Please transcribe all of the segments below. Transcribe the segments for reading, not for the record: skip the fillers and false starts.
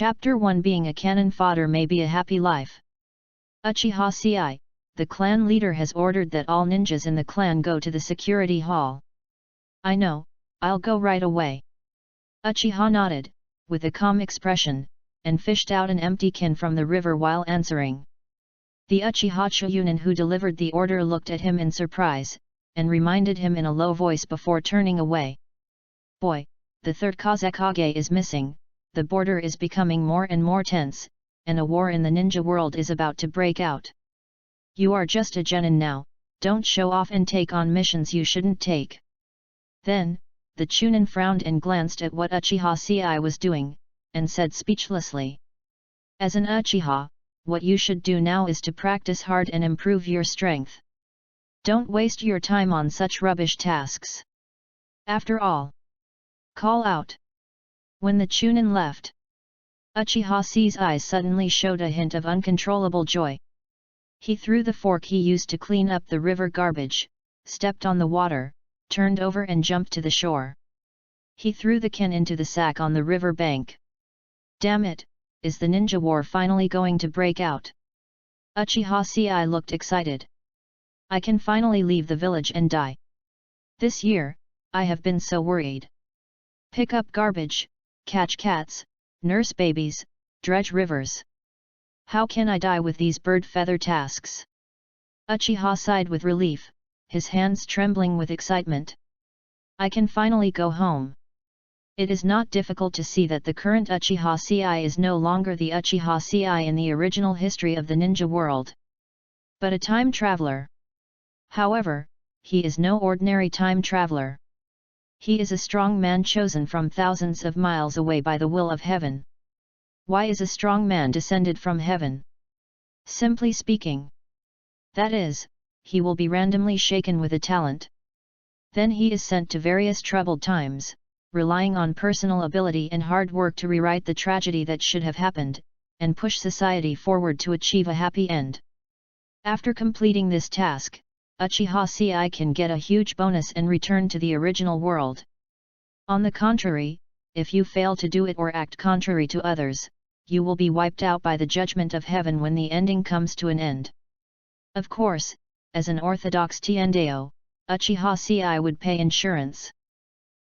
Chapter 1 Being a cannon fodder may be a happy life. Uchiha Ci, the clan leader, has ordered that all ninjas in the clan go to the security hall. I know, I'll go right away. Uchiha nodded, with a calm expression, and fished out an empty can from the river while answering. The Uchiha Chunin who delivered the order looked at him in surprise, and reminded him in a low voice before turning away. Boy, the third Kazekage is missing, the border is becoming more and more tense, and a war in the ninja world is about to break out. You are just a genin now, don't show off and take on missions you shouldn't take. Then, the Chunin frowned and glanced at what Uchiha Ci was doing, and said speechlessly. As an Uchiha, what you should do now is to practice hard and improve your strength. Don't waste your time on such rubbish tasks. After all, call out. When the Chunin left, Uchiha Ci's eyes suddenly showed a hint of uncontrollable joy. He threw the fork he used to clean up the river garbage, stepped on the water, turned over and jumped to the shore. He threw the can into the sack on the river bank. Damn it, is the ninja war finally going to break out? Uchiha Ci looked excited. I can finally leave the village and die. This year, I have been so worried. Pick up garbage, catch cats, nurse babies, dredge rivers. How can I die with these bird feather tasks? Uchiha sighed with relief, his hands trembling with excitement. I can finally go home. It is not difficult to see that the current Uchiha Ci is no longer the Uchiha Ci in the original history of the ninja world, but a time traveler. However, he is no ordinary time traveler. He is a strong man chosen from thousands of miles away by the will of heaven. Why is a strong man descended from heaven? Simply speaking, that is, he will be randomly shaken with a talent. Then he is sent to various troubled times, relying on personal ability and hard work to rewrite the tragedy that should have happened, and push society forward to achieve a happy end. After completing this task, Uchiha Ci can get a huge bonus and return to the original world. On the contrary, if you fail to do it or act contrary to others, you will be wiped out by the judgment of heaven when the ending comes to an end. Of course, as an orthodox Tiendeo, Uchiha Ci would pay insurance.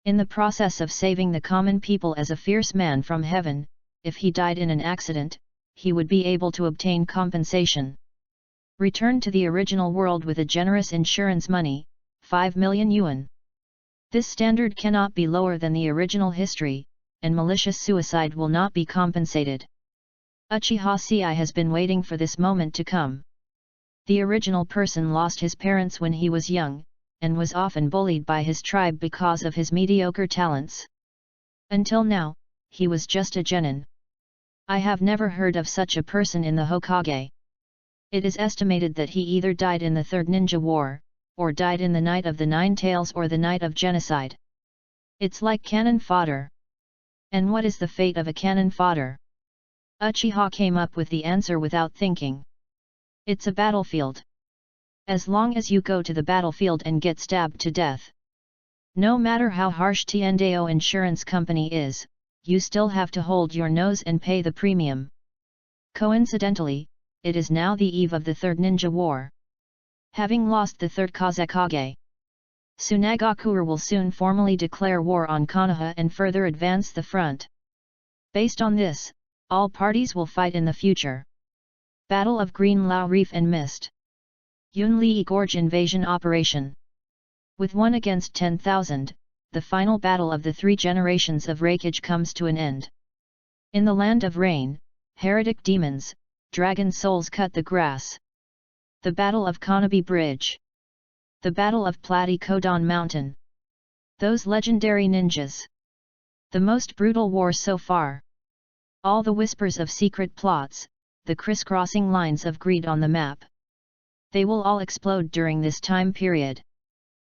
In the process of saving the common people as a fierce man from heaven, if he died in an accident, he would be able to obtain compensation. Return to the original world with a generous insurance money, 5 million yuan. This standard cannot be lower than the original history, and malicious suicide will not be compensated. Uchiha Ci has been waiting for this moment to come. The original person lost his parents when he was young, and was often bullied by his tribe because of his mediocre talents. Until now, he was just a genin. I have never heard of such a person in the Hokage. It is estimated that he either died in the Third Ninja War, or died in the Night of the Nine Tails or the Night of Genocide. It's like cannon fodder. And what is the fate of a cannon fodder? Uchiha came up with the answer without thinking. It's a battlefield. As long as you go to the battlefield and get stabbed to death. No matter how harsh Tiendeo Insurance Company is, you still have to hold your nose and pay the premium. Coincidentally, it is now the eve of the Third Ninja War. Having lost the Third Kazekage, Tsunagakure will soon formally declare war on Konoha and further advance the front. Based on this, all parties will fight in the future. Battle of Green Lao Reef and Mist. Yunli Gorge Invasion Operation. With 1 against 10,000, the final battle of the 3 generations of Raikage comes to an end. In the land of rain, heretic demons, dragon souls cut the grass. The Battle of Konobe Bridge. The Battle of Platikodon Mountain. Those legendary ninjas. The most brutal war so far. All the whispers of secret plots, the crisscrossing lines of greed on the map. They will all explode during this time period.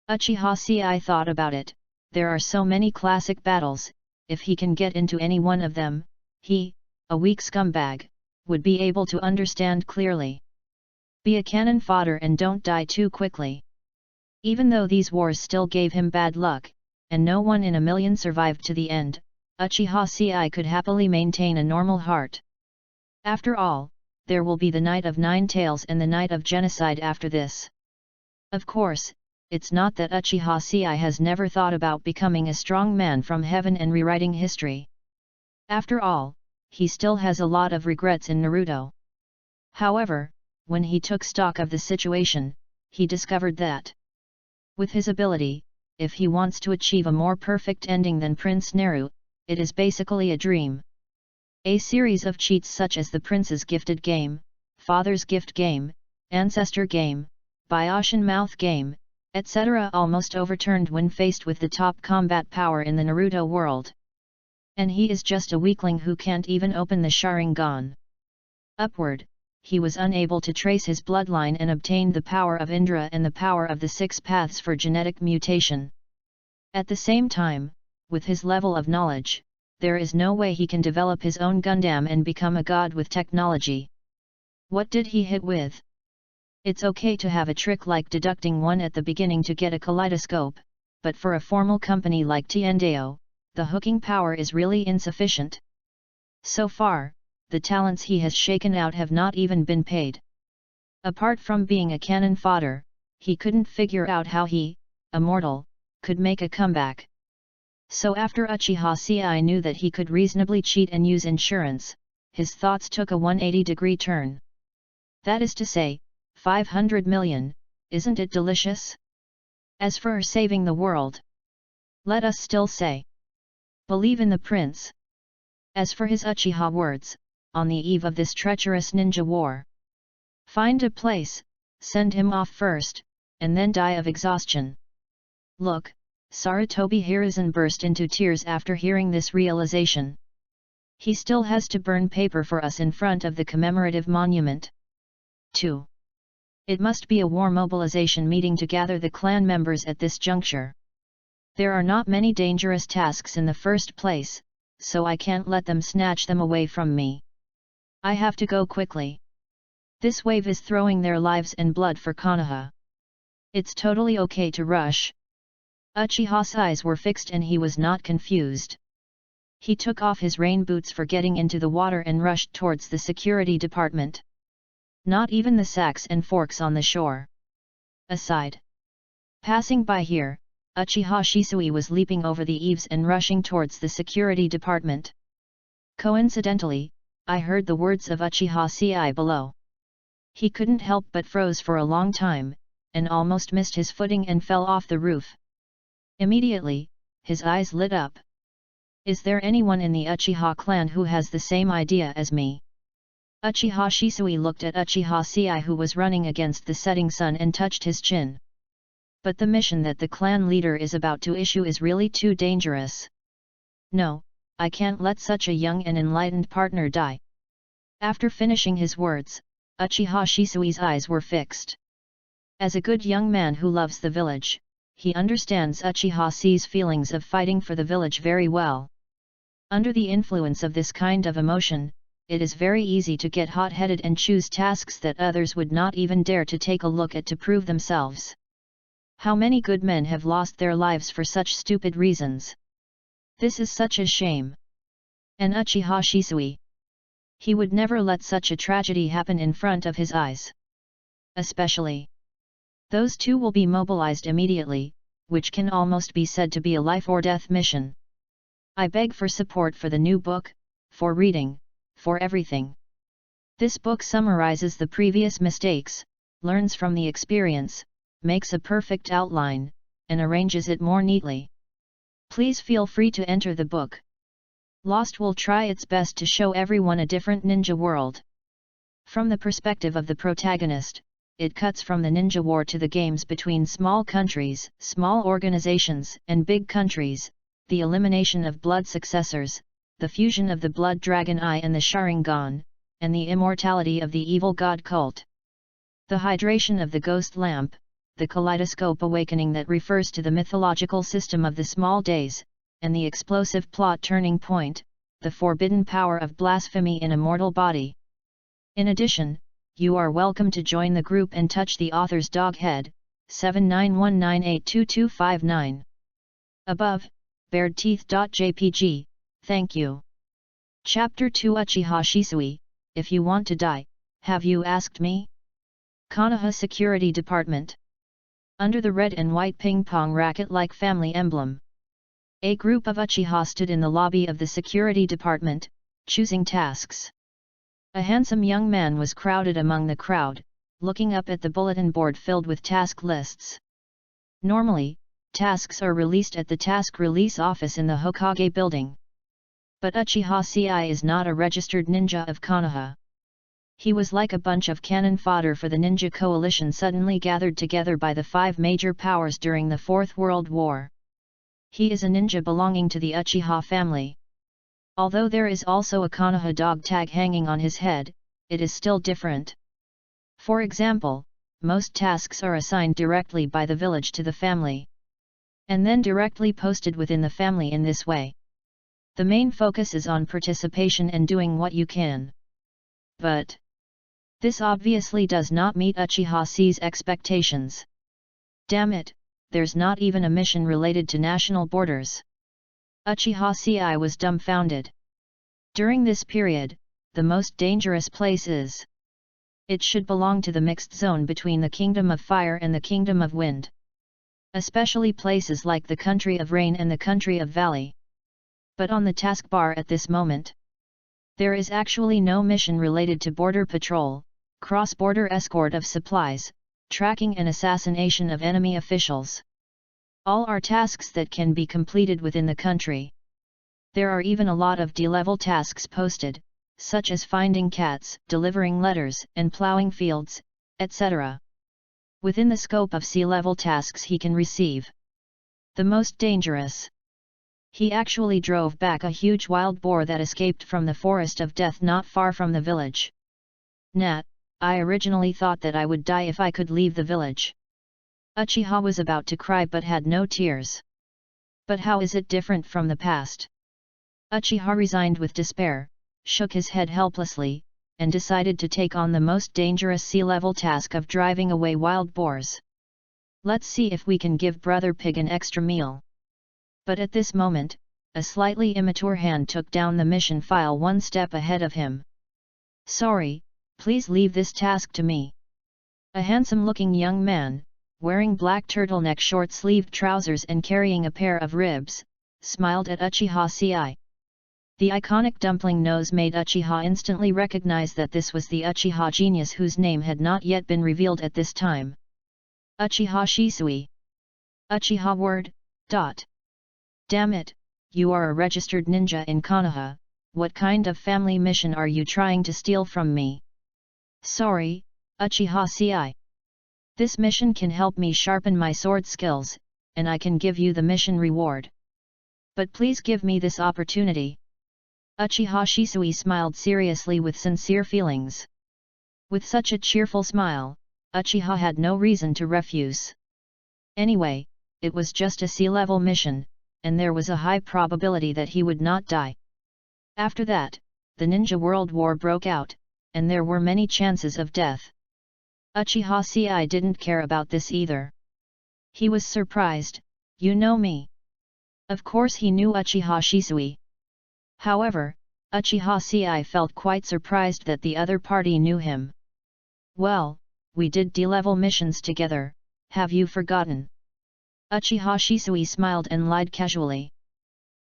Uchiha Ci thought about it, there are so many classic battles, if he can get into any one of them, he, a weak scumbag, would be able to understand clearly. Be a cannon fodder and don't die too quickly. Even though these wars still gave him bad luck, and no one in a million survived to the end, Uchiha Sei could happily maintain a normal heart. After all, there will be the Night of Nine Tails and the Night of Genocide after this. Of course, it's not that Uchiha Sei has never thought about becoming a strong man from heaven and rewriting history. After all, he still has a lot of regrets in Naruto. However, when he took stock of the situation, he discovered that with his ability, if he wants to achieve a more perfect ending than Prince Naru, it is basically a dream. A series of cheats such as the Prince's Gifted Game, Father's Gift Game, Ancestor Game, Bioshin Mouth Game, etc. almost overturned when faced with the top combat power in the Naruto world. And he is just a weakling who can't even open the Sharingan. Upward, he was unable to trace his bloodline and obtained the power of Indra and the power of the six paths for genetic mutation. At the same time, with his level of knowledge, there is no way he can develop his own Gundam and become a god with technology. What did he hit with? It's okay to have a trick like deducting one at the beginning to get a kaleidoscope, but for a formal company like Tiendeo, the hooking power is really insufficient. So far, the talents he has shaken out have not even been paid. Apart from being a cannon fodder, he couldn't figure out how he, a mortal, could make a comeback. So after Uchiha Sei knew that he could reasonably cheat and use insurance, his thoughts took a 180-degree turn. That is to say, 500 million, isn't it delicious? As for saving the world, let us still say, believe in the prince. As for his Uchiha words, on the eve of this treacherous ninja war, find a place, send him off first, and then die of exhaustion. Look, Sarutobi Hiruzen burst into tears after hearing this realization. He still has to burn paper for us in front of the commemorative monument. 2. It must be a war mobilization meeting to gather the clan members at this juncture. There are not many dangerous tasks in the first place, so I can't let them snatch them away from me. I have to go quickly. This wave is throwing their lives and blood for Konoha. It's totally okay to rush. Uchiha's eyes were fixed and he was not confused. He took off his rain boots for getting into the water and rushed towards the security department. Not even the sacks and forks on the shore. Aside. Passing by here, Uchiha Shisui was leaping over the eaves and rushing towards the security department. Coincidentally, I heard the words of Uchiha Sei below. He couldn't help but froze for a long time, and almost missed his footing and fell off the roof. Immediately, his eyes lit up. Is there anyone in the Uchiha clan who has the same idea as me? Uchiha Shisui looked at Uchiha Sei who was running against the setting sun and touched his chin. But the mission that the clan leader is about to issue is really too dangerous. No, I can't let such a young and enlightened partner die. After finishing his words, Uchiha Shisui's eyes were fixed. As a good young man who loves the village, he understands Uchiha Sei's feelings of fighting for the village very well. Under the influence of this kind of emotion, it is very easy to get hot-headed and choose tasks that others would not even dare to take a look at to prove themselves. How many good men have lost their lives for such stupid reasons? This is such a shame. And Uchiha Shisui? He would never let such a tragedy happen in front of his eyes. Especially. Those two will be mobilized immediately, which can almost be said to be a life-or-death mission. I beg for support for the new book, for reading, for everything. This book summarizes the previous mistakes, learns from the experience, makes a perfect outline, and arranges it more neatly. Please feel free to enter the book. Lost will try its best to show everyone a different ninja world. From the perspective of the protagonist, it cuts from the ninja war to the games between small countries, small organizations, and big countries, the elimination of blood successors, the fusion of the blood dragon eye and the Sharingan, and the immortality of the evil god cult. The hydration of the ghost lamp, the kaleidoscope awakening that refers to the mythological system of the small days, and the explosive plot turning point, the forbidden power of blasphemy in a mortal body. In addition, you are welcome to join the group and touch the author's dog head, 7919822259. Above, baredteeth.jpg, Thank you. Chapter 2 Uchiha Shisui, if you want to die, have you asked me? Konoha Security Department. Under the red and white ping-pong racket-like family emblem, a group of Uchiha stood in the lobby of the security department, choosing tasks. A handsome young man was crowded among the crowd, looking up at the bulletin board filled with task lists. Normally, tasks are released at the task release office in the Hokage building. But Uchiha Ci is not a registered ninja of Konoha. He was like a bunch of cannon fodder for the ninja coalition suddenly gathered together by the 5 major powers during the Fourth World War. He is a ninja belonging to the Uchiha family. Although there is also a Konoha dog tag hanging on his head, it is still different. For example, most tasks are assigned directly by the village to the family, and then directly posted within the family in this way. The main focus is on participation and doing what you can. But this obviously does not meet Uchiha Ci's expectations. Damn it, there's not even a mission related to national borders. Uchiha Ci was dumbfounded. During this period, the most dangerous place is. It should belong to the mixed zone between the Kingdom of Fire and the Kingdom of Wind. Especially places like the Country of Rain and the Country of Valley. But on the taskbar at this moment, there is actually no mission related to border patrol, cross-border escort of supplies, tracking and assassination of enemy officials. All are tasks that can be completed within the country. There are even a lot of D-level tasks posted, such as finding cats, delivering letters, and plowing fields, etc. Within the scope of C-level tasks he can receive. The most dangerous. He actually drove back a huge wild boar that escaped from the forest of death not far from the village. Nat, I originally thought that I would die if I could leave the village. Uchiha was about to cry but had no tears. But how is it different from the past? Uchiha resigned with despair, shook his head helplessly, and decided to take on the most dangerous sea-level task of driving away wild boars. Let's see if we can give Brother Pig an extra meal. But at this moment, a slightly immature hand took down the mission file one step ahead of him. Sorry, please leave this task to me. A handsome-looking young man, wearing black turtleneck short-sleeved trousers and carrying a pair of ribs, smiled at Uchiha Ci. The iconic dumpling nose made Uchiha instantly recognize that this was the Uchiha genius whose name had not yet been revealed at this time. Uchiha Shisui. Uchiha word, ... Damn it, you are a registered ninja in Konoha, what kind of family mission are you trying to steal from me? Sorry, Uchiha Ci. This mission can help me sharpen my sword skills, and I can give you the mission reward. But please give me this opportunity. Uchiha Shisui smiled seriously with sincere feelings. With such a cheerful smile, Uchiha had no reason to refuse. Anyway, it was just a sea-level mission, and there was a high probability that he would not die. After that, the Ninja World War broke out, and there were many chances of death. Uchiha Ci didn't care about this either. He was surprised, you know me. Of course he knew Uchiha Shisui. However, Uchiha Ci felt quite surprised that the other party knew him. Well, we did D-level missions together, have you forgotten? Uchiha Shisui smiled and lied casually.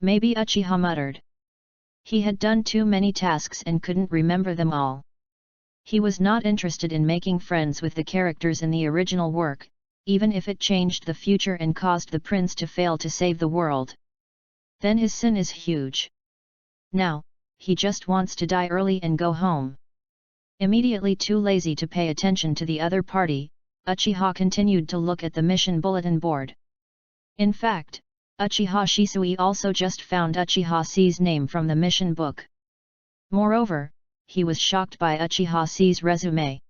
Maybe Uchiha muttered. He had done too many tasks and couldn't remember them all. He was not interested in making friends with the characters in the original work, even if it changed the future and caused the prince to fail to save the world. Then his sin is huge. Now, he just wants to die early and go home. Immediately too lazy to pay attention to the other party, Uchiha continued to look at the mission bulletin board. In fact, Uchiha Shisui also just found Uchiha Ci's name from the mission book. Moreover, he was shocked by Uchiha Ci's resume.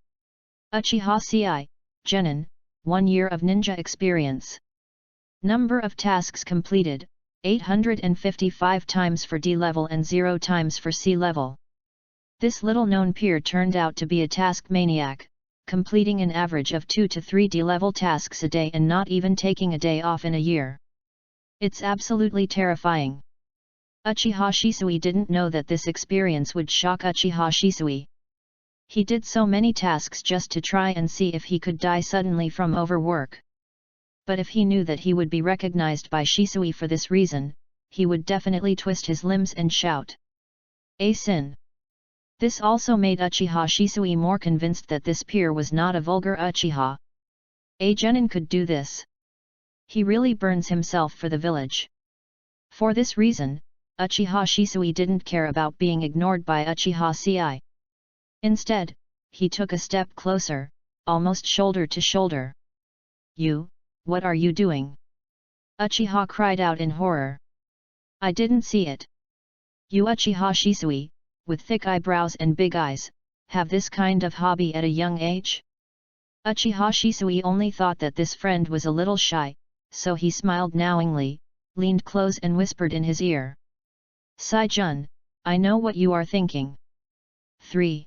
Uchiha Ci, Genin, 1 year of ninja experience. Number of tasks completed, 855 times for D level and 0 times for C level. This little-known peer turned out to be a task maniac, completing an average of 2 to 3 D-level tasks a day and not even taking a day off in a year. It's absolutely terrifying. Uchiha Shisui didn't know that this experience would shock Uchiha Shisui. He did so many tasks just to try and see if he could die suddenly from overwork. But if he knew that he would be recognized by Shisui for this reason, he would definitely twist his limbs and shout, "A sin!" This also made Uchiha Shisui more convinced that this peer was not a vulgar Uchiha. A genin could do this. He really burns himself for the village. For this reason, Uchiha Shisui didn't care about being ignored by Uchiha Ci. Instead, he took a step closer, almost shoulder to shoulder. "You, what are you doing?" Uchiha cried out in horror. "I didn't see it." You Uchiha Shisui, with thick eyebrows and big eyes, have this kind of hobby at a young age? Uchiha Shisui only thought that this friend was a little shy, so he smiled knowingly, leaned close and whispered in his ear. "Sai-jun, I know what you are thinking." 3.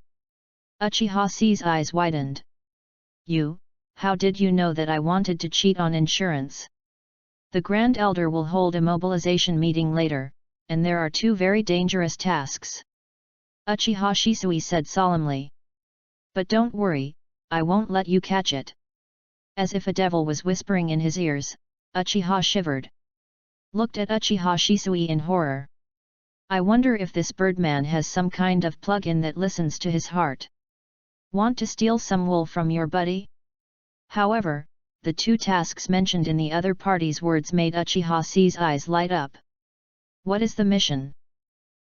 Uchiha C's eyes widened. "You, how did you know that I wanted to cheat on insurance?" The Grand Elder will hold a mobilization meeting later, and there are 2 very dangerous tasks. Uchiha Shisui said solemnly. "But don't worry, I won't let you catch it." As if a devil was whispering in his ears, Uchiha shivered. Looked at Uchiha Shisui in horror. "I wonder if this birdman has some kind of plug-in that listens to his heart. Want to steal some wool from your buddy?" However, the 2 tasks mentioned in the other party's words made Uchiha C's eyes light up. "What is the mission?"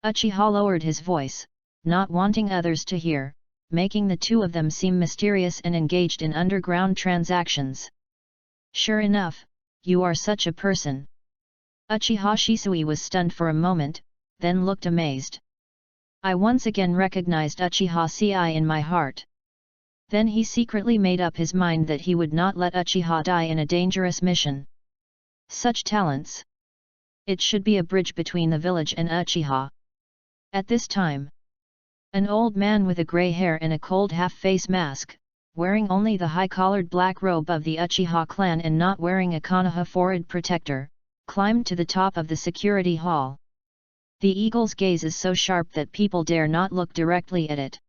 Uchiha lowered his voice, not wanting others to hear, making the 2 of them seem mysterious and engaged in underground transactions. "Sure enough, you are such a person." Uchiha Shisui was stunned for a moment, then looked amazed. "I once again recognized Uchiha Ci in my heart." Then he secretly made up his mind that he would not let Uchiha die in a dangerous mission. Such talents! It should be a bridge between the village and Uchiha. At this time, an old man with a grey hair and a cold half-face mask, wearing only the high-collared black robe of the Uchiha clan and not wearing a Konoha forehead protector, climbed to the top of the security hall. The eagle's gaze is so sharp that people dare not look directly at it.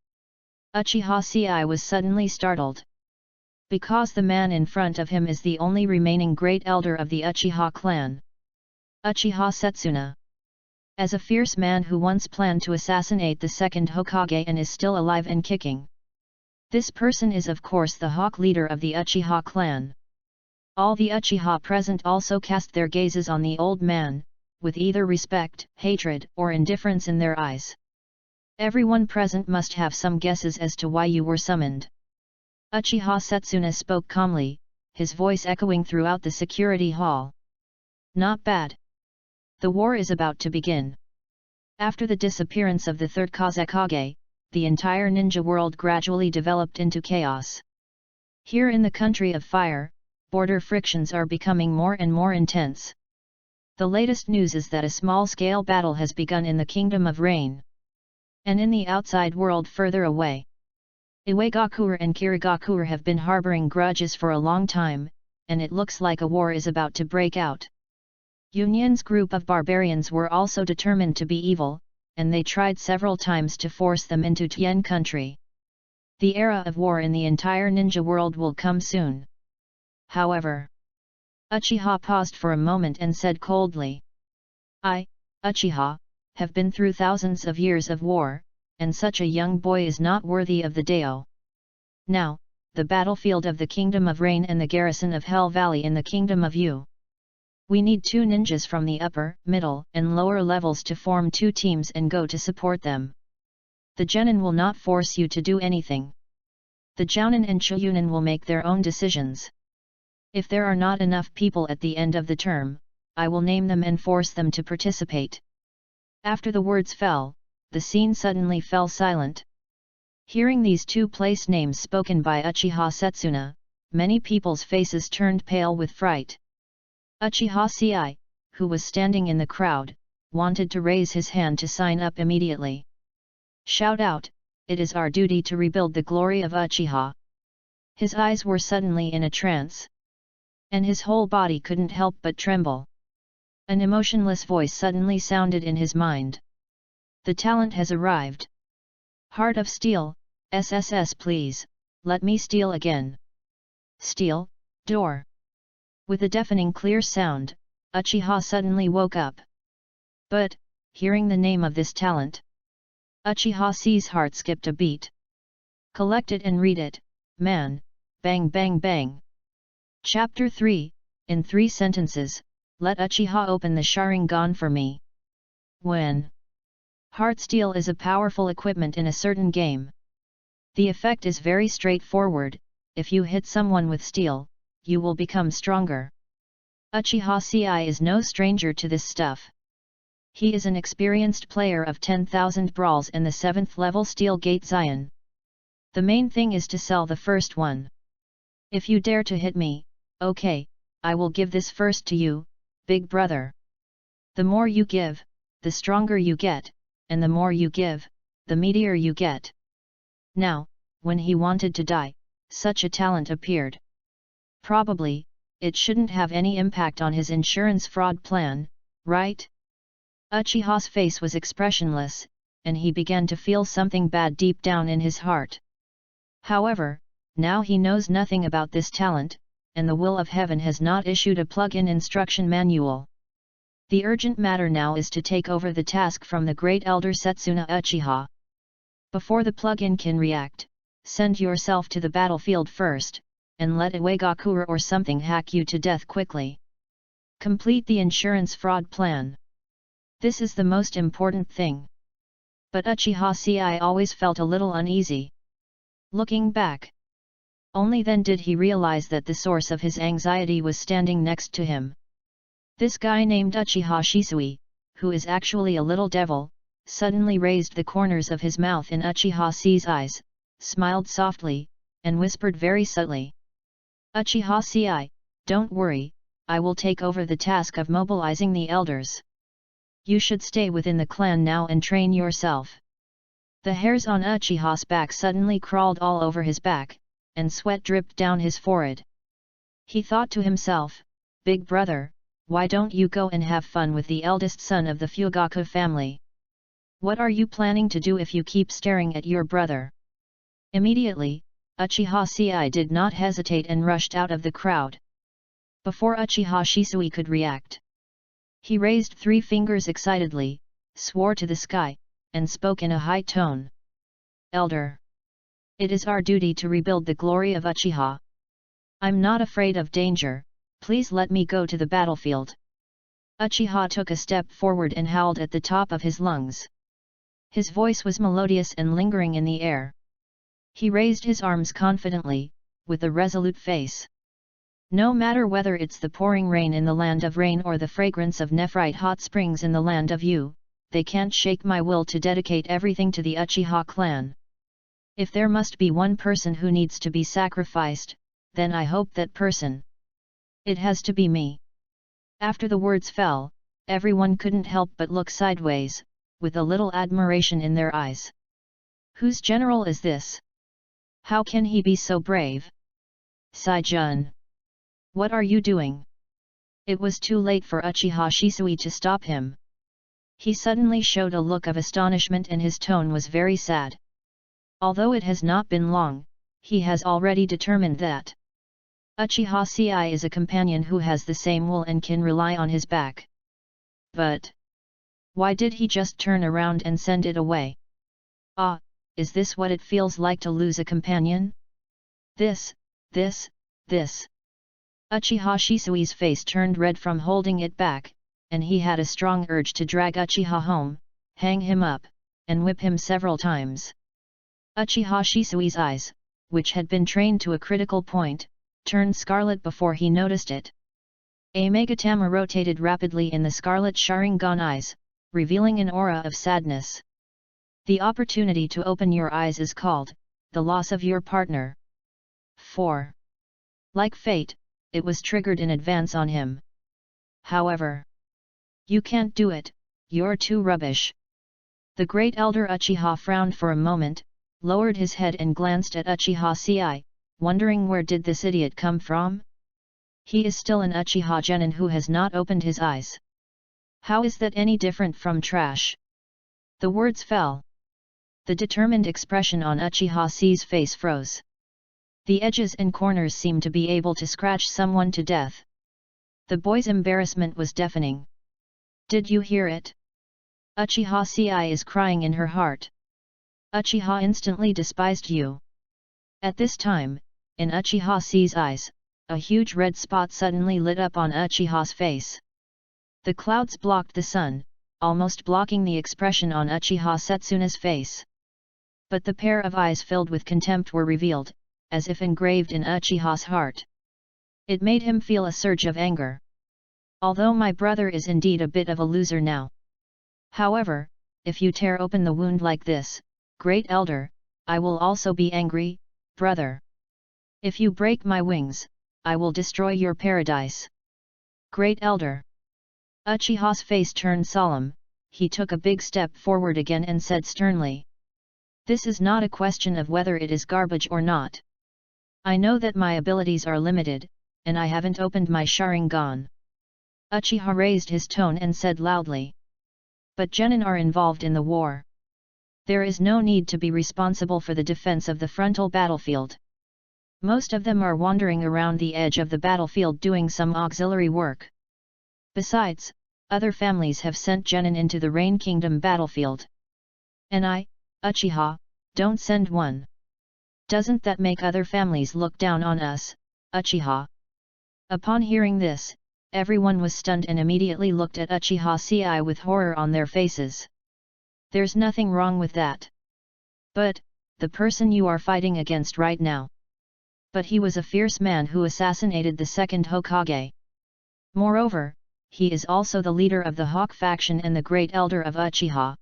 Uchiha Ci was suddenly startled. Because the man in front of him is the only remaining great elder of the Uchiha clan. Uchiha Setsuna. As a fierce man who once planned to assassinate the second Hokage and is still alive and kicking. This person is of course the Hawk leader of the Uchiha clan. All the Uchiha present also cast their gazes on the old man, with either respect, hatred, or indifference in their eyes. Everyone present must have some guesses as to why you were summoned. Uchiha Setsuna spoke calmly, his voice echoing throughout the security hall. "Not bad. The war is about to begin." After the disappearance of the third Kazekage, the entire ninja world gradually developed into chaos. Here in the country of fire, border frictions are becoming more and more intense. The latest news is that a small-scale battle has begun in the Kingdom of Rain. And in the outside world further away, Iwagakure and Kirigakure have been harboring grudges for a long time, and it looks like a war is about to break out. Union's group of barbarians were also determined to be evil, and they tried several times to force them into Tien country. The era of war in the entire ninja world will come soon. However, Uchiha paused for a moment and said coldly, "I, Uchiha, have been through thousands of years of war, and such a young boy is not worthy of the Dao. Now, the battlefield of the Kingdom of Rain and the garrison of Hell Valley in the Kingdom of Yu. We need 2 ninjas from the upper, middle, and lower levels to form 2 teams and go to support them. The genin will not force you to do anything. The jounin and choyunin will make their own decisions. If there are not enough people at the end of the term, I will name them and force them to participate." After the words fell, the scene suddenly fell silent. Hearing these 2 place names spoken by Uchiha Setsuna, many people's faces turned pale with fright. Uchiha Ci, who was standing in the crowd, wanted to raise his hand to sign up immediately. Shout out, "It is our duty to rebuild the glory of Uchiha." His eyes were suddenly in a trance. And his whole body couldn't help but tremble. An emotionless voice suddenly sounded in his mind. The talent has arrived. Heart of Steel, SSS please, let me steal again. Steal, door. With a deafening clear sound, Uchiha suddenly woke up. But, hearing the name of this talent, Uchiha's heart skipped a beat. Collect it and read it, man, bang bang bang. Chapter 3, in 3 sentences, let Uchiha open the Sharingan for me. When Heart Steel is a powerful equipment in a certain game. The effect is very straightforward. If you hit someone with steel, you will become stronger. Uchiha is no stranger to this stuff. He is an experienced player of 10,000 brawls and the 7th level Steel Gate Zion. The main thing is to sell the first one. If you dare to hit me, okay, I will give this first to you, big brother. The more you give, the stronger you get, and the more you give, the meatier you get. Now, when he wanted to die, such a talent appeared. Probably, it shouldn't have any impact on his insurance fraud plan, right? Uchiha's face was expressionless, and he began to feel something bad deep down in his heart. However, now he knows nothing about this talent, and the will of heaven has not issued a plug-in instruction manual. The urgent matter now is to take over the task from the great elder Setsuna Uchiha. Before the plug-in can react, send yourself to the battlefield first, and let Iwagakure or something hack you to death quickly. Complete the insurance fraud plan. This is the most important thing. But Uchiha always felt a little uneasy. Looking back, only then did he realize that the source of his anxiety was standing next to him. This guy named Uchiha Shisui, who is actually a little devil, suddenly raised the corners of his mouth in Uchiha's eyes, smiled softly, and whispered very subtly. Uchiha, don't worry, I will take over the task of mobilizing the elders. You should stay within the clan now and train yourself. The hairs on Uchiha's back suddenly crawled all over his back, and sweat dripped down his forehead. He thought to himself, big brother, why don't you go and have fun with the eldest son of the Fugaku family? What are you planning to do if you keep staring at your brother? Immediately, Uchiha did not hesitate and rushed out of the crowd. Before Uchiha Shisui could react, he raised 3 fingers excitedly, swore to the sky, and spoke in a high tone. Elder! It is our duty to rebuild the glory of Uchiha. I'm not afraid of danger, please let me go to the battlefield. Uchiha took a step forward and howled at the top of his lungs. His voice was melodious and lingering in the air. He raised his arms confidently, with a resolute face. No matter whether it's the pouring rain in the land of rain or the fragrance of nephrite hot springs in the land of you, they can't shake my will to dedicate everything to the Uchiha clan. If there must be one person who needs to be sacrificed, then I hope that person. It has to be me. After the words fell, everyone couldn't help but look sideways, with a little admiration in their eyes. Whose general is this? How can he be so brave? Sai-jun! What are you doing? It was too late for Uchiha Shisui to stop him. He suddenly showed a look of astonishment and his tone was very sad. Although it has not been long, he has already determined that Uchiha is a companion who has the same will and can rely on his back. But why did he just turn around and send it away? Ah, is this what it feels like to lose a companion? This. Uchiha Shisui's face turned red from holding it back, and he had a strong urge to drag Uchiha home, hang him up, and whip him several times. Uchiha Shisui's eyes, which had been trained to a critical point, turned scarlet before he noticed it. A Megatama rotated rapidly in the scarlet Sharingan eyes, revealing an aura of sadness. The opportunity to open your eyes is called the loss of your partner. 4. Like fate, it was triggered in advance on him. However, you can't do it, you're too rubbish. The great elder Uchiha frowned for a moment, lowered his head and glanced at Uchiha wondering where did this idiot come from? He is still an Uchiha genin who has not opened his eyes. How is that any different from trash? The words fell. The determined expression on Uchiha-C's face froze. The edges and corners seemed to be able to scratch someone to death. The boy's embarrassment was deafening. Did you hear it? Uchiha-ci is crying in her heart. Uchiha instantly despised you. At this time, in Uchiha-ci's eyes, a huge red spot suddenly lit up on Uchiha's face. The clouds blocked the sun, almost blocking the expression on Uchiha Setsuna's face. But the pair of eyes filled with contempt were revealed, as if engraved in Uchiha's heart. It made him feel a surge of anger. Although my brother is indeed a bit of a loser now. However, if you tear open the wound like this, Great Elder, I will also be angry, brother. If you break my wings, I will destroy your paradise. Great Elder. Uchiha's face turned solemn, he took a big step forward again and said sternly. This is not a question of whether it is garbage or not. I know that my abilities are limited, and I haven't opened my Sharingan. Uchiha raised his tone and said loudly. But genin are involved in the war. There is no need to be responsible for the defense of the frontal battlefield. Most of them are wandering around the edge of the battlefield doing some auxiliary work. Besides, other families have sent genin into the Rain Kingdom battlefield. And I, Uchiha, don't send one. Doesn't that make other families look down on us, Uchiha? Upon hearing this, everyone was stunned and immediately looked at Uchiha-ci with horror on their faces. There's nothing wrong with that. But, the person you are fighting against right now. But he was a fierce man who assassinated the second Hokage. Moreover, he is also the leader of the Hawk faction and the Great Elder of Uchiha.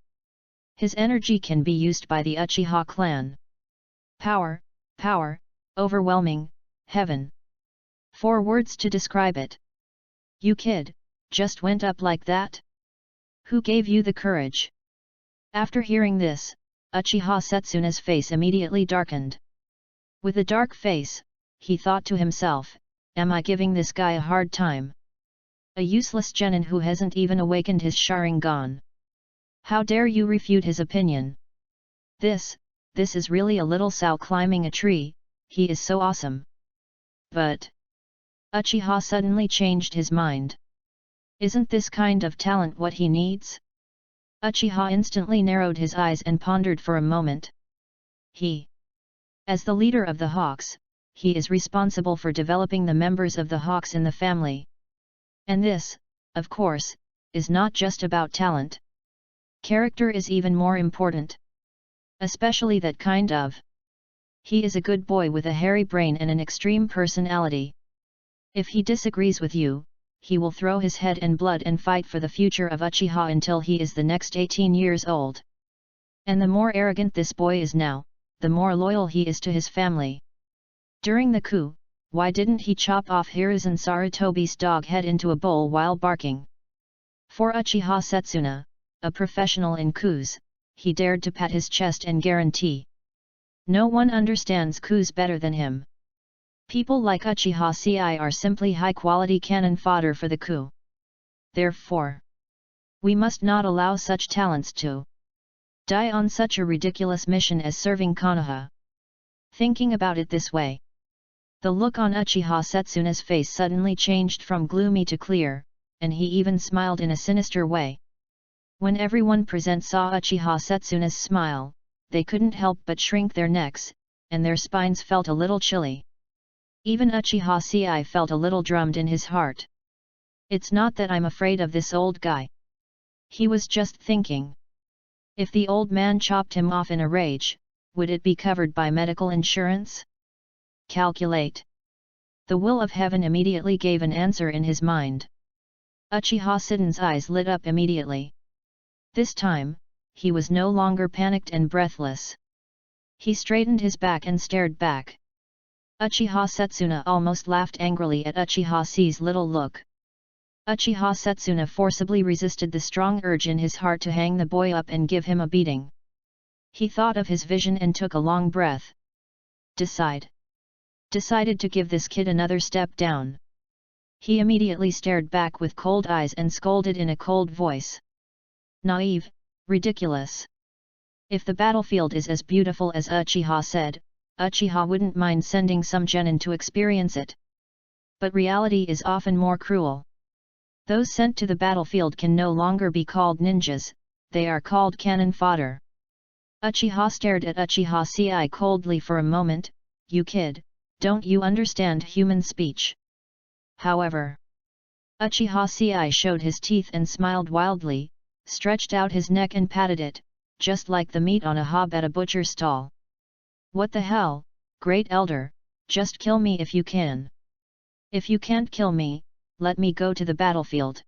His energy can be used by the Uchiha clan. Power, power, overwhelming, heaven. 4 words to describe it. You kid, just went up like that? Who gave you the courage? After hearing this, Uchiha Setsuna's face immediately darkened. With a dark face, he thought to himself, am I giving this guy a hard time? A useless genin who hasn't even awakened his Sharingan. How dare you refute his opinion? This is really a little Sao climbing a tree, he is so awesome. But Uchiha suddenly changed his mind. Isn't this kind of talent what he needs? Uchiha instantly narrowed his eyes and pondered for a moment. As the leader of the Hawks, he is responsible for developing the members of the Hawks in the family. And this, of course, is not just about talent. Character is even more important. Especially that kind of. He is a good boy with a hairy brain and an extreme personality. If he disagrees with you, he will throw his head and blood and fight for the future of Uchiha until he is the next 18 years old. And the more arrogant this boy is now, the more loyal he is to his family. During the coup, why didn't he chop off Hiruzen Sarutobi's dog head into a bowl while barking? For Uchiha Setsuna, a professional in coups, he dared to pat his chest and guarantee. No one understands coups better than him. People like Uchiha-ci are simply high-quality cannon fodder for the coup. Therefore, we must not allow such talents to die on such a ridiculous mission as serving Konoha. Thinking about it this way, the look on Uchiha Setsuna's face suddenly changed from gloomy to clear, and he even smiled in a sinister way. When everyone present saw Uchiha Setsuna's smile, they couldn't help but shrink their necks, and their spines felt a little chilly. Even Uchiha-ci felt a little drummed in his heart. It's not that I'm afraid of this old guy. He was just thinking. If the old man chopped him off in a rage, would it be covered by medical insurance? Calculate. The will of heaven immediately gave an answer in his mind. Uchiha Siden's eyes lit up immediately. This time, he was no longer panicked and breathless. He straightened his back and stared back. Uchiha Setsuna almost laughed angrily at Uchiha-ci's little look. Uchiha Setsuna forcibly resisted the strong urge in his heart to hang the boy up and give him a beating. He thought of his vision and took a long breath. Decided to give this kid another step down. He immediately stared back with cold eyes and scolded in a cold voice. Naive, ridiculous. If the battlefield is as beautiful as Uchiha said, Uchiha wouldn't mind sending some genin to experience it. But reality is often more cruel. Those sent to the battlefield can no longer be called ninjas, they are called cannon fodder. Uchiha stared at Uchiha Ci coldly for a moment. You kid, don't you understand human speech? However, Uchiha Ci showed his teeth and smiled wildly, stretched out his neck and patted it, just like the meat on a hob at a butcher stall. What the hell, Great Elder, just kill me if you can. If you can't kill me, let me go to the battlefield.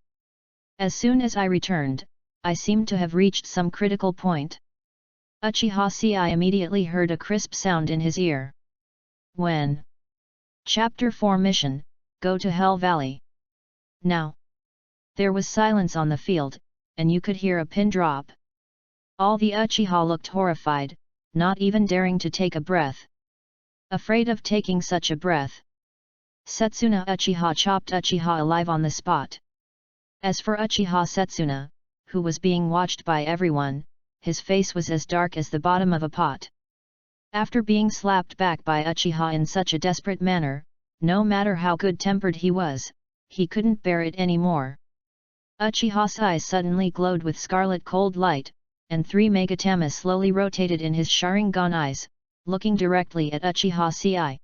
As soon as I returned, I seemed to have reached some critical point. Uchiha Ci immediately heard a crisp sound in his ear. When? Chapter 4 Mission, Go to Hell Valley. Now. There was silence on the field, and you could hear a pin drop. All the Uchiha looked horrified, not even daring to take a breath. Afraid of taking such a breath, Setsuna Uchiha chopped Uchiha alive on the spot. As for Uchiha Setsuna, who was being watched by everyone, his face was as dark as the bottom of a pot. After being slapped back by Uchiha in such a desperate manner, no matter how good-tempered he was, he couldn't bear it anymore. Uchiha's eyes suddenly glowed with scarlet cold light, and 3 Megatama slowly rotated in his Sharingan eyes, looking directly at Uchiha Ci.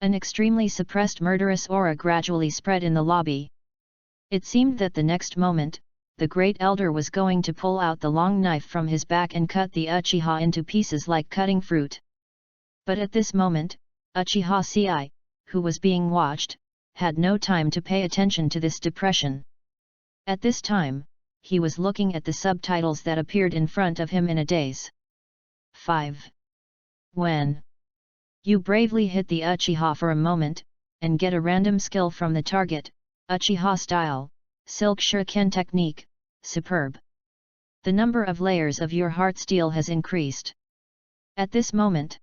An extremely suppressed murderous aura gradually spread in the lobby. It seemed that the next moment, the Great Elder was going to pull out the long knife from his back and cut the Uchiha into pieces like cutting fruit. But at this moment, Uchiha Ci, who was being watched, had no time to pay attention to this depression. At this time, he was looking at the subtitles that appeared in front of him in a daze. 5. When you bravely hit the Uchiha for a moment, and get a random skill from the target, Uchiha style, Silk Shuriken technique, superb. The number of layers of your heart steel has increased. At this moment,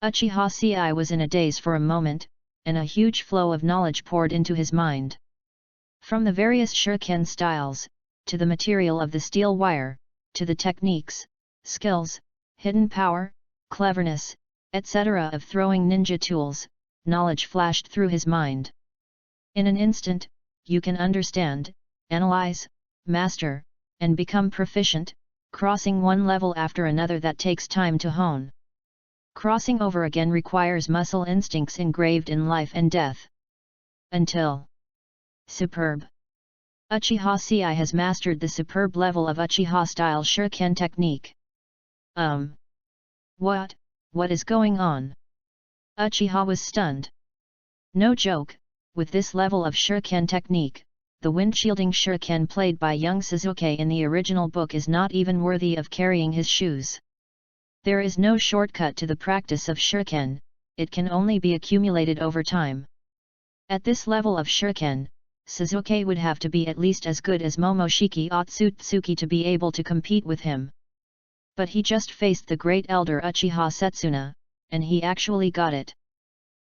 Uchiha Ci was in a daze for a moment, and a huge flow of knowledge poured into his mind. From the various shuriken styles, to the material of the steel wire, to the techniques, skills, hidden power, cleverness, etc. of throwing ninja tools, knowledge flashed through his mind. In an instant, you can understand, analyze, master, and become proficient, crossing one level after another that takes time to hone. Crossing over again requires muscle instincts engraved in life and death. Until superb. Uchiha Ci has mastered the superb level of Uchiha-style shuriken technique. What is going on? Uchiha was stunned. No joke, with this level of shuriken technique, the windshielding shuriken played by young Sasuke in the original book is not even worthy of carrying his shoes. There is no shortcut to the practice of shuriken, it can only be accumulated over time. At this level of shuriken, Sasuke would have to be at least as good as Momoshiki Otsutsuki to be able to compete with him. But he just faced the Great Elder Uchiha Setsuna, and he actually got it.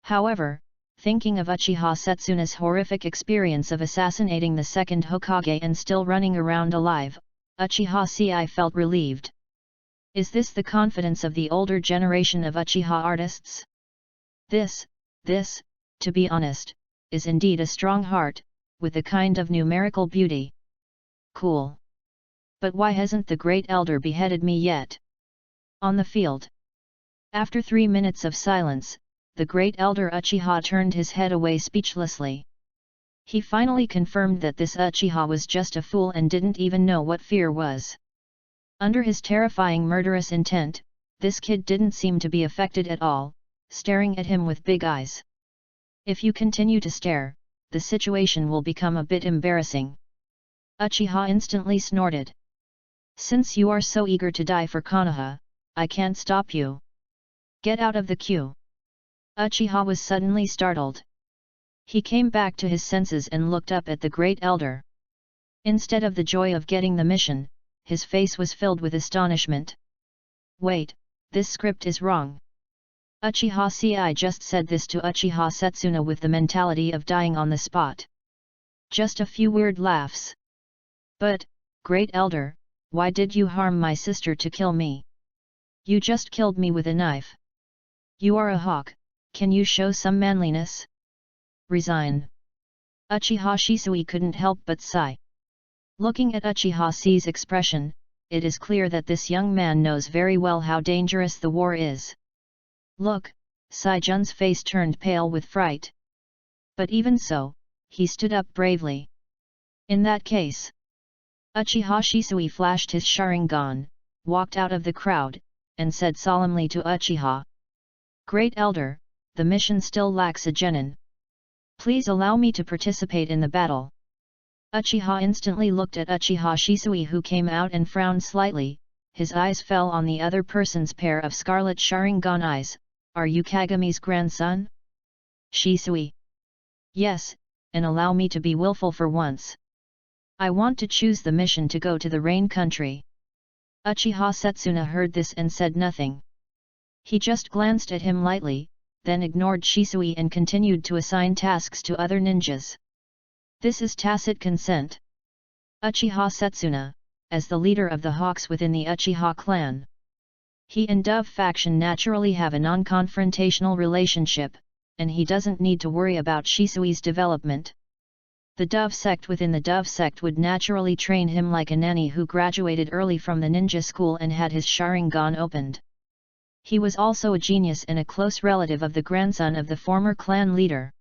However, thinking of Uchiha Setsuna's horrific experience of assassinating the second Hokage and still running around alive, Uchiha Ci felt relieved. Is this the confidence of the older generation of Uchiha artists? This, to be honest, is indeed a strong heart, with a kind of numerical beauty. Cool. But why hasn't the Great Elder beheaded me yet? On the field. After 3 minutes of silence, the Great Elder Uchiha turned his head away speechlessly. He finally confirmed that this Uchiha was just a fool and didn't even know what fear was. Under his terrifying murderous intent, this kid didn't seem to be affected at all, staring at him with big eyes. If you continue to stare, the situation will become a bit embarrassing. Uchiha instantly snorted. Since you are so eager to die for Konoha, I can't stop you. Get out of the queue. Uchiha was suddenly startled. He came back to his senses and looked up at the Great Elder. Instead of the joy of getting the mission, his face was filled with astonishment. Wait, this script is wrong. Uchiha Sei just said this to Uchiha Setsuna with the mentality of dying on the spot. Just a few weird laughs. But, Great Elder, why did you harm my sister to kill me? You just killed me with a knife. You are a hawk, can you show some manliness? Resign. Uchiha Shisui couldn't help but sigh. Looking at Uchiha Sei's expression, it is clear that this young man knows very well how dangerous the war is. Look, Sai-jun's face turned pale with fright. But even so, he stood up bravely. In that case, Uchiha Shisui flashed his Sharingan, walked out of the crowd, and said solemnly to Uchiha. Great Elder, the mission still lacks a genin. Please allow me to participate in the battle. Uchiha instantly looked at Uchiha Shisui, who came out and frowned slightly. His eyes fell on the other person's pair of scarlet Sharingan eyes. Are you Kagami's grandson? Shisui. Yes, and allow me to be willful for once. I want to choose the mission to go to the Rain Country. Uchiha Setsuna heard this and said nothing. He just glanced at him lightly, then ignored Shisui and continued to assign tasks to other ninjas. This is tacit consent. Uchiha Setsuna, as the leader of the Hawks within the Uchiha clan. He and Dove faction naturally have a non-confrontational relationship, and he doesn't need to worry about Shisui's development. The Dove sect within the Dove sect would naturally train him like a nanny who graduated early from the ninja school and had his Sharingan opened. He was also a genius and a close relative of the grandson of the former clan leader.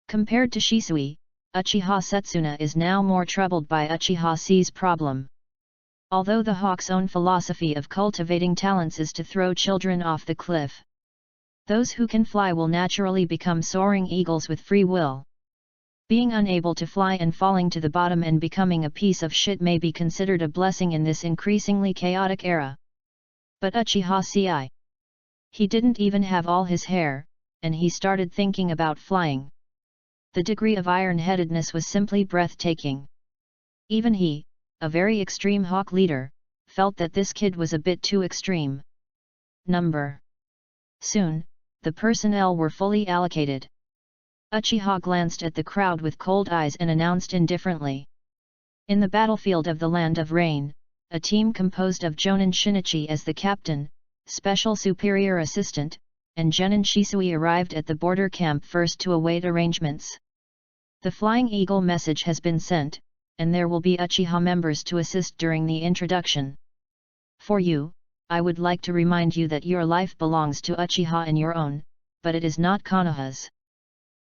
Compared to Shisui, Uchiha Setsuna is now more troubled by Uchiha Sei's problem. Although the Hawk's own philosophy of cultivating talents is to throw children off the cliff, those who can fly will naturally become soaring eagles with free will. Being unable to fly and falling to the bottom and becoming a piece of shit may be considered a blessing in this increasingly chaotic era. But Uchiha Sei, he didn't even have all his hair, and he started thinking about flying. The degree of iron-headedness was simply breathtaking. Even he, a very extreme Hawk leader, felt that this kid was a bit too extreme. Soon, the personnel were fully allocated. Uchiha glanced at the crowd with cold eyes and announced indifferently. In the battlefield of the Land of Rain, a team composed of Jonin Shinichi as the captain, special superior assistant, and Genin Shisui arrived at the border camp first to await arrangements. The Flying Eagle message has been sent, and there will be Uchiha members to assist during the introduction. For you, I would like to remind you that your life belongs to Uchiha and your own, but it is not Konoha's.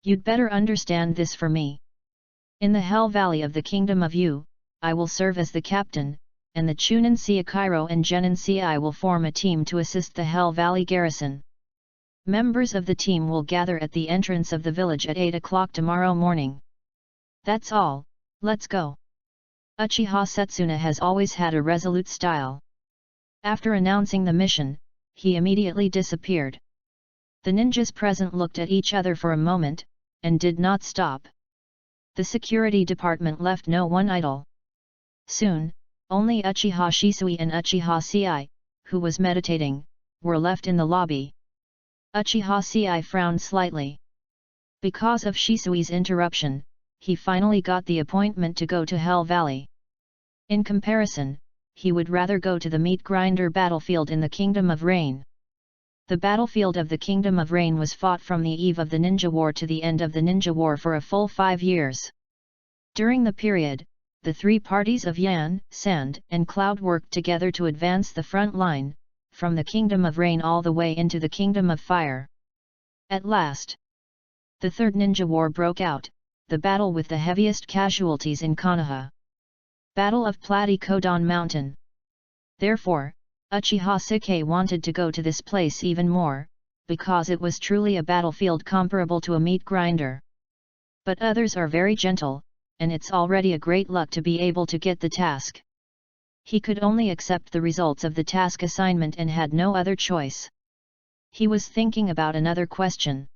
You'd better understand this for me. In the Hell Valley of the Kingdom of Yu, I will serve as the captain, and the Chunin Siakairo and Genin Sei will form a team to assist the Hell Valley garrison. Members of the team will gather at the entrance of the village at 8 o'clock tomorrow morning. That's all, let's go. Uchiha Setsuna has always had a resolute style. After announcing the mission, he immediately disappeared. The ninjas present looked at each other for a moment, and did not stop. The security department left no one idle. Soon, only Uchiha Shisui and Uchiha Sei, who was meditating, were left in the lobby. Uchiha Sei frowned slightly. Because of Shisui's interruption, he finally got the appointment to go to Hell Valley. In comparison, he would rather go to the meat grinder battlefield in the Kingdom of Rain. The battlefield of the Kingdom of Rain was fought from the eve of the Ninja War to the end of the Ninja War for a full 5 years. During the period, the three parties of Yan, Sand, and Cloud worked together to advance the front line, from the Kingdom of Rain all the way into the Kingdom of Fire. At last, the Third Ninja War broke out, the battle with the heaviest casualties in Konoha. Battle of Platikodon Mountain. Therefore, Uchiha Seke wanted to go to this place even more, because it was truly a battlefield comparable to a meat grinder. But others are very gentle, and it's already a great luck to be able to get the task. He could only accept the results of the task assignment and had no other choice. He was thinking about another question.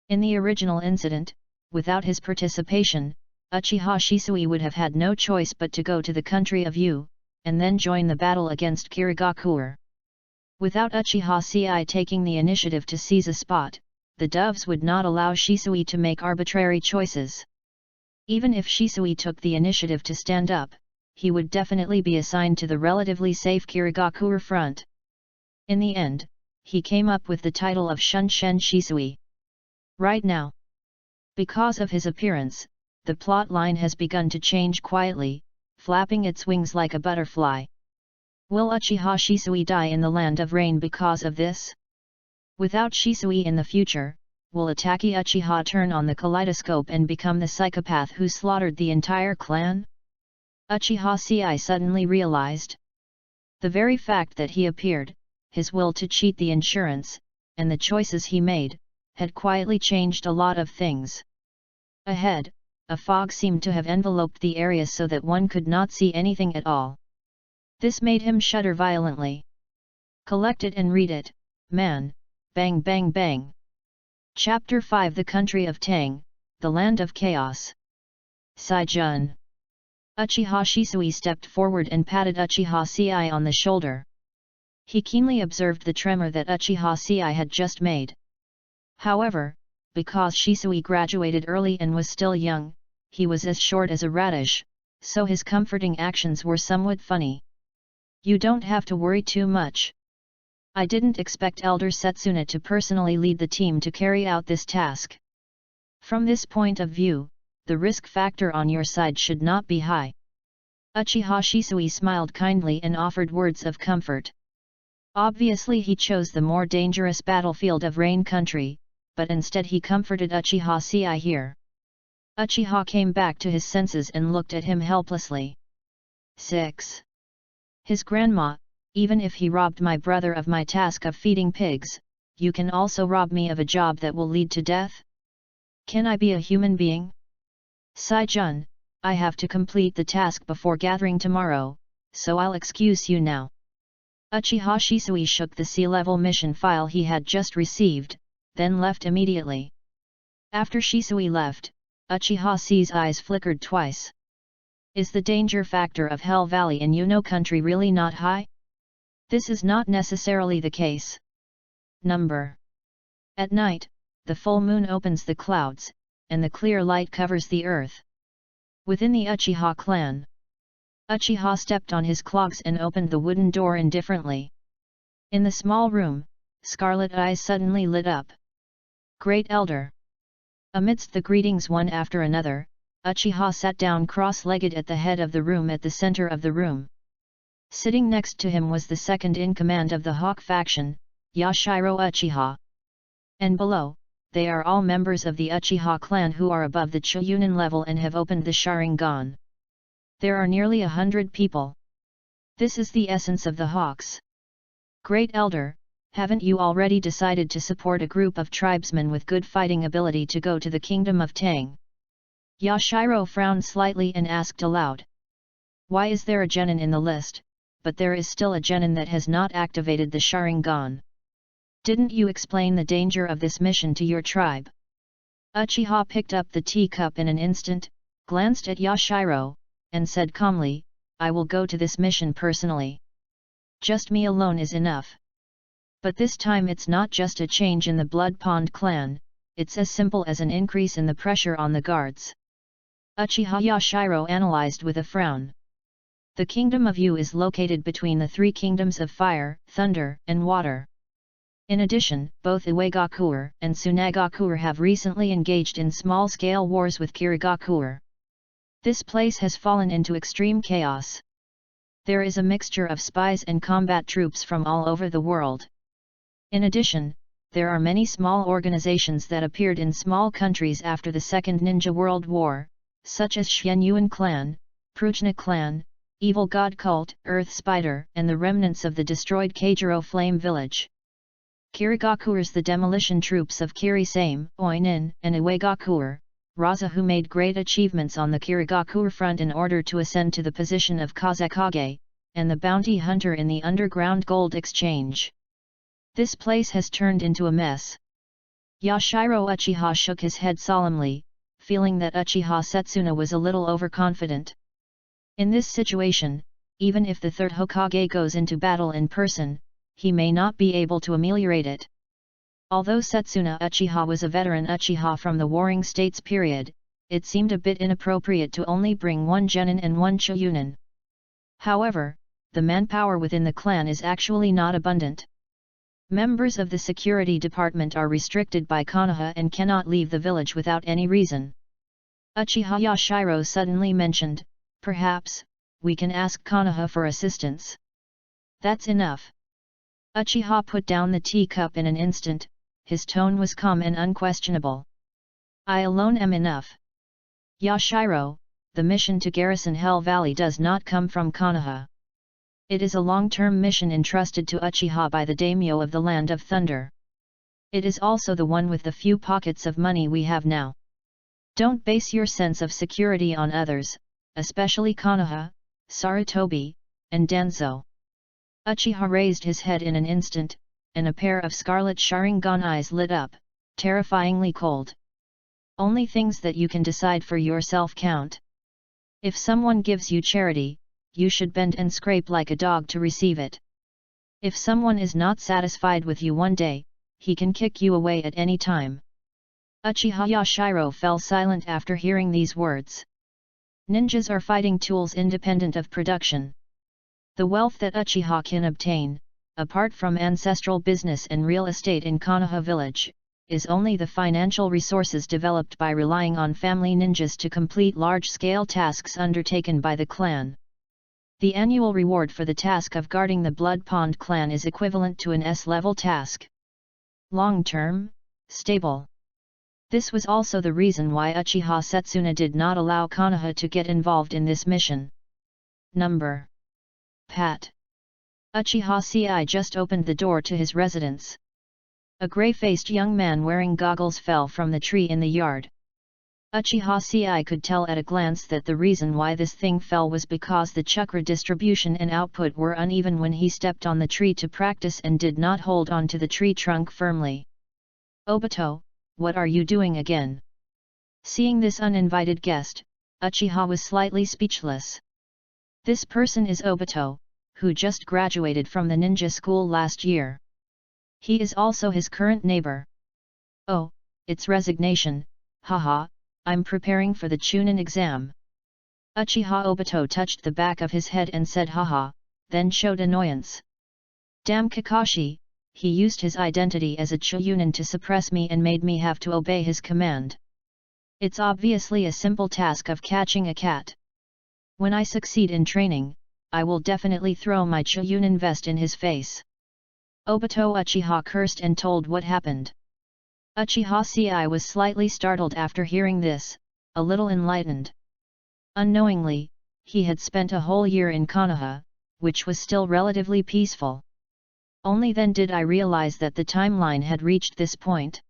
In the original incident, without his participation, Uchiha Shisui would have had no choice but to go to the country of Yu, and then join the battle against Kirigakuer. Without Uchiha Sei taking the initiative to seize a spot, the doves would not allow Shisui to make arbitrary choices. Even if Shisui took the initiative to stand up, he would definitely be assigned to the relatively safe Kirigakure front. In the end, he came up with the title of Shunshen Shisui. Right now, because of his appearance, the plot line has begun to change quietly, flapping its wings like a butterfly. Will Uchiha Shisui die in the land of rain because of this? Without Shisui in the future, will Ataki Uchiha turn on the kaleidoscope and become the psychopath who slaughtered the entire clan? Uchiha Sei suddenly realized. The very fact that he appeared, his will to cheat the insurance, and the choices he made, had quietly changed a lot of things. Ahead, a fog seemed to have enveloped the area so that one could not see anything at all. This made him shudder violently. Collect it and read it, man, bang bang bang. Chapter 5 The Country of Tang, the Land of Chaos. Sai-jun. Uchiha Shisui stepped forward and patted Uchiha Sei on the shoulder. He keenly observed the tremor that Uchiha Sei had just made. However, because Shisui graduated early and was still young, he was as short as a radish, so his comforting actions were somewhat funny. You don't have to worry too much. I didn't expect Elder Setsuna to personally lead the team to carry out this task. From this point of view, the risk factor on your side should not be high. Uchiha Shisui smiled kindly and offered words of comfort. Obviously he chose the more dangerous battlefield of Rain Country, but instead he comforted Uchiha Sei here. Uchiha came back to his senses and looked at him helplessly. 6. His grandma, even if he robbed my brother of my task of feeding pigs, you can also rob me of a job that will lead to death? Can I be a human being? Sai-jun, I have to complete the task before gathering tomorrow, so I'll excuse you now. Uchiha Shisui shook the sea-level mission file he had just received, then left immediately. After Shisui left, Uchiha Sei's eyes flickered twice. Is the danger factor of Hell Valley in Yuno country really not high? This is not necessarily the case. Number. At night, the full moon opens the clouds, and the clear light covers the earth. Within the Uchiha clan, Uchiha stepped on his clogs and opened the wooden door indifferently. In the small room, scarlet eyes suddenly lit up. Great Elder. Amidst the greetings one after another, Uchiha sat down cross-legged at the head of the room at the center of the room. Sitting next to him was the second in command of the Hawk faction, Yashiro Uchiha. And below, they are all members of the Uchiha clan who are above the Chuunin level and have opened the Sharingan. There are nearly 100 people. This is the essence of the Hawks. Great Elder, haven't you already decided to support a group of tribesmen with good fighting ability to go to the kingdom of Tang? Yashiro frowned slightly and asked aloud. Why is there a genin in the list, but there is still a genin that has not activated the Sharingan? Didn't you explain the danger of this mission to your tribe? Uchiha picked up the teacup in an instant, glanced at Yashiro, and said calmly, I will go to this mission personally. Just me alone is enough. But this time it's not just a change in the Blood Pond clan, it's as simple as an increase in the pressure on the guards. Uchiha Yashiro analyzed with a frown. The kingdom of Yu is located between the three kingdoms of fire, thunder, and water. In addition, both Iwagakure and Tsunagakure have recently engaged in small-scale wars with Kirigakure. This place has fallen into extreme chaos. There is a mixture of spies and combat troops from all over the world. In addition, there are many small organizations that appeared in small countries after the Second Ninja World War, such as Shenyuan Clan, Prujna Clan, Evil God Cult, Earth Spider, and the remnants of the destroyed Kajiro Flame Village. Kirigakure's the demolition troops of Kiri-same, Oinin, and Iwagakure, Raza who made great achievements on the Kirigakure front in order to ascend to the position of Kazekage, and the bounty hunter in the underground gold exchange. This place has turned into a mess. Yashiro Uchiha shook his head solemnly, feeling that Uchiha Setsuna was a little overconfident. In this situation, even if the third Hokage goes into battle in person, he may not be able to ameliorate it. Although Setsuna Uchiha was a veteran Uchiha from the Warring States period, it seemed a bit inappropriate to only bring one genin and one Chunin. However, the manpower within the clan is actually not abundant. Members of the security department are restricted by Konoha and cannot leave the village without any reason. Uchiha Yashiro suddenly mentioned, "Perhaps, we can ask Konoha for assistance." "That's enough." Uchiha put down the teacup in an instant, his tone was calm and unquestionable. "I alone am enough. Yashiro, the mission to garrison Hell Valley does not come from Konoha. It is a long-term mission entrusted to Uchiha by the daimyo of the Land of Thunder. It is also the one with the few pockets of money we have now. Don't base your sense of security on others, especially Konoha, Sarutobi, and Danzo." Uchiha raised his head in an instant, and a pair of scarlet Sharingan eyes lit up, terrifyingly cold. "Only things that you can decide for yourself count. If someone gives you charity, you should bend and scrape like a dog to receive it. If someone is not satisfied with you one day, he can kick you away at any time." Uchiha Yashiro fell silent after hearing these words. Ninjas are fighting tools independent of production. The wealth that Uchiha can obtain, apart from ancestral business and real estate in Konoha village, is only the financial resources developed by relying on family ninjas to complete large-scale tasks undertaken by the clan. The annual reward for the task of guarding the Blood Pond clan is equivalent to an S-level task. Long-term, stable. This was also the reason why Uchiha Setsuna did not allow Konoha to get involved in this mission. Number. Pat. Uchiha Ci just opened the door to his residence. A grey-faced young man wearing goggles fell from the tree in the yard. Uchiha Ci could tell at a glance that the reason why this thing fell was because the chakra distribution and output were uneven when he stepped on the tree to practice and did not hold on to the tree trunk firmly. "Obito, what are you doing again?" Seeing this uninvited guest, Uchiha was slightly speechless. This person is Obito, who just graduated from the ninja school last year. He is also his current neighbor. "Oh, it's resignation, haha, I'm preparing for the Chunin exam." Uchiha Obito touched the back of his head and said haha, then showed annoyance. "Damn Kakashi, he used his identity as a Chunin to suppress me and made me have to obey his command. It's obviously a simple task of catching a cat. When I succeed in training, I will definitely throw my Chunin vest in his face." Obito Uchiha cursed and told what happened. Uchiha Ci was slightly startled after hearing this, a little enlightened. Unknowingly, he had spent a whole year in Konoha, which was still relatively peaceful. Only then did I realize that the timeline had reached this point.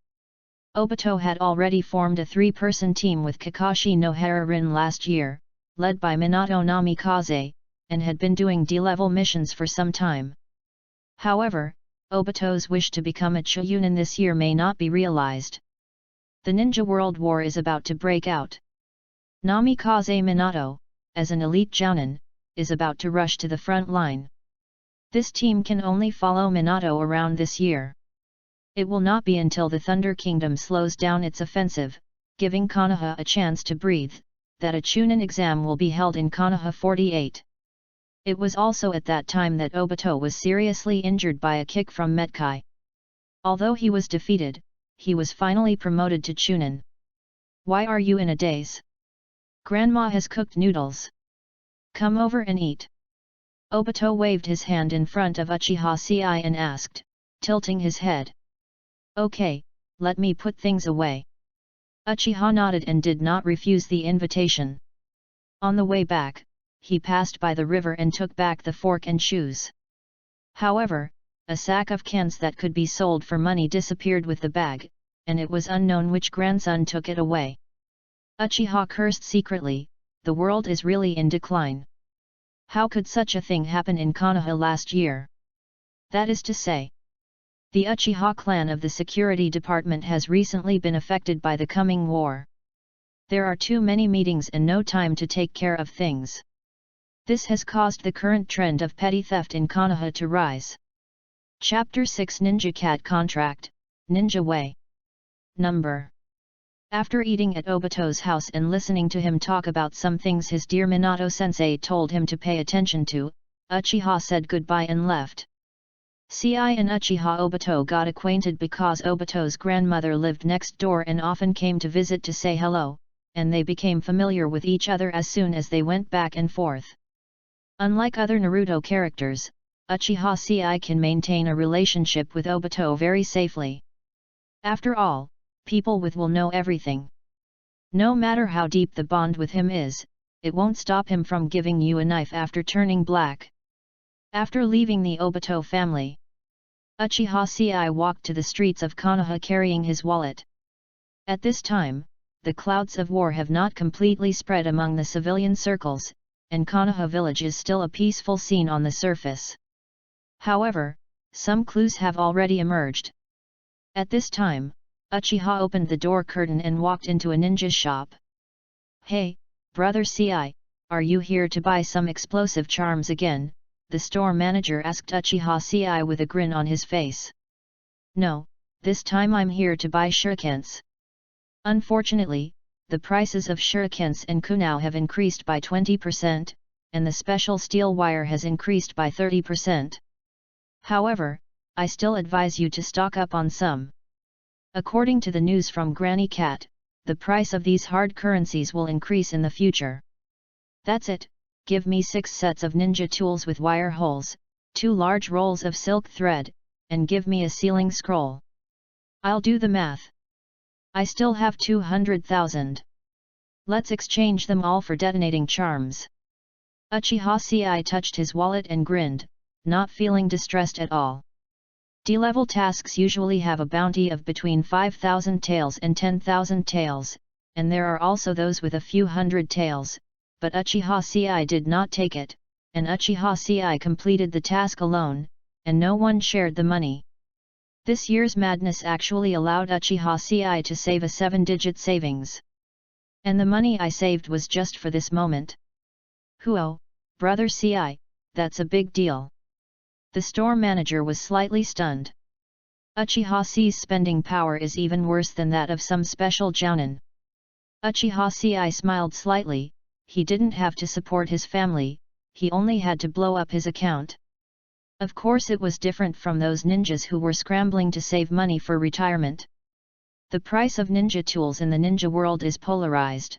Obito had already formed a 3-person team with Kakashi no Hararin last year, led by Minato Namikaze, and had been doing D-level missions for some time. However, Obito's wish to become a Chunin this year may not be realized. The Ninja World War is about to break out. Namikaze Minato, as an elite jounin, is about to rush to the front line. This team can only follow Minato around this year. It will not be until the Thunder Kingdom slows down its offensive, giving Konoha a chance to breathe, that a Chunin exam will be held in Konoha 48. It was also at that time that Obito was seriously injured by a kick from Metkai. Although he was defeated, he was finally promoted to Chunin. "Why are you in a daze? Grandma has cooked noodles. Come over and eat." Obito waved his hand in front of Uchiha Ci and asked, tilting his head. "Okay, let me put things away." Uchiha nodded and did not refuse the invitation. On the way back, he passed by the river and took back the fork and shoes. However, a sack of cans that could be sold for money disappeared with the bag, and it was unknown which grandson took it away. Uchiha cursed secretly, the world is really in decline. How could such a thing happen in Konoha last year? That is to say, the Uchiha clan of the security department has recently been affected by the coming war. There are too many meetings and no time to take care of things. This has caused the current trend of petty theft in Konoha to rise. Chapter 6 Ninja Cat Contract, Ninja Way. Number. After eating at Obito's house and listening to him talk about some things his dear Minato-sensei told him to pay attention to, Uchiha said goodbye and left. Ci and Uchiha Obito got acquainted because Obito's grandmother lived next door and often came to visit to say hello, and they became familiar with each other as soon as they went back and forth. Unlike other Naruto characters, Uchiha Ci can maintain a relationship with Obito very safely. After all, people with will know everything. No matter how deep the bond with him is, it won't stop him from giving you a knife after turning black. After leaving the Obito family, Uchiha Ci walked to the streets of Konoha carrying his wallet. At this time, the clouds of war have not completely spread among the civilian circles, and Konoha village is still a peaceful scene on the surface. However, some clues have already emerged. At this time, Uchiha opened the door curtain and walked into a ninja shop. "Hey, brother Ci, are you here to buy some explosive charms again?" the store manager asked Uchiha Ci with a grin on his face. "No, this time I'm here to buy shurikens. Unfortunately, the prices of shurikens and kunai have increased by 20%, and the special steel wire has increased by 30%. However, I still advise you to stock up on some. According to the news from Granny Cat, the price of these hard currencies will increase in the future. That's it, give me 6 sets of ninja tools with wire holes, 2 large rolls of silk thread, and give me a sealing scroll. I'll do the math. I still have 200,000. Let's exchange them all for detonating charms." Uchiha Ci touched his wallet and grinned, not feeling distressed at all. D-level tasks usually have a bounty of between 5,000 taels and 10,000 taels, and there are also those with a few hundred taels, but Uchiha Ci did not take it, and Uchiha Ci completed the task alone, and no one shared the money. This year's madness actually allowed Uchiha Ci to save a 7-digit savings. And the money I saved was just for this moment. "Huo, brother Ci, that's a big deal." The store manager was slightly stunned. Uchiha Ci's spending power is even worse than that of some special jounin. Uchiha Ci smiled slightly. He didn't have to support his family, he only had to blow up his account. Of course it was different from those ninjas who were scrambling to save money for retirement. The price of ninja tools in the ninja world is polarized.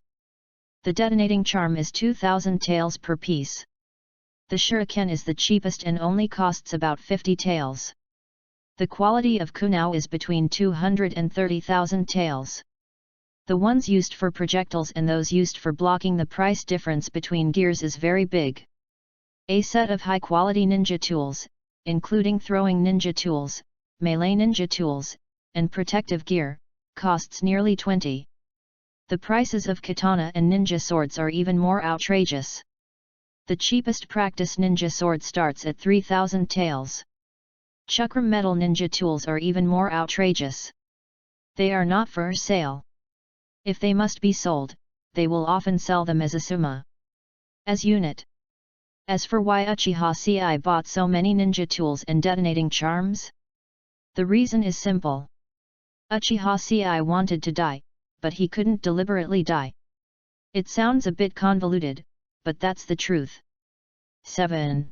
The detonating charm is 2,000 taels per piece. The shuriken is the cheapest and only costs about 50 taels. The quality of kunai is between 200 and 30,000 taels. The ones used for projectiles and those used for blocking, the price difference between gears is very big. A set of high-quality ninja tools, including throwing ninja tools, melee ninja tools, and protective gear, costs nearly 20. The prices of katana and ninja swords are even more outrageous. The cheapest practice ninja sword starts at 3,000 taels. Chakram metal ninja tools are even more outrageous. They are not for sale. If they must be sold, they will often sell them as a summa. As unit. As for why Uchiha Ci bought so many ninja tools and detonating charms? The reason is simple. Uchiha Ci wanted to die, but he couldn't deliberately die. It sounds a bit convoluted, but that's the truth. 7.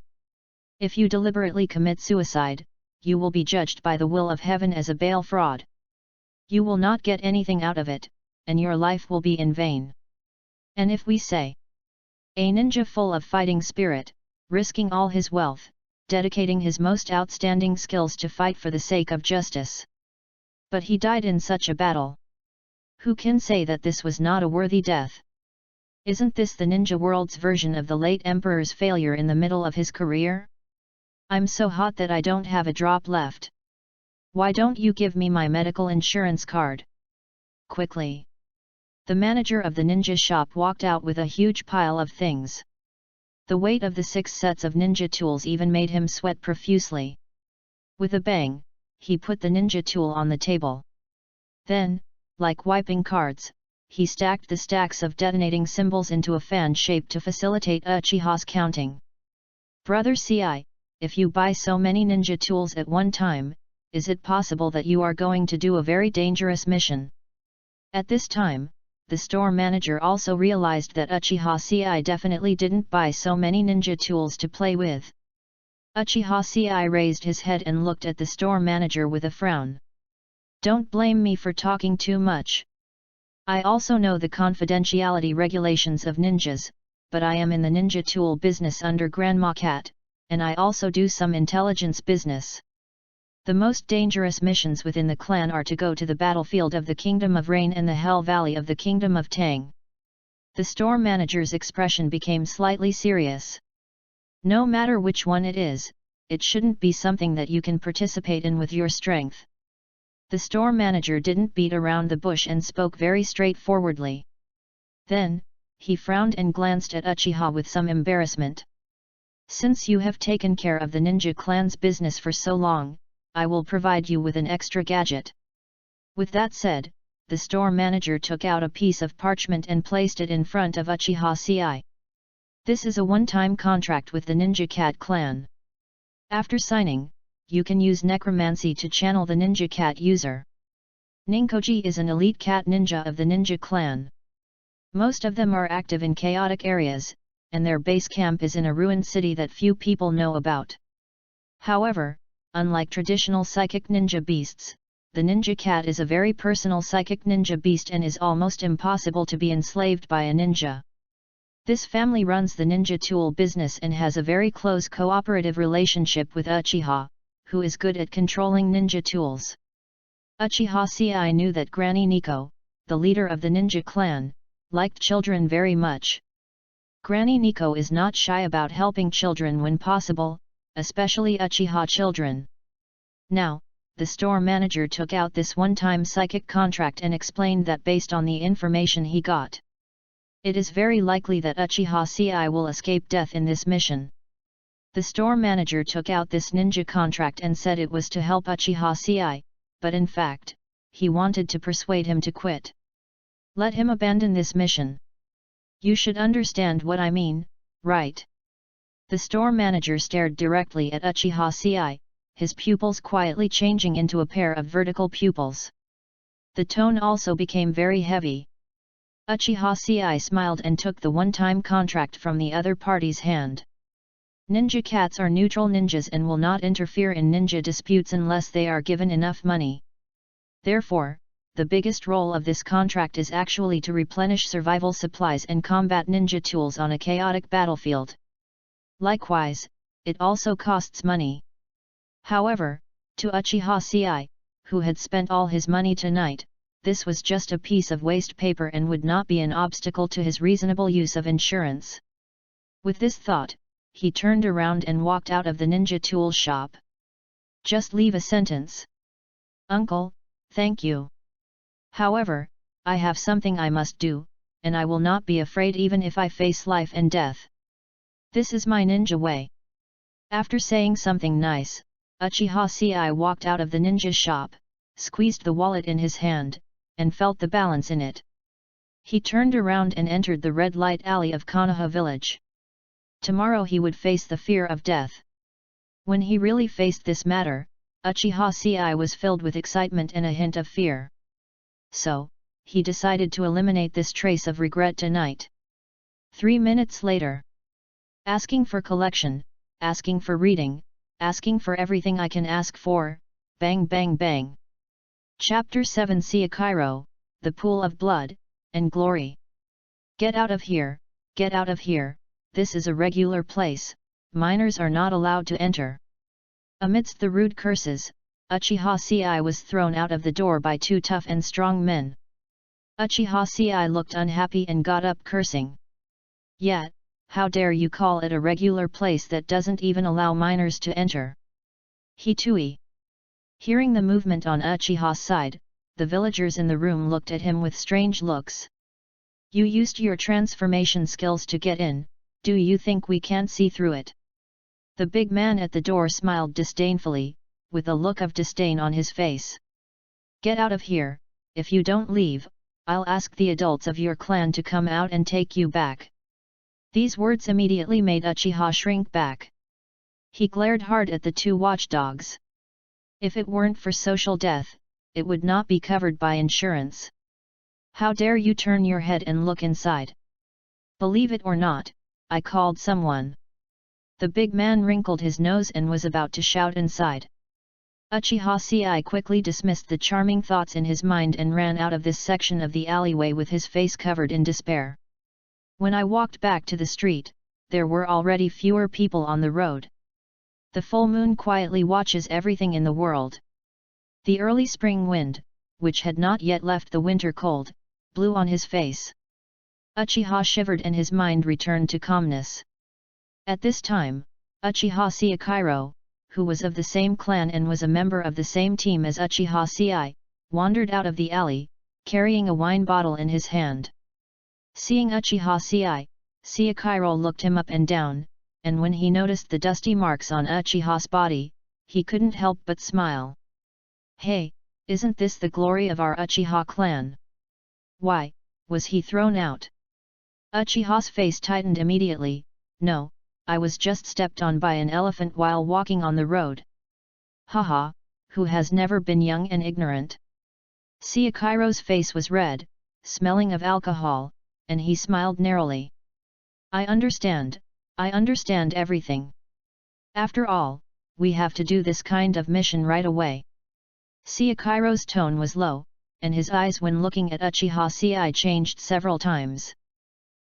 If you deliberately commit suicide, you will be judged by the will of heaven as a bail fraud. You will not get anything out of it, and your life will be in vain. And if we say, a ninja full of fighting spirit, risking all his wealth, dedicating his most outstanding skills to fight for the sake of justice. But he died in such a battle. Who can say that this was not a worthy death? Isn't this the ninja world's version of the late emperor's failure in the middle of his career? I'm so hot that I don't have a drop left. Why don't you give me my medical insurance card? Quickly. The manager of the ninja shop walked out with a huge pile of things. The weight of the 6 sets of ninja tools even made him sweat profusely. With a bang, he put the ninja tool on the table. Then, like wiping cards, he stacked the stacks of detonating symbols into a fan shape to facilitate Uchiha's counting. "Brother Ci, if you buy so many ninja tools at one time, is it possible that you are going to do a very dangerous mission? At this time, the store manager also realized that Uchiha Ci definitely didn't buy so many ninja tools to play with. Uchiha Ci raised his head and looked at the store manager with a frown. Don't blame me for talking too much. I also know the confidentiality regulations of ninjas, but I am in the ninja tool business under Grandma Cat, and I also do some intelligence business. The most dangerous missions within the clan are to go to the battlefield of the Kingdom of Rain and the Hell Valley of the Kingdom of Tang. The store manager's expression became slightly serious. No matter which one it is, it shouldn't be something that you can participate in with your strength. The store manager didn't beat around the bush and spoke very straightforwardly. Then, he frowned and glanced at Uchiha with some embarrassment. Since you have taken care of the ninja clan's business for so long, I will provide you with an extra gadget. With that said, the store manager took out a piece of parchment and placed it in front of Uchiha Ci. This is a one-time contract with the Ninja Cat clan. After signing, you can use necromancy to channel the Ninja Cat user. Ninkoji is an elite cat ninja of the Ninja clan. Most of them are active in chaotic areas, and their base camp is in a ruined city that few people know about. However, unlike traditional psychic ninja beasts, the Ninja Cat is a very personal psychic ninja beast and is almost impossible to be enslaved by a ninja. This family runs the ninja tool business and has a very close cooperative relationship with Uchiha, who is good at controlling ninja tools. Uchiha Ci knew that Granny Nico, the leader of the ninja clan, liked children very much. Granny Nico is not shy about helping children when possible, especially Uchiha children. Now, the store manager took out this one-time psychic contract and explained that based on the information he got, it is very likely that Uchiha Ci will escape death in this mission. The store manager took out this ninja contract and said it was to help Uchiha Ci, but in fact, he wanted to persuade him to quit. Let him abandon this mission. You should understand what I mean, right? The store manager stared directly at Uchiha Ci, his pupils quietly changing into a pair of vertical pupils. The tone also became very heavy. Uchiha Ci smiled and took the one-time contract from the other party's hand. Ninja cats are neutral ninjas and will not interfere in ninja disputes unless they are given enough money. Therefore, the biggest role of this contract is actually to replenish survival supplies and combat ninja tools on a chaotic battlefield. Likewise, it also costs money. However, to Uchiha Ci, who had spent all his money tonight, this was just a piece of waste paper and would not be an obstacle to his reasonable use of insurance. With this thought, he turned around and walked out of the ninja tool shop. Just leave a sentence. Uncle, thank you. However, I have something I must do, and I will not be afraid even if I face life and death. This is my ninja way. After saying something nice, Uchiha Ci walked out of the ninja shop, squeezed the wallet in his hand, and felt the balance in it. He turned around and entered the red light alley of Konoha village. Tomorrow he would face the fear of death. When he really faced this matter, Uchiha Ci was filled with excitement and a hint of fear. So, he decided to eliminate this trace of regret tonight. 3 minutes later. Asking for collection, asking for reading, asking for everything I can ask for, bang bang bang. Chapter 7 Siakairo, The Pool of Blood, and Glory. Get out of here, this is a regular place, minors are not allowed to enter. Amidst the rude curses, Uchiha Ci was thrown out of the door by 2 tough and strong men. Uchiha Ci looked unhappy and got up cursing. Yet, how dare you call it a regular place that doesn't even allow minors to enter? Hitui. Hearing the movement on Uchiha's side, the villagers in the room looked at him with strange looks. You used your transformation skills to get in, do you think we can't see through it? The big man at the door smiled disdainfully, with a look of disdain on his face. Get out of here, if you don't leave, I'll ask the adults of your clan to come out and take you back. These words immediately made Uchiha shrink back. He glared hard at the two watchdogs. If it weren't for social death, it would not be covered by insurance. How dare you turn your head and look inside? Believe it or not, I called someone. The big man wrinkled his nose and was about to shout inside. Uchiha Sei quickly dismissed the charming thoughts in his mind and ran out of this section of the alleyway with his face covered in despair. When I walked back to the street, there were already fewer people on the road. The full moon quietly watches everything in the world. The early spring wind, which had not yet left the winter cold, blew on his face. Uchiha shivered and his mind returned to calmness. At this time, Uchiha Seikiro, who was of the same clan and was a member of the same team as Uchiha Sei, wandered out of the alley, carrying a wine bottle in his hand. Seeing Uchiha Sei, Seikiro looked him up and down, and when he noticed the dusty marks on Uchiha's body, he couldn't help but smile. Hey, isn't this the glory of our Uchiha clan? Why, was he thrown out? Uchiha's face tightened immediately. No, I was just stepped on by an elephant while walking on the road. Haha, who has never been young and ignorant? Seikiro's face was red, smelling of alcohol, and he smiled narrowly. I understand everything. After all, we have to do this kind of mission right away. Seikiro's tone was low, and his eyes when looking at Uchiha Sei changed several times.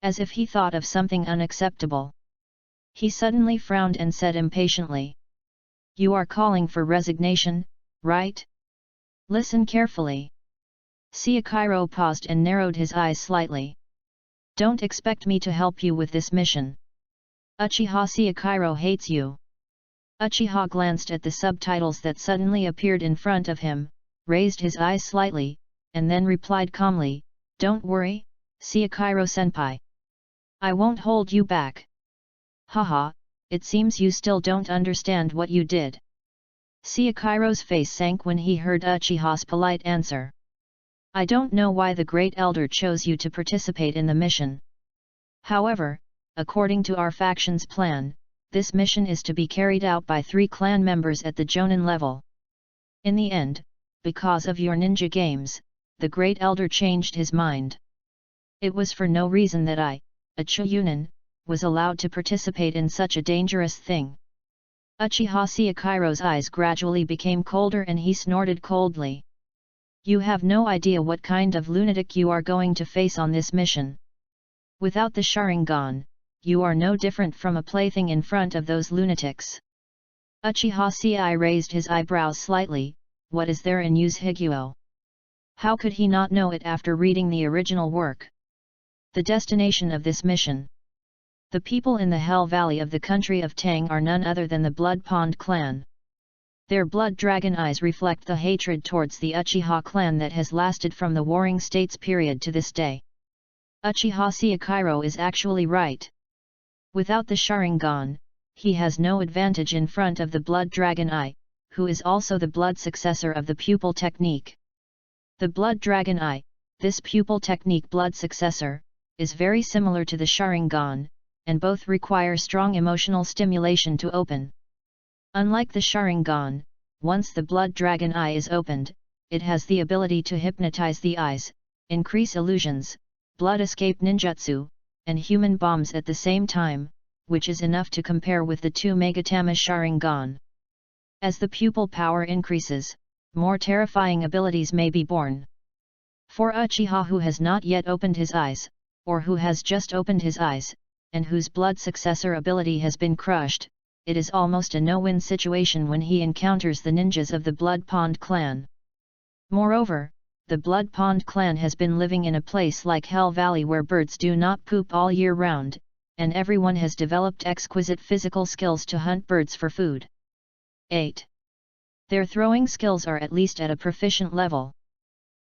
As if he thought of something unacceptable. He suddenly frowned and said impatiently. You are calling for resignation, right? Listen carefully. Seikiro paused and narrowed his eyes slightly. Don't expect me to help you with this mission. Uchiha Seikiro hates you. Uchiha glanced at the subtitles that suddenly appeared in front of him, raised his eyes slightly, and then replied calmly, Don't worry, Seikiro-senpai. I won't hold you back. Haha, it seems you still don't understand what you did. Seikiro's face sank when he heard Uchiha's polite answer. I don't know why the Great Elder chose you to participate in the mission. However, according to our faction's plan, this mission is to be carried out by 3 clan members at the Jonin level. In the end, because of your ninja games, the Great Elder changed his mind. It was for no reason that I, a Chunin, was allowed to participate in such a dangerous thing. Uchiha Seikiro's eyes gradually became colder and he snorted coldly. You have no idea what kind of lunatic you are going to face on this mission. Without the Sharingan, you are no different from a plaything in front of those lunatics. Uchiha Sei raised his eyebrows slightly. What is there in Use Higuo? How could he not know it after reading the original work? The destination of this mission. The people in the Hell Valley of the country of Tang are none other than the Blood Pond clan. Their blood dragon eyes reflect the hatred towards the Uchiha clan that has lasted from the Warring States period to this day. Uchiha Seikiro is actually right. Without the Sharingan, he has no advantage in front of the Blood Dragon Eye, who is also the blood successor of the pupil technique. The Blood Dragon Eye, this pupil technique blood successor, is very similar to the Sharingan, and both require strong emotional stimulation to open. Unlike the Sharingan, once the Blood Dragon Eye is opened, it has the ability to hypnotize the eyes, increase illusions, blood escape ninjutsu, and human bombs at the same time, which is enough to compare with the 2 Megatama Sharingan. As the pupil power increases, more terrifying abilities may be born. For Uchiha who has not yet opened his eyes, or who has just opened his eyes, and whose blood successor ability has been crushed, it is almost a no-win situation when he encounters the ninjas of the Blood Pond clan. Moreover, the Blood Pond clan has been living in a place like Hell Valley where birds do not poop all year round, and everyone has developed exquisite physical skills to hunt birds for food. 8. Their throwing skills are at least at a proficient level.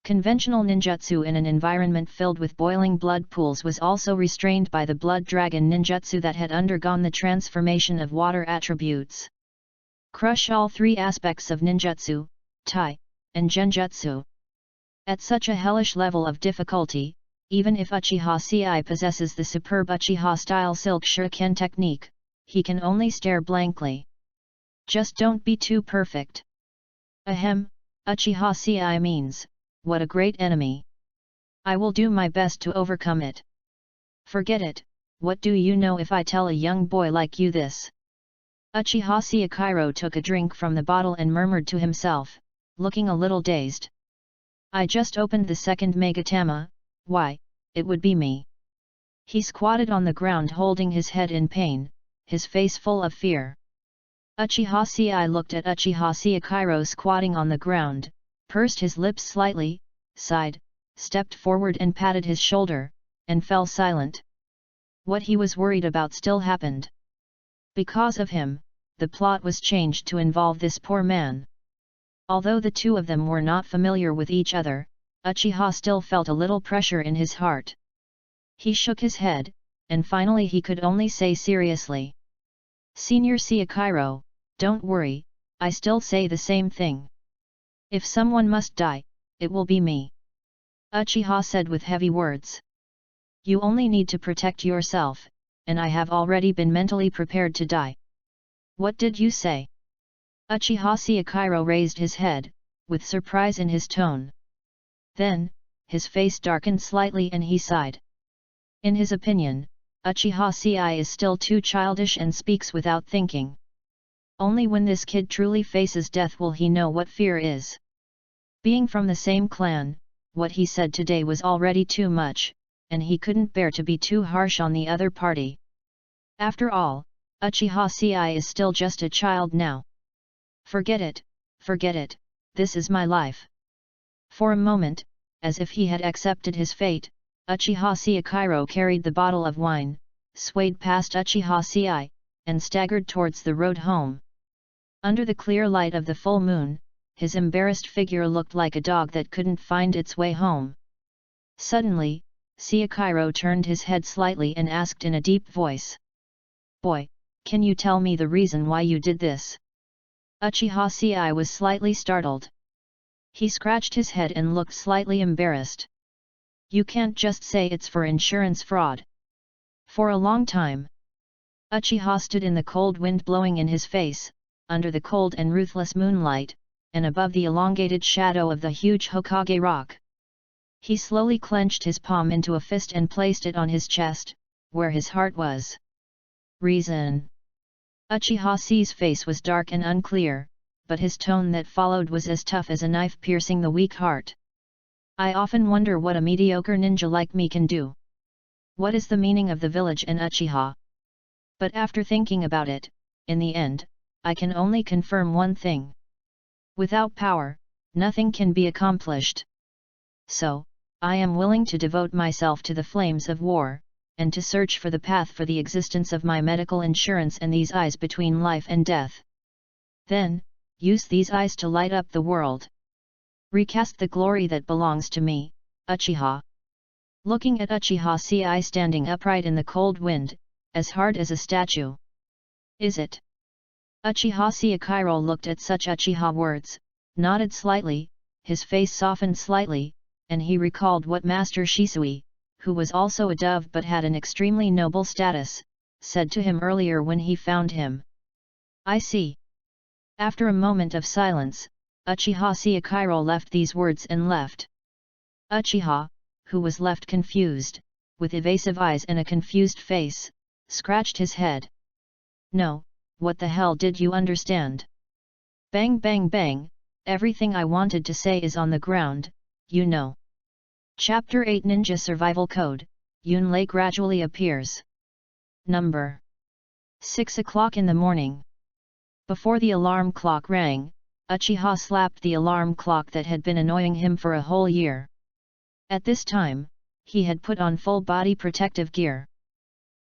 Conventional ninjutsu in an environment filled with boiling blood pools was also restrained by the Blood Dragon ninjutsu that had undergone the transformation of water attributes. Crush all 3 aspects of ninjutsu, tai, and genjutsu. At such a hellish level of difficulty, even if Uchiha Sei possesses the superb Uchiha-style silk shuriken technique, he can only stare blankly. Just don't be too perfect. Ahem, Uchiha Sei means, what a great enemy. I will do my best to overcome it. Forget it, what do you know if I tell a young boy like you this? Uchiha Seikiro took a drink from the bottle and murmured to himself, looking a little dazed. I just opened the second Megatama, why, it would be me. He squatted on the ground holding his head in pain, his face full of fear. Uchiha Sei looked at Uchiha Seikiro squatting on the ground, pursed his lips slightly, sighed, stepped forward and patted his shoulder, and fell silent. What he was worried about still happened. Because of him, the plot was changed to involve this poor man. Although the two of them were not familiar with each other, Uchiha still felt a little pressure in his heart. He shook his head, and finally he could only say seriously. Senior Seikiro, don't worry, I still say the same thing. If someone must die, it will be me. Uchiha said with heavy words. You only need to protect yourself, and I have already been mentally prepared to die. What did you say? Uchiha Seikiro raised his head, with surprise in his tone. Then, his face darkened slightly and he sighed. In his opinion, Uchiha Sei is still too childish and speaks without thinking. Only when this kid truly faces death will he know what fear is. Being from the same clan, what he said today was already too much, and he couldn't bear to be too harsh on the other party. After all, Uchiha Sei is still just a child now. Forget it, this is my life. For a moment, as if he had accepted his fate, Uchiha Seikiro carried the bottle of wine, swayed past Uchiha Sei, and staggered towards the road home. Under the clear light of the full moon, his embarrassed figure looked like a dog that couldn't find its way home. Suddenly, Seikiro turned his head slightly and asked in a deep voice. Boy, can you tell me the reason why you did this? Uchiha Sei was slightly startled. He scratched his head and looked slightly embarrassed. You can't just say it's for insurance fraud. For a long time, Uchiha stood in the cold wind blowing in his face, under the cold and ruthless moonlight, and above the elongated shadow of the huge Hokage rock. He slowly clenched his palm into a fist and placed it on his chest, where his heart was. Reason. Uchiha Sei's face was dark and unclear, but his tone that followed was as tough as a knife piercing the weak heart. I often wonder what a mediocre ninja like me can do. What is the meaning of the village and Uchiha? But after thinking about it, in the end, I can only confirm one thing. Without power, nothing can be accomplished. So, I am willing to devote myself to the flames of war, and to search for the path for the existence of my medical insurance and these eyes between life and death. Then, use these eyes to light up the world. Recast the glory that belongs to me, Uchiha. Looking at Uchiha Sei standing upright in the cold wind, as hard as a statue. Is it? Uchiha Seikiro looked at such Uchiha words, nodded slightly, his face softened slightly, and he recalled what Master Shisui, who was also a dove but had an extremely noble status, said to him earlier when he found him. I see. After a moment of silence, Uchiha Seikiro left these words and left. Uchiha, who was left confused, with evasive eyes and a confused face, scratched his head. No, what the hell did you understand? Bang bang bang, everything I wanted to say is on the ground, you know. Chapter 8 Ninja Survival Code, Yunlei gradually appears. Number 6 o'clock in the morning. Before the alarm clock rang, Uchiha slapped the alarm clock that had been annoying him for a whole year. At this time, he had put on full body protective gear.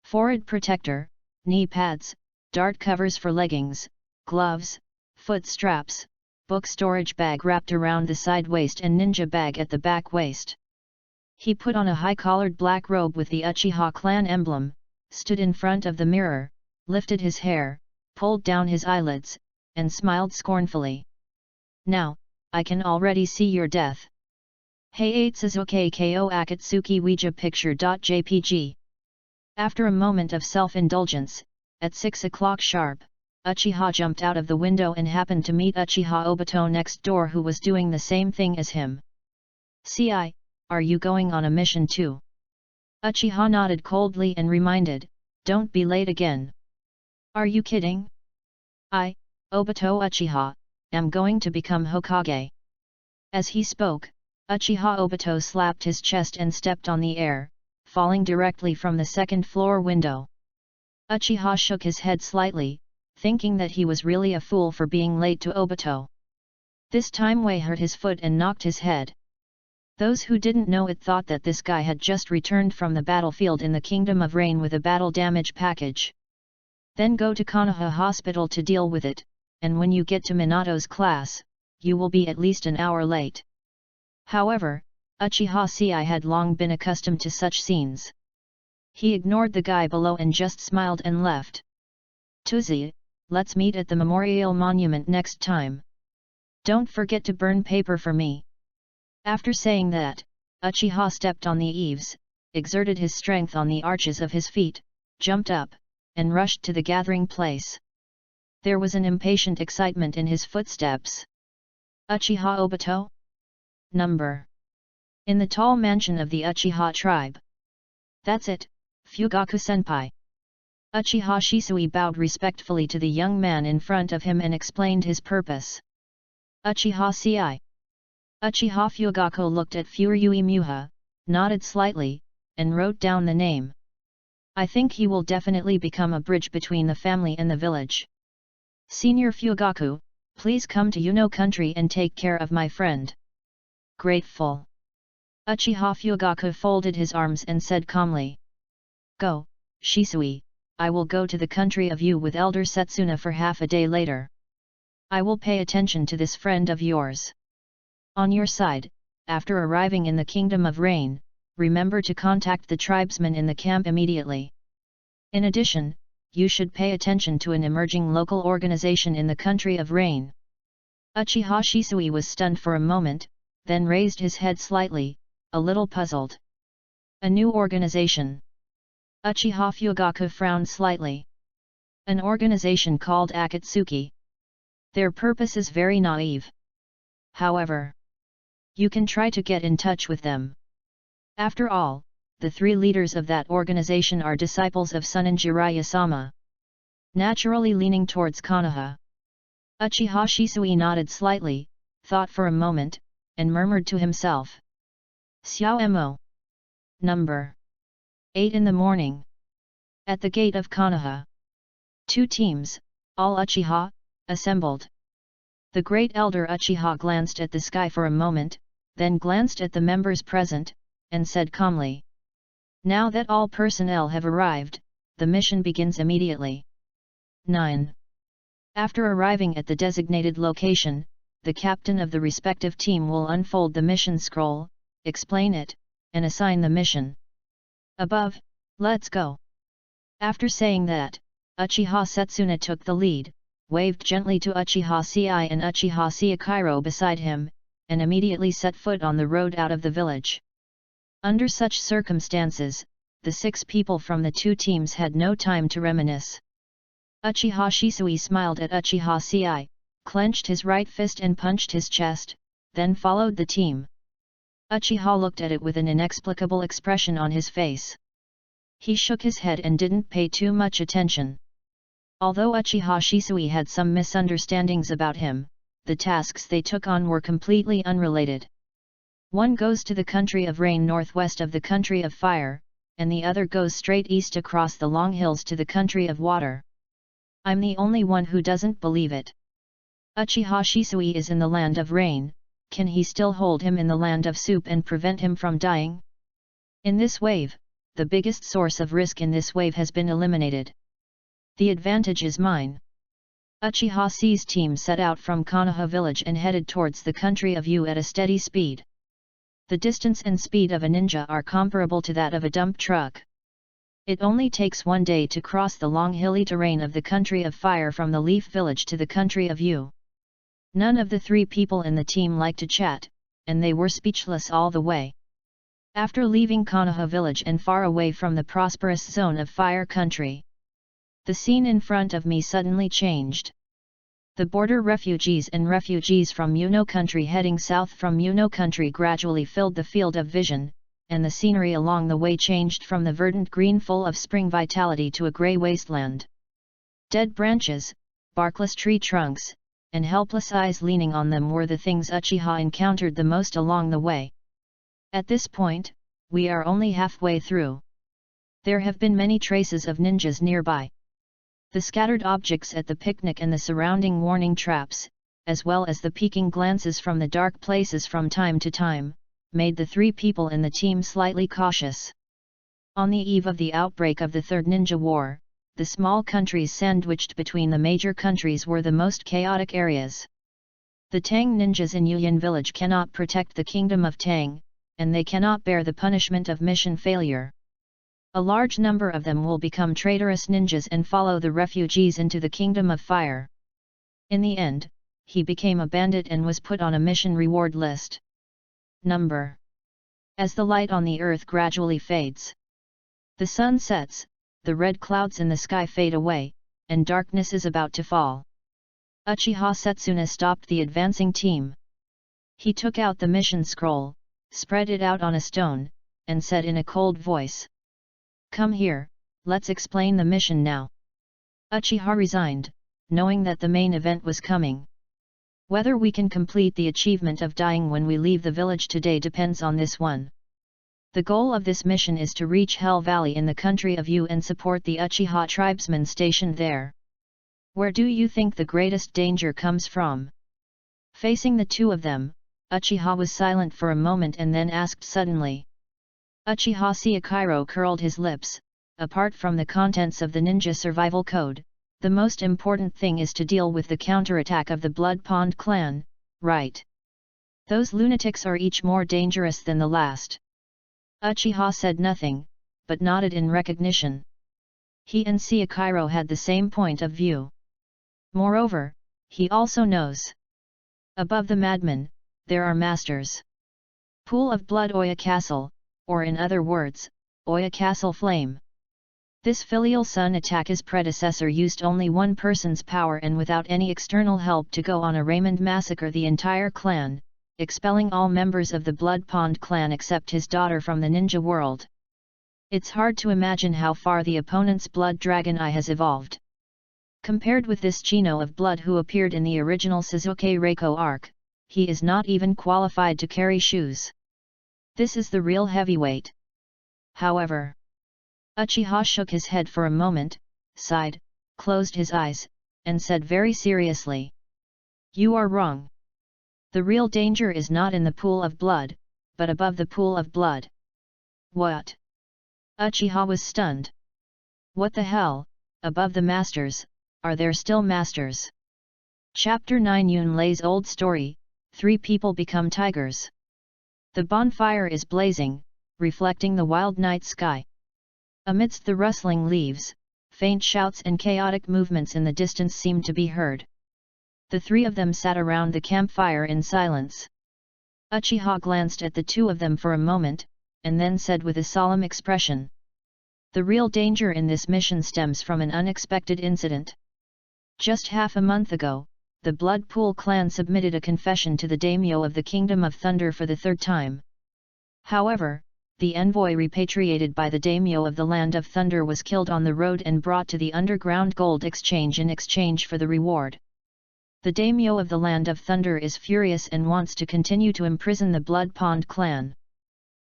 Forehead protector, knee pads, dart covers for leggings, gloves, foot straps, book storage bag wrapped around the side waist and ninja bag at the back waist. He put on a high-collared black robe with the Uchiha clan emblem, stood in front of the mirror, lifted his hair, pulled down his eyelids, and smiled scornfully. Now, I can already see your death. Hey 8 Suzuki Ko Akatsuki Ouija Picture.jpg. After a moment of self-indulgence, at 6 o'clock sharp, Uchiha jumped out of the window and happened to meet Uchiha Obito next door, who was doing the same thing as him. "Ci, are you going on a mission too?" Uchiha nodded coldly and reminded, "Don't be late again." "Are you kidding? I, Obito Uchiha, am going to become Hokage." As he spoke, Uchiha Obito slapped his chest and stepped on the air, falling directly from the second-floor window. Uchiha shook his head slightly, thinking that he was really a fool for being late to Obito. This time Wei hurt his foot and knocked his head. Those who didn't know it thought that this guy had just returned from the battlefield in the Kingdom of Rain with a battle damage package. Then go to Konoha Hospital to deal with it, and when you get to Minato's class, you will be at least an hour late. However, Uchiha Ci had long been accustomed to such scenes. He ignored the guy below and just smiled and left. "Tuzi, let's meet at the Memorial Monument next time. Don't forget to burn paper for me." After saying that, Uchiha stepped on the eaves, exerted his strength on the arches of his feet, jumped up, and rushed to the gathering place. There was an impatient excitement in his footsteps. "Uchiha Obito? Number. In the tall mansion of the Uchiha tribe." "That's it, Fugaku-senpai." Uchiha Shisui bowed respectfully to the young man in front of him and explained his purpose. "Uchiha Ci." Uchiha Fugaku looked at Furui Muha, nodded slightly, and wrote down the name. "I think he will definitely become a bridge between the family and the village. Senior Fugaku, please come to Yuno country and take care of my friend." "Grateful." Uchiha Fugaku folded his arms and said calmly. "Go, Shisui, I will go to the country of you with Elder Setsuna for half a day later. I will pay attention to this friend of yours. On your side, after arriving in the Kingdom of Rain, remember to contact the tribesmen in the camp immediately. In addition, you should pay attention to an emerging local organization in the country of Rain." Uchiha Shisui was stunned for a moment, then raised his head slightly, a little puzzled. "A new organization?" Uchiha Fugaku frowned slightly. "An organization called Akatsuki. Their purpose is very naive. However, you can try to get in touch with them. After all, the three leaders of that organization are disciples of Sunan Jiraiya-sama." Naturally leaning towards Konoha, Uchiha Shisui nodded slightly, thought for a moment, and murmured to himself. "Xiao Mo. Number 8 in the morning. At the gate of Konoha. 2 teams, all Uchiha, assembled." The great elder Uchiha glanced at the sky for a moment, then glanced at the members present, and said calmly. "Now that all personnel have arrived, the mission begins immediately." 9. After arriving at the designated location, the captain of the respective team will unfold the mission scroll, explain it, and assign the mission. "Above, let's go." After saying that, Uchiha Setsuna took the lead, waved gently to Uchiha Ci and Uchiha Siakairo beside him, and immediately set foot on the road out of the village. Under such circumstances, the 6 people from the 2 teams had no time to reminisce. Uchiha Shisui smiled at Uchiha Ci, clenched his right fist and punched his chest, then followed the team. Uchiha looked at it with an inexplicable expression on his face. He shook his head and didn't pay too much attention. Although Uchiha Shisui had some misunderstandings about him, the tasks they took on were completely unrelated. One goes to the country of Rain northwest of the country of Fire, and the other goes straight east across the long hills to the country of Water. I'm the only one who doesn't believe it. Uchiha Shisui is in the land of Rain, can he still hold him in the land of Soup and prevent him from dying? In this wave, the biggest source of risk in this wave has been eliminated. The advantage is mine. Uchiha Ci's team set out from Konoha village and headed towards the country of Yu at a steady speed. The distance and speed of a ninja are comparable to that of a dump truck. It only takes 1 day to cross the long hilly terrain of the country of Fire from the Leaf village to the country of Yu. None of the 3 people in the team liked to chat, and they were speechless all the way. After leaving Konoha village and far away from the prosperous zone of Fire country, The scene in front of me suddenly changed. The border refugees and refugees from Yuno country heading south from Yuno country gradually filled the field of vision, and the scenery along the way changed from the verdant green full of spring vitality to a grey wasteland. Dead branches, barkless tree trunks, and helpless eyes leaning on them were the things Uchiha encountered the most along the way. At this point, we are only halfway through. There have been many traces of ninjas nearby. The scattered objects at the picnic and the surrounding warning traps, as well as the peeking glances from the dark places from time to time, made the three people in the team slightly cautious. On the eve of the outbreak of the Third Ninja War, the small countries sandwiched between the major countries were the most chaotic areas. The Tang ninjas in Yuyan village cannot protect the kingdom of Tang, and they cannot bear the punishment of mission failure. A large number of them will become traitorous ninjas and follow the refugees into the Kingdom of Fire. In the end, he became a bandit and was put on a mission reward list. Number. As the light on the earth gradually fades. The sun sets, the red clouds in the sky fade away, and darkness is about to fall. Uchiha Setsuna stopped the advancing team. He took out the mission scroll, spread it out on a stone, and said in a cold voice, "Come here, let's explain the mission now." Uchiha resigned, knowing that the main event was coming. Whether we can complete the achievement of dying when we leave the village today depends on this one. The goal of this mission is to reach Hell Valley in the country of Yu and support the Uchiha tribesmen stationed there. Where do you think the greatest danger comes from? Facing the two of them, Uchiha was silent for a moment and then asked suddenly. Uchiha Siakairo curled his lips. Apart from the contents of the ninja survival code, the most important thing is to deal with the counterattack of the Blood Pond clan, right? Those lunatics are each more dangerous than the last. Uchiha said nothing, but nodded in recognition. He and Siakairo had the same point of view. Moreover, he also knows. Above the madmen, there are masters. Pool of Blood Oya Castle, or in other words, Oya Castle Flame. This filial son attack his predecessor used only one person's power and without any external help to go on a Raymond massacre the entire clan, expelling all members of the Blood Pond clan except his daughter from the ninja world. It's hard to imagine how far the opponent's blood dragon eye has evolved. Compared with this Chino of blood who appeared in the original Suzuki Reiko arc, he is not even qualified to carry shoes. This is the real heavyweight. However, Uchiha shook his head for a moment, sighed, closed his eyes, and said very seriously. You are wrong. The real danger is not in the pool of blood, but above the pool of blood. What? Uchiha was stunned. What the hell, above the masters, are there still masters? Chapter 9 Yun Lei's old story, 3 people become tigers. The bonfire is blazing, reflecting the wild night sky. Amidst the rustling leaves, faint shouts and chaotic movements in the distance seemed to be heard. The 3 of them sat around the campfire in silence. Uchiha glanced at the 2 of them for a moment, and then said with a solemn expression. The real danger in this mission stems from an unexpected incident. Just half a month ago, the Blood Pool clan submitted a confession to the daimyo of the Kingdom of Thunder for the 3rd time. However, the envoy repatriated by the daimyo of the Land of Thunder was killed on the road and brought to the underground gold exchange in exchange for the reward. The daimyo of the Land of Thunder is furious and wants to continue to imprison the Blood Pond clan.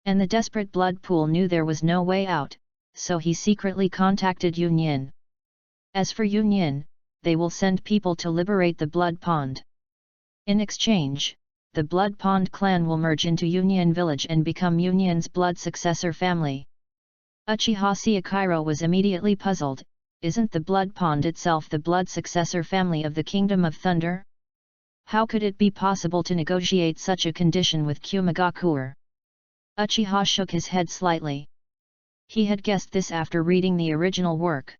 And the desperate Blood Pool knew there was no way out, so he secretly contacted Yunyin. As for Yunyin, they will send people to liberate the Blood Pond. In exchange, the Blood Pond clan will merge into Yunyin village and become Yunyin's blood successor family. Uchiha Siakairo was immediately puzzled. Isn't the Blood Pond itself the blood successor family of the Kingdom of Thunder? How could it be possible to negotiate such a condition with Kumagakure? Uchiha shook his head slightly. He had guessed this after reading the original work.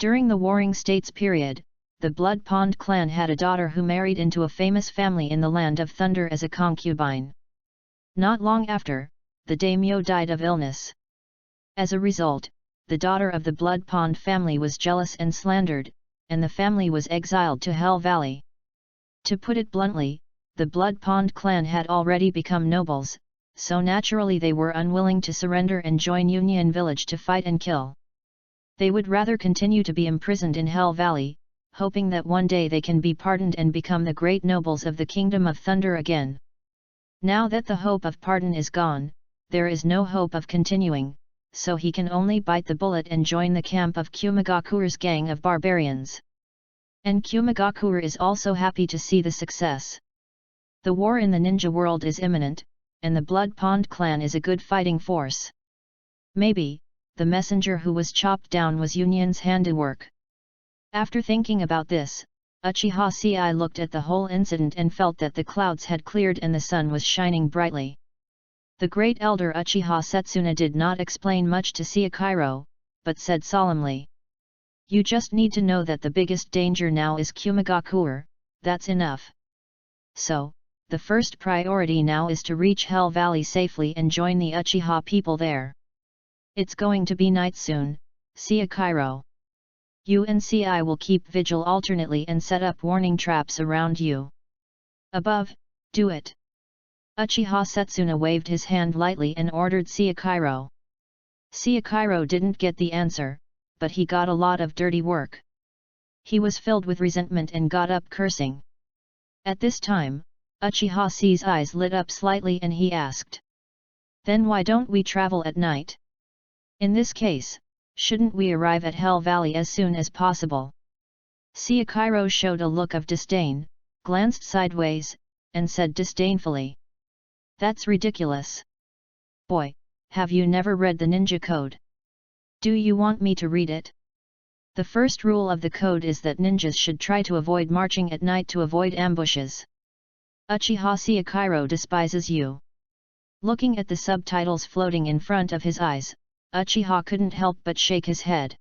During the Warring States period, the Blood Pond clan had a daughter who married into a famous family in the Land of Thunder as a concubine. Not long after, the daimyo died of illness. As a result, the daughter of the Blood Pond family was jealous and slandered, and the family was exiled to Hell Valley. To put it bluntly, the Blood Pond clan had already become nobles, so naturally they were unwilling to surrender and join Union Village to fight and kill. They would rather continue to be imprisoned in Hell Valley, hoping that one day they can be pardoned and become the great nobles of the Kingdom of Thunder again. Now that the hope of pardon is gone, there is no hope of continuing, so he can only bite the bullet and join the camp of Kumigakure's gang of barbarians. And Kumigakure is also happy to see the success. The war in the ninja world is imminent, and the Blood Pond clan is a good fighting force. Maybe, the messenger who was chopped down was Union's handiwork. After thinking about this, Uchiha Sei looked at the whole incident and felt that the clouds had cleared and the sun was shining brightly. The great elder Uchiha Setsuna did not explain much to Seikiro, but said solemnly, "You just need to know that the biggest danger now is Kumigakure, that's enough. So, the first priority now is to reach Hell Valley safely and join the Uchiha people there. It's going to be night soon, Seikiro. You and Sei will keep vigil alternately and set up warning traps around you. Above, do it." Uchiha Setsuna waved his hand lightly and ordered Seikiro. Seikiro didn't get the answer, but he got a lot of dirty work. He was filled with resentment and got up cursing. At this time, Uchiha Sei's eyes lit up slightly and he asked, "Then why don't we travel at night? In this case, shouldn't we arrive at Hell Valley as soon as possible?" Seikiro showed a look of disdain, glanced sideways, and said disdainfully, "That's ridiculous. Boy, have you never read the ninja code? Do you want me to read it? The first rule of the code is that ninjas should try to avoid marching at night to avoid ambushes. Uchiha Seikiro despises you." Looking at the subtitles floating in front of his eyes, Uchiha couldn't help but shake his head.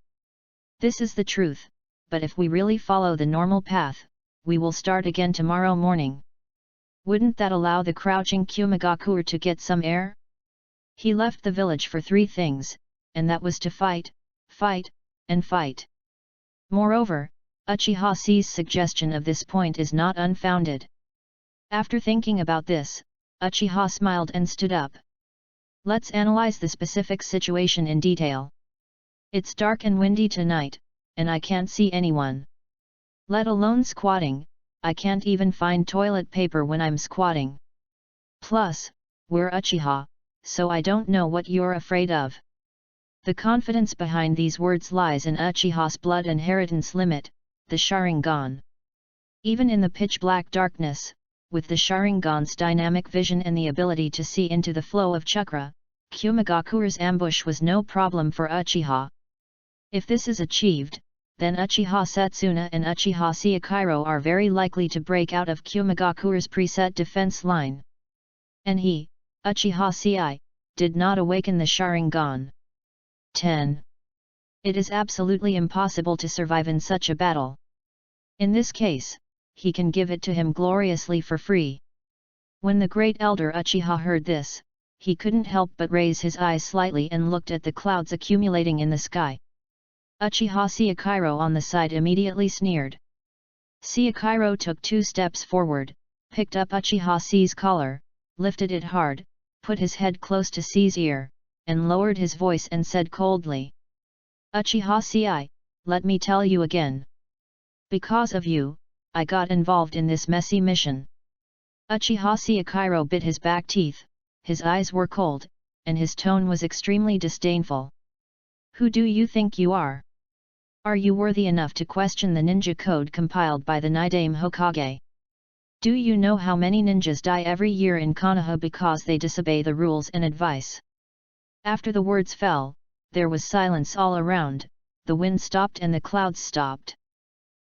"This is the truth, but if we really follow the normal path, we will start again tomorrow morning. Wouldn't that allow the crouching Kumigakure to get some air? He left the village for 3 things, and that was to fight, fight, and fight." Moreover, Uchiha Sei's suggestion of this point is not unfounded. After thinking about this, Uchiha smiled and stood up. "Let's analyze the specific situation in detail. It's dark and windy tonight, and I can't see anyone. Let alone squatting, I can't even find toilet paper when I'm squatting. Plus, we're Uchiha, so I don't know what you're afraid of." The confidence behind these words lies in Uchiha's blood inheritance limit, the Sharingan. Even in the pitch-black darkness, with the Sharingan's dynamic vision and the ability to see into the flow of chakra, Kumigakure's ambush was no problem for Uchiha. If this is achieved, then Uchiha Setsuna and Uchiha Seikiro are very likely to break out of Kumigakure's preset defense line. And he, Uchiha Sei, did not awaken the Sharingan. 10. It is absolutely impossible to survive in such a battle. In this case, he can give it to him gloriously for free. When the great elder Uchiha heard this, he couldn't help but raise his eyes slightly and looked at the clouds accumulating in the sky. Uchiha Seikiro on the side immediately sneered. Seikiro took 2 steps forward, picked up Uchiha Sei's collar, lifted it hard, put his head close to Sei's ear, and lowered his voice and said coldly, "Uchiha Sei, let me tell you again. Because of you, I got involved in this messy mission." Uchiha Seikiro bit his back teeth, his eyes were cold, and his tone was extremely disdainful. "Who do you think you are? Are you worthy enough to question the ninja code compiled by the Nidame Hokage? Do you know how many ninjas die every year in Konoha because they disobey the rules and advice?" After the words fell, there was silence all around, the wind stopped and the clouds stopped.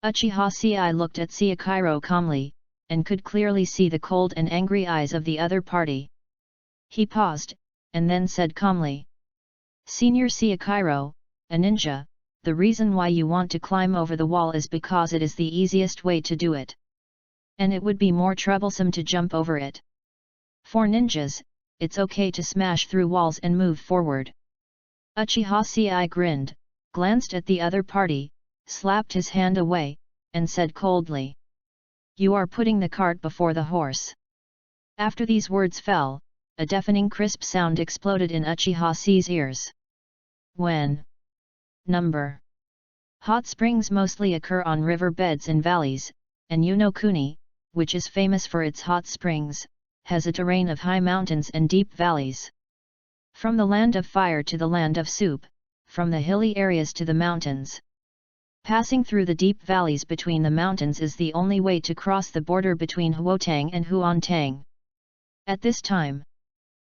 Uchiha Sei looked at Seikiro calmly, and could clearly see the cold and angry eyes of the other party. He paused, and then said calmly, "Senior Seikiro, a ninja, the reason why you want to climb over the wall is because it is the easiest way to do it. And it would be more troublesome to jump over it. For ninjas, it's okay to smash through walls and move forward. Uchiha Ci grinned, glanced at the other party, slapped his hand away, and said coldly, "You are putting the cart before the horse." After these words fell, a deafening crisp sound exploded in Uchiha Ci's ears. When number hot springs mostly occur on river beds and valleys, and Unokuni, which is famous for its hot springs, has a terrain of high mountains and deep valleys. From the land of fire to the land of soup, from the hilly areas to the mountains. Passing through the deep valleys between the mountains is the only way to cross the border between Huotang and Huantang. At this time,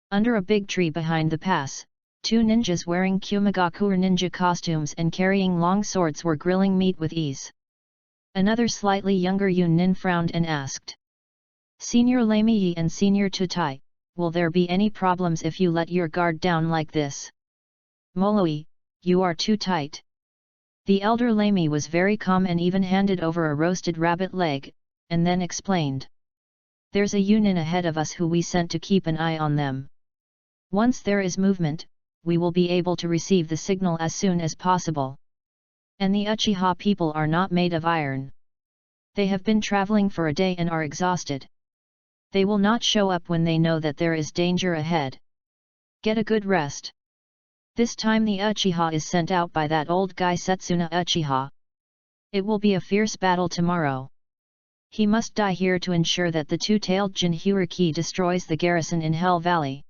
under a big tree behind the pass, two ninjas wearing Kumagakure ninja costumes and carrying long swords were grilling meat with ease. Another slightly younger Yunin frowned and asked, "Senior Lamiyi and Senior Tutai, will there be any problems if you let your guard down like this?" "Moloi, you are too tight." The elder Lamy was very calm and even handed over a roasted rabbit leg, and then explained, "There's a Yunin ahead of us who we sent to keep an eye on them. Once there is movement, we will be able to receive the signal as soon as possible. And the Uchiha people are not made of iron. They have been traveling for a day and are exhausted. They will not show up when they know that there is danger ahead. Get a good rest. This time the Uchiha is sent out by that old guy Setsuna Uchiha. It will be a fierce battle tomorrow. He must die here to ensure that the two-tailed Jinhyuriki destroys the garrison in Hell Valley."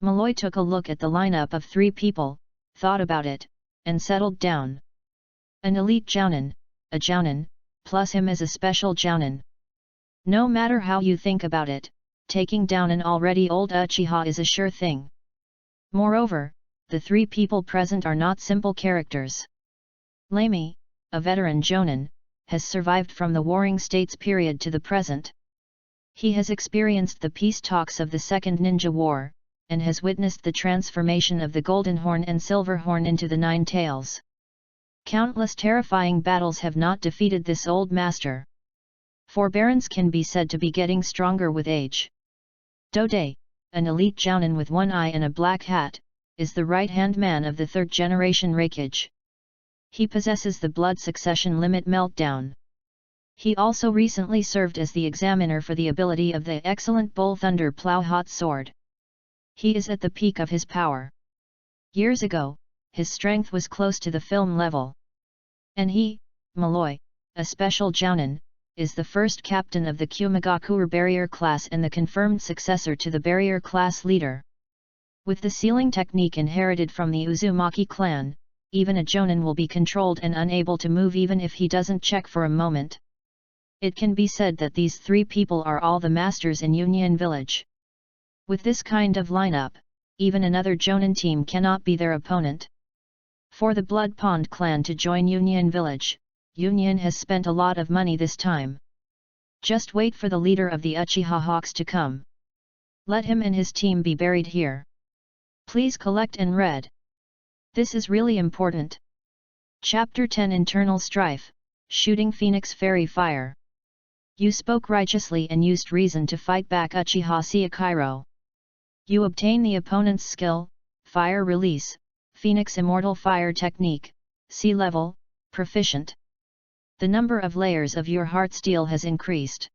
Malloy took a look at the lineup of 3 people, thought about it, and settled down. An elite Jounin, a Jounin, plus him as a special Jounin. No matter how you think about it, taking down an already old Uchiha is a sure thing. Moreover, the 3 people present are not simple characters. Lamy, a veteran Jounin, has survived from the Warring States period to the present. He has experienced the peace talks of the Second Ninja War, and has witnessed the transformation of the Golden Horn and Silver Horn into the 9 Tails. Countless terrifying battles have not defeated this old master. Forbearance can be said to be getting stronger with age. Dode, an elite Jounin with 1 eye and a black hat, is the right-hand man of the 3rd generation Reikage. He possesses the blood succession limit meltdown. He also recently served as the examiner for the ability of the excellent Bull Thunder Plow Hot Sword. He is at the peak of his power. Years ago, his strength was close to the film level. And he, Malloy, a special Jounin, is the first captain of the Kumagakure barrier class and the confirmed successor to the barrier class leader. With the sealing technique inherited from the Uzumaki clan, even a Jounin will be controlled and unable to move even if he doesn't check for a moment. It can be said that these 3 people are all the masters in Union Village. With this kind of lineup, even another Jounin team cannot be their opponent. For the Blood Pond clan to join Union Village, Union has spent a lot of money this time. Just wait for the leader of the Uchiha Hawks to come. Let him and his team be buried here. Please collect and read. This is really important. Chapter 10 Internal Strife, Shooting Phoenix Fairy Fire. You spoke righteously and used reason to fight back Uchiha Siakairo. You obtain the opponent's skill, Fire Release, Phoenix Immortal Fire Technique, Sea Level, Proficient. The number of layers of your heart steel has increased.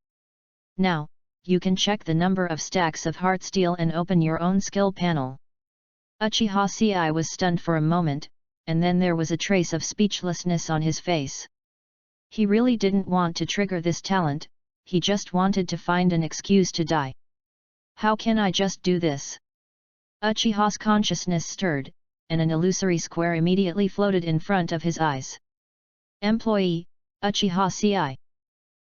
Now, you can check the number of stacks of heart steel and open your own skill panel. Uchiha Ci was stunned for a moment, and then there was a trace of speechlessness on his face. He really didn't want to trigger this talent, he just wanted to find an excuse to die. How can I just do this? Uchiha's consciousness stirred, and an illusory square immediately floated in front of his eyes. Employee, Uchiha Ci.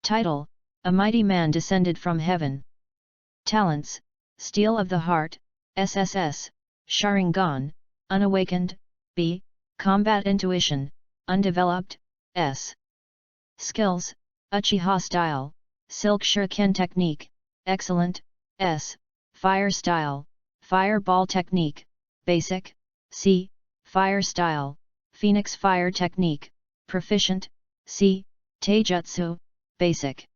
Title, A Mighty Man Descended from Heaven. Talents, Steel of the Heart, SSS, Sharingan, Unawakened, B, Combat Intuition, Undeveloped, S. Skills, Uchiha Style, Silk Shuriken Technique, Excellent, S, Fire Style, Fireball Technique, Basic, C, Fire Style, Phoenix Fire Technique, Proficient, C, Taijutsu, Basic.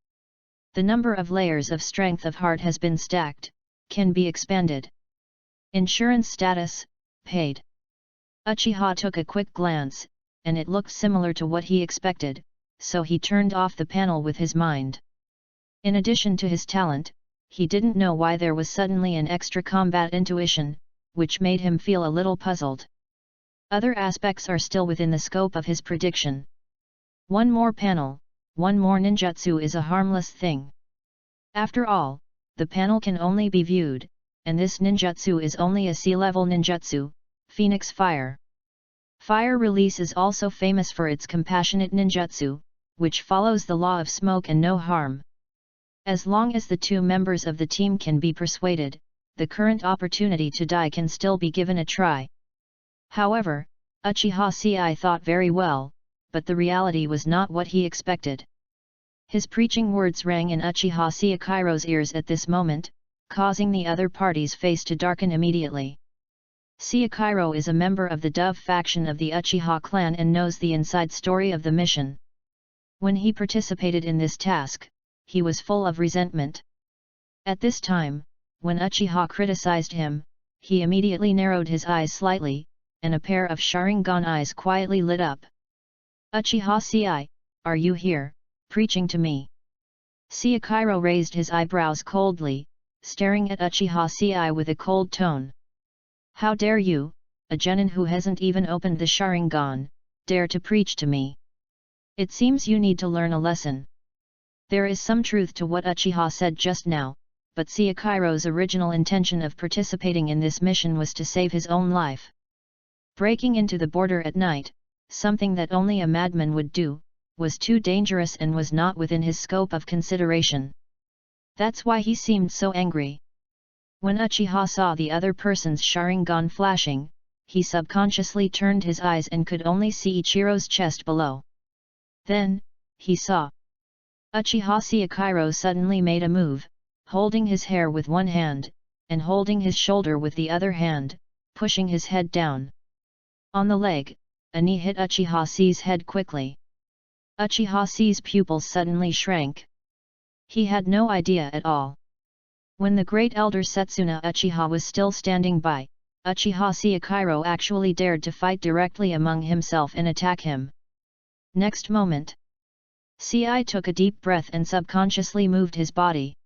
The number of layers of strength of heart has been stacked, can be expanded. Insurance status, paid. Uchiha took a quick glance, and it looked similar to what he expected, so he turned off the panel with his mind. In addition to his talent, he didn't know why there was suddenly an extra combat intuition, which made him feel a little puzzled. Other aspects are still within the scope of his prediction. One more panel, one more ninjutsu is a harmless thing. After all, the panel can only be viewed, and this ninjutsu is only a sea-level ninjutsu, Phoenix Fire. Fire Release is also famous for its compassionate ninjutsu, which follows the law of smoke and no harm. As long as the two members of the team can be persuaded, the current opportunity to die can still be given a try. However, Uchiha Ci thought very well, but the reality was not what he expected. His preaching words rang in Uchiha Ciakairo's ears at this moment, causing the other party's face to darken immediately. Ciakairo is a member of the Dove faction of the Uchiha clan and knows the inside story of the mission. When he participated in this task, he was full of resentment. At this time, when Uchiha criticized him, he immediately narrowed his eyes slightly, and a pair of Sharingan eyes quietly lit up. "Uchiha Ci, are you here, preaching to me?" Ciakairo raised his eyebrows coldly, staring at Uchiha Ci with a cold tone. "How dare you, a genin who hasn't even opened the Sharingan, dare to preach to me? It seems you need to learn a lesson." There is some truth to what Uchiha said just now, but Ciakairo's original intention of participating in this mission was to save his own life. Breaking into the border at night, something that only a madman would do, was too dangerous and was not within his scope of consideration. That's why he seemed so angry. When Uchiha saw the other person's Sharingan flashing, he subconsciously turned his eyes and could only see Ichiro's chest below. Then, he saw. Uchiha Ciakairo suddenly made a move, holding his hair with one hand, and holding his shoulder with the other hand, pushing his head down. On the leg, a knee hit Uchiha Ci's head quickly. Uchiha Ci's pupils suddenly shrank. He had no idea at all. When the great elder Setsuna Uchiha was still standing by, Uchiha Ciakairo actually dared to fight directly among himself and attack him. Next moment, Ci took a deep breath and subconsciously moved his body.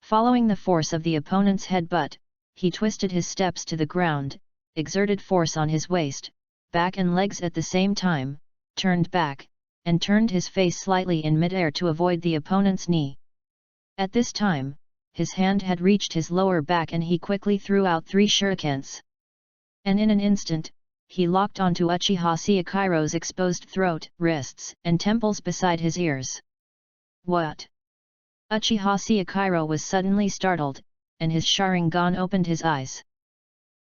Following the force of the opponent's headbutt, he twisted his steps to the ground, exerted force on his waist, back and legs at the same time, turned back, and turned his face slightly in midair to avoid the opponent's knee. At this time, his hand had reached his lower back and he quickly threw out 3 shurikens. And in an instant, he locked onto Uchiha Ciakairo's exposed throat, wrists, and temples beside his ears. "What?" Uchiha Ciakairo was suddenly startled, and his Sharingan opened his eyes.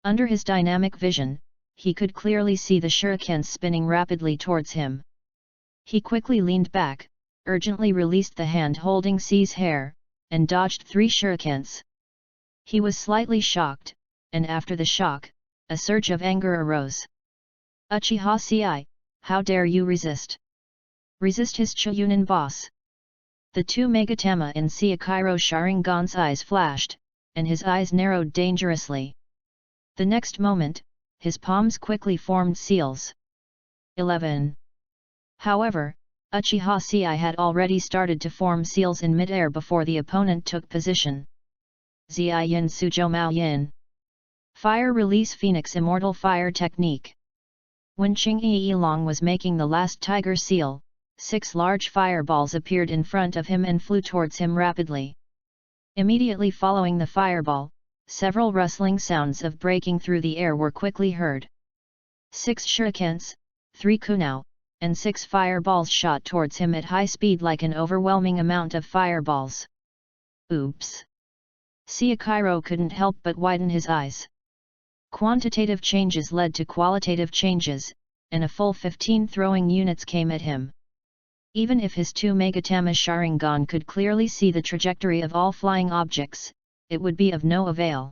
Under his dynamic vision, he could clearly see the shurikens spinning rapidly towards him. He quickly leaned back, urgently released the hand holding Ci's hair, and dodged 3 shurikens. He was slightly shocked, and after the shock, a surge of anger arose. "Uchiha Ci, how dare you resist? Resist his Chunin boss!" The 2 Megatama in Ciakairo Sharingan's eyes flashed, and his eyes narrowed dangerously. The next moment, his palms quickly formed seals. 11. However, Uchiha Ci had already started to form seals in midair before the opponent took position. Ziyin Suzhou Mao Yin. Fire Release Phoenix Immortal Fire Technique. When Qing Yilong was making the last tiger seal, 6 large fireballs appeared in front of him and flew towards him rapidly. Immediately following the fireball, several rustling sounds of breaking through the air were quickly heard. 6 shurikens, 3 kunao, and 6 fireballs shot towards him at high speed like an overwhelming amount of fireballs. Oops! Ciakairo couldn't help but widen his eyes. Quantitative changes led to qualitative changes, and a full 15 throwing units came at him. Even if his 2 Megatama Sharingan could clearly see the trajectory of all flying objects, it would be of no avail.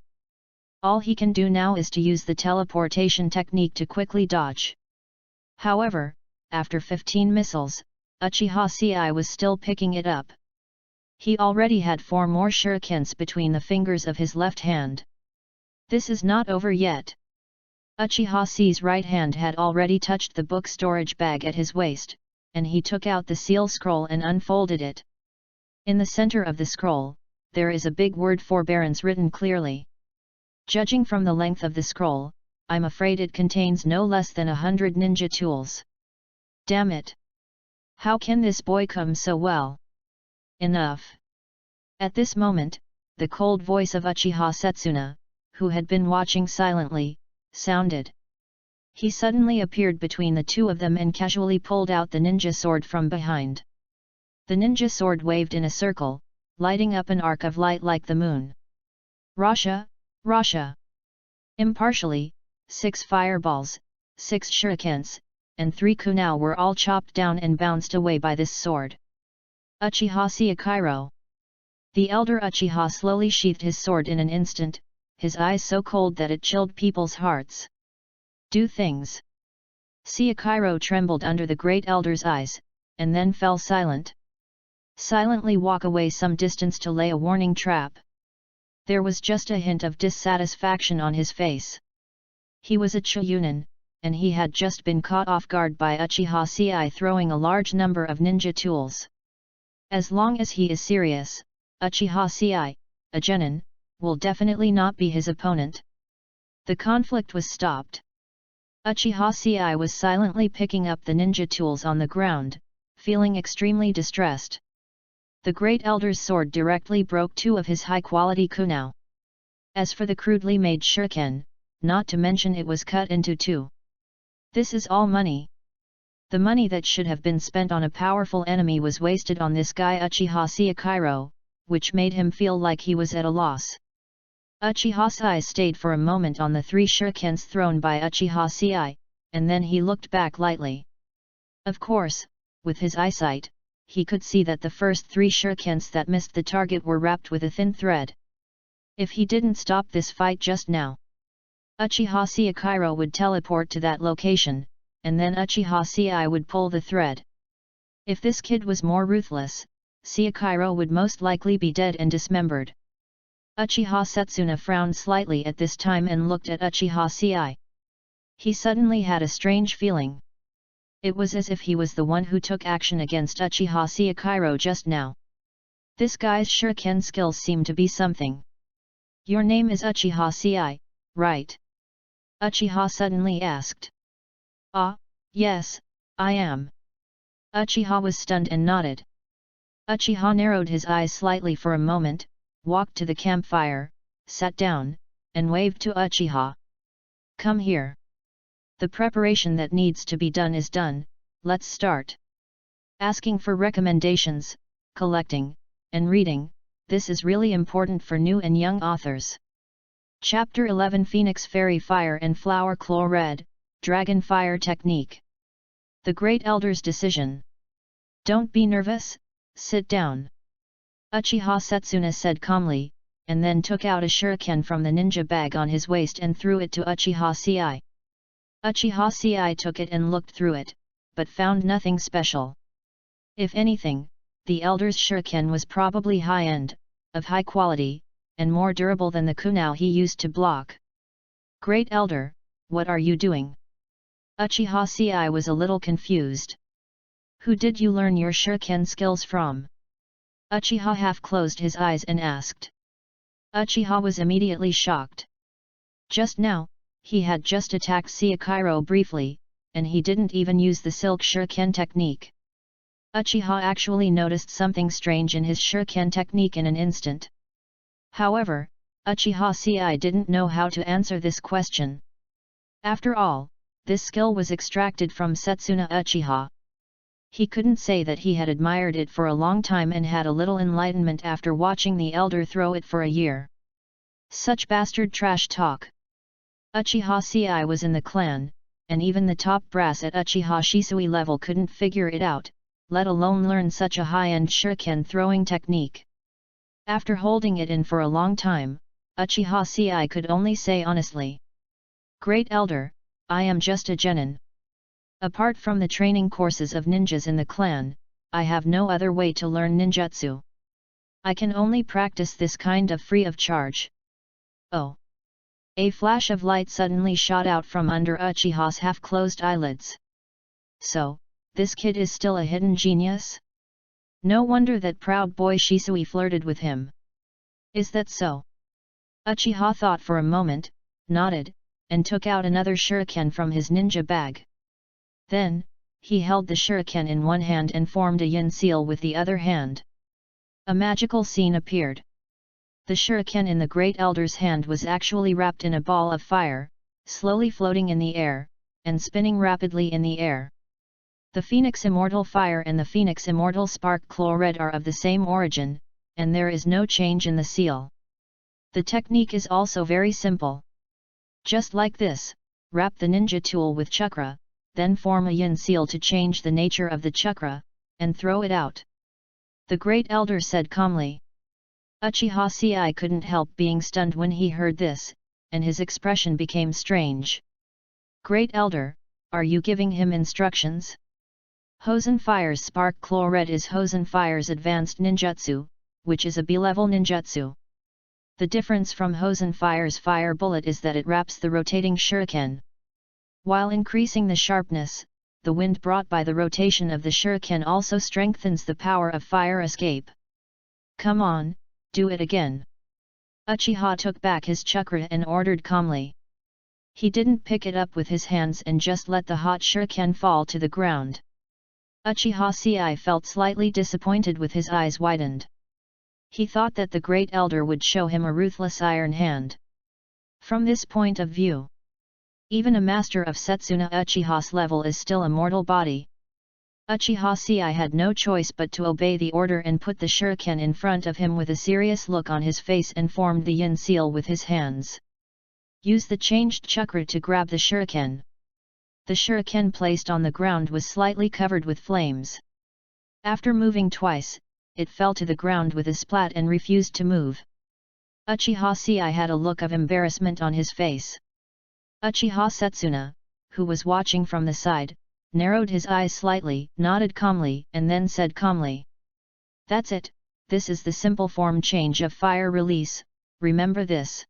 All he can do now is to use the teleportation technique to quickly dodge. However, after 15 missiles, Uchiha Ci was still picking it up. He already had 4 more shurikens between the fingers of his left hand. This is not over yet. Uchiha C's right hand had already touched the book storage bag at his waist, and he took out the seal scroll and unfolded it. In the center of the scroll, there is a big word forbearance written clearly. Judging from the length of the scroll, I'm afraid it contains no less than 100 ninja tools. Damn it! How can this boy come so well? Enough! At this moment, the cold voice of Uchiha Setsuna, who had been watching silently, sounded. He suddenly appeared between the two of them and casually pulled out the ninja sword from behind. The ninja sword waved in a circle, lighting up an arc of light like the moon. Rasha, Rasha! Impartially, 6 fireballs, 6 shurikens, and 3 kunai were all chopped down and bounced away by this sword. Uchiha Seikairo! The elder Uchiha slowly sheathed his sword in an instant, his eyes so cold that it chilled people's hearts. Do things! Seikairo trembled under the great elder's eyes, and then fell silent. Silently walk away some distance to lay a warning trap. There was just a hint of dissatisfaction on his face. He was a Chunin, and he had just been caught off guard by Uchiha Ci throwing a large number of ninja tools. As long as he is serious, Uchiha Ci, a genin, will definitely not be his opponent. The conflict was stopped. Uchiha Ci was silently picking up the ninja tools on the ground, feeling extremely distressed. The great elder's sword directly broke 2 of his high-quality kunai. As for the crudely made shuriken, not to mention it was cut into 2. This is all money. The money that should have been spent on a powerful enemy was wasted on this guy Uchiha Seikairo, which made him feel like he was at a loss. Uchiha Ci stayed for a moment on the 3 shurikens thrown by Uchiha Ci, and then he looked back lightly. Of course, with his eyesight, he could see that the first 3 shurikens that missed the target were wrapped with a thin thread. If he didn't stop this fight just now, Uchiha Seikairo would teleport to that location, and then Uchiha Ci would pull the thread. If this kid was more ruthless, Seikairo would most likely be dead and dismembered. Uchiha Setsuna frowned slightly at this time and looked at Uchiha Ci. He suddenly had a strange feeling. It was as if he was the one who took action against Uchiha Seikairo just now. This guy's shuriken skills seem to be something. Your name is Uchiha Ci, right? Uchiha suddenly asked. Ah, yes, I am. Uchiha was stunned and nodded. Uchiha narrowed his eyes slightly for a moment, walked to the campfire, sat down, and waved to Uchiha. Come here. The preparation that needs to be done is done, let's start. Asking for recommendations, collecting, and reading, this is really important for new and young authors. Chapter 11 Phoenix Fairy Fire and Flower Claw Red, Dragon Fire Technique. The Great Elder's Decision. Don't be nervous, sit down. Uchiha Setsuna said calmly, and then took out a shuriken from the ninja bag on his waist and threw it to Uchiha Ci. Uchiha Ci took it and looked through it, but found nothing special. If anything, the elder's shuriken was probably high-end, of high quality, and more durable than the kunai he used to block. Great Elder, what are you doing? Uchiha Ci was a little confused. Who did you learn your shuriken skills from? Uchiha half closed his eyes and asked. Uchiha was immediately shocked. Just now, he had just attacked Seikairo briefly, and he didn't even use the silk shuriken technique. Uchiha actually noticed something strange in his shuriken technique in an instant. However, Uchiha Ci didn't know how to answer this question. After all, this skill was extracted from Setsuna Uchiha. He couldn't say that he had admired it for a long time and had a little enlightenment after watching the elder throw it for a year. Such bastard trash talk. Uchiha Ci was in the clan, and even the top brass at Uchiha Shisui level couldn't figure it out, let alone learn such a high-end shuriken throwing technique. After holding it in for a long time, Uchiha Ci could only say honestly. Great Elder, I am just a genin. Apart from the training courses of ninjas in the clan, I have no other way to learn ninjutsu. I can only practice this kind of free of charge. Oh. A flash of light suddenly shot out from under Uchiha's half-closed eyelids. So, this kid is still a hidden genius? No wonder that proud boy Shisui flirted with him. Is that so? Uchiha thought for a moment, nodded, and took out another shuriken from his ninja bag. Then, he held the shuriken in one hand and formed a yin seal with the other hand. A magical scene appeared. The shuriken in the Great Elder's hand was actually wrapped in a ball of fire, slowly floating in the air, and spinning rapidly in the air. The Phoenix Immortal Fire and the Phoenix Immortal Spark Claw Red are of the same origin, and there is no change in the seal. The technique is also very simple. Just like this, wrap the ninja tool with chakra, then form a yin seal to change the nature of the chakra, and throw it out. The Great Elder said calmly. Uchiha Ci couldn't help being stunned when he heard this, and his expression became strange. Great Elder, are you giving him instructions? Hosen Fire's Spark Claw Red is Hosen Fire's advanced ninjutsu, which is a B-level ninjutsu. The difference from Hosen Fire's Fire Bullet is that it wraps the rotating shuriken. While increasing the sharpness, the wind brought by the rotation of the shuriken also strengthens the power of fire escape. Come on, do it again. Uchiha took back his chakra and ordered calmly. He didn't pick it up with his hands and just let the hot shuriken fall to the ground. Uchiha Ci felt slightly disappointed with his eyes widened. He thought that the Great Elder would show him a ruthless iron hand. From this point of view, even a master of Setsuna Uchiha's level is still a mortal body. Uchiha Ci had no choice but to obey the order and put the shuriken in front of him with a serious look on his face and formed the yin seal with his hands. Use the changed chakra to grab the shuriken. The shuriken placed on the ground was slightly covered with flames. After moving twice, it fell to the ground with a splat and refused to move. Uchiha Ci had a look of embarrassment on his face. Uchiha Setsuna, who was watching from the side, narrowed his eyes slightly, nodded calmly, and then said calmly. That's it, this is the simple form change of fire release, remember this.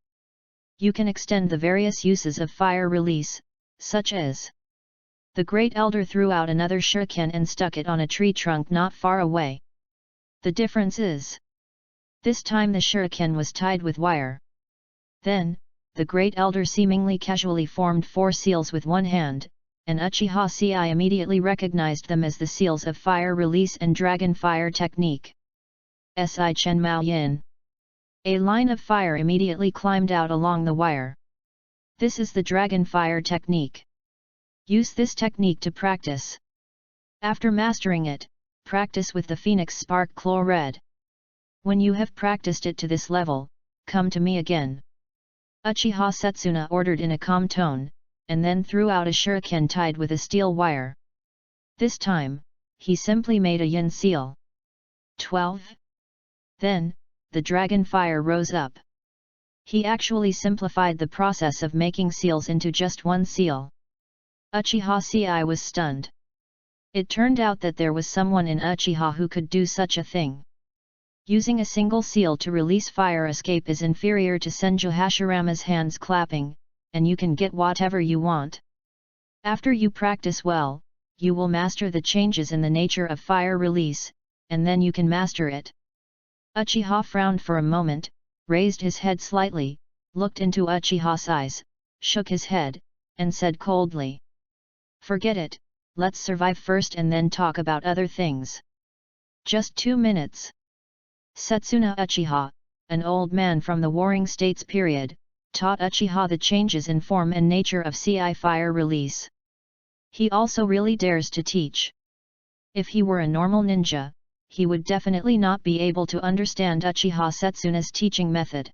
You can extend the various uses of fire release, such as. The Great Elder threw out another shuriken and stuck it on a tree trunk not far away. The difference is. This time the shuriken was tied with wire. Then, the Great Elder seemingly casually formed 4 seals with one hand, and Uchiha Ci immediately recognized them as the seals of fire release and dragon fire technique. Si Chen Mao Yin. A line of fire immediately climbed out along the wire. This is the dragon fire technique. Use this technique to practice. After mastering it, practice with the Phoenix Spark Claw Red. When you have practiced it to this level, come to me again. Uchiha Setsuna ordered in a calm tone, and then threw out a shuriken tied with a steel wire. This time, he simply made a yin seal. 12. Then, the dragon fire rose up. He actually simplified the process of making seals into just one seal. Uchiha Ci was stunned. It turned out that there was someone in Uchiha who could do such a thing. Using a single seal to release fire escape is inferior to Senju Hashirama's hands clapping, and you can get whatever you want. After you practice well, you will master the changes in the nature of fire release, and then you can master it. Uchiha frowned for a moment, raised his head slightly, looked into Uchiha's eyes, shook his head, and said coldly. Forget it, let's survive first and then talk about other things. Just 2 minutes. Setsuna Uchiha, an old man from the Warring States period, taught Uchiha the changes in form and nature of Ci fire release. He also really dares to teach. If he were a normal ninja, he would definitely not be able to understand Uchiha Setsuna's teaching method.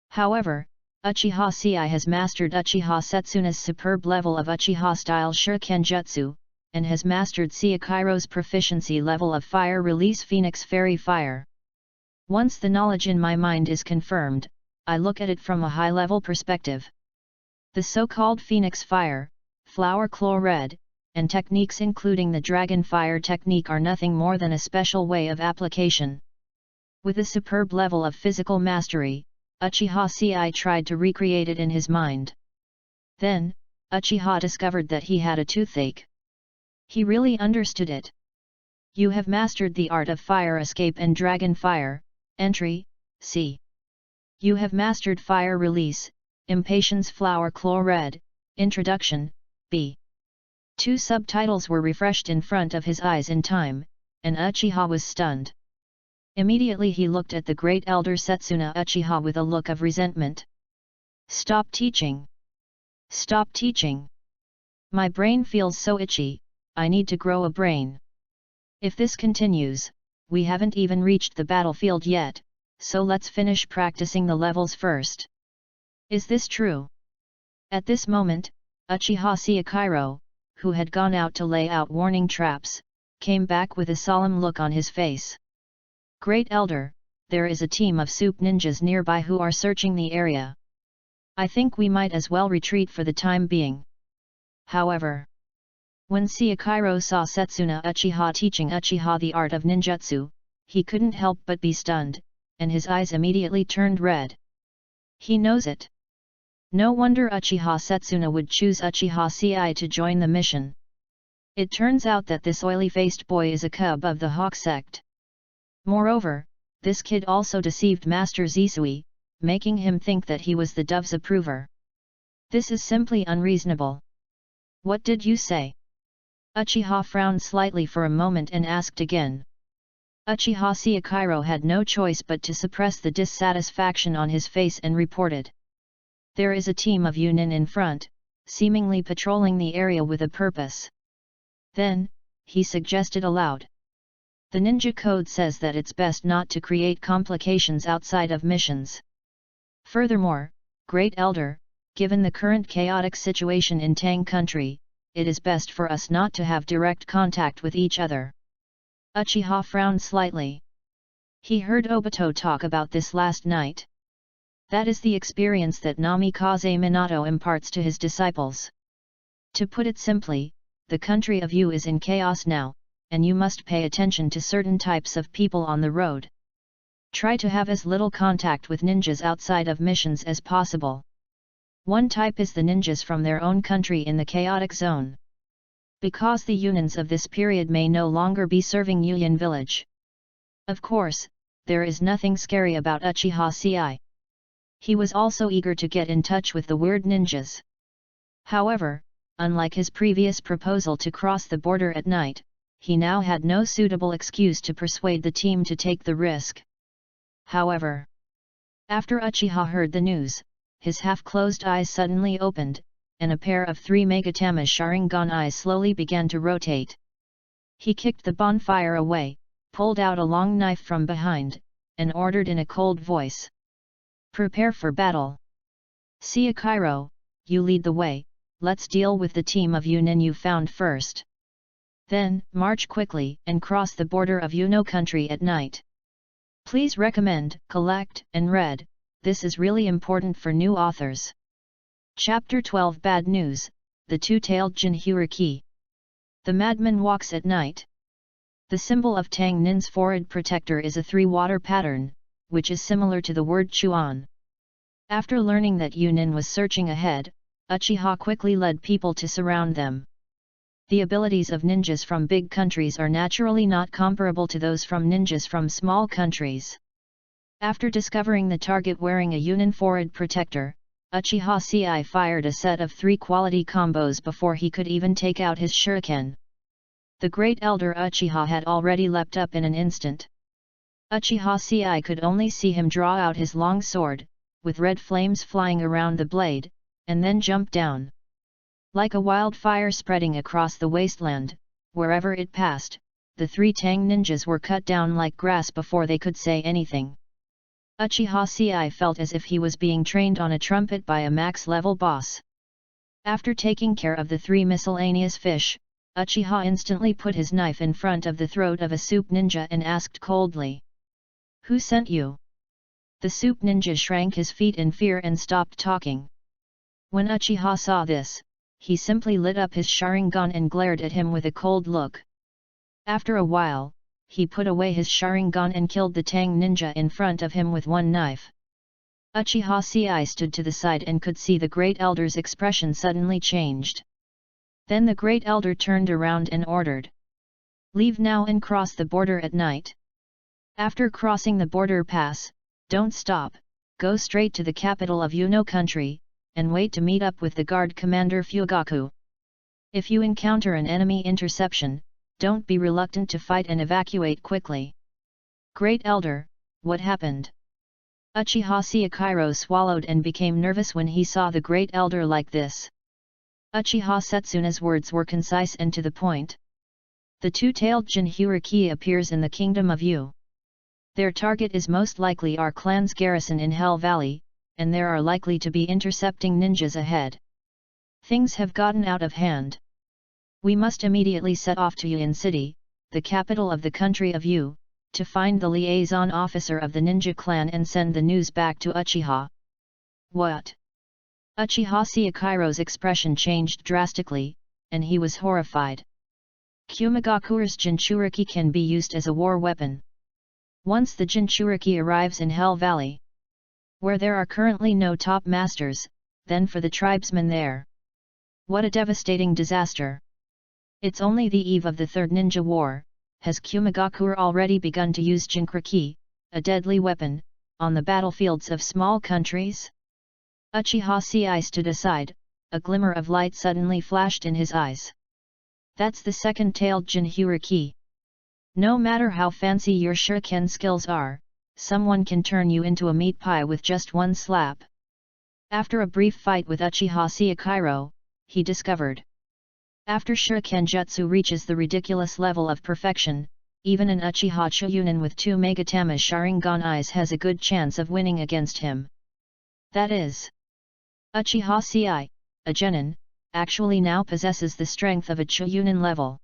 However, Uchiha Ci has mastered Uchiha Setsuna's superb level of Uchiha-style Shuriken Jutsu, and has mastered Siakairo's proficiency level of fire release Phoenix Fairy Fire. Once the knowledge in my mind is confirmed, I look at it from a high-level perspective. The so-called Phoenix Fire, Flower Claw Red, and techniques including the Dragon Fire technique are nothing more than a special way of application. With a superb level of physical mastery, Uchiha Ci tried to recreate it in his mind. Then, Uchiha discovered that he had a toothache. He really understood it. You have mastered the art of fire escape and dragon fire, entry, C. You have mastered fire release, impatience flower claw red, introduction, B. 2 subtitles were refreshed in front of his eyes in time, and Uchiha was stunned. Immediately he looked at the great elder Setsuna Uchiha with a look of resentment. Stop teaching! Stop teaching! My brain feels so itchy, I need to grow a brain. If this continues, we haven't even reached the battlefield yet, so let's finish practicing the levels first. Is this true? At this moment, Uchiha Sakuro, who had gone out to lay out warning traps, came back with a solemn look on his face. Great Elder, there is a team of soup ninjas nearby who are searching the area. I think we might as well retreat for the time being. However, when Sakuro saw Setsuna Uchiha teaching Uchiha the art of ninjutsu, he couldn't help but be stunned, and his eyes immediately turned red. He knows it. No wonder Uchiha Setsuna would choose Uchiha Ci to join the mission. It turns out that this oily-faced boy is a cub of the Hawk sect. Moreover, this kid also deceived Master Zisui, making him think that he was the dove's approver. This is simply unreasonable. What did you say? Uchiha frowned slightly for a moment and asked again. Uchiha Sakuro had no choice but to suppress the dissatisfaction on his face and reported. There is a team of Yunin in front, seemingly patrolling the area with a purpose. Then, he suggested aloud. The ninja code says that it's best not to create complications outside of missions. Furthermore, Great Elder, given the current chaotic situation in Tang country, it is best for us not to have direct contact with each other. Uchiha frowned slightly. He heard Obito talk about this last night. That is the experience that Namikaze Minato imparts to his disciples. To put it simply, the country of you is in chaos now, and you must pay attention to certain types of people on the road. Try to have as little contact with ninjas outside of missions as possible. One type is the ninjas from their own country in the chaotic zone. Because the Yunins of this period may no longer be serving Yuyan village. Of course, there is nothing scary about Uchiha Ci. He was also eager to get in touch with the weird ninjas. However, unlike his previous proposal to cross the border at night, he now had no suitable excuse to persuade the team to take the risk. However, after Uchiha heard the news, his half-closed eyes suddenly opened, and a pair of 3 Megatama Sharingan eyes slowly began to rotate. He kicked the bonfire away, pulled out a long knife from behind, and ordered in a cold voice. Prepare for battle. Sakuro, you lead the way, let's deal with the team of Yunin you found first. Then, march quickly and cross the border of Yuno country at night. Please recommend, collect, and read, this is really important for new authors. Chapter 12 Bad News, The Two-Tailed Jinhyuriki. The Madman Walks at Night. The symbol of Tang Nin's forehead protector is a 3-water pattern, which is similar to the word Chuan. After learning that Yunin was searching ahead, Uchiha quickly led people to surround them. The abilities of ninjas from big countries are naturally not comparable to those from ninjas from small countries. After discovering the target wearing a Yunin forehead protector, Uchiha Ci fired a set of 3 quality combos before he could even take out his shuriken. The great elder Uchiha had already leapt up in an instant. Uchiha Ci could only see him draw out his long sword, with red flames flying around the blade, and then jump down. Like a wildfire spreading across the wasteland, wherever it passed, the 3 Tang ninjas were cut down like grass before they could say anything. Uchiha Ci felt as if he was being trained on a trumpet by a max-level boss. After taking care of the 3 miscellaneous fish, Uchiha instantly put his knife in front of the throat of a soup ninja and asked coldly. Who sent you? The soup ninja shrank his feet in fear and stopped talking. When Uchiha saw this, he simply lit up his Sharingan and glared at him with a cold look. After a while, he put away his Sharingan and killed the Tang ninja in front of him with one knife. Uchiha Sei stood to the side and could see the Great Elder's expression suddenly changed. Then the Great Elder turned around and ordered, "Leave now and cross the border at night. After crossing the border pass, don't stop, go straight to the capital of Yuno country, and wait to meet up with the guard commander Fugaku. If you encounter an enemy interception, don't be reluctant to fight and evacuate quickly." Great Elder, what happened? Uchiha Seikiro swallowed and became nervous when he saw the Great Elder like this. Uchiha Setsuna's words were concise and to the point. The two-tailed Jinchuriki appears in the kingdom of Yu. Their target is most likely our clan's garrison in Hell Valley, and there are likely to be intercepting ninjas ahead. Things have gotten out of hand. We must immediately set off to Yuin City, the capital of the country of Yu, to find the liaison officer of the ninja clan and send the news back to Uchiha. What? Uchiha Seikiro's expression changed drastically, and he was horrified. Kumigakure's Jinchuriki can be used as a war weapon. Once the Jinchuriki arrives in Hell Valley, where there are currently no top masters, then for the tribesmen there. What a devastating disaster! It's only the eve of the Third Ninja War. Has Kumigakure already begun to use Jinchuriki, a deadly weapon, on the battlefields of small countries? Uchiha Sei stood aside, a glimmer of light suddenly flashed in his eyes. That's the second-tailed Jinchuriki. No matter how fancy your shuriken skills are, someone can turn you into a meat pie with just one slap. After a brief fight with Uchiha Seikiro, he discovered, after shuriken jutsu reaches the ridiculous level of perfection, even an Uchiha Chunin with 2 Megatama Sharingan eyes has a good chance of winning against him. That is, Uchiha Sei, a genin, actually now possesses the strength of a Chunin level.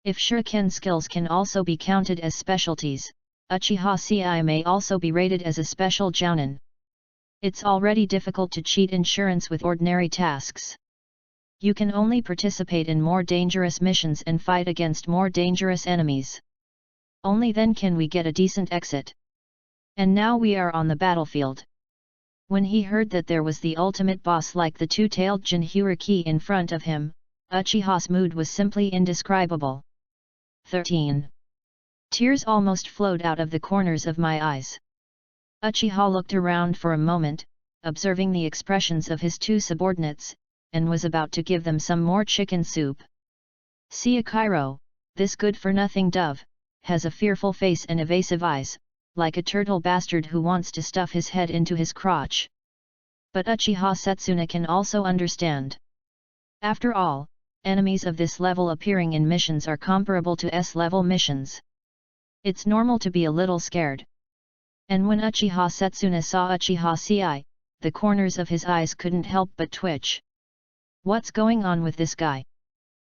If shuriken skills can also be counted as specialties, Uchiha Sei may also be rated as a special jounin. It's already difficult to cheat insurance with ordinary tasks. You can only participate in more dangerous missions and fight against more dangerous enemies. Only then can we get a decent exit. And now we are on the battlefield. When he heard that there was the ultimate boss like the two-tailed Jinchuriki in front of him, Uchiha's mood was simply indescribable. 13. Tears almost flowed out of the corners of my eyes. Uchiha looked around for a moment, observing the expressions of his two subordinates, and was about to give them some more chicken soup. Seikiro, this good-for-nothing dove, has a fearful face and evasive eyes, like a turtle bastard who wants to stuff his head into his crotch. But Uchiha Setsuna can also understand. After all, enemies of this level appearing in missions are comparable to S-level missions. It's normal to be a little scared. And when Uchiha Setsuna saw Uchiha Sei, the corners of his eyes couldn't help but twitch. What's going on with this guy?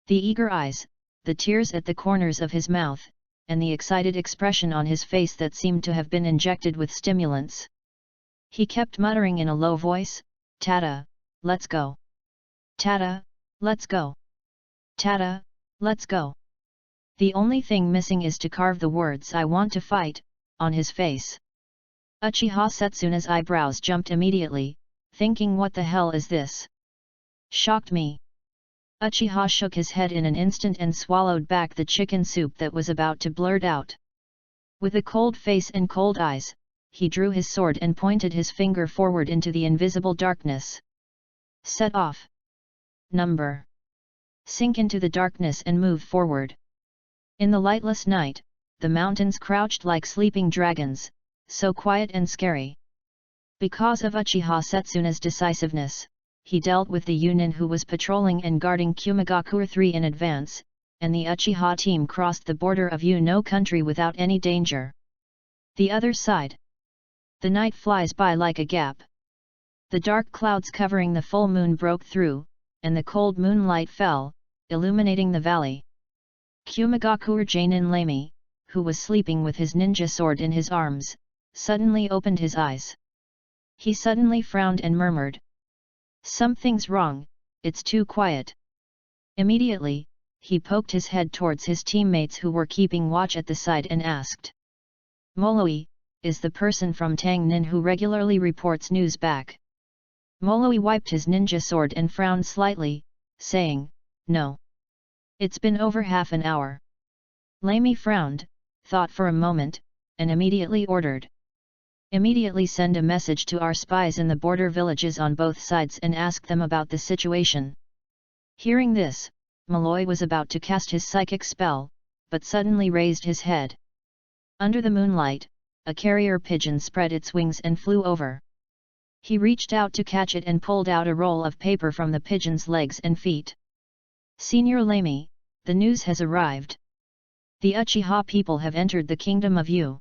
The eager eyes, the tears at the corners of his mouth, and the excited expression on his face that seemed to have been injected with stimulants. He kept muttering in a low voice, "Tada, let's go! Tada, let's go! Tada, let's go!" The only thing missing is to carve the words "I want to fight" on his face. Uchiha Setsuna's eyebrows jumped immediately, thinking, what the hell is this? Shocked me. Uchiha shook his head in an instant and swallowed back the chicken soup that was about to blurt out. With a cold face and cold eyes, he drew his sword and pointed his finger forward into the invisible darkness. Set off. Number. Sink into the darkness and move forward. In the lightless night, the mountains crouched like sleeping dragons, so quiet and scary. Because of Uchiha Setsuna's decisiveness, he dealt with the Yunin who was patrolling and guarding Kumigakure 3 in advance, and the Uchiha team crossed the border of Yuno country without any danger. The other side. The night flies by like a gap. The dark clouds covering the full moon broke through, and the cold moonlight fell, illuminating the valley. Kumigakure Jainin Lamy, who was sleeping with his ninja sword in his arms, suddenly opened his eyes. He suddenly frowned and murmured, "Something's wrong, it's too quiet." Immediately, he poked his head towards his teammates who were keeping watch at the side and asked, "Moloi, is the person from Tang Nin who regularly reports news back. Moloi wiped his ninja sword and frowned slightly, saying, "No. It's been over half an hour." Lamy frowned, thought for a moment, and immediately ordered. "Immediately send a message to our spies in the border villages on both sides and ask them about the situation." Hearing this, Moloi was about to cast his psychic spell, but suddenly raised his head. Under the moonlight, a carrier pigeon spread its wings and flew over. He reached out to catch it and pulled out a roll of paper from the pigeon's legs and feet. "Senior Lamy, the news has arrived. The Uchiha people have entered the kingdom of Yu.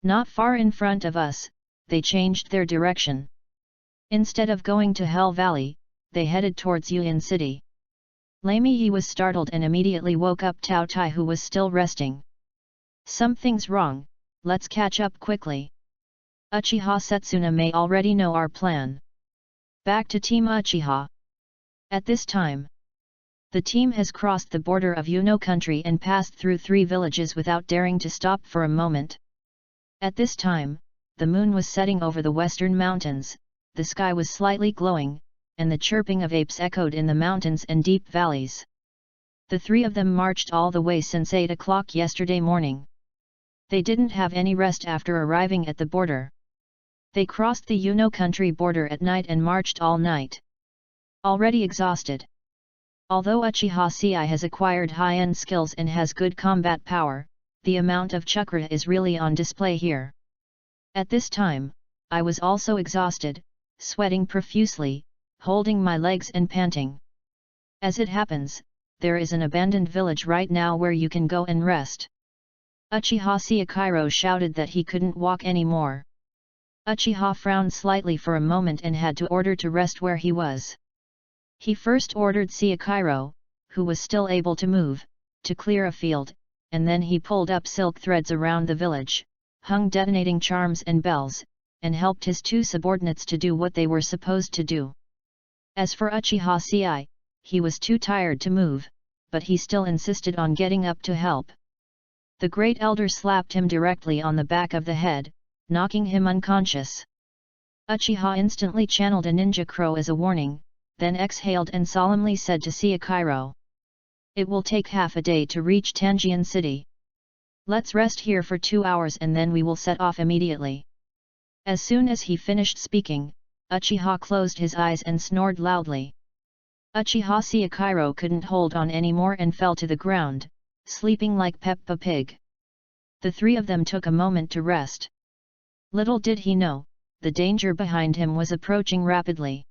Not far in front of us, they changed their direction. Instead of going to Hell Valley, they headed towards Yuan City." Lamy Yi was startled and immediately woke up Tao Tai, who was still resting. "Something's wrong, let's catch up quickly. Uchiha Setsuna may already know our plan." Back to Team Uchiha. At this time, the team has crossed the border of Yuno country and passed through 3 villages without daring to stop for a moment. At this time, the moon was setting over the western mountains, the sky was slightly glowing, and the chirping of apes echoed in the mountains and deep valleys. The 3 of them marched all the way since 8 o'clock yesterday morning. They didn't have any rest after arriving at the border. They crossed the Yuno country border at night and marched all night. Already exhausted. Although Uchiha Ci has acquired high-end skills and has good combat power, the amount of chakra is really on display here. At this time, I was also exhausted, sweating profusely, holding my legs and panting. As it happens, there is an abandoned village right now where you can go and rest." Uchiha Siakairo shouted that he couldn't walk anymore. Uchiha frowned slightly for a moment and had to order to rest where he was. He first ordered Siakairo, who was still able to move, to clear a field, and then he pulled up silk threads around the village, hung detonating charms and bells, and helped his 2 subordinates to do what they were supposed to do. As for Uchiha Ci, he was too tired to move, but he still insisted on getting up to help. The Great Elder slapped him directly on the back of the head, knocking him unconscious. Uchiha instantly channeled a ninja crow as a warning, then exhaled and solemnly said to Siakairo, "It will take half a day to reach Tanjian City. Let's rest here for 2 hours and then we will set off immediately." As soon as he finished speaking, Uchiha closed his eyes and snored loudly. Uchiha Siakairo couldn't hold on anymore and fell to the ground, sleeping like Peppa Pig. The 3 of them took a moment to rest. Little did he know, the danger behind him was approaching rapidly.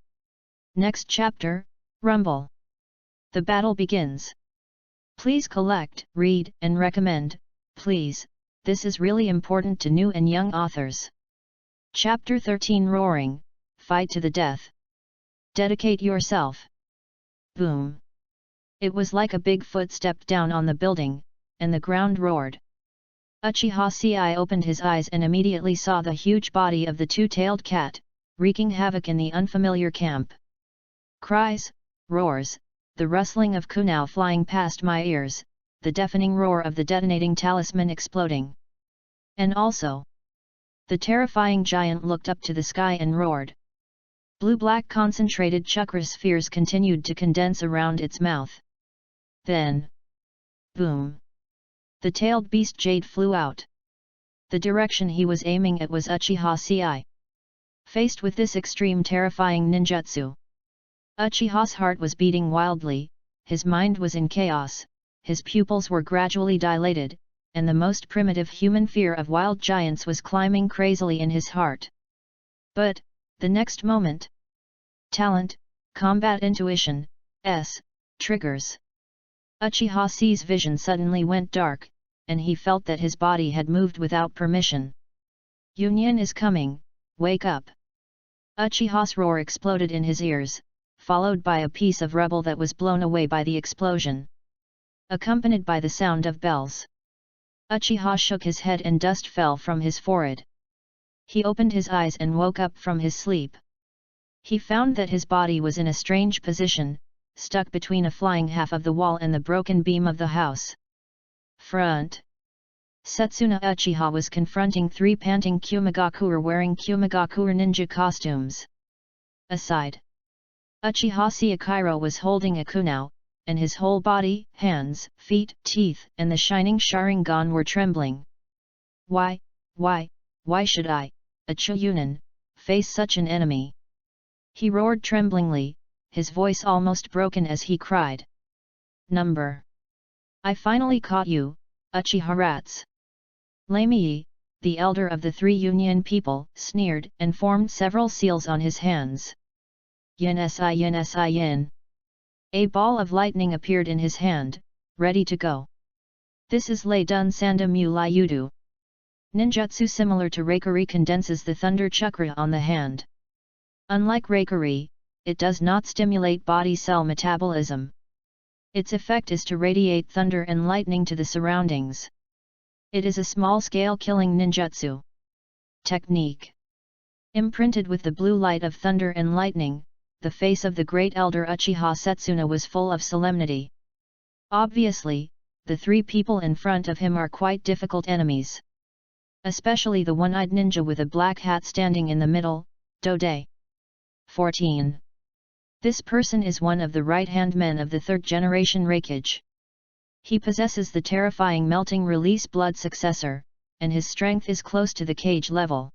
Next chapter, Rumble. The battle begins. Please collect, read, and recommend, please, this is really important to new and young authors. Chapter 13 Roaring, Fight to the Death. Dedicate yourself. Boom. It was like a big foot stepped down on the building, and the ground roared. Uchiha Ci opened his eyes and immediately saw the huge body of the 2-tailed cat, wreaking havoc in the unfamiliar camp. Cries, roars, the rustling of kunao flying past my ears, the deafening roar of the detonating talisman exploding. And also, the terrifying giant looked up to the sky and roared. Blue-black concentrated chakra spheres continued to condense around its mouth. Then, boom! The tailed beast jade flew out. The direction he was aiming at was Uchiha Ci. Faced with this extreme terrifying ninjutsu, Uchiha's heart was beating wildly, his mind was in chaos, his pupils were gradually dilated, and the most primitive human fear of wild giants was climbing crazily in his heart. But, the next moment, talent, combat intuition, triggers. Uchiha Ci's vision suddenly went dark, and he felt that his body had moved without permission. Union is coming, wake up! Uchiha's roar exploded in his ears, followed by a piece of rubble that was blown away by the explosion, accompanied by the sound of bells. Uchiha shook his head and dust fell from his forehead. He opened his eyes and woke up from his sleep. He found that his body was in a strange position, stuck between a flying half of the wall and the broken beam of the house. Front. Setsuna Uchiha was confronting 3 panting Kyumigakuer wearing Kyumigakuer ninja costumes. Aside. Uchiha Seikairo was holding a kunao, and his whole body, hands, feet, teeth, and the shining Sharingan were trembling. Why should I, a Chiyunin, face such an enemy? He roared tremblingly, his voice almost broken as he cried. I finally caught you, Uchiha rats. Lamii, the elder of the 3 Union people, sneered and formed several seals on his hands. Yin. A ball of lightning appeared in his hand, ready to go. This is Lei Dun Sanda Mu Lai Yudu. Ninjutsu similar to Reikari condenses the thunder chakra on the hand. Unlike Reikari, it does not stimulate body cell metabolism. Its effect is to radiate thunder and lightning to the surroundings. It is a small-scale killing ninjutsu. Technique. Imprinted with the blue light of thunder and lightning, the face of the great elder Uchiha Setsuna was full of solemnity. Obviously, the 3 people in front of him are quite difficult enemies. Especially the one-eyed ninja with a black hat standing in the middle, Dode. 14. This person is one of the right-hand men of the 3rd generation Reikage. He possesses the terrifying melting release blood successor, and his strength is close to the cage level.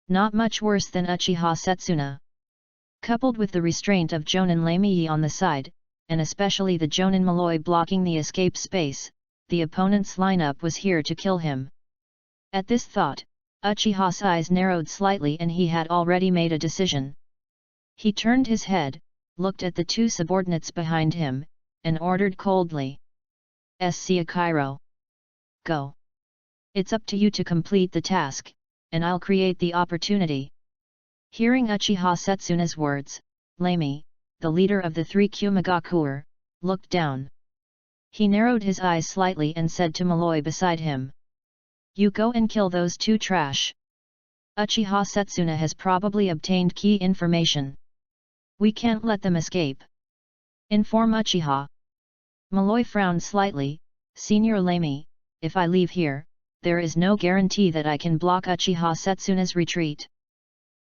Not much worse than Uchiha Setsuna. Coupled with the restraint of Jonin Lamii on the side, and especially the Jonin Malloy blocking the escape space, the opponent's lineup was here to kill him. At this thought, Uchiha's eyes narrowed slightly and he had already made a decision. He turned his head, looked at the 2 subordinates behind him, and ordered coldly. Seikairo. Go. It's up to you to complete the task, and I'll create the opportunity. Hearing Uchiha Setsuna's words, Lamii, the leader of the 3 Kyumigakuer, looked down. He narrowed his eyes slightly and said to Malloy beside him. You go and kill those 2 trash. Uchiha Setsuna has probably obtained key information. We can't let them escape. Inform Uchiha. Malloy frowned slightly. Senior Lamii, if I leave here, there is no guarantee that I can block Uchiha Setsuna's retreat.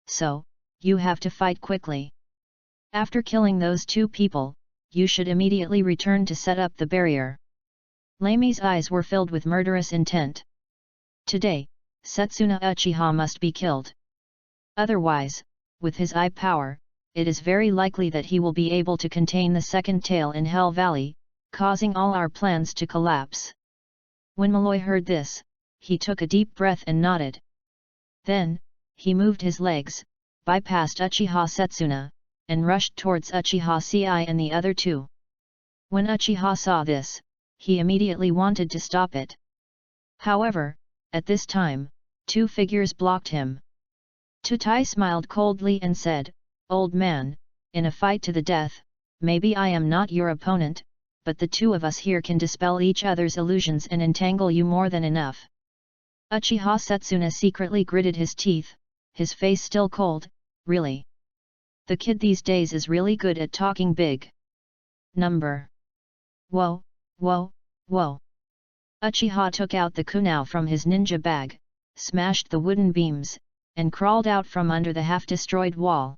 So, you have to fight quickly. After killing those 2 people, you should immediately return to set up the barrier. Lamii's eyes were filled with murderous intent. Today, Setsuna Uchiha must be killed. Otherwise, with his eye power, it is very likely that he will be able to contain the 2nd tail in Hell Valley, causing all our plans to collapse. When Malloy heard this, he took a deep breath and nodded. Then, he moved his legs, bypassed Uchiha Setsuna, and rushed towards Uchiha Ci and the other 2. When Uchiha saw this, he immediately wanted to stop it. However, at this time, 2 figures blocked him. Tutai smiled coldly and said, Old man, in a fight to the death, maybe I am not your opponent, but the 2 of us here can dispel each other's illusions and entangle you more than enough. Uchiha Setsuna secretly gritted his teeth, his face still cold. Really? The kid these days is really good at talking big. Whoa. Uchiha took out the kunao from his ninja bag, smashed the wooden beams, and crawled out from under the half-destroyed wall.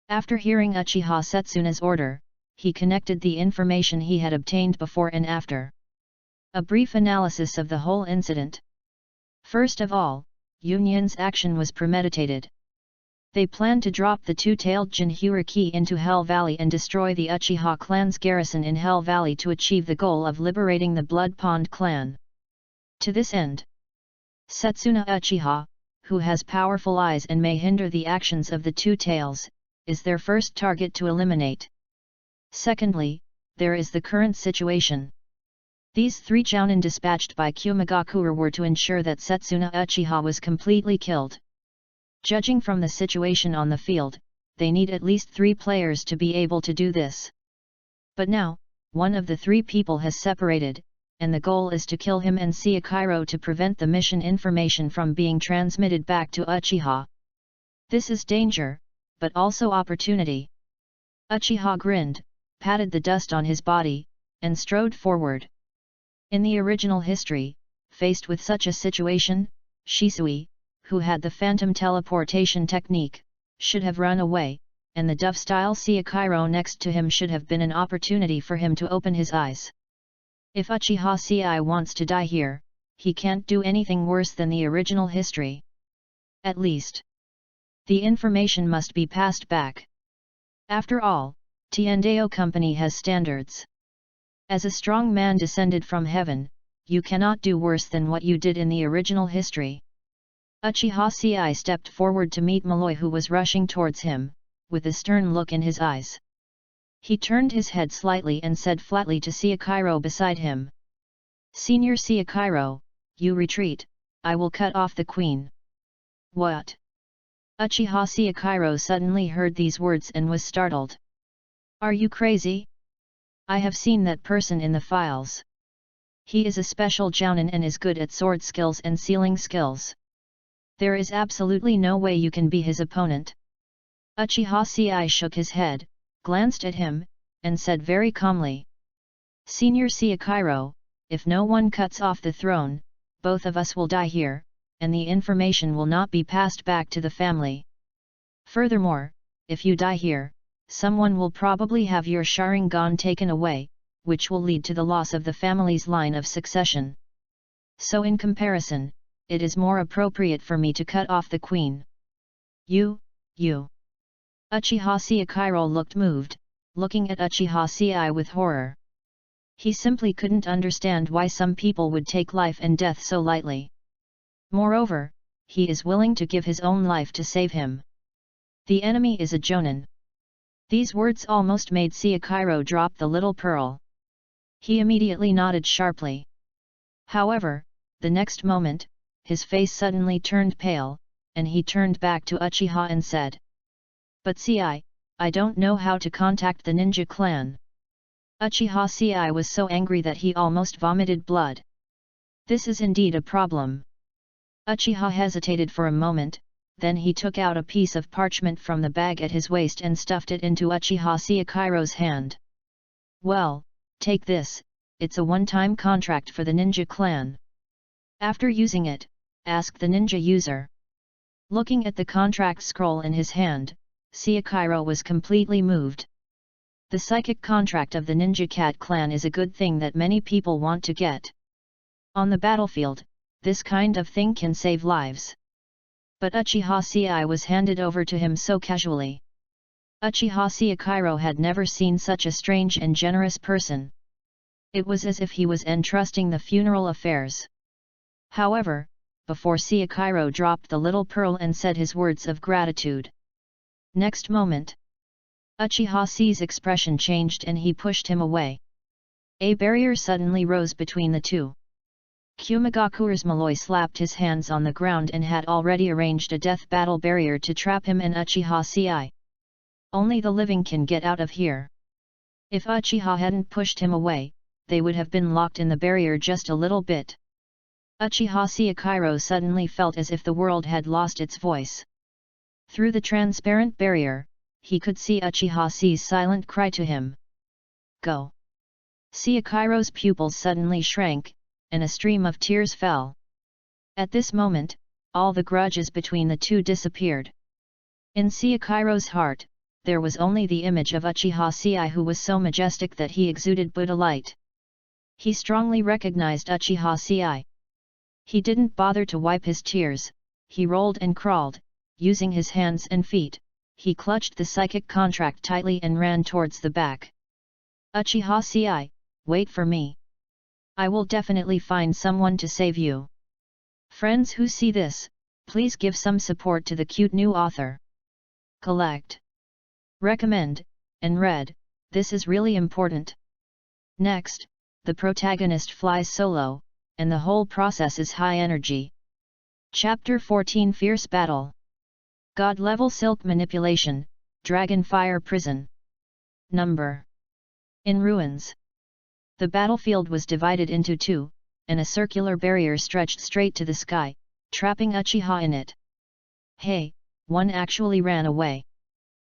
After hearing Uchiha Setsuna's order, he connected the information he had obtained before and after. A brief analysis of the whole incident. First of all, Union's action was premeditated. They planned to drop the 2-tailed Jinhyuriki into Hell Valley and destroy the Uchiha clan's garrison in Hell Valley to achieve the goal of liberating the Blood Pond clan. To this end, Setsuna Uchiha, who has powerful eyes and may hinder the actions of the 2 tails, is their first target to eliminate. Secondly, there is the current situation. These 3 jounin dispatched by Kyumigakuer were to ensure that Setsuna Uchiha was completely killed. Judging from the situation on the field, they need at least 3 players to be able to do this. But now, one of the 3 people has separated, and the goal is to kill him and Seikairo to prevent the mission information from being transmitted back to Uchiha. This is danger, but also opportunity. Uchiha grinned, patted the dust on his body, and strode forward. In the original history, faced with such a situation, Shisui, who had the phantom teleportation technique, should have run away, and the dove-style Seikairo next to him should have been an opportunity for him to open his eyes. If Uchiha Sei wants to die here, he can't do anything worse than the original history. At least, the information must be passed back. After all, Tiendao Company has standards. As a strong man descended from heaven, you cannot do worse than what you did in the original history. Uchiha Sei stepped forward to meet Malloy, who was rushing towards him, with a stern look in his eyes. He turned his head slightly and said flatly to Seikairo beside him. "Senior Seikairo, you retreat, I will cut off the queen." "What?" Uchiha Seikairo suddenly heard these words and was startled. "Are you crazy? I have seen that person in the files. He is a special jounin and is good at sword skills and sealing skills. There is absolutely no way you can be his opponent." Uchiha Sei shook his head, glanced at him, and said very calmly. "Senior Seikairo, if no one cuts off the throne, both of us will die here, and the information will not be passed back to the family. Furthermore, if you die here, someone will probably have your Sharingan taken away, which will lead to the loss of the family's line of succession. So in comparison, it is more appropriate for me to cut off the queen." You. Uchiha Seikairo looked moved, looking at Uchiha Sei with horror. He simply couldn't understand why some people would take life and death so lightly. Moreover, he is willing to give his own life to save him. The enemy is a jonin. These words almost made Seikairo drop the little pearl. He immediately nodded sharply. However, the next moment, his face suddenly turned pale, and he turned back to Uchiha and said, "But Sei, I don't know how to contact the ninja clan." Uchiha Sei was so angry that he almost vomited blood. This is indeed a problem. Uchiha hesitated for a moment, then he took out a piece of parchment from the bag at his waist and stuffed it into Uchiha Seikairo's hand. "Well, take this, it's a one-time contract for the ninja clan. After using it, ask the ninja user." Looking at the contract scroll in his hand, Seikairo was completely moved. The psychic contract of the Ninja Cat clan is a good thing that many people want to get. On the battlefield, this kind of thing can save lives. But Uchiha Sei was handed over to him so casually. Uchiha Seikairo had never seen such a strange and generous person. It was as if he was entrusting the funeral affairs. However, before Seikairo dropped the little pearl and said his words of gratitude. Next moment, Uchiha Sei's expression changed and he pushed him away. A barrier suddenly rose between the two. Kumagakure's Malloy slapped his hands on the ground and had already arranged a death battle barrier to trap him and Uchiha Sei. Only the living can get out of here. If Uchiha hadn't pushed him away, they would have been locked in the barrier just a little bit. Uchiha Seikairo suddenly felt as if the world had lost its voice. Through the transparent barrier, he could see Uchiha Sei's silent cry to him. "Go!" Seikairo's pupils suddenly shrank, and a stream of tears fell. At this moment, all the grudges between the two disappeared. In Seikairo's heart, there was only the image of Uchiha Sei, who was so majestic that he exuded Buddha light. He strongly recognized Uchiha Sei. He didn't bother to wipe his tears, he rolled and crawled, using his hands and feet, he clutched the psychic contract tightly and ran towards the back. "Uchiha Sei, wait for me. I will definitely find someone to save you." Friends who see this, please give some support to the cute new author. Collect, recommend, and read, this is really important. Next, the protagonist flies solo, and the whole process is high energy. Chapter 14 Fierce Battle. God-level silk manipulation, dragon fire prison. Number. In ruins. The battlefield was divided into two, and a circular barrier stretched straight to the sky, trapping Uchiha in it. Hey, one actually ran away.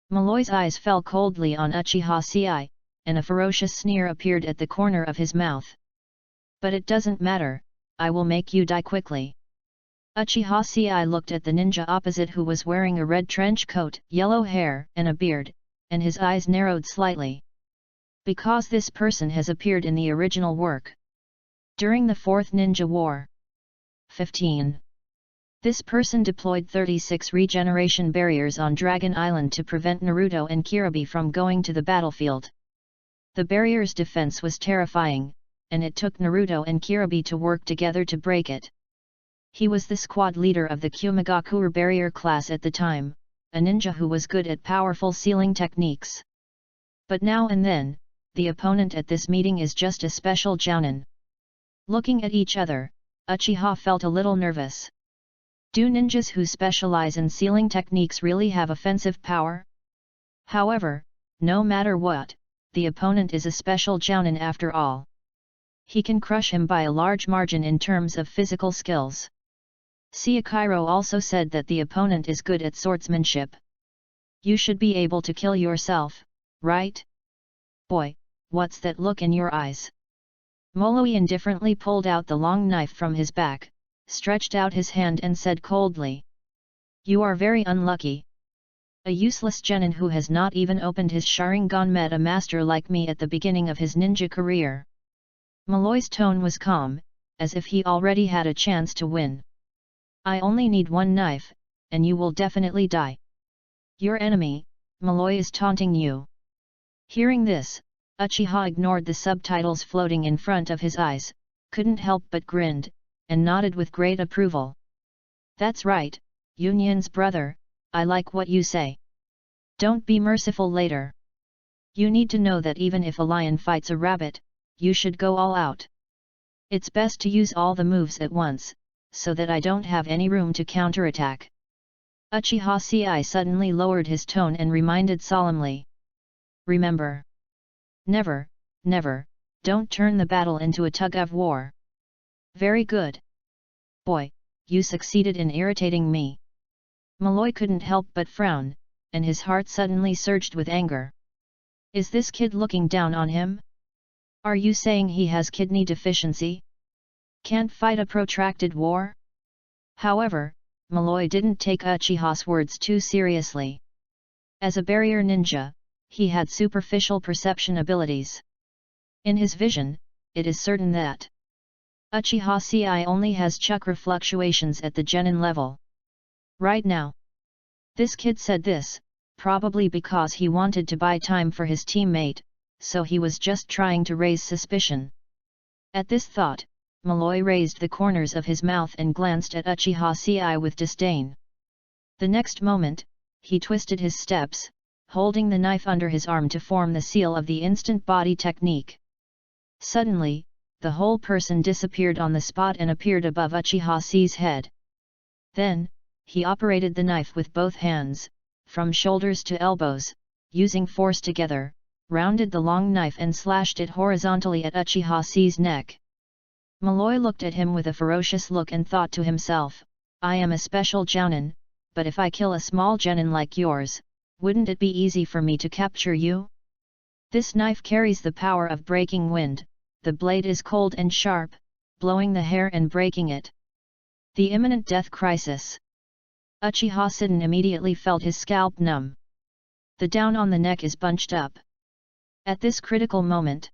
Malloy's eyes fell coldly on Uchiha Sei, and a ferocious sneer appeared at the corner of his mouth. But it doesn't matter, I will make you die quickly. Uchiha Sei looked at the ninja opposite, who was wearing a red trench coat, yellow hair, and a beard, and his eyes narrowed slightly. Because this person has appeared in the original work. During the Fourth Ninja War. 15. This person deployed 36 regeneration barriers on Dragon Island to prevent Naruto and Kiribi from going to the battlefield. The barrier's defense was terrifying, and it took Naruto and Kiribi to work together to break it. He was the squad leader of the Kumagakure barrier class at the time, a ninja who was good at powerful sealing techniques. But now and then, the opponent at this meeting is just a special jounin. Looking at each other, Uchiha felt a little nervous. Do ninjas who specialize in sealing techniques really have offensive power? However, no matter what, the opponent is a special jounin after all. He can crush him by a large margin in terms of physical skills. Siakairo also said that the opponent is good at swordsmanship. You should be able to kill yourself, right? Boy, what's that look in your eyes? Moloi indifferently pulled out the long knife from his back, stretched out his hand and said coldly. You are very unlucky. A useless genin who has not even opened his Sharingan met a master like me at the beginning of his ninja career. Maloi's tone was calm, as if he already had a chance to win. I only need one knife, and you will definitely die. Your enemy, Maloi, is taunting you. Hearing this, Uchiha ignored the subtitles floating in front of his eyes, couldn't help but grinned, and nodded with great approval. That's right, Union's brother, I like what you say. Don't be merciful later. You need to know that even if a lion fights a rabbit, you should go all out. It's best to use all the moves at once, so that I don't have any room to counterattack. Uchiha Sei suddenly lowered his tone and reminded solemnly. Remember. Never, never, don't turn the battle into a tug-of-war. Very good. Boy, you succeeded in irritating me. Maloi couldn't help but frown, and his heart suddenly surged with anger. Is this kid looking down on him? Are you saying he has kidney deficiency? Can't fight a protracted war? However, Maloi didn't take Uchiha's words too seriously. As a barrier ninja, he had superficial perception abilities. In his vision, it is certain that Uchiha Sei only has chakra fluctuations at the genin level. Right now. This kid said this, probably because he wanted to buy time for his teammate, so he was just trying to raise suspicion. At this thought, Maloi raised the corners of his mouth and glanced at Uchiha Sei with disdain. The next moment, he twisted his steps, holding the knife under his arm to form the seal of the instant body technique. Suddenly, the whole person disappeared on the spot and appeared above Uchiha Sei's head. Then, he operated the knife with both hands, from shoulders to elbows, using force together, rounded the long knife and slashed it horizontally at Uchiha Sei's neck. Maloi looked at him with a ferocious look and thought to himself, I am a special jounin, but if I kill a small genin like yours, wouldn't it be easy for me to capture you? This knife carries the power of breaking wind, the blade is cold and sharp, blowing the hair and breaking it. The imminent death crisis. Uchiha Seiden immediately felt his scalp numb. The down on the neck is bunched up. At this critical moment,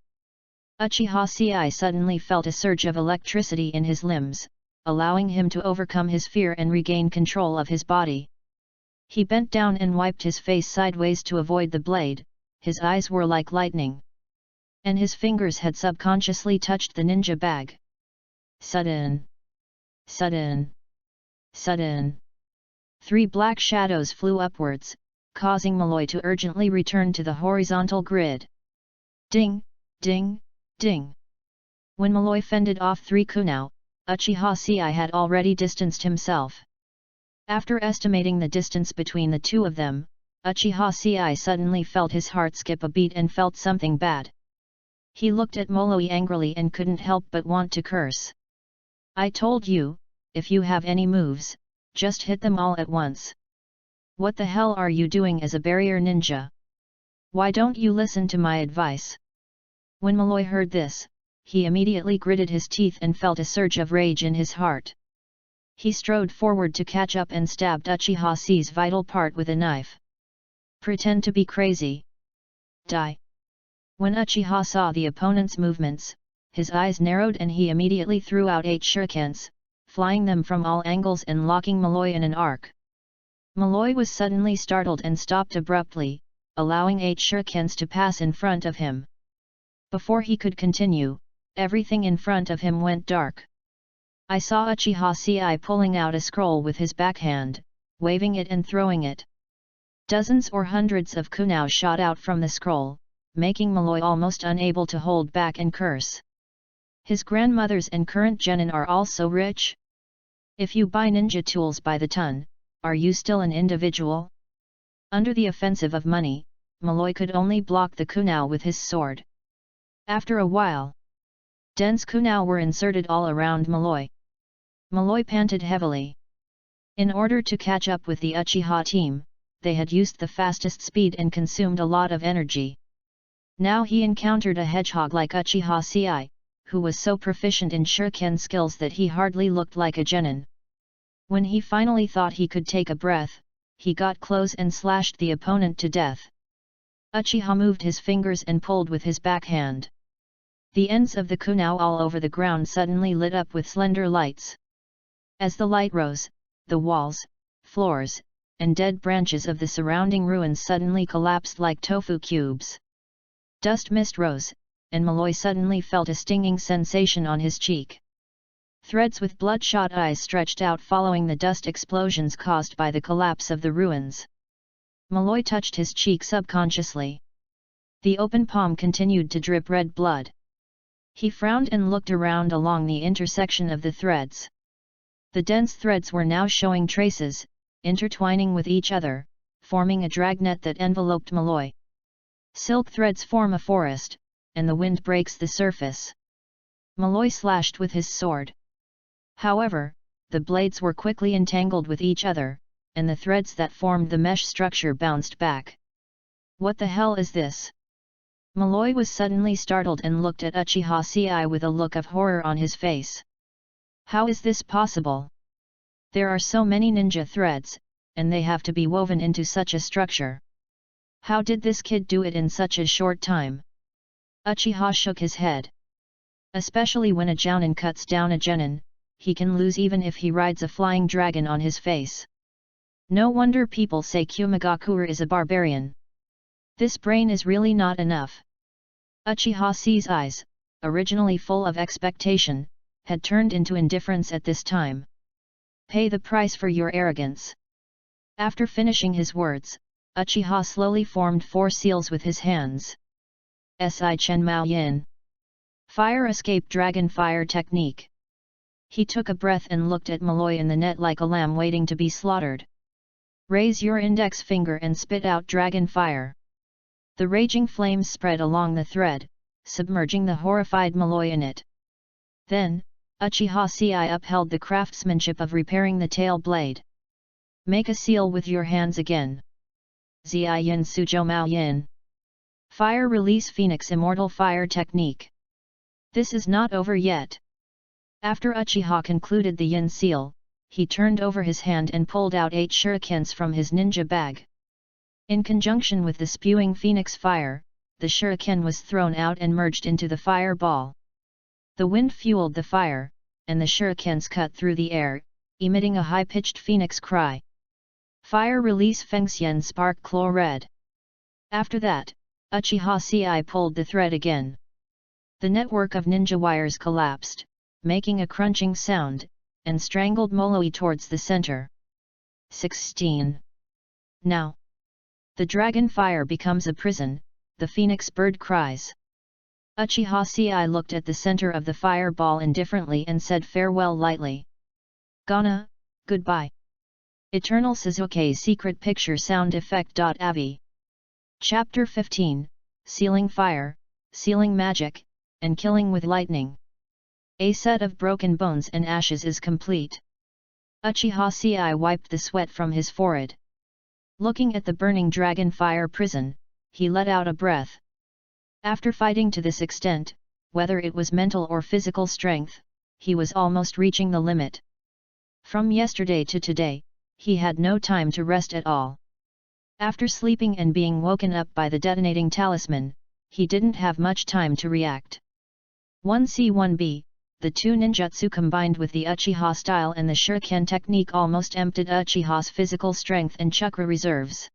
Uchiha Sei suddenly felt a surge of electricity in his limbs, allowing him to overcome his fear and regain control of his body. He bent down and wiped his face sideways to avoid the blade, his eyes were like lightning. And his fingers had subconsciously touched the ninja bag. Sudden. Sudden. Sudden. 3 black shadows flew upwards, causing Maloi to urgently return to the horizontal grid. Ding, ding, ding. When Maloi fended off 3 kunao, Uchiha Sei had already distanced himself. After estimating the distance between the two of them, Uchiha Sei suddenly felt his heart skip a beat and felt something bad. He looked at Moloi angrily and couldn't help but want to curse. I told you, if you have any moves, just hit them all at once. What the hell are you doing as a barrier ninja? Why don't you listen to my advice? When Maloi heard this, he immediately gritted his teeth and felt a surge of rage in his heart. He strode forward to catch up and stabbed Uchiha C's vital part with a knife. Pretend to be crazy. Die. When Uchiha saw the opponent's movements, his eyes narrowed and he immediately threw out 8 shurikens, flying them from all angles and locking Malloy in an arc. Malloy was suddenly startled and stopped abruptly, allowing 8 shurikens to pass in front of him. Before he could continue, everything in front of him went dark. I saw Uchiha Ci pulling out a scroll with his backhand, waving it and throwing it. Dozens or hundreds of kunao shot out from the scroll, making Malloy almost unable to hold back and curse. His grandmothers and current genin are also rich? If you buy ninja tools by the ton, are you still an individual? Under the offensive of money, Malloy could only block the kunao with his sword. After a while, dense kunao were inserted all around Malloy. Malloy panted heavily. In order to catch up with the Uchiha team, they had used the fastest speed and consumed a lot of energy. Now he encountered a hedgehog like Uchiha Ci, who was so proficient in shuriken skills that he hardly looked like a genin. When he finally thought he could take a breath, he got close and slashed the opponent to death. Uchiha moved his fingers and pulled with his backhand. The ends of the kunao all over the ground suddenly lit up with slender lights. As the light rose, the walls, floors, and dead branches of the surrounding ruins suddenly collapsed like tofu cubes. Dust mist rose, and Malloy suddenly felt a stinging sensation on his cheek. Threads with bloodshot eyes stretched out following the dust explosions caused by the collapse of the ruins. Malloy touched his cheek subconsciously. The open palm continued to drip red blood. He frowned and looked around along the intersection of the threads. The dense threads were now showing traces, intertwining with each other, forming a dragnet that enveloped Malloy. Silk threads form a forest, and the wind breaks the surface. Malloy slashed with his sword. However, the blades were quickly entangled with each other, and the threads that formed the mesh structure bounced back. What the hell is this? Malloy was suddenly startled and looked at Uchiha Ci with a look of horror on his face. How is this possible? There are so many ninja threads, and they have to be woven into such a structure. How did this kid do it in such a short time? Uchiha shook his head. Especially when a jounin cuts down a genin, he can lose even if he rides a flying dragon on his face. No wonder people say Kumagakure is a barbarian. This brain is really not enough. Uchiha Ci's eyes, originally full of expectation, had turned into indifference at this time. Pay the price for your arrogance. After finishing his words, Uchiha slowly formed 4 seals with his hands. Si Chen Mao Yin. Fire Escape Dragon Fire Technique. He took a breath and looked at Malloy in the net like a lamb waiting to be slaughtered. Raise your index finger and spit out dragon fire. The raging flames spread along the thread, submerging the horrified Malloy in it. Then, Uchiha Ci upheld the craftsmanship of repairing the tail blade. Make a seal with your hands again. Zai Yin Suzhou Mao Yin. Fire Release Phoenix Immortal Fire Technique. This is not over yet. After Uchiha concluded the yin seal, he turned over his hand and pulled out 8 shurikens from his ninja bag. In conjunction with the spewing phoenix fire, the shuriken was thrown out and merged into the fireball. The wind fueled the fire, and the shurikens cut through the air, emitting a high-pitched phoenix cry. Fire Release Fengxian Spark Claw Red. After that, Uchiha Ci pulled the thread again. The network of ninja wires collapsed, making a crunching sound, and strangled Moloi towards the center. 16. Now. The dragon fire becomes a prison, the phoenix bird cries. Uchiha Ci looked at the center of the fireball indifferently and said farewell lightly. Gana, goodbye. Eternal Suzuki's Secret Picture Sound Effect. Avi. Chapter 15, Sealing Fire, Sealing Magic, and Killing with Lightning. A set of broken bones and ashes is complete. Uchiha Ci wiped the sweat from his forehead. Looking at the burning dragon fire prison, he let out a breath. After fighting to this extent, whether it was mental or physical strength, he was almost reaching the limit. From yesterday to today, he had no time to rest at all. After sleeping and being woken up by the detonating talisman, he didn't have much time to react. 1C1B, the two ninjutsu combined with the Uchiha style and the shuriken technique almost emptied Uchiha's physical strength and chakra reserves.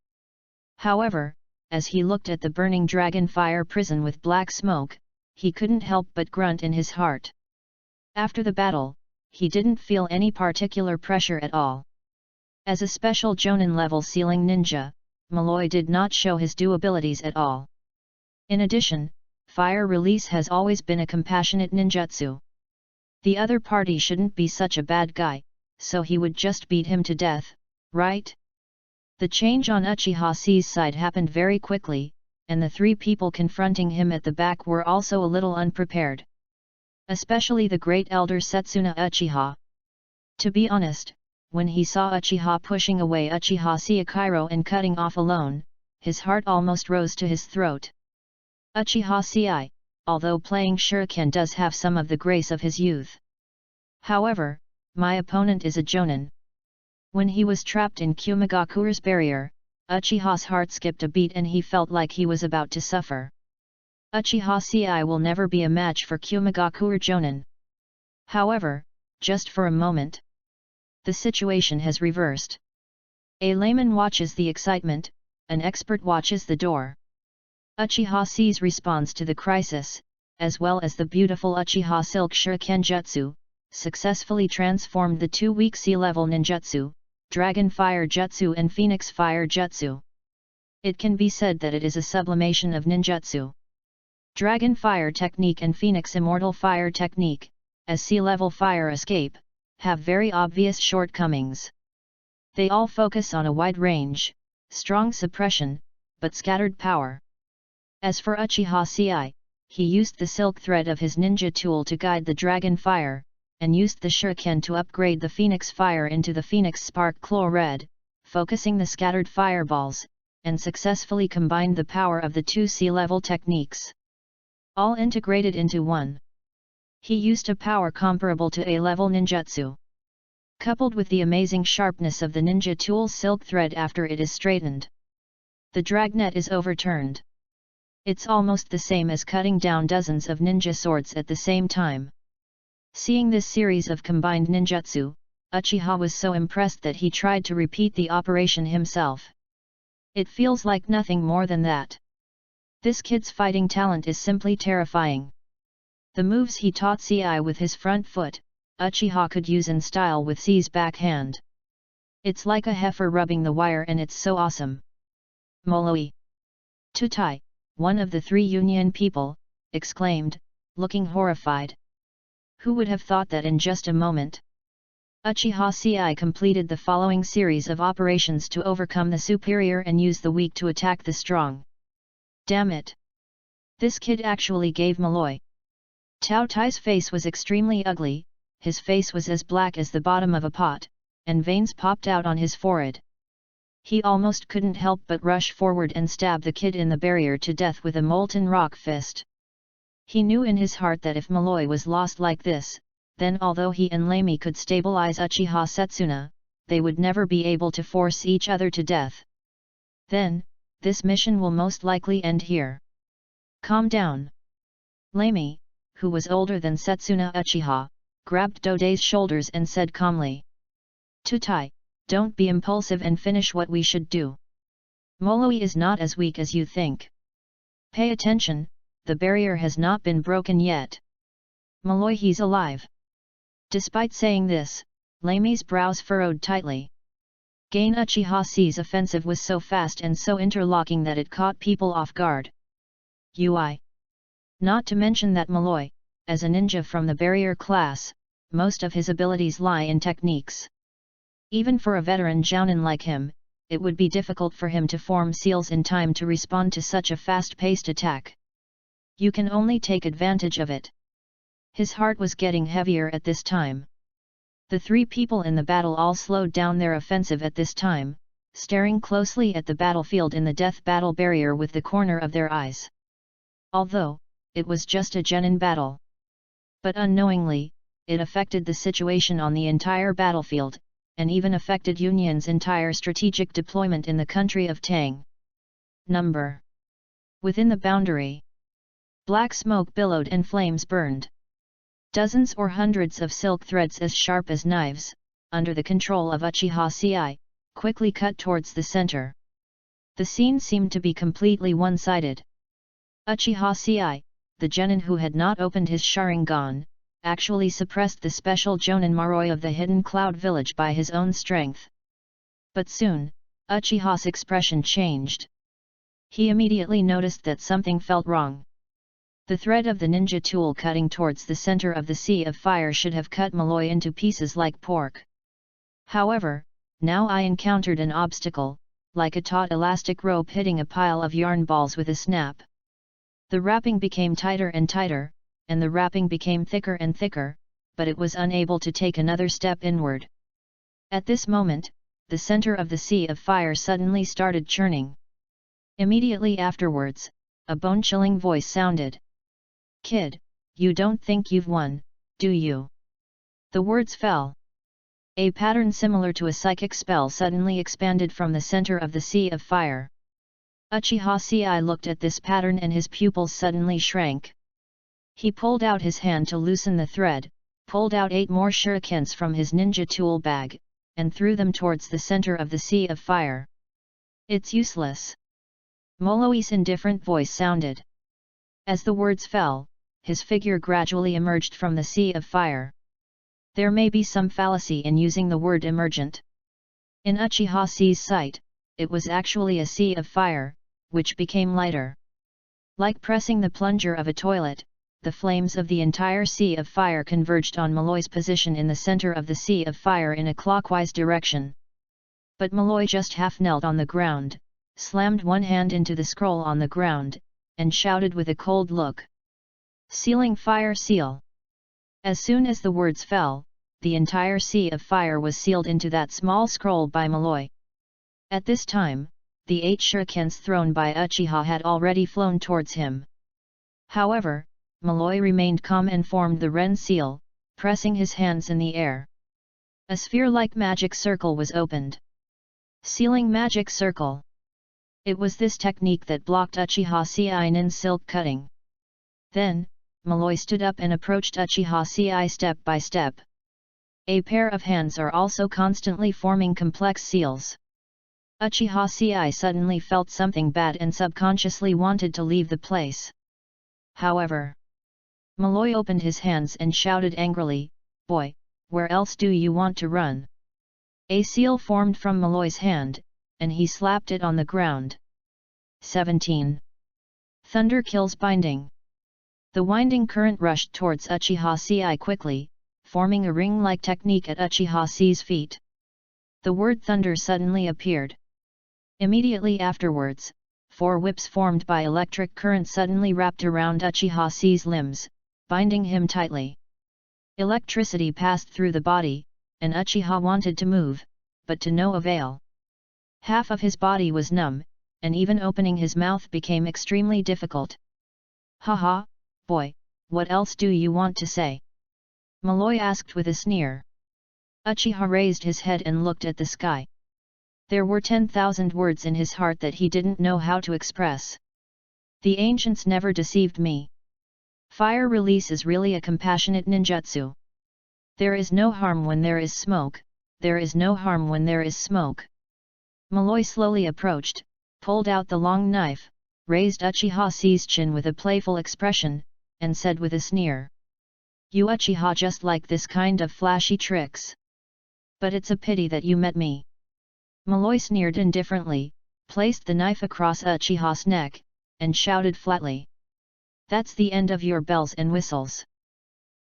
However, as he looked at the burning dragon fire prison with black smoke, he couldn't help but grunt in his heart. After the battle, he didn't feel any particular pressure at all. As a special Jonin level ceiling ninja, Malloy did not show his do abilities at all. In addition, fire release has always been a compassionate ninjutsu. The other party shouldn't be such a bad guy, so he would just beat him to death, right? The change on Uchiha's side happened very quickly, and the three people confronting him at the back were also a little unprepared. Especially the great elder Setsuna Uchiha. To be honest, when he saw Uchiha pushing away Uchiha Seikiro and cutting off alone, his heart almost rose to his throat. Uchiha Sei, although playing shuriken does have some of the grace of his youth. However, my opponent is a Jonin. When he was trapped in Kumigakure's barrier, Uchiha's heart skipped a beat and he felt like he was about to suffer. Uchiha Sei will never be a match for Kumigakure Jonin. However, just for a moment, the situation has reversed. A layman watches the excitement, an expert watches the door. Uchiha Sei's response to the crisis, as well as the beautiful Uchiha Silk Shuriken Jutsu, successfully transformed the two weak sea-level ninjutsu, Dragon Fire Jutsu and Phoenix Fire Jutsu. It can be said that it is a sublimation of ninjutsu. Dragon Fire Technique and Phoenix Immortal Fire Technique, as sea-level fire escape, have very obvious shortcomings. They all focus on a wide range, strong suppression, but scattered power. As for Uchiha Sei, he used the silk thread of his ninja tool to guide the dragon fire, and used the shuriken to upgrade the phoenix fire into the phoenix spark claw red, focusing the scattered fireballs, and successfully combined the power of the two sea-level techniques. All integrated into one. He used a power comparable to A-level ninjutsu. Coupled with the amazing sharpness of the ninja tool's silk thread after it is straightened, the dragnet is overturned. It's almost the same as cutting down dozens of ninja swords at the same time. Seeing this series of combined ninjutsu, Uchiha was so impressed that he tried to repeat the operation himself. It feels like nothing more than that. This kid's fighting talent is simply terrifying. The moves he taught Sei with his front foot, Uchiha could use in style with Sei's backhand. It's like a heifer rubbing the wire and it's so awesome. Moloi. Tutai, one of the three Union people, exclaimed, looking horrified. Who would have thought that in just a moment? Uchiha Sei completed the following series of operations to overcome the superior and use the weak to attack the strong. Damn it! This kid actually gave Malloy. Tao Tai's face was extremely ugly, his face was as black as the bottom of a pot, and veins popped out on his forehead. He almost couldn't help but rush forward and stab the kid in the barrier to death with a molten rock fist. He knew in his heart that if Malloy was lost like this, then although he and Lamy could stabilize Uchiha Setsuna, they would never be able to force each other to death. Then, this mission will most likely end here. Calm down. Lamy, who was older than Setsuna Uchiha, grabbed Dodei's shoulders and said calmly. Tutai, don't be impulsive and finish what we should do. Moloi is not as weak as you think. Pay attention, the barrier has not been broken yet. Malloy, he's alive. Despite saying this, Lamy's brows furrowed tightly. Gain Uchiha Sei's offensive was so fast and so interlocking that it caught people off guard. UI. Not to mention that Malloy, as a ninja from the barrier class, most of his abilities lie in techniques. Even for a veteran jounin like him, it would be difficult for him to form seals in time to respond to such a fast-paced attack. You can only take advantage of it. His heart was getting heavier at this time. The three people in the battle all slowed down their offensive at this time, staring closely at the battlefield in the death battle barrier with the corner of their eyes. Although, it was just a genin battle. But unknowingly, it affected the situation on the entire battlefield, and even affected Union's entire strategic deployment in the country of Tang. Number. Within the boundary. Black smoke billowed and flames burned. Dozens or hundreds of silk threads as sharp as knives, under the control of Uchiha Ci, quickly cut towards the center. The scene seemed to be completely one-sided. Uchiha Ci, the genin who had not opened his Sharingan, actually suppressed the special Jonin Maroi of the hidden cloud village by his own strength. But soon, Uchiha's expression changed. He immediately noticed that something felt wrong. The thread of the ninja tool cutting towards the center of the Sea of Fire should have cut Malloy into pieces like pork. However, now I encountered an obstacle, like a taut elastic rope hitting a pile of yarn balls with a snap. The wrapping became tighter and tighter, and the wrapping became thicker and thicker, but it was unable to take another step inward. At this moment, the center of the Sea of Fire suddenly started churning. Immediately afterwards, a bone-chilling voice sounded. "Kid, you don't think you've won, do you?" The words fell. A pattern similar to a psychic spell suddenly expanded from the center of the Sea of Fire. Uchiha Ci looked at this pattern and his pupils suddenly shrank. He pulled out his hand to loosen the thread, pulled out 8 more shurikens from his ninja tool bag, and threw them towards the center of the Sea of Fire. "It's useless." Molloy's indifferent voice sounded. As the words fell, his figure gradually emerged from the Sea of Fire. There may be some fallacy in using the word emergent. In Uchiha Ci's sight, it was actually a sea of fire, which became lighter. Like pressing the plunger of a toilet, the flames of the entire Sea of Fire converged on Malloy's position in the center of the Sea of Fire in a clockwise direction. But Malloy just half knelt on the ground, slammed one hand into the scroll on the ground, and shouted with a cold look. "Sealing fire seal!" As soon as the words fell, the entire Sea of Fire was sealed into that small scroll by Malloy. At this time, the 8 shurikens thrown by Uchiha had already flown towards him. However, Malloy remained calm and formed the Ren seal, pressing his hands in the air. A sphere-like magic circle was opened. Sealing magic circle. It was this technique that blocked Uchiha Ci's silk cutting. Then, Malloy stood up and approached Uchiha Ci step by step. A pair of hands are also constantly forming complex seals. Uchiha Ci suddenly felt something bad and subconsciously wanted to leave the place. However, Malloy opened his hands and shouted angrily, "Boy, where else do you want to run?" A seal formed from Malloy's hand, and he slapped it on the ground. 17. Thunder kills binding. The winding current rushed towards Uchiha Ci quickly, forming a ring-like technique at Uchiha Ci's feet. The word thunder suddenly appeared. Immediately afterwards, 4 whips formed by electric current suddenly wrapped around Uchiha Ci's limbs, binding him tightly. Electricity passed through the body, and Uchiha wanted to move, but to no avail. Half of his body was numb, and even opening his mouth became extremely difficult. "Haha, boy, what else do you want to say?" Malloy asked with a sneer. Uchiha raised his head and looked at the sky. There were 10,000 words in his heart that he didn't know how to express. "The ancients never deceived me. Fire release is really a compassionate ninjutsu. There is no harm when there is smoke, there is no harm when there is smoke." Malloy slowly approached, pulled out the long knife, raised Uchiha Ci's chin with a playful expression, and said with a sneer, "You Uchiha just like this kind of flashy tricks. But it's a pity that you met me." Malloy sneered indifferently, placed the knife across Uchiha's neck, and shouted flatly, "That's the end of your bells and whistles."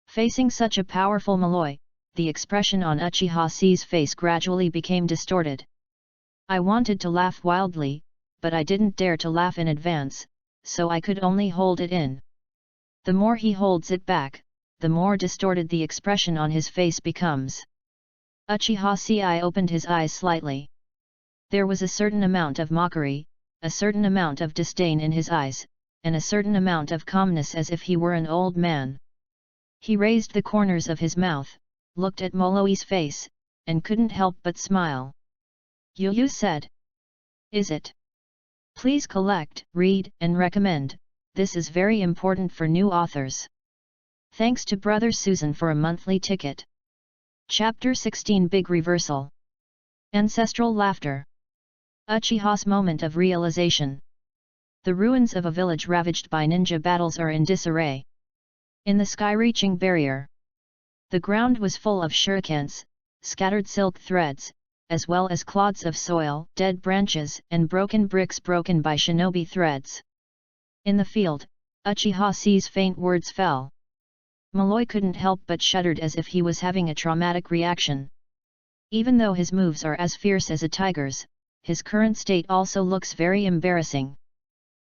Facing such a powerful Malloy, the expression on Uchiha Ci's face gradually became distorted. "I wanted to laugh wildly, but I didn't dare to laugh in advance, so I could only hold it in." The more he holds it back, the more distorted the expression on his face becomes. Uchiha Ci opened his eyes slightly. There was a certain amount of mockery, a certain amount of disdain in his eyes, and a certain amount of calmness as if he were an old man. He raised the corners of his mouth, looked at Molloy's face, and couldn't help but smile. You said. Is it? Please collect, read, and recommend, this is very important for new authors. Thanks to Brother Susan for a monthly ticket. Chapter 16 Big Reversal. Ancestral Laughter. Uchiha's moment of realization. The ruins of a village ravaged by ninja battles are in disarray. In the sky-reaching barrier, the ground was full of shurikens, scattered silk threads, as well as clods of soil, dead branches, and broken bricks broken by shinobi threads. In the field, Uchiha's faint words fell. Molloy couldn't help but shuddered as if he was having a traumatic reaction. Even though his moves are as fierce as a tiger's, his current state also looks very embarrassing.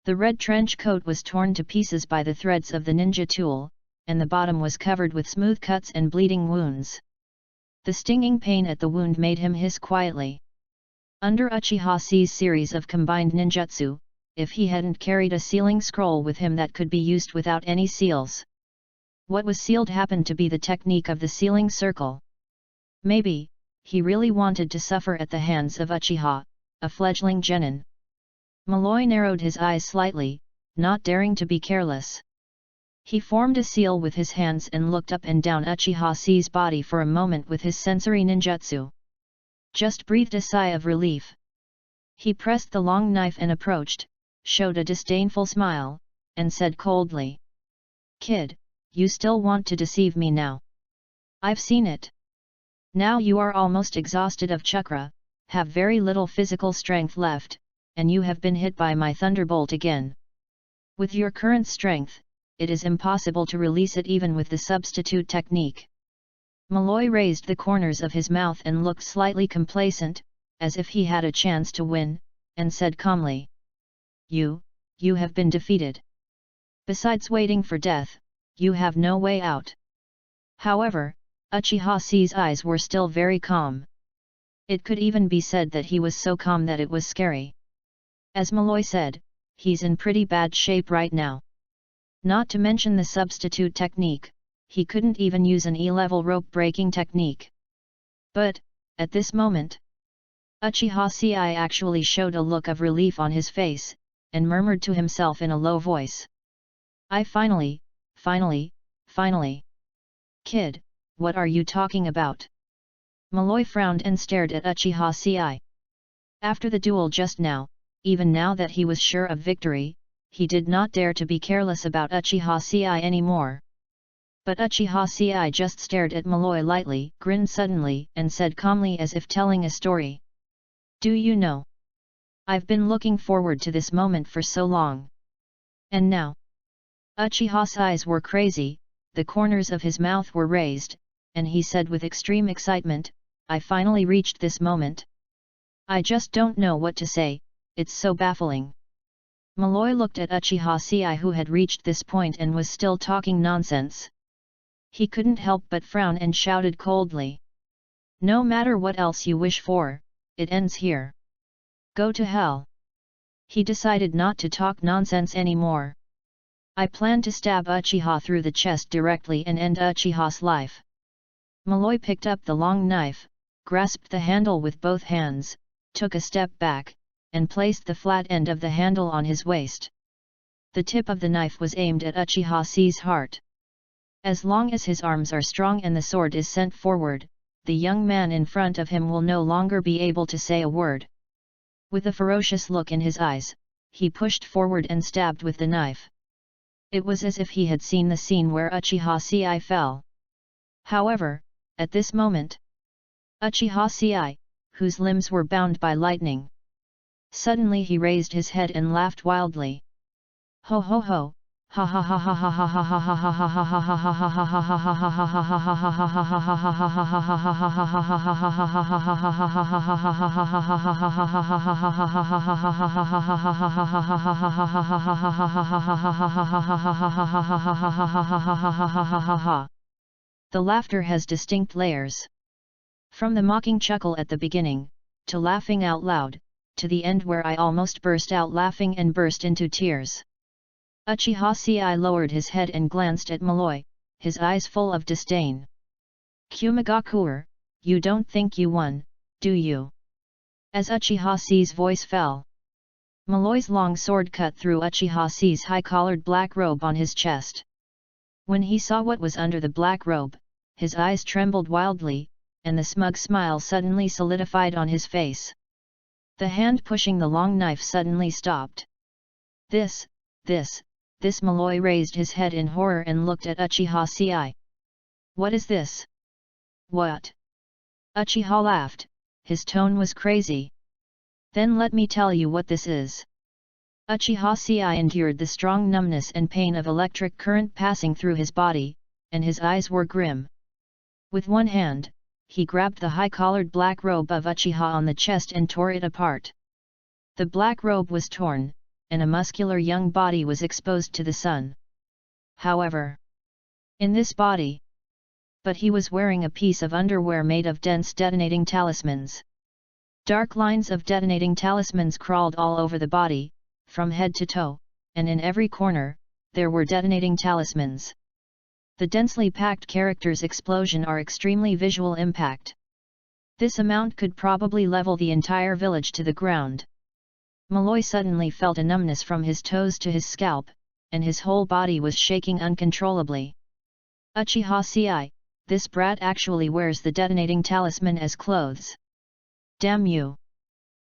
The red trench coat was torn to pieces by the threads of the ninja tool, and the bottom was covered with smooth cuts and bleeding wounds. The stinging pain at the wound made him hiss quietly. Under Uchiha's series of combined ninjutsu, if he hadn't carried a sealing scroll with him that could be used without any seals. What was sealed happened to be the technique of the sealing circle. Maybe, he really wanted to suffer at the hands of Uchiha, a fledgling genin. Molloy narrowed his eyes slightly, not daring to be careless. He formed a seal with his hands and looked up and down Uchiha's body for a moment with his sensory ninjutsu. Just breathed a sigh of relief. He pressed the long knife and approached, showed a disdainful smile, and said coldly, "Kid, you still want to deceive me now? I've seen it. Now you are almost exhausted of chakra, have very little physical strength left, and you have been hit by my thunderbolt again. With your current strength, it is impossible to release it even with the substitute technique." Molloy raised the corners of his mouth and looked slightly complacent, as if he had a chance to win, and said calmly, You have been defeated. Besides waiting for death, you have no way out." However, Uchiha's eyes were still very calm. It could even be said that he was so calm that it was scary. As Molloy said, he's in pretty bad shape right now. Not to mention the substitute technique, he couldn't even use an E-level rope breaking technique. But, at this moment, Uchiha actually showed a look of relief on his face, and murmured to himself in a low voice. "I finally. Kid, what are you talking about?" Molloy frowned and stared at Uchiha. After the duel just now, even now that he was sure of victory, he did not dare to be careless about Uchiha anymore. But Uchiha just stared at Molloy lightly, grinned suddenly, and said calmly as if telling a story. "Do you know? I've been looking forward to this moment for so long. And now?" Uchiha's eyes were crazy, the corners of his mouth were raised, and he said with extreme excitement, "I finally reached this moment. I just don't know what to say, it's so baffling." Molloy looked at Uchiha who had reached this point and was still talking nonsense. He couldn't help but frown and shouted coldly, "No matter what else you wish for, it ends here. Go to hell." He decided not to talk nonsense anymore. "I plan to stab Uchiha through the chest directly and end Uchiha's life." Molloy picked up the long knife, grasped the handle with both hands, took a step back, and placed the flat end of the handle on his waist. The tip of the knife was aimed at Uchiha's heart. As long as his arms are strong and the sword is sent forward, the young man in front of him will no longer be able to say a word. With a ferocious look in his eyes, he pushed forward and stabbed with the knife. It was as if he had seen the scene where Uchiha fell. However, at this moment, Uchiha, whose limbs were bound by lightning, suddenly he raised his head and laughed wildly. "Ho ho ho, ha ha ha ha ha ha ha ha ha ha ha ha ha ha ha ha ha." The laughter has distinct layers. From the mocking chuckle at the beginning, to laughing out loud, to the end where I almost burst out laughing and burst into tears. Uchiha Ci lowered his head and glanced at Malloy, his eyes full of disdain. Kumagakuer, you don't think you won, do you? As Uchiha Ci's voice fell, Malloy's long sword cut through Uchiha Ci's high-collared black robe on his chest. When he saw what was under the black robe, his eyes trembled wildly, and the smug smile suddenly solidified on his face. The hand pushing the long knife suddenly stopped. This Malloy raised his head in horror and looked at Uchiha Ci. What is this? What? Uchiha laughed, his tone was crazy. Then let me tell you what this is. Uchiha Ci endured the strong numbness and pain of electric current passing through his body, and his eyes were grim. With one hand, he grabbed the high-collared black robe of Uchiha on the chest and tore it apart. The black robe was torn, and a muscular young body was exposed to the sun. However, in this body, but he was wearing a piece of underwear made of dense detonating talismans. Dark lines of detonating talismans crawled all over the body, from head to toe, and in every corner, there were detonating talismans. The densely packed characters' explosion are extremely visual impact. This amount could probably level the entire village to the ground. Malloy suddenly felt a numbness from his toes to his scalp, and his whole body was shaking uncontrollably. Uchiha Ci, this brat actually wears the detonating talisman as clothes. Damn you!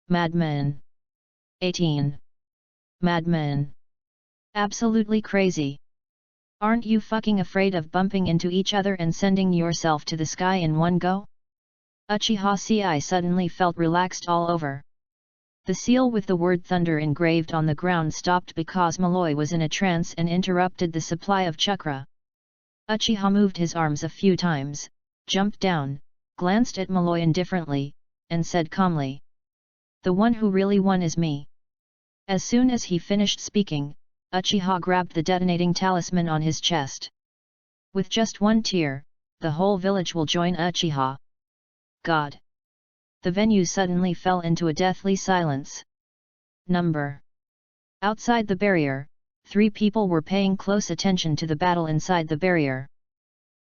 Madman! 18. Madman! Absolutely crazy! Aren't you fucking afraid of bumping into each other and sending yourself to the sky in one go? Uchiha Ci suddenly felt relaxed all over. The seal with the word thunder engraved on the ground stopped because Malloy was in a trance and interrupted the supply of chakra. Uchiha moved his arms a few times, jumped down, glanced at Malloy indifferently, and said calmly, "The one who really won is me." As soon as he finished speaking, Uchiha grabbed the detonating talisman on his chest. With just one tear, the whole village will join Uchiha. God! The venue suddenly fell into a deathly silence. Number. Outside the barrier, 3 people were paying close attention to the battle inside the barrier.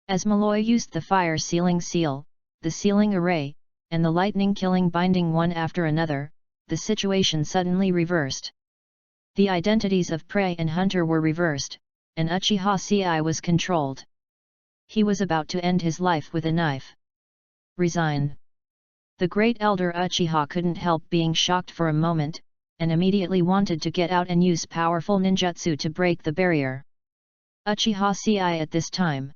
As Malloy used the fire sealing seal, the sealing array, and the lightning killing binding one after another, the situation suddenly reversed. The identities of prey and hunter were reversed, and Uchiha Ci was controlled. He was about to end his life with a knife. Resign. The great elder Uchiha couldn't help being shocked for a moment, and immediately wanted to get out and use powerful ninjutsu to break the barrier. Uchiha Ci at this time.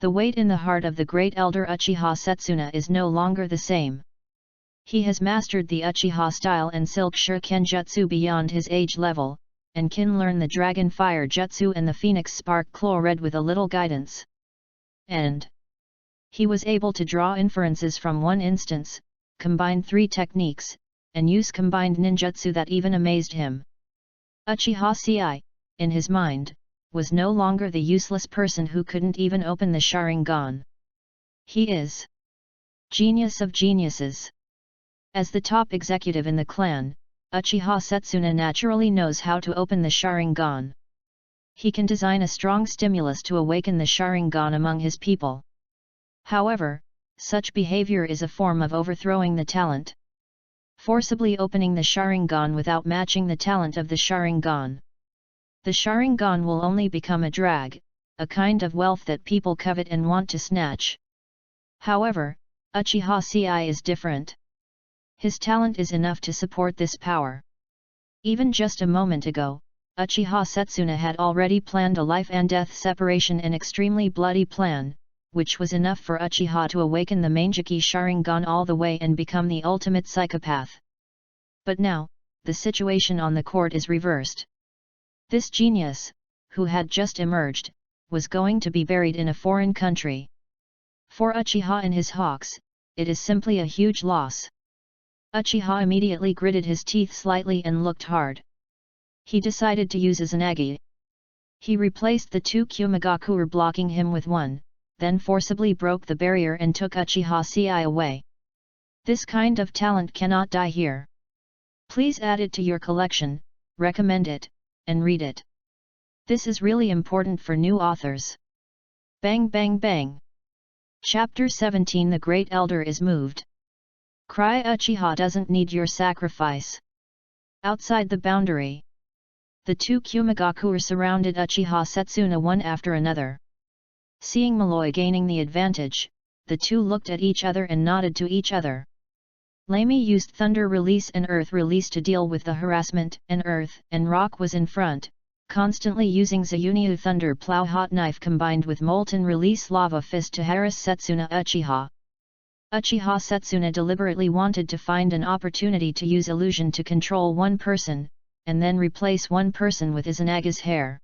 The weight in the heart of the great elder Uchiha Setsuna is no longer the same. He has mastered the Uchiha style and silk shuriken jutsu beyond his age level, and can learn the dragon fire jutsu and the phoenix spark claw red with a little guidance. And he was able to draw inferences from one instance, combine 3 techniques, and use combined ninjutsu that even amazed him. Uchiha Ci, in his mind, was no longer the useless person who couldn't even open the Sharingan. He is genius of geniuses. As the top executive in the clan, Uchiha Setsuna naturally knows how to open the Sharingan. He can design a strong stimulus to awaken the Sharingan among his people. However, such behavior is a form of overthrowing the talent. Forcibly opening the Sharingan without matching the talent of the Sharingan. The Sharingan will only become a drag, a kind of wealth that people covet and want to snatch. However, Uchiha Ci is different. His talent is enough to support this power. Even just a moment ago, Uchiha Setsuna had already planned a life and death separation, an extremely bloody plan, which was enough for Uchiha to awaken the Mangeki Sharingan all the way and become the ultimate psychopath. But now, the situation on the court is reversed. This genius, who had just emerged, was going to be buried in a foreign country. For Uchiha and his hawks, it is simply a huge loss. Uchiha immediately gritted his teeth slightly and looked hard. He decided to use Izanagi. He replaced the 2 Kumagakuer blocking him with one, then forcibly broke the barrier and took Uchiha Ci away. This kind of talent cannot die here. Please add it to your collection, recommend it, and read it. This is really important for new authors. Bang bang bang. Chapter 17 The Great Elder is moved. Cry Uchiha doesn't need your sacrifice. Outside the boundary. The two Kumigakure surrounded Uchiha Setsuna one after another. Seeing Malloy gaining the advantage, the two looked at each other and nodded to each other. Lamy used Thunder Release and Earth Release to deal with the harassment, and Earth and Rock was in front, constantly using Zayunyu Thunder Plow Hot Knife combined with Molten Release Lava Fist to harass Setsuna Uchiha. Uchiha Setsuna deliberately wanted to find an opportunity to use illusion to control one person, and then replace one person with Izanaga's hair.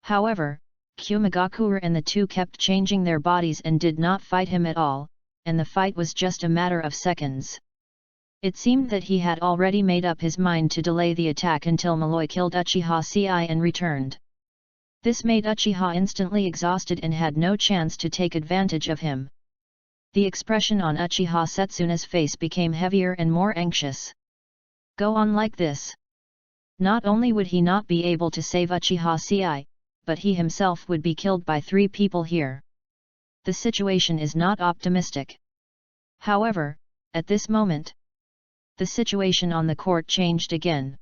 However, Kumigakure and the two kept changing their bodies and did not fight him at all, and the fight was just a matter of seconds. It seemed that he had already made up his mind to delay the attack until Malloy killed Uchiha Ci and returned. This made Uchiha instantly exhausted and had no chance to take advantage of him. The expression on Uchiha Setsuna's face became heavier and more anxious. Go on like this. Not only would he not be able to save Uchiha Ci, but he himself would be killed by 3 people here. The situation is not optimistic. However, at this moment, the situation on the court changed again.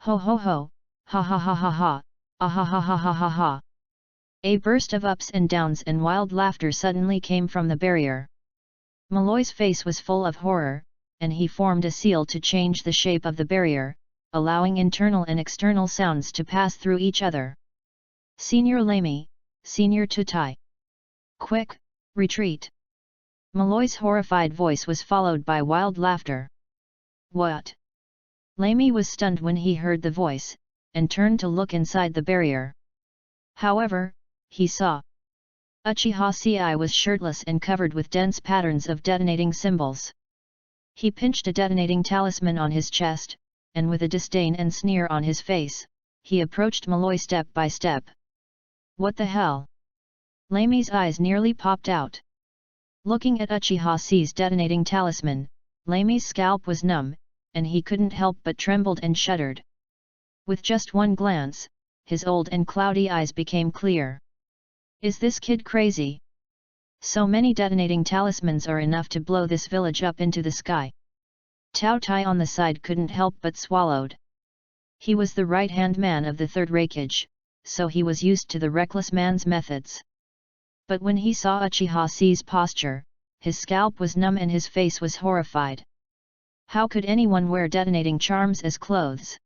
Ho ho ho, ha ha ha ha ha, ah ha ha ha ha ha ha. A burst of ups and downs and wild laughter suddenly came from the barrier. Malloy's face was full of horror, and he formed a seal to change the shape of the barrier, allowing internal and external sounds to pass through each other. Senior Lamy, Senior Tutai. Quick, retreat. Malloy's horrified voice was followed by wild laughter. What? Lamy was stunned when he heard the voice, and turned to look inside the barrier. However, he saw Uchiha Ci was shirtless and covered with dense patterns of detonating symbols. He pinched a detonating talisman on his chest, and with a disdain and sneer on his face, he approached Malloy step by step. What the hell? Lamy's eyes nearly popped out. Looking at Uchiha Ci's detonating talisman, Lamy's scalp was numb, and he couldn't help but trembled and shuddered. With just one glance, his old and cloudy eyes became clear. Is this kid crazy? So many detonating talismans are enough to blow this village up into the sky. Tao Tai on the side couldn't help but swallowed. He was the right-hand man of the third Raikage, so he was used to the reckless man's methods. But when he saw Uchiha Ci's posture, his scalp was numb and his face was horrified. How could anyone wear detonating charms as clothes?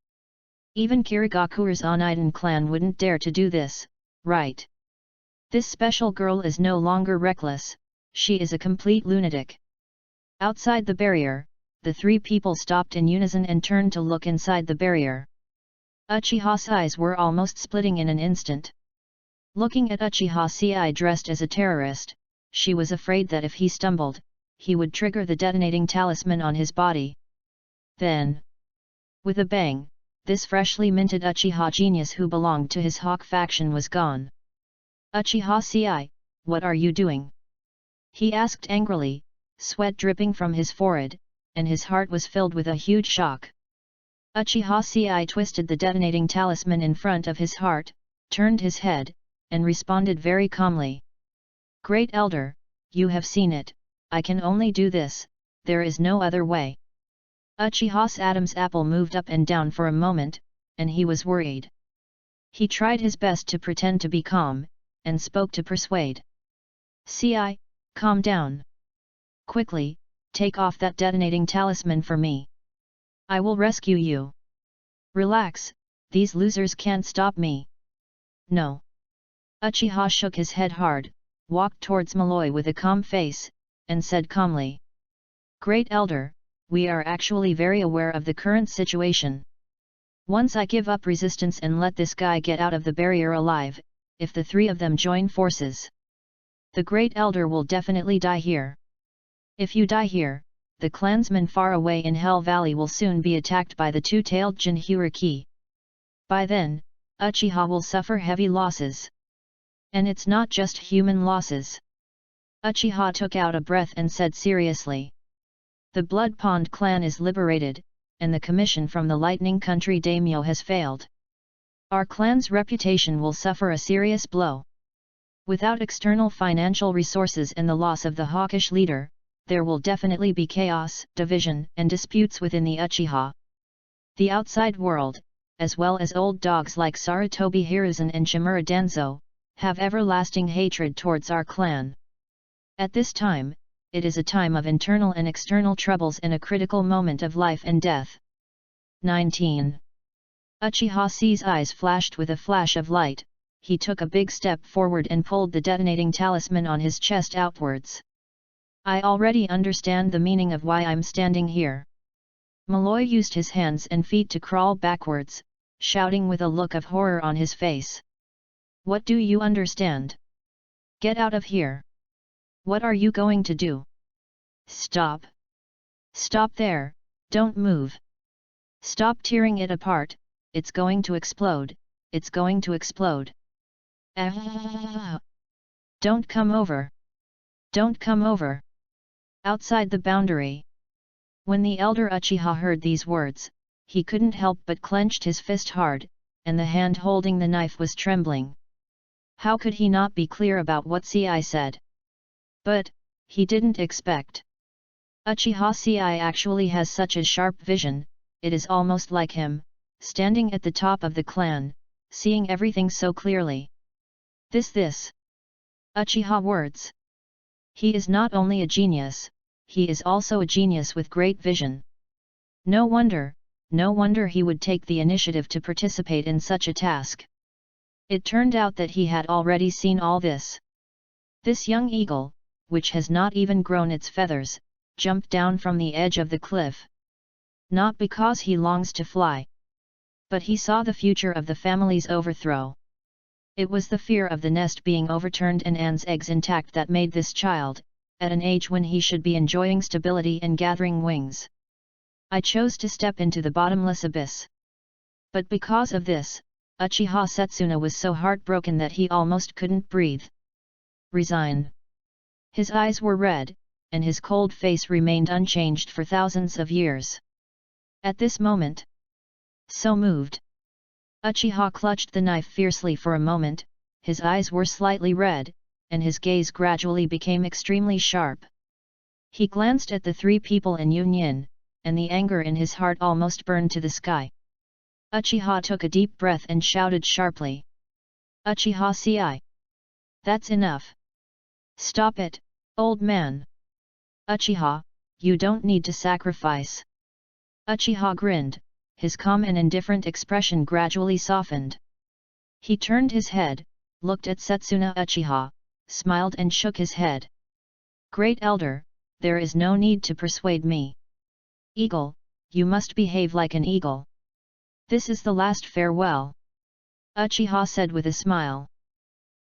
Even Kirigakure's Oneiden clan wouldn't dare to do this, right? This special girl is no longer reckless, she is a complete lunatic. Outside the barrier, the 3 people stopped in unison and turned to look inside the barrier. Uchiha's eyes were almost splitting in an instant. Looking at Uchiha Ci dressed as a terrorist, she was afraid that if he stumbled, he would trigger the detonating talisman on his body. Then, with a bang, this freshly minted Uchiha genius who belonged to his Hawk faction was gone. Uchiha Ci, what are you doing? He asked angrily, sweat dripping from his forehead, and his heart was filled with a huge shock. Uchiha Ci twisted the detonating talisman in front of his heart, turned his head, and responded very calmly. Great Elder, you have seen it, I can only do this, there is no other way. Uchiha's Adam's apple moved up and down for a moment, and he was worried. He tried his best to pretend to be calm, and spoke to persuade. Ci, calm down. Quickly, take off that detonating talisman for me. I will rescue you. Relax, these losers can't stop me. No. Uchiha shook his head hard, walked towards Malloy with a calm face, and said calmly. Great Elder, we are actually very aware of the current situation. Once I give up resistance and let this guy get out of the barrier alive, if the 3 of them join forces, the Great Elder will definitely die here. If you die here, the clansmen far away in Hell Valley will soon be attacked by the 2-tailed Jinhuriki. By then, Uchiha will suffer heavy losses. And it's not just human losses. Uchiha took out a breath and said seriously. The Blood Pond clan is liberated, and the commission from the Lightning Country daimyo has failed. Our clan's reputation will suffer a serious blow. Without external financial resources and the loss of the hawkish leader, there will definitely be chaos, division, and disputes within the Uchiha. The outside world, as well as old dogs like Sarutobi Hiruzen and Shimura Danzo, have everlasting hatred towards our clan. At this time, it is a time of internal and external troubles and a critical moment of life and death. 19. Uchiha C's eyes flashed with a flash of light. He took a big step forward and pulled the detonating talisman on his chest outwards. I already understand the meaning of why I'm standing here. Malloy used his hands and feet to crawl backwards, shouting with a look of horror on his face. What do you understand? Get out of here. What are you going to do? Stop. Stop there, don't move. Stop tearing it apart, it's going to explode, it's going to explode. Don't come over. Don't come over. Outside the boundary. When the elder Uchiha heard these words, he couldn't help but clenched his fist hard, and the hand holding the knife was trembling. How could he not be clear about what Ci said? But, he didn't expect. Uchiha Ci actually has such a sharp vision, it is almost like him, standing at the top of the clan, seeing everything so clearly. This. Uchiha words. He is not only a genius, he is also a genius with great vision. No wonder he would take the initiative to participate in such a task. It turned out that he had already seen all this. This young eagle, which has not even grown its feathers, jumped down from the edge of the cliff. Not because he longs to fly. But he saw the future of the family's overthrow. It was the fear of the nest being overturned and Anne's eggs intact that made this child, at an age when he should be enjoying stability and gathering wings. I chose to step into the bottomless abyss. But because of this, Uchiha Setsuna was so heartbroken that he almost couldn't breathe. Resign. His eyes were red, and his cold face remained unchanged for thousands of years. At this moment, so moved. Uchiha clutched the knife fiercely for a moment, his eyes were slightly red, and his gaze gradually became extremely sharp. He glanced at the three people in Union, and the anger in his heart almost burned to the sky. Uchiha took a deep breath and shouted sharply. Uchiha Ci. That's enough. Stop it, old man. Uchiha, you don't need to sacrifice. Uchiha grinned, his calm and indifferent expression gradually softened. He turned his head, looked at Setsuna Uchiha, smiled and shook his head. Great Elder, there is no need to persuade me. Eagle, you must behave like an eagle. This is the last farewell. Uchiha said with a smile.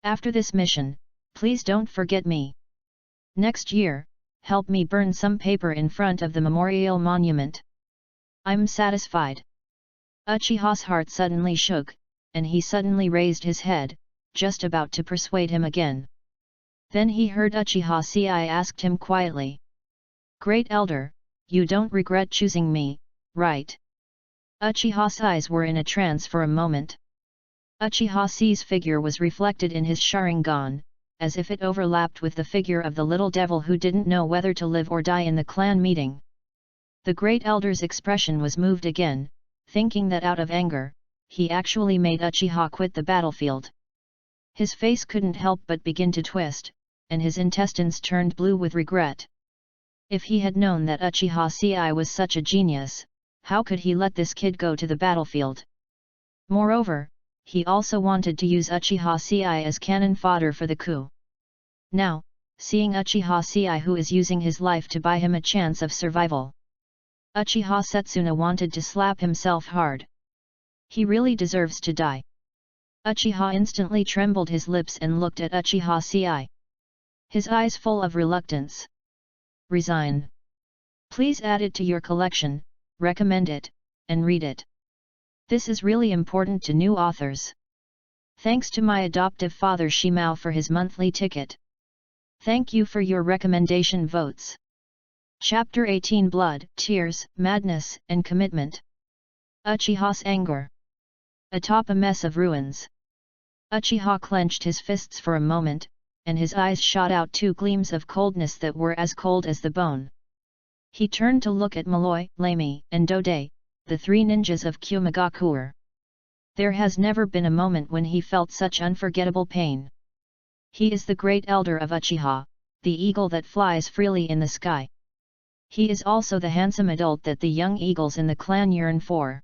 After this mission, please don't forget me. Next year, help me burn some paper in front of the memorial monument. I'm satisfied. Uchiha's heart suddenly shook, and he suddenly raised his head, just about to persuade him again. Then he heard Uchiha Ci asked him quietly. Great Elder, you don't regret choosing me, right? Uchiha's eyes were in a trance for a moment. Uchiha Ci's figure was reflected in his Sharingan, as if it overlapped with the figure of the little devil who didn't know whether to live or die in the clan meeting. The Great Elder's expression was moved again, thinking that out of anger, he actually made Uchiha quit the battlefield. His face couldn't help but begin to twist, and his intestines turned blue with regret. If he had known that Uchiha Ci was such a genius, how could he let this kid go to the battlefield? Moreover, he also wanted to use Uchiha Ci as cannon fodder for the coup. Now, seeing Uchiha Ci who is using his life to buy him a chance of survival, Uchiha Setsuna wanted to slap himself hard. He really deserves to die. Uchiha instantly trembled his lips and looked at Uchiha Ci. His eyes full of reluctance. Resign. Please add it to your collection, recommend it, and read it. This is really important to new authors. Thanks to my adoptive father Shimao for his monthly ticket. Thank you for your recommendation votes. Chapter 18 Blood, Tears, Madness, and Commitment. Uchiha's Anger. atop a mess of ruins. Uchiha clenched his fists for a moment, and his eyes shot out two gleams of coldness that were as cold as the bone. He turned to look at Malloy, Lamy, and Dode, the three ninjas of Kumagakure. There has never been a moment when he felt such unforgettable pain. He is the great elder of Uchiha, the eagle that flies freely in the sky. He is also the handsome adult that the young eagles in the clan yearn for.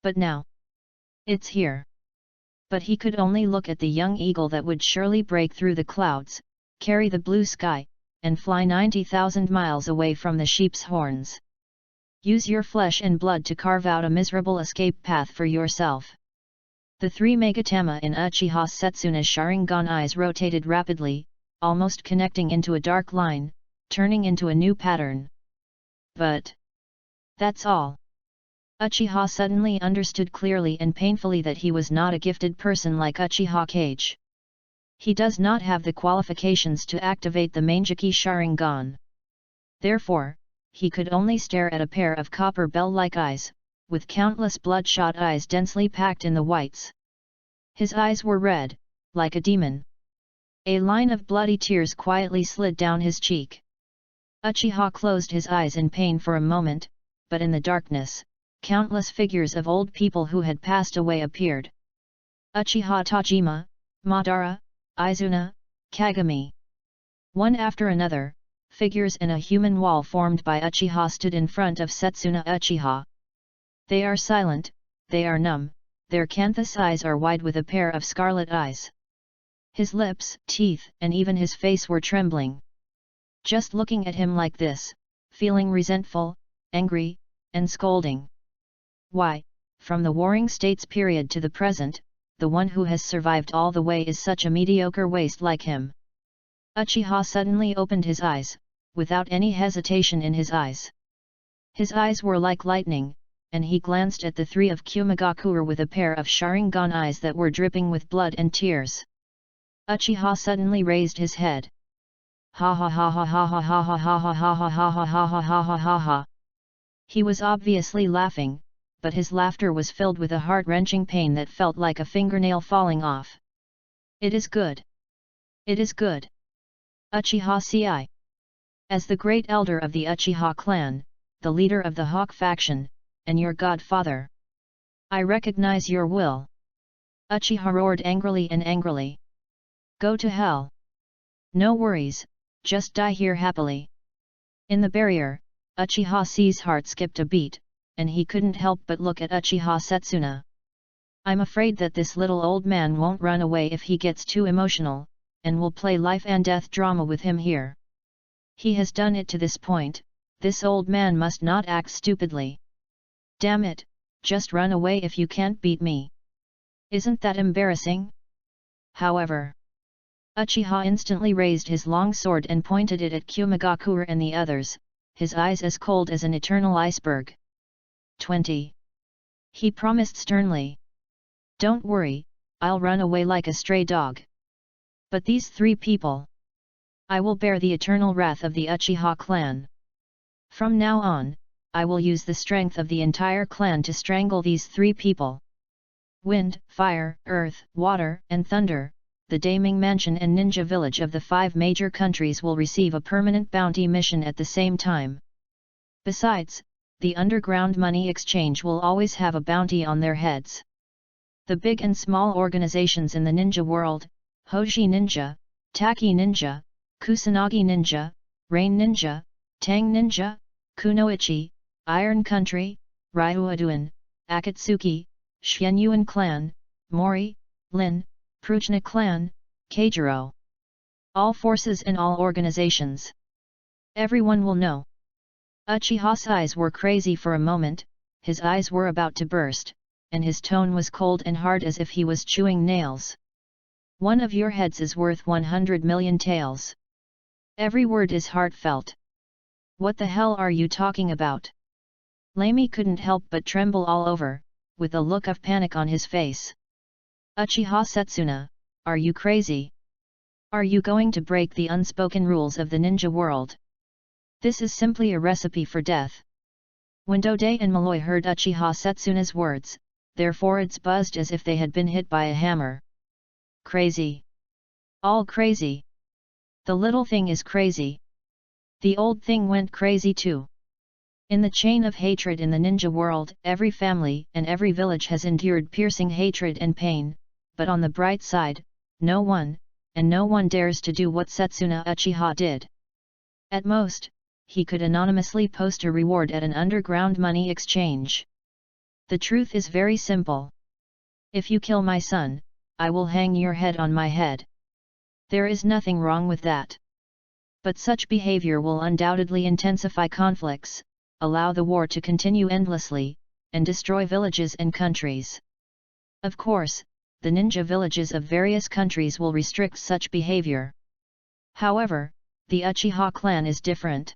But now, it's here. But he could only look at the young eagle that would surely break through the clouds, carry the blue sky, and fly 90,000 miles away from the sheep's horns. Use your flesh and blood to carve out a miserable escape path for yourself. The three Megatama in Uchiha Setsuna's Sharingan eyes rotated rapidly, almost connecting into a dark line, turning into a new pattern. But that's all. Uchiha suddenly understood clearly and painfully that he was not a gifted person like Uchiha Kage. He does not have the qualifications to activate the Manjiki Sharingan. Therefore, he could only stare at a pair of copper bell-like eyes, with countless bloodshot eyes densely packed in the whites. His eyes were red, like a demon. A line of bloody tears quietly slid down his cheek. Uchiha closed his eyes in pain for a moment, but in the darkness, countless figures of old people who had passed away appeared. Uchiha Tajima, Madara, Izuna, Kagami. One after another, figures in a human wall formed by Uchiha stood in front of Setsuna Uchiha. They are silent, they are numb, their canthus eyes are wide with a pair of scarlet eyes. His lips, teeth, and even his face were trembling. Just looking at him like this, feeling resentful, angry, and scolding. Why, from the Warring States period to the present, the one who has survived all the way is such a mediocre waste like him. Uchiha suddenly opened his eyes, without any hesitation in his eyes. His eyes were like lightning, and he glanced at the three of Kumagakure with a pair of Sharingan eyes that were dripping with blood and tears. Uchiha suddenly raised his head. Ha ha ha ha ha ha ha ha ha ha ha ha ha ha ha ha ha ha ha. He was obviously laughing, but his laughter was filled with a heart-wrenching pain that felt like a fingernail falling off. It is good. It is good. Uchiha Ci. As the great elder of the Uchiha clan, the leader of the Hawk faction, and your godfather, I recognize your will. Uchiha roared angrily and angrily. Go to hell. No worries, just die here happily. In the barrier, Uchiha Ci's heart skipped a beat, and he couldn't help but look at Uchiha Setsuna. I'm afraid that this little old man won't run away if he gets too emotional, and will play life and death drama with him here. He has done it to this point, this old man must not act stupidly. Damn it, just run away if you can't beat me. Isn't that embarrassing? However, Uchiha instantly raised his long sword and pointed it at Kumagakure and the others, his eyes as cold as an eternal iceberg. 20. He promised sternly. Don't worry, I'll run away like a stray dog. But these three people, I will bear the eternal wrath of the Uchiha clan. From now on, I will use the strength of the entire clan to strangle these three people. Wind, fire, earth, water, and thunder, the Daming Mansion and Ninja Village of the 5 major countries will receive a permanent bounty mission at the same time. Besides, the underground money exchange will always have a bounty on their heads. The big and small organizations in the ninja world, Hoshi Ninja, Taki Ninja, Kusanagi Ninja, Rain Ninja, Tang Ninja, Kunoichi, Iron Country, Ryuaduan, Akatsuki, Shenyuan Clan, Mori, Lin, Pruchna Clan, Keijiro. All forces and all organizations. Everyone will know. Uchiha's eyes were crazy for a moment, his eyes were about to burst, and his tone was cold and hard as if he was chewing nails. One of your heads is worth 100 million taels. Every word is heartfelt. What the hell are you talking about? Lamy couldn't help but tremble all over, with a look of panic on his face. Uchiha Setsuna, are you crazy? Are you going to break the unspoken rules of the ninja world? This is simply a recipe for death. When Dode and Malloy heard Uchiha Setsuna's words, their foreheads buzzed as if they had been hit by a hammer. Crazy. All crazy. The little thing is crazy. The old thing went crazy too. In the chain of hatred in the ninja world, every family and every village has endured piercing hatred and pain, but on the bright side, no one dares to do what Setsuna Uchiha did. At most, he could anonymously post a reward at an underground money exchange. The truth is very simple. If you kill my son, I will hang your head on my head. There is nothing wrong with that. But such behavior will undoubtedly intensify conflicts, allow the war to continue endlessly, and destroy villages and countries. Of course, the ninja villages of various countries will restrict such behavior. However, the Uchiha clan is different.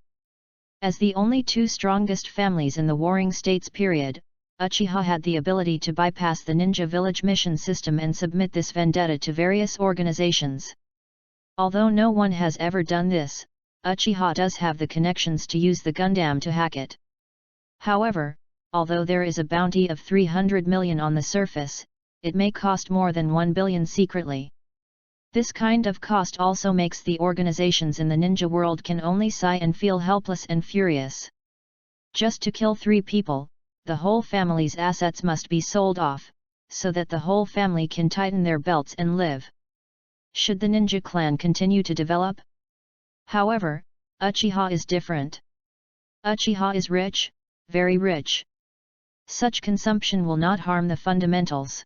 As the only two strongest families in the Warring States period, Uchiha had the ability to bypass the ninja village mission system and submit this vendetta to various organizations. Although no one has ever done this, Uchiha does have the connections to use the Gundam to hack it. However, although there is a bounty of 300 million on the surface, it may cost more than 1 billion secretly. This kind of cost also makes the organizations in the ninja world can only sigh and feel helpless and furious. Just to kill 3 people, the whole family's assets must be sold off, so that the whole family can tighten their belts and live. Should the ninja clan continue to develop? However, Uchiha is different. Uchiha is rich, very rich. Such consumption will not harm the fundamentals.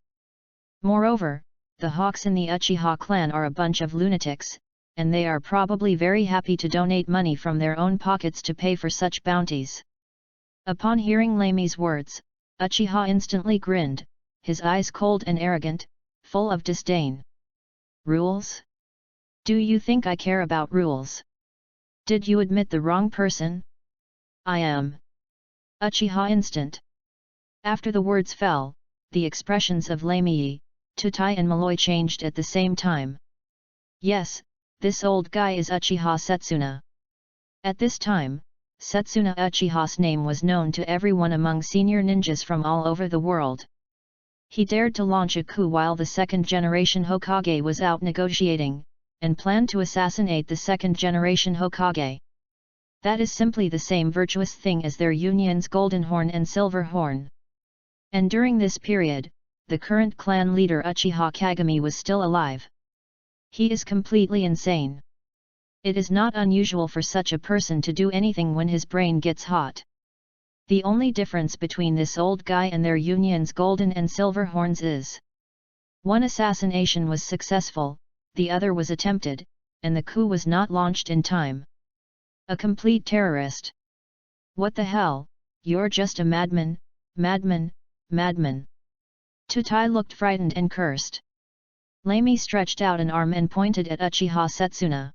Moreover, the hawks in the Uchiha clan are a bunch of lunatics, and they are probably very happy to donate money from their own pockets to pay for such bounties. Upon hearing Lami's words, Uchiha instantly grinned, his eyes cold and arrogant, full of disdain. Rules? Do you think I care about rules? Did you admit the wrong person? I am. Uchiha instant. After the words fell, the expressions of Lami, Tutai and Malloy changed at the same time. Yes, this old guy is Uchiha Setsuna. At this time, Setsuna Uchiha's name was known to everyone among senior ninjas from all over the world. He dared to launch a coup while the second-generation Hokage was out negotiating, and planned to assassinate the second-generation Hokage. That is simply the same virtuous thing as their unions Golden Horn and Silver Horn. And during this period, the current clan leader Uchiha Kagami was still alive. He is completely insane. It is not unusual for such a person to do anything when his brain gets hot. The only difference between this old guy and their unions Golden and Silver Horns is: one assassination was successful, the other was attempted, and the coup was not launched in time. A complete terrorist. What the hell, you're just a madman, madman, madman. Tutai looked frightened and cursed. Lami stretched out an arm and pointed at Uchiha Setsuna.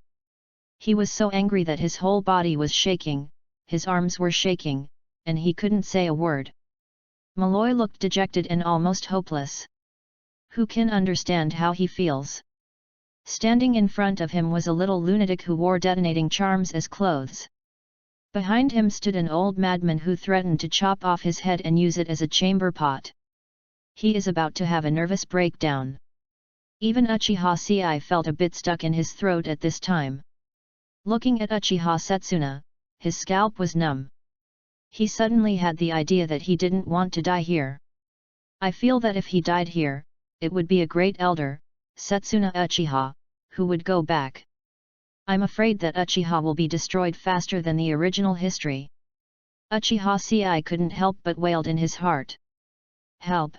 He was so angry that his whole body was shaking, his arms were shaking, and he couldn't say a word. Malloy looked dejected and almost hopeless. Who can understand how he feels? Standing in front of him was a little lunatic who wore detonating charms as clothes. Behind him stood an old madman who threatened to chop off his head and use it as a chamber pot. He is about to have a nervous breakdown. Even Uchiha Ci felt a bit stuck in his throat at this time. Looking at Uchiha Setsuna, his scalp was numb. He suddenly had the idea that he didn't want to die here. I feel that if he died here, it would be a great elder, Setsuna Uchiha, who would go back. I'm afraid that Uchiha will be destroyed faster than the original history. Uchiha Ci couldn't help but wailed in his heart. Help!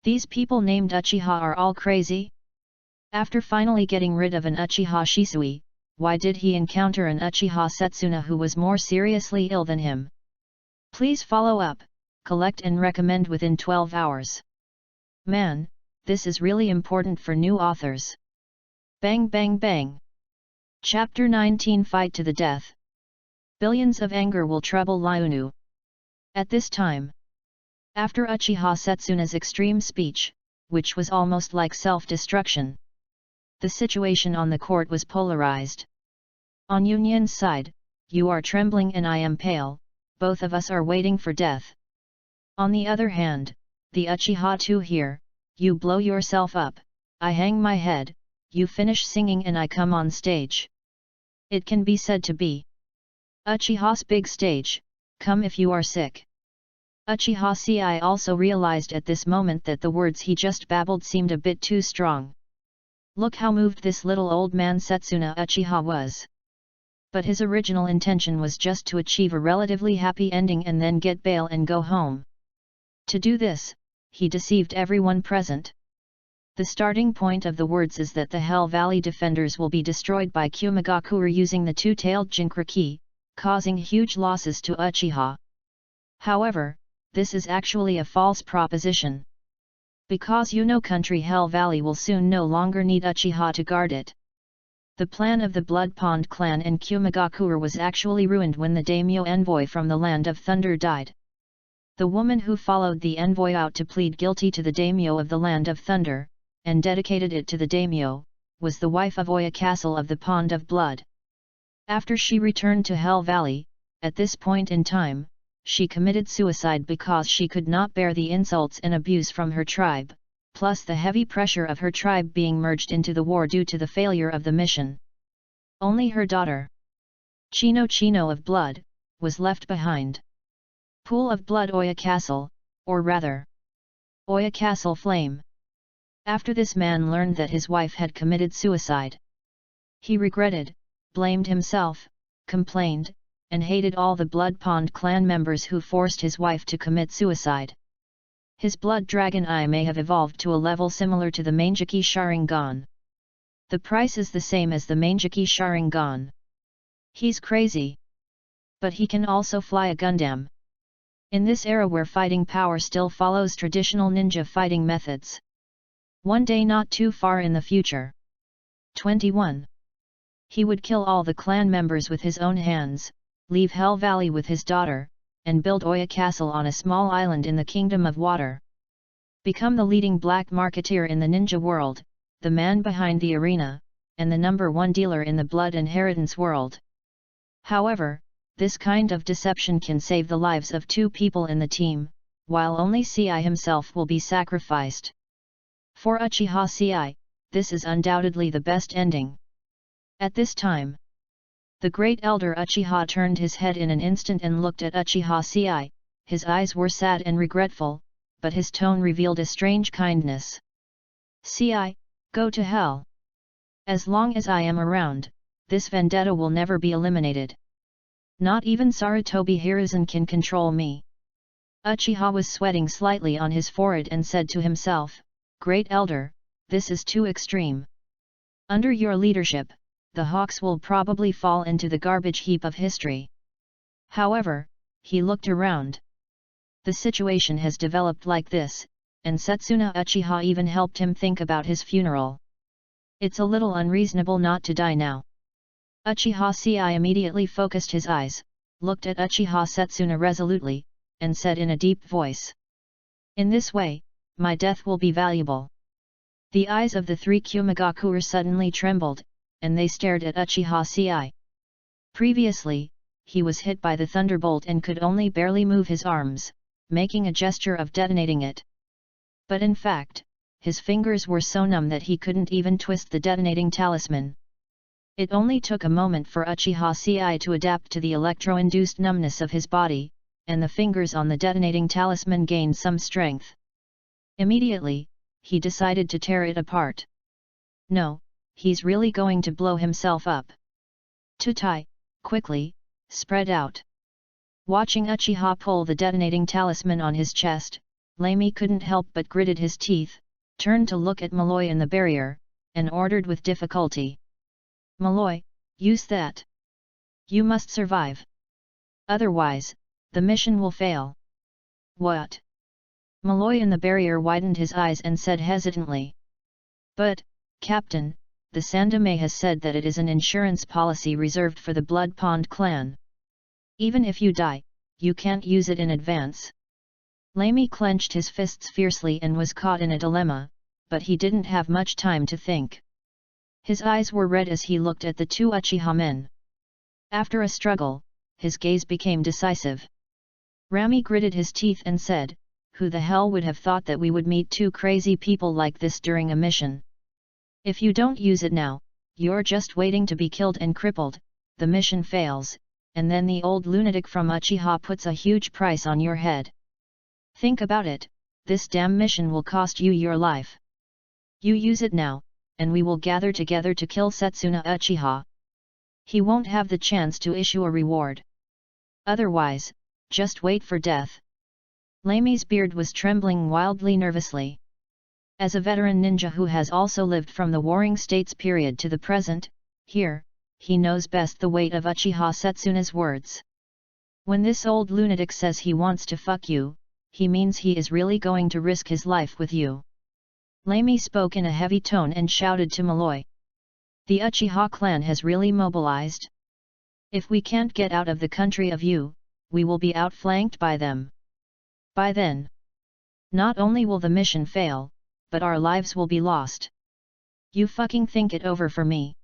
These people named Uchiha are all crazy? After finally getting rid of an Uchiha Shisui, why did he encounter an Uchiha Setsuna who was more seriously ill than him? Please follow up, collect and recommend within 12 hours. Man, this is really important for new authors. Bang bang bang. Chapter 19 Fight to the Death. Billions of anger will trouble Liunu. At this time, after Uchiha Setsuna's extreme speech, which was almost like self-destruction, the situation on the court was polarized. On Union's side, you are trembling and I am pale, both of us are waiting for death. On the other hand, the Uchiha too here, you blow yourself up, I hang my head, you finish singing and I come on stage. It can be said to be Uchiha's big stage, come if you are sick. Uchiha Ci also realized at this moment that the words he just babbled seemed a bit too strong. Look how moved this little old man Setsuna Uchiha was. But his original intention was just to achieve a relatively happy ending and then get bail and go home. To do this, he deceived everyone present. The starting point of the words is that the Hell Valley defenders will be destroyed by Kumagakure using the two-tailed Jinchuriki, causing huge losses to Uchiha. However, this is actually a false proposition. Because country Hell Valley will soon no longer need Uchiha to guard it. The plan of the Blood Pond clan and Kumagakure was actually ruined when the daimyo envoy from the Land of Thunder died. The woman who followed the envoy out to plead guilty to the daimyo of the Land of Thunder, and dedicated it to the daimyo, was the wife of Oya Castle of the Pond of Blood. After she returned to Hell Valley, at this point in time, she committed suicide because she could not bear the insults and abuse from her tribe, plus the heavy pressure of her tribe being merged into the war due to the failure of the mission. Only her daughter, Chino of Blood, was left behind. Pool of Blood Oya Castle, or rather, Oya Castle Flame. After this man learned that his wife had committed suicide, he regretted, blamed himself, complained, and hated all the Blood Pond clan members who forced his wife to commit suicide. His blood dragon eye may have evolved to a level similar to the Mangeki Sharingan. The price is the same as the Mangeki Sharingan. He's crazy. But he can also fly a Gundam. In this era where fighting power still follows traditional ninja fighting methods. One day not too far in the future. 21. He would kill all the clan members with his own hands, leave Hell Valley with his daughter, and build Oya Castle on a small island in the Kingdom of Water. Become the leading black marketeer in the ninja world, the man behind the arena, and the #1 dealer in the blood inheritance world. However, this kind of deception can save the lives of 2 people in the team, while only Ci himself will be sacrificed. For Uchiha Ci, this is undoubtedly the best ending. At this time, the great elder Uchiha turned his head in an instant and looked at Uchiha Ci, his eyes were sad and regretful, but his tone revealed a strange kindness. Ci, go to hell. As long as I am around, this vendetta will never be eliminated. Not even Sarutobi Hiruzen can control me. Uchiha was sweating slightly on his forehead and said to himself, Great Elder, this is too extreme. Under your leadership, the Hawks will probably fall into the garbage heap of history. However, he looked around. The situation has developed like this, and Setsuna Uchiha even helped him think about his funeral. It's a little unreasonable not to die now. Uchiha Ci immediately focused his eyes, looked at Uchiha Setsuna resolutely, and said in a deep voice. In this way, my death will be valuable. The eyes of the 3 Kumagakure suddenly trembled, and they stared at Uchiha Ci. Previously, he was hit by the thunderbolt and could only barely move his arms, making a gesture of detonating it. But in fact, his fingers were so numb that he couldn't even twist the detonating talisman. It only took a moment for Uchiha Ci to adapt to the electro-induced numbness of his body, and the fingers on the detonating talisman gained some strength. Immediately, he decided to tear it apart. No, he's really going to blow himself up. Tutai, quickly, spread out. Watching Uchiha pull the detonating talisman on his chest, Lamy couldn't help but gritted his teeth, turned to look at Malloy in the barrier, and ordered with difficulty. Malloy, use that. You must survive. Otherwise, the mission will fail. What? Malloy in the barrier widened his eyes and said hesitantly. But, Captain, the Sandame has said that it is an insurance policy reserved for the Blood Pond clan. Even if you die, you can't use it in advance. Lamy clenched his fists fiercely and was caught in a dilemma, but he didn't have much time to think. His eyes were red as he looked at the 2 Uchiha men. After a struggle, his gaze became decisive. Rami gritted his teeth and said, Who the hell would have thought that we would meet two crazy people like this during a mission? If you don't use it now, you're just waiting to be killed and crippled, the mission fails, and then the old lunatic from Uchiha puts a huge price on your head. Think about it, this damn mission will cost you your life. You use it now, and we will gather together to kill Setsuna Uchiha. He won't have the chance to issue a reward. Otherwise, just wait for death. Lamy's beard was trembling wildly nervously. As a veteran ninja who has also lived from the Warring States period to the present, he knows best the weight of Uchiha Setsuna's words. When this old lunatic says he wants to fuck you, he means he is really going to risk his life with you. Lamy spoke in a heavy tone and shouted to Malloy. The Uchiha clan has really mobilized. If we can't get out of the country of you, we will be outflanked by them. By then, not only will the mission fail, but our lives will be lost. You fucking think it over for me.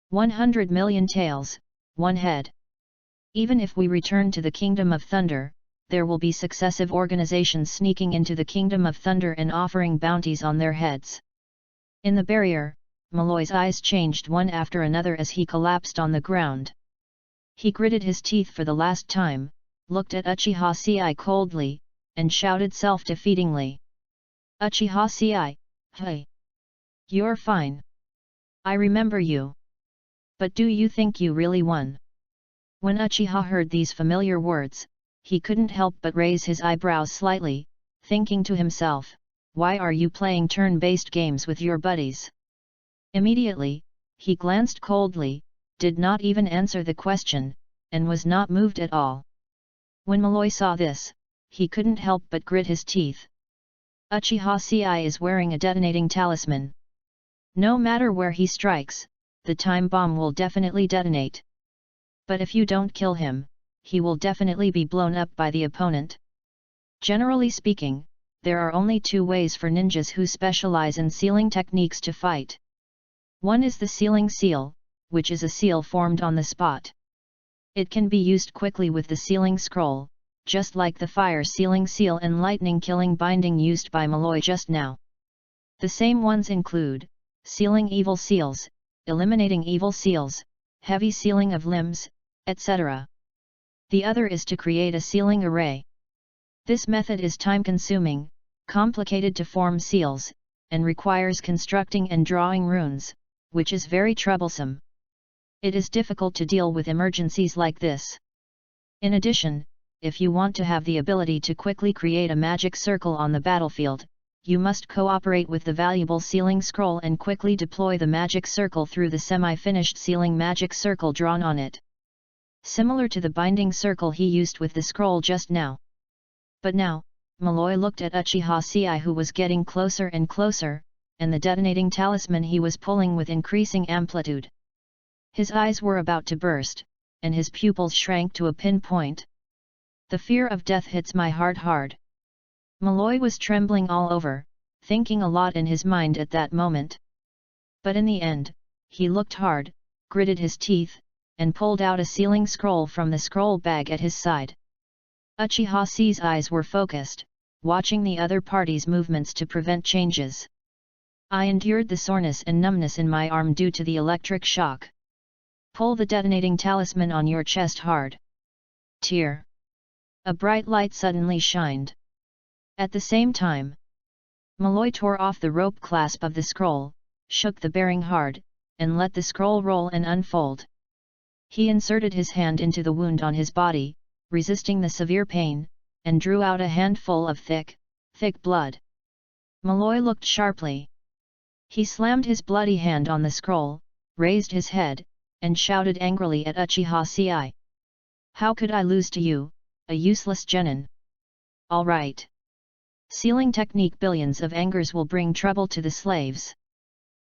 100 million tails, one head. Even if we return to the Kingdom of Thunder, there will be successive organizations sneaking into the Kingdom of Thunder and offering bounties on their heads. In the barrier, Malloy's eyes changed one after another as he collapsed on the ground. He gritted his teeth for the last time, looked at Uchiha Ci coldly, and shouted self-defeatingly. Uchiha Ci, hey! You're fine. I remember you. But do you think you really won? When Uchiha heard these familiar words, he couldn't help but raise his eyebrows slightly, thinking to himself, why are you playing turn-based games with your buddies? Immediately, he glanced coldly, did not even answer the question, and was not moved at all. When Malloy saw this, he couldn't help but grit his teeth. Uchiha Ci is wearing a detonating talisman. No matter where he strikes, the time bomb will definitely detonate. But if you don't kill him, he will definitely be blown up by the opponent. Generally speaking, there are only two ways for ninjas who specialize in sealing techniques to fight. One is the sealing seal, which is a seal formed on the spot. It can be used quickly with the sealing scroll, just like the fire sealing seal and lightning killing binding used by Malloy just now. The same ones include sealing evil seals, eliminating evil seals, heavy sealing of limbs, etc. The other is to create a sealing array. This method is time-consuming, complicated to form seals, and requires constructing and drawing runes, which is very troublesome. It is difficult to deal with emergencies like this. In addition, if you want to have the ability to quickly create a magic circle on the battlefield, you must cooperate with the valuable sealing scroll and quickly deploy the magic circle through the semi-finished sealing magic circle drawn on it. Similar to the binding circle he used with the scroll just now. But now, Malloy looked at Uchiha Ci who was getting closer and closer, and the detonating talisman he was pulling with increasing amplitude. His eyes were about to burst, and his pupils shrank to a pinpoint. The fear of death hits my heart hard. Malloy was trembling all over, thinking a lot in his mind at that moment. But in the end, he looked hard, gritted his teeth, and pulled out a sealing scroll from the scroll bag at his side. Uchiha Ci's eyes were focused, watching the other party's movements to prevent changes. I endured the soreness and numbness in my arm due to the electric shock. Pull the detonating talisman on your chest hard. Tear. A bright light suddenly shined. At the same time, Malloy tore off the rope clasp of the scroll, shook the bearing hard, and let the scroll roll and unfold. He inserted his hand into the wound on his body, resisting the severe pain, and drew out a handful of thick blood. Malloy looked sharply. He slammed his bloody hand on the scroll, raised his head, and shouted angrily at Uchiha Ci. How could I lose to you, a useless genin? All right. Sealing technique billions of angers will bring trouble to the slaves.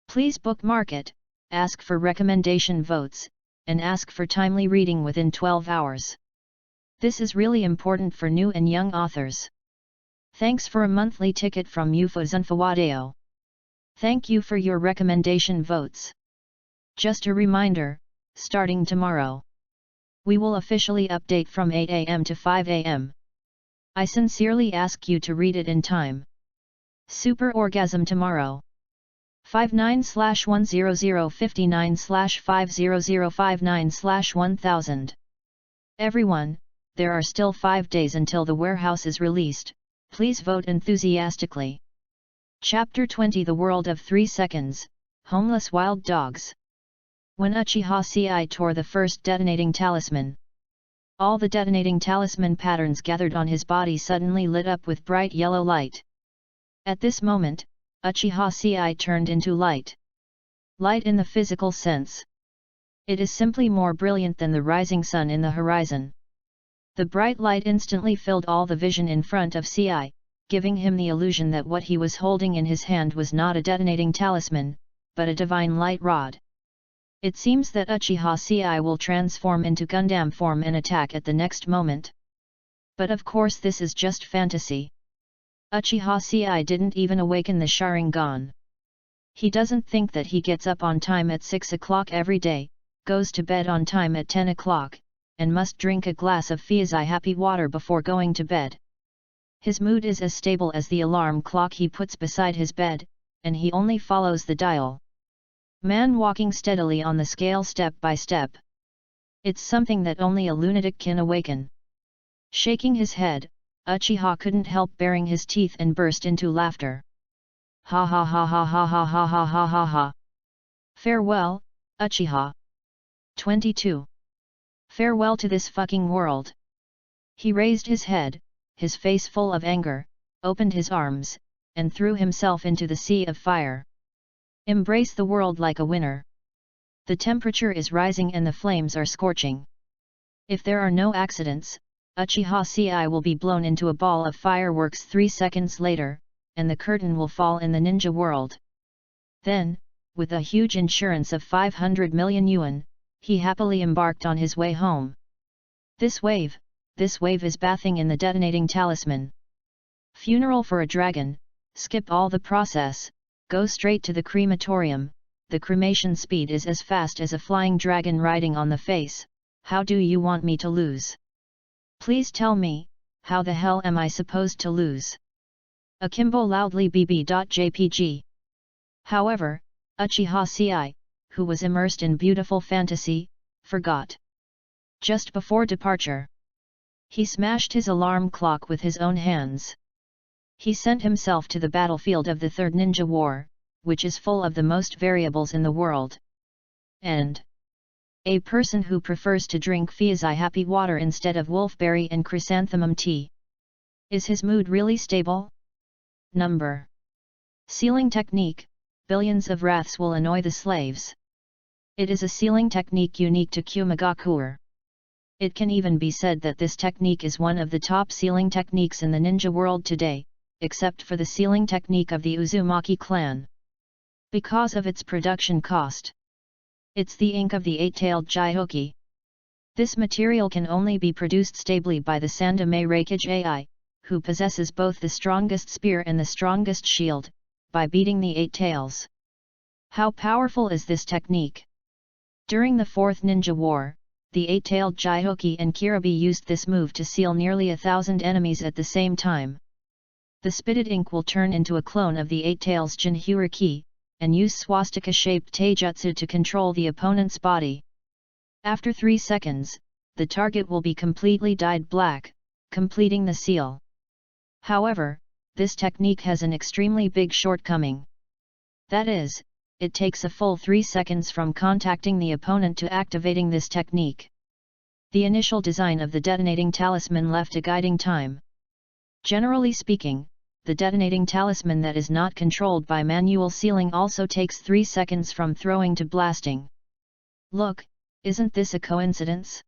Please bookmark it, ask for recommendation votes, and ask for timely reading within 12 hours. This is really important for new and young authors. Thanks for a monthly ticket from UFO Zunfawadeo. Thank you for your recommendation votes. Just a reminder, starting tomorrow, we will officially update from 8 am to 5 am. I sincerely ask you to read it in time. Super orgasm tomorrow. 59/10059/50059/1000. Everyone, there are still 5 days until the warehouse is released, please vote enthusiastically. Chapter 20 The World of 3 Seconds, Homeless Wild Dogs. When Uchiha Ci tore the first detonating talisman, all the detonating talisman patterns gathered on his body suddenly lit up with bright yellow light. At this moment, Uchiha Ci turned into light. Light in the physical sense. It is simply more brilliant than the rising sun in the horizon. The bright light instantly filled all the vision in front of Ci, giving him the illusion that what he was holding in his hand was not a detonating talisman, but a divine light rod. It seems that Uchiha Ci will transform into Gundam form and attack at the next moment. But of course this is just fantasy. Uchiha Ci didn't even awaken the Sharingan. He doesn't think that he gets up on time at 6 o'clock every day, goes to bed on time at 10 o'clock, and must drink a glass of Fizzy happy water before going to bed. His mood is as stable as the alarm clock he puts beside his bed, and he only follows the dial. Man walking steadily on the scale step by step. It's something that only a lunatic can awaken. Shaking his head, Uchiha couldn't help baring his teeth and burst into laughter. Ha ha ha ha ha ha ha ha ha ha ha. Farewell, Uchiha. 22. Farewell to this fucking world. He raised his head, his face full of anger, opened his arms, and threw himself into the sea of fire. Embrace the world like a winner. The temperature is rising and the flames are scorching. If there are no accidents, Uchiha Ci will be blown into a ball of fireworks 3 seconds later, and the curtain will fall in the ninja world. Then, with a huge insurance of 500 million yuan, he happily embarked on his way home. This wave is bathing in the detonating talisman. Funeral for a dragon, skip all the process, go straight to the crematorium, the cremation speed is as fast as a flying dragon riding on the face, how do you want me to lose? Please tell me, how the hell am I supposed to lose? Akimbo loudly bb.jpg. However, Uchiha Ci, who was immersed in beautiful fantasy, forgot. Just before departure, he smashed his alarm clock with his own hands. He sent himself to the battlefield of the Third Ninja War, which is full of the most variables in the world. And a person who prefers to drink Fizzy happy water instead of wolfberry and chrysanthemum tea. Is his mood really stable? Number. Sealing technique, billions of wraths will annoy the slaves. It is a sealing technique unique to Kumigakuer. It can even be said that this technique is one of the top sealing techniques in the ninja world today, except for the sealing technique of the Uzumaki clan. Because of its production cost. It's the ink of the eight-tailed Gyhoki. This material can only be produced stably by the Sandame Reikage AI, who possesses both the strongest spear and the strongest shield, by beating the eight tails. How powerful is this technique? During the Fourth Ninja War, the eight-tailed Gyhoki and Kiribi used this move to seal nearly 1,000 enemies at the same time. The spitted ink will turn into a clone of the eight tails Jinhyuriki, and use swastika-shaped taijutsu to control the opponent's body. After 3 seconds, the target will be completely dyed black, completing the seal. However, this technique has an extremely big shortcoming. That is, it takes a full 3 seconds from contacting the opponent to activating this technique. The initial design of the detonating talisman left a guiding time. Generally speaking, the detonating talisman that is not controlled by manual sealing also takes 3 seconds from throwing to blasting. Look, isn't this a coincidence?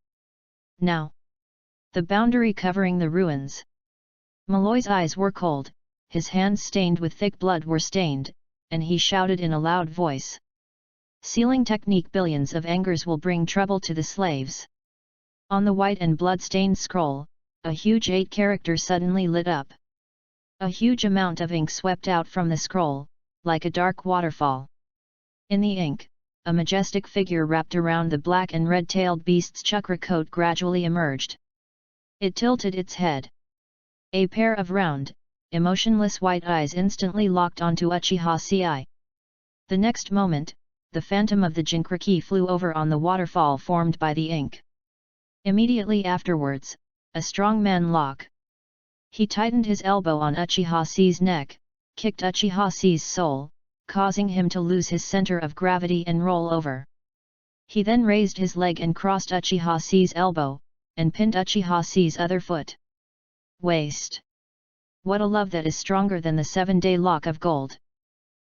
Now, the boundary covering the ruins. Malloy's eyes were cold, his hands stained with thick blood were stained, and he shouted in a loud voice. Sealing technique, billions of angers will bring trouble to the slaves. On the white and blood-stained scroll, a huge 8-character suddenly lit up. A huge amount of ink swept out from the scroll, like a dark waterfall. In the ink, a majestic figure wrapped around the black and red-tailed beast's chakra coat gradually emerged. It tilted its head. A pair of round, emotionless white eyes instantly locked onto Uchiha Ci. The next moment, the phantom of the Jinchuriki flew over on the waterfall formed by the ink. Immediately afterwards, a strong man lock. He tightened his elbow on Uchiha Ci's neck, kicked Uchiha Ci's soul, causing him to lose his center of gravity and roll over. He then raised his leg and crossed Uchiha Ci's elbow, and pinned Uchiha Ci's other foot. Waste! What a love that is stronger than the 7-day lock of gold!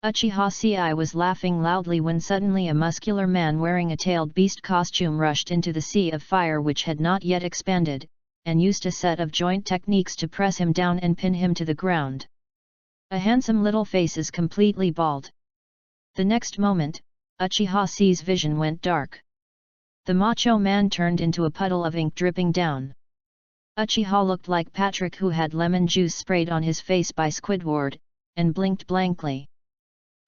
Uchiha Ci was laughing loudly when suddenly a muscular man wearing a tailed beast costume rushed into the sea of fire which had not yet expanded, and used a set of joint techniques to press him down and pin him to the ground. A handsome little face is completely bald. The next moment, Uchiha Ci's vision went dark. The macho man turned into a puddle of ink dripping down. Uchiha looked like Patrick who had lemon juice sprayed on his face by Squidward, and blinked blankly.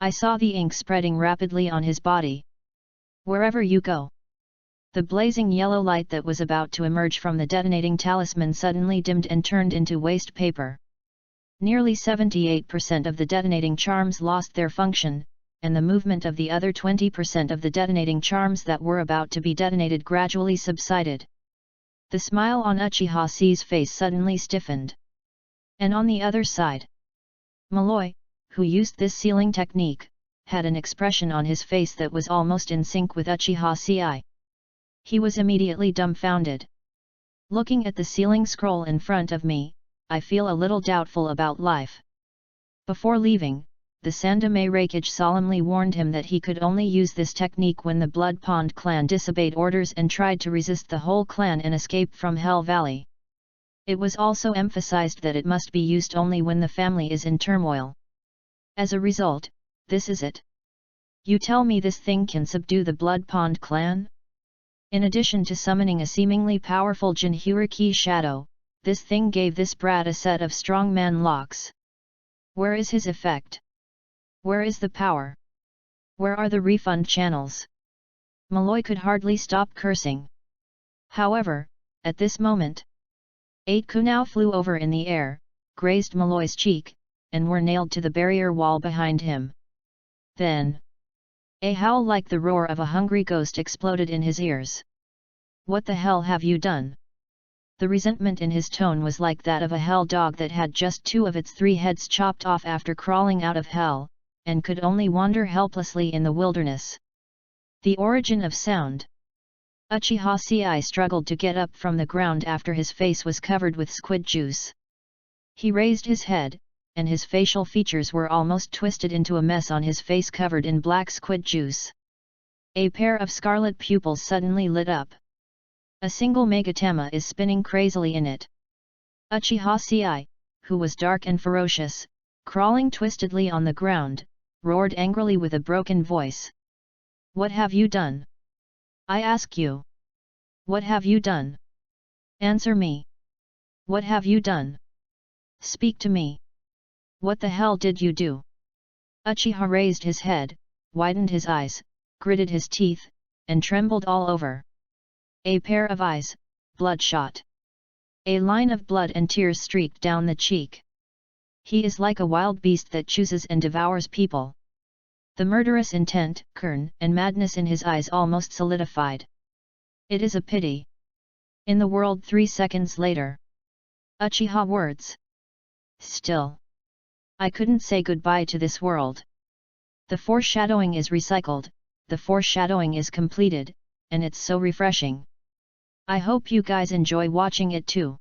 I saw the ink spreading rapidly on his body. Wherever you go. The blazing yellow light that was about to emerge from the detonating talisman suddenly dimmed and turned into waste paper. Nearly 78% of the detonating charms lost their function, and the movement of the other 20% of the detonating charms that were about to be detonated gradually subsided. The smile on Uchiha Ci's face suddenly stiffened. And on the other side, Malloy, who used this sealing technique, had an expression on his face that was almost in sync with Uchiha Ci. He was immediately dumbfounded. Looking at the sealing scroll in front of me, I feel a little doubtful about life. Before leaving, the Sandame Rakage solemnly warned him that he could only use this technique when the Blood Pond clan disobeyed orders and tried to resist the whole clan and escape from Hell Valley. It was also emphasized that it must be used only when the family is in turmoil. As a result, this is it. You tell me this thing can subdue the Blood Pond clan? In addition to summoning a seemingly powerful Jinchuriki shadow, this thing gave this brat a set of strongman locks. Where is his effect? Where is the power? Where are the refund channels? Malloy could hardly stop cursing. However, at this moment, 8 kunao flew over in the air, grazed Malloy's cheek, and were nailed to the barrier wall behind him. Then, a howl like the roar of a hungry ghost exploded in his ears. What the hell have you done? The resentment in his tone was like that of a hell dog that had just 2 of its 3 heads chopped off after crawling out of hell, and could only wander helplessly in the wilderness. The origin of sound. Uchiha Ci struggled to get up from the ground after his face was covered with squid juice. He raised his head, and his facial features were almost twisted into a mess on his face covered in black squid juice. A pair of scarlet pupils suddenly lit up. A single megatama is spinning crazily in it. Uchiha Ci, who was dark and ferocious, crawling twistedly on the ground, roared angrily with a broken voice. What have you done? I ask you. What have you done? Answer me. What have you done? Speak to me. What the hell did you do? Uchiha raised his head, widened his eyes, gritted his teeth, and trembled all over. A pair of eyes, bloodshot. A line of blood and tears streaked down the cheek. He is like a wild beast that chooses and devours people. The murderous intent, kern, and madness in his eyes almost solidified. It is a pity. In the world 3 seconds later. Uchiha words. Still. I couldn't say goodbye to this world. The foreshadowing is recycled, the foreshadowing is completed, and it's so refreshing. I hope you guys enjoy watching it too.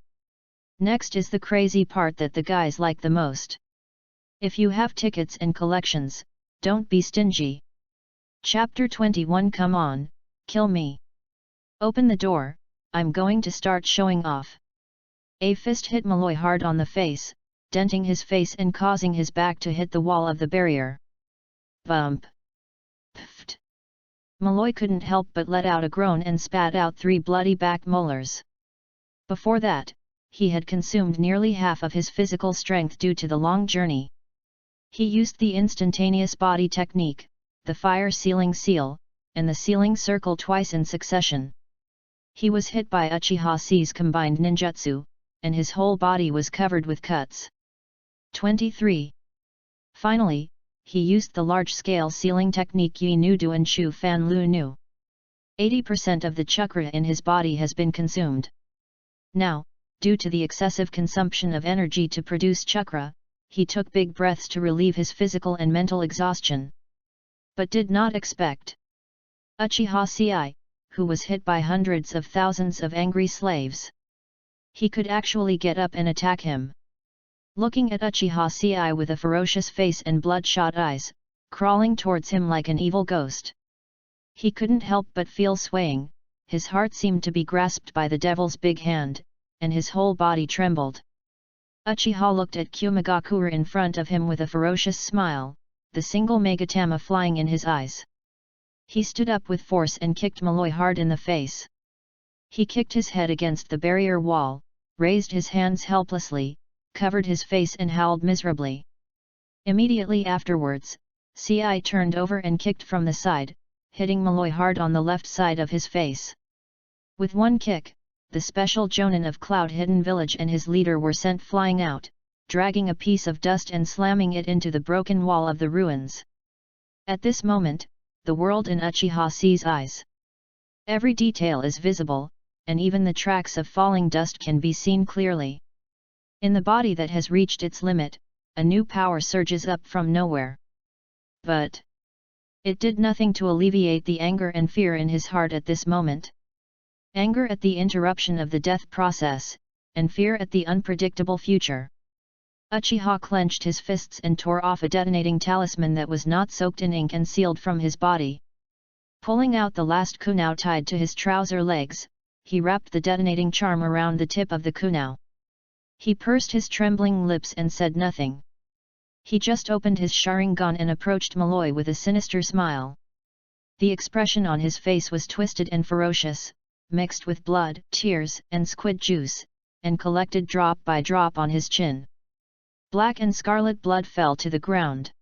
Next is the crazy part that the guys like the most. If you have tickets and collections, don't be stingy. Chapter 21. Come on, kill me. Open the door, I'm going to start showing off. A fist hit Malloy hard on the face, denting his face and causing his back to hit the wall of the barrier. Bump. Pfft. Malloy couldn't help but let out a groan and spat out 3 bloody back molars. Before that, he had consumed nearly half of his physical strength due to the long journey. He used the instantaneous body technique, the fire sealing seal, and the sealing circle twice in succession. He was hit by Uchiha Ci's combined ninjutsu, and his whole body was covered with cuts. 23. Finally, he used the large-scale sealing technique Yi Nu Du and Shu Fan Lu Nu. 80% of the chakra in his body has been consumed. Now, due to the excessive consumption of energy to produce chakra, he took big breaths to relieve his physical and mental exhaustion. But did not expect Uchiha Ci, who was hit by hundreds of thousands of angry slaves. He could actually get up and attack him. Looking at Uchiha Ci with a ferocious face and bloodshot eyes, crawling towards him like an evil ghost. He couldn't help but feel swaying, his heart seemed to be grasped by the devil's big hand, and his whole body trembled. Uchiha looked at Kumagakure in front of him with a ferocious smile, the single Megatama flying in his eyes. He stood up with force and kicked Malloy hard in the face. He kicked his head against the barrier wall, raised his hands helplessly, covered his face and howled miserably. Immediately afterwards, Ci turned over and kicked from the side, hitting Malloy hard on the left side of his face. With one kick, the special Jonin of Cloud Hidden Village and his leader were sent flying out, dragging a piece of dust and slamming it into the broken wall of the ruins. At this moment, the world in Uchiha Ci's eyes. Every detail is visible, and even the tracks of falling dust can be seen clearly. In the body that has reached its limit, a new power surges up from nowhere. But it did nothing to alleviate the anger and fear in his heart at this moment. Anger at the interruption of the death process, and fear at the unpredictable future. Uchiha clenched his fists and tore off a detonating talisman that was not soaked in ink and sealed from his body. Pulling out the last kunao tied to his trouser legs, he wrapped the detonating charm around the tip of the kunao. He pursed his trembling lips and said nothing. He just opened his Sharingan and approached Malloy with a sinister smile. The expression on his face was twisted and ferocious, mixed with blood, tears, and squid juice, and collected drop by drop on his chin. Black and scarlet blood fell to the ground.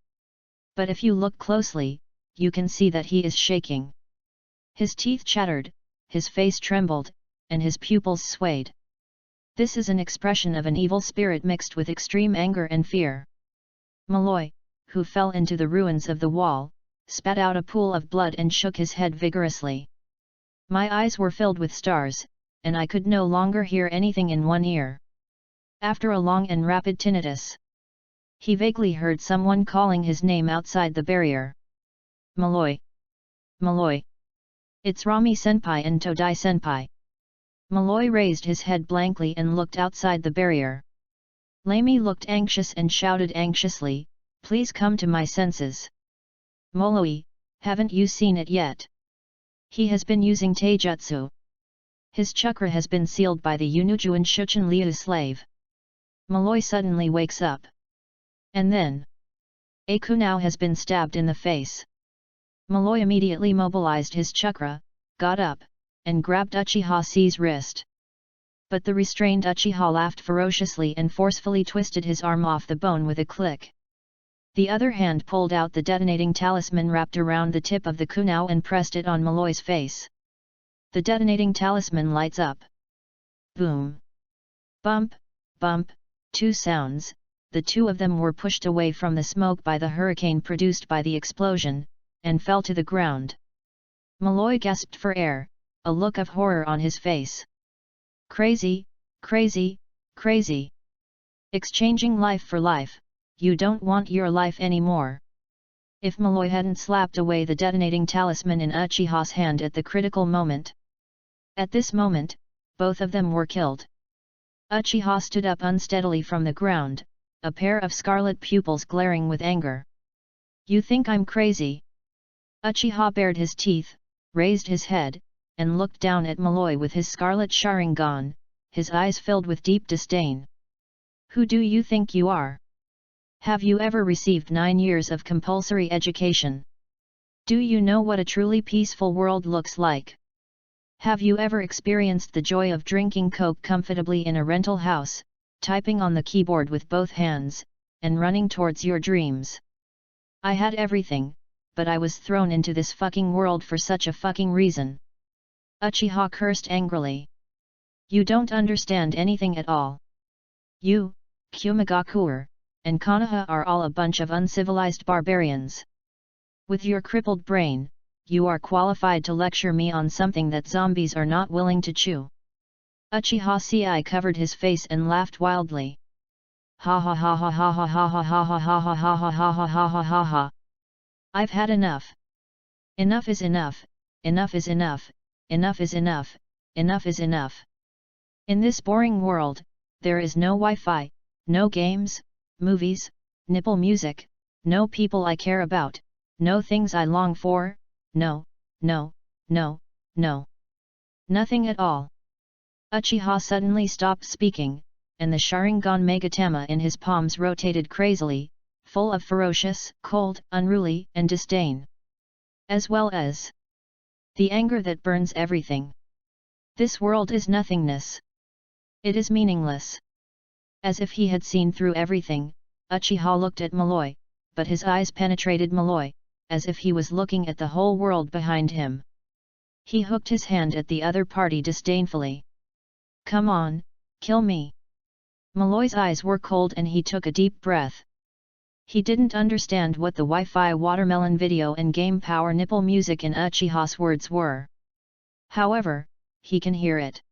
But if you look closely, you can see that he is shaking. His teeth chattered, his face trembled, and his pupils swayed. This is an expression of an evil spirit mixed with extreme anger and fear. Malloy, who fell into the ruins of the wall, spat out a pool of blood and shook his head vigorously. My eyes were filled with stars, and I could no longer hear anything in one ear. After a long and rapid tinnitus, he vaguely heard someone calling his name outside the barrier. Malloy! Malloy! It's Rami-senpai and Todai-senpai. Malloy raised his head blankly and looked outside the barrier. Lamy looked anxious and shouted anxiously, "Please come to my senses. Moloi, haven't you seen it yet? He has been using taijutsu. His chakra has been sealed by the Yunuju and Shuchen Liu slave." Malloy suddenly wakes up. And then a kunao has been stabbed in the face. Malloy immediately mobilized his chakra, got up, and grabbed Uchiha Ci's wrist. But the restrained Uchiha laughed ferociously and forcefully twisted his arm off the bone with a click. The other hand pulled out the detonating talisman wrapped around the tip of the kunao and pressed it on Malloy's face. The detonating talisman lights up. Boom! Bump, bump, two sounds, the two of them were pushed away from the smoke by the hurricane produced by the explosion, and fell to the ground. Malloy gasped for air, a look of horror on his face. Crazy, crazy, crazy. Exchanging life for life, you don't want your life anymore. If Malloy hadn't slapped away the detonating talisman in Uchiha's hand at the critical moment. At this moment, both of them were killed. Uchiha stood up unsteadily from the ground, a pair of scarlet pupils glaring with anger. You think I'm crazy? Uchiha bared his teeth, raised his head, and looked down at Malloy with his scarlet Sharingan, his eyes filled with deep disdain. Who do you think you are? Have you ever received 9 years of compulsory education? Do you know what a truly peaceful world looks like? Have you ever experienced the joy of drinking Coke comfortably in a rental house, typing on the keyboard with both hands, and running towards your dreams? I had everything, but I was thrown into this fucking world for such a fucking reason. Uchiha cursed angrily. You don't understand anything at all. You, Kumagakur, and Konoha are all a bunch of uncivilized barbarians. With your crippled brain, you are qualified to lecture me on something that zombies are not willing to chew. Uchiha Ci covered his face and laughed wildly. Ha ha ha ha ha ha ha ha ha ha ha ha ha ha ha ha ha ha ha. I've had enough. Enough is enough, enough is enough, enough is enough, enough is enough. In this boring world, there is no Wi-Fi, no games, movies, nipple music, no people I care about, no things I long for, no, no, no, no. Nothing at all. Uchiha suddenly stopped speaking, and the Sharingan Megatama in his palms rotated crazily, full of ferocious, cold, unruly, and disdain. As well as the anger that burns everything. This world is nothingness. It is meaningless. As if he had seen through everything, Uchiha looked at Malloy, but his eyes penetrated Malloy, as if he was looking at the whole world behind him. He hooked his hand at the other party disdainfully. Come on, kill me. Malloy's eyes were cold and he took a deep breath. He didn't understand what the Wi-Fi watermelon video and game power nipple music in Uchiha's words were. However, he can hear it.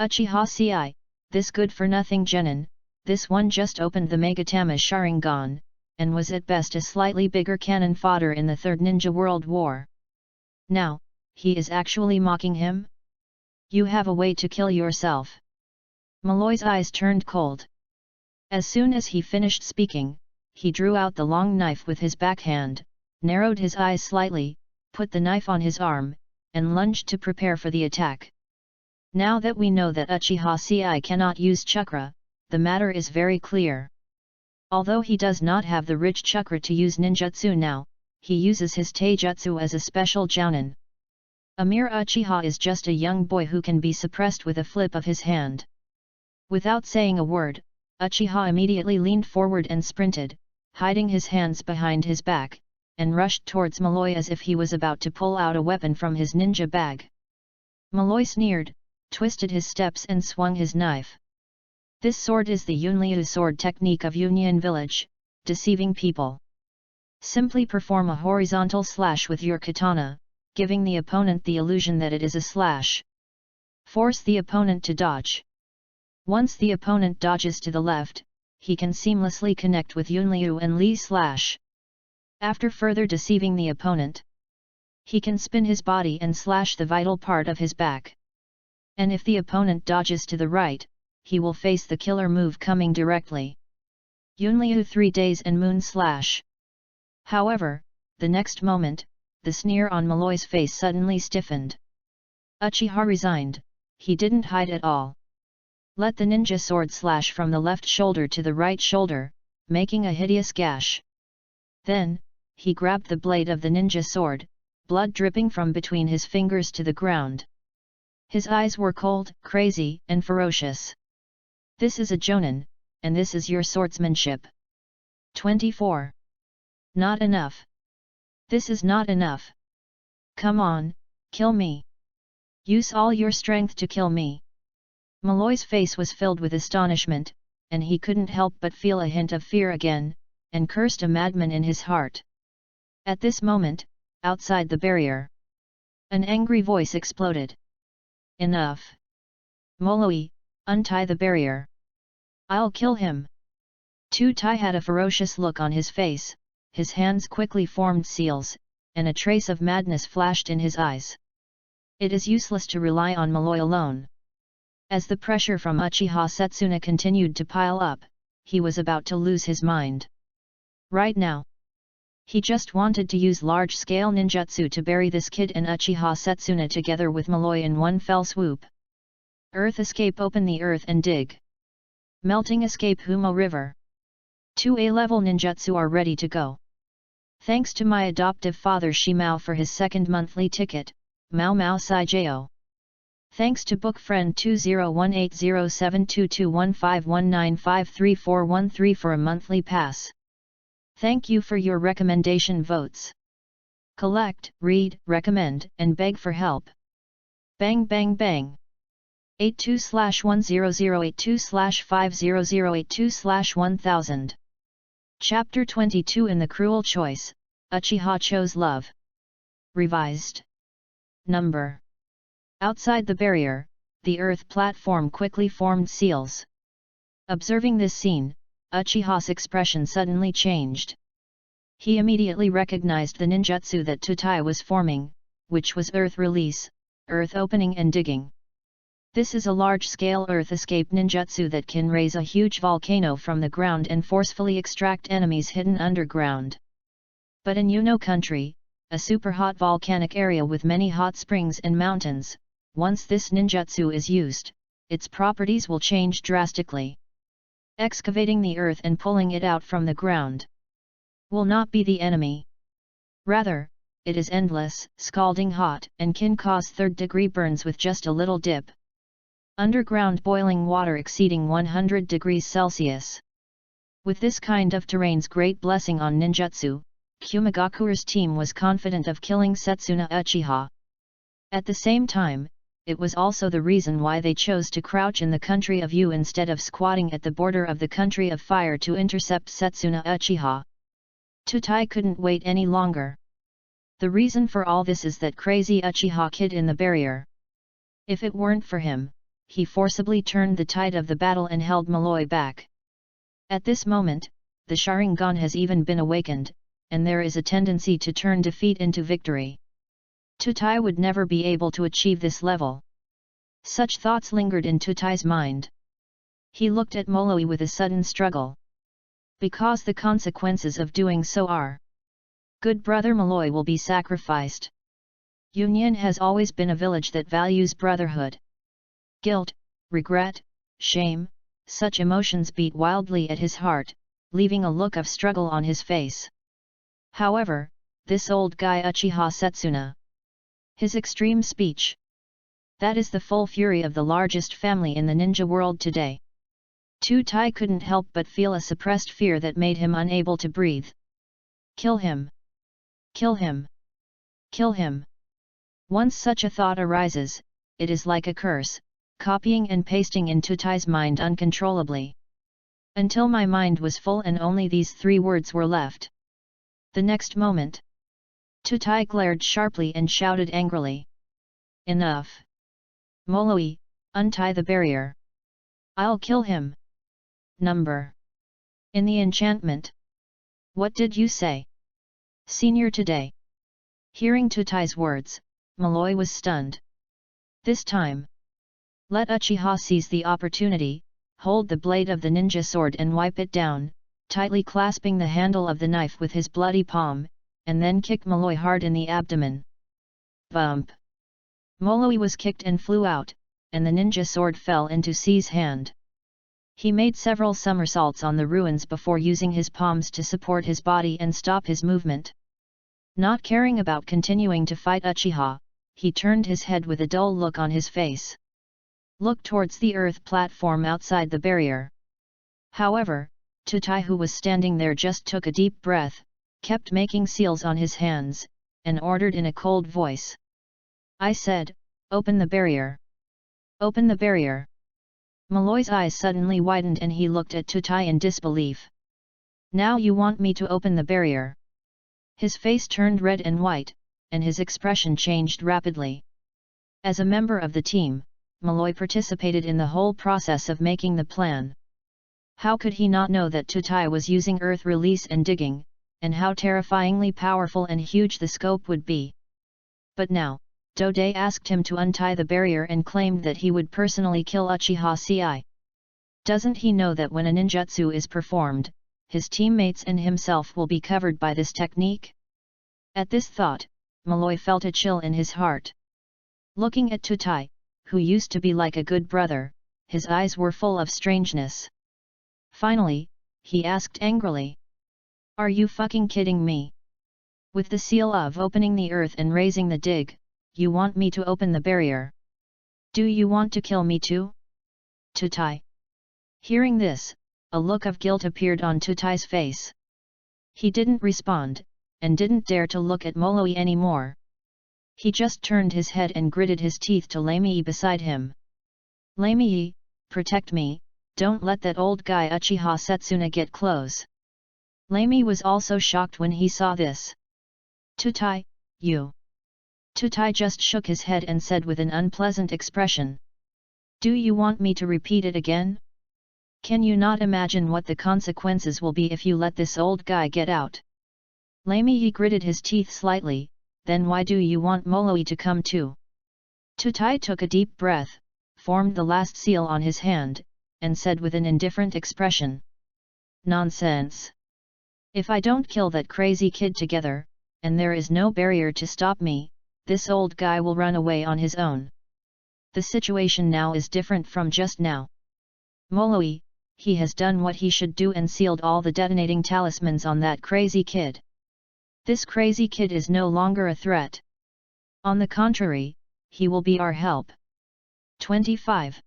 Uchiha Ci, this good-for-nothing genin, this one just opened the Megatama Sharingan, and was at best a slightly bigger cannon fodder in the Third Ninja World War. Now, he is actually mocking him? You have a way to kill yourself. Malloy's eyes turned cold. As soon as he finished speaking, he drew out the long knife with his backhand, narrowed his eyes slightly, put the knife on his arm, and lunged to prepare for the attack. Now that we know that Uchiha Ci cannot use chakra, the matter is very clear. Although he does not have the rich chakra to use ninjutsu now, he uses his taijutsu as a special jounin. A mere Uchiha is just a young boy who can be suppressed with a flip of his hand. Without saying a word, Uchiha immediately leaned forward and sprinted, hiding his hands behind his back, and rushed towards Malloy as if he was about to pull out a weapon from his ninja bag. Malloy sneered, twisted his steps and swung his knife. This sword is the Yunliu sword technique of Union Village, deceiving people. Simply perform a horizontal slash with your katana, giving the opponent the illusion that it is a slash. Force the opponent to dodge. Once the opponent dodges to the left, he can seamlessly connect with Yunliu and Li slash. After further deceiving the opponent, he can spin his body and slash the vital part of his back. And if the opponent dodges to the right, he will face the killer move coming directly. Yunliu 3 days and moon slash. However, the next moment, the sneer on Malloy's face suddenly stiffened. Uchiha resigned, he didn't hide at all. Let the ninja sword slash from the left shoulder to the right shoulder, making a hideous gash. Then, he grabbed the blade of the ninja sword, blood dripping from between his fingers to the ground. His eyes were cold, crazy, and ferocious. This is a jonin, and this is your swordsmanship. 24. Not enough. This is not enough. Come on, kill me. Use all your strength to kill me. Malloy's face was filled with astonishment, and he couldn't help but feel a hint of fear again, and cursed a madman in his heart. At this moment, outside the barrier, an angry voice exploded. Enough! Moloi, untie the barrier. I'll kill him. Tai had a ferocious look on his face, his hands quickly formed seals, and a trace of madness flashed in his eyes. It is useless to rely on Malloy alone. As the pressure from Uchiha Setsuna continued to pile up, he was about to lose his mind. Right now, he just wanted to use large-scale ninjutsu to bury this kid and Uchiha Setsuna together with Malloy in one fell swoop. Earth escape, open the earth and dig. Melting escape, Humo River. 2A level ninjutsu are ready to go. Thanks to my adoptive father Shimao for his second monthly ticket, Mao Mao Sai Jo. Thanks to book friend 201807221519534113 for a monthly pass. Thank you for your recommendation votes. Collect, read, recommend, and beg for help. Bang bang bang. 82/10082/50082/1000. Chapter 22 In the Cruel Choice, Uchiha chose love. Revised. Number. Outside the barrier, the earth platform quickly formed seals. Observing this scene, Uchiha's expression suddenly changed. He immediately recognized the ninjutsu that Tutai was forming, which was earth release, earth opening and digging. This is a large-scale earth escape ninjutsu that can raise a huge volcano from the ground and forcefully extract enemies hidden underground. But in Yuno country, a super-hot volcanic area with many hot springs and mountains, once this ninjutsu is used, its properties will change drastically. Excavating the earth and pulling it out from the ground will not be the enemy. Rather, it is endless, scalding hot, and can cause third-degree burns with just a little dip. Underground boiling water exceeding 100 degrees Celsius. With this kind of terrain's great blessing on ninjutsu, Kumigakure's team was confident of killing Setsuna Uchiha. At the same time, it was also the reason why they chose to crouch in the country of Yu instead of squatting at the border of the country of fire to intercept Setsuna Uchiha. Tutai couldn't wait any longer. The reason for all this is that crazy Uchiha kid in the barrier. If it weren't for him, he forcibly turned the tide of the battle and held Malloy back. At this moment, the Sharingan has even been awakened, and there is a tendency to turn defeat into victory. Tutai would never be able to achieve this level. Such thoughts lingered in Tutai's mind. He looked at Moloi with a sudden struggle. Because the consequences of doing so are. Good brother Malloy will be sacrificed. Union has always been a village that values brotherhood. Guilt, regret, shame, such emotions beat wildly at his heart, leaving a look of struggle on his face. However, this old guy Uchiha Setsuna. His extreme speech. That is the full fury of the largest family in the ninja world today. Tutai couldn't help but feel a suppressed fear that made him unable to breathe. Kill him! Kill him! Kill him! Once such a thought arises, it is like a curse, copying and pasting in Tutai's mind uncontrollably. Until my mind was full and only these 3 words were left. The next moment, Tutai glared sharply and shouted angrily. Enough! Moloi, untie the barrier. I'll kill him. Number. In the enchantment. What did you say? Senior today. Hearing Tutai's words, Malloy was stunned. This time. Let Uchiha seize the opportunity, hold the blade of the ninja sword and wipe it down, tightly clasping the handle of the knife with his bloody palm, and then kick Malloy hard in the abdomen. Bump! Moloi was kicked and flew out, and the ninja sword fell into C's hand. He made several somersaults on the ruins before using his palms to support his body and stop his movement. Not caring about continuing to fight Uchiha, he turned his head with a dull look on his face. Looked towards the earth platform outside the barrier. However, Tutai, who was standing there, just took a deep breath, kept making seals on his hands, and ordered in a cold voice. I said, open the barrier. Open the barrier. Malloy's eyes suddenly widened and he looked at Tutai in disbelief. Now you want me to open the barrier? His face turned red and white, and his expression changed rapidly. As a member of the team, Malloy participated in the whole process of making the plan. How could he not know that Tutai was using earth release and digging, and how terrifyingly powerful and huge the scope would be? But now, Dode asked him to untie the barrier and claimed that he would personally kill Uchiha Ci. Doesn't he know that when a ninjutsu is performed, his teammates and himself will be covered by this technique? At this thought, Malloy felt a chill in his heart. Looking at Tutai, who used to be like a good brother, his eyes were full of strangeness. Finally, he asked angrily. Are you fucking kidding me? With the seal of opening the earth and raising the dig, you want me to open the barrier? Do you want to kill me too? Tutai. Hearing this, a look of guilt appeared on Tutai's face. He didn't respond, and didn't dare to look at Moloi anymore. He just turned his head and gritted his teeth to Lamei beside him. Lamii, protect me, don't let that old guy Uchiha Setsuna get close. Lamii was also shocked when he saw this. Tutai, you. Tutai just shook his head and said with an unpleasant expression. Do you want me to repeat it again? Can you not imagine what the consequences will be if you let this old guy get out? Lamii gritted his teeth slightly, then why do you want Moloi to come too? Tutai took a deep breath, formed the last seal on his hand, and said with an indifferent expression. Nonsense! If I don't kill that crazy kid together, and there is no barrier to stop me, this old guy will run away on his own. The situation now is different from just now. Moloi, he has done what he should do and sealed all the detonating talismans on that crazy kid. This crazy kid is no longer a threat. On the contrary, he will be our help. 25.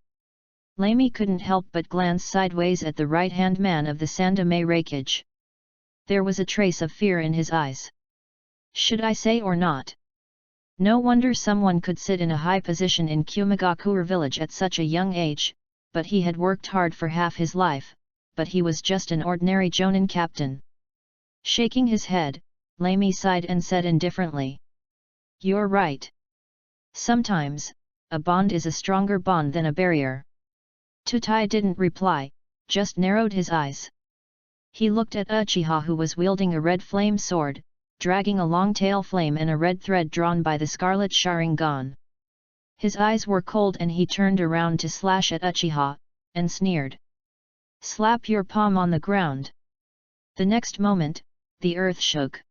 Lamii couldn't help but glance sideways at the right-hand man of the Sandame Reikage. There was a trace of fear in his eyes. Should I say or not? No wonder someone could sit in a high position in Kumagakure village at such a young age, but he had worked hard for half his life, but he was just an ordinary Jonin captain. Shaking his head, Lamii sighed and said indifferently. You're right. Sometimes, a bond is a stronger bond than a barrier. Tutai didn't reply, just narrowed his eyes. He looked at Uchiha who was wielding a red flame sword, dragging a long tail flame and a red thread drawn by the scarlet Sharingan. His eyes were cold and he turned around to slash at Uchiha, and sneered. Slap your palm on the ground. The next moment, the earth shook.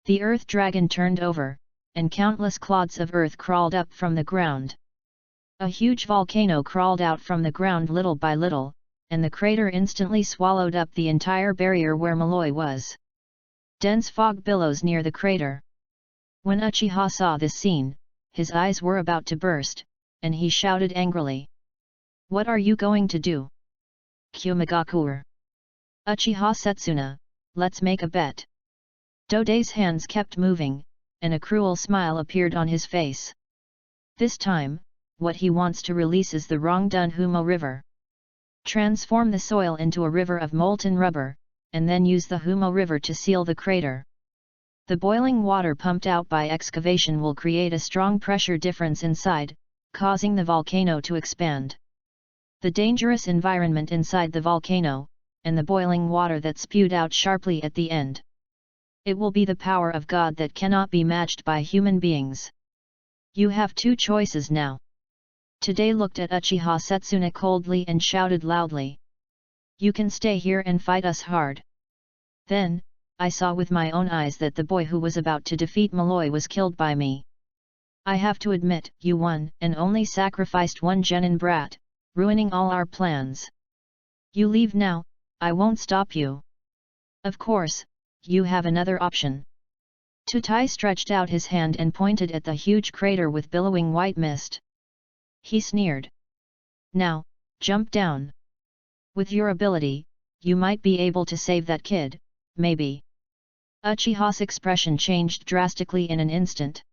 The earth dragon turned over, and countless clods of earth crawled up from the ground. A huge volcano crawled out from the ground little by little, and the crater instantly swallowed up the entire barrier where Moloi was. Dense fog billows near the crater. When Uchiha saw this scene, his eyes were about to burst, and he shouted angrily. What are you going to do? Kumagakure. Uchiha Setsuna, let's make a bet. Dodei's hands kept moving, and a cruel smile appeared on his face. This time, what he wants to release is the Rongdun Humo River. Transform the soil into a river of molten rubber, and then use the Humo River to seal the crater. The boiling water pumped out by excavation will create a strong pressure difference inside, causing the volcano to expand. The dangerous environment inside the volcano, and the boiling water that spewed out sharply at the end. It will be the power of God that cannot be matched by human beings. You have two choices now. Today looked at Uchiha Setsuna coldly and shouted loudly. You can stay here and fight us hard. Then, I saw with my own eyes that the boy who was about to defeat Moloi was killed by me. I have to admit, you won and only sacrificed one genin brat, ruining all our plans. You leave now, I won't stop you. Of course, you have another option. Tutai stretched out his hand and pointed at the huge crater with billowing white mist. He sneered. Now, jump down. With your ability, you might be able to save that kid, maybe. Uchiha's expression changed drastically in an instant.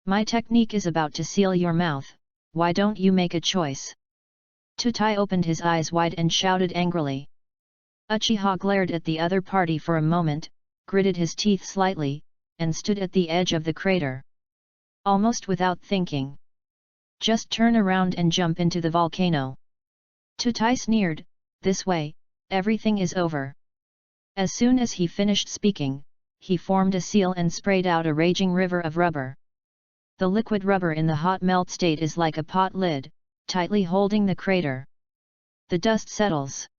My technique is about to seal your mouth, why don't you make a choice? Tutai opened his eyes wide and shouted angrily. Uchiha glared at the other party for a moment, gritted his teeth slightly, and stood at the edge of the crater. Almost without thinking. Just turn around and jump into the volcano. Tutai sneered, this way, everything is over. As soon as he finished speaking, he formed a seal and sprayed out a raging river of rubber. The liquid rubber in the hot melt state is like a pot lid, tightly holding the crater. The dust settles.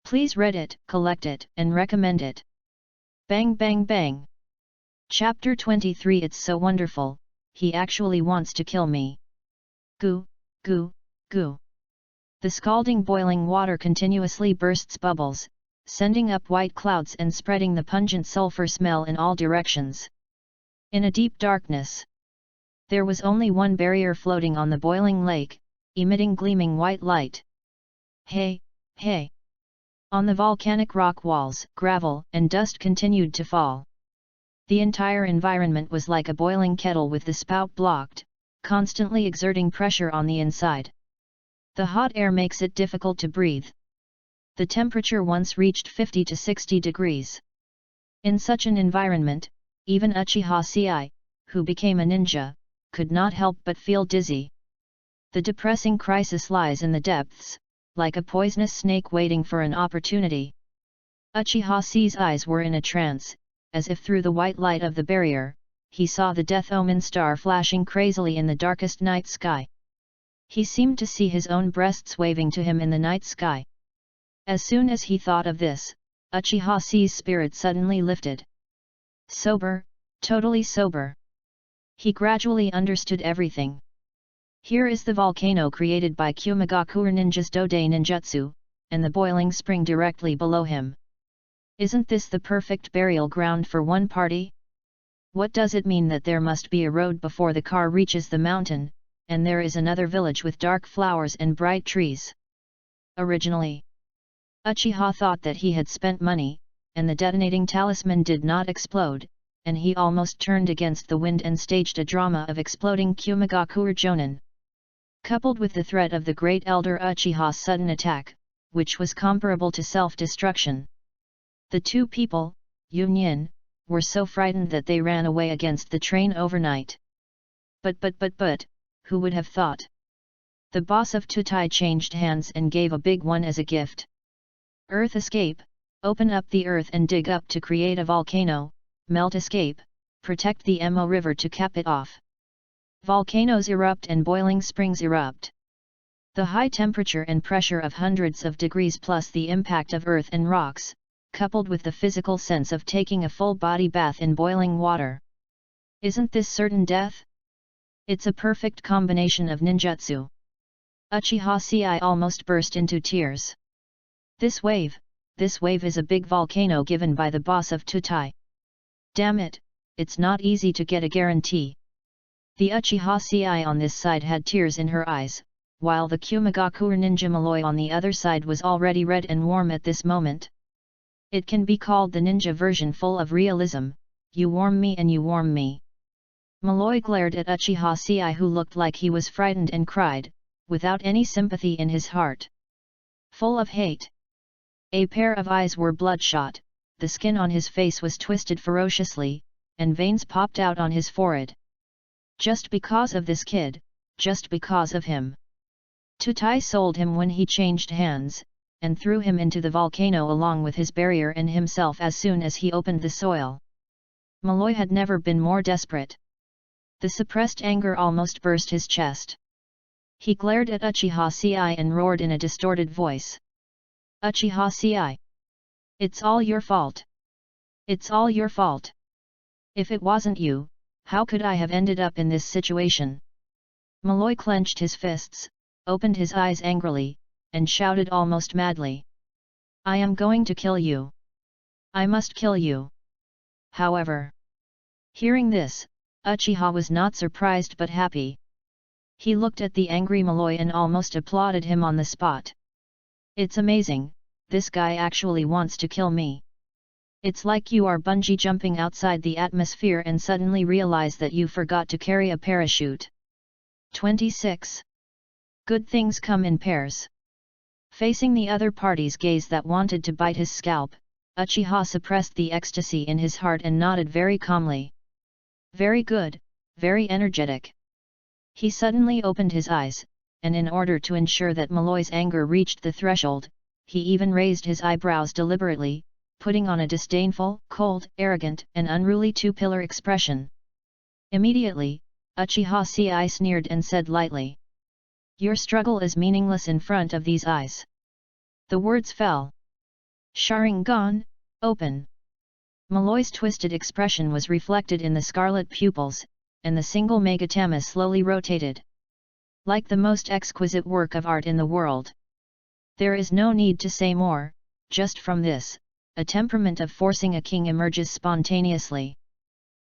Please read it, collect it, and recommend it. Bang bang bang. Chapter 23. It's so wonderful, he actually wants to kill me. Goo, goo, goo. The scalding boiling water continuously bursts bubbles, sending up white clouds and spreading the pungent sulfur smell in all directions. In a deep darkness, there was only one barrier floating on the boiling lake, emitting gleaming white light. Hey, hey! On the volcanic rock walls, gravel and dust continued to fall. The entire environment was like a boiling kettle with the spout blocked, constantly exerting pressure on the inside. The hot air makes it difficult to breathe. The temperature once reached 50 to 60 degrees. In such an environment, even Uchiha Sei, who became a ninja, could not help but feel dizzy. The depressing crisis lies in the depths, like a poisonous snake waiting for an opportunity. Uchiha Sei's eyes were in a trance, as if through the white light of the barrier, he saw the death omen star flashing crazily in the darkest night sky. He seemed to see his own breasts waving to him in the night sky. As soon as he thought of this, Uchiha Sei's spirit suddenly lifted. Sober, totally sober. He gradually understood everything. Here is the volcano created by Kumagakure ninjas Dodei ninjutsu, and the boiling spring directly below him. Isn't this the perfect burial ground for one party? What does it mean that there must be a road before the car reaches the mountain, and there is another village with dark flowers and bright trees? Originally, Uchiha thought that he had spent money, and the detonating talisman did not explode, and he almost turned against the wind and staged a drama of exploding Kumagakure Jonin. Coupled with the threat of the great elder Uchiha's sudden attack, which was comparable to self-destruction. The two people, Yunyin, were so frightened that they ran away against the train overnight. But, who would have thought? The boss of Tutai changed hands and gave a big one as a gift. Earth escape, open up the earth and dig up to create a volcano, melt escape, protect the Emo River to cap it off. Volcanoes erupt and boiling springs erupt. The high temperature and pressure of hundreds of degrees plus the impact of earth and rocks, coupled with the physical sense of taking a full body bath in boiling water. Isn't this certain death? It's a perfect combination of ninjutsu. Uchiha Sei almost burst into tears. This wave is a big volcano given by the boss of Tutai. Damn it, it's not easy to get a guarantee. The Uchiha Sei on this side had tears in her eyes, while the Kumagakure ninja Malloy on the other side was already red and warm at this moment. It can be called the ninja version full of realism, you warm me and you warm me. Malloy glared at Uchiha Sei who looked like he was frightened and cried, without any sympathy in his heart. Full of hate. A pair of eyes were bloodshot, the skin on his face was twisted ferociously, and veins popped out on his forehead. Just because of this kid, just because of him. Tutai sold him when he changed hands, and threw him into the volcano along with his barrier and himself as soon as he opened the soil. Malloy had never been more desperate. The suppressed anger almost burst his chest. He glared at Uchiha Sei and roared in a distorted voice. Uchiha Sei! It's all your fault! It's all your fault! If it wasn't you, how could I have ended up in this situation? Malloy clenched his fists, opened his eyes angrily, and shouted almost madly. I am going to kill you! I must kill you! However, hearing this, Uchiha was not surprised but happy. He looked at the angry Malloy and almost applauded him on the spot. It's amazing, this guy actually wants to kill me. It's like you are bungee jumping outside the atmosphere and suddenly realize that you forgot to carry a parachute. 26. Good things come in pairs. Facing the other party's gaze that wanted to bite his scalp, Uchiha suppressed the ecstasy in his heart and nodded very calmly. Very good, very energetic. He suddenly opened his eyes, and in order to ensure that Malloy's anger reached the threshold, he even raised his eyebrows deliberately, putting on a disdainful, cold, arrogant, and unruly two-pillar expression. Immediately, Uchiha Sei sneered and said lightly, "Your struggle is meaningless in front of these eyes." The words fell. Sharingan, open! Malloy's twisted expression was reflected in the scarlet pupils, and the single Megatama slowly rotated. Like the most exquisite work of art in the world. There is no need to say more, just from this, a temperament of forcing a king emerges spontaneously.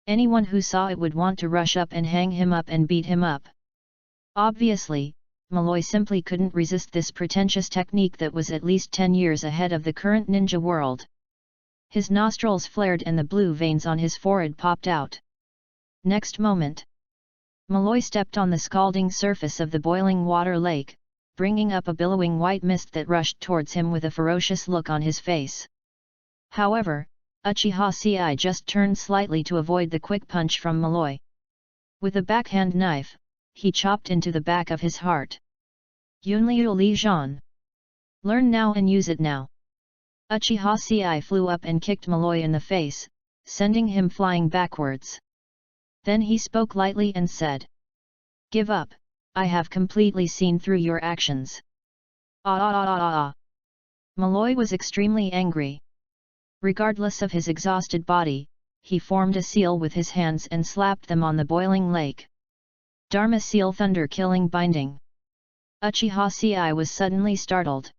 Anyone who saw it would want to rush up and hang him up and beat him up. Obviously, Malloy simply couldn't resist this pretentious technique that was at least 10 years ahead of the current ninja world. His nostrils flared and the blue veins on his forehead popped out. Next moment, Malloy stepped on the scalding surface of the boiling water lake, bringing up a billowing white mist that rushed towards him with a ferocious look on his face. However, Uchiha Ci just turned slightly to avoid the quick punch from Malloy. With a backhand knife, he chopped into the back of his heart. Yunliu Li Zhan. Learn now and use it now. Uchiha Ci flew up and kicked Malloy in the face, sending him flying backwards. Then he spoke lightly and said, "Give up, I have completely seen through your actions." Malloy was extremely angry. Regardless of his exhausted body, he formed a seal with his hands and slapped them on the boiling lake. Dharma Seal Thunder Killing Binding. Uchiha Ci was suddenly startled.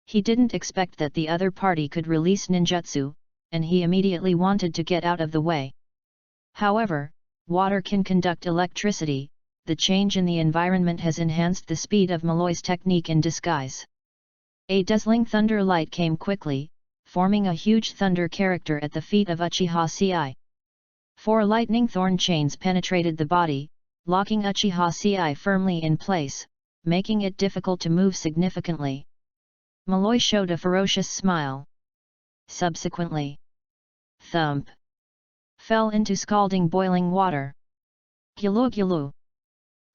He didn't expect that the other party could release ninjutsu, and he immediately wanted to get out of the way. However, water can conduct electricity. The change in the environment has enhanced the speed of Malloy's technique in disguise. A dazzling thunder light came quickly, forming a huge thunder character at the feet of Uchiha Ci. 4 lightning thorn chains penetrated the body, locking Uchiha Ci firmly in place, making it difficult to move significantly. Malloy showed a ferocious smile. Subsequently, thump! Fell into scalding boiling water. Gulu gulu!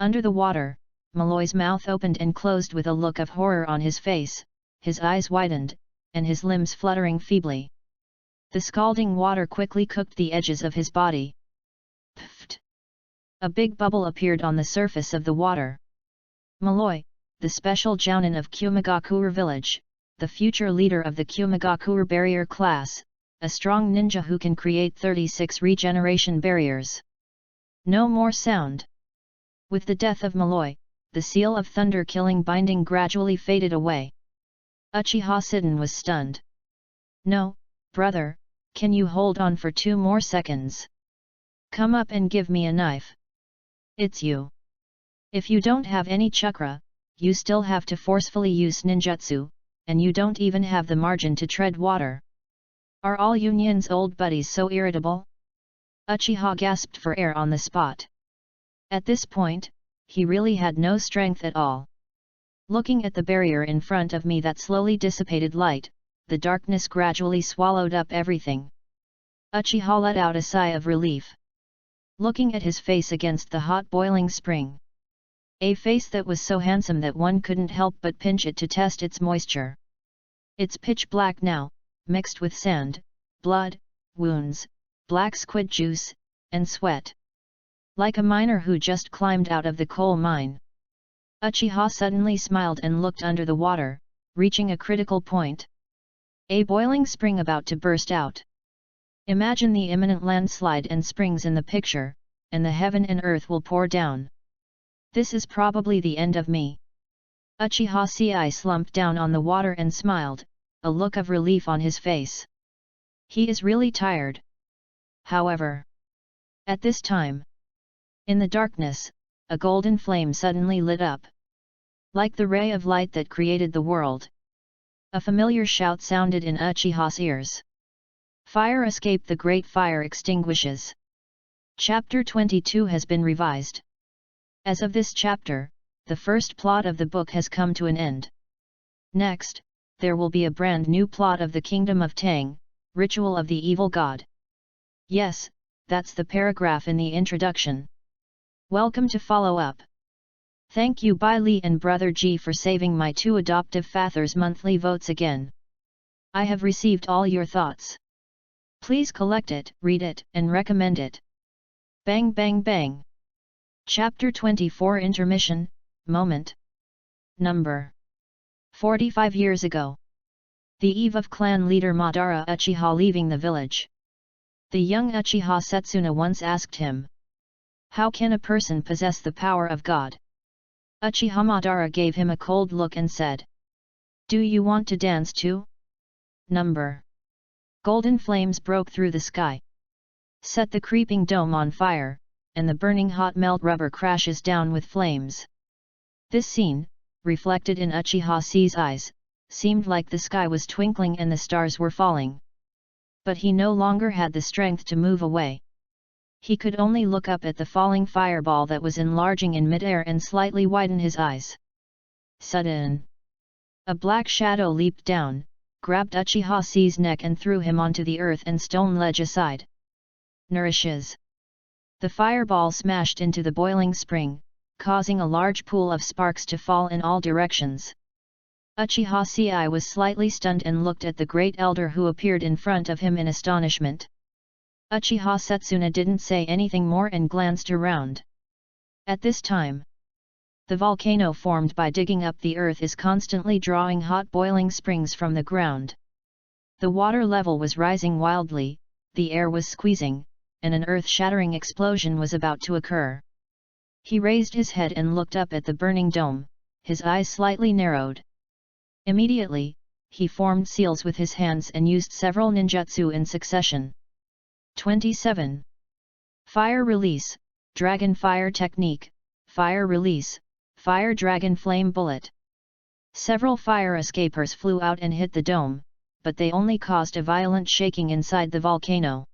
Under the water, Malloy's mouth opened and closed with a look of horror on his face, his eyes widened, and his limbs fluttering feebly. The scalding water quickly cooked the edges of his body. Pfft! A big bubble appeared on the surface of the water. Malloy, the special jounin of Kumagakure village, the future leader of the Kumagakure barrier class, a strong ninja who can create 36 regeneration barriers. No more sound. With the death of Malloy, the seal of thunder killing binding gradually faded away. Uchiha Siden was stunned. "No, brother, can you hold on for 2 more seconds? Come up and give me a knife. It's you. If you don't have any chakra, you still have to forcefully use ninjutsu, and you don't even have the margin to tread water. Are all Union's old buddies so irritable?" Uchiha gasped for air on the spot. At this point, he really had no strength at all. Looking at the barrier in front of me that slowly dissipated light, the darkness gradually swallowed up everything. Uchiha let out a sigh of relief. Looking at his face against the hot boiling spring. A face that was so handsome that one couldn't help but pinch it to test its moisture. It's pitch black now, mixed with sand, blood, wounds, black squid juice, and sweat. Like a miner who just climbed out of the coal mine. Uchiha suddenly smiled and looked under the water, reaching a critical point. A boiling spring about to burst out. Imagine the imminent landslide and springs in the picture, and the heaven and earth will pour down. This is probably the end of me. Uchiha Ci slumped down on the water and smiled, a look of relief on his face. He is really tired. However, at this time, in the darkness, a golden flame suddenly lit up. Like the ray of light that created the world. A familiar shout sounded in Uchiha's ears. Fire escape, the great fire extinguishes. Chapter 22 has been revised. As of this chapter, the first plot of the book has come to an end. Next, there will be a brand new plot of the Kingdom of Tang, Ritual of the Evil God. Yes, that's the paragraph in the introduction. Welcome to follow up. Thank you Bai Li and Brother G for saving my 2 adoptive fathers' monthly votes again. I have received all your thoughts. Please collect it, read it, and recommend it. Bang bang bang. Chapter 24 Intermission, Moment. Number 45 years ago. The eve of clan leader Madara Uchiha leaving the village. The young Uchiha Setsuna once asked him, "How can a person possess the power of God?" Uchiha Madara gave him a cold look and said, "Do you want to dance too?" Number. Golden flames broke through the sky. Set the creeping dome on fire, and the burning hot melt rubber crashes down with flames. This scene, reflected in Uchiha Ci's eyes, seemed like the sky was twinkling and the stars were falling. But he no longer had the strength to move away. He could only look up at the falling fireball that was enlarging in midair and slightly widen his eyes. Sudden. A black shadow leaped down, grabbed Uchiha-C's neck and threw him onto the earth and stone ledge aside. Nourishes. The fireball smashed into the boiling spring, causing a large pool of sparks to fall in all directions. Uchiha-ci was slightly stunned and looked at the great elder who appeared in front of him in astonishment. Uchiha Setsuna didn't say anything more and glanced around. At this time, the volcano formed by digging up the earth is constantly drawing hot boiling springs from the ground. The water level was rising wildly, the air was squeezing, and an earth-shattering explosion was about to occur. He raised his head and looked up at the burning dome, his eyes slightly narrowed. Immediately, he formed seals with his hands and used several ninjutsu in succession. 27. Fire Release, Dragon Fire Technique, Fire Release, Fire Dragon Flame Bullet. Several fire escapers flew out and hit the dome, but they only caused a violent shaking inside the volcano.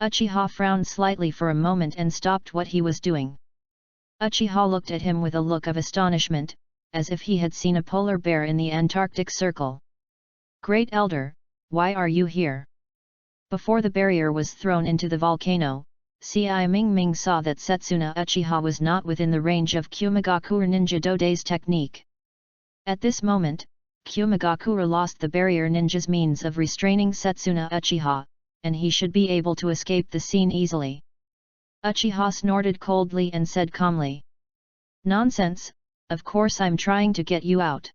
Uchiha frowned slightly for a moment and stopped what he was doing. Uchiha looked at him with a look of astonishment, as if he had seen a polar bear in the Antarctic Circle. "Great Elder, why are you here?" Before the barrier was thrown into the volcano, Ci Mingming saw that Setsuna Uchiha was not within the range of Kumigakure Ninja Dode's technique. At this moment, Kumigakure lost the barrier ninja's means of restraining Setsuna Uchiha, and he should be able to escape the scene easily. Uchiha snorted coldly and said calmly, "Nonsense, of course I'm trying to get you out."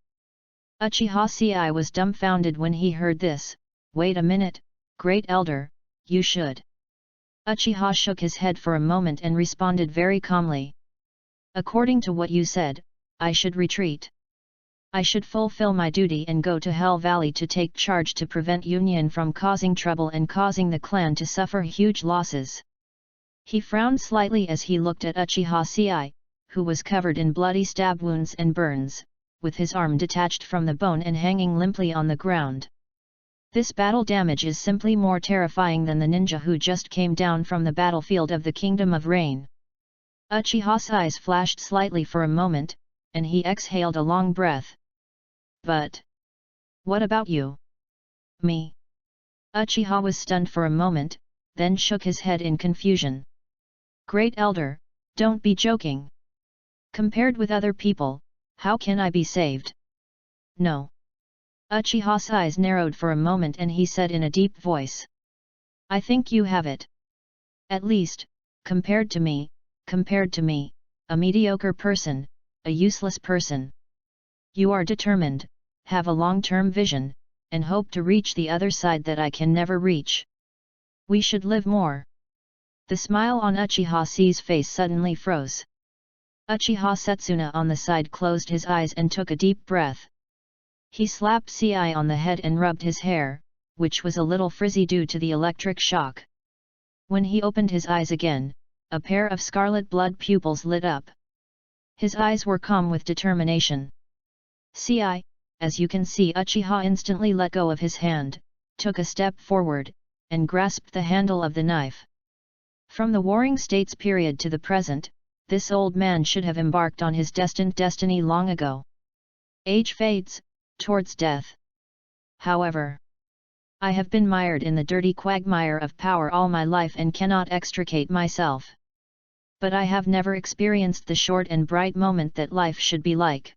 Uchiha Ci was dumbfounded when he heard this. "Wait a minute, Great Elder, you should." Uchiha shook his head for a moment and responded very calmly. "According to what you said, I should retreat. I should fulfill my duty and go to Hell Valley to take charge to prevent Union from causing trouble and causing the clan to suffer huge losses." He frowned slightly as he looked at Uchiha Ci, who was covered in bloody stab wounds and burns, with his arm detached from the bone and hanging limply on the ground. This battle damage is simply more terrifying than the ninja who just came down from the battlefield of the Kingdom of Rain. Uchiha's eyes flashed slightly for a moment, and he exhaled a long breath. "But what about you?" "Me?" Uchiha was stunned for a moment, then shook his head in confusion. "Great Elder, don't be joking. Compared with other people, how can I be saved?" "No." Uchiha's eyes narrowed for a moment and he said in a deep voice, "I think you have it. At least, compared to me, a mediocre person, a useless person. You are determined, have a long-term vision, and hope to reach the other side that I can never reach. We should live more." The smile on Uchiha-C's face suddenly froze. Uchiha Setsuna on the side closed his eyes and took a deep breath. He slapped Ci on the head and rubbed his hair, which was a little frizzy due to the electric shock. When he opened his eyes again, a pair of scarlet blood pupils lit up. His eyes were calm with determination. "Ci, as you can see." Uchiha instantly let go of his hand, took a step forward, and grasped the handle of the knife. From the Warring States period to the present, this old man should have embarked on his destined destiny long ago. Age fades, towards death. However, I have been mired in the dirty quagmire of power all my life and cannot extricate myself. But I have never experienced the short and bright moment that life should be like.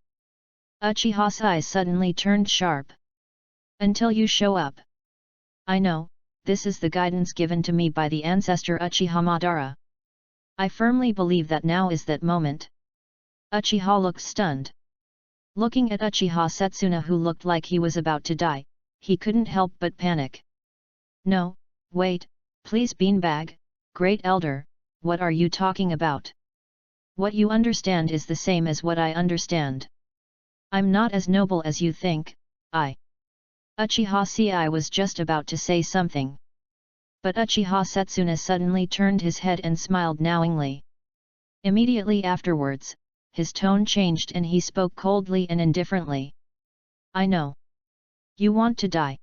Uchiha's eyes suddenly turned sharp. "Until you show up. I know, this is the guidance given to me by the ancestor Uchiha Madara. I firmly believe that now is that moment." Uchiha looked stunned. Looking at Uchiha Setsuna who looked like he was about to die, he couldn't help but panic. "No, wait, please beanbag, Great Elder, what are you talking about? What you understand is the same as what I understand. I'm not as noble as you think, Uchiha Ci was just about to say something. But Uchiha Setsuna suddenly turned his head and smiled knowingly. Immediately afterwards, his tone changed and he spoke coldly and indifferently. "I know. You want to die.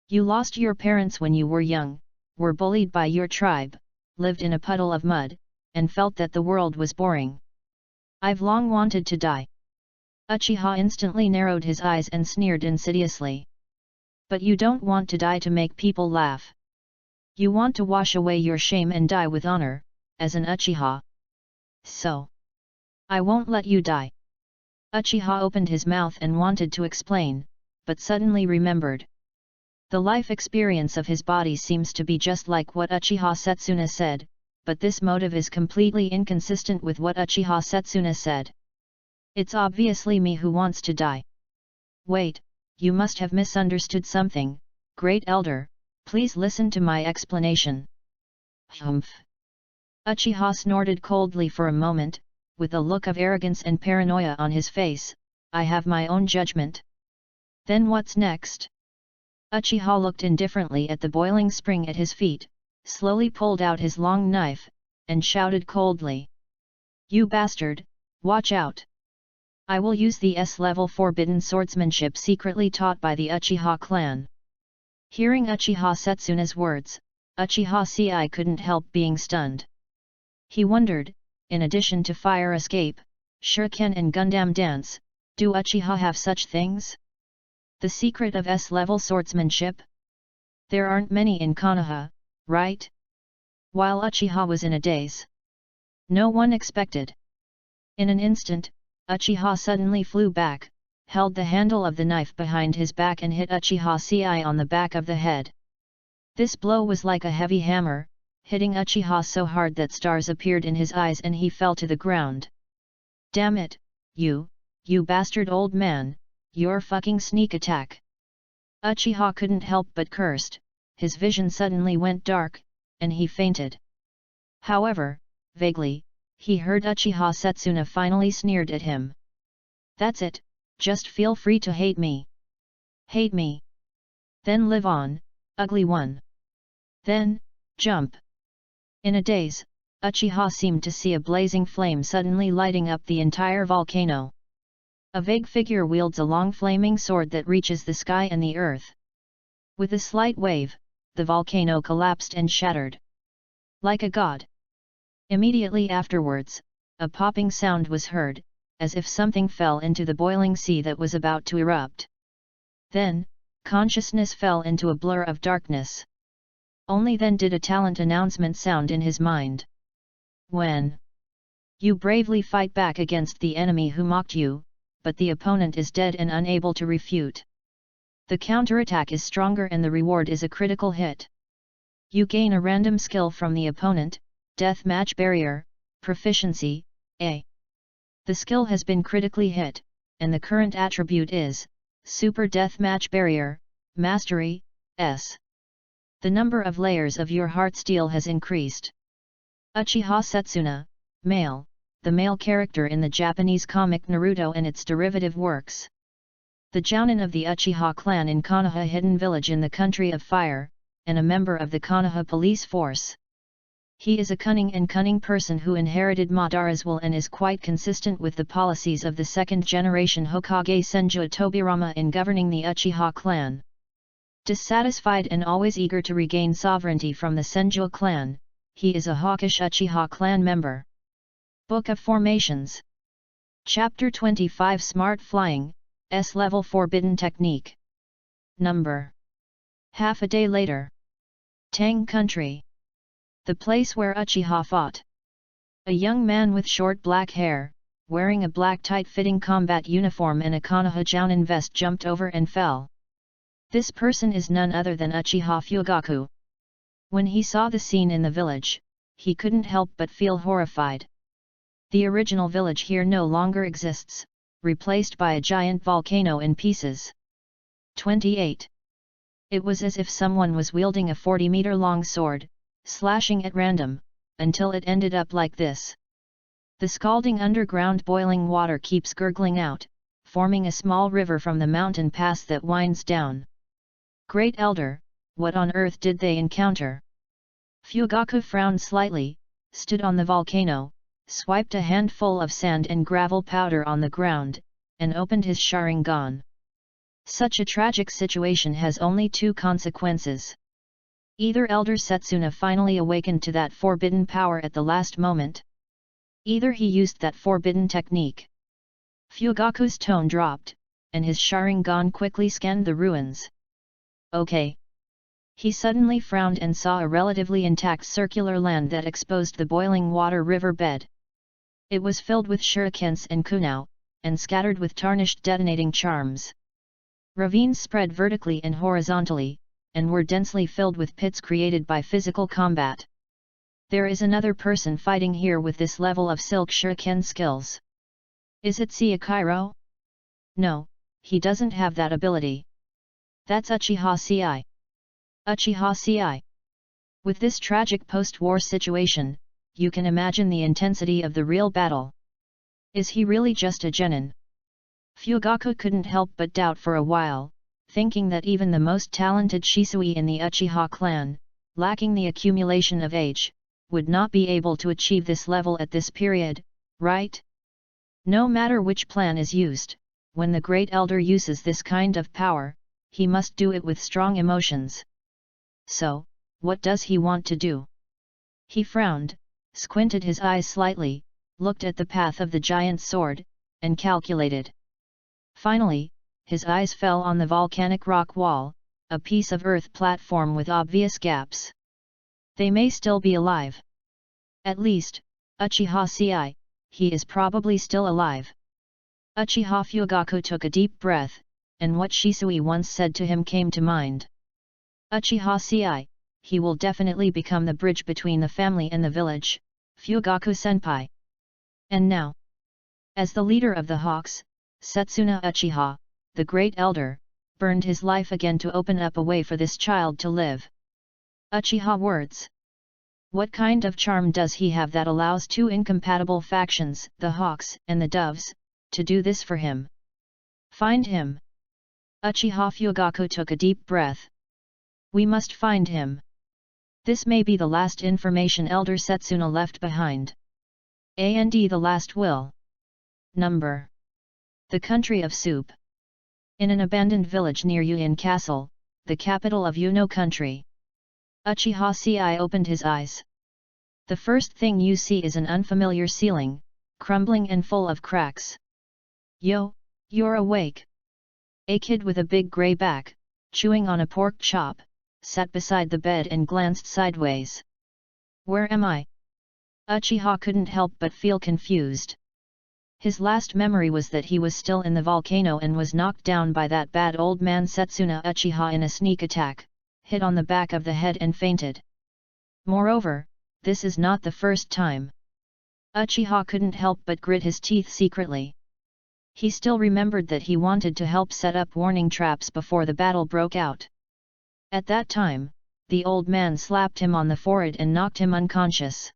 You lost your parents when you were young, were bullied by your tribe, lived in a puddle of mud, and felt that the world was boring. I've long wanted to die. Uchiha instantly narrowed his eyes and sneered insidiously. But you don't want to die to make people laugh. You want to wash away your shame and die with honor, as an Uchiha. So, I won't let you die. Uchiha opened his mouth and wanted to explain, but suddenly remembered. The life experience of his body seems to be just like what Uchiha Setsuna said, but this motive is completely inconsistent with what Uchiha Setsuna said. It's obviously me who wants to die. Wait, you must have misunderstood something, Great Elder, please listen to my explanation. Humph. Uchiha snorted coldly for a moment, with a look of arrogance and paranoia on his face. I have my own judgment. Then what's next? Uchiha looked indifferently at the boiling spring at his feet, slowly pulled out his long knife, and shouted coldly. You bastard, watch out! I will use the S-level forbidden swordsmanship secretly taught by the Uchiha clan. Hearing Uchiha Setsuna's words, Uchiha Sei couldn't help being stunned. He wondered, in addition to fire escape, shuriken and Gundam dance, do Uchiha have such things? The secret of S-level swordsmanship? There aren't many in Konoha, right? While Uchiha was in a daze. No one expected. In an instant, Uchiha suddenly flew back, held the handle of the knife behind his back and hit Uchiha Sei on the back of the head. This blow was like a heavy hammer, hitting Uchiha so hard that stars appeared in his eyes and he fell to the ground. Damn it, you bastard old man, your fucking sneak attack! Uchiha couldn't help but cursed, his vision suddenly went dark, and he fainted. However, vaguely, he heard Uchiha Setsuna finally sneered at him. That's it, just feel free to hate me. Hate me. Then live on, ugly one. Then, jump. In a daze, Uchiha seemed to see a blazing flame suddenly lighting up the entire volcano. A vague figure wields a long flaming sword that reaches the sky and the earth. With a slight wave, the volcano collapsed and shattered. Like a god. Immediately afterwards, a popping sound was heard, as if something fell into the boiling sea that was about to erupt. Then, consciousness fell into a blur of darkness. Only then did a talent announcement sound in his mind. When you bravely fight back against the enemy who mocked you, but the opponent is dead and unable to refute. The counterattack is stronger and the reward is a critical hit. You gain a random skill from the opponent, Death Match Barrier, Proficiency, A. The skill has been critically hit, and the current attribute is, Super Death Match Barrier, Mastery, S. The number of layers of your heart steel has increased. Uchiha Setsuna, male, the male character in the Japanese comic Naruto and its derivative works. The Jounin of the Uchiha clan in Konoha Hidden Village in the Country of Fire, and a member of the Konoha police force. He is a cunning person who inherited Madara's will and is quite consistent with the policies of the second-generation Hokage Senju Tobirama in governing the Uchiha clan. Dissatisfied and always eager to regain sovereignty from the Senju clan, he is a hawkish Uchiha clan member. Book of Formations. Chapter 25 Smart Flying, S-Level Forbidden Technique. Number. Half a day later. Tang Country. The place where Uchiha fought. A young man with short black hair, wearing a black tight-fitting combat uniform and a Konoha Jounin vest jumped over and fell. This person is none other than Uchiha Fugaku. When he saw the scene in the village, he couldn't help but feel horrified. The original village here no longer exists, replaced by a giant volcano in pieces. 28. It was as if someone was wielding a 40-meter-long sword, slashing at random, until it ended up like this. The scalding underground boiling water keeps gurgling out, forming a small river from the mountain pass that winds down. Great Elder, what on earth did they encounter? Fugaku frowned slightly, stood on the volcano, swiped a handful of sand and gravel powder on the ground, and opened his Sharingan. Such a tragic situation has only two consequences. Either Elder Setsuna finally awakened to that forbidden power at the last moment. Either he used that forbidden technique. Fugaku's tone dropped, and his Sharingan quickly scanned the ruins. Okay. He suddenly frowned and saw a relatively intact circular land that exposed the boiling water river bed. It was filled with shurikens and kunao, and scattered with tarnished detonating charms. Ravines spread vertically and horizontally, and were densely filled with pits created by physical combat. There is another person fighting here with this level of silk shuriken skills. Is it Siakairo? No, he doesn't have that ability. That's Uchiha Ci. Uchiha Ci. With this tragic post-war situation, you can imagine the intensity of the real battle. Is he really just a genin? Fugaku couldn't help but doubt for a while, thinking that even the most talented Shisui in the Uchiha clan, lacking the accumulation of age, would not be able to achieve this level at this period, right? No matter which plan is used, when the Great Elder uses this kind of power, he must do it with strong emotions. So, what does he want to do? He frowned, squinted his eyes slightly, looked at the path of the giant sword, and calculated. Finally, his eyes fell on the volcanic rock wall, a piece of earth platform with obvious gaps. They may still be alive. At least, Uchiha Ci, he is probably still alive. Uchiha Fugaku took a deep breath, and what Shisui once said to him came to mind. Uchiha Ci, he will definitely become the bridge between the family and the village, Fugaku-senpai. And now, as the leader of the Hawks, Setsuna Uchiha, the Great Elder, burned his life again to open up a way for this child to live. Uchiha words. What kind of charm does he have that allows two incompatible factions, the Hawks and the Doves, to do this for him? Find him. Uchiha Fugaku took a deep breath. We must find him. This may be the last information Elder Setsuna left behind. And the last will. Number. The country of soup. In an abandoned village near Yuin Castle, the capital of Yuno country. Uchiha Ci opened his eyes. The first thing you see is an unfamiliar ceiling, crumbling and full of cracks. Yo, you're awake. A kid with a big grey back, chewing on a pork chop, sat beside the bed and glanced sideways. Where am I? Uchiha couldn't help but feel confused. His last memory was that he was still in the volcano and was knocked down by that bad old man Setsuna Uchiha in a sneak attack, hit on the back of the head and fainted. Moreover, this is not the first time. Uchiha couldn't help but grit his teeth secretly. He still remembered that he wanted to help set up warning traps before the battle broke out. At that time, the old man slapped him on the forehead and knocked him unconscious.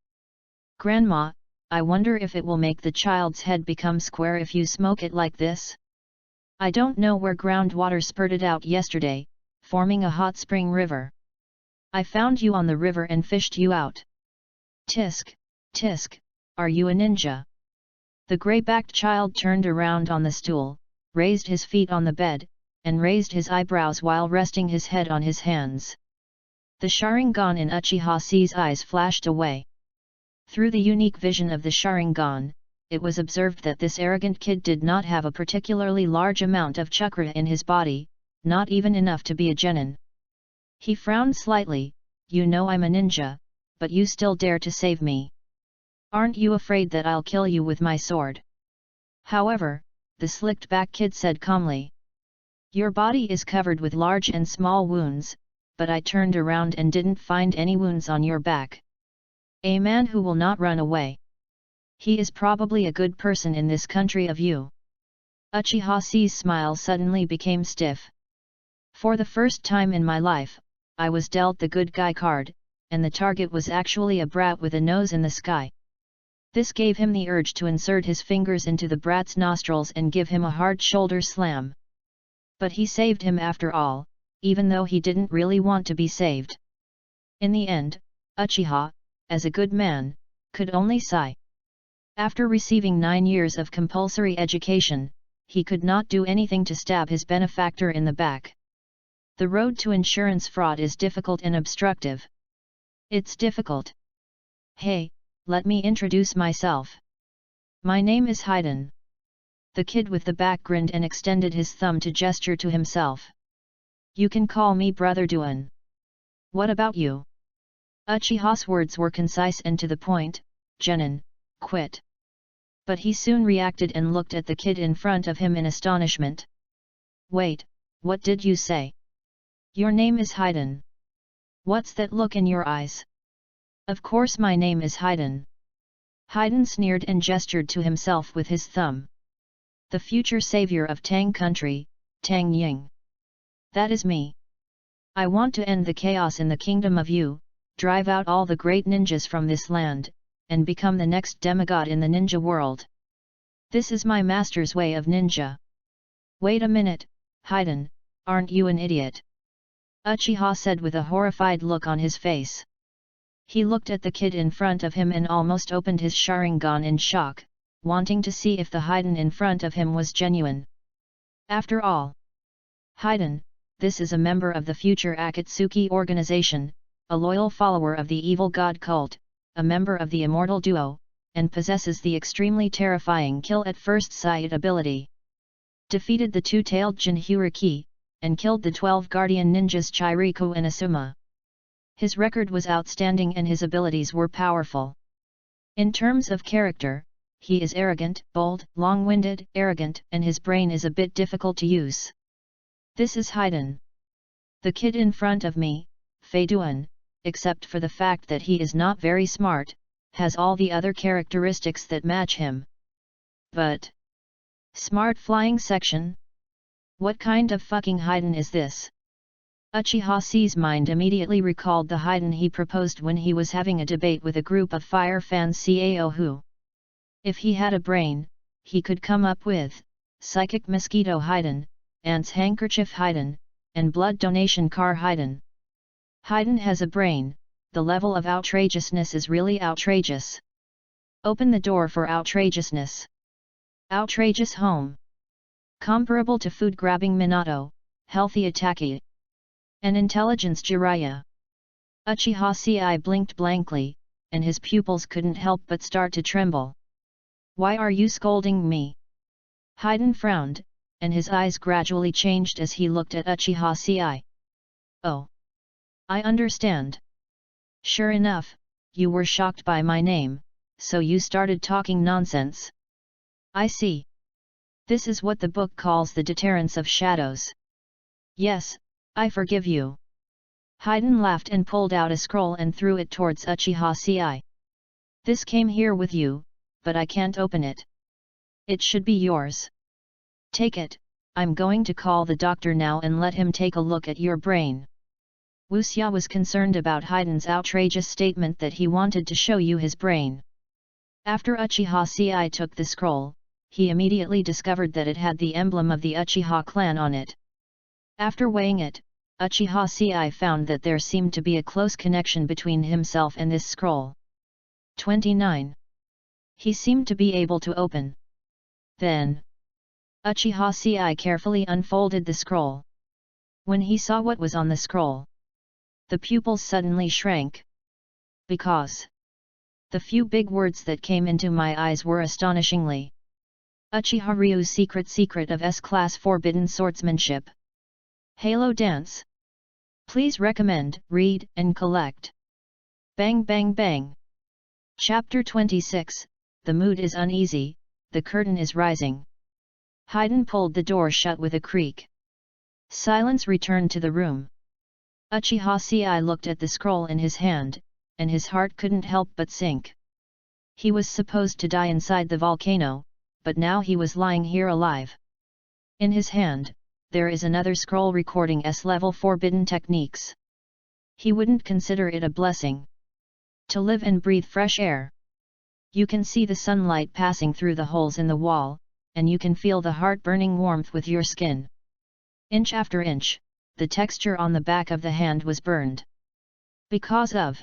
Grandma, I wonder if it will make the child's head become square if you smoke it like this? I don't know where groundwater spurted out yesterday, forming a hot spring river. I found you on the river and fished you out. Tisk, tisk, are you a ninja? The grey-backed child turned around on the stool, raised his feet on the bed, and raised his eyebrows while resting his head on his hands. The Sharingan in Uchiha Ci's eyes flashed away. Through the unique vision of the Sharingan, it was observed that this arrogant kid did not have a particularly large amount of chakra in his body, not even enough to be a genin. He frowned slightly. You know I'm a ninja, but you still dare to save me. Aren't you afraid that I'll kill you with my sword? However, the slicked-back kid said calmly. Your body is covered with large and small wounds, but I turned around and didn't find any wounds on your back. A man who will not run away. He is probably a good person in this country of you. Uchiha Ci's smile suddenly became stiff. For the first time in my life, I was dealt the good guy card, and the target was actually a brat with a nose in the sky. This gave him the urge to insert his fingers into the brat's nostrils and give him a hard shoulder slam. But he saved him after all, even though he didn't really want to be saved. In the end, Uchiha, as a good man, could only sigh. After receiving 9 years of compulsory education, he could not do anything to stab his benefactor in the back. The road to insurance fraud is difficult and obstructive. It's difficult. Hey, let me introduce myself. My name is Haydn. The kid with the back grinned and extended his thumb to gesture to himself. You can call me Brother Duan. What about you? Uchiha's words were concise and to the point, Genin, quit. But he soon reacted and looked at the kid in front of him in astonishment. Wait, what did you say? Your name is Haydn. What's that look in your eyes? Of course my name is Haydn. Haydn sneered and gestured to himself with his thumb. The future savior of Tang country, Tang Ying. That is me. I want to end the chaos in the kingdom of Yu, drive out all the great ninjas from this land, and become the next demigod in the ninja world. This is my master's way of ninja. Wait a minute, Haydn, aren't you an idiot? Uchiha said with a horrified look on his face. He looked at the kid in front of him and almost opened his Sharingan in shock, wanting to see if the Haydn in front of him was genuine. After all, Haydn, this is a member of the future Akatsuki organization, a loyal follower of the evil god cult, a member of the immortal duo, and possesses the extremely terrifying kill at first sight ability. Defeated the two-tailed Jinhuriki, and killed the 12 guardian ninjas Chiriku and Asuma. His record was outstanding and his abilities were powerful. In terms of character, he is arrogant, bold, long-winded, arrogant, and his brain is a bit difficult to use. This is Haydn. The kid in front of me, Fei Duan, except for the fact that he is not very smart, has all the other characteristics that match him. But smart flying section? What kind of fucking Haydn is this? Uchiha's mind immediately recalled the Haydn he proposed when he was having a debate with a group of fire fans Cao who. If he had a brain, he could come up with Psychic Mosquito Haydn, Ant's Handkerchief Haydn, and Blood Donation Car Haydn. Haydn has a brain, the level of outrageousness is really outrageous. Open the door for outrageousness. Outrageous home. Comparable to food-grabbing Minato, healthy Ataki. And intelligence Jiraiya. Uchiha's eye blinked blankly, and his pupils couldn't help but start to tremble. Why are you scolding me? Haydn frowned, and his eyes gradually changed as he looked at Uchiha's eye. Oh. I understand. Sure enough, you were shocked by my name, so you started talking nonsense. I see. This is what the book calls the deterrence of shadows. Yes, I forgive you. Haydn laughed and pulled out a scroll and threw it towards Uchiha's eye. This came here with you, but I can't open it. It should be yours. Take it, I'm going to call the doctor now and let him take a look at your brain. Wuxia was concerned about Haydn's outrageous statement that he wanted to show you his brain. After Uchiha took the scroll, he immediately discovered that it had the emblem of the Uchiha clan on it. After weighing it, Uchiha found that there seemed to be a close connection between himself and this scroll. 29. He seemed to be able to open. Then, Uchiha carefully unfolded the scroll. When he saw what was on the scroll, the pupils suddenly shrank. Because the few big words that came into my eyes were astonishingly. Uchiha Ryu's secret of S-Class Forbidden Swordsmanship. Halo Dance. Please recommend, read, and collect. Bang bang bang. Chapter 26, The mood is uneasy, the curtain is rising. Haydn pulled the door shut with a creak. Silence returned to the room. Uchiha looked at the scroll in his hand, and his heart couldn't help but sink. He was supposed to die inside the volcano, but now he was lying here alive. In his hand, there is another scroll recording S-level forbidden techniques. He wouldn't consider it a blessing. To live and breathe fresh air. You can see the sunlight passing through the holes in the wall, and you can feel the heart-burning warmth with your skin. Inch after inch, the texture on the back of the hand was burned. Because of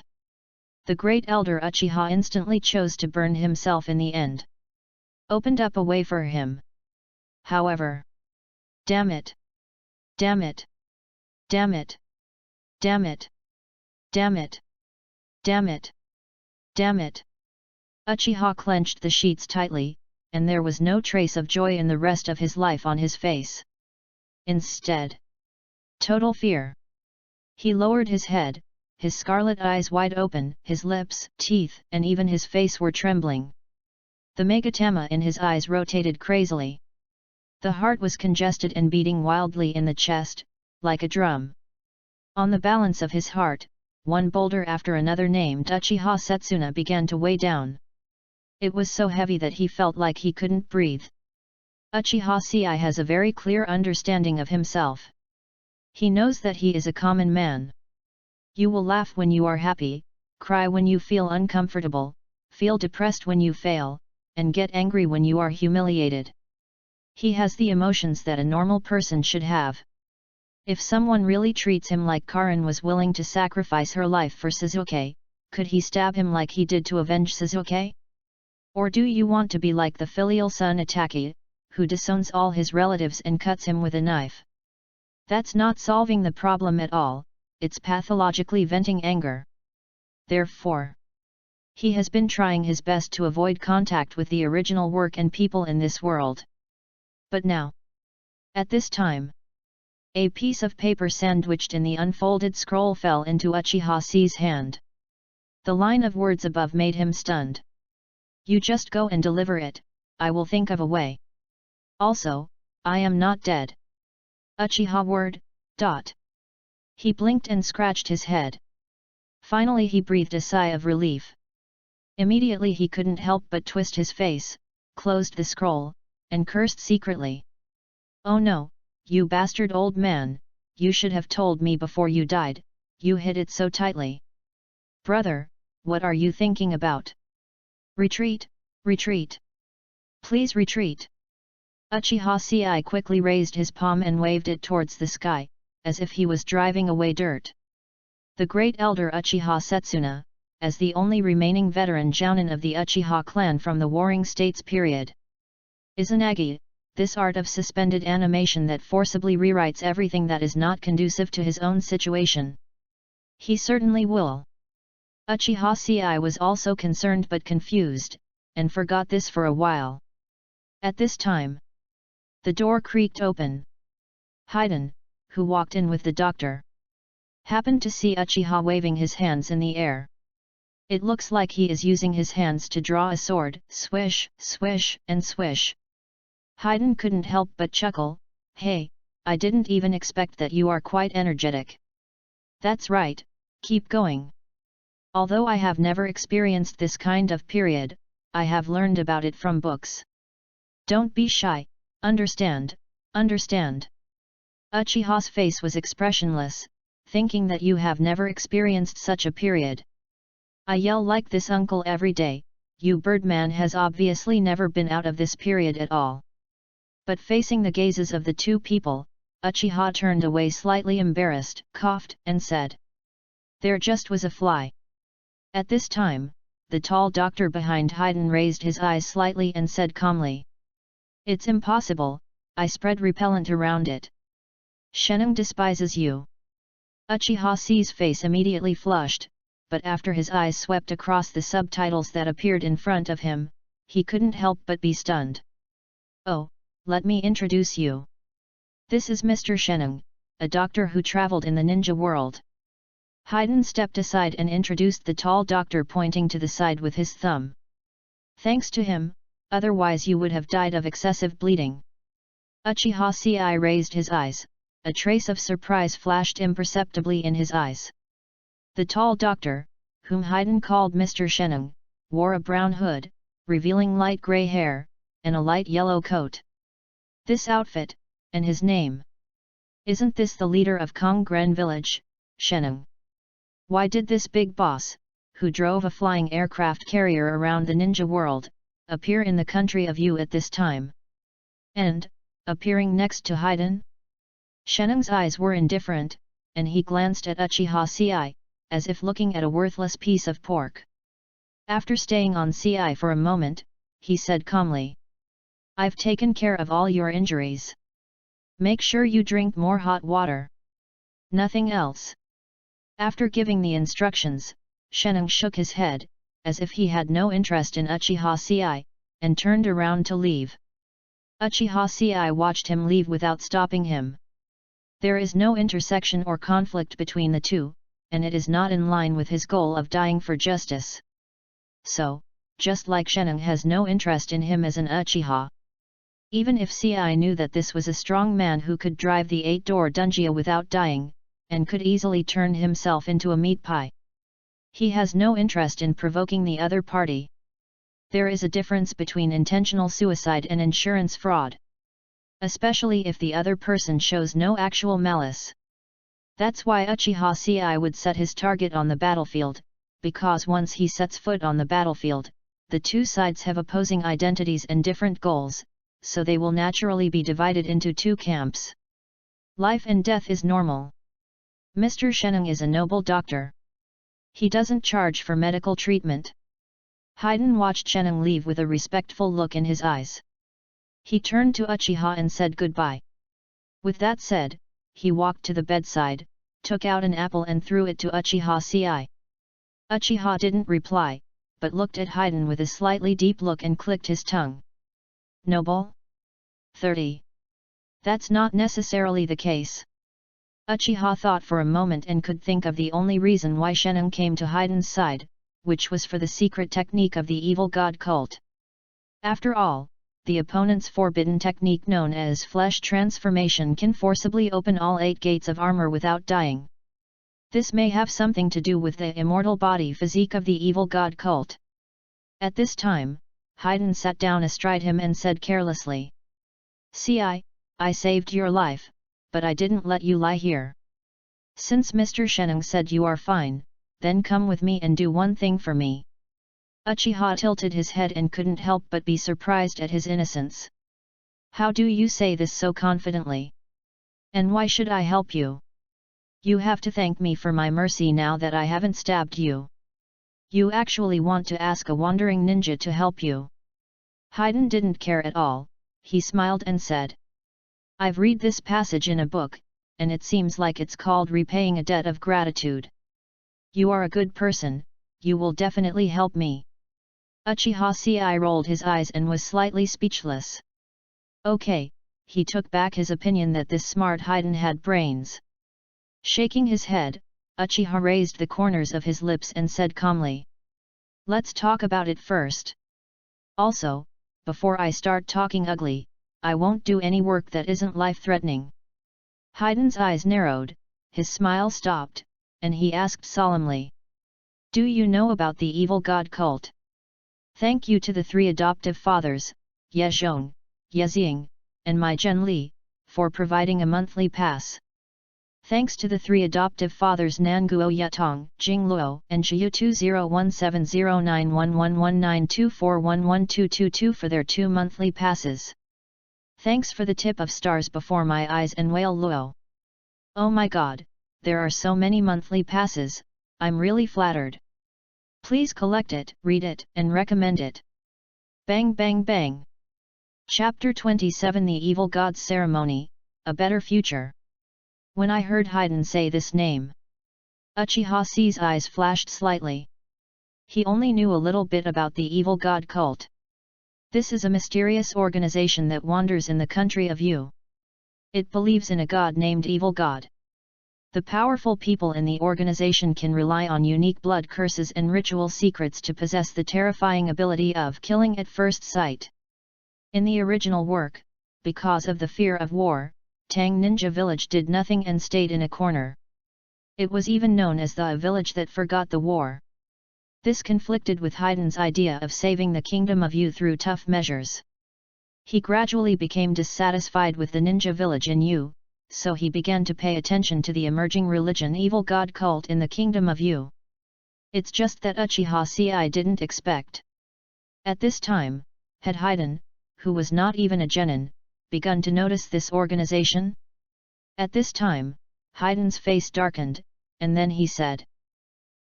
the great elder Uchiha instantly chose to burn himself in the end. Opened up a way for him. However. Damn it! Damn it! Damn it! Damn it! Damn it! Damn it! Damn it! Uchiha clenched the sheets tightly, and there was no trace of joy in the rest of his life on his face. Instead, total fear. He lowered his head, his scarlet eyes wide open, his lips, teeth, and even his face were trembling. The megatama in his eyes rotated crazily. The heart was congested and beating wildly in the chest, like a drum. On the balance of his heart, one boulder after another named Uchiha Setsuna began to weigh down. It was so heavy that he felt like he couldn't breathe. Uchiha Sei has a very clear understanding of himself. He knows that he is a common man. You will laugh when you are happy, cry when you feel uncomfortable, feel depressed when you fail, and get angry when you are humiliated. He has the emotions that a normal person should have. If someone really treats him like Karin was willing to sacrifice her life for Sasuke, could he stab him like he did to avenge Sasuke? Or do you want to be like the filial son Itachi, who disowns all his relatives and cuts him with a knife? That's not solving the problem at all, it's pathologically venting anger. Therefore, he has been trying his best to avoid contact with the original work and people in this world. But now, at this time, a piece of paper sandwiched in the unfolded scroll fell into Uchiha Sei's hand. The line of words above made him stunned. You just go and deliver it, I will think of a way. Also, I am not dead. Uchiha word, ... He blinked and scratched his head. Finally he breathed a sigh of relief. Immediately he couldn't help but twist his face, closed the scroll, and cursed secretly. Oh no, you bastard old man, you should have told me before you died, you hid it so tightly. Brother, what are you thinking about? Retreat, retreat. Please retreat. Uchiha Sei quickly raised his palm and waved it towards the sky, as if he was driving away dirt. The great elder Uchiha Setsuna, as the only remaining veteran jounin of the Uchiha clan from the Warring States period. Izanagi, this art of suspended animation that forcibly rewrites everything that is not conducive to his own situation. He certainly will. Uchiha Sei was also concerned but confused, and forgot this for a while. At this time, the door creaked open. Haiden, who walked in with the doctor, happened to see Uchiha waving his hands in the air. It looks like he is using his hands to draw a sword, swish, swish, and swish. Haiden couldn't help but chuckle, hey, I didn't even expect that you are quite energetic. That's right, keep going. Although I have never experienced this kind of period, I have learned about it from books. Don't be shy, understand, understand. Uchiha's face was expressionless, thinking that you have never experienced such a period. I yell like this uncle every day, you Birdman has obviously never been out of this period at all. But facing the gazes of the two people, Uchiha turned away slightly embarrassed, coughed, and said, there just was a fly. At this time, the tall doctor behind Haiden raised his eyes slightly and said calmly, it's impossible, I spread repellent around it. Sheneng despises you. Uchiha Sei's face immediately flushed, but after his eyes swept across the subtitles that appeared in front of him, he couldn't help but be stunned. Oh, let me introduce you. This is Mr. Sheneng, a doctor who traveled in the ninja world. Haiden stepped aside and introduced the tall doctor, pointing to the side with his thumb. Thanks to him, otherwise you would have died of excessive bleeding. Uchiha Sei raised his eyes, a trace of surprise flashed imperceptibly in his eyes. The tall doctor, whom Haiden called Mr. Sheneng, wore a brown hood, revealing light grey hair, and a light yellow coat. This outfit, and his name. Isn't this the leader of Konggren village, Sheneng? Why did this big boss, who drove a flying aircraft carrier around the ninja world, appear in the country of you at this time? And, appearing next to Haiden? Sheneng's eyes were indifferent, and he glanced at Uchiha Sei, as if looking at a worthless piece of pork. After staying on Sei for a moment, he said calmly, I've taken care of all your injuries. Make sure you drink more hot water. Nothing else. After giving the instructions, Sheneng shook his head, as if he had no interest in Uchiha Sei, and turned around to leave. Uchiha Sei watched him leave without stopping him. There is no intersection or conflict between the two, and it is not in line with his goal of dying for justice. So, just like Sheneng has no interest in him as an Uchiha. Even if Sei knew that this was a strong man who could drive the 8-door Dunjia without dying, and could easily turn himself into a meat pie. He has no interest in provoking the other party. There is a difference between intentional suicide and insurance fraud. Especially if the other person shows no actual malice. That's why Uchiha Sei would set his target on the battlefield, because once he sets foot on the battlefield, the two sides have opposing identities and different goals, so they will naturally be divided into two camps. Life and death is normal. Mr. Sheneng is a noble doctor. He doesn't charge for medical treatment. Haydn watched Sheneng leave with a respectful look in his eyes. He turned to Uchiha and said goodbye. With that said, he walked to the bedside, took out an apple and threw it to Uchiha Sei. Uchiha didn't reply, but looked at Haydn with a slightly deep look and clicked his tongue. Noble? 30. That's not necessarily the case. Uchiha thought for a moment and could think of the only reason why Sheneng came to Haydn's side, which was for the secret technique of the evil god cult. After all, the opponent's forbidden technique known as flesh transformation can forcibly open all 8 gates of armor without dying. This may have something to do with the immortal body physique of the evil god cult. At this time, Haydn sat down astride him and said carelessly. Sei, I saved your life, but I didn't let you lie here. Since Mr. Sheneng said you are fine, then come with me and do one thing for me. Uchiha tilted his head and couldn't help but be surprised at his innocence. How do you say this so confidently? And why should I help you? You have to thank me for my mercy now that I haven't stabbed you. You actually want to ask a wandering ninja to help you. Haydn didn't care at all, he smiled and said. I've read this passage in a book, and it seems like it's called repaying a debt of gratitude. You are a good person, you will definitely help me. Uchiha Sei rolled his eyes and was slightly speechless. Okay, he took back his opinion that this smart Haydn had brains. Shaking his head, Uchiha raised the corners of his lips and said calmly. Let's talk about it first. Also, before I start talking ugly, I won't do any work that isn't life-threatening. Haydn's eyes narrowed, his smile stopped, and he asked solemnly. Do you know about the evil god cult? Thank you to the 3 adoptive fathers, Ye Zhong, Ye Xing, and my Zhen Li, for providing a monthly pass. Thanks to the 3 adoptive fathers Nanguo Yatong, Jing Luo, and Chiyu 201709111924112222 for their 2 monthly passes. Thanks for the tip of stars before my eyes and Whale Luo. Oh my god, there are so many monthly passes, I'm really flattered. Please collect it, read it, and recommend it. Bang bang bang. Chapter 27 The Evil God's Ceremony, A Better Future. When I heard Haydn say this name, Uchiha Sei's eyes flashed slightly. He only knew a little bit about the evil god cult. This is a mysterious organization that wanders in the country of Yu. It believes in a god named Evil God. The powerful people in the organization can rely on unique blood curses and ritual secrets to possess the terrifying ability of killing at first sight. In the original work, because of the fear of war, Tang Ninja Village did nothing and stayed in a corner. It was even known as the village that forgot the war. This conflicted with Haydn's idea of saving the kingdom of Yu through tough measures. He gradually became dissatisfied with the ninja village in Yu, so he began to pay attention to the emerging religion evil god cult in the kingdom of Yu. It's just that Uchiha Sei didn't expect. At this time, had Haydn, who was not even a genin, begun to notice this organization? At this time, Haydn's face darkened, and then he said.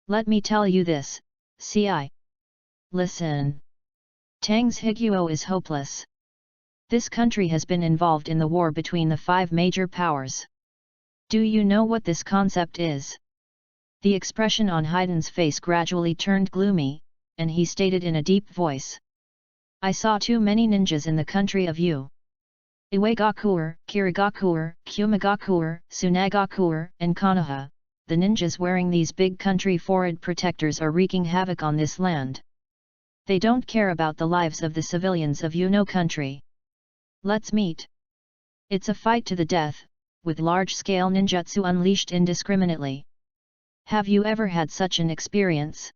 Let me tell you this, Sei. Listen. Tang's Higuo is hopeless. This country has been involved in the war between the 5 major powers. Do you know what this concept is? The expression on Haydn's face gradually turned gloomy, and he stated in a deep voice. I saw too many ninjas in the country of you. Iwagakur, Kirigakur, Kumagakur, Sunagakur, and Konoha, the ninjas wearing these big country forehead protectors are wreaking havoc on this land. They don't care about the lives of the civilians of Yuno country. Let's meet. It's a fight to the death, with large-scale ninjutsu unleashed indiscriminately. Have you ever had such an experience?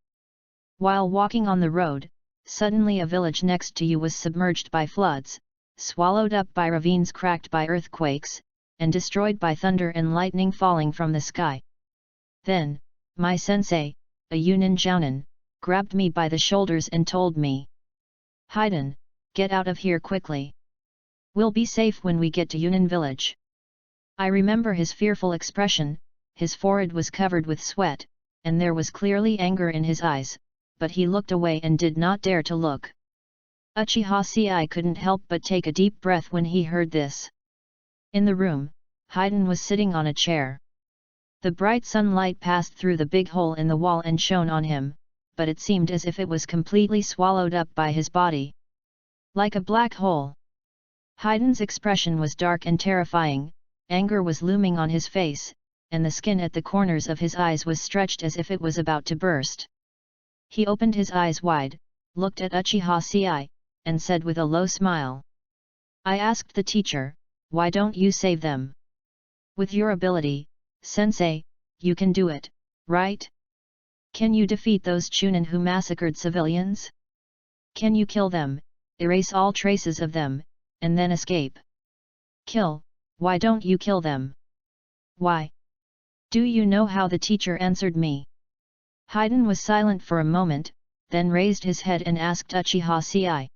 While walking on the road, suddenly a village next to you was submerged by floods, swallowed up by ravines cracked by earthquakes, and destroyed by thunder and lightning falling from the sky. Then, my sensei, a Yunin Jounin, grabbed me by the shoulders and told me, "Haiden, get out of here quickly. We'll be safe when we get to Yunin village." I remember his fearful expression, his forehead was covered with sweat, and there was clearly anger in his eyes, but he looked away and did not dare to look. Uchiha Sei couldn't help but take a deep breath when he heard this. In the room, Haiden was sitting on a chair. The bright sunlight passed through the big hole in the wall and shone on him, but it seemed as if it was completely swallowed up by his body. Like a black hole. Haiden's expression was dark and terrifying, anger was looming on his face, and the skin at the corners of his eyes was stretched as if it was about to burst. He opened his eyes wide, looked at Uchiha Sei, and said with a low smile. "I asked the teacher, why don't you save them? With your ability, sensei, you can do it, right? Can you defeat those Chunin who massacred civilians? Can you kill them, erase all traces of them, and then escape? Kill, why don't you kill them? Why? Do you know how the teacher answered me?" Haiden was silent for a moment, then raised his head and asked Uchiha Sei.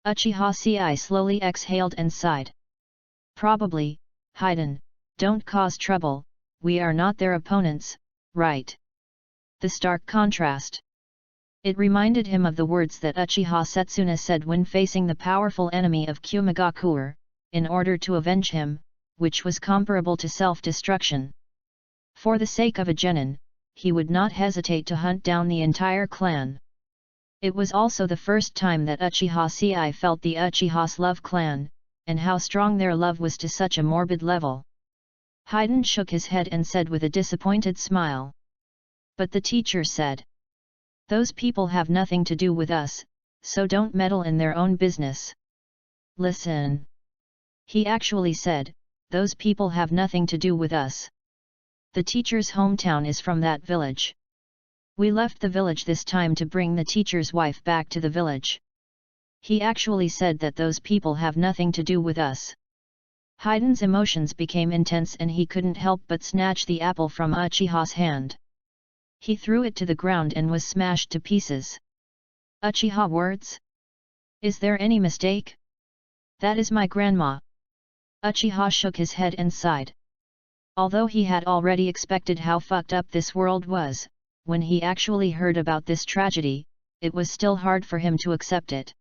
Uchiha Sei slowly exhaled and sighed. "Probably, Haiden, don't cause trouble, we are not their opponents, right?" The stark contrast. It reminded him of the words that Uchiha Setsuna said when facing the powerful enemy of Kumagakur, in order to avenge him, which was comparable to self-destruction. For the sake of a genin, he would not hesitate to hunt down the entire clan. It was also the first time that Uchiha Sei felt the Uchiha's love clan, and how strong their love was to such a morbid level. Haiden shook his head and said with a disappointed smile. "But the teacher said, those people have nothing to do with us, so don't meddle in their own business." "Listen. He actually said, those people have nothing to do with us. The teacher's hometown is from that village. We left the village this time to bring the teacher's wife back to the village. He actually said that those people have nothing to do with us." Haiden's emotions became intense and he couldn't help but snatch the apple from Uchiha's hand. He threw it to the ground and was smashed to pieces. "Uchiha words? Is there any mistake? That is my grandma." Uchiha shook his head and sighed. Although he had already expected how fucked up this world was, when he actually heard about this tragedy, it was still hard for him to accept it.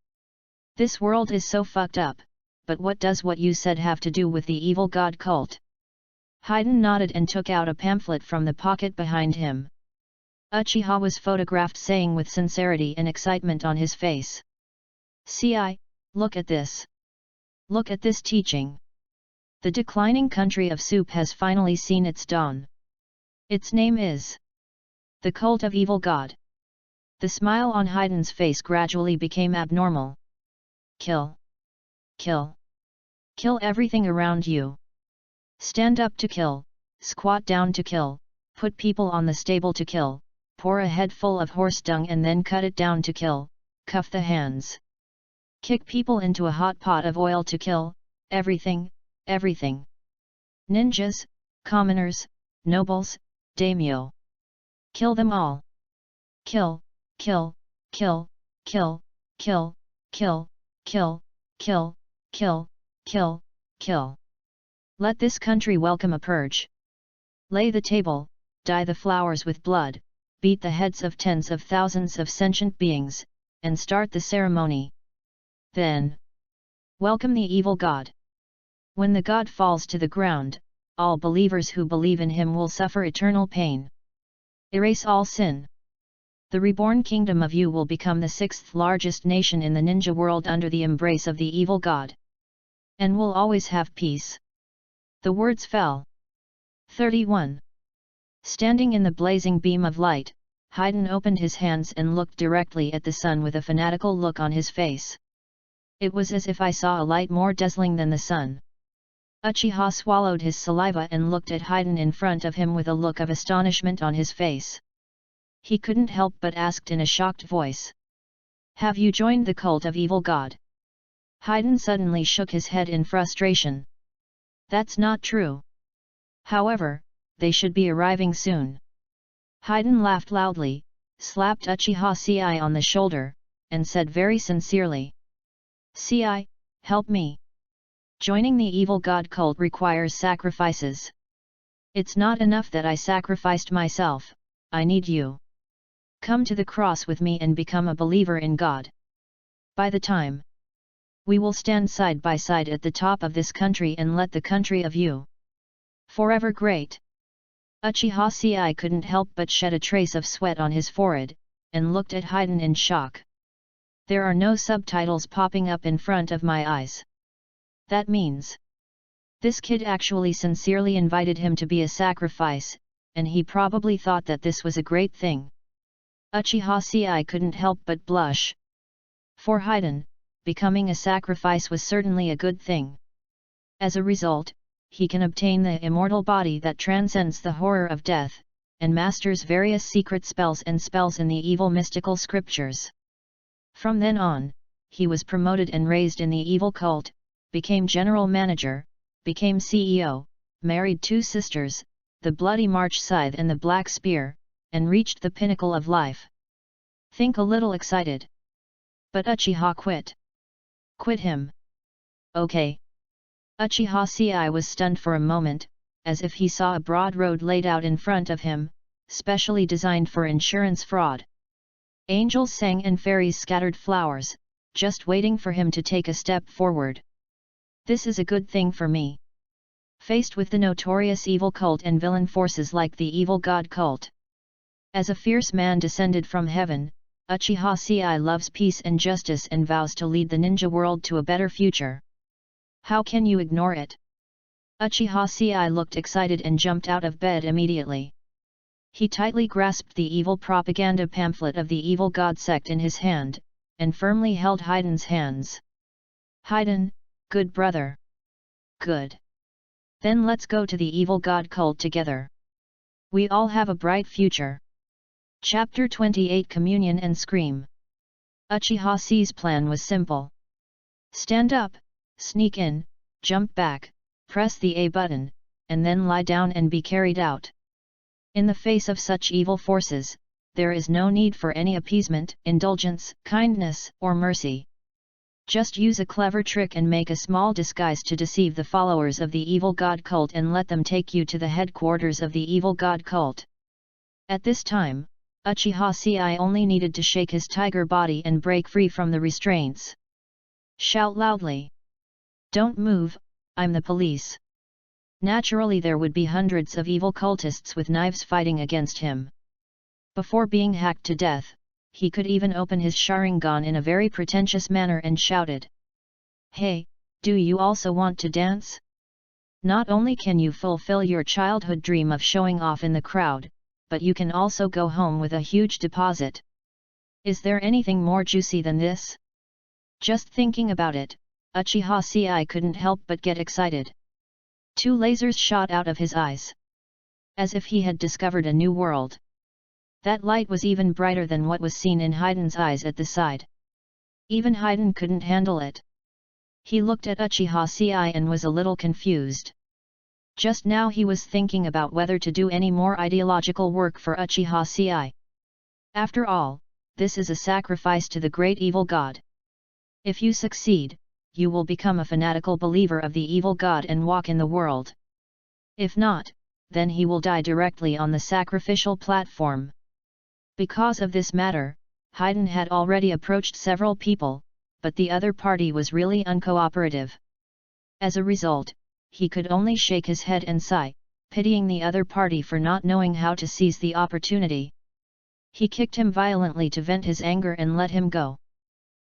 This world is so fucked up, but what does what you said have to do with the evil god cult? Haiden nodded and took out a pamphlet from the pocket behind him. Uchiha was photographed saying with sincerity and excitement on his face. "Sei, look at this. Look at this teaching. The declining country of soup has finally seen its dawn. Its name is the Cult of Evil God." The smile on Haiden's face gradually became abnormal. "Kill. Kill. Kill everything around you. Stand up to kill, squat down to kill, put people on the stable to kill, pour a head full of horse dung and then cut it down to kill, cuff the hands. Kick people into a hot pot of oil to kill, everything, everything. Ninjas, commoners, nobles, daimyo. Kill them all. Kill, kill, kill, kill, kill, kill, kill, kill, kill, kill, kill. Let this country welcome a purge. Lay the table, dye the flowers with blood, beat the heads of tens of thousands of sentient beings, and start the ceremony. Then, welcome the evil god. When the god falls to the ground, all believers who believe in him will suffer eternal pain. Erase all sin. The reborn kingdom of you will become the 6th largest nation in the ninja world under the embrace of the evil god. And will always have peace. The words fell. 31. Standing in the blazing beam of light, Haydn opened his hands and looked directly at the sun with a fanatical look on his face. It was as if I saw a light more dazzling than the sun. Uchiha swallowed his saliva and looked at Haydn in front of him with a look of astonishment on his face. He couldn't help but asked in a shocked voice. Have you joined the cult of evil god? Haydn suddenly shook his head in frustration. That's not true. However, they should be arriving soon. Haydn laughed loudly, slapped Uchiha Ci on the shoulder, and said very sincerely. Ci, help me. Joining the evil god cult requires sacrifices. It's not enough that I sacrificed myself, I need you. Come to the cross with me and become a believer in God. By the time we will stand side by side at the top of this country and let the country of you forever great. Uchiha Ci couldn't help but shed a trace of sweat on his forehead, and looked at Haydn in shock. There are no subtitles popping up in front of my eyes. That means this kid actually sincerely invited him to be a sacrifice, and he probably thought that this was a great thing. Uchiha Ci couldn't help but blush. For Haydn, becoming a sacrifice was certainly a good thing. As a result, he can obtain the immortal body that transcends the horror of death, and masters various secret spells and spells in the evil mystical scriptures. From then on, he was promoted and raised in the evil cult, became general manager, became CEO, married 2 sisters, the Bloody March Scythe and the Black Spear, and reached the pinnacle of life. Think a little excited. But Uchiha quit. Quit him. Okay. Uchiha Ci was stunned for a moment, as if he saw a broad road laid out in front of him, specially designed for insurance fraud. Angels sang and fairies scattered flowers, just waiting for him to take a step forward. This is a good thing for me. Faced with the notorious evil cult and villain forces like the evil god cult. As a fierce man descended from heaven, Uchiha Ci loves peace and justice and vows to lead the ninja world to a better future. How can you ignore it? Uchiha Ci looked excited and jumped out of bed immediately. He tightly grasped the evil propaganda pamphlet of the evil god sect in his hand, and firmly held Haydn's hands. Haydn, good brother. Good. Then let's go to the evil god cult together. We all have a bright future. Chapter 28 Communion and Scream. Uchiha Ci's plan was simple. Stand up, sneak in, jump back, press the A button, and then lie down and be carried out. In the face of such evil forces, there is no need for any appeasement, indulgence, kindness, or mercy. Just use a clever trick and make a small disguise to deceive the followers of the evil god cult and let them take you to the headquarters of the evil god cult. At this time, Uchiha Ci only needed to shake his tiger body and break free from the restraints. Shout loudly. Don't move, I'm the police. Naturally there would be hundreds of evil cultists with knives fighting against him. Before being hacked to death, he could even open his Sharingan in a very pretentious manner and shouted. Hey, do you also want to dance? Not only can you fulfill your childhood dream of showing off in the crowd, but you can also go home with a huge deposit. Is there anything more juicy than this? Just thinking about it, Uchiha Ci couldn't help but get excited. 2 lasers shot out of his eyes. As if he had discovered a new world. That light was even brighter than what was seen in Haydn's eyes at the side. Even Haydn couldn't handle it. He looked at Uchiha Ci and was a little confused. Just now he was thinking about whether to do any more ideological work for Uchiha Ci. After all, this is a sacrifice to the great evil god. If you succeed, you will become a fanatical believer of the evil god and walk in the world. If not, then he will die directly on the sacrificial platform. Because of this matter, Haydn had already approached several people, but the other party was really uncooperative. As a result, he could only shake his head and sigh, pitying the other party for not knowing how to seize the opportunity. He kicked him violently to vent his anger and let him go.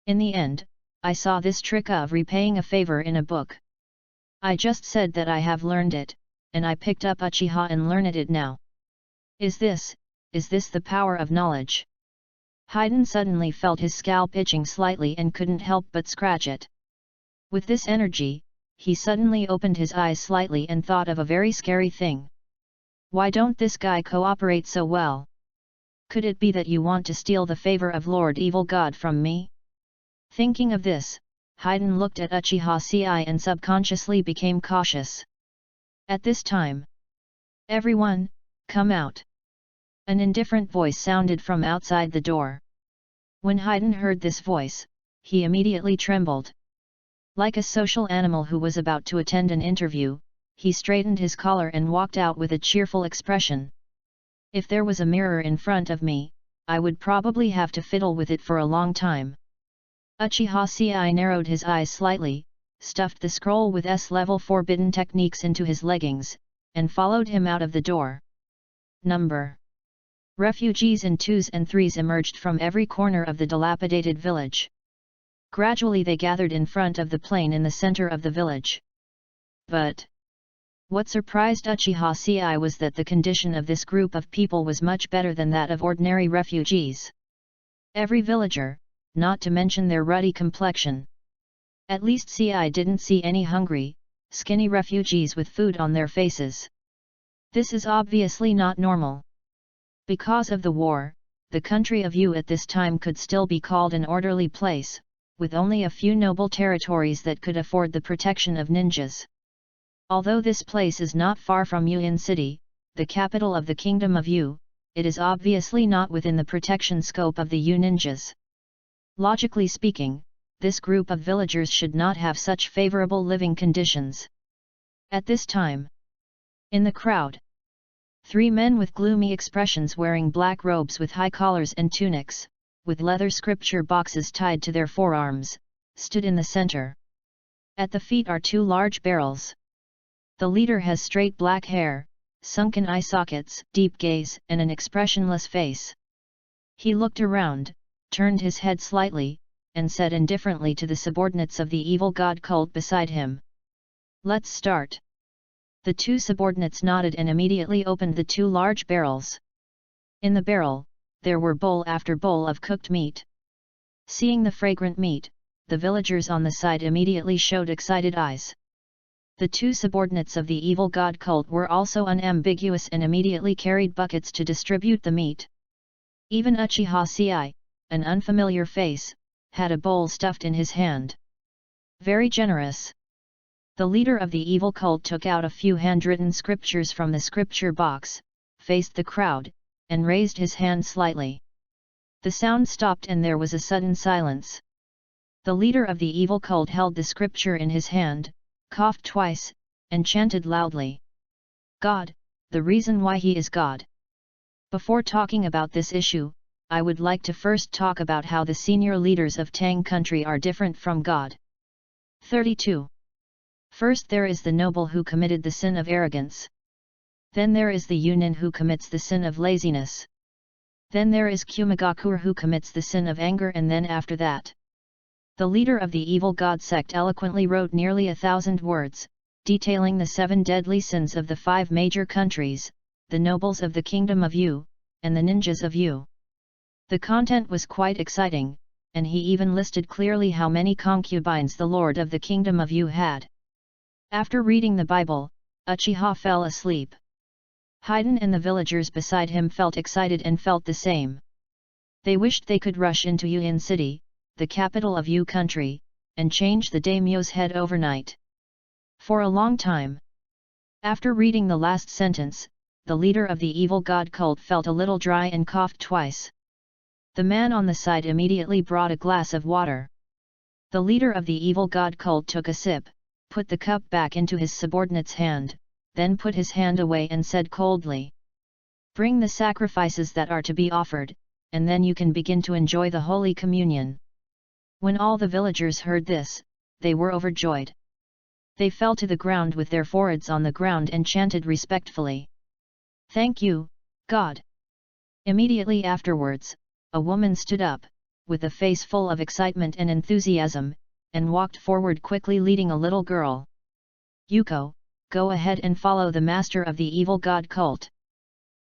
In the end, I saw this trick of repaying a favor in a book. I just said that I have learned it, and I picked up Uchiha and learned it now. Is this the power of knowledge? Haydn suddenly felt his scalp itching slightly and couldn't help but scratch it. With this energy, he suddenly opened his eyes slightly and thought of a very scary thing. Why don't this guy cooperate so well? Could it be that you want to steal the favor of Lord Evil God from me? Thinking of this, Haydn looked at Uchiha Ci and subconsciously became cautious. At this time, everyone, come out! An indifferent voice sounded from outside the door. When Haydn heard this voice, he immediately trembled. Like a social animal who was about to attend an interview, he straightened his collar and walked out with a cheerful expression. If there was a mirror in front of me, I would probably have to fiddle with it for a long time. Uchiha Ci narrowed his eyes slightly, stuffed the scroll with S-level forbidden techniques into his leggings, and followed him out of the door. Number. Refugees in twos and threes emerged from every corner of the dilapidated village. Gradually they gathered in front of the plain in the center of the village. But what surprised Uchiha Ci was that the condition of this group of people was much better than that of ordinary refugees. Every villager, not to mention their ruddy complexion. At least Ci didn't see any hungry, skinny refugees with food on their faces. This is obviously not normal. Because of the war, the country of Yu at this time could still be called an orderly place, with only a few noble territories that could afford the protection of ninjas. Although this place is not far from Yuan City, the capital of the Kingdom of Yu, it is obviously not within the protection scope of the Yu ninjas. Logically speaking, this group of villagers should not have such favorable living conditions. At this time, in the crowd, 3 men with gloomy expressions wearing black robes with high collars and tunics, with leather scripture boxes tied to their forearms, stood in the center. At the feet are 2 large barrels. The leader has straight black hair, sunken eye sockets, deep gaze, and an expressionless face. He looked around, turned his head slightly, and said indifferently to the subordinates of the evil god cult beside him. Let's start. The 2 subordinates nodded and immediately opened the 2 large barrels. In the barrel, there were bowl after bowl of cooked meat. Seeing the fragrant meat, the villagers on the side immediately showed excited eyes. The 2 subordinates of the evil god cult were also unambiguous and immediately carried buckets to distribute the meat. Even Uchiha Ci, an unfamiliar face, had a bowl stuffed in his hand. Very generous. The leader of the evil cult took out a few handwritten scriptures from the scripture box, faced the crowd, and raised his hand slightly. The sound stopped and there was a sudden silence. The leader of the evil cult held the scripture in his hand, coughed twice, and chanted loudly. God, the reason why he is God. Before talking about this issue, I would like to first talk about how the senior leaders of Tang country are different from God. 32. First there is the noble who committed the sin of arrogance. Then there is the Yunin who commits the sin of laziness. Then there is Kumigakur who commits the sin of anger, and then after that, the leader of the evil god sect eloquently wrote nearly 1,000 words, detailing the 7 deadly sins of the 5 major countries, the nobles of the Kingdom of Yu, and the ninjas of Yu. The content was quite exciting, and he even listed clearly how many concubines the Lord of the Kingdom of Yu had. After reading the Bible, Uchiha fell asleep. Haydn and the villagers beside him felt excited and felt the same. They wished they could rush into Yuan City, the capital of Yu country, and change the daimyo's head overnight. For a long time. After reading the last sentence, the leader of the evil god cult felt a little dry and coughed twice. The man on the side immediately brought a glass of water. The leader of the evil god cult took a sip, put the cup back into his subordinate's hand, then put his hand away and said coldly, "Bring the sacrifices that are to be offered, and then you can begin to enjoy the Holy Communion." When all the villagers heard this, they were overjoyed. They fell to the ground with their foreheads on the ground and chanted respectfully, "Thank you, God! Immediately afterwards, a woman stood up, with a face full of excitement and enthusiasm, and walked forward quickly leading a little girl. Yuko, go ahead and follow the master of the evil god cult.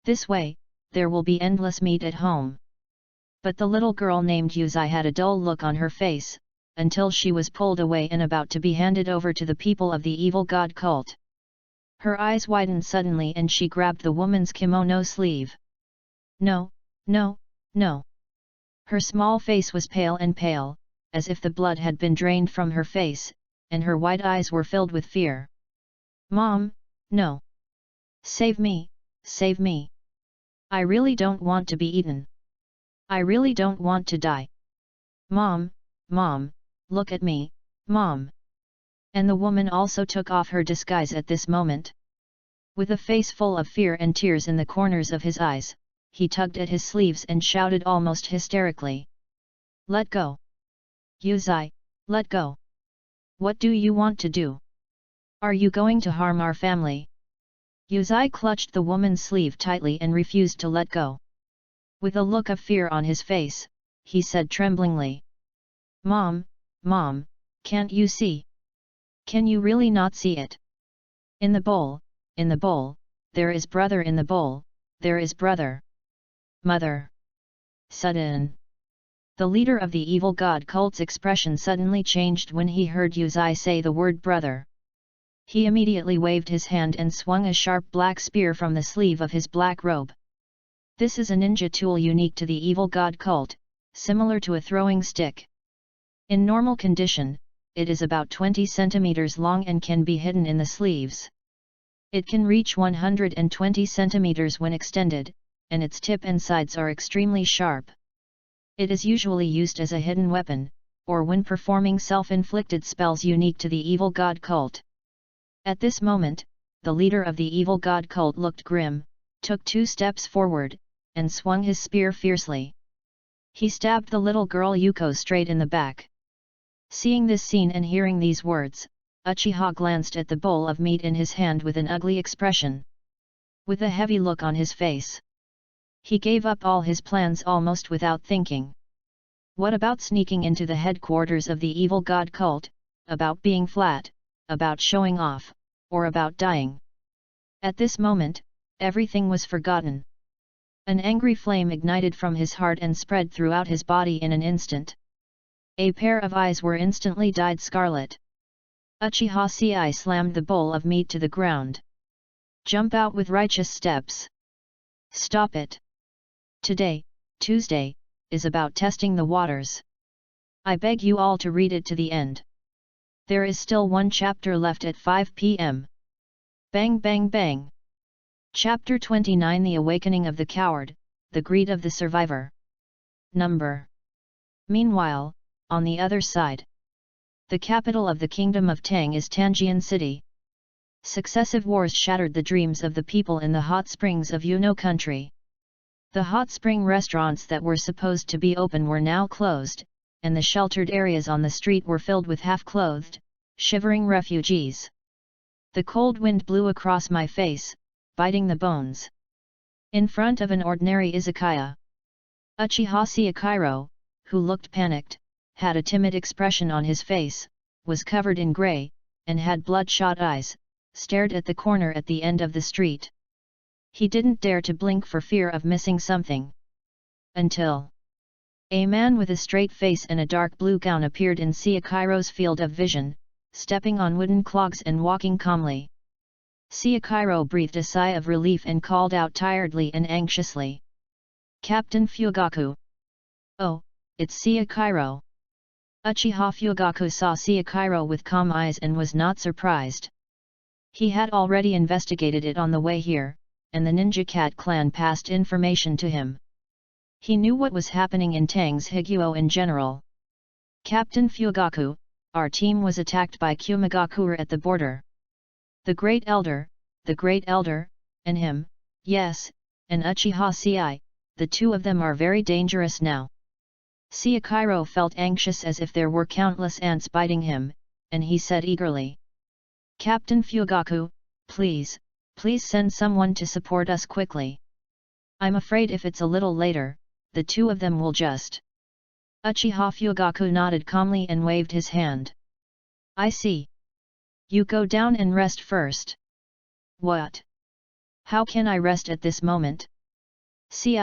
This way, there will be endless meat at home. But the little girl named Yuzai had a dull look on her face, until she was pulled away and about to be handed over to the people of the evil god cult. Her eyes widened suddenly and she grabbed the woman's kimono sleeve. No, no, no. Her small face was pale and pale, as if the blood had been drained from her face, and her wide eyes were filled with fear. Mom, no. Save me, save me. I really don't want to be eaten. I really don't want to die. Mom, Mom, look at me, Mom. And the woman also took off her disguise at this moment. With a face full of fear and tears in the corners of his eyes, he tugged at his sleeves and shouted almost hysterically. Let go. Yuzai, let go. What do you want to do? Are you going to harm our family? Yuzai clutched the woman's sleeve tightly and refused to let go. With a look of fear on his face, he said tremblingly. Mom, Mom, can't you see? Can you really not see it? In the bowl, there is brother in the bowl, there is brother. Mother. Sudden. The leader of the evil god cult's expression suddenly changed when he heard Yuzai say the word brother. He immediately waved his hand and swung a sharp black spear from the sleeve of his black robe. This is a ninja tool unique to the evil god cult, similar to a throwing stick. In normal condition, it is about 20 centimeters long and can be hidden in the sleeves. It can reach 120 centimeters when extended, and its tip and sides are extremely sharp. It is usually used as a hidden weapon, or when performing self-inflicted spells unique to the evil god cult. At this moment, the leader of the evil god cult looked grim, took 2 steps forward, and swung his spear fiercely. He stabbed the little girl Yuko straight in the back. Seeing this scene and hearing these words, Uchiha glanced at the bowl of meat in his hand with an ugly expression. With a heavy look on his face. He gave up all his plans almost without thinking. What about sneaking into the headquarters of the evil god cult, about being flat, about showing off, or about dying? At this moment, everything was forgotten. An angry flame ignited from his heart and spread throughout his body in an instant. A pair of eyes were instantly dyed scarlet. Uchiha Ci slammed the bowl of meat to the ground. Jump out with righteous steps. Stop it. Today, Tuesday, is about testing the waters. I beg you all to read it to the end. There is still 1 chapter left at 5 p.m. Bang bang bang. Chapter 29 The Awakening of the Coward, The Greed of the Survivor. Number. Meanwhile, on the other side. The capital of the Kingdom of Tang is Tanjian City. Successive wars shattered the dreams of the people in the hot springs of Yuno country. The hot spring restaurants that were supposed to be open were now closed, and the sheltered areas on the street were filled with half-clothed, shivering refugees. The cold wind blew across my face, biting the bones. In front of an ordinary izakaya, Uchiha Saikairo, who looked panicked, had a timid expression on his face, was covered in grey, and had bloodshot eyes, stared at the corner at the end of the street. He didn't dare to blink for fear of missing something. Until a man with a straight face and a dark blue gown appeared in Saikairo's field of vision, stepping on wooden clogs and walking calmly. Saikairo breathed a sigh of relief and called out tiredly and anxiously. Captain Fugaku. Oh, it's Saikairo. Uchiha Fugaku saw Saikairo with calm eyes and was not surprised. He had already investigated it on the way here, and the Ninja Cat clan passed information to him. He knew what was happening in Tang's Higuo in general. Captain Fugaku, our team was attacked by Kumagakure at the border. The Great Elder, and him, yes, and Uchiha Ci, the 2 of them are very dangerous now. Saikairo felt anxious as if there were countless ants biting him, and he said eagerly. Captain Fugaku, please send someone to support us quickly. I'm afraid if it's a little later, the two of them will just. Uchiha Fugaku nodded calmly and waved his hand. I see. You go down and rest first. What? How can I rest at this moment? See,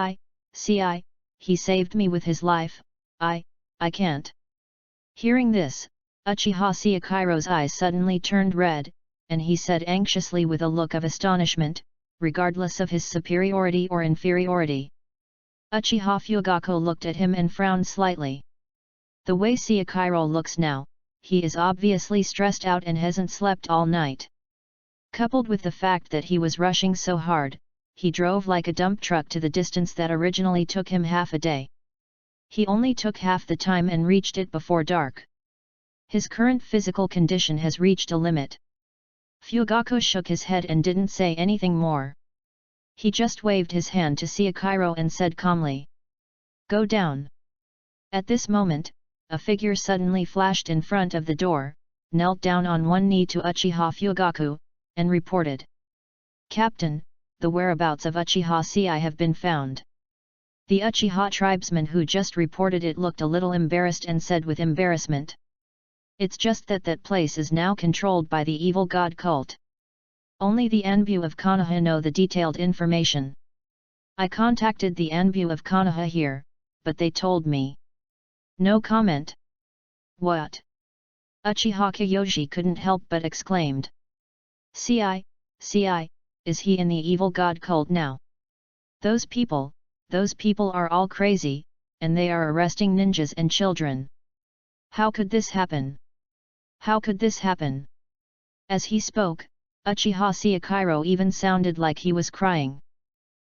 he saved me with his life, I can't. Hearing this, Uchiha Seikairo's eyes suddenly turned red, and he said anxiously with a look of astonishment, regardless of his superiority or inferiority. Uchiha Fugaku looked at him and frowned slightly. The way Seikairo looks now, he is obviously stressed out and hasn't slept all night. Coupled with the fact that he was rushing so hard, he drove like a dump truck to the distance that originally took him half a day. He only took half the time and reached it before dark. His current physical condition has reached a limit. Fugaku shook his head and didn't say anything more. He just waved his hand to Seikairo and said calmly, "Go down." At this moment, a figure suddenly flashed in front of the door, knelt down on one knee to Uchiha Fugaku, and reported, "Captain, the whereabouts of Uchiha Sei have been found." The Uchiha tribesman who just reported it looked a little embarrassed and said with embarrassment, "It's just that place is now controlled by the evil god cult. Only the Anbu of Konoha know the detailed information. I contacted the Anbu of Konoha here, but they told me. No comment." What? Uchiha Kyoji couldn't help but exclaimed. "Ci, is he in the evil god cult now? Those people are all crazy, and they are arresting ninjas and children. How could this happen? How could this happen?" As he spoke, Uchiha Seikairo even sounded like he was crying.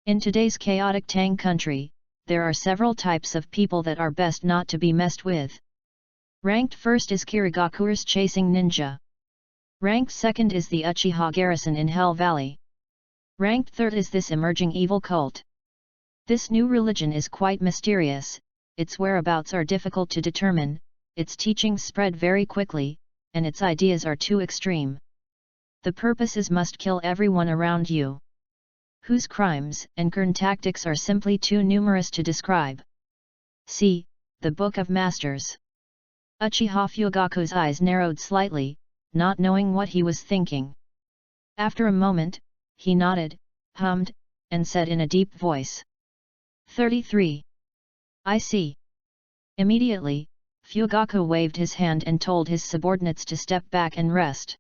In today's chaotic Tang country, there are several types of people that are best not to be messed with. Ranked first is Kirigaku's chasing ninja. Ranked second is the Uchiha garrison in Hell Valley. Ranked third is this emerging evil cult. This new religion is quite mysterious, its whereabouts are difficult to determine, its teachings spread very quickly, and its ideas are too extreme. The purposes must kill everyone around you, whose crimes and current tactics are simply too numerous to describe. See, the Book of Masters. Uchiha Fugaku's eyes narrowed slightly, not knowing what he was thinking. After a moment, he nodded, hummed, and said in a deep voice, 33. I see. Immediately, Fugaku waved his hand and told his subordinates to step back and rest.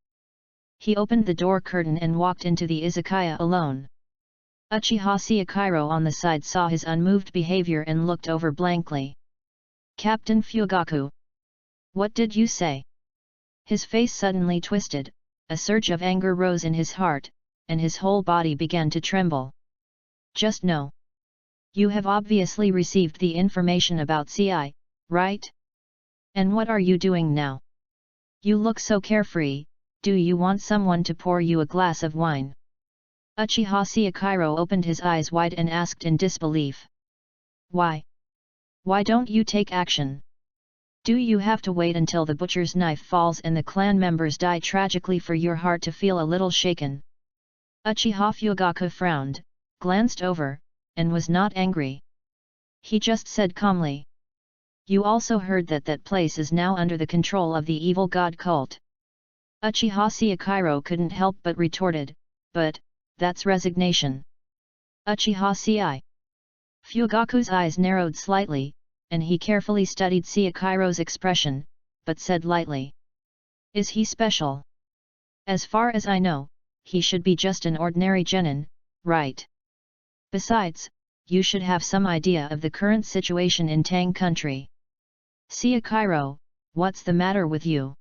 He opened the door curtain and walked into the izakaya alone. Uchiha Seikairo on the side saw his unmoved behavior and looked over blankly. "Captain Fugaku. What did you say?" His face suddenly twisted, a surge of anger rose in his heart, and his whole body began to tremble. "Just no. You have obviously received the information about CI, right? And what are you doing now? You look so carefree, do you want someone to pour you a glass of wine?" Uchiha Seikairo opened his eyes wide and asked in disbelief. "Why? Why don't you take action? Do you have to wait until the butcher's knife falls and the clan members die tragically for your heart to feel a little shaken?" Uchiha Fugaku frowned, glanced over, and was not angry. He just said calmly, "You also heard that place is now under the control of the evil god cult." Uchiha Seikairo couldn't help but retorted, "But, that's resignation." Uchiha Sei. Fugaku's eyes narrowed slightly, and he carefully studied Seikairo's expression, but said lightly, "Is he special? As far as I know, he should be just an ordinary genin, right? Besides, you should have some idea of the current situation in Tang country. Seikairo, what's the matter with you?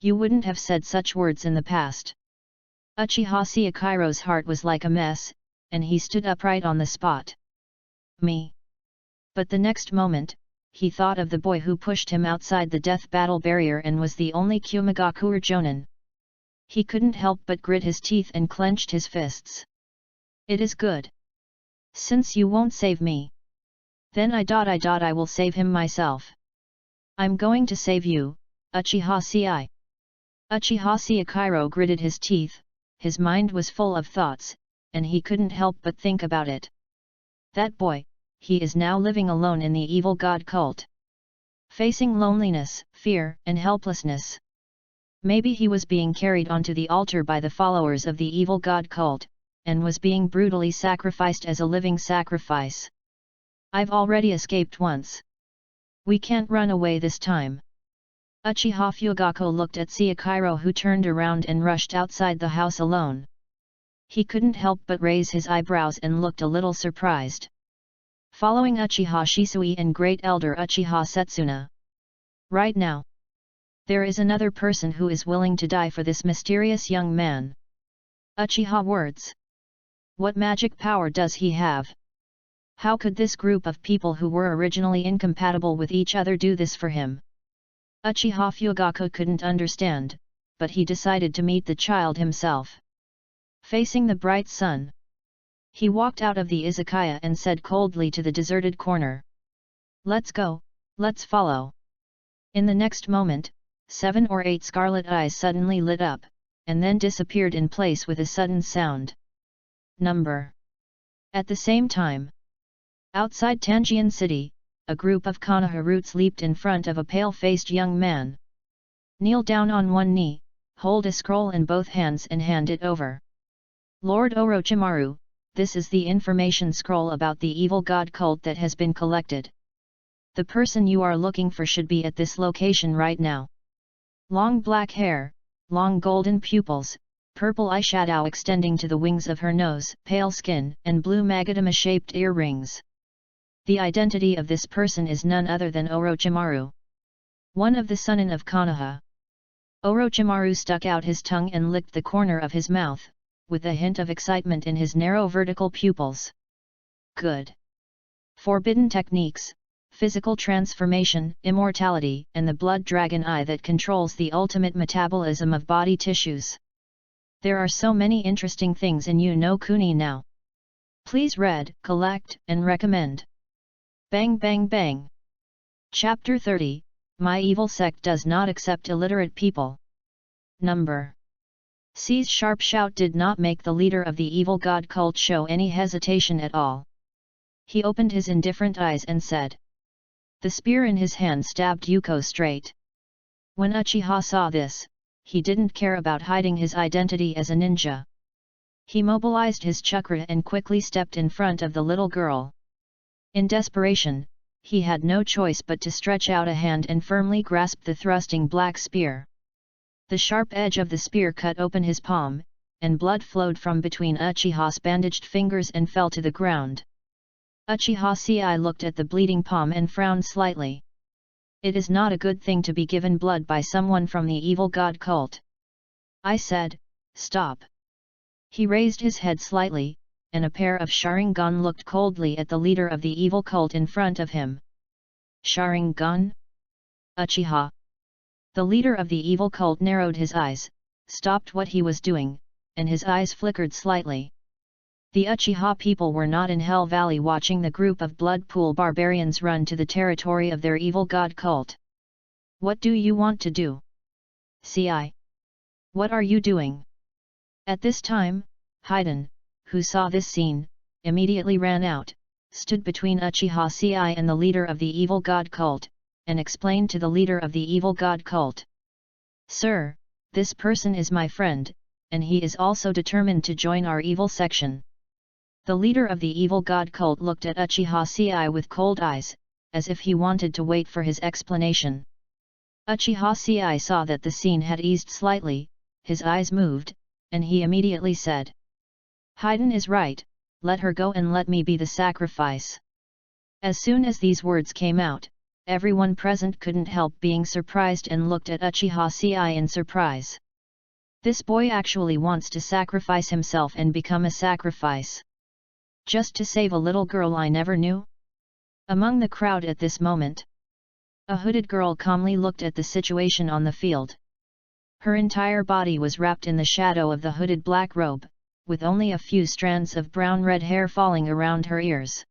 You wouldn't have said such words in the past." Uchiha Seikairo's heart was like a mess, and he stood upright on the spot. "Me?" But the next moment, he thought of the boy who pushed him outside the death battle barrier and was the only Kumagakuer Jonin. He couldn't help but grit his teeth and clenched his fists. "It is good. Since you won't save me, then I will save him myself. I'm going to save you, Uchiha Sei." Uchiha Seikairo gritted his teeth, his mind was full of thoughts, and he couldn't help but think about it. That boy, he is now living alone in the evil god cult. Facing loneliness, fear, and helplessness. Maybe he was being carried onto the altar by the followers of the evil god cult, and was being brutally sacrificed as a living sacrifice. I've already escaped once. We can't run away this time. Uchiha Fugako looked at Sayakiro, who turned around and rushed outside the house alone. He couldn't help but raise his eyebrows and looked a little surprised. Following Uchiha Shisui and Great Elder Uchiha Setsuna. Right now, there is another person who is willing to die for this mysterious young man. Uchiha words. What magic power does he have? How could this group of people who were originally incompatible with each other do this for him? Uchiha Fugako couldn't understand, but he decided to meet the child himself. Facing the bright sun, he walked out of the izakaya and said coldly to the deserted corner. Let's go, let's follow. In the next moment, 7 or 8 scarlet eyes suddenly lit up, and then disappeared in place with a sudden sound. Number. At the same time, outside Tanjian City, a group of Konoha roots leaped in front of a pale-faced young man. Kneel down on one knee, hold a scroll in both hands and hand it over. Lord Orochimaru, this is the information scroll about the evil god cult that has been collected. The person you are looking for should be at this location right now. Long black hair, long golden pupils, purple eyeshadow extending to the wings of her nose, pale skin, and blue magadama-shaped earrings. The identity of this person is none other than Orochimaru, one of the Sunin of Konoha. Orochimaru stuck out his tongue and licked the corner of his mouth, with a hint of excitement in his narrow vertical pupils. Good. Forbidden techniques, physical transformation, immortality, and the blood dragon eye that controls the ultimate metabolism of body tissues. There are so many interesting things in Yu no Kuni now. Please read, collect, and recommend. Bang bang bang. Chapter 30, My Evil Sect Does Not Accept Illiterate People. Number. C's sharp shout did not make the leader of the evil god cult show any hesitation at all. He opened his indifferent eyes and said. The spear in his hand stabbed Yuko straight. When Uchiha saw this, he didn't care about hiding his identity as a ninja. He mobilized his chakra and quickly stepped in front of the little girl. In desperation, he had no choice but to stretch out a hand and firmly grasp the thrusting black spear. The sharp edge of the spear cut open his palm, and blood flowed from between Uchiha's bandaged fingers and fell to the ground. Uchiha Ci looked at the bleeding palm and frowned slightly. It is not a good thing to be given blood by someone from the evil god cult. I said, stop. He raised his head slightly, and a pair of Sharingan looked coldly at the leader of the evil cult in front of him. Sharingan? Uchiha. The leader of the evil cult narrowed his eyes, stopped what he was doing, and his eyes flickered slightly. The Uchiha people were not in Hell Valley watching the group of blood pool barbarians run to the territory of their evil god cult. What do you want to do? Ci. What are you doing? At this time, Haiden, who saw this scene, immediately ran out, stood between Uchiha Ci and the leader of the evil god cult, and explained to the leader of the evil god cult. Sir, this person is my friend, and he is also determined to join our evil section. The leader of the evil god cult looked at Uchiha Ci with cold eyes, as if he wanted to wait for his explanation. Uchiha Ci saw that the scene had eased slightly, his eyes moved, and he immediately said. Haiden is right, let her go and let me be the sacrifice. As soon as these words came out, everyone present couldn't help being surprised and looked at Uchiha Ci in surprise. This boy actually wants to sacrifice himself and become a sacrifice. Just to save a little girl I never knew? Among the crowd at this moment, a hooded girl calmly looked at the situation on the field. Her entire body was wrapped in the shadow of the hooded black robe, with only a few strands of brown-red hair falling around her ears.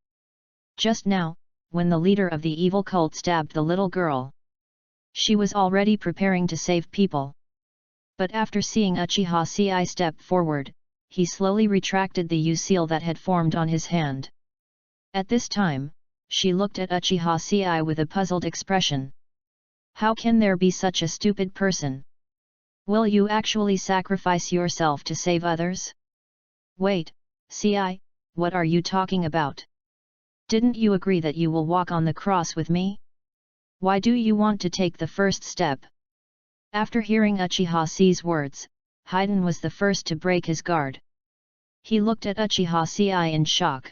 Just now, when the leader of the evil cult stabbed the little girl, she was already preparing to save people. But after seeing Uchiha Ci step forward, he slowly retracted the U seal that had formed on his hand. At this time, she looked at Uchiha Sei with a puzzled expression. How can there be such a stupid person? Will you actually sacrifice yourself to save others? Wait, Sei, what are you talking about? Didn't you agree that you will walk on the cross with me? Why do you want to take the first step? After hearing Uchiha Sei's words, Haiden was the first to break his guard. He looked at Uchiha Sei in shock.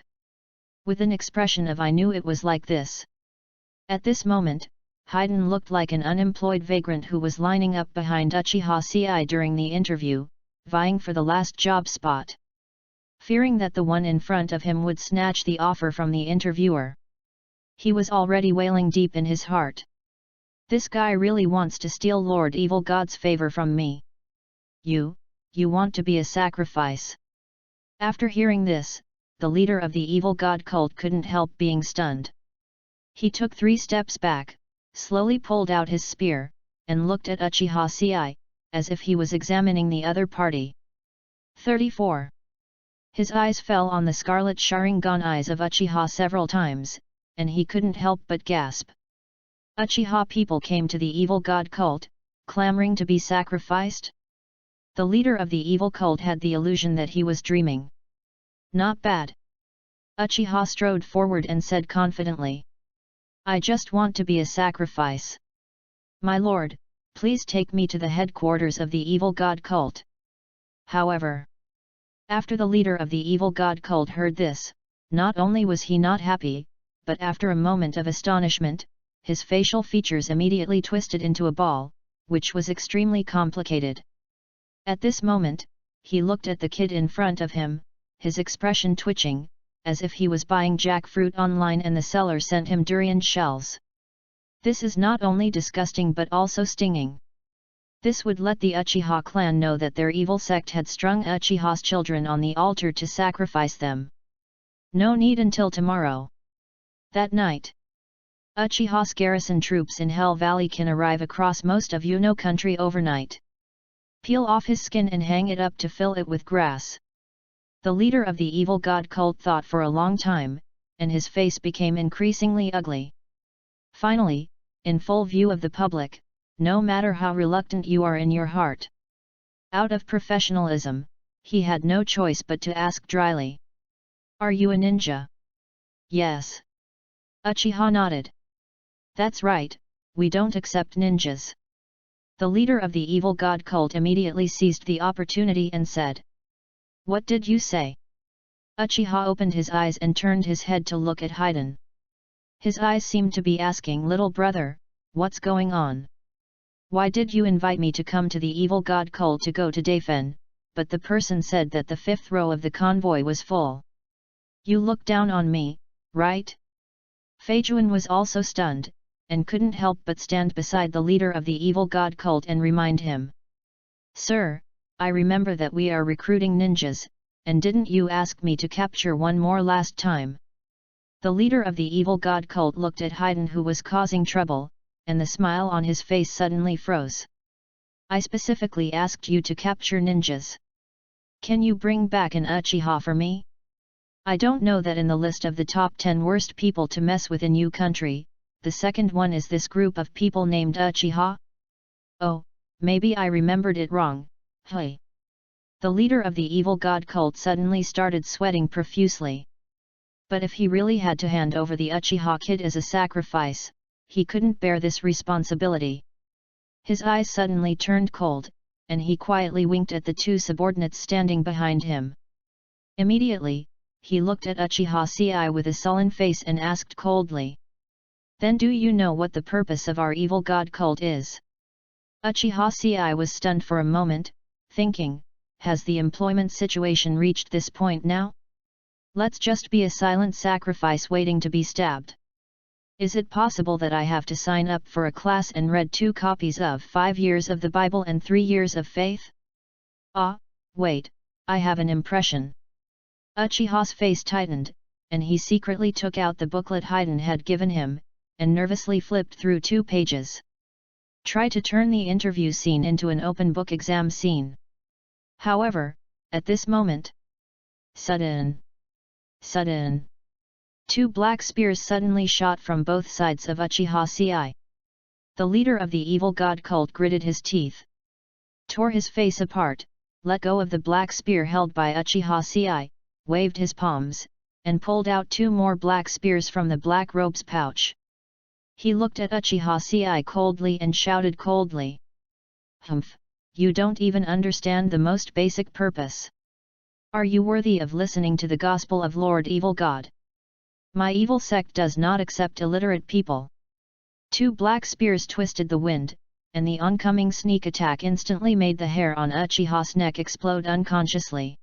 With an expression of "I knew it was like this." At this moment, Haiden looked like an unemployed vagrant who was lining up behind Uchiha Sei during the interview, vying for the last job spot. Fearing that the one in front of him would snatch the offer from the interviewer, he was already wailing deep in his heart. This guy really wants to steal Lord Evil God's favor from me. You want to be a sacrifice. After hearing this, the leader of the evil god cult couldn't help being stunned. He took 3 steps back, slowly pulled out his spear, and looked at Uchiha Sei, as if he was examining the other party. 34. His eyes fell on the scarlet Sharingan eyes of Uchiha several times, and he couldn't help but gasp. Uchiha people came to the evil god cult, clamoring to be sacrificed? The leader of the evil cult had the illusion that he was dreaming. Not bad. Uchiha strode forward and said confidently. I just want to be a sacrifice. My lord, please take me to the headquarters of the evil god cult. However, after the leader of the evil god cult heard this, not only was he not happy, but after a moment of astonishment, his facial features immediately twisted into a ball, which was extremely complicated. At this moment, he looked at the kid in front of him, his expression twitching, as if he was buying jackfruit online and the seller sent him durian shells. This is not only disgusting but also stinging. This would let the Uchiha clan know that their evil sect had strung Uchiha's children on the altar to sacrifice them. No need until tomorrow. That night, Uchiha's garrison troops in Hell Valley can arrive across most of Yuno country overnight. Peel off his skin and hang it up to fill it with grass. The leader of the evil god cult thought for a long time, and his face became increasingly ugly. Finally, in full view of the public, no matter how reluctant you are in your heart, out of professionalism, he had no choice but to ask dryly. Are you a ninja? Yes. Uchiha nodded. That's right, we don't accept ninjas. The leader of the evil god cult immediately seized the opportunity and said. What did you say? Uchiha opened his eyes and turned his head to look at Haiden. His eyes seemed to be asking, little brother, what's going on? Why did you invite me to come to the evil god cult to go to Dafen, but the person said that the 5th row of the convoy was full? You look down on me, right? Feijuan was also stunned, and couldn't help but stand beside the leader of the evil god cult and remind him. Sir, I remember that we are recruiting ninjas, and didn't you ask me to capture one more last time? The leader of the evil god cult looked at Haiden, who was causing trouble, and the smile on his face suddenly froze. I specifically asked you to capture ninjas. Can you bring back an Uchiha for me? I don't know that in the list of the top 10 worst people to mess with in Yu country, the second one is this group of people named Uchiha? Oh, maybe I remembered it wrong, hey. The leader of the evil god cult suddenly started sweating profusely. But if he really had to hand over the Uchiha kid as a sacrifice, he couldn't bear this responsibility. His eyes suddenly turned cold, and he quietly winked at the 2 subordinates standing behind him. Immediately, he looked at Uchiha Sei with a sullen face and asked coldly. Then do you know what the purpose of our evil god cult is? Uchiha Sei was stunned for a moment, thinking, has the employment situation reached this point now? Let's just be a silent sacrifice waiting to be stabbed. Is it possible that I have to sign up for a class and read 2 copies of 5 years of the Bible and 3 years of faith? Ah, wait, I have an impression. Uchiha's face tightened, and he secretly took out the booklet Haiden had given him, and nervously flipped through 2 pages. Try to turn the interview scene into an open book exam scene. However, at this moment, sudden 2 black spears suddenly shot from both sides of Uchiha Sei. The leader of the evil god cult gritted his teeth, tore his face apart, let go of the black spear held by Uchiha Sei, waved his palms, and pulled out 2 more black spears from the black robe's pouch. He looked at Uchiha Sei coldly and shouted coldly, "Humph, you don't even understand the most basic purpose. Are you worthy of listening to the gospel of Lord Evil God? My evil sect does not accept illiterate people." 2 black spears twisted the wind, and the oncoming sneak attack instantly made the hair on Uchiha's neck explode unconsciously.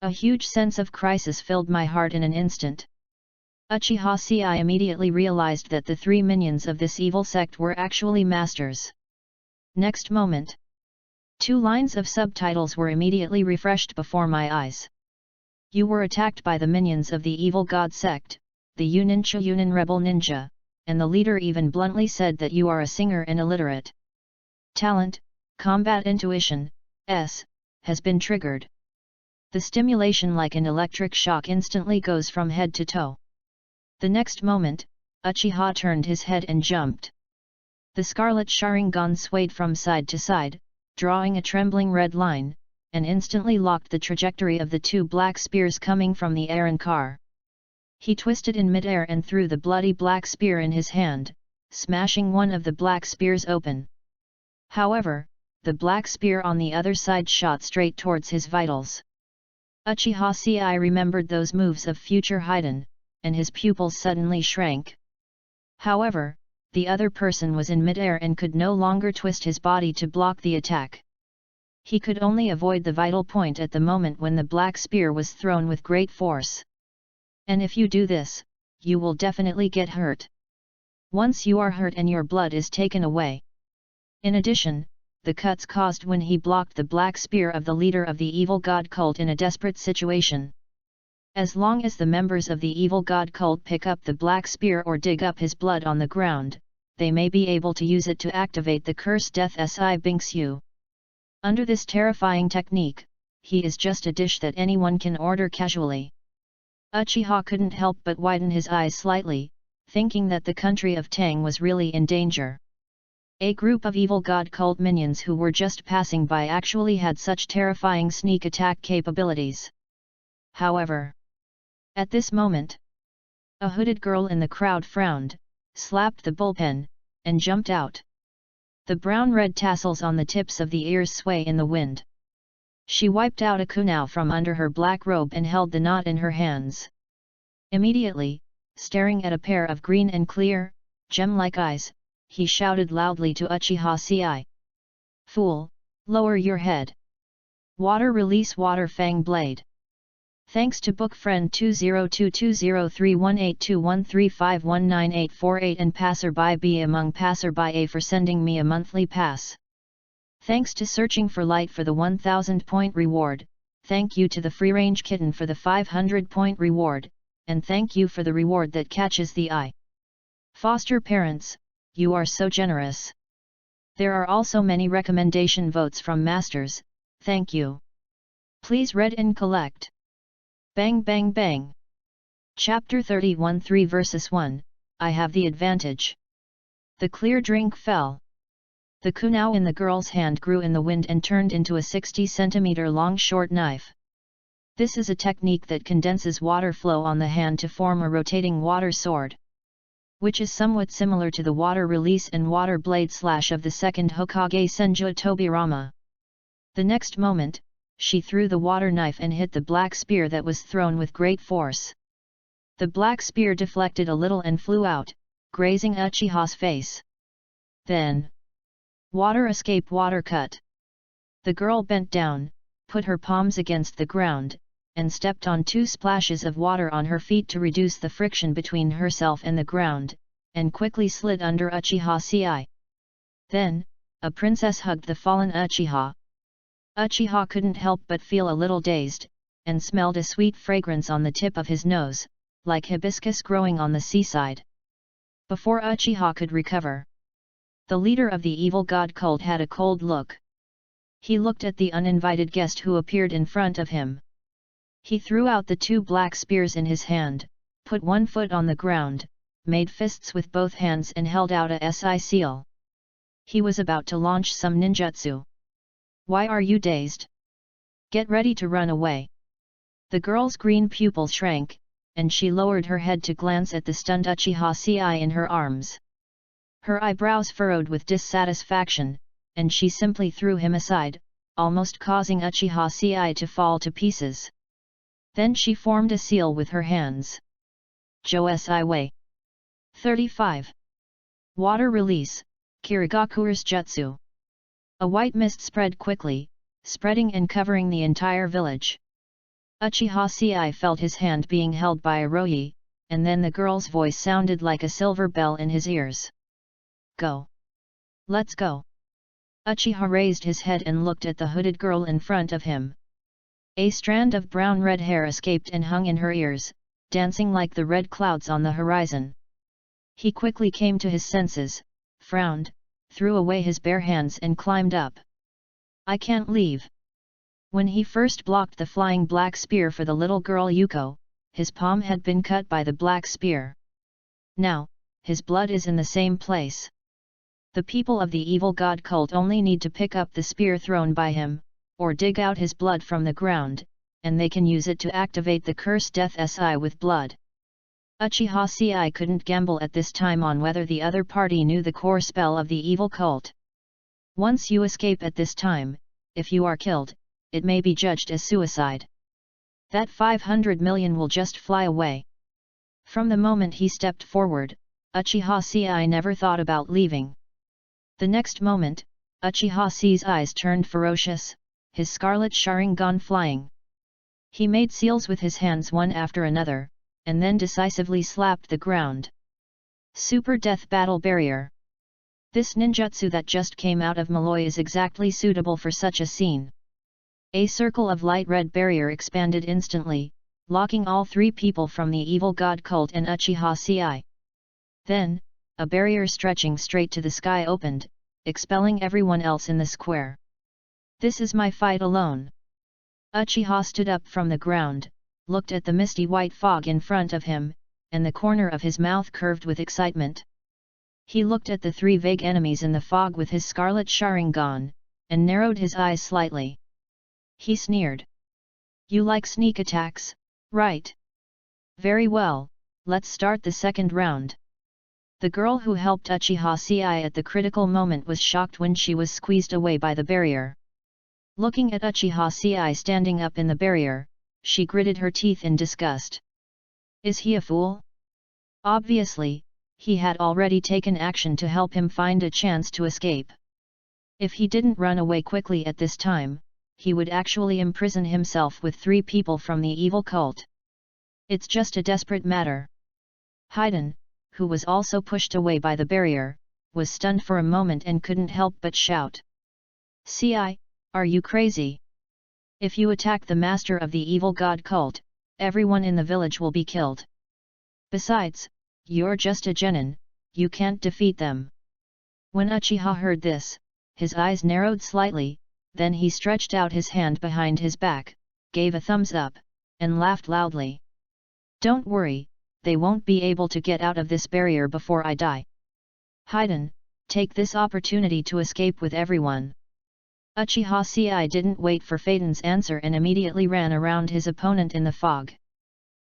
A huge sense of crisis filled my heart in an instant. Uchiha Sei immediately realized that the 3 minions of this evil sect were actually masters. Next moment, 2 lines of subtitles were immediately refreshed before my eyes. You were attacked by the minions of the evil god sect, the Yunin rebel ninja, and the leader even bluntly said that you are a singer and illiterate. Talent, combat intuition, has been triggered. The stimulation like an electric shock instantly goes from head to toe. The next moment, Uchiha turned his head and jumped. The scarlet Sharingan swayed from side to side, drawing a trembling red line, and instantly locked the trajectory of the 2 black spears coming from the Aaron car. He twisted in midair and threw the bloody black spear in his hand, smashing one of the black spears open. However, the black spear on the other side shot straight towards his vitals. Uchiha Sei remembered those moves of future Haiden, and his pupils suddenly shrank. However, the other person was in midair and could no longer twist his body to block the attack. He could only avoid the vital point at the moment when the black spear was thrown with great force. And if you do this, you will definitely get hurt. Once you are hurt and your blood is taken away. In addition, the cuts caused when he blocked the black spear of the leader of the evil god cult in a desperate situation. As long as the members of the evil god cult pick up the black spear or dig up his blood on the ground, they may be able to use it to activate the curse Death Si Binks You. Under this terrifying technique, he is just a dish that anyone can order casually. Uchiha couldn't help but widen his eyes slightly, thinking that the country of Tang was really in danger. A group of evil god cult minions who were just passing by actually had such terrifying sneak attack capabilities. However, at this moment, a hooded girl in the crowd frowned, slapped the bullpen, and jumped out. The brown-red tassels on the tips of the ears sway in the wind. She wiped out a kunao from under her black robe and held the knot in her hands. Immediately, staring at a pair of green and clear, gem-like eyes, he shouted loudly to Uchiha Sei. "Fool, lower your head. Water release water fang blade." Thanks to book friend 20220318213519848 and passerby B among passerby A for sending me a monthly pass. Thanks to Searching for Light for the 1000-point reward, thank you to the Free Range Kitten for the 500-point reward, and thank you for the reward that catches the eye. Foster parents, you are so generous. There are also many recommendation votes from masters, thank you. Please read and collect. Bang bang bang. Chapter 31 3 versus 1, I have the advantage. The clear drink fell. The kunao in the girl's hand grew in the wind and turned into a 60 cm long short knife. This is a technique that condenses water flow on the hand to form a rotating water sword, which is somewhat similar to the water release and water blade slash of the second Hokage Senju Tobirama. The next moment, she threw the water knife and hit the black spear that was thrown with great force. The black spear deflected a little and flew out, grazing Uchiha's face. Then, water escape water cut. The girl bent down, put her palms against the ground, and stepped on 2 splashes of water on her feet to reduce the friction between herself and the ground, and quickly slid under Uchiha Sei. Then, a princess hugged the fallen Uchiha. Uchiha couldn't help but feel a little dazed, and smelled a sweet fragrance on the tip of his nose, like hibiscus growing on the seaside. Before Uchiha could recover, the leader of the evil god cult had a cold look. He looked at the uninvited guest who appeared in front of him. He threw out the 2 black spears in his hand, put one foot on the ground, made fists with both hands and held out a SI seal. He was about to launch some ninjutsu. Why are you dazed? Get ready to run away. The girl's green pupil shrank, and she lowered her head to glance at the stunned Uchiha CI in her arms. Her eyebrows furrowed with dissatisfaction, and she simply threw him aside, almost causing Uchiha CI to fall to pieces. Then she formed a seal with her hands. Josei Wei. 35. Water release, Kirigakure's jutsu. A white mist spread quickly, spreading and covering the entire village. Uchiha CI felt his hand being held by Iroyi, and then the girl's voice sounded like a silver bell in his ears. Go. Let's go. Uchiha raised his head and looked at the hooded girl in front of him. A strand of brown-red hair escaped and hung in her ears, dancing like the red clouds on the horizon. He quickly came to his senses, frowned, threw away his bare hands and climbed up. I can't leave. When he first blocked the flying black spear for the little girl Yuko, his palm had been cut by the black spear. Now, his blood is in the same place. The people of the evil god cult only need to pick up the spear thrown by him, or dig out his blood from the ground, and they can use it to activate the curse Death SI with blood. Uchiha CI couldn't gamble at this time on whether the other party knew the core spell of the evil cult. Once you escape at this time, if you are killed, it may be judged as suicide. That 500 million will just fly away. From the moment he stepped forward, Uchiha CI never thought about leaving. The next moment, Uchiha C's eyes turned ferocious, his scarlet Sharingan flying. He made seals with his hands one after another, and then decisively slapped the ground. Super Death Battle Barrier. This ninjutsu that just came out of Malloy is exactly suitable for such a scene. A circle of light red barrier expanded instantly, locking all three people from the evil god cult and Uchiha CI. Then, a barrier stretching straight to the sky opened, expelling everyone else in the square. This is my fight alone. Uchiha stood up from the ground, looked at the misty white fog in front of him, and the corner of his mouth curved with excitement. He looked at the three vague enemies in the fog with his scarlet Sharingan, and narrowed his eyes slightly. He sneered. You like sneak attacks, right? Very well, let's start the second round. The girl who helped Uchiha CI at the critical moment was shocked when she was squeezed away by the barrier. Looking at Uchiha CI standing up in the barrier, she gritted her teeth in disgust. Is he a fool? Obviously, he had already taken action to help him find a chance to escape. If he didn't run away quickly at this time, he would actually imprison himself with three people from the evil cult. It's just a desperate matter. Haydn, who was also pushed away by the barrier, was stunned for a moment and couldn't help but shout. CI, are you crazy? If you attack the master of the evil god cult, everyone in the village will be killed. Besides, you're just a genin, you can't defeat them. When Uchiha heard this, his eyes narrowed slightly, then he stretched out his hand behind his back, gave a thumbs up, and laughed loudly. Don't worry, they won't be able to get out of this barrier before I die. Haydn, take this opportunity to escape with everyone. Uchiha CI didn't wait for Phaeton's answer and immediately ran around his opponent in the fog.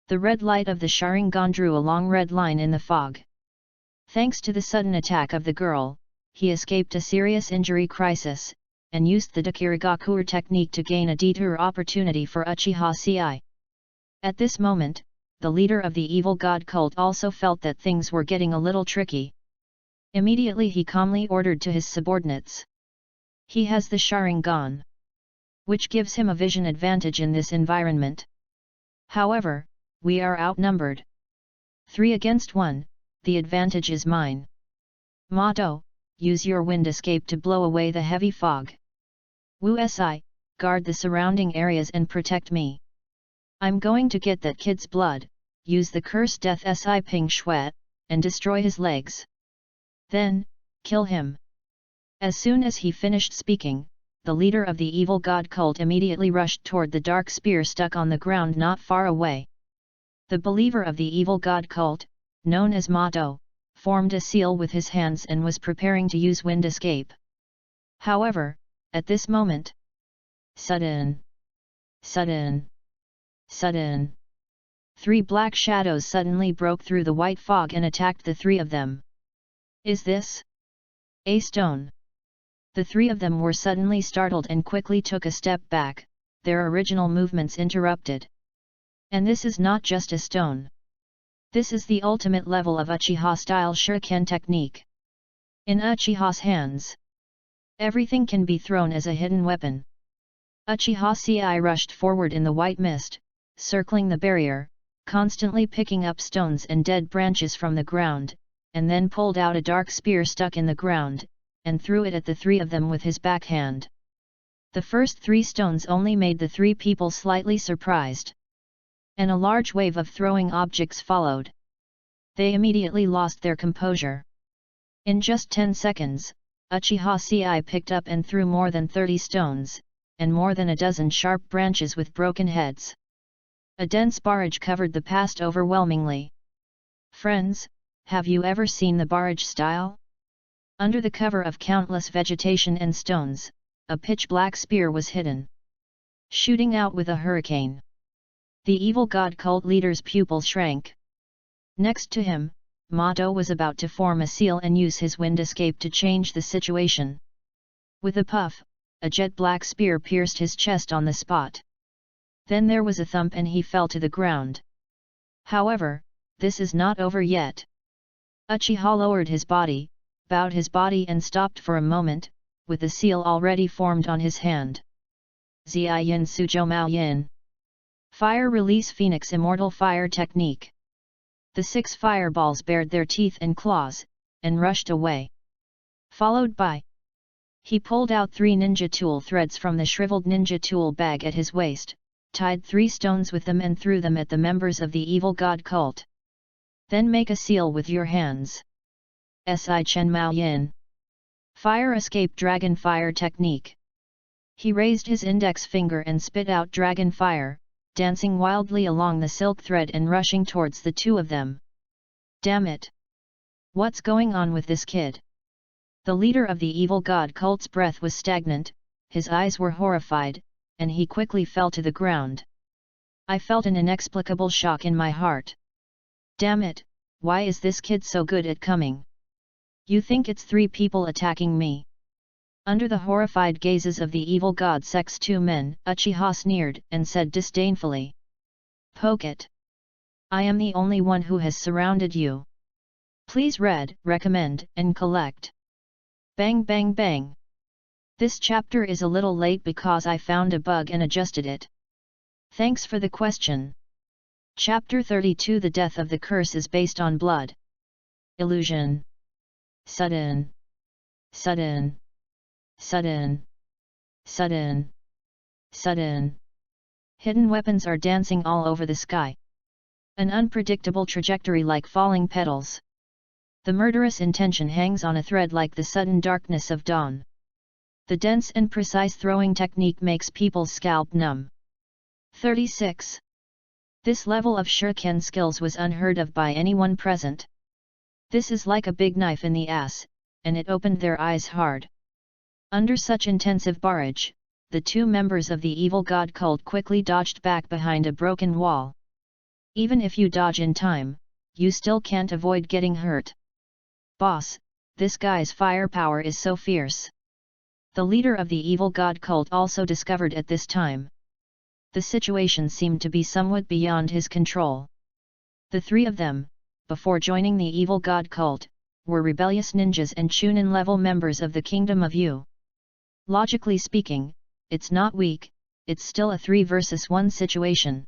The red light of the Sharingan drew a long red line in the fog. Thanks to the sudden attack of the girl, he escaped a serious injury crisis, and used the Dakirigakure technique to gain a detour opportunity for Uchiha CI. At this moment, the leader of the evil god cult also felt that things were getting a little tricky. Immediately he calmly ordered to his subordinates. He has the Sharingan, which gives him a vision advantage in this environment. However, we are outnumbered. 3 against 1, the advantage is mine. Mato, use your wind escape to blow away the heavy fog. Wu Si, guard the surrounding areas and protect me. I'm going to get that kid's blood, use the curse Death Si Ping Shui, and destroy his legs. Then, kill him. As soon as he finished speaking, the leader of the evil god cult immediately rushed toward the dark spear stuck on the ground not far away. The believer of the evil god cult, known as Mato, formed a seal with his hands and was preparing to use wind escape. However, at this moment, sudden, 3 black shadows suddenly broke through the white fog and attacked the 3 of them. Is this a stone? The 3 of them were suddenly startled and quickly took a step back, their original movements interrupted. And this is not just a stone. This is the ultimate level of Uchiha-style shuriken technique. In Uchiha's hands, everything can be thrown as a hidden weapon. Uchiha Ci rushed forward in the white mist, circling the barrier, constantly picking up stones and dead branches from the ground, and then pulled out a dark spear stuck in the ground, and threw it at the 3 of them with his backhand. The first 3 stones only made the 3 people slightly surprised. And a large wave of throwing objects followed. They immediately lost their composure. In just 10 seconds, Uchiha Ci picked up and threw more than 30 stones, and more than a dozen sharp branches with broken heads. A dense barrage covered the past overwhelmingly. Friends, have you ever seen the barrage style? Under the cover of countless vegetation and stones, a pitch-black spear was hidden, shooting out with a hurricane. The evil god cult leader's pupils shrank. Next to him, Mato was about to form a seal and use his wind escape to change the situation. With a puff, a jet-black spear pierced his chest on the spot. Then there was a thump and he fell to the ground. However, this is not over yet. Uchiha lowered his body, bowed his body and stopped for a moment, with the seal already formed on his hand. Ziyin Suzhou Mao Yin. Fire Release Phoenix Immortal Fire Technique. The 6 fireballs bared their teeth and claws, and rushed away. Followed by. He pulled out 3 ninja tool threads from the shriveled ninja tool bag at his waist, tied 3 stones with them and threw them at the members of the evil god cult. Then make a seal with your hands. Si Chen Mao Yin. Fire Escape Dragon Fire Technique. He raised his index finger and spit out dragon fire, dancing wildly along the silk thread and rushing towards the 2 of them. Damn it! What's going on with this kid? The leader of the evil god cult's breath was stagnant, his eyes were horrified, and he quickly fell to the ground. I felt an inexplicable shock in my heart. Damn it, why is this kid so good at coming? You think it's 3 people attacking me? Under the horrified gazes of the evil god sect's 2 men, Uchiha sneered and said disdainfully. Poke it. I am the only one who has surrounded you. Please read, recommend, and collect. Bang bang bang. This chapter is a little late because I found a bug and adjusted it. Thanks for the question. Chapter 32 The Death of the Curse is based on blood. Illusion. Sudden. Sudden. Sudden. Sudden. Sudden. Hidden weapons are dancing all over the sky. An unpredictable trajectory like falling petals. The murderous intention hangs on a thread like the sudden darkness of dawn. The dense and precise throwing technique makes people's scalp numb. 36. This level of shuriken skills was unheard of by anyone present. This is like a big knife in the ass, and it opened their eyes hard. Under such intensive barrage, the 2 members of the evil god cult quickly dodged back behind a broken wall. Even if you dodge in time, you still can't avoid getting hurt. Boss, this guy's firepower is so fierce. The leader of the evil god cult also discovered at this time. The situation seemed to be somewhat beyond his control. The 3 of them, before joining the evil god cult, were rebellious ninjas and Chunin-level members of the Kingdom of Yu. Logically speaking, it's not weak, it's still a 3 versus 1 situation.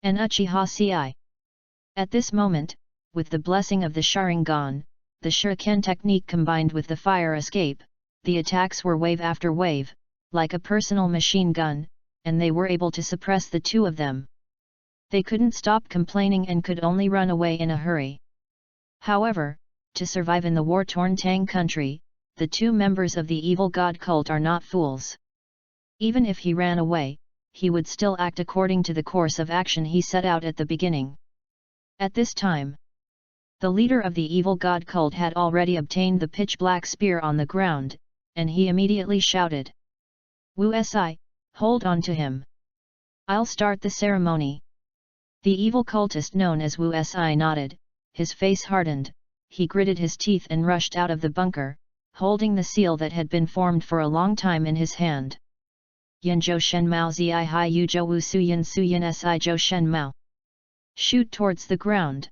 And Uchiha Ci. At this moment, with the blessing of the Sharingan, the shuriken technique combined with the fire escape, the attacks were wave after wave, like a personal machine gun, and they were able to suppress the 2 of them. They couldn't stop complaining and could only run away in a hurry. However, to survive in the war-torn Tang country, the 2 members of the evil god cult are not fools. Even if he ran away, he would still act according to the course of action he set out at the beginning. At this time, the leader of the evil god cult had already obtained the pitch-black spear on the ground, and he immediately shouted, "Wu Si, hold on to him. I'll start the ceremony." The evil cultist known as Wu Si nodded, his face hardened, he gritted his teeth and rushed out of the bunker, holding the seal that had been formed for a long time in his hand. Yin Zhou Shen Mao Zi Hai Yu Zhou Wu Suyin Suyin Si Zhou Shen Mao. Shoot towards the ground.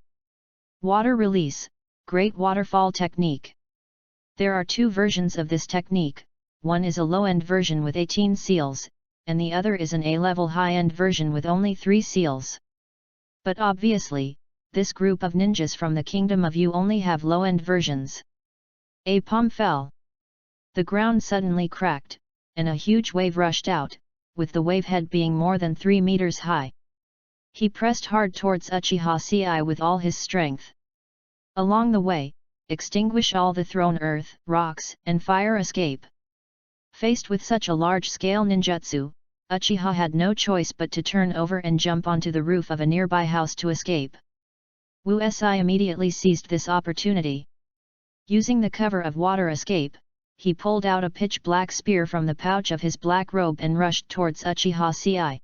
Water release, Great Waterfall Technique. There are two versions of this technique, one is a low-end version with 18 seals, and the other is an A-level high-end version with only 3 seals. But obviously, this group of ninjas from the Kingdom of Yu only have low-end versions. A palm fell. The ground suddenly cracked, and a huge wave rushed out, with the wave head being more than 3 meters high. He pressed hard towards Uchiha Ci with all his strength. Along the way, extinguish all the thrown earth, rocks, and fire escape. Faced with such a large-scale ninjutsu, Uchiha had no choice but to turn over and jump onto the roof of a nearby house to escape. Wu Si immediately seized this opportunity. Using the cover of water escape, he pulled out a pitch-black spear from the pouch of his black robe and rushed towards Uchiha Ci.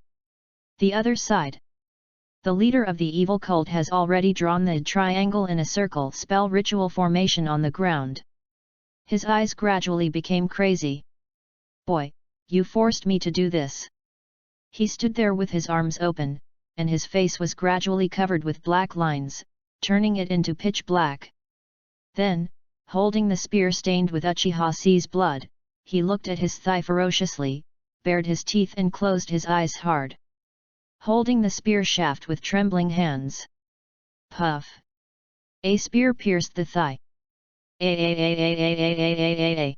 The other side. The leader of the evil cult has already drawn the triangle in a circle spell ritual formation on the ground. His eyes gradually became crazy. "Boy, you forced me to do this." He stood there with his arms open, and his face was gradually covered with black lines, turning it into pitch black. Then, holding the spear stained with Uchiha Ci's blood, he looked at his thigh ferociously, bared his teeth and closed his eyes hard. Holding the spear shaft with trembling hands. Puff! A spear pierced the thigh. A.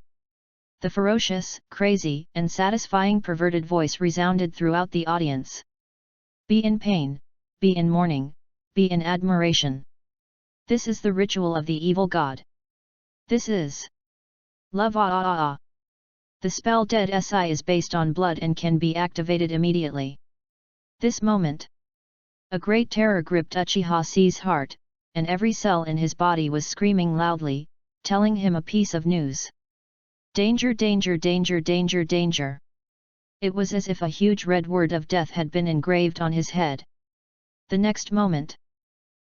The ferocious, crazy, and satisfying perverted voice resounded throughout the audience. Be in pain, be in mourning, be in admiration. This is the ritual of the evil god. This is love. The spell Dead Si is based on blood and can be activated immediately. This moment, a great terror gripped Uchiha Ci's heart, and every cell in his body was screaming loudly, telling him a piece of news. Danger, danger, danger, danger, danger. It was as if a huge red word of death had been engraved on his head. The next moment,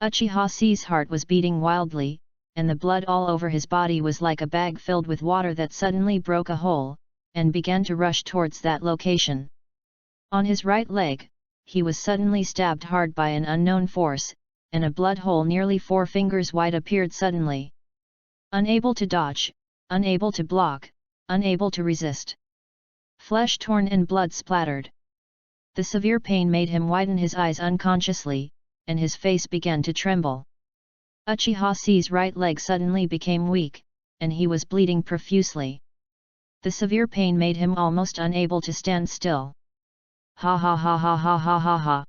Uchiha Ci's heart was beating wildly, and the blood all over his body was like a bag filled with water that suddenly broke a hole, and began to rush towards that location. On his right leg, he was suddenly stabbed hard by an unknown force, and a blood hole nearly 4 fingers wide appeared suddenly. Unable to dodge, unable to block, unable to resist. Flesh torn and blood splattered. The severe pain made him widen his eyes unconsciously, and his face began to tremble. Uchiha Ci's right leg suddenly became weak, and he was bleeding profusely. The severe pain made him almost unable to stand still. Ha ha ha ha ha ha ha ha.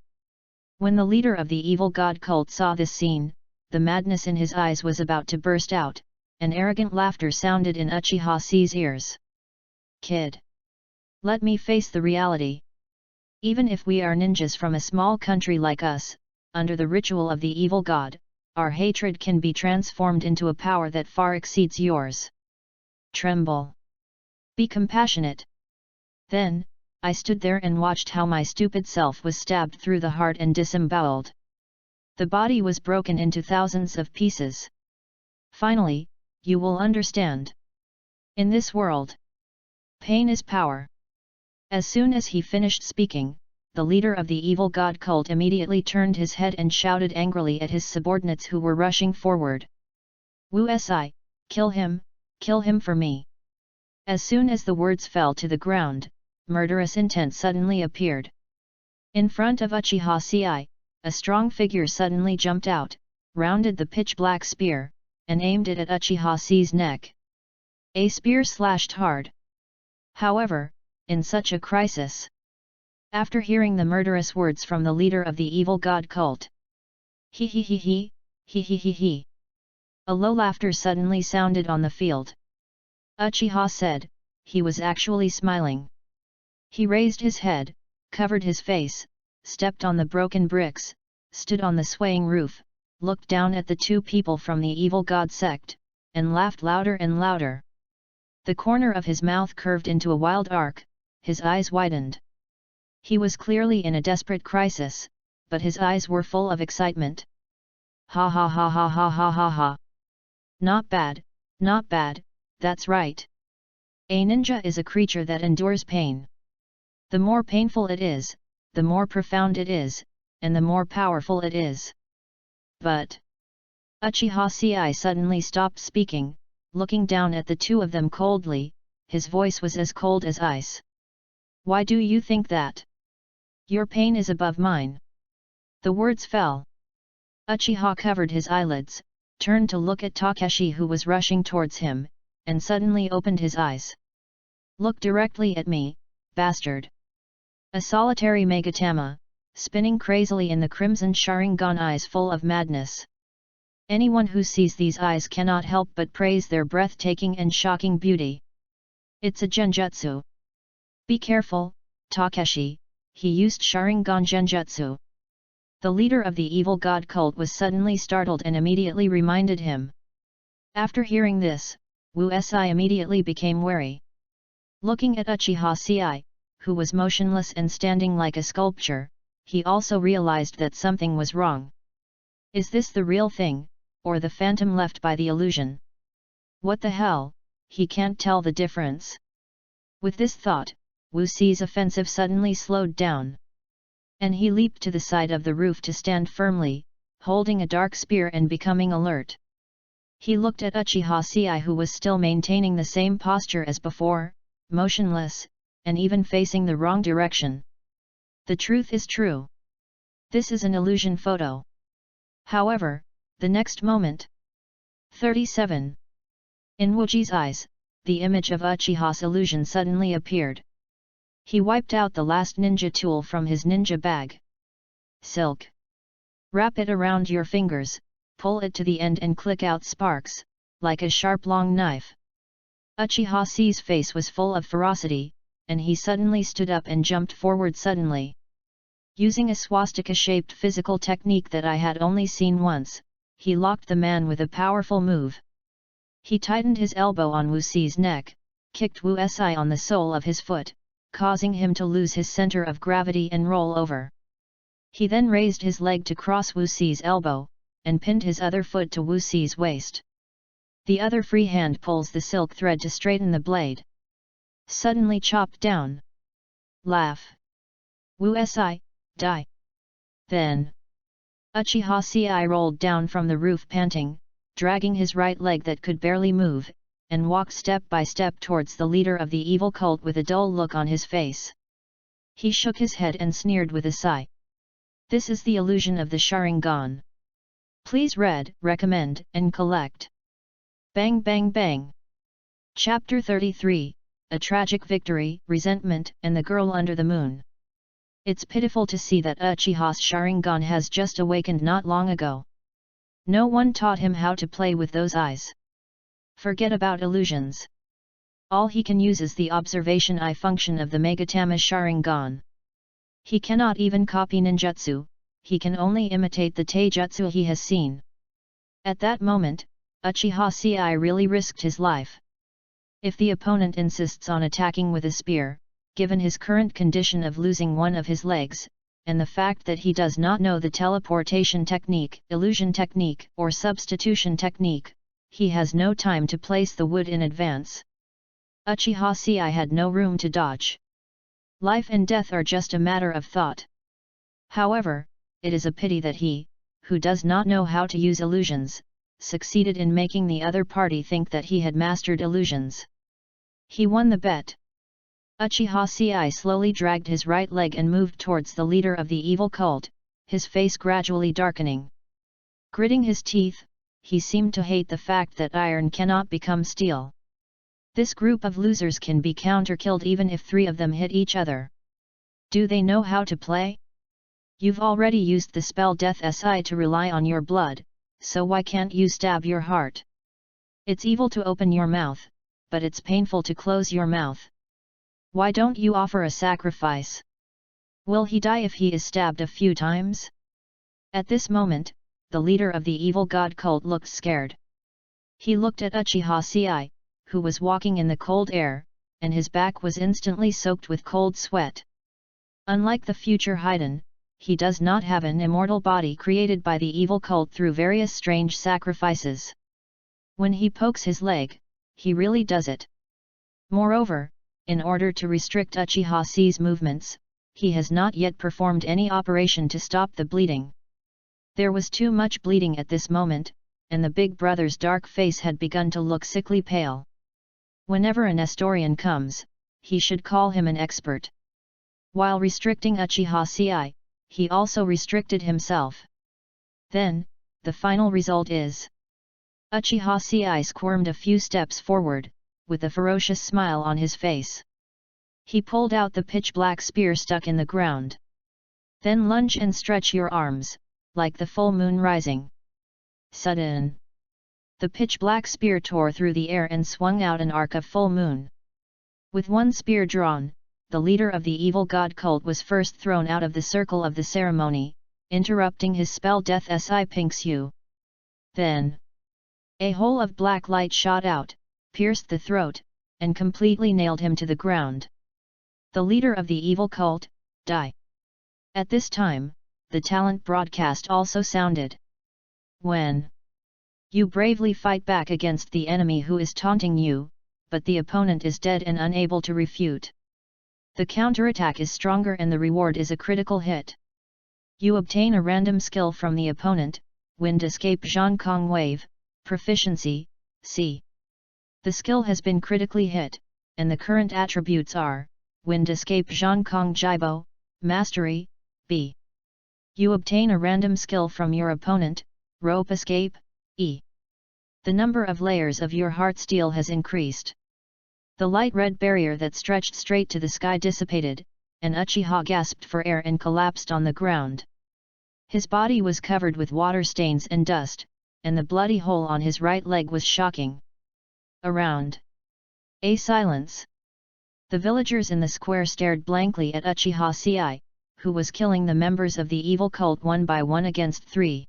When the leader of the evil god cult saw this scene, the madness in his eyes was about to burst out, and arrogant laughter sounded in Uchiha Ci's ears. Kid! Let me face the reality. Even if we are ninjas from a small country like us, under the ritual of the evil god, our hatred can be transformed into a power that far exceeds yours. Tremble. Be compassionate. Then, I stood there and watched how my stupid self was stabbed through the heart and disemboweled. The body was broken into thousands of pieces. Finally, you will understand. In this world, pain is power. As soon as he finished speaking, the leader of the evil god cult immediately turned his head and shouted angrily at his subordinates who were rushing forward. Wu Si, kill him for me. As soon as the words fell to the ground, murderous intent suddenly appeared. In front of Uchiha Ci, a strong figure suddenly jumped out, rounded the pitch-black spear, and aimed it at Uchiha Ci's neck. A spear slashed hard. However, in such a crisis, after hearing the murderous words from the leader of the evil god cult, he, a low laughter suddenly sounded on the field. Uchiha said, he was actually smiling. He raised his head, covered his face, stepped on the broken bricks, stood on the swaying roof, looked down at the two people from the evil god sect, and laughed louder and louder. The corner of his mouth curved into a wild arc, his eyes widened. He was clearly in a desperate crisis, but his eyes were full of excitement. Ha ha ha ha ha ha ha ha. Not bad, that's right. A ninja is a creature that endures pain. The more painful it is, the more profound it is, and the more powerful it is. But Uchiha Sei suddenly stopped speaking, looking down at the two of them coldly. His voice was as cold as ice. Why do you think that? Your pain is above mine. The words fell. Uchiha covered his eyelids, turned to look at Takeshi who was rushing towards him, and suddenly opened his eyes. Look directly at me, bastard. A solitary Megatama, spinning crazily in the crimson Sharingan eyes full of madness. Anyone who sees these eyes cannot help but praise their breathtaking and shocking beauty. It's a genjutsu. Be careful, Takeshi, he used Sharingan genjutsu. The leader of the evil god cult was suddenly startled and immediately reminded him. After hearing this, Wu Si immediately became wary. Looking at Uchiha Sei, who was motionless and standing like a sculpture, he also realized that something was wrong. Is this the real thing, or the phantom left by the illusion? What the hell, he can't tell the difference. With this thought, Wu Si's offensive suddenly slowed down. And he leaped to the side of the roof to stand firmly, holding a dark spear and becoming alert. He looked at Uchiha Sei who was still maintaining the same posture as before, motionless, and even facing the wrong direction. The truth is true. This is an illusion photo. However, the next moment. 37. In Wuji's eyes, the image of Uchiha's illusion suddenly appeared. He wiped out the last ninja tool from his ninja bag. Silk. Wrap it around your fingers, pull it to the end and click out sparks, like a sharp long knife. Uchiha Sei's face was full of ferocity, and he suddenly stood up and jumped forward suddenly. Using a swastika-shaped physical technique that I had only seen once, he locked the man with a powerful move. He tightened his elbow on Wu Si's neck, kicked Wu Si on the sole of his foot, causing him to lose his center of gravity and roll over. He then raised his leg to cross Wu Si's elbow, and pinned his other foot to Wu Si's waist. The other free hand pulls the silk thread to straighten the blade. Suddenly chopped down. Laugh. Wu Si, die. Then Uchiha Sei rolled down from the roof panting, dragging his right leg that could barely move, and walked step by step towards the leader of the evil cult with a dull look on his face. He shook his head and sneered with a sigh. This is the illusion of the Sharingan. Please read, recommend, and collect. Bang bang bang. Chapter 33, A Tragic Victory, Resentment, and the Girl Under the Moon. It's pitiful to see that Uchiha's Sharingan has just awakened not long ago. No one taught him how to play with those eyes. Forget about illusions. All he can use is the observation eye function of the Megatama Sharingan. He cannot even copy ninjutsu, he can only imitate the taijutsu he has seen. At that moment, Uchiha Sei really risked his life. If the opponent insists on attacking with a spear, given his current condition of losing one of his legs, and the fact that he does not know the teleportation technique, illusion technique, or substitution technique, he has no time to place the wood in advance. Uchiha Sei had no room to dodge. Life and death are just a matter of thought. However, it is a pity that he, who does not know how to use illusions, succeeded in making the other party think that he had mastered illusions. He won the bet. Uchiha Sei slowly dragged his right leg and moved towards the leader of the evil cult, his face gradually darkening. Gritting his teeth, he seemed to hate the fact that iron cannot become steel. This group of losers can be counter-killed even if 3 of them hit each other. Do they know how to play? You've already used the spell Death Si to rely on your blood, so why can't you stab your heart? It's evil to open your mouth, but it's painful to close your mouth. Why don't you offer a sacrifice? Will he die if he is stabbed a few times? At this moment, the leader of the evil god cult looked scared. He looked at Uchiha Sei, who was walking in the cold air, and his back was instantly soaked with cold sweat. Unlike the future Haiden, he does not have an immortal body created by the evil cult through various strange sacrifices. When he pokes his leg, he really does it. Moreover, in order to restrict Uchiha Sei's movements, he has not yet performed any operation to stop the bleeding. There was too much bleeding at this moment, and the big brother's dark face had begun to look sickly pale. Whenever a Nestorian comes, he should call him an expert. While restricting Uchiha Sei, he also restricted himself. Then, the final result is... Uchiha Sei squirmed a few steps forward, with a ferocious smile on his face. He pulled out the pitch-black spear stuck in the ground. Then lunge and stretch your arms, like the full moon rising. Sudden. The pitch-black spear tore through the air and swung out an arc of full moon. With one spear drawn, the leader of the evil god cult was first thrown out of the circle of the ceremony, interrupting his spell Death Si Pinksu. Then, a hole of black light shot out, pierced the throat, and completely nailed him to the ground. The leader of the evil cult, die. At this time, the talent broadcast also sounded. When you bravely fight back against the enemy who is taunting you, but the opponent is dead and unable to refute. The counterattack is stronger and the reward is a critical hit. You obtain a random skill from the opponent, Wind Escape Zhongkong Wave, Proficiency, C. The skill has been critically hit, and the current attributes are, Wind Escape Zhongkong Jibo, Mastery, B. You obtain a random skill from your opponent, Rope Escape, E. The number of layers of your heart steel has increased. The light red barrier that stretched straight to the sky dissipated, and Uchiha gasped for air and collapsed on the ground. His body was covered with water stains and dust, and the bloody hole on his right leg was shocking. Around. A silence. The villagers in the square stared blankly at Uchiha Sei, who was killing the members of the evil cult one by one against 3.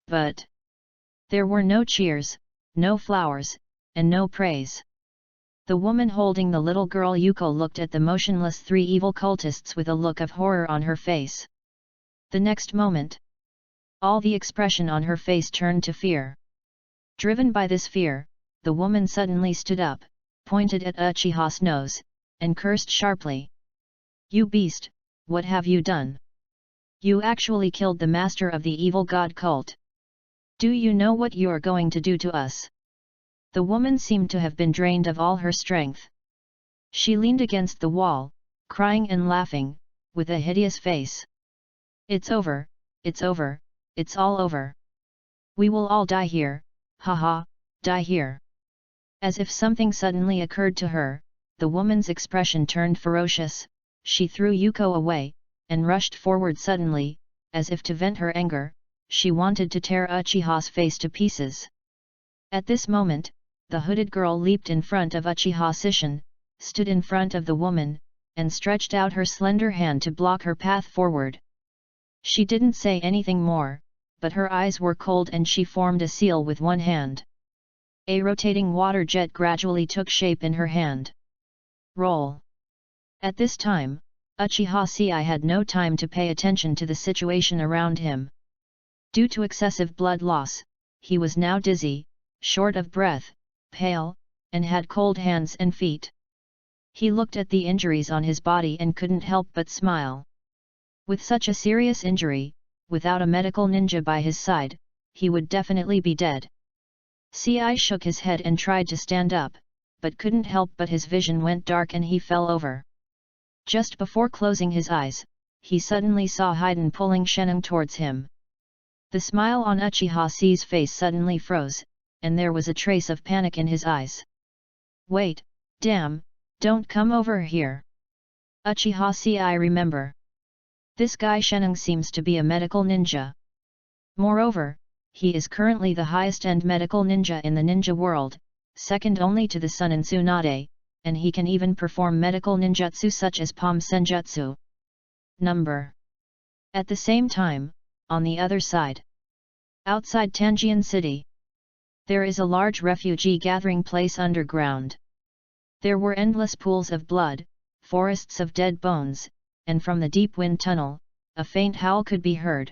But there were no cheers, no flowers, and no praise. The woman holding the little girl Yuko looked at the motionless 3 evil cultists with a look of horror on her face. The next moment, all the expression on her face turned to fear. Driven by this fear, the woman suddenly stood up, pointed at Uchiha's nose, and cursed sharply. You beast, what have you done? You actually killed the master of the evil god cult. Do you know what you are going to do to us? The woman seemed to have been drained of all her strength. She leaned against the wall, crying and laughing, with a hideous face. It's over, it's over, it's all over. We will all die here, haha, die here. As if something suddenly occurred to her, the woman's expression turned ferocious, she threw Yuko away, and rushed forward suddenly, as if to vent her anger, she wanted to tear Uchiha's face to pieces. At this moment, the hooded girl leaped in front of Uchiha Sishin, stood in front of the woman, and stretched out her slender hand to block her path forward. She didn't say anything more, but her eyes were cold and she formed a seal with one hand. A rotating water jet gradually took shape in her hand. Roll. At this time, Uchiha Sei had no time to pay attention to the situation around him. Due to excessive blood loss, he was now dizzy, short of breath, pale, and had cold hands and feet. He looked at the injuries on his body and couldn't help but smile. With such a serious injury, without a medical ninja by his side, he would definitely be dead. Sei shook his head and tried to stand up, but couldn't help but his vision went dark and he fell over. Just before closing his eyes, he suddenly saw Haiden pulling Sheneng towards him. The smile on Uchiha Sei's face suddenly froze, and there was a trace of panic in his eyes. Wait, damn, don't come over here. Uchiha Sei, remember. This guy Sheneng seems to be a medical ninja. Moreover, he is currently the highest-end medical ninja in the ninja world, second only to the Sun and Tsunade, and he can even perform medical ninjutsu such as Palm Senjutsu. Number. At the same time, on the other side, Outside Tangian City, there is a large refugee gathering place underground. There were endless pools of blood, forests of dead bones, and from the deep wind tunnel, a faint howl could be heard.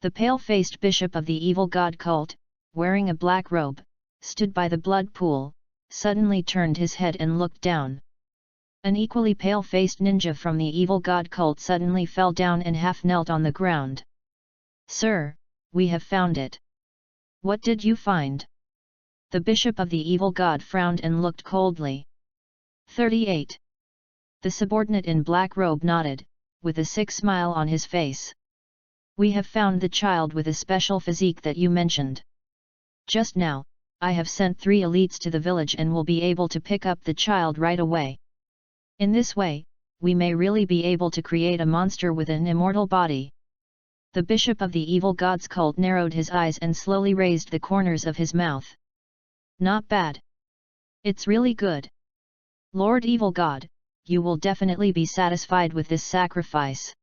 The pale-faced bishop of the evil god cult, wearing a black robe, stood by the blood pool, suddenly turned his head and looked down. An equally pale-faced ninja from the evil god cult suddenly fell down and half-knelt on the ground. "Sir, we have found it." "What did you find?" The bishop of the evil god frowned and looked coldly. 38. The subordinate in black robe nodded, with a sick smile on his face. "We have found the child with a special physique that you mentioned. Just now, I have sent 3 elites to the village and will be able to pick up the child right away. In this way, we may really be able to create a monster with an immortal body." The bishop of the evil god's cult narrowed his eyes and slowly raised the corners of his mouth. "Not bad. It's really good. Lord Evil God, you will definitely be satisfied with this sacrifice."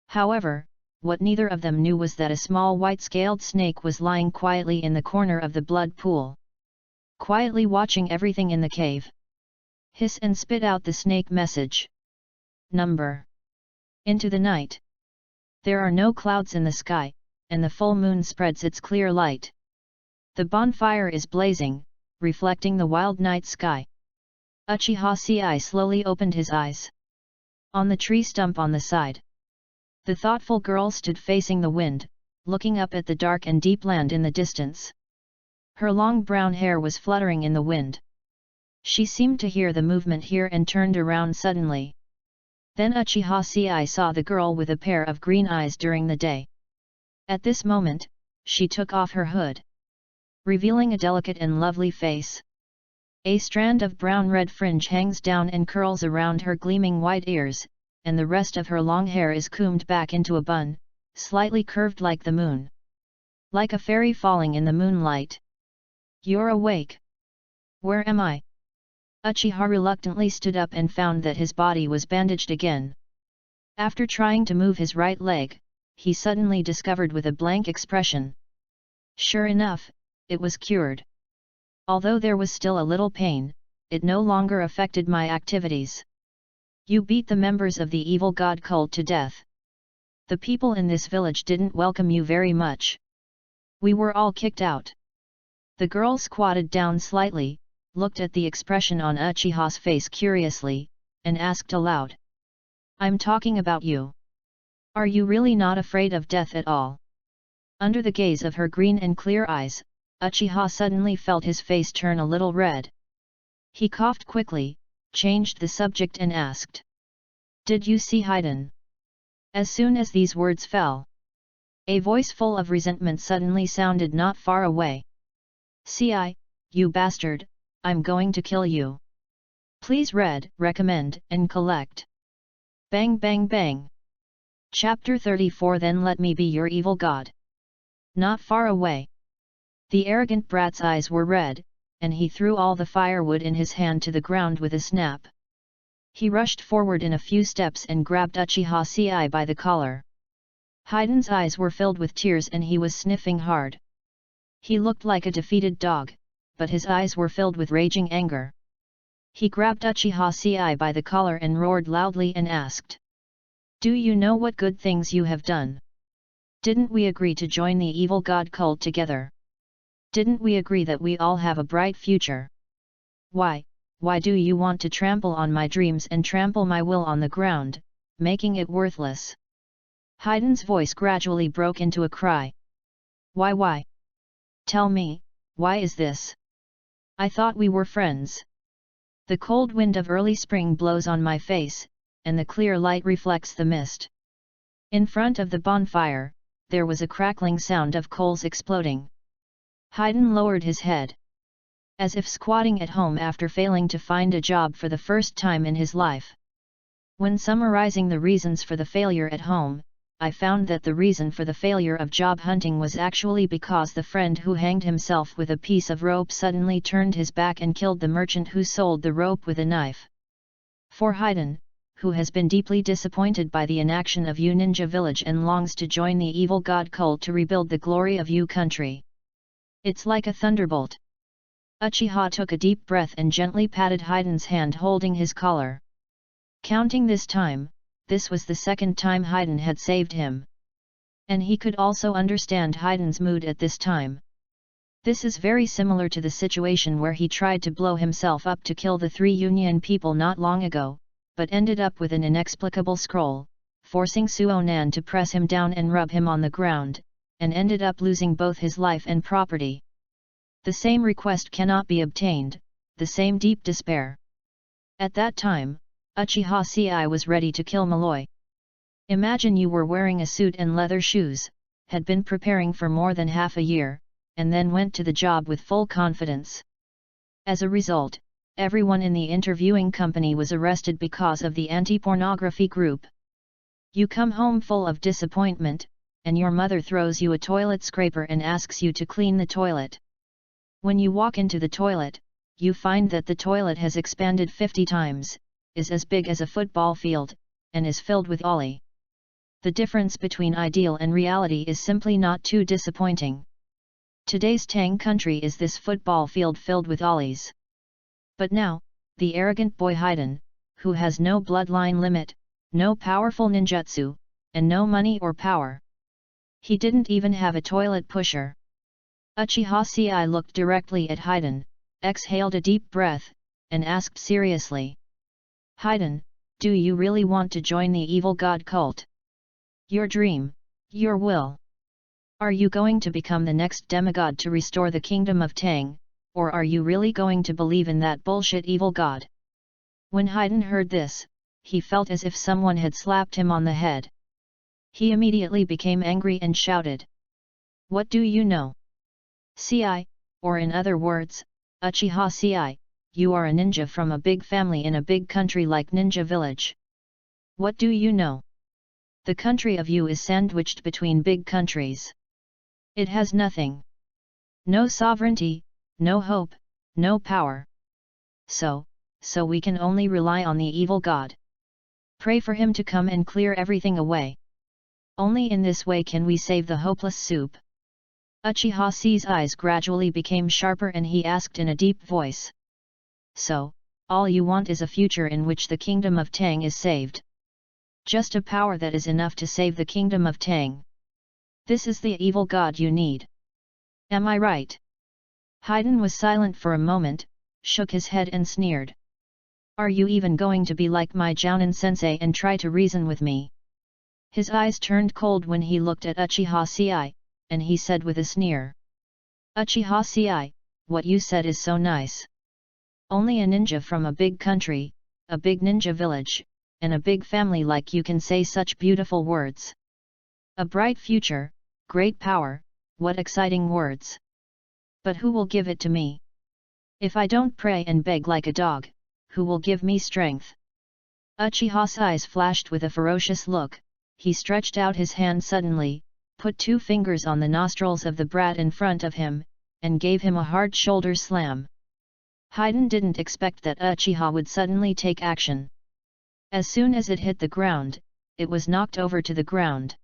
However, what neither of them knew was that a small white-scaled snake was lying quietly in the corner of the blood pool, quietly watching everything in the cave. "Hiss and spit out the snake message. Number. Into the night. There are no clouds in the sky, and the full moon spreads its clear light. The bonfire is blazing, reflecting the wild night sky." Uchiha Sei slowly opened his eyes. On the tree stump on the side, the thoughtful girl stood facing the wind, looking up at the dark and deep land in the distance. Her long brown hair was fluttering in the wind. She seemed to hear the movement here and turned around suddenly. Then Uchiha Sei saw the girl with a pair of green eyes during the day. At this moment, she took off her hood, revealing a delicate and lovely face. A strand of brown-red fringe hangs down and curls around her gleaming white ears, and the rest of her long hair is combed back into a bun, slightly curved like the moon. Like a fairy falling in the moonlight. "You're awake. Where am I?" Uchiha reluctantly stood up and found that his body was bandaged again. After trying to move his right leg, he suddenly discovered with a blank expression. Sure enough, it was cured. Although there was still a little pain, it no longer affected my activities. "You beat the members of the evil god cult to death. The people in this village didn't welcome you very much. We were all kicked out." The girl squatted down slightly, looked at the expression on Uchiha's face curiously, and asked aloud. "I'm talking about you. Are you really not afraid of death at all?" Under the gaze of her green and clear eyes, Uchiha suddenly felt his face turn a little red. He coughed quickly, changed the subject and asked. "Did you see Haiden?" As soon as these words fell, a voice full of resentment suddenly sounded not far away. "Ci, you bastard, I'm going to kill you. Please read, recommend, and collect." Bang bang bang. Chapter 34. Then let me be your evil god. Not far away. The arrogant brat's eyes were red, and he threw all the firewood in his hand to the ground with a snap. He rushed forward in a few steps and grabbed Uchiha Sei by the collar. Haiden's eyes were filled with tears and he was sniffing hard. He looked like a defeated dog, but his eyes were filled with raging anger. He grabbed Uchiha Sei by the collar and roared loudly and asked. "Do you know what good things you have done? Didn't we agree to join the evil god cult together? Didn't we agree that we all have a bright future? Why do you want to trample on my dreams and trample my will on the ground, making it worthless?" Haiden's voice gradually broke into a cry. Why? Tell me, why is this? I thought we were friends. The cold wind of early spring blows on my face, and the clear light reflects the mist. In front of the bonfire, there was a crackling sound of coals exploding. Haiden lowered his head. As if squatting at home after failing to find a job for the first time in his life. When summarizing the reasons for the failure at home, I found that the reason for the failure of job hunting was actually because the friend who hanged himself with a piece of rope suddenly turned his back and killed the merchant who sold the rope with a knife. For Haiden, who has been deeply disappointed by the inaction of U Ninja Village and longs to join the evil god cult to rebuild the glory of U country. It's like a thunderbolt. Uchiha took a deep breath and gently patted Haiden's hand holding his collar. Counting this time, this was the second time Haiden had saved him. And he could also understand Haiden's mood at this time. This is very similar to the situation where he tried to blow himself up to kill the 3 Union people not long ago, but ended up with an inexplicable scroll, forcing Suonan to press him down and rub him on the ground, and ended up losing both his life and property. The same request cannot be obtained, the same deep despair. At that time, Uchiha Ci was ready to kill Malloy. Imagine you were wearing a suit and leather shoes, had been preparing for more than half a year, and then went to the job with full confidence. As a result, everyone in the interviewing company was arrested because of the anti-pornography group. You come home full of disappointment, and your mother throws you a toilet scraper and asks you to clean the toilet. When you walk into the toilet, you find that the toilet has expanded 50 times, is as big as a football field, and is filled with ollie. The difference between ideal and reality is simply not too disappointing. Today's Tang country is this football field filled with ollies. But now, the arrogant boy Haiden, who has no bloodline limit, no powerful ninjutsu, and no money or power. He didn't even have a toilet pusher. Uchiha Ci looked directly at Haiden, exhaled a deep breath, and asked seriously. Haiden, do you really want to join the evil god cult? Your dream, your will. Are you going to become the next demigod to restore the kingdom of Tang, or are you really going to believe in that bullshit evil god? When Haiden heard this, he felt as if someone had slapped him on the head. He immediately became angry and shouted. What do you know? Ci, or in other words, Uchiha Ci, you are a ninja from a big family in a big country like Ninja Village. What do you know? The country of you is sandwiched between big countries. It has nothing. No sovereignty, no hope, no power. So we can only rely on the evil god. Pray for him to come and clear everything away. Only in this way can we save the hopeless soup. Uchiha Ci's eyes gradually became sharper and he asked in a deep voice. So, all you want is a future in which the kingdom of Tang is saved. Just a power that is enough to save the kingdom of Tang. This is the evil god you need. Am I right? Haiden was silent for a moment, shook his head and sneered. Are you even going to be like my Jounin sensei and try to reason with me? His eyes turned cold when he looked at Uchiha Ci, and he said with a sneer. Uchiha Ci, what you said is so nice. Only a ninja from a big country, a big ninja village, and a big family like you can say such beautiful words. A bright future, great power, what exciting words. But who will give it to me? If I don't pray and beg like a dog, who will give me strength? Uchiha's eyes flashed with a ferocious look, he stretched out his hand suddenly, put 2 fingers on the nostrils of the brat in front of him, and gave him a hard shoulder slam. Haiden didn't expect that Uchiha would suddenly take action. As soon as it hit the ground, it was knocked over to the ground.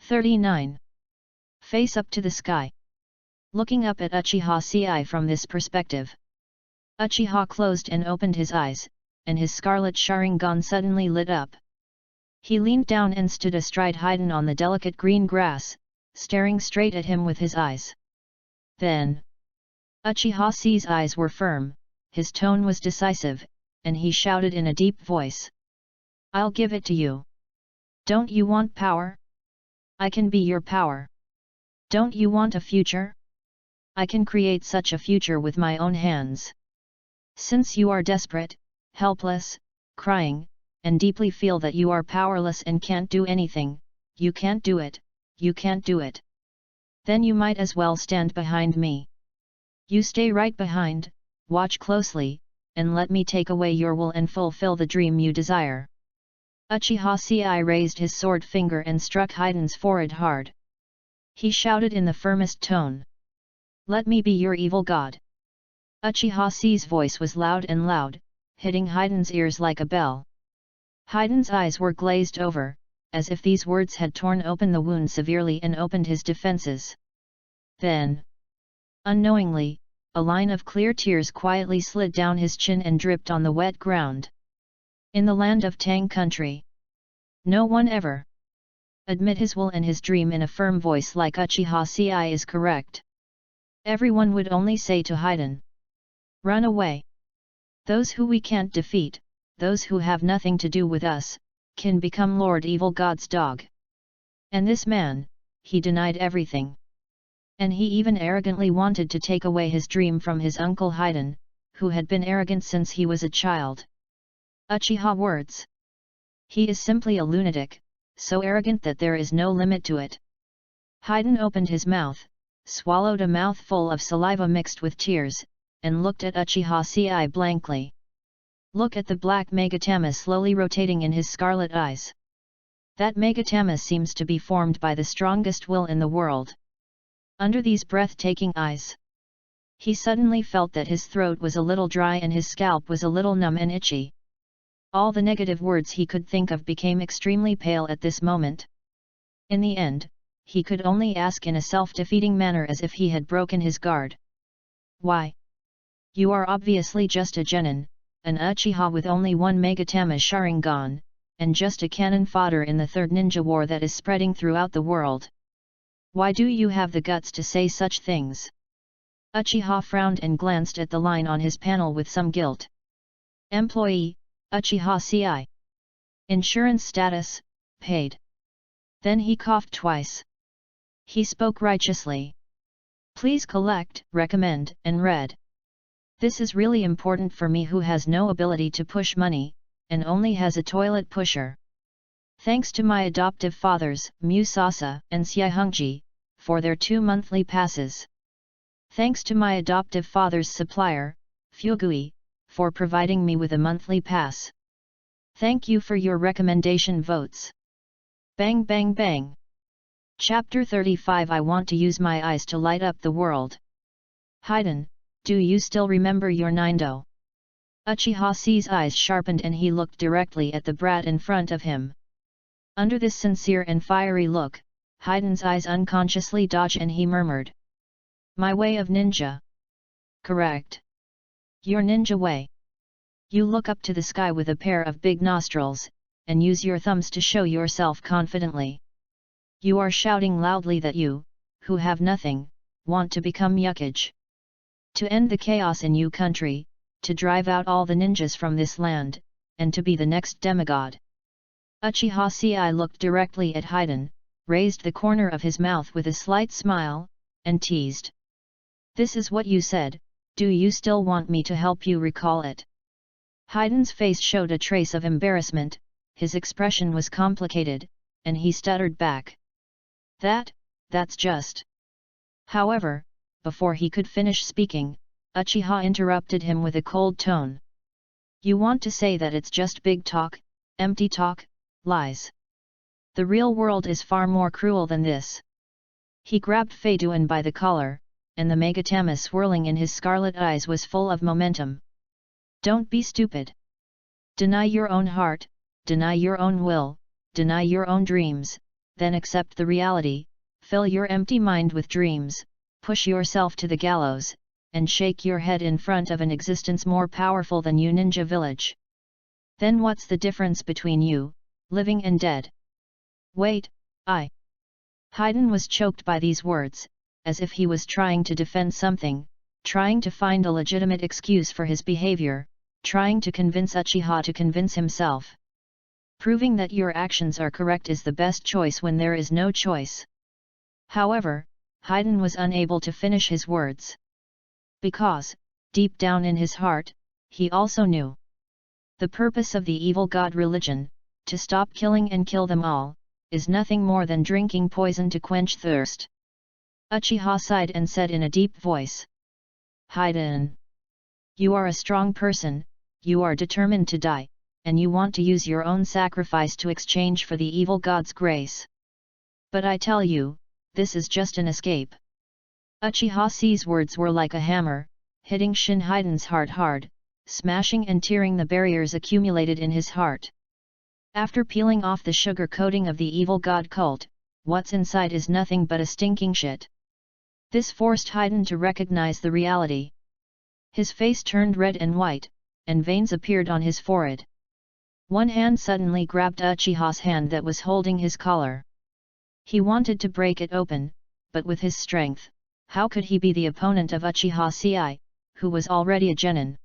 39. Face up to the sky. Looking up at Uchiha Ci from this perspective. Uchiha closed and opened his eyes, and his scarlet Sharingan suddenly lit up. He leaned down and stood astride Haiden on the delicate green grass, staring straight at him with his eyes. Then, Uchiha Ci's eyes were firm, his tone was decisive, and he shouted in a deep voice. I'll give it to you. Don't you want power? I can be your power. Don't you want a future? I can create such a future with my own hands. Since you are desperate, helpless, crying, and deeply feel that you are powerless and can't do anything, you can't do it, you can't do it. Then you might as well stand behind me. You stay right behind, watch closely, and let me take away your will and fulfill the dream you desire. Uchiha Ci raised his sword finger and struck Haiden's forehead hard. He shouted in the firmest tone. Let me be your evil god. Uchiha Ci's voice was loud and loud, hitting Haiden's ears like a bell. Hayden's eyes were glazed over, as if these words had torn open the wound severely and opened his defenses. Then, unknowingly, a line of clear tears quietly slid down his chin and dripped on the wet ground. In the land of Tang country, no one ever admit his will and his dream in a firm voice like Uchiha Ci is correct. Everyone would only say to Hayden, "Run away. Those who we can't defeat, those who have nothing to do with us, can become Lord Evil God's dog." And this man, he denied everything. And he even arrogantly wanted to take away his dream from his uncle Hayden, who had been arrogant since he was a child. Uchiha words. He is simply a lunatic, so arrogant that there is no limit to it. Hayden opened his mouth, swallowed a mouthful of saliva mixed with tears, and looked at Uchiha Ci blankly. Look at the black Megatama slowly rotating in his scarlet eyes. That Megatama seems to be formed by the strongest will in the world. Under these breathtaking eyes, he suddenly felt that his throat was a little dry and his scalp was a little numb and itchy. All the negative words he could think of became extremely pale at this moment. In the end, he could only ask in a self-defeating manner as if he had broken his guard. "Why? You are obviously just a genin, an Uchiha with only one Megatama Sharingan, and just a cannon fodder in the third ninja war that is spreading throughout the world. Why do you have the guts to say such things?" Uchiha frowned and glanced at the line on his panel with some guilt. Employee, Uchiha Ci. Insurance status, paid. Then he coughed twice. He spoke righteously. Please collect, recommend, and read. This is really important for me who has no ability to push money, and only has a toilet pusher. Thanks to my adoptive fathers, Musasa and Xiehungji, for their 2 monthly passes. Thanks to my adoptive father's supplier, Fugui, for providing me with a monthly pass. Thank you for your recommendation votes. Bang bang bang. Chapter 35. I want to use my eyes to light up the world. Hayden, do you still remember your Nindo? Uchiha Ci's eyes sharpened and he looked directly at the brat in front of him. Under this sincere and fiery look, Hayden's eyes unconsciously dodged and he murmured. My way of ninja. Correct. Your ninja way. You look up to the sky with a pair of big nostrils, and use your thumbs to show yourself confidently. You are shouting loudly that you, who have nothing, want to become Yukage. To end the chaos in your country, to drive out all the ninjas from this land, and to be the next demigod. Uchiha Ci looked directly at Hayden, raised the corner of his mouth with a slight smile, and teased. This is what you said, do you still want me to help you recall it? Hayden's face showed a trace of embarrassment, his expression was complicated, and he stuttered back. That's just. However, before he could finish speaking, Uchiha interrupted him with a cold tone. You want to say that it's just big talk, empty talk, lies. The real world is far more cruel than this. He grabbed Fei Duan by the collar, and the Megatama swirling in his scarlet eyes was full of momentum. Don't be stupid. Deny your own heart, deny your own will, deny your own dreams, then accept the reality, fill your empty mind with dreams, push yourself to the gallows, and shake your head in front of an existence more powerful than you ninja village. Then what's the difference between you, living and dead? Wait, Hayden was choked by these words, as if he was trying to defend something, trying to find a legitimate excuse for his behavior, trying to convince Uchiha to convince himself. Proving that your actions are correct is the best choice when there is no choice. However, Hayden was unable to finish his words. Because, deep down in his heart, he also knew. The purpose of the evil god religion, to stop killing and kill them all, is nothing more than drinking poison to quench thirst. Uchiha sighed and said in a deep voice. Hayden. You are a strong person, you are determined to die, and you want to use your own sacrifice to exchange for the evil god's grace. But I tell you, this is just an escape. Uchiha Ci's words were like a hammer, hitting Shin Hayden's heart hard, smashing and tearing the barriers accumulated in his heart. After peeling off the sugar coating of the evil god cult, what's inside is nothing but a stinking shit. This forced Haydn to recognize the reality. His face turned red and white, and veins appeared on his forehead. One hand suddenly grabbed Uchiha's hand that was holding his collar. He wanted to break it open, but with his strength, how could he be the opponent of Uchiha Ci, who was already a genin?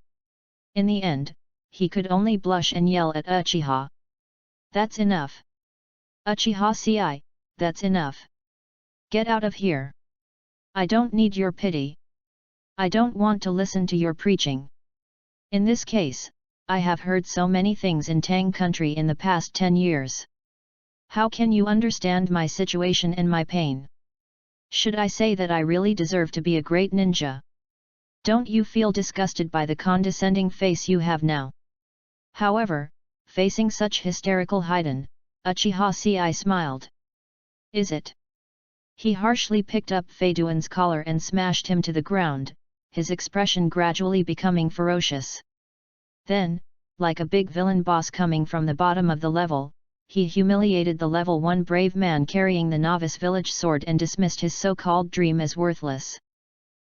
In the end, he could only blush and yell at Uchiha. That's enough. Uchiha Ci, that's enough. Get out of here. I don't need your pity. I don't want to listen to your preaching. In this case, I have heard so many things in Tang country in the past 10 years. How can you understand my situation and my pain? Should I say that I really deserve to be a great ninja? Don't you feel disgusted by the condescending face you have now? However, facing such hysterical Haydn, Uchiha Ci smiled. Is it? He harshly picked up Feiduan's collar and smashed him to the ground, his expression gradually becoming ferocious. Then, like a big villain boss coming from the bottom of the level, he humiliated the level 1 brave man carrying the novice village sword and dismissed his so-called dream as worthless.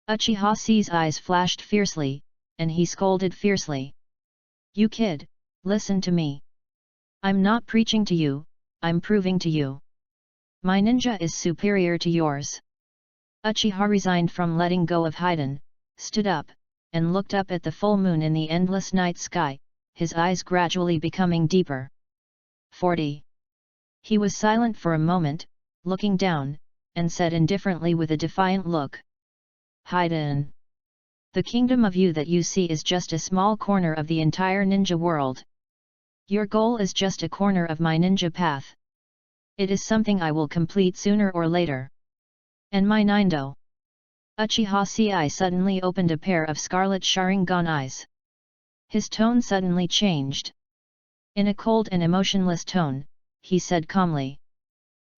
Uchiha Ci's eyes flashed fiercely, and he scolded fiercely. You kid, listen to me. I'm not preaching to you, I'm proving to you. My ninja is superior to yours. Uchiha resigned from letting go of Haydn, stood up, and looked up at the full moon in the endless night sky, his eyes gradually becoming deeper. 40. He was silent for a moment, looking down, and said indifferently with a defiant look. Haydn. The kingdom of you that you see is just a small corner of the entire ninja world. Your goal is just a corner of my ninja path. It is something I will complete sooner or later. And my Nindo. Uchiha Ci suddenly opened a pair of scarlet Sharingan eyes. His tone suddenly changed. In a cold and emotionless tone, he said calmly.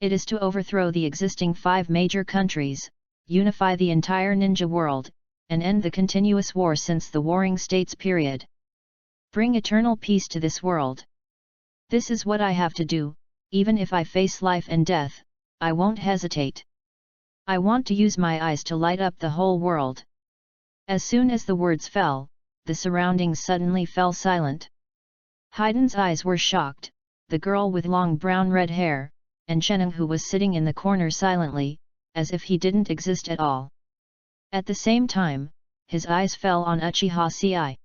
It is to overthrow the existing 5 major countries, unify the entire ninja world, and end the continuous war since the Warring States period. Bring eternal peace to this world. This is what I have to do, even if I face life and death, I won't hesitate. I want to use my eyes to light up the whole world. As soon as the words fell, the surroundings suddenly fell silent. Haydn's eyes were shocked, the girl with long brown-red hair, and Cheneng who was sitting in the corner silently, as if he didn't exist at all. At the same time, his eyes fell on Uchiha Ci.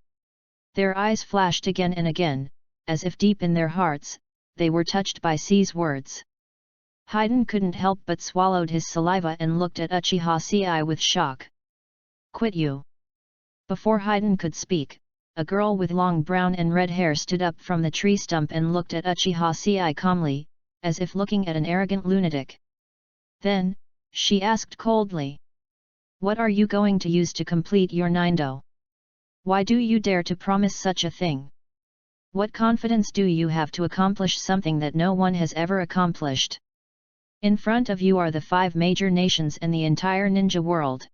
Their eyes flashed again and again, as if deep in their hearts, they were touched by Ci's words. Haydn couldn't help but swallowed his saliva and looked at Uchiha Ci with shock. Quit you! Before Haydn could speak, a girl with long brown and red hair stood up from the tree stump and looked at Uchiha Ci calmly, as if looking at an arrogant lunatic. Then, she asked coldly. What are you going to use to complete your Nindo? Why do you dare to promise such a thing? What confidence do you have to accomplish something that no one has ever accomplished? In front of you are the 5 major nations and the entire ninja world.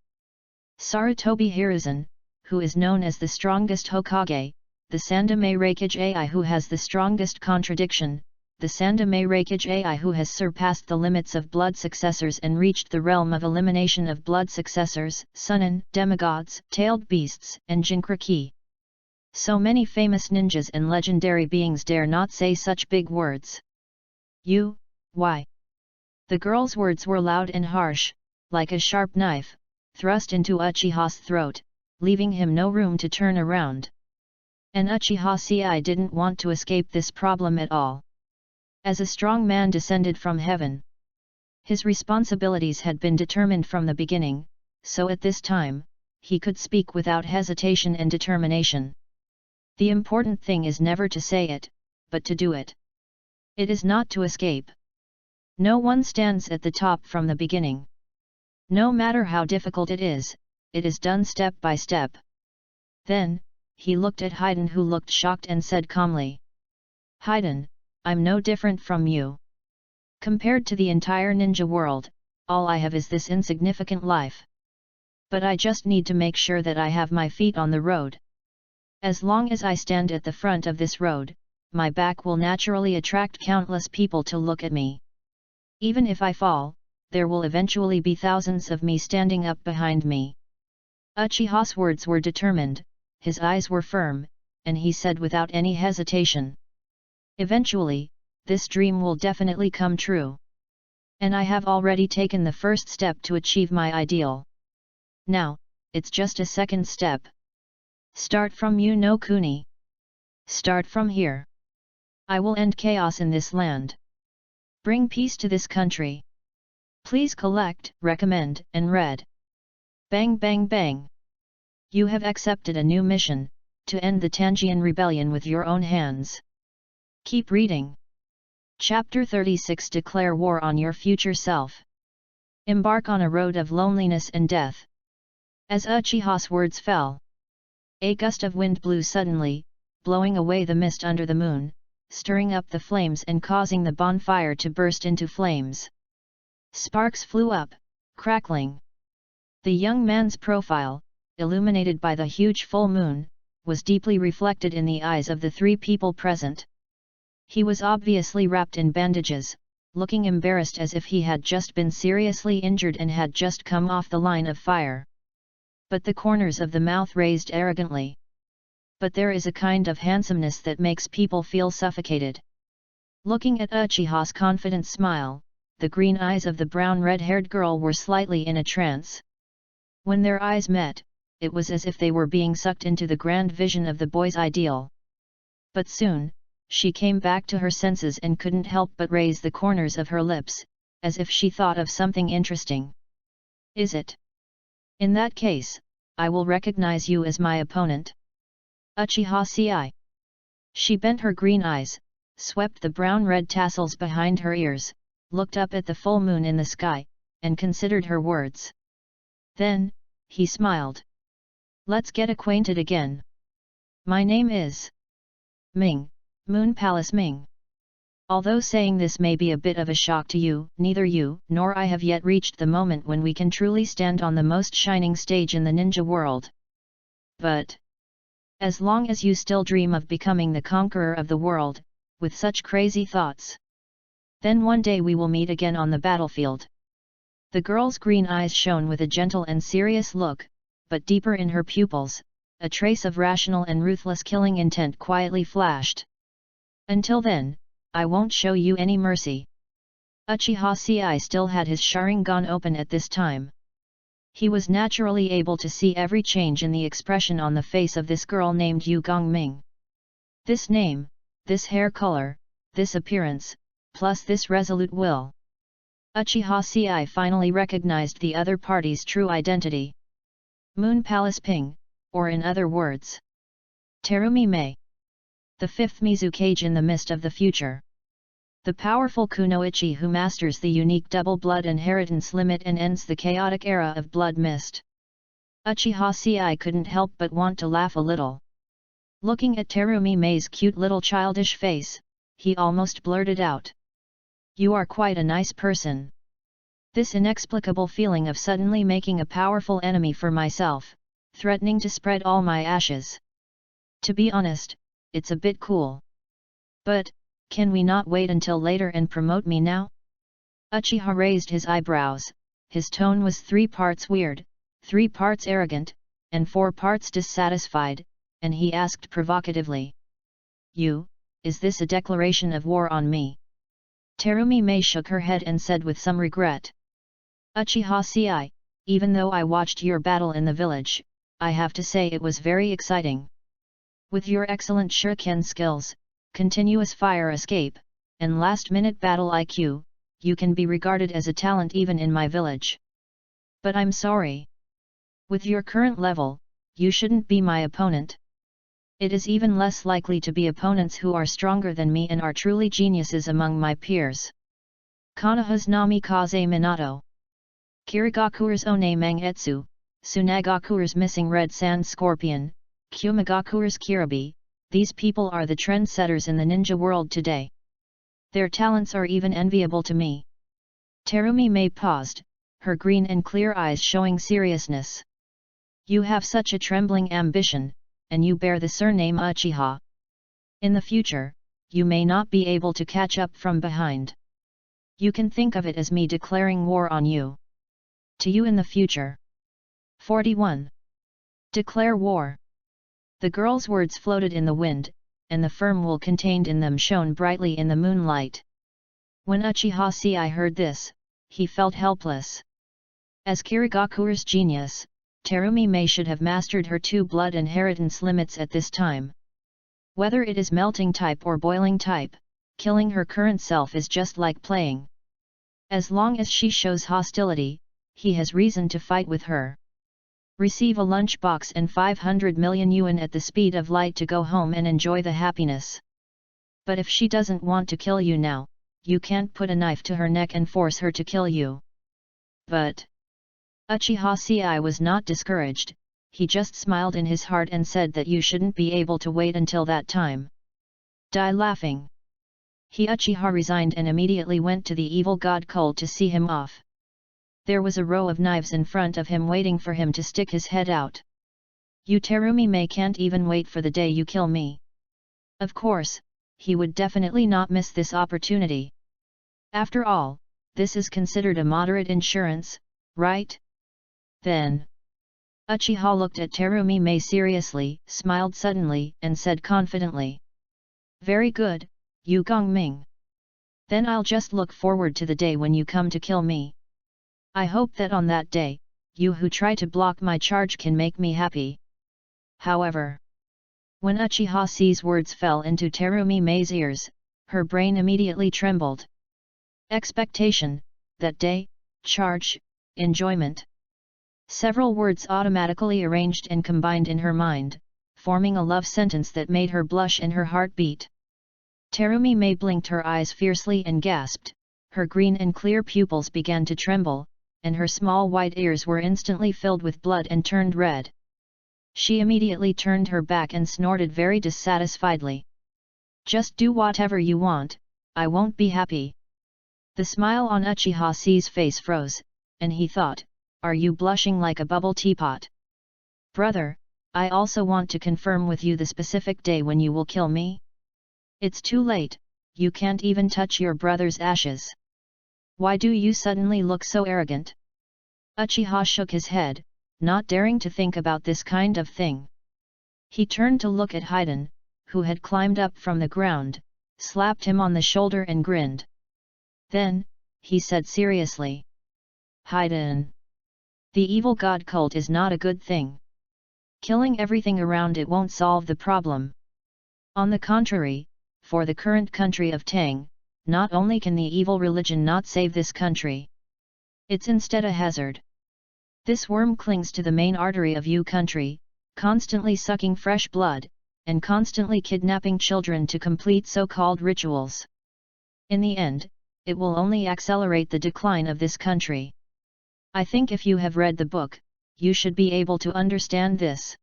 Sarutobi Hiruzen, who is known as the strongest Hokage, the Sandame Reikage Ai who has the strongest contradiction, the Sandame Reikage Ai who has surpassed the limits of blood successors and reached the realm of elimination of blood successors, Sunin, demigods, tailed beasts, and Jinkraki. So many famous ninjas and legendary beings dare not say such big words. You, why? The girl's words were loud and harsh, like a sharp knife, thrust into Uchiha's throat, leaving him no room to turn around. And Uchiha Ci didn't want to escape this problem at all. As a strong man descended from heaven, his responsibilities had been determined from the beginning, so at this time, he could speak without hesitation and determination. The important thing is never to say it, but to do it. It is not to escape. No one stands at the top from the beginning. No matter how difficult it is done step by step. Then, he looked at Haydn who looked shocked and said calmly. Haydn, I'm no different from you. Compared to the entire ninja world, all I have is this insignificant life. But I just need to make sure that I have my feet on the road. As long as I stand at the front of this road, my back will naturally attract countless people to look at me. Even if I fall, there will eventually be thousands of me standing up behind me." Uchiha's words were determined, his eyes were firm, and he said without any hesitation. "Eventually, this dream will definitely come true. And I have already taken the first step to achieve my ideal. Now, it's just a second step. Start from you no Kuni. Start from here. I will end chaos in this land. Bring peace to this country. Please collect, recommend, and read. Bang bang bang. You have accepted a new mission, to end the Tangian rebellion with your own hands. Keep reading. Chapter 36 Declare war on your future self. Embark on a road of loneliness and death." As Uchiha's words fell, a gust of wind blew suddenly, blowing away the mist under the moon, stirring up the flames and causing the bonfire to burst into flames. Sparks flew up, crackling. The young man's profile, illuminated by the huge full moon, was deeply reflected in the eyes of the three people present. He was obviously wrapped in bandages, looking embarrassed as if he had just been seriously injured and had just come off the line of fire. But the corners of the mouth raised arrogantly. But there is a kind of handsomeness that makes people feel suffocated. Looking at Uchiha's confident smile, the green eyes of the brown red-haired girl were slightly in a trance. When their eyes met, it was as if they were being sucked into the grand vision of the boy's ideal. But soon, she came back to her senses and couldn't help but raise the corners of her lips, as if she thought of something interesting. "Is it? In that case, I will recognize you as my opponent. Uchiha Ci." She bent her green eyes, swept the brown-red tassels behind her ears, looked up at the full moon in the sky, and considered her words. Then, he smiled. "Let's get acquainted again. My name is Ming, Moon Palace Ming. Although saying this may be a bit of a shock to you, neither you nor I have yet reached the moment when we can truly stand on the most shining stage in the ninja world. But as long as you still dream of becoming the conqueror of the world, with such crazy thoughts, then one day we will meet again on the battlefield." The girl's green eyes shone with a gentle and serious look, but deeper in her pupils, a trace of rational and ruthless killing intent quietly flashed. "Until then, I won't show you any mercy." Uchiha Ci still had his Sharingan open at this time. He was naturally able to see every change in the expression on the face of this girl named Yu Gongming. This name, this hair color, this appearance, plus this resolute will. Uchiha Ci finally recognized the other party's true identity. Moon Palace Ping, or in other words, Terumi Mei. The fifth Mizukage in the mist of the future. The powerful kunoichi who masters the unique double blood inheritance limit and ends the chaotic era of blood mist. Uchiha Ci couldn't help but want to laugh a little. Looking at Terumi Mei's cute little childish face, he almost blurted out. "You are quite a nice person." This inexplicable feeling of suddenly making a powerful enemy for myself, threatening to spread all my ashes. To be honest, it's a bit cool. But, can we not wait until later and promote me now? Uchiha raised his eyebrows, his tone was 3 parts weird, 3 parts arrogant, and 4 parts dissatisfied, and he asked provocatively. Is this a declaration of war on me?" Terumi Mei shook her head and said with some regret. "Uchiha Ci, even though I watched your battle in the village, I have to say it was very exciting. With your excellent shuriken skills, continuous fire escape, and last-minute battle IQ, you can be regarded as a talent even in my village. But I'm sorry. With your current level, you shouldn't be my opponent. It is even less likely to be opponents who are stronger than me and are truly geniuses among my peers. Konoha's Namikaze Minato. Kirigakure's One Mangetsu, Tsunagakure's Missing Red Sand Scorpion, Kumagakure's Kiribi, these people are the trendsetters in the ninja world today. Their talents are even enviable to me." Terumi Mei paused, her green and clear eyes showing seriousness. "You have such a trembling ambition, and you bear the surname Uchiha. In the future, you may not be able to catch up from behind. You can think of it as me declaring war on you. To you in the future. 41. Declare war. The girl's words floated in the wind, and the firm will contained in them shone brightly in the moonlight. When Uchiha Sei heard this, he felt helpless. As Kirigakuru's genius, Terumi Mei should have mastered her two blood inheritance limits at this time. Whether it is melting type or boiling type, killing her current self is just like playing. As long as she shows hostility, he has reason to fight with her. Receive a lunchbox and 500 million yuan at the speed of light to go home and enjoy the happiness. But if she doesn't want to kill you now, you can't put a knife to her neck and force her to kill you. But Uchiha Sei was not discouraged, he just smiled in his heart and said that you shouldn't be able to wait until that time. Die laughing. Uchiha resigned and immediately went to the evil god cult to see him off. There was a row of knives in front of him waiting for him to stick his head out. You Terumi Mei can't even wait for the day you kill me. Of course, he would definitely not miss this opportunity. After all, this is considered a moderate insurance, right? Then Uchiha looked at Terumi Mei seriously, smiled suddenly, and said confidently. Very good, Yu Gongming. Then I'll just look forward to the day when you come to kill me. I hope that on that day, you who try to block my charge can make me happy. However, when Uchiha Sei's words fell into Terumi Mei's ears, her brain immediately trembled. Expectation, that day, charge, enjoyment. Several words automatically arranged and combined in her mind, forming a love sentence that made her blush and her heart beat. Terumi Mei blinked her eyes fiercely and gasped, her green and clear pupils began to tremble, and her small white ears were instantly filled with blood and turned red. She immediately turned her back and snorted very dissatisfiedly. Just do whatever you want, I won't be happy. The smile on Uchiha Sei's face froze, and he thought, are you blushing like a bubble teapot? Brother, I also want to confirm with you the specific day when you will kill me. It's too late, you can't even touch your brother's ashes. Why do you suddenly look so arrogant? Uchiha shook his head, not daring to think about this kind of thing. He turned to look at Haiden, who had climbed up from the ground, slapped him on the shoulder and grinned. Then, he said seriously. Haiden. The evil god cult is not a good thing. Killing everything around it won't solve the problem. On the contrary, for the current country of Tang, not only can the evil religion not save this country, it's instead a hazard. This worm clings to the main artery of Yu country, constantly sucking fresh blood, and constantly kidnapping children to complete so-called rituals. In the end, it will only accelerate the decline of this country. I think if you have read the book, you should be able to understand this.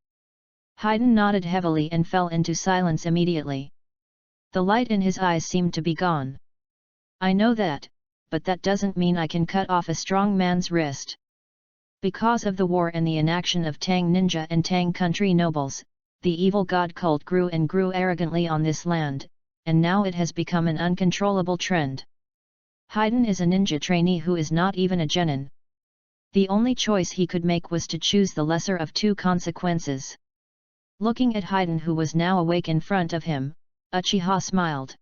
Haiden nodded heavily and fell into silence immediately. The light in his eyes seemed to be gone. I know that, but that doesn't mean I can cut off a strong man's wrist. Because of the war and the inaction of Tang ninja and Tang country nobles, the evil god cult grew and grew arrogantly on this land, and now it has become an uncontrollable trend. Haiden is a ninja trainee who is not even a genin. The only choice he could make was to choose the lesser of two consequences. Looking at Haiden, who was now awake in front of him, Uchiha smiled.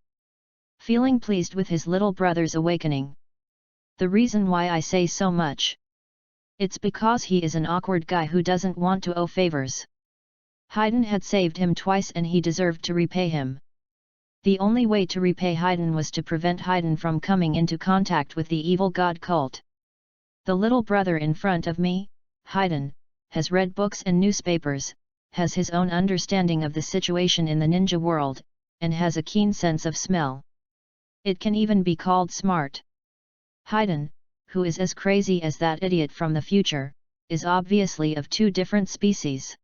Feeling pleased with his little brother's awakening. The reason why I say so much. It's because he is an awkward guy who doesn't want to owe favors. Haiden had saved him twice and he deserved to repay him. The only way to repay Haiden was to prevent Haiden from coming into contact with the evil god cult. The little brother in front of me, Haiden, has read books and newspapers, has his own understanding of the situation in the ninja world, and has a keen sense of smell. It can even be called smart. Haiden, who is as crazy as that idiot from the future, is obviously of two different species.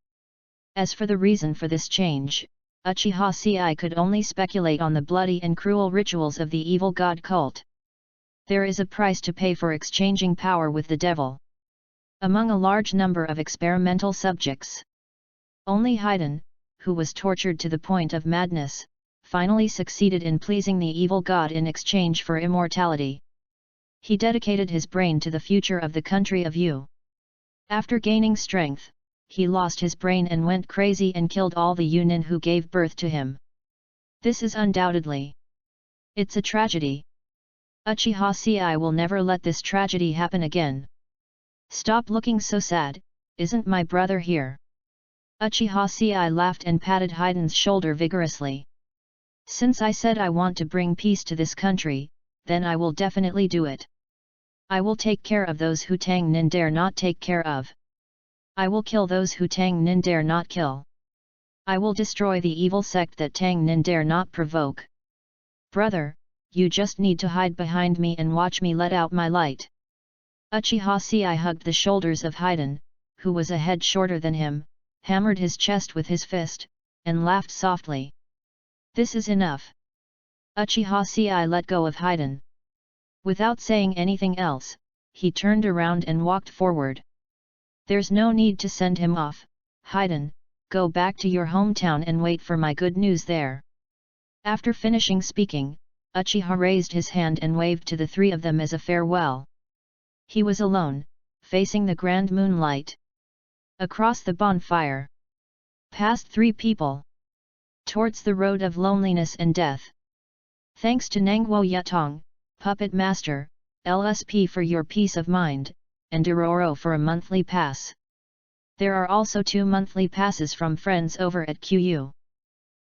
As for the reason for this change, Uchiha Sei could only speculate on the bloody and cruel rituals of the evil god cult. There is a price to pay for exchanging power with the devil. Among a large number of experimental subjects, only Haiden, who was tortured to the point of madness, finally succeeded in pleasing the evil god in exchange for immortality. He dedicated his brain to the future of the country of Yu. After gaining strength, he lost his brain and went crazy and killed all the Yunin who gave birth to him. This is undoubtedly. It's a tragedy. Uchiha Ci will never let this tragedy happen again. Stop looking so sad, isn't my brother here? Uchiha Ci laughed and patted Haiden's shoulder vigorously. Since I said I want to bring peace to this country, then I will definitely do it. I will take care of those who Tang Nin dare not take care of. I will kill those who Tang Nin dare not kill. I will destroy the evil sect that Tang Nin dare not provoke. Brother, you just need to hide behind me and watch me let out my light. Uchiha Ci hugged the shoulders of Haiden, who was a head shorter than him, hammered his chest with his fist, and laughed softly. This is enough. Uchiha Ci let go of Haiden. Without saying anything else, he turned around and walked forward. There's no need to send him off, Haiden, go back to your hometown and wait for my good news there. After finishing speaking, Uchiha raised his hand and waved to the three of them as a farewell. He was alone, facing the grand moonlight. Across the bonfire. Past three people. Towards the road of loneliness and death. Thanks to Nangwo Yutong, Puppet Master, LSP for your peace of mind, and Dororo for a monthly pass. There are also 2 monthly passes from friends over at QU.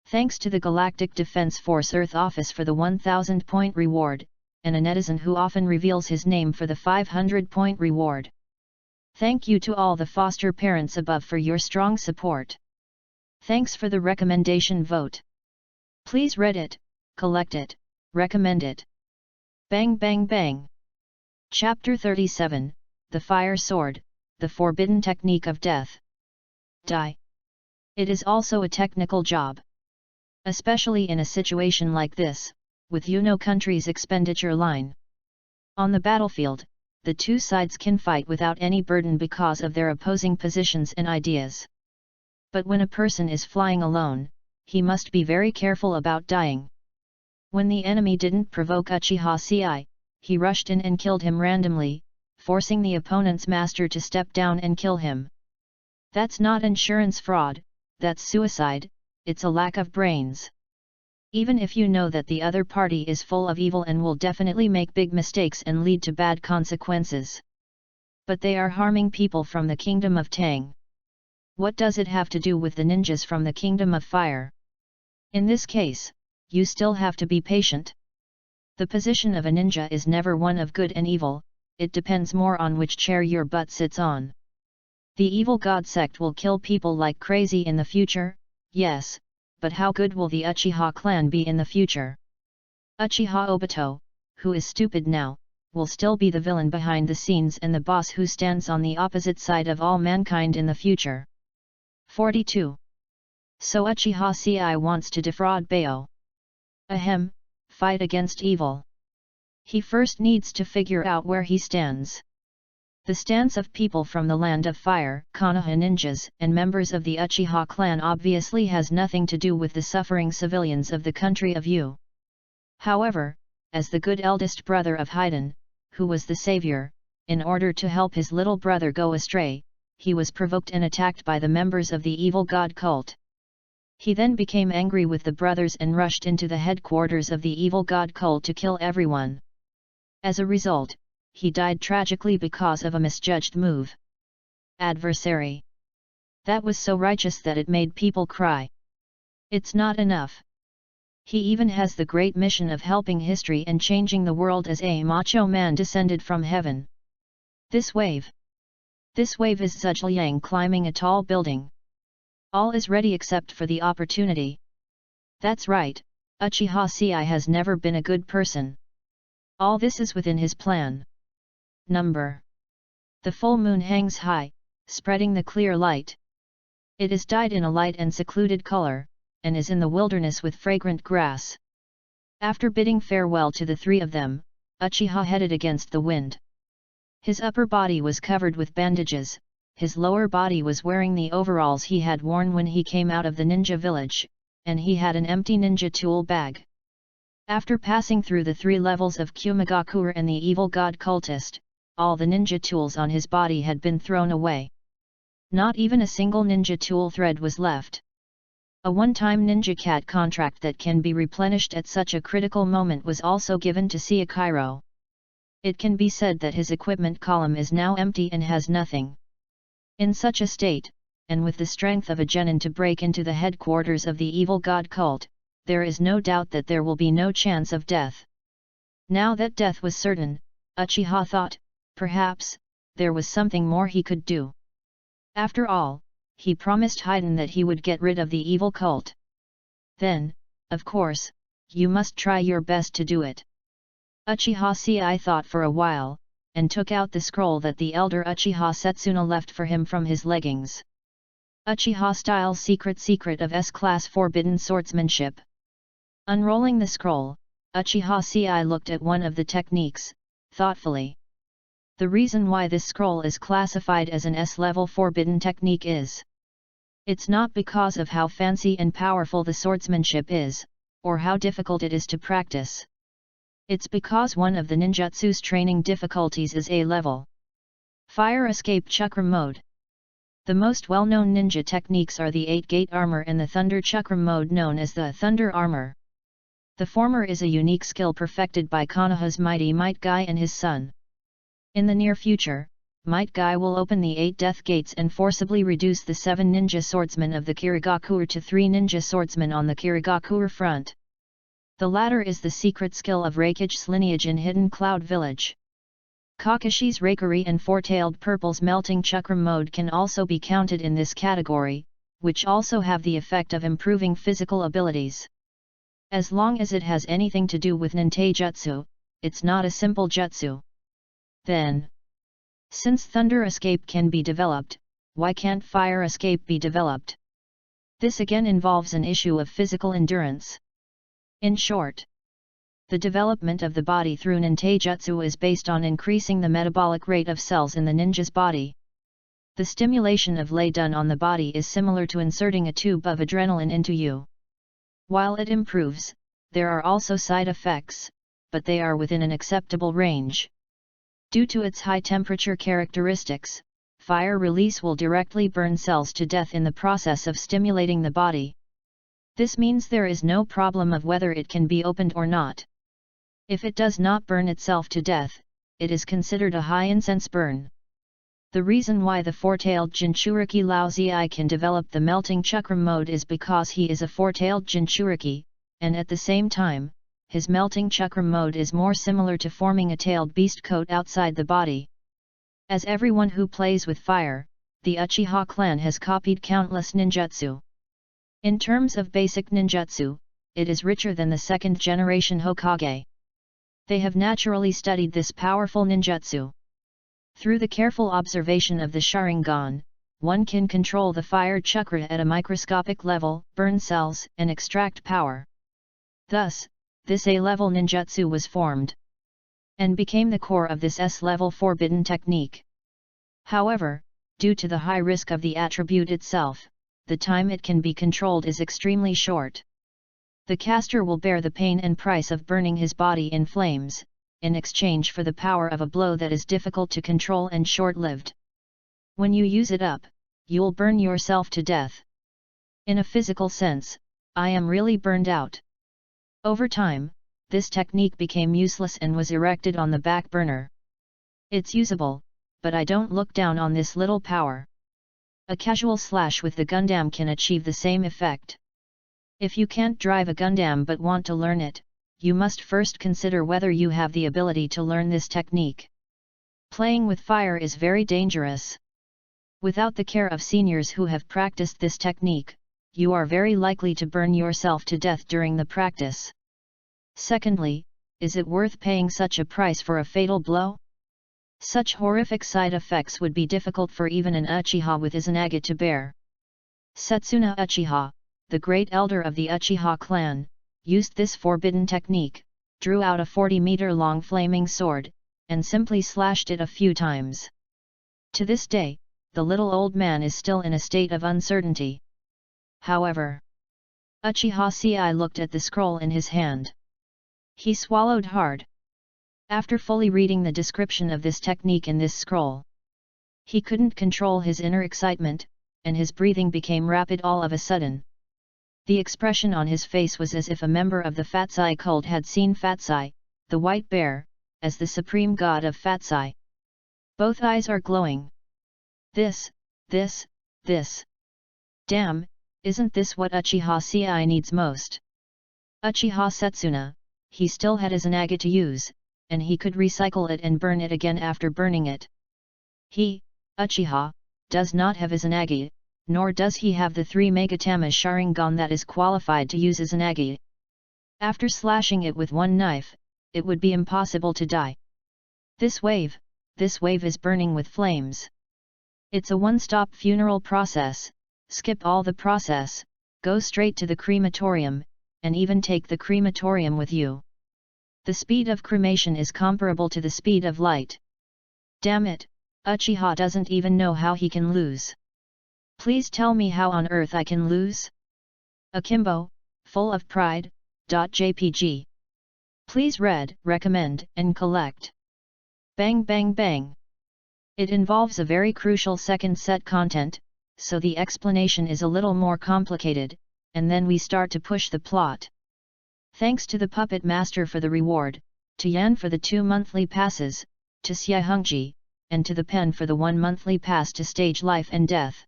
Thanks to the Galactic Defense Force Earth Office for the 1000-point reward, and a netizen who often reveals his name for the 500-point reward. Thank you to all the foster parents above for your strong support. Thanks for the recommendation vote. Please read it, collect it, recommend it. Bang bang bang. Chapter 37, The Fire Sword, The Forbidden Technique of Death. Die. It is also a technical job. Especially in a situation like this, with country's expenditure line. On the battlefield, the two sides can fight without any burden because of their opposing positions and ideas. But when a person is flying alone, he must be very careful about dying. When the enemy didn't provoke Uchiha Ci, he rushed in and killed him randomly, forcing the opponent's master to step down and kill him. That's not insurance fraud, that's suicide, it's a lack of brains. Even if you know that the other party is full of evil and will definitely make big mistakes and lead to bad consequences. But they are harming people from the Kingdom of Tang. What does it have to do with the ninjas from the Kingdom of Fire? In this case, you still have to be patient. The position of a ninja is never one of good and evil, it depends more on which chair your butt sits on. The evil god sect will kill people like crazy in the future, yes, but how good will the Uchiha clan be in the future? Uchiha Obito, who is stupid now, will still be the villain behind the scenes and the boss who stands on the opposite side of all mankind in the future. 42. So Uchiha Ci wants to defraud Bayo. Ahem, fight against evil. He first needs to figure out where he stands. The stance of people from the Land of Fire, Konoha ninjas, and members of the Uchiha clan obviously has nothing to do with the suffering civilians of the country of Yu. However, as the good eldest brother of Haiden, who was the savior, in order to help his little brother go astray, he was provoked and attacked by the members of the evil god cult. He then became angry with the brothers and rushed into the headquarters of the evil god cult to kill everyone. As a result, he died tragically because of a misjudged move. Adversary. That was so righteous that it made people cry. It's not enough. He even has the great mission of helping history and changing the world as a macho man descended from heaven. This wave is Zhujiang climbing a tall building. All is ready except for the opportunity. That's right, Uchiha Ci has never been a good person. All this is within his plan. Number. The full moon hangs high, spreading the clear light. It is dyed in a light and secluded color, and is in the wilderness with fragrant grass. After bidding farewell to the three of them, Uchiha headed against the wind. His upper body was covered with bandages, his lower body was wearing the overalls he had worn when he came out of the ninja village, and he had an empty ninja tool bag. After passing through the 3 levels of Kumagakure and the evil god cultist, all the ninja tools on his body had been thrown away. Not even a single ninja tool thread was left. A one-time ninja cat contract that can be replenished at such a critical moment was also given to Siakiro. It can be said that his equipment column is now empty and has nothing. In such a state, and with the strength of a genin to break into the headquarters of the evil god cult, there is no doubt that there will be no chance of death. Now that death was certain, Uchiha thought, perhaps, there was something more he could do. After all, he promised Haiden that he would get rid of the evil cult. Then, of course, you must try your best to do it. Uchiha Sei thought for a while, and took out the scroll that the elder Uchiha Setsuna left for him from his leggings. Uchiha Style Secret of S-Class Forbidden Swordsmanship. Unrolling the scroll, Uchiha Sei looked at one of the techniques, thoughtfully. The reason why this scroll is classified as an S-level forbidden technique is. It's not because of how fancy and powerful the swordsmanship is, or how difficult it is to practice. It's because one of the ninjutsu's training difficulties is A-level. Fire Escape Chakra Mode. The most well-known ninja techniques are the 8-gate armor and the Thunder Chakra mode known as the Thunder Armor. The former is a unique skill perfected by Konoha's mighty Might Guy and his son. In the near future, Might Guy will open the 8 death gates and forcibly reduce the 7 ninja swordsmen of the Kirigakure to 3 ninja swordsmen on the Kirigakure front. The latter is the secret skill of Rakige's lineage in Hidden Cloud Village. Kakashi's Rakuri and Four-Tailed Purple's Melting Chakra mode can also be counted in this category, which also have the effect of improving physical abilities. As long as it has anything to do with nintaijutsu, it's not a simple jutsu. Then, since Thunder Escape can be developed, why can't Fire Escape be developed? This again involves an issue of physical endurance. In short, the development of the body through nintaijutsu is based on increasing the metabolic rate of cells in the ninja's body. The stimulation of lei done on the body is similar to inserting a tube of adrenaline into you. While it improves, there are also side effects, but they are within an acceptable range. Due to its high temperature characteristics, fire release will directly burn cells to death in the process of stimulating the body. This means there is no problem of whether it can be opened or not. If it does not burn itself to death, it is considered a high incense burn. The reason why the four-tailed Jinchuriki Lao Zi can develop the melting chakra mode is because he is a four-tailed Jinchuriki, and at the same time, his melting chakra mode is more similar to forming a tailed beast coat outside the body. As everyone who plays with fire, the Uchiha clan has copied countless ninjutsu. In terms of basic ninjutsu, it is richer than the second-generation Hokage. They have naturally studied this powerful ninjutsu. Through the careful observation of the Sharingan, one can control the fire chakra at a microscopic level, burn cells, and extract power. Thus, this A-level ninjutsu was formed, and became the core of this S-level forbidden technique. However, due to the high risk of the attribute itself, the time it can be controlled is extremely short. The caster will bear the pain and price of burning his body in flames, in exchange for the power of a blow that is difficult to control and short-lived. When you use it up, you'll burn yourself to death. In a physical sense, I am really burned out. Over time, this technique became useless and was erected on the back burner. It's usable, but I don't look down on this little power. A casual slash with the Gundam can achieve the same effect. If you can't drive a Gundam but want to learn it, you must first consider whether you have the ability to learn this technique. Playing with fire is very dangerous. Without the care of seniors who have practiced this technique, you are very likely to burn yourself to death during the practice. Secondly, is it worth paying such a price for a fatal blow? Such horrific side effects would be difficult for even an Uchiha with Izanagi to bear. Setsuna Uchiha, the great elder of the Uchiha clan, used this forbidden technique, drew out a 40-meter-long flaming sword, and simply slashed it a few times. To this day, the little old man is still in a state of uncertainty. However, Uchiha Sei looked at the scroll in his hand. He swallowed hard. After fully reading the description of this technique in this scroll, he couldn't control his inner excitement, and his breathing became rapid all of a sudden. The expression on his face was as if a member of the Fatsai cult had seen Fatsai, the white bear, as the supreme god of Fatsai. Both eyes are glowing. This. Damn, isn't this what Uchiha Sei needs most? Uchiha Setsuna, he still had Izanagi to use, and he could recycle it and burn it again after burning it. He, Uchiha, does not have Izanagi, nor does he have the 3 Megatama Sharingan that is qualified to use Izanagi. After slashing it with one knife, it would be impossible to die. This wave is burning with flames. It's a one-stop funeral process, skip all the process, go straight to the crematorium, and even take the crematorium with you. The speed of cremation is comparable to the speed of light. Damn it, Uchiha doesn't even know how he can lose. Please tell me how on earth I can lose? Akimbo, full of pride, .jpg. Please read, recommend, and collect. Bang bang bang. It involves a very crucial second set content, so the explanation is a little more complicated, and then we start to push the plot. Thanks to the Puppet Master for the reward, to Yan for the 2 monthly passes, to Xiahongji, and to the Pen for the 1 monthly pass to Stage Life and Death.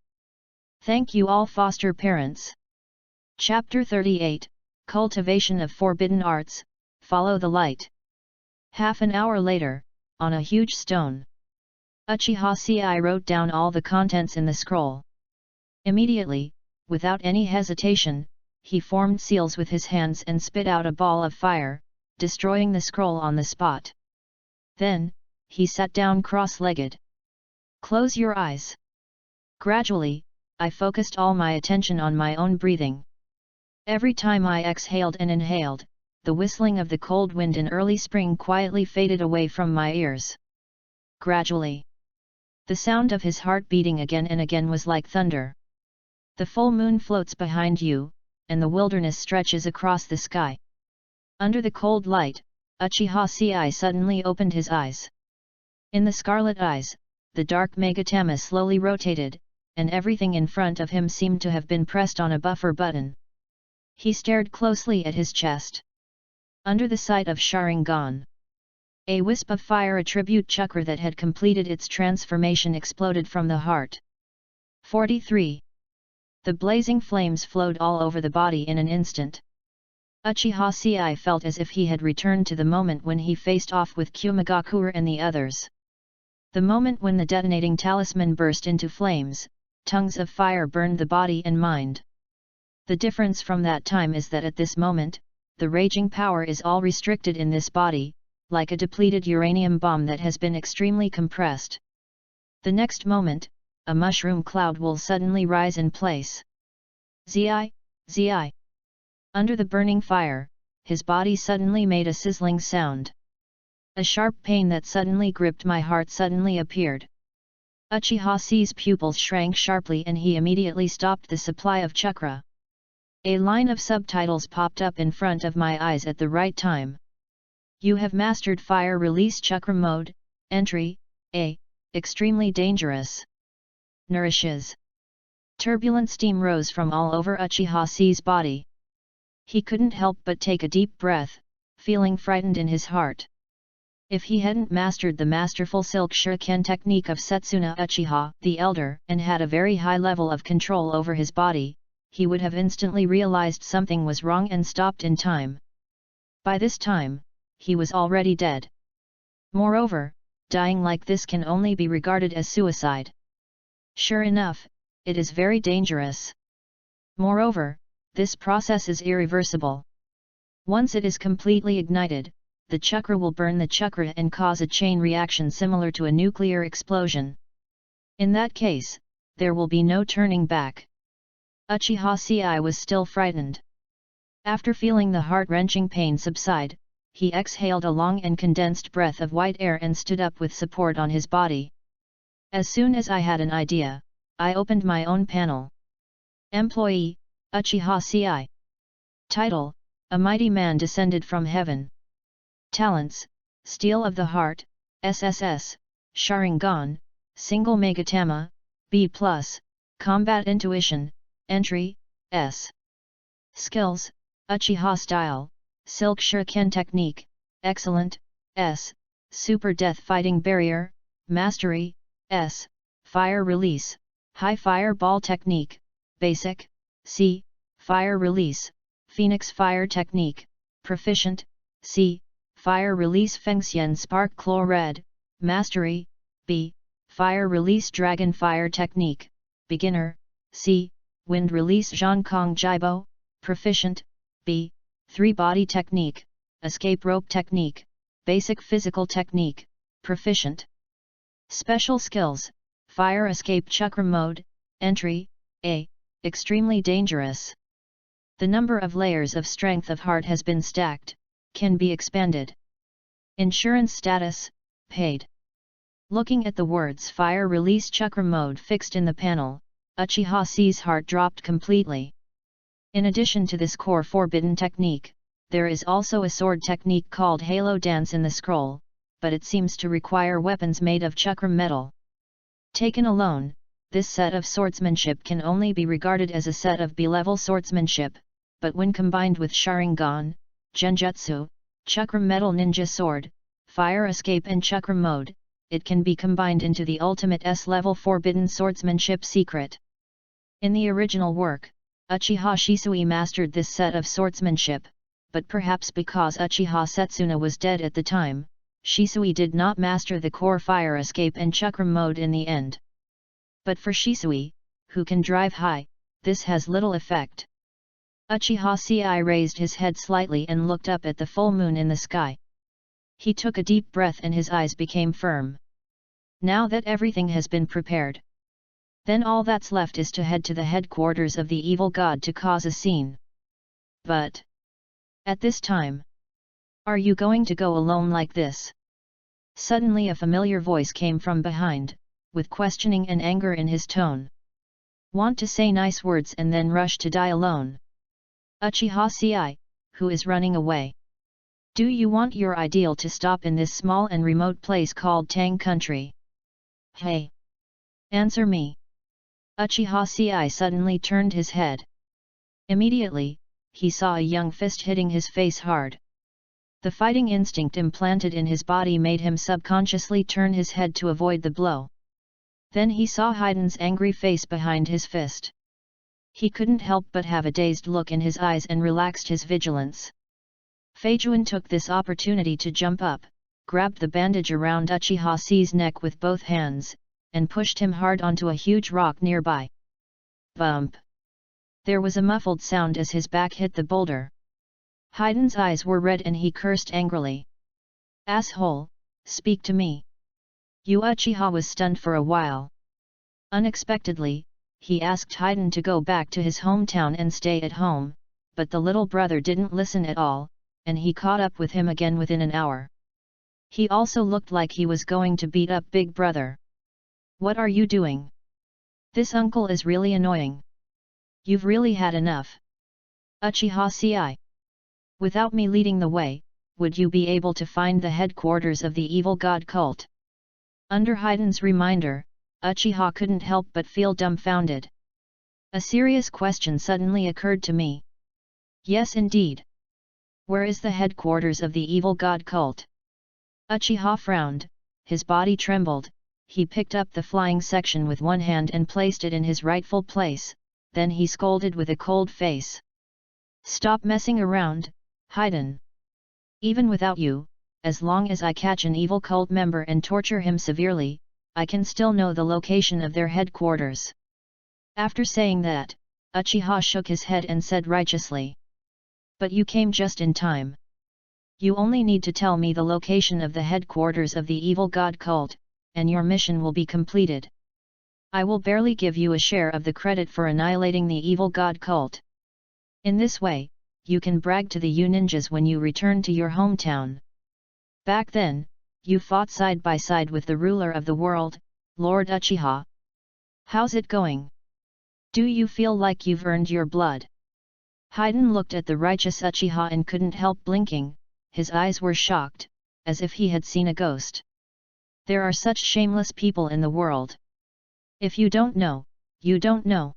Thank you all foster parents. Chapter 38, Cultivation of Forbidden Arts, Follow the Light. Half an hour later, on a huge stone, Uchiha Sei wrote down all the contents in the scroll. Immediately, without any hesitation, he formed seals with his hands and spit out a ball of fire, destroying the scroll on the spot. Then, he sat down cross-legged. Close your eyes. Gradually, I focused all my attention on my own breathing. Every time I exhaled and inhaled, the whistling of the cold wind in early spring quietly faded away from my ears. Gradually, the sound of his heart beating again and again was like thunder. The full moon floats behind you, and the wilderness stretches across the sky. Under the cold light, Uchiha Sei suddenly opened his eyes. In the scarlet eyes, the dark Megatama slowly rotated, and everything in front of him seemed to have been pressed on a buffer button. He stared closely at his chest. Under the sight of Sharingan, a wisp of fire attribute chakra that had completed its transformation exploded from the heart. 43. The blazing flames flowed all over the body in an instant. Uchiha Sei felt as if he had returned to the moment when he faced off with Kumagakure and the others. The moment when the detonating talisman burst into flames, tongues of fire burned the body and mind. The difference from that time is that at this moment, the raging power is all restricted in this body, like a depleted uranium bomb that has been extremely compressed. The next moment, a mushroom cloud will suddenly rise in place. Zi. Under the burning fire, his body suddenly made a sizzling sound. A sharp pain that suddenly gripped my heart suddenly appeared. Uchiha Sei's pupils shrank sharply and he immediately stopped the supply of chakra. A line of subtitles popped up in front of my eyes at the right time. You have mastered Fire Release Chakra Mode, Entry, A, extremely dangerous. Nourishes. Turbulent steam rose from all over Uchiha Sei's body. He couldn't help but take a deep breath, feeling frightened in his heart. If he hadn't mastered the masterful Silk Shuriken technique of Setsuna Uchiha the Elder and had a very high level of control over his body, he would have instantly realized something was wrong and stopped in time. By this time, he was already dead. Moreover, dying like this can only be regarded as suicide. Sure enough, it is very dangerous. Moreover, this process is irreversible. Once it is completely ignited, the chakra will burn the chakra and cause a chain reaction similar to a nuclear explosion. In that case, there will be no turning back. Uchiha Sei was still frightened. After feeling the heart-wrenching pain subside, he exhaled a long and condensed breath of white air and stood up with support on his body. As soon as I had an idea, I opened my own panel. Employee, Uchiha Sei. Title: A mighty man descended from heaven. Talents: Steel of the Heart, SSS, Sharingan, Single Megatama, B+, Combat Intuition, Entry, S. Skills: Uchiha Style, Silk Shuriken Technique, Excellent, S. Super Death Fighting Barrier, Mastery, S. Fire Release, High Fireball Technique, Basic, C. Fire Release, Phoenix Fire Technique, Proficient, C. Fire Release Fengxian Spark Claw Red, Mastery, B. Fire Release Dragon Fire Technique, Beginner, C. Wind Release Zhongkong Jibo, Proficient, B. 3-Body Technique, Escape Rope Technique, Basic Physical Technique, Proficient. Special Skills: Fire Escape Chakra Mode, Entry, A. Extremely Dangerous. The number of layers of Strength of Heart has been stacked, can be expanded. Insurance Status, Paid. Looking at the words Fire Release Chakra Mode fixed in the panel, Uchiha C's heart dropped completely. In addition to this core forbidden technique, there is also a sword technique called Halo Dance in the scroll, but it seems to require weapons made of chakra metal. Taken alone, this set of swordsmanship can only be regarded as a set of B-level swordsmanship, but when combined with Sharingan, Genjutsu, Chakra Metal Ninja Sword, Fire Escape and Chakra Mode, it can be combined into the ultimate S-level forbidden swordsmanship secret. In the original work, Uchiha Shisui mastered this set of swordsmanship, but perhaps because Uchiha Setsuna was dead at the time, Shisui did not master the core Fire Escape and Chakra Mode in the end. But for Shisui, who can drive high, this has little effect. Uchiha Ci raised his head slightly and looked up at the full moon in the sky. He took a deep breath and his eyes became firm. Now that everything has been prepared, then all that's left is to head to the headquarters of the evil god to cause a scene. But at this time, are you going to go alone like this? Suddenly a familiar voice came from behind, with questioning and anger in his tone. Want to say nice words and then rush to die alone? Uchiha Ci, who is running away? Do you want your ideal to stop in this small and remote place called Tang Country? Hey! Answer me! Uchiha Ci suddenly turned his head. Immediately, he saw a young fist hitting his face hard. The fighting instinct implanted in his body made him subconsciously turn his head to avoid the blow. Then he saw Haiden's angry face behind his fist. He couldn't help but have a dazed look in his eyes and relaxed his vigilance. Feijuan took this opportunity to jump up, grabbed the bandage around Uchiha Ci's neck with both hands, and pushed him hard onto a huge rock nearby. Bump! There was a muffled sound as his back hit the boulder. Haiden's eyes were red and he cursed angrily. Asshole, speak to me! Uchiha was stunned for a while. Unexpectedly, he asked Haiden to go back to his hometown and stay at home, but the little brother didn't listen at all, and he caught up with him again within an hour. He also looked like he was going to beat up Big Brother. What are you doing? This uncle is really annoying. You've really had enough. Uchiha Ci. Without me leading the way, would you be able to find the headquarters of the evil god cult? Under Haiden's reminder, Uchiha couldn't help but feel dumbfounded. A serious question suddenly occurred to me. Yes indeed. Where is the headquarters of the evil god cult? Uchiha frowned, his body trembled, he picked up the flying section with one hand and placed it in his rightful place, then he scolded with a cold face. Stop messing around, Haiden. Even without you, as long as I catch an evil cult member and torture him severely, I can still know the location of their headquarters. After saying that, Uchiha shook his head and said righteously. But you came just in time. You only need to tell me the location of the headquarters of the evil god cult, and your mission will be completed. I will barely give you a share of the credit for annihilating the evil god cult. In this way, you can brag to the ninjas when you return to your hometown. Back then, you fought side by side with the ruler of the world, Lord Uchiha. How's it going? Do you feel like you've earned your blood? Haydn looked at the righteous Uchiha and couldn't help blinking, his eyes were shocked, as if he had seen a ghost. There are such shameless people in the world. If you don't know, you don't know.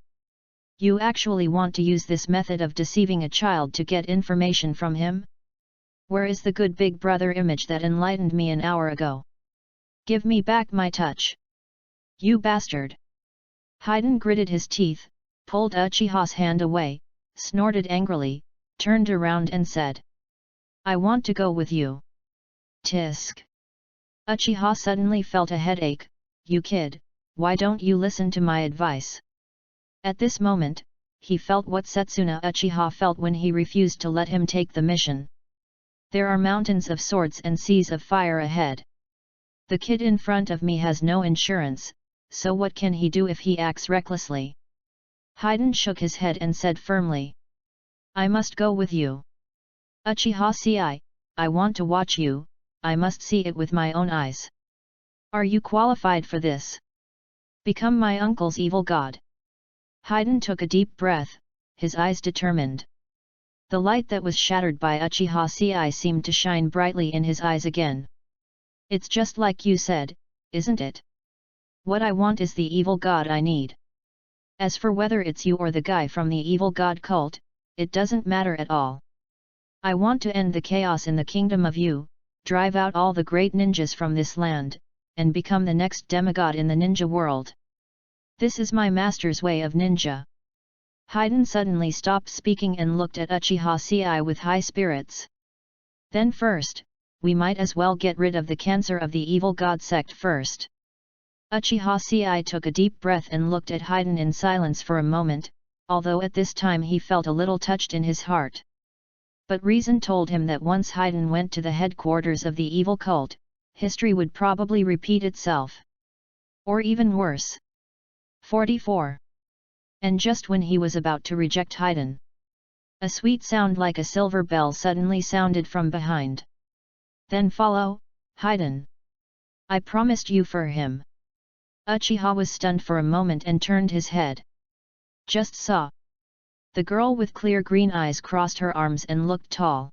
You actually want to use this method of deceiving a child to get information from him? Where is the good big brother image that enlightened me an hour ago? Give me back my touch. You bastard! Haydn gritted his teeth, pulled Uchiha's hand away, snorted angrily, turned around and said, I want to go with you. Tisk. Uchiha suddenly felt a headache. You kid, why don't you listen to my advice? At this moment, he felt what Setsuna Uchiha felt when he refused to let him take the mission. There are mountains of swords and seas of fire ahead. The kid in front of me has no insurance, so what can he do if he acts recklessly? Haydn shook his head and said firmly, I must go with you. Uchiha, I want to watch you, I must see it with my own eyes. Are you qualified for this? Become my uncle's evil god. Haydn took a deep breath, his eyes determined. The light that was shattered by Uchiha seemed to shine brightly in his eyes again. It's just like you said, isn't it? What I want is the evil god I need. As for whether it's you or the guy from the evil god cult, it doesn't matter at all. I want to end the chaos in the kingdom of you, drive out all the great ninjas from this land, and become the next demigod in the ninja world. This is my master's way of ninja. Haydn suddenly stopped speaking and looked at Uchiha with high spirits. Then first, we might as well get rid of the cancer of the evil god sect first. Uchiha took a deep breath and looked at Haydn in silence for a moment, although at this time he felt a little touched in his heart. But reason told him that once Haydn went to the headquarters of the evil cult, history would probably repeat itself. Or even worse. 44. And just when he was about to reject Haydn, a sweet sound like a silver bell suddenly sounded from behind. Then follow, Haydn. I promised you for him. Uchiha was stunned for a moment and turned his head. Just saw. The girl with clear green eyes crossed her arms and looked tall.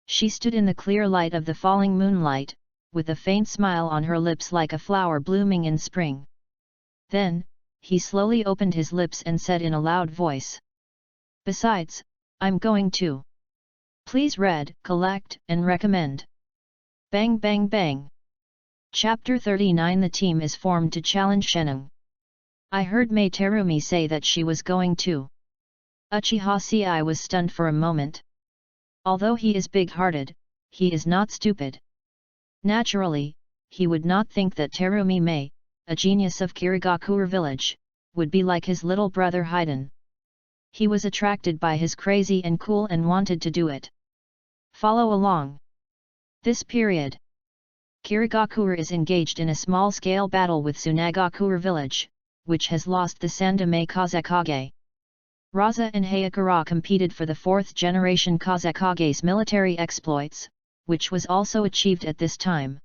She stood in the clear light of the falling moonlight, with a faint smile on her lips like a flower blooming in spring. Then, he slowly opened his lips and said in a loud voice. Besides, I'm going to. Please read, collect, and recommend. Bang bang bang. Chapter 39. The team is formed to challenge Shenung. I heard Mei Terumi say that she was going to. Uchiha was stunned for a moment. Although he is big-hearted, he is not stupid. Naturally, he would not think that Terumi Mei, a genius of Kirigakure village, would be like his little brother Haydn. He was attracted by his crazy and cool and wanted to do it. Follow along. This period, Kirigakure is engaged in a small-scale battle with Tsunagakure village, which has lost the Sandame Kazekage. Raza and Hayakura competed for the fourth-generation Kazekage's military exploits, which was also achieved at this time.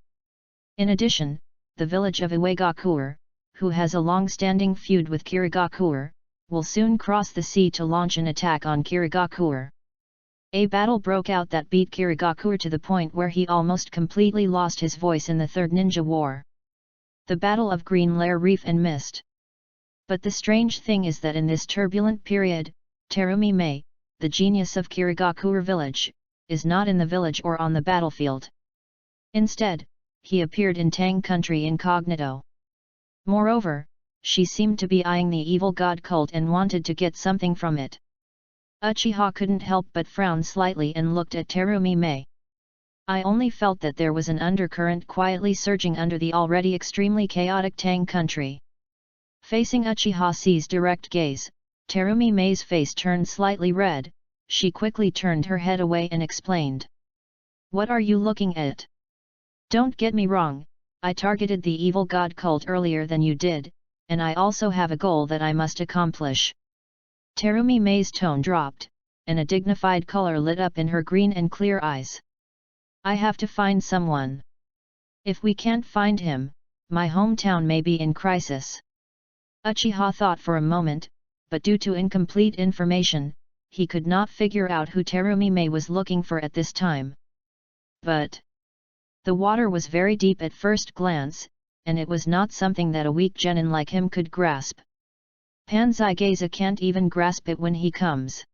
In addition, the village of Iwagakure, who has a long-standing feud with Kirigakure, will soon cross the sea to launch an attack on Kirigakure. A battle broke out that beat Kirigakure to the point where he almost completely lost his voice in the Third Ninja War. The Battle of Green Lair Reef and Mist. But the strange thing is that in this turbulent period, Terumi Mei, the genius of Kirigakure village, is not in the village or on the battlefield. Instead, he appeared in Tang country incognito. Moreover, she seemed to be eyeing the evil god cult and wanted to get something from it. Uchiha couldn't help but frown slightly and looked at Terumi Mei. I only felt that there was an undercurrent quietly surging under the already extremely chaotic Tang country. Facing Uchiha's direct gaze, Terumi Mei's face turned slightly red. She quickly turned her head away and explained. What are you looking at? Don't get me wrong, I targeted the evil god cult earlier than you did, and I also have a goal that I must accomplish. Terumi Mei's tone dropped, and a dignified color lit up in her green and clear eyes. I have to find someone. If we can't find him, my hometown may be in crisis. Uchiha thought for a moment, but due to incomplete information, he could not figure out who Terumi Mei was looking for at this time. But the water was very deep at first glance, and it was not something that a weak genin like him could grasp. Panzai Geza can't even grasp it when he comes.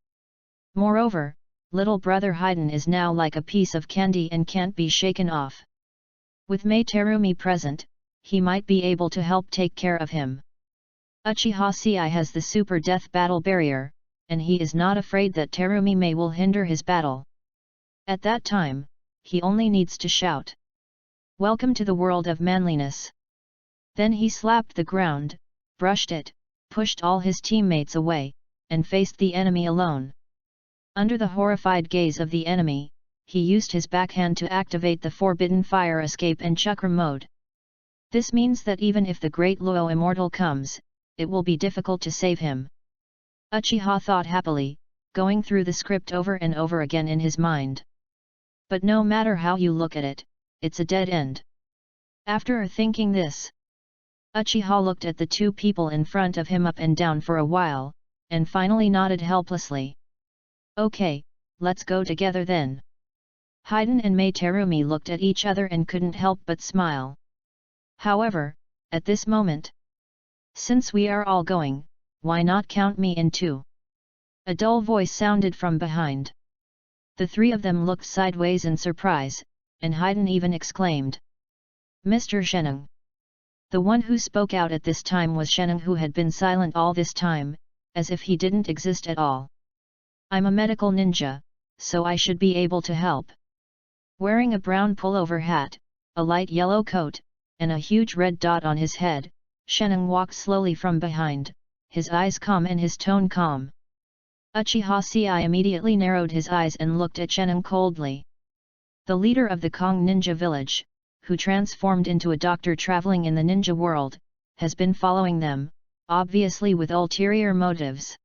Moreover, little brother Haydn is now like a piece of candy and can't be shaken off. With Mei Terumi present, he might be able to help take care of him. Uchiha Sei has the super death battle barrier, and he is not afraid that Terumi Mei will hinder his battle. At that time, he only needs to shout, "Welcome to the world of manliness." Then he slapped the ground, brushed it, pushed all his teammates away, and faced the enemy alone. Under the horrified gaze of the enemy, he used his backhand to activate the forbidden fire escape and chakra mode. This means that even if the great Luo immortal comes, it will be difficult to save him. Uchiha thought happily, going through the script over and over again in his mind. But no matter how you look at it, it's a dead end. After thinking this, Uchiha looked at the two people in front of him up and down for a while, and finally nodded helplessly. "Okay, let's go together then." Haydn and Mei Terumi looked at each other and couldn't help but smile. However, at this moment, "Since we are all going, why not count me in too?" A dull voice sounded from behind. The three of them looked sideways in surprise, and Haydn even exclaimed, "Mr. Sheneng." The one who spoke out at this time was Sheneng, who had been silent all this time, as if he didn't exist at all. "I'm a medical ninja, so I should be able to help." Wearing a brown pullover hat, a light yellow coat, and a huge red dot on his head, Sheneng walked slowly from behind, his eyes calm and his tone calm. Uchiha Sei immediately narrowed his eyes and looked at Sheneng coldly. The leader of the Kong ninja village, who transformed into a doctor traveling in the ninja world, has been following them, obviously with ulterior motives.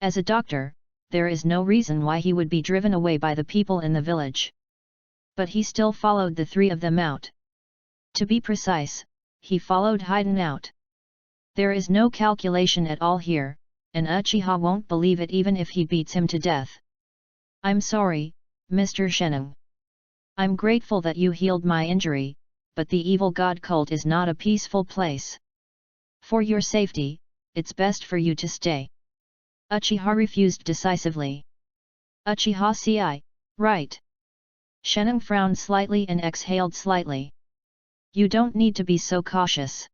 As a doctor, there is no reason why he would be driven away by the people in the village. But he still followed the three of them out. To be precise, he followed Haydn out. There is no calculation at all here, and Uchiha won't believe it even if he beats him to death. "I'm sorry, Mr. Sheneng. I'm grateful that you healed my injury, but the evil god cult is not a peaceful place. For your safety, it's best for you to stay." Uchiha refused decisively. "Uchiha Sei, right." Sheneng frowned slightly and exhaled slightly. "You don't need to be so cautious.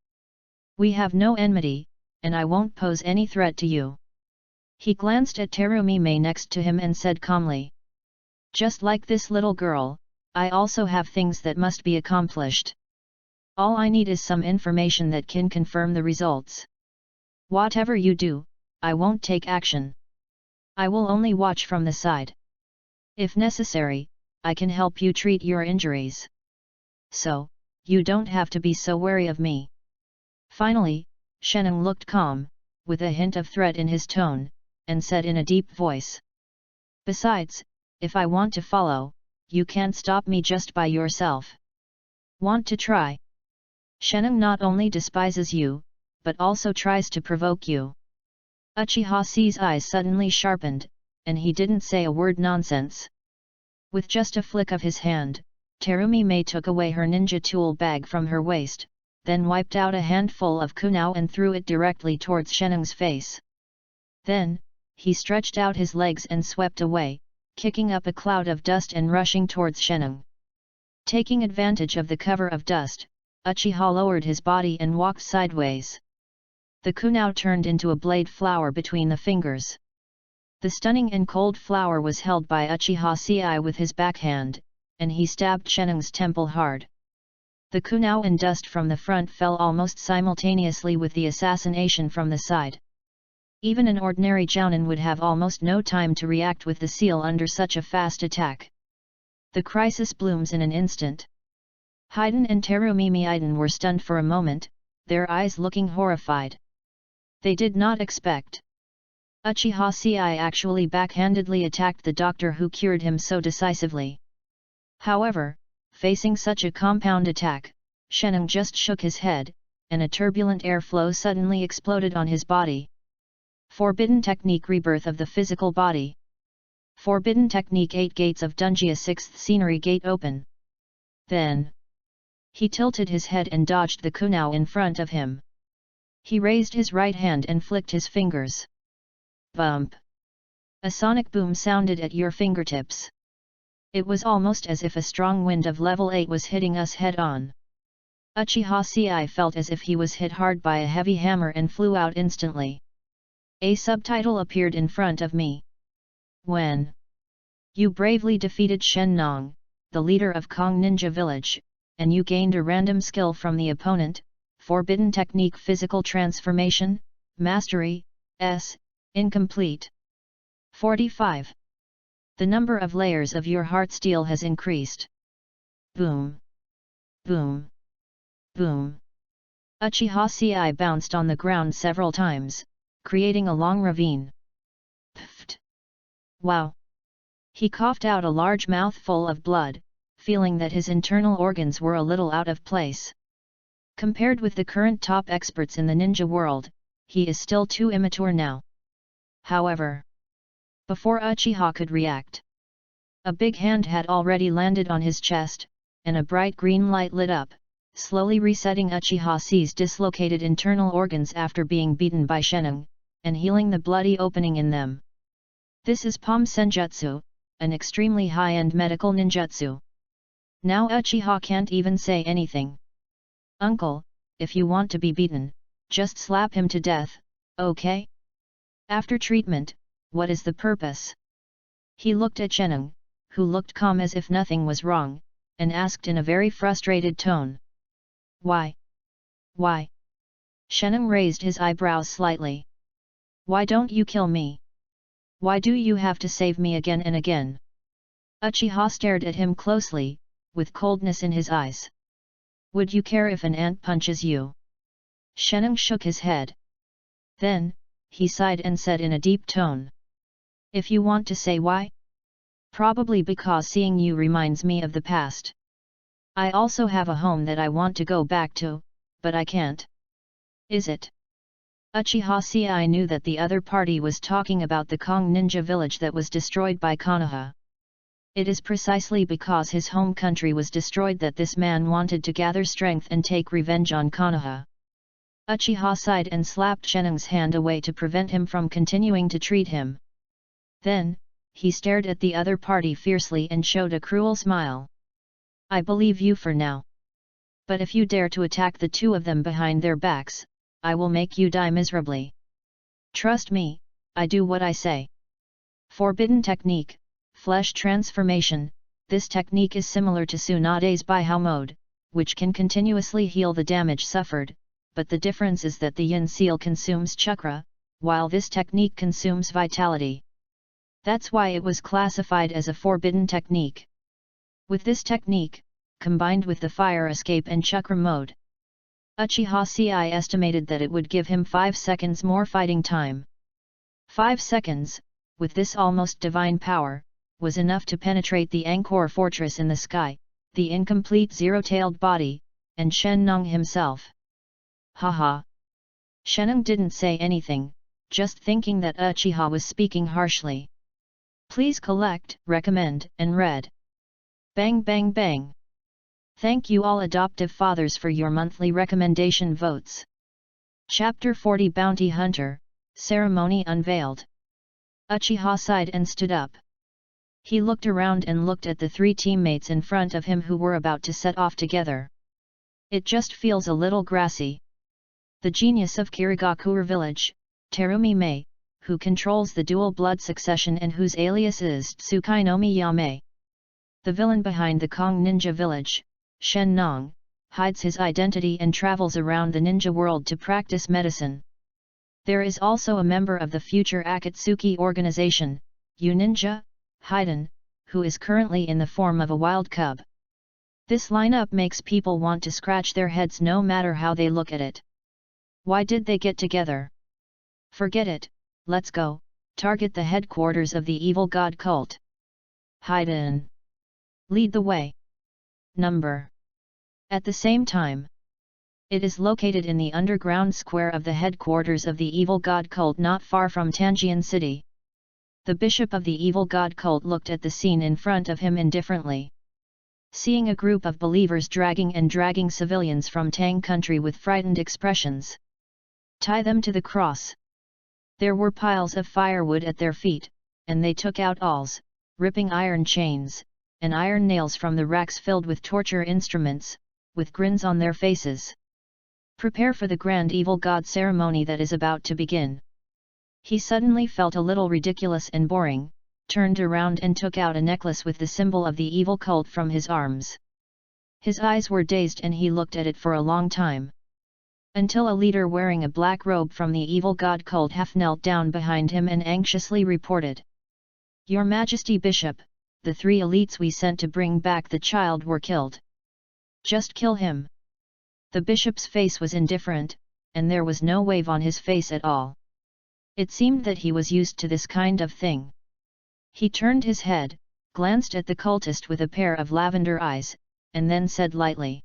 We have no enmity, and I won't pose any threat to you." He glanced at Terumi Mei next to him and said calmly, "Just like this little girl, I also have things that must be accomplished. All I need is some information that can confirm the results. Whatever you do, I won't take action. I will only watch from the side. If necessary, I can help you treat your injuries. So, you don't have to be so wary of me." Finally, Sheneng looked calm, with a hint of threat in his tone, and said in a deep voice, "Besides, if I want to follow, you can't stop me just by yourself. Want to try?" Sheneng not only despises you, but also tries to provoke you. Uchiha Sei's eyes suddenly sharpened, and he didn't say a word nonsense. With just a flick of his hand, Terumi Mei took away her ninja tool bag from her waist, then wiped out a handful of kunao and threw it directly towards Sheneng's face. Then, he stretched out his legs and swept away, kicking up a cloud of dust and rushing towards Sheneng. Taking advantage of the cover of dust, Uchiha lowered his body and walked sideways. The kunao turned into a blade flower between the fingers. The stunning and cold flower was held by Uchiha Sei with his backhand, and he stabbed Sheneng's temple hard. The kunao and dust from the front fell almost simultaneously with the assassination from the side. Even an ordinary jounin would have almost no time to react with the seal under such a fast attack. The crisis blooms in an instant. Haydn and Terumi Mei were stunned for a moment, their eyes looking horrified. They did not expect Uchiha Sei actually backhandedly attacked the doctor who cured him so decisively. However, facing such a compound attack, Sheneng just shook his head, and a turbulent airflow suddenly exploded on his body. Forbidden technique: rebirth of the physical body. Forbidden technique 8 gates of Dungia 6th scenery gate open. Then he tilted his head and dodged the kunao in front of him. He raised his right hand and flicked his fingers. Bump! A sonic boom sounded at your fingertips. It was almost as if a strong wind of level 8 was hitting us head-on. Uchiha Ci felt as if he was hit hard by a heavy hammer and flew out instantly. A subtitle appeared in front of me. When you bravely defeated Shen Nong, the leader of Kong Ninja Village, and you gained a random skill from the opponent, Forbidden Technique Physical Transformation, Mastery, S, Incomplete. 45. The number of layers of your heart steel has increased. Boom! Boom! Boom! Uchiha Ci bounced on the ground several times, creating a long ravine. Pfft! Wow! He coughed out a large mouthful of blood, feeling that his internal organs were a little out of place. Compared with the current top experts in the ninja world, he is still too immature now. However, before Uchiha could react, a big hand had already landed on his chest, and a bright green light lit up, slowly resetting Uchiha Ci's dislocated internal organs after being beaten by Sheneng, and healing the bloody opening in them. This is Pom Senjutsu, an extremely high-end medical ninjutsu. Now Uchiha can't even say anything. Uncle, if you want to be beaten, just slap him to death, okay? After treatment, what is the purpose? He looked at Sheneng, who looked calm as if nothing was wrong, and asked in a very frustrated tone. Why? Why? Sheneng raised his eyebrows slightly. Why don't you kill me? Why do you have to save me again and again? Uchiha stared at him closely, with coldness in his eyes. Would you care if an ant punches you? Sheneng shook his head. Then, he sighed and said in a deep tone. If you want to say why? Probably because seeing you reminds me of the past. I also have a home that I want to go back to, but I can't. Is it? Uchiha Ci knew that the other party was talking about the Kong ninja village that was destroyed by Konoha. It is precisely because his home country was destroyed that this man wanted to gather strength and take revenge on Konoha. Uchiha sighed and slapped Sheneng's hand away to prevent him from continuing to treat him. Then, he stared at the other party fiercely and showed a cruel smile. I believe you for now. But if you dare to attack the two of them behind their backs, I will make you die miserably. Trust me, I do what I say. Forbidden technique, flesh transformation. This technique is similar to Tsunade's Bihao mode, which can continuously heal the damage suffered, but the difference is that the yin seal consumes chakra, while this technique consumes vitality. That's why it was classified as a forbidden technique. With this technique, combined with the fire escape and chakra mode, Uchiha Ci estimated that it would give him 5 seconds more fighting time. 5 seconds, with this almost divine power, was enough to penetrate the Angkor fortress in the sky, the incomplete zero-tailed body, and Shen Nong himself. Haha. Sheneng didn't say anything, just thinking that Uchiha was speaking harshly. Please collect, recommend, and read. Bang bang bang. Thank you all adoptive fathers for your monthly recommendation votes. Chapter 40 Bounty Hunter, Ceremony Unveiled. Uchiha sighed and stood up. He looked around and looked at the 3 teammates in front of him who were about to set off together. It just feels a little grassy. The genius of Kirigakure village, Terumi Mei, who controls the dual blood succession and whose alias is Tsukai no Miyame. The villain behind the Kong ninja village, Shen Nong, hides his identity and travels around the ninja world to practice medicine. There is also a member of the future Akatsuki organization, U-Ninja, Haiden, who is currently in the form of a wild cub. This lineup makes people want to scratch their heads no matter how they look at it. Why did they get together? Forget it, let's go, target the headquarters of the evil god cult. Haiden. Lead the way. Number. At the same time, it is located in the underground square of the headquarters of the evil god cult not far from Tanjian City. The bishop of the evil god cult looked at the scene in front of him indifferently. Seeing a group of believers dragging civilians from Tang country with frightened expressions. Tie them to the cross. There were piles of firewood at their feet, and they took out awls, ripping iron chains, and iron nails from the racks filled with torture instruments, with grins on their faces. Prepare for the grand evil god ceremony that is about to begin. He suddenly felt a little ridiculous and boring, turned around and took out a necklace with the symbol of the evil cult from his arms. His eyes were dazed and he looked at it for a long time. Until a leader wearing a black robe from the evil god cult half knelt down behind him and anxiously reported. Your Majesty Bishop, the 3 elites we sent to bring back the child were killed. Just kill him. The bishop's face was indifferent, and there was no wave on his face at all. It seemed that he was used to this kind of thing. He turned his head, glanced at the cultist with a pair of lavender eyes, and then said lightly.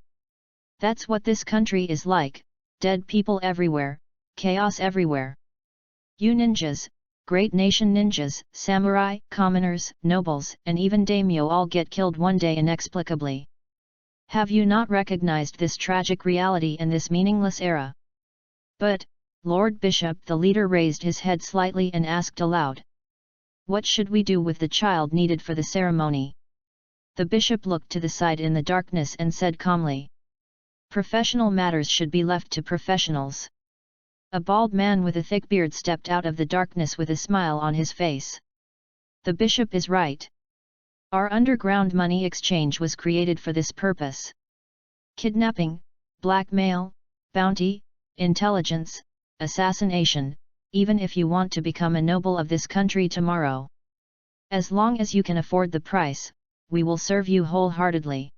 That's what this country is like, dead people everywhere, chaos everywhere. You ninjas, great nation ninjas, samurai, commoners, nobles, and even daimyo all get killed one day inexplicably. Have you not recognized this tragic reality in this meaningless era? But, Lord Bishop, the leader raised his head slightly and asked aloud. What should we do with the child needed for the ceremony? The bishop looked to the side in the darkness and said calmly. Professional matters should be left to professionals. A bald man with a thick beard stepped out of the darkness with a smile on his face. The bishop is right. Our underground money exchange was created for this purpose. Kidnapping, blackmail, bounty, intelligence, assassination, even if you want to become a noble of this country tomorrow. As long as you can afford the price, we will serve you wholeheartedly.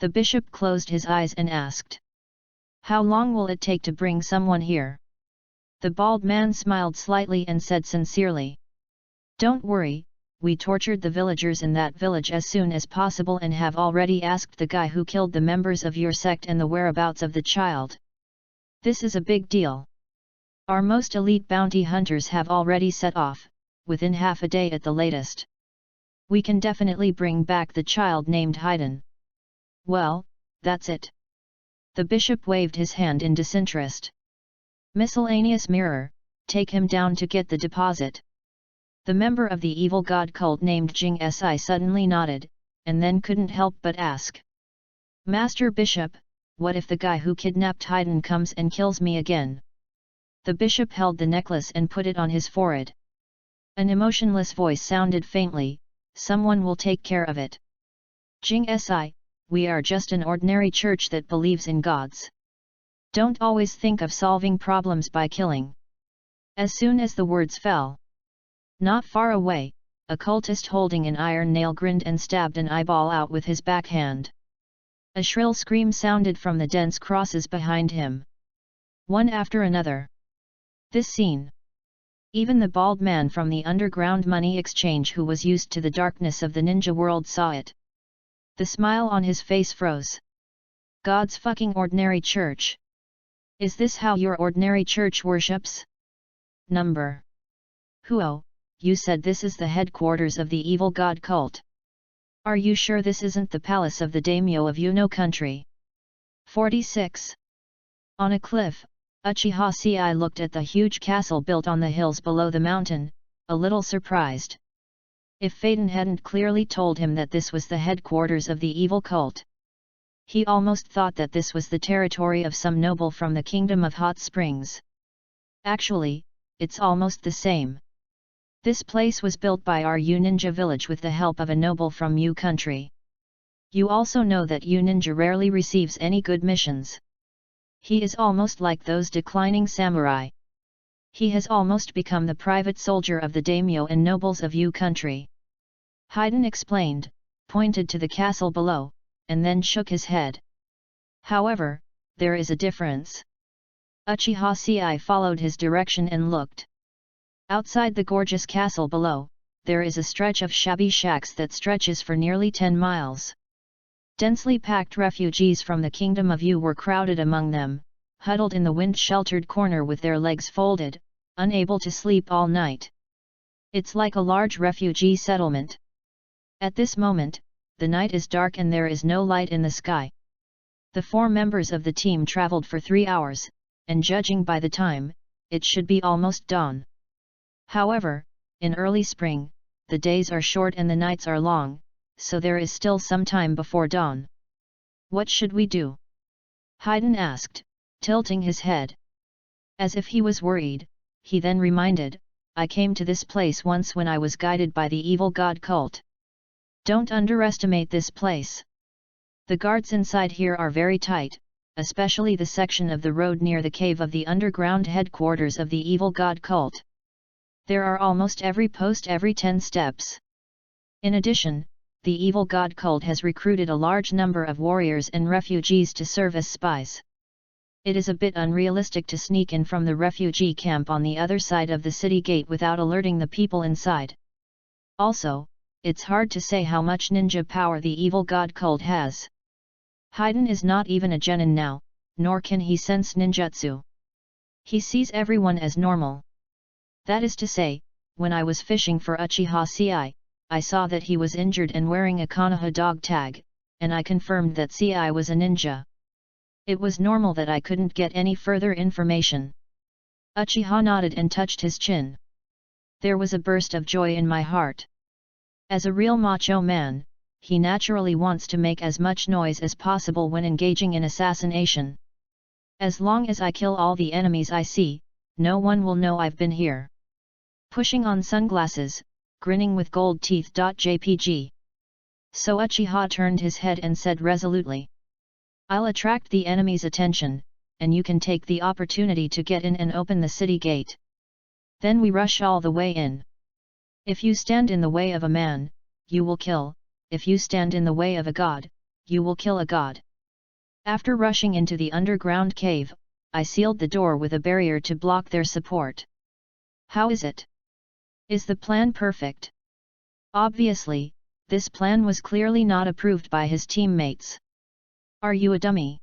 The bishop closed his eyes and asked. How long will it take to bring someone here? The bald man smiled slightly and said sincerely. Don't worry, we tortured the villagers in that village as soon as possible and have already asked the guy who killed the members of your sect and the whereabouts of the child. This is a big deal. Our most elite bounty hunters have already set off, within half a day at the latest. We can definitely bring back the child named Haydn. Well, that's it. The bishop waved his hand in disinterest. Miscellaneous mirror, take him down to get the deposit. The member of the evil god cult named Jing Si suddenly nodded, and then couldn't help but ask. Master Bishop, what if the guy who kidnapped Haydn comes and kills me again? The bishop held the necklace and put it on his forehead. An emotionless voice sounded faintly, someone will take care of it. Jing Si, we are just an ordinary church that believes in gods. Don't always think of solving problems by killing. As soon as the words fell. Not far away, a cultist holding an iron nail grinned and stabbed an eyeball out with his backhand. A shrill scream sounded from the dense crosses behind him. One after another. This scene. Even the bald man from the underground money exchange who was used to the darkness of the ninja world saw it. The smile on his face froze. God's fucking ordinary church. Is this how your ordinary church worships? Number. Huo, you said this is the headquarters of the evil god cult. Are you sure this isn't the palace of the daimyo of Yuno country? 46. On a cliff, Uchiha Si looked at the huge castle built on the hills below the mountain, a little surprised. If Phaeton hadn't clearly told him that this was the headquarters of the evil cult, he almost thought that this was the territory of some noble from the kingdom of Hot Springs. Actually, it's almost the same. This place was built by our Yu Ninja village with the help of a noble from Yu country. You also know that Yu Ninja rarely receives any good missions. He is almost like those declining samurai. He has almost become the private soldier of the daimyo and nobles of Yu country. Haydn explained, pointed to the castle below, and then shook his head. However, there is a difference. Uchiha Si followed his direction and looked. Outside the gorgeous castle below, there is a stretch of shabby shacks that stretches for nearly 10 miles. Densely packed refugees from the kingdom of Yu were crowded among them, huddled in the wind-sheltered corner with their legs folded, unable to sleep all night. It's like a large refugee settlement. At this moment, the night is dark and there is no light in the sky. The 4 members of the team traveled for 3 hours, and judging by the time, it should be almost dawn. However, in early spring, the days are short and the nights are long, so there is still some time before dawn. What should we do? Haydn asked, tilting his head. As if he was worried, he then reminded, I came to this place once when I was guided by the evil god cult. Don't underestimate this place. The guards inside here are very tight, especially the section of the road near the cave of the underground headquarters of the evil god cult. There are almost every post every 10 steps. In addition, the evil god cult has recruited a large number of warriors and refugees to serve as spies. It is a bit unrealistic to sneak in from the refugee camp on the other side of the city gate without alerting the people inside. Also, it's hard to say how much ninja power the evil god cult has. Haydn is not even a genin now, nor can he sense ninjutsu. He sees everyone as normal. That is to say, when I was fishing for Uchiha Ci, I saw that he was injured and wearing a Konoha dog tag, and I confirmed that Ci was a ninja. It was normal that I couldn't get any further information. Uchiha nodded and touched his chin. There was a burst of joy in my heart. As a real macho man, he naturally wants to make as much noise as possible when engaging in assassination. As long as I kill all the enemies I see, no one will know I've been here. Pushing on sunglasses, grinning with gold teeth. JPG. So Uchiha turned his head and said resolutely, I'll attract the enemy's attention, and you can take the opportunity to get in and open the city gate. Then we rush all the way in. If you stand in the way of a man, you will kill. If you stand in the way of a god, you will kill a god. After rushing into the underground cave, I sealed the door with a barrier to block their support. How is it? Is the plan perfect? Obviously, this plan was clearly not approved by his teammates. Are you a dummy?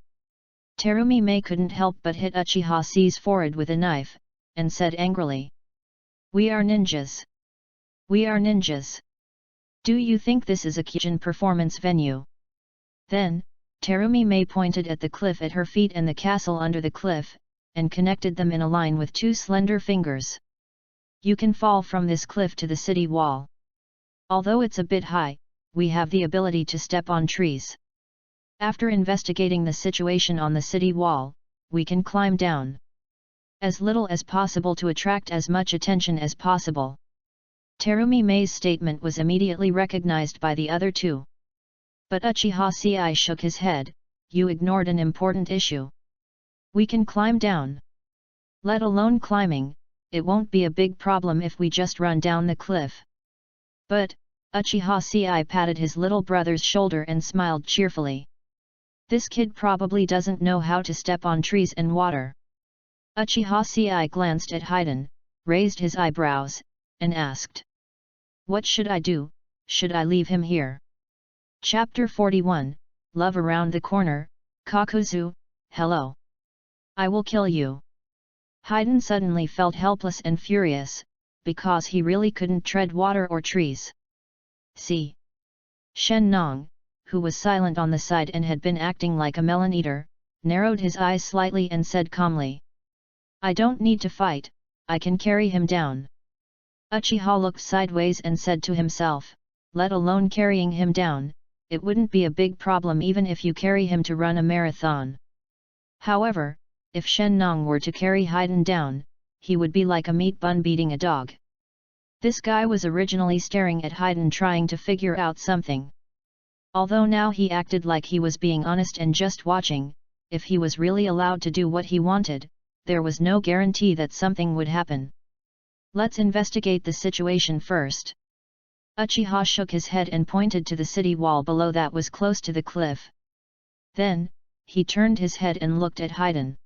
Terumi Mei couldn't help but hit Uchiha Ci's forehead with a knife, and said angrily. We are ninjas. We are ninjas. Do you think this is a Kijin performance venue? Then, Terumi Mei pointed at the cliff at her feet and the castle under the cliff, and connected them in a line with 2 slender fingers. You can fall from this cliff to the city wall. Although it's a bit high, we have the ability to step on trees. After investigating the situation on the city wall, we can climb down. As little as possible to attract as much attention as possible. Terumi Mei's statement was immediately recognized by the other 2. But Uchiha Ci shook his head, you ignored an important issue. We can climb down. Let alone climbing, it won't be a big problem if we just run down the cliff. But, Uchiha Ci patted his little brother's shoulder and smiled cheerfully. This kid probably doesn't know how to step on trees and water. Uchiha Ci glanced at Haydn, raised his eyebrows, and asked. What should I do? Should I leave him here? Chapter 41, Love Around the Corner, Kakuzu, hello. I will kill you. Haydn suddenly felt helpless and furious, because he really couldn't tread water or trees. See. Shen Nong, who was silent on the side and had been acting like a melon eater, narrowed his eyes slightly and said calmly. I don't need to fight, I can carry him down. Uchiha looked sideways and said to himself, let alone carrying him down, it wouldn't be a big problem even if you carry him to run a marathon. However, if Shen Nong were to carry Haydn down, he would be like a meat bun beating a dog. This guy was originally staring at Haydn trying to figure out something. Although now he acted like he was being honest and just watching, if he was really allowed to do what he wanted, there was no guarantee that something would happen. Let's investigate the situation first. Uchiha shook his head and pointed to the city wall below that was close to the cliff. Then, he turned his head and looked at Haydn.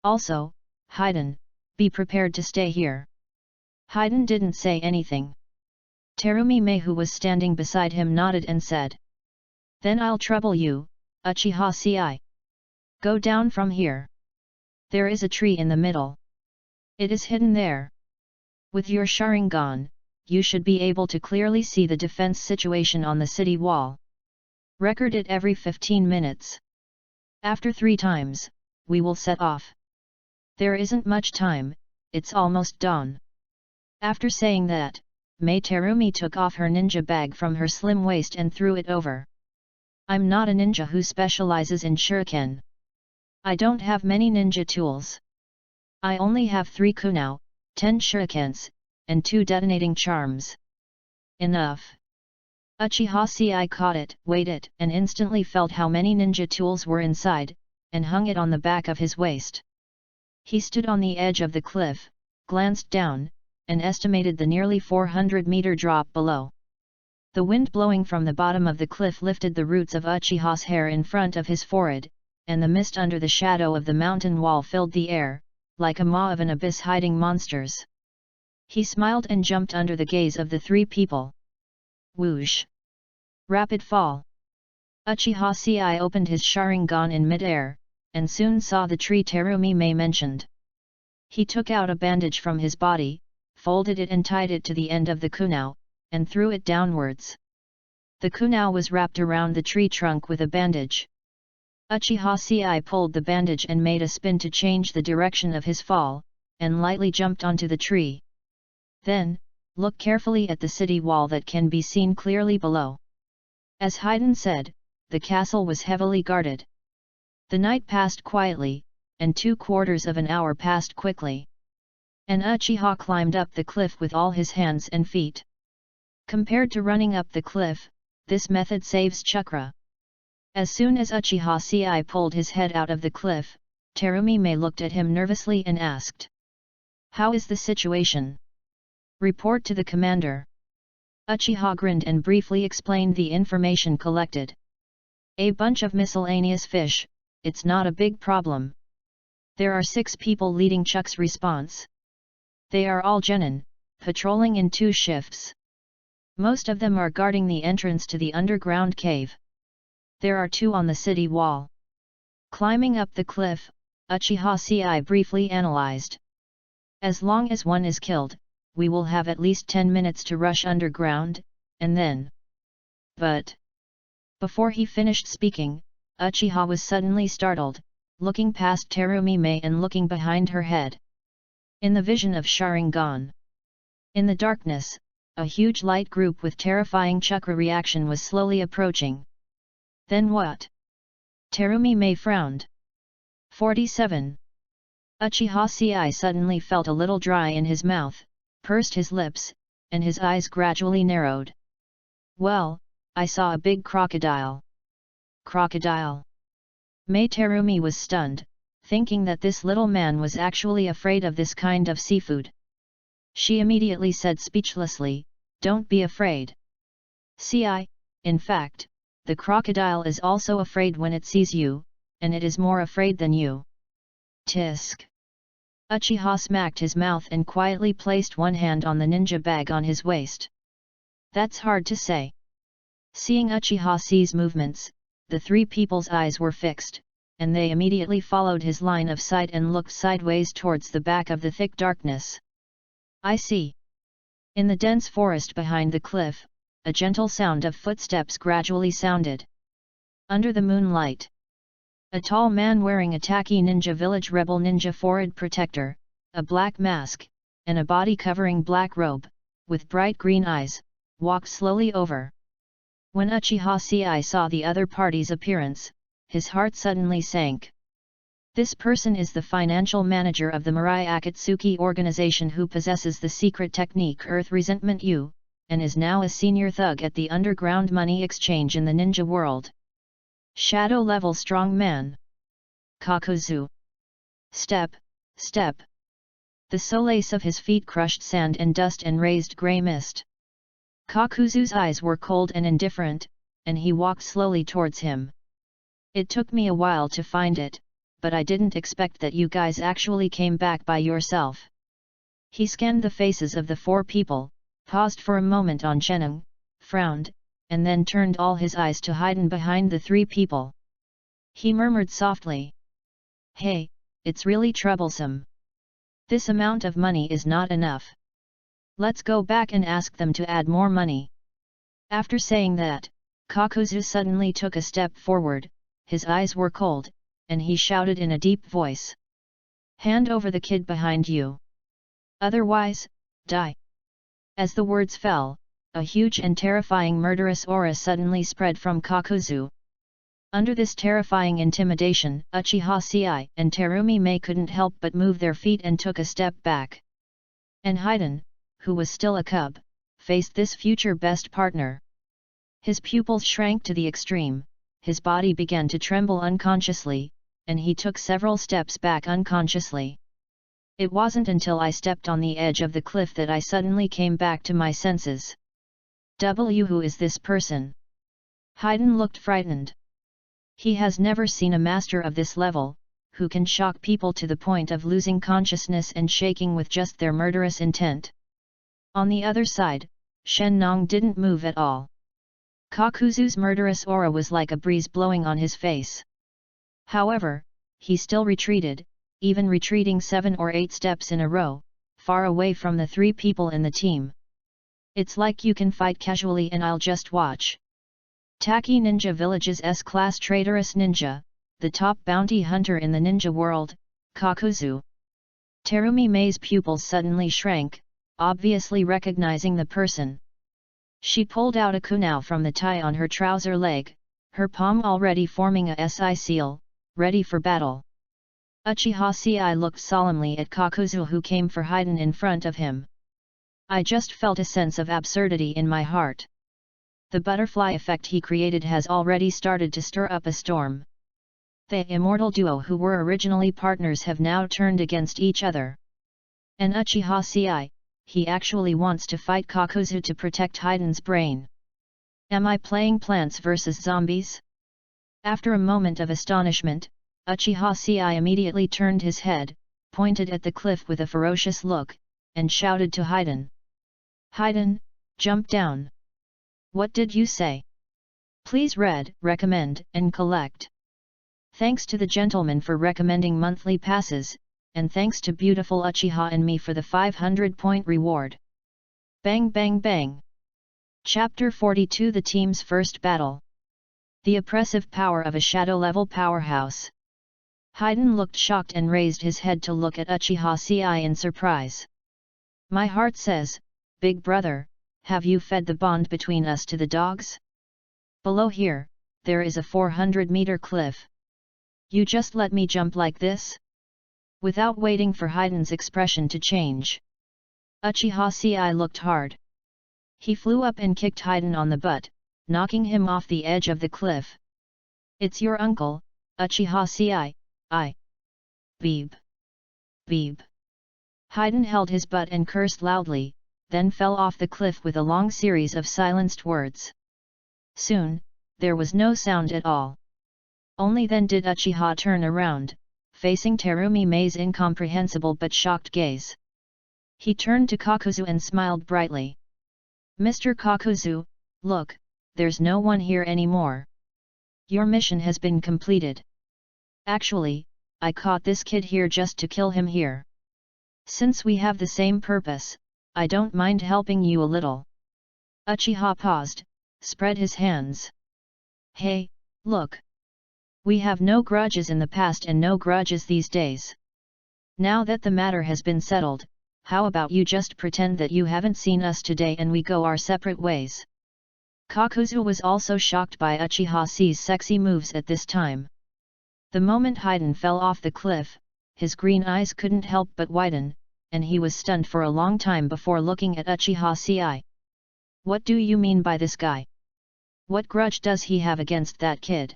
Also, Haydn, be prepared to stay here. Haydn didn't say anything. Terumi Mei, who was standing beside him, nodded and said. Then I'll trouble you, Uchiha Ci. Go down from here. There is a tree in the middle. It is hidden there. With your Sharingan, you should be able to clearly see the defense situation on the city wall. Record it every 15 minutes. After 3 times, we will set off. There isn't much time, it's almost dawn. After saying that, Mei Terumi took off her ninja bag from her slim waist and threw it over. I'm not a ninja who specializes in shuriken. I don't have many ninja tools. I only have 3 kunao, 10 shurikens, and 2 detonating charms. Enough. Uchiha Sei caught it, weighed it, and instantly felt how many ninja tools were inside, and hung it on the back of his waist. He stood on the edge of the cliff, glanced down, and estimated the nearly 400-meter drop below. The wind blowing from the bottom of the cliff lifted the roots of Uchiha's hair in front of his forehead, and the mist under the shadow of the mountain wall filled the air, like a maw of an abyss hiding monsters. He smiled and jumped under the gaze of the 3 people. Whoosh! Rapid fall. Uchiha Sei opened his Sharingan in mid-air, and soon saw the tree Terumi Mei mentioned. He took out a bandage from his body, folded it and tied it to the end of the kunao, and threw it downwards. The kunao was wrapped around the tree trunk with a bandage. Uchiha Sei pulled the bandage and made a spin to change the direction of his fall, and lightly jumped onto the tree. Then, look carefully at the city wall that can be seen clearly below. As Haiden said, the castle was heavily guarded. The night passed quietly, and 2/4 of an hour passed quickly. And Uchiha climbed up the cliff with all his hands and feet. Compared to running up the cliff, this method saves chakra. As soon as Uchiha Sei pulled his head out of the cliff, Terumi Mei looked at him nervously and asked, "How is the situation?" "Report to the commander." Uchiha grinned and briefly explained the information collected. "A bunch of miscellaneous fish, it's not a big problem. There are 6 people leading Chuck's response. They are all genin, patrolling in 2 shifts. Most of them are guarding the entrance to the underground cave. There are 2 on the city wall." Climbing up the cliff, Uchiha Sei briefly analyzed. "As long as one is killed, we will have at least 10 minutes to rush underground, and then..." But before he finished speaking, Uchiha was suddenly startled, looking past Terumi Mei and looking behind her head. In the vision of Sharingan. In the darkness, a huge light group with terrifying chakra reaction was slowly approaching. "Then what?" Terumi Mei frowned. 47. Uchiha Sei suddenly felt a little dry in his mouth, pursed his lips, and his eyes gradually narrowed. "Well, I saw a big crocodile." "Crocodile?" Mei Terumi was stunned, thinking that this little man was actually afraid of this kind of seafood. She immediately said speechlessly, "Don't be afraid. Sei, in fact, the crocodile is also afraid when it sees you, and it is more afraid than you." Tisk. Uchiha smacked his mouth and quietly placed one hand on the ninja bag on his waist. "That's hard to say." Seeing Uchiha Sei's movements, the 3 people's eyes were fixed, and they immediately followed his line of sight and looked sideways towards the back of the thick darkness. "I see." In the dense forest behind the cliff, a gentle sound of footsteps gradually sounded. Under the moonlight, a tall man wearing a Taki Ninja Village Rebel Ninja Forward Protector, a black mask, and a body-covering black robe, with bright green eyes, walked slowly over. When Uchiha Sei saw the other party's appearance, his heart suddenly sank. This person is the financial manager of the Mirai Akatsuki organization who possesses the secret technique Earth Resentment U, and is now a senior thug at the underground money exchange in the ninja world. Shadow-level strong man. Kakuzu. Step, step. The solace of his feet crushed sand and dust and raised grey mist. Kakuzu's eyes were cold and indifferent, and he walked slowly towards him. "It took me a while to find it, but I didn't expect that you guys actually came back by yourself." He scanned the faces of the 4 people, paused for a moment on Cheneng, frowned, and then turned all his eyes to Haiden behind the 3 people. He murmured softly, "Hey, it's really troublesome. This amount of money is not enough. Let's go back and ask them to add more money. After saying that, Kakuzu suddenly took a step forward, his eyes were cold, and he shouted in a deep voice. Hand over the kid behind you. Otherwise, die. As the words fell, a huge and terrifying murderous aura suddenly spread from Kakuzu. Under this terrifying intimidation, Uchiha Sei and Terumi Mei couldn't help but move their feet and took a step back. And Haiden, who was still a cub, faced this future best partner. His pupils shrank to the extreme, his body began to tremble unconsciously, and he took several steps back unconsciously. It wasn't until I stepped on the edge of the cliff that I suddenly came back to my senses. Who is this person? Haiden looked frightened. He has never seen a master of this level, who can shock people to the point of losing consciousness and shaking with just their murderous intent. On the other side, Shen Nong didn't move at all. Kakuzu's murderous aura was like a breeze blowing on his face. However, he still retreated, even retreating 7 or 8 steps in a row, far away from the 3 people in the team. It's like you can fight casually and I'll just watch. Taki Ninja Village's S-Class traitorous ninja, the top bounty hunter in the ninja world, Kakuzu. Terumi Mei's pupils suddenly shrank, obviously recognizing the person. She pulled out a kunai from the tie on her trouser leg, her palm already forming a SI seal, ready for battle. Uchiha Sei looked solemnly at Kakuzu who came for Haiden in front of him. I just felt a sense of absurdity in my heart. The butterfly effect he created has already started to stir up a storm. The immortal duo who were originally partners have now turned against each other. And Uchiha Sei, he actually wants to fight Kakuzu to protect Haiden's brain. Am I playing Plants vs Zombies? After a moment of astonishment, Uchiha Sei immediately turned his head, pointed at the cliff with a ferocious look, and shouted to Haiden. Haiden, jump down. What did you say? Please read, recommend, and collect. Thanks to the gentleman for recommending monthly passes, and thanks to beautiful Uchiha and me for the 500-point reward. Bang bang bang. Chapter 42 The Team's First Battle. The oppressive power of a shadow-level powerhouse. Haiden looked shocked and raised his head to look at Uchiha Sei in surprise. My heart says, Big brother, have you fed the bond between us to the dogs? Below here, there is a 400-meter cliff. You just let me jump like this? Without waiting for Haiden's expression to change, Uchiha Sei looked hard. He flew up and kicked Haiden on the butt, knocking him off the edge of the cliff. It's your uncle, Uchiha Sei, Beeb. Beeb. Haiden held his butt and cursed loudly, then fell off the cliff with a long series of silenced words. Soon, there was no sound at all. Only then did Uchiha turn around, facing Terumi Mei's incomprehensible but shocked gaze. He turned to Kakuzu and smiled brightly. Mr. Kakuzu, look, there's no one here anymore. Your mission has been completed. Actually, I caught this kid here just to kill him here. Since we have the same purpose, I don't mind helping you a little. Uchiha paused, spread his hands. Hey, look. We have no grudges in the past and no grudges these days. Now that the matter has been settled, how about you just pretend that you haven't seen us today and we go our separate ways? Kakuzu was also shocked by Uchiha Sei's sexy moves at this time. The moment Haiden fell off the cliff, his green eyes couldn't help but widen, and he was stunned for a long time before looking at Uchiha Sei. What do you mean by this guy? What grudge does he have against that kid?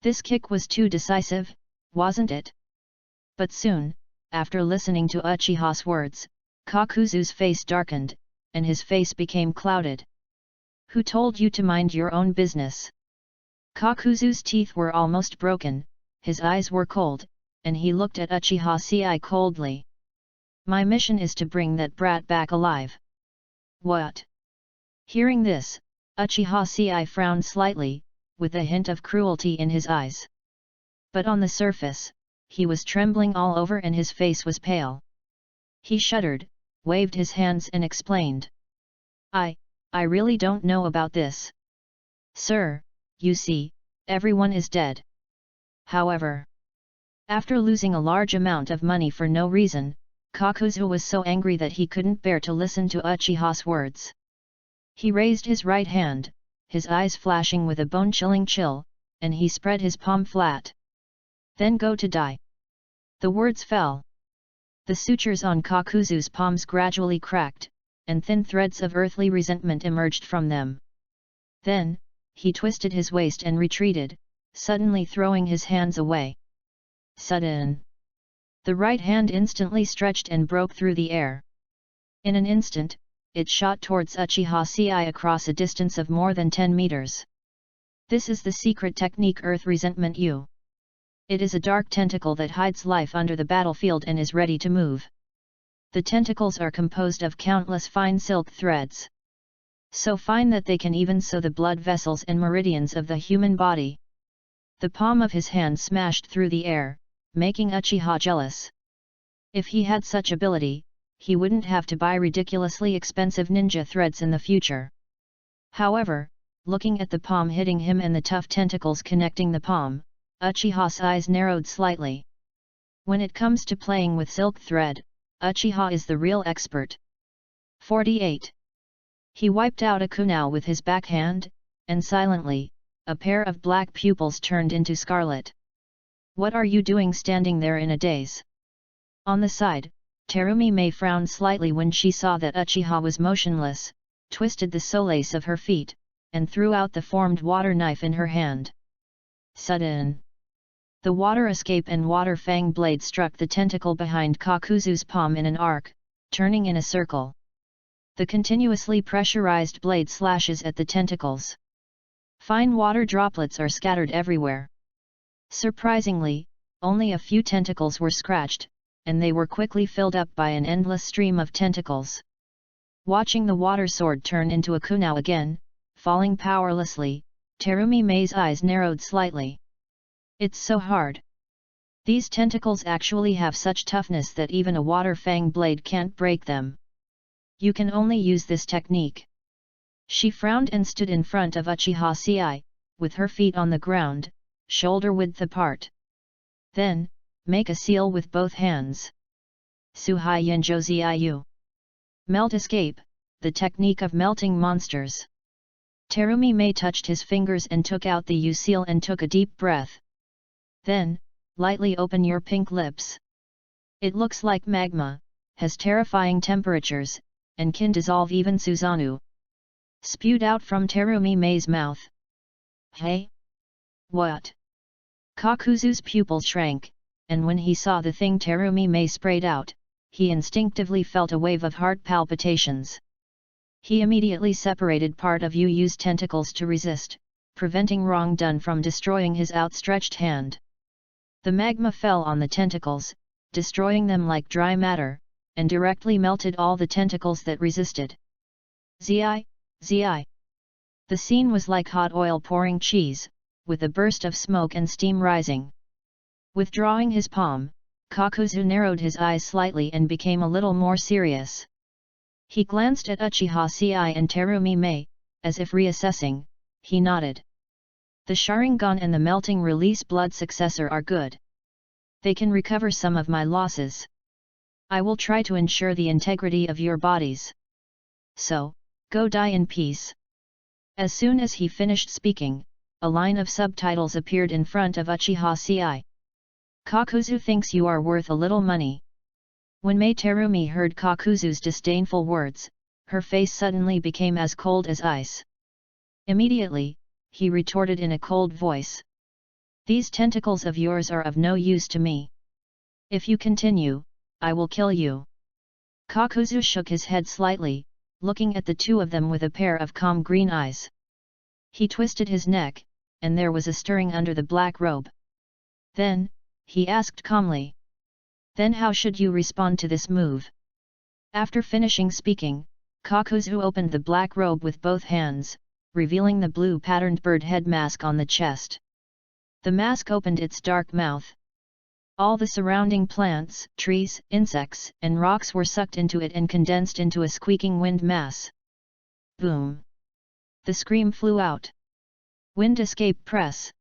This kick was too decisive, wasn't it? But soon, after listening to Uchiha's words, Kakuzu's face darkened, and his face became clouded. Who told you to mind your own business? Kakuzu's teeth were almost broken, his eyes were cold, and he looked at Uchiha Sei coldly. My mission is to bring that brat back alive. What? Hearing this, Uchiha Sei frowned slightly, with a hint of cruelty in his eyes. But on the surface, he was trembling all over and his face was pale. He shuddered, waved his hands and explained. I really don't know about this. Sir, you see, everyone is dead. However, after losing a large amount of money for no reason, Kakuzu was so angry that he couldn't bear to listen to Uchiha's words. He raised his right hand, his eyes flashing with a bone-chilling chill, and he spread his palm flat. Then go to die. The words fell. The sutures on Kakuzu's palms gradually cracked, and thin threads of earthly resentment emerged from them. Then, he twisted his waist and retreated, suddenly throwing his hands away. Sudden! The right hand instantly stretched and broke through the air. In an instant, it shot towards Uchiha's eye across a distance of more than 10 meters. This is the secret technique Earth Resentment U. It is a dark tentacle that hides life under the battlefield and is ready to move. The tentacles are composed of countless fine silk threads. So fine that they can even sew the blood vessels and meridians of the human body. The palm of his hand smashed through the air, making Uchiha jealous. If he had such ability, he wouldn't have to buy ridiculously expensive ninja threads in the future. However, looking at the palm hitting him and the tough tentacles connecting the palm, Uchiha's eyes narrowed slightly. When it comes to playing with silk thread, Uchiha is the real expert. 48. He wiped out a kunao with his backhand, and silently, a pair of black pupils turned into scarlet. What are you doing standing there in a daze? On the side, Terumi Mei frowned slightly when she saw that Uchiha was motionless, twisted the solace of her feet, and threw out the formed water knife in her hand. Sudden! The water escape and water fang blade struck the tentacle behind Kakuzu's palm in an arc, turning in a circle. The continuously pressurized blade slashes at the tentacles. Fine water droplets are scattered everywhere. Surprisingly, only a few tentacles were scratched, and they were quickly filled up by an endless stream of tentacles. Watching the water sword turn into a kunao again, falling powerlessly, Terumi Mei's eyes narrowed slightly. It's so hard. These tentacles actually have such toughness that even a water fang blade can't break them. You can only use this technique. She frowned and stood in front of Uchiha's eye, with her feet on the ground, shoulder width apart. Then, make a seal with both hands. Suhai Yenjo Ziu. Melt escape, the technique of melting monsters. Terumi Mei touched his fingers and took out the U seal and took a deep breath. Then, lightly open your pink lips. It looks like magma, has terrifying temperatures, and can dissolve even Susanoo. Spewed out from Terumi Mei's mouth. Hey? What? Kakuzu's pupils shrank, and when he saw the thing Terumi Mei sprayed out, he instinctively felt a wave of heart palpitations. He immediately separated part of Yu's tentacles to resist, preventing wrong done from destroying his outstretched hand. The magma fell on the tentacles, destroying them like dry matter, and directly melted all the tentacles that resisted. Zi! The scene was like hot oil pouring cheese, with a burst of smoke and steam rising. Withdrawing his palm, Kakuzu narrowed his eyes slightly and became a little more serious. He glanced at Uchiha's eye and Terumi Mei, as if reassessing, he nodded. The Sharingan and the melting release blood successor are good. They can recover some of my losses. I will try to ensure the integrity of your bodies. So, go die in peace. As soon as he finished speaking, a line of subtitles appeared in front of Uchiha's eye. Kakuzu thinks you are worth a little money. When Mei Terumi heard Kakuzu's disdainful words, her face suddenly became as cold as ice. Immediately, he retorted in a cold voice. These tentacles of yours are of no use to me. If you continue, I will kill you. Kakuzu shook his head slightly, looking at the two of them with a pair of calm green eyes. He twisted his neck, and there was a stirring under the black robe. Then, he asked calmly. Then how should you respond to this move? After finishing speaking, Kakuzu opened the black robe with both hands, revealing the blue patterned bird head mask on the chest. The mask opened its dark mouth. All the surrounding plants, trees, insects, and rocks were sucked into it and condensed into a squeaking wind mass. Boom! The scream flew out. Wind escape press.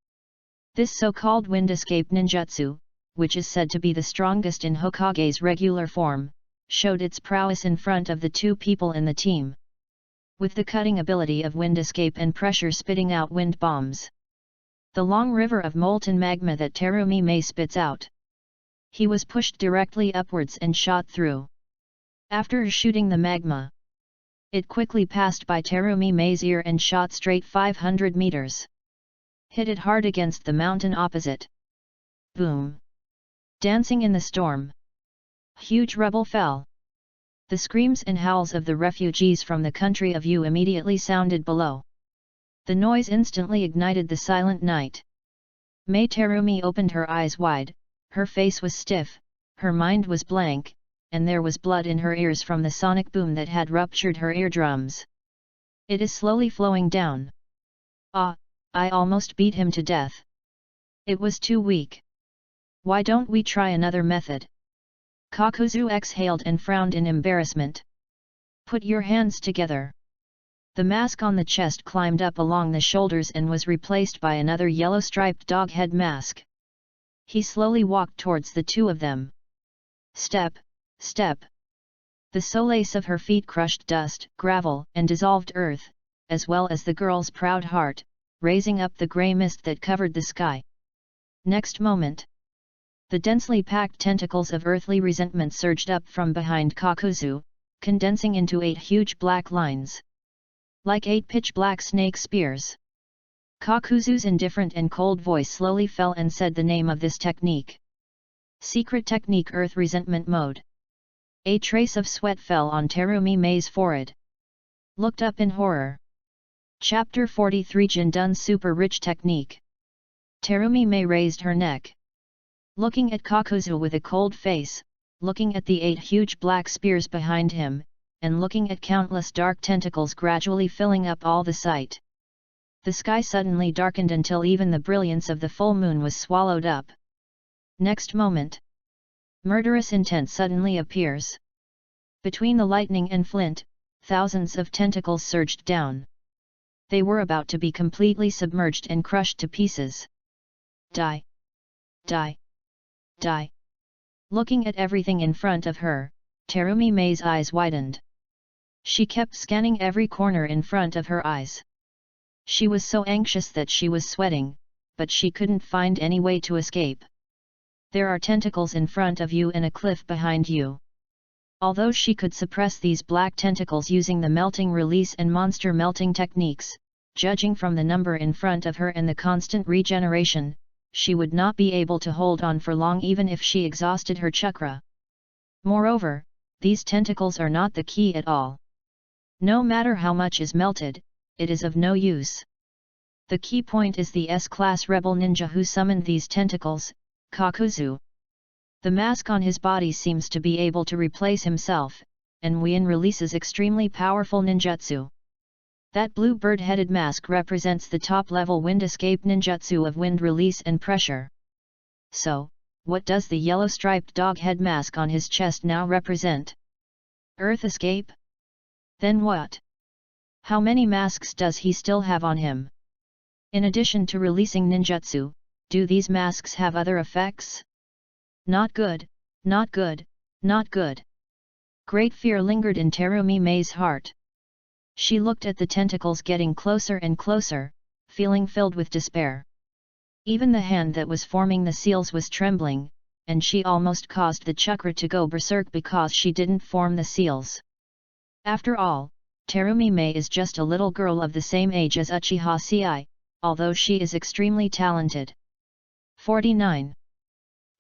This so-called wind escape ninjutsu, which is said to be the strongest in Hokage's regular form, showed its prowess in front of the two people in the team. With the cutting ability of wind escape and pressure spitting out wind bombs. The long river of molten magma that Terumi Mei spits out. He was pushed directly upwards and shot through. After shooting the magma, it quickly passed by Terumi Mei's ear and shot straight 500 meters. Hit it hard against the mountain opposite. Boom! Dancing in the storm. Huge rubble fell. The screams and howls of the refugees from the country of Yu immediately sounded below. The noise instantly ignited the silent night. Mei Terumi opened her eyes wide, her face was stiff, her mind was blank, and there was blood in her ears from the sonic boom that had ruptured her eardrums. It is slowly flowing down. Ah, I almost beat him to death. It was too weak. Why don't we try another method? Kakuzu exhaled and frowned in embarrassment. Put your hands together. The mask on the chest climbed up along the shoulders and was replaced by another yellow-striped dog head mask. He slowly walked towards the two of them. Step, step. The solace of her feet crushed dust, gravel, and dissolved earth, as well as the girl's proud heart, raising up the grey mist that covered the sky. Next moment, the densely packed tentacles of earthly resentment surged up from behind Kakuzu, condensing into 8 huge black lines. Like 8 pitch-black snake spears. Kakuzu's indifferent and cold voice slowly fell and said the name of this technique. Secret technique Earth Resentment Mode. A trace of sweat fell on Terumi Mei's forehead. Looked up in horror. Chapter 43 Jindun Super Rich Technique. Terumi Mei raised her neck. Looking at Kakuzu with a cold face, looking at the 8 huge black spears behind him, and looking at countless dark tentacles gradually filling up all the sight. The sky suddenly darkened until even the brilliance of the full moon was swallowed up. Next moment, murderous intent suddenly appears. Between the lightning and flint, thousands of tentacles surged down. They were about to be completely submerged and crushed to pieces. Die! Die! Die! Looking at everything in front of her, Terumi Mei's eyes widened. She kept scanning every corner in front of her eyes. She was so anxious that she was sweating, but she couldn't find any way to escape. There are tentacles in front of you and a cliff behind you. Although she could suppress these black tentacles using the melting release and monster melting techniques, judging from the number in front of her and the constant regeneration, she would not be able to hold on for long even if she exhausted her chakra. Moreover, these tentacles are not the key at all. No matter how much is melted, it is of no use. The key point is the S-class rebel ninja who summoned these tentacles, Kakuzu. The mask on his body seems to be able to replace himself, and Wien releases extremely powerful ninjutsu. That blue bird-headed mask represents the top-level wind escape ninjutsu of wind release and pressure. So, what does the yellow-striped dog head mask on his chest now represent? Earth escape? Then what? How many masks does he still have on him? In addition to releasing ninjutsu, do these masks have other effects? Not good, not good, not good. Great fear lingered in Terumi Mei's heart. She looked at the tentacles getting closer and closer, feeling filled with despair. Even the hand that was forming the seals was trembling, and she almost caused the chakra to go berserk because she didn't form the seals. After all, Terumi Mei is just a little girl of the same age as Uchiha Sei, although she is extremely talented. 49.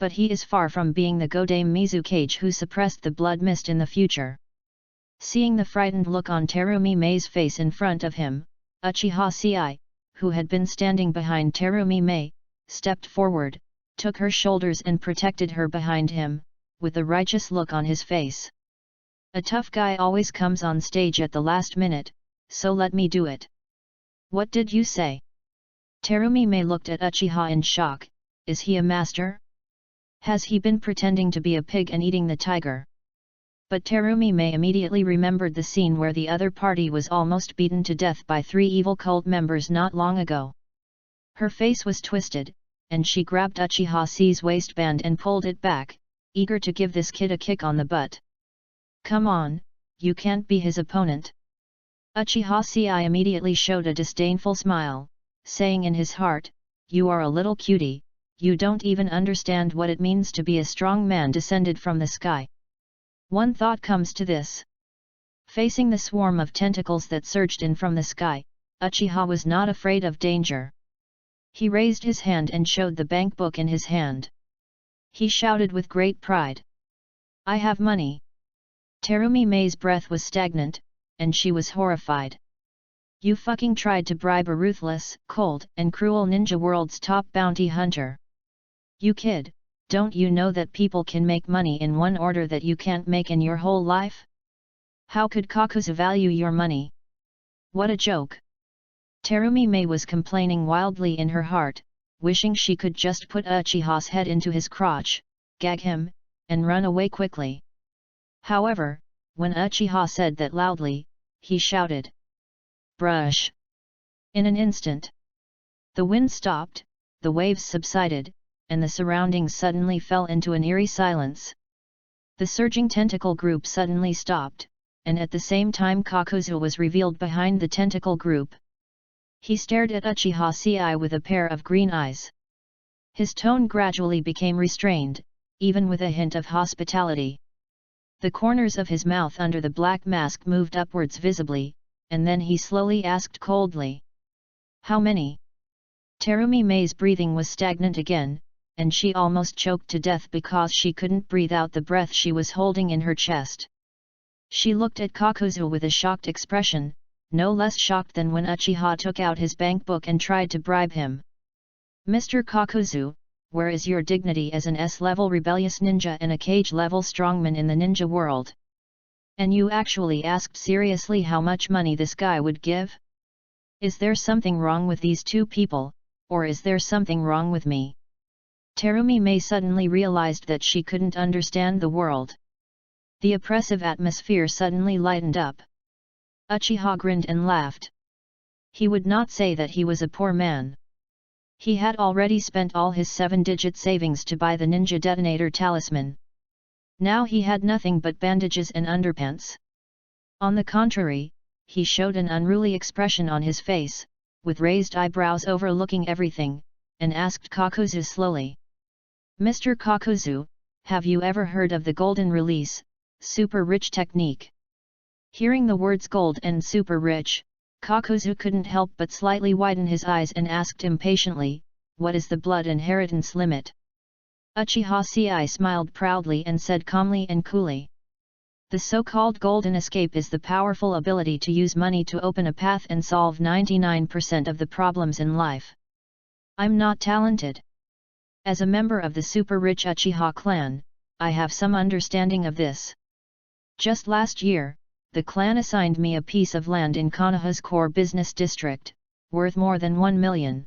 But he is far from being the Godame Mizukage who suppressed the blood mist in the future. Seeing the frightened look on Terumi Mei's face in front of him, Uchiha Sei, who had been standing behind Terumi Mei, stepped forward, took her shoulders and protected her behind him, with a righteous look on his face. A tough guy always comes on stage at the last minute, so let me do it. What did you say? Terumi Mei looked at Uchiha in shock. Is he a master? Has he been pretending to be a pig and eating the tiger? But Terumi May immediately remembered the scene where the other party was almost beaten to death by 3 evil cult members not long ago. Her face was twisted, and she grabbed Uchiha C's waistband and pulled it back, eager to give this kid a kick on the butt. Come on, you can't be his opponent. Uchiha Ci immediately showed a disdainful smile, saying in his heart, you are a little cutie, you don't even understand what it means to be a strong man descended from the sky. One thought comes to this. Facing the swarm of tentacles that surged in from the sky, Uchiha was not afraid of danger. He raised his hand and showed the bank book in his hand. He shouted with great pride. I have money. Terumi May's breath was stagnant, and she was horrified. You fucking tried to bribe a ruthless, cold, and cruel ninja world's top bounty hunter. You kid, don't you know that people can make money in one order that you can't make in your whole life? How could Kakuzu value your money? What a joke! Terumi May was complaining wildly in her heart, wishing she could just put Uchiha's head into his crotch, gag him, and run away quickly. However, when Uchiha said that loudly, he shouted, Brush! In an instant. The wind stopped, the waves subsided, and the surroundings suddenly fell into an eerie silence. The surging tentacle group suddenly stopped, and at the same time Kakuzu was revealed behind the tentacle group. He stared at Uchiha Ci with a pair of green eyes. His tone gradually became restrained, even with a hint of hospitality. The corners of his mouth under the black mask moved upwards visibly, and then he slowly asked coldly. How many? Terumi May's breathing was stagnant again, and she almost choked to death because she couldn't breathe out the breath she was holding in her chest. She looked at Kakuzu with a shocked expression, no less shocked than when Uchiha took out his bank book and tried to bribe him. Mr. Kakuzu, where is your dignity as an S-level rebellious ninja and a cage-level strongman in the ninja world? And you actually asked seriously how much money this guy would give? Is there something wrong with these two people, or is there something wrong with me? Terumi May suddenly realized that she couldn't understand the world. The oppressive atmosphere suddenly lightened up. Uchiha grinned and laughed. He would not say that he was a poor man. He had already spent all his 7-digit savings to buy the ninja detonator talisman. Now he had nothing but bandages and underpants. On the contrary, he showed an unruly expression on his face, with raised eyebrows overlooking everything, and asked Kakuzu slowly. Mr. Kakuzu, have you ever heard of the golden release, super rich technique? Hearing the words gold and super rich, Kakuzu couldn't help but slightly widen his eyes and asked impatiently, what is the blood inheritance limit? Uchiha Ci smiled proudly and said calmly and coolly. The so-called golden escape is the powerful ability to use money to open a path and solve 99% of the problems in life. I'm not talented. As a member of the super-rich Uchiha clan, I have some understanding of this. Just last year, the clan assigned me a piece of land in Konoha's core business district, worth more than 1 million.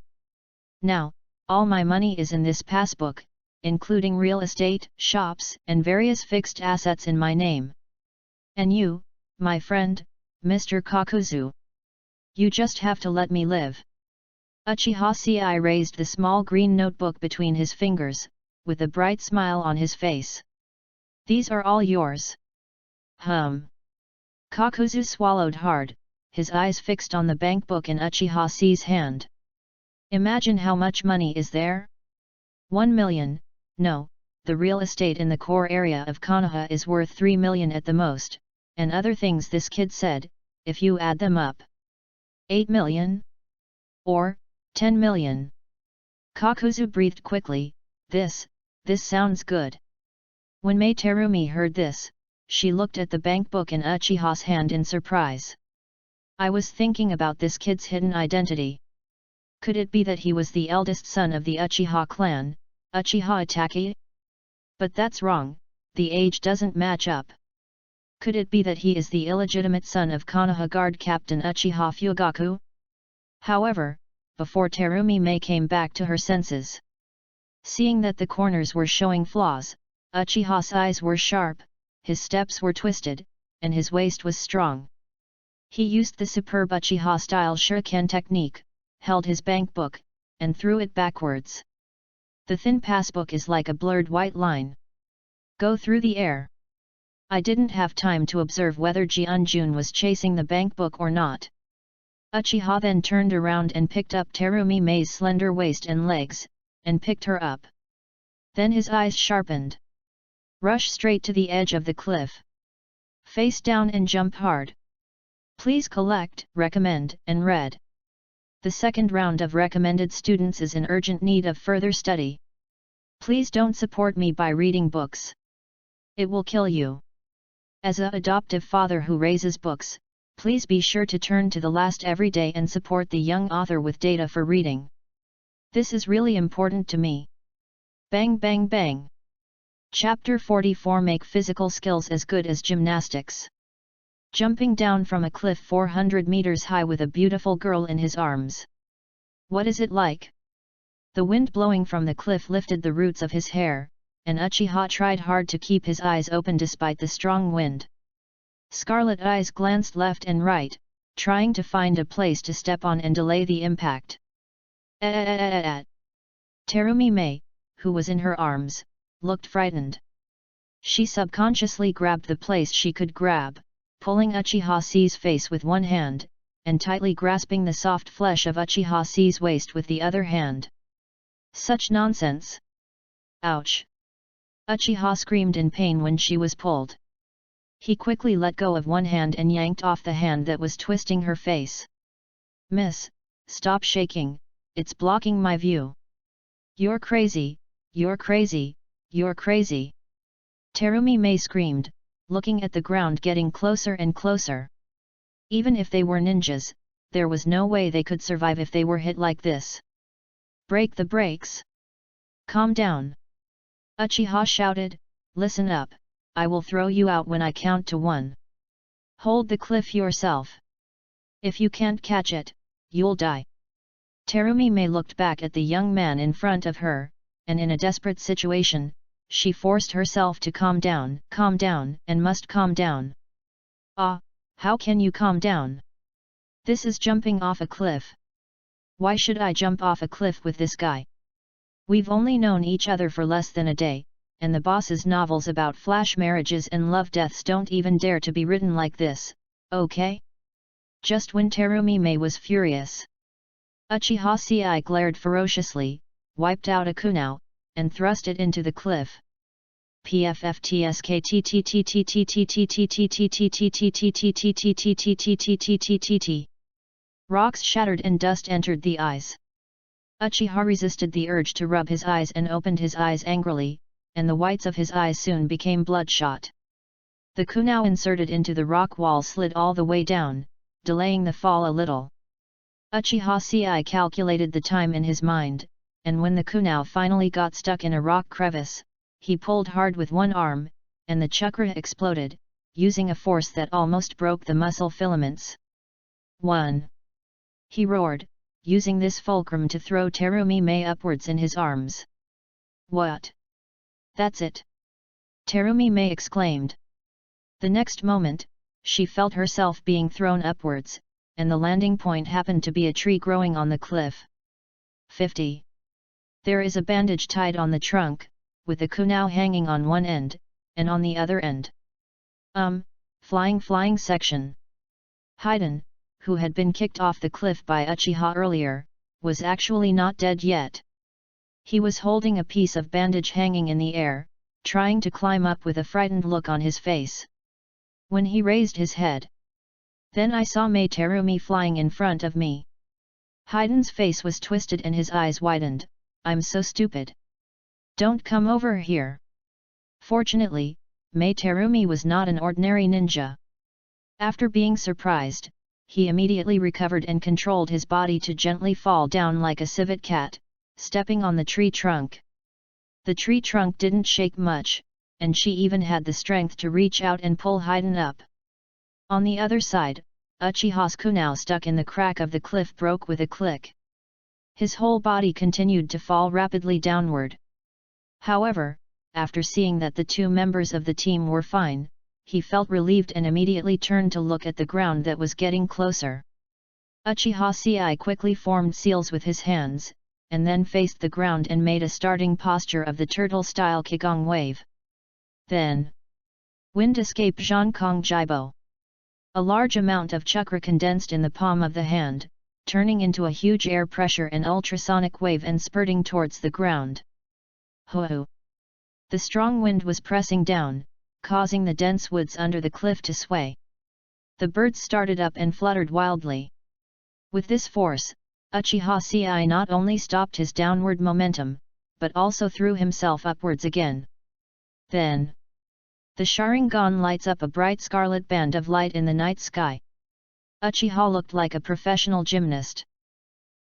Now, all my money is in this passbook, including real estate, shops, and various fixed assets in my name. And you, my friend, Mr. Kakuzu. You just have to let me live. Uchiha Ci raised the small green notebook between his fingers, with a bright smile on his face. These are all yours. Kakuzu swallowed hard, his eyes fixed on the bank book in Uchiha Ci's hand. Imagine how much money is there? 1 million, no, the real estate in the core area of Konoha is worth 3 million at the most, and other things this kid said, if you add them up. 8 million? Or, 10 million. Kakuzu breathed quickly, this sounds good. When Mei Terumi heard this, she looked at the bank book in Uchiha's hand in surprise. I was thinking about this kid's hidden identity. Could it be that he was the eldest son of the Uchiha clan, Uchiha Itachi? But that's wrong, the age doesn't match up. Could it be that he is the illegitimate son of Konoha Guard Captain Uchiha Fugaku? However, before Terumi Mei came back to her senses, Seeing that the corners were showing flaws, Uchiha's eyes were sharp, his steps were twisted, and his waist was strong. He used the superb Uchiha-style shuriken technique, held his bank book, and threw it backwards. The thin passbook is like a blurred white line. Go through the air. I didn't have time to observe whether Jianjun was chasing the bank book or not. Uchiha then turned around and picked up Terumi Mei's slender waist and legs, and picked her up. Then his eyes sharpened. Rush straight to the edge of the cliff. Face down and jump hard. Please collect, recommend, and read. The second round of recommended students is in urgent need of further study. Please don't support me by reading books. It will kill you. As an adoptive father who raises books, please be sure to turn to the last every day and support the young author with data for reading. This is really important to me. Bang bang bang. Chapter 44. Make physical skills as good as gymnastics. Jumping down from a cliff 400 meters high with a beautiful girl in his arms. What is it like? The wind blowing from the cliff lifted the roots of his hair, and Uchiha tried hard to keep his eyes open despite the strong wind. Scarlet eyes glanced left and right, trying to find a place to step on and delay the impact. Terumi Mei, who was in her arms, looked frightened. She subconsciously grabbed the place she could grab, pulling Uchiha-C's face with one hand, and tightly grasping the soft flesh of Uchiha-C's waist with the other hand. Such nonsense! Ouch! Uchiha screamed in pain when she was pulled. He quickly let go of one hand and yanked off the hand that was twisting her face. Miss, stop shaking, it's blocking my view. You're crazy, you're crazy, you're crazy! Terumi Mei screamed, looking at the ground getting closer and closer. Even if they were ninjas, there was no way they could survive if they were hit like this. Break the brakes! Calm down! Uchiha shouted, listen up, I will throw you out when I count to 1. Hold the cliff yourself. If you can't catch it, you'll die. Terumi Mei looked back at the young man in front of her, and in a desperate situation, she forced herself to calm down, and must calm down. Ah, how can you calm down? This is jumping off a cliff. Why should I jump off a cliff with this guy? We've only known each other for less than a day, and the boss's novels about flash marriages and love deaths don't even dare to be written like this, okay? Just when Terumi Mei was furious, Uchiha-Ci glared ferociously, wiped out a kunao, and thrust it into the cliff. Rocks shattered and dust entered the eyes. Uchiha resisted the urge to rub his eyes and opened his eyes angrily, and the whites of his eyes soon became bloodshot. The kunao inserted into the rock wall slid all the way down, delaying the fall a little. Uchiha-Ci calculated the time in his mind, and when the kunao finally got stuck in a rock crevice, he pulled hard with one arm, and the chakra exploded, using a force that almost broke the muscle filaments. 1. He roared, using this fulcrum to throw Terumi Mei upwards in his arms. What? That's it! Terumi Mei exclaimed. The next moment, she felt herself being thrown upwards, and the landing point happened to be a tree growing on the cliff. 50. There is a bandage tied on the trunk, with the kunao hanging on one end, and on the other end. Flying section. Haiden, who had been kicked off the cliff by Uchiha earlier, was actually not dead yet. He was holding a piece of bandage hanging in the air, trying to climb up with a frightened look on his face. When he raised his head, then I saw Mei Terumi flying in front of me. Haiden's face was twisted and his eyes widened. I'm so stupid. Don't come over here. Fortunately, Mei Terumi was not an ordinary ninja. After being surprised, he immediately recovered and controlled his body to gently fall down like a civet cat, stepping on the tree trunk. The tree trunk didn't shake much, and she even had the strength to reach out and pull Haiden up. On the other side, Uchiha's kunao stuck in the crack of the cliff broke with a click. His whole body continued to fall rapidly downward. However, after seeing that the two members of the team were fine, he felt relieved and immediately turned to look at the ground that was getting closer. Uchiha Sei quickly formed seals with his hands, and then faced the ground and made a starting posture of the turtle-style Qigong wave. Then, wind escape Zhongkong Jibo. A large amount of chakra condensed in the palm of the hand, turning into a huge air pressure and ultrasonic wave and spurting towards the ground. Ho-ho! The strong wind was pressing down, causing the dense woods under the cliff to sway. The birds started up and fluttered wildly. With this force, Uchiha Sei not only stopped his downward momentum, but also threw himself upwards again. Then, the Sharingan lights up a bright scarlet band of light in the night sky. Uchiha looked like a professional gymnast.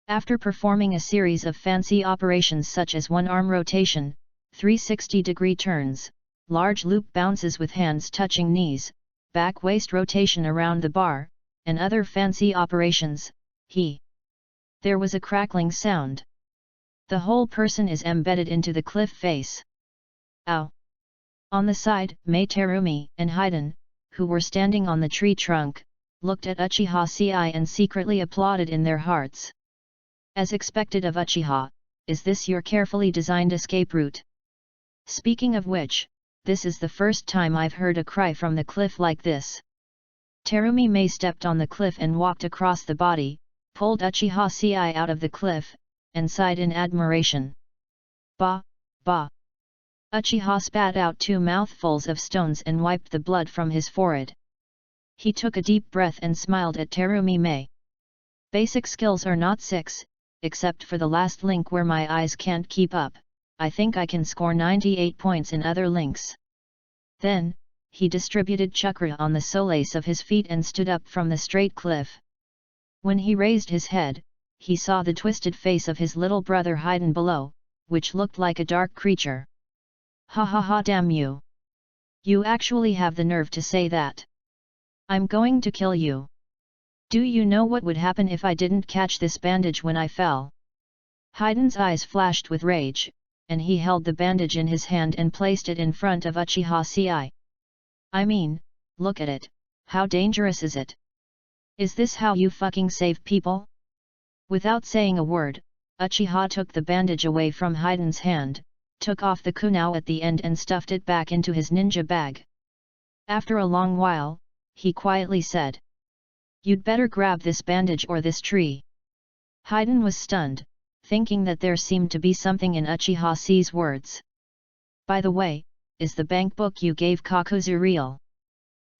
After performing a series of fancy operations such as one-arm rotation, 360-degree turns, large loop bounces with hands touching knees, back-waist rotation around the bar, and other fancy operations, there was a crackling sound. The whole person is embedded into the cliff face. Ow! On the side, Mei Terumi and Haiden, who were standing on the tree trunk, looked at Uchiha Sei and secretly applauded in their hearts. As expected of Uchiha, is this your carefully designed escape route? Speaking of which, this is the first time I've heard a cry from the cliff like this. Terumi Mei stepped on the cliff and walked across the body, pulled Uchiha Sei out of the cliff, and sighed in admiration. Bah, bah! Uchiha spat out 2 mouthfuls of stones and wiped the blood from his forehead. He took a deep breath and smiled at Terumi Mei. Basic skills are not 6, except for the last link where my eyes can't keep up. I think I can score 98 points in other links. Then, he distributed chakra on the soles of his feet and stood up from the straight cliff. When he raised his head, he saw the twisted face of his little brother Haiden below, which looked like a dark creature. Ha ha ha, damn you! You actually have the nerve to say that. I'm going to kill you. Do you know what would happen if I didn't catch this bandage when I fell? Haiden's eyes flashed with rage, and he held the bandage in his hand and placed it in front of Uchiha Sei. I mean, look at it, how dangerous is it? Is this how you fucking save people? Without saying a word, Uchiha took the bandage away from Haiden's hand, took off the kunao at the end and stuffed it back into his ninja bag. After a long while, he quietly said, "You'd better grab this bandage or this tree." Haiden was stunned, thinking that there seemed to be something in Uchiha Sei's words. By the way, is the bank book you gave Kakuzu real?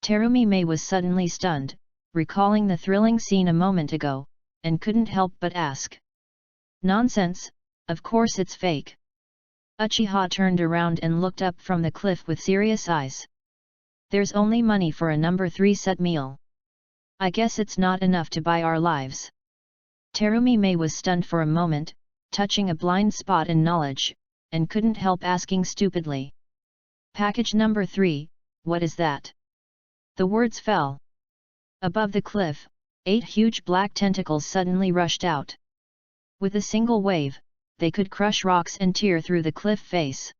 Terumi Mei was suddenly stunned, recalling the thrilling scene a moment ago, and couldn't help but ask. Nonsense, of course it's fake. Uchiha turned around and looked up from the cliff with serious eyes. There's only money for a number 3 set meal. I guess it's not enough to buy our lives. Terumi Mei was stunned for a moment, touching a blind spot in knowledge, and couldn't help asking stupidly. Package number 3, what is that? The words fell. Above the cliff, 8 huge black tentacles suddenly rushed out. With a single wave, they could crush rocks and tear through the cliff face.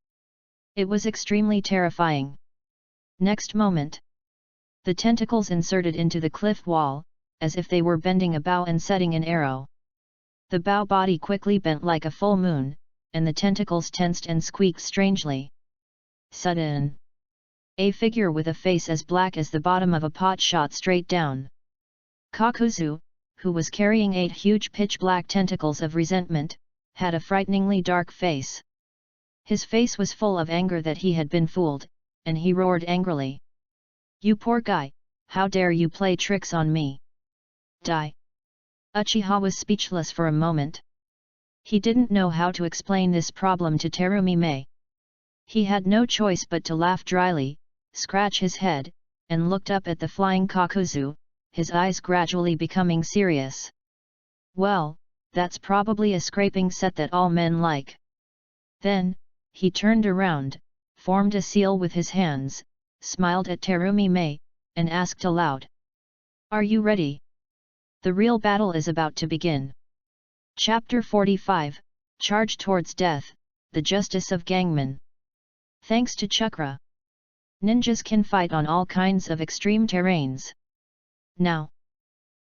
It was extremely terrifying. Next moment, the tentacles inserted into the cliff wall, as if they were bending a bow and setting an arrow. The bow body quickly bent like a full moon, and the tentacles tensed and squeaked strangely. Sudden! A figure with a face as black as the bottom of a pot shot straight down. Kakuzu, who was carrying 8 huge pitch-black tentacles of resentment, had a frighteningly dark face. His face was full of anger that he had been fooled, and he roared angrily. "You poor guy, how dare you play tricks on me? Die!" Uchiha was speechless for a moment. He didn't know how to explain this problem to Terumi Mei. He had no choice but to laugh dryly, scratch his head, and looked up at the flying Kakuzu, his eyes gradually becoming serious. Well, that's probably a scraping set that all men like. Then, he turned around, formed a seal with his hands, smiled at Terumi Mei, and asked aloud. "Are you ready? The real battle is about to begin." Chapter 45, Charge Towards Death, The Justice of Gangman. Thanks to Chakra, ninjas can fight on all kinds of extreme terrains. Now,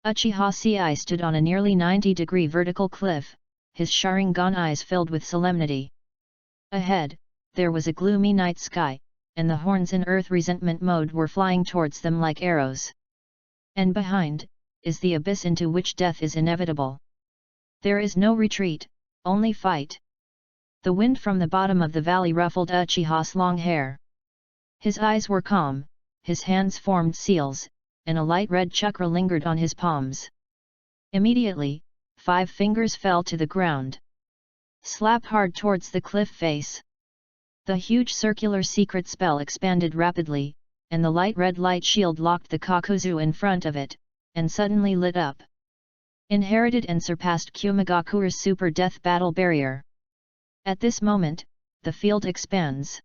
Uchiha Ci stood on a nearly 90-degree vertical cliff, his Sharingan eyes filled with solemnity. Ahead, there was a gloomy night sky, and the horns in Earth resentment mode were flying towards them like arrows. And behind, is the abyss into which death is inevitable. There is no retreat, only fight. The wind from the bottom of the valley ruffled Uchiha's long hair. His eyes were calm, his hands formed seals, and a light red chakra lingered on his palms. Immediately, 5 fingers fell to the ground. Slap hard towards the cliff face. The huge circular secret spell expanded rapidly, and the light red light shield locked the Kakuzu in front of it, and suddenly lit up. Inherited and surpassed Kumagakura's super death battle barrier. At this moment, the field expands.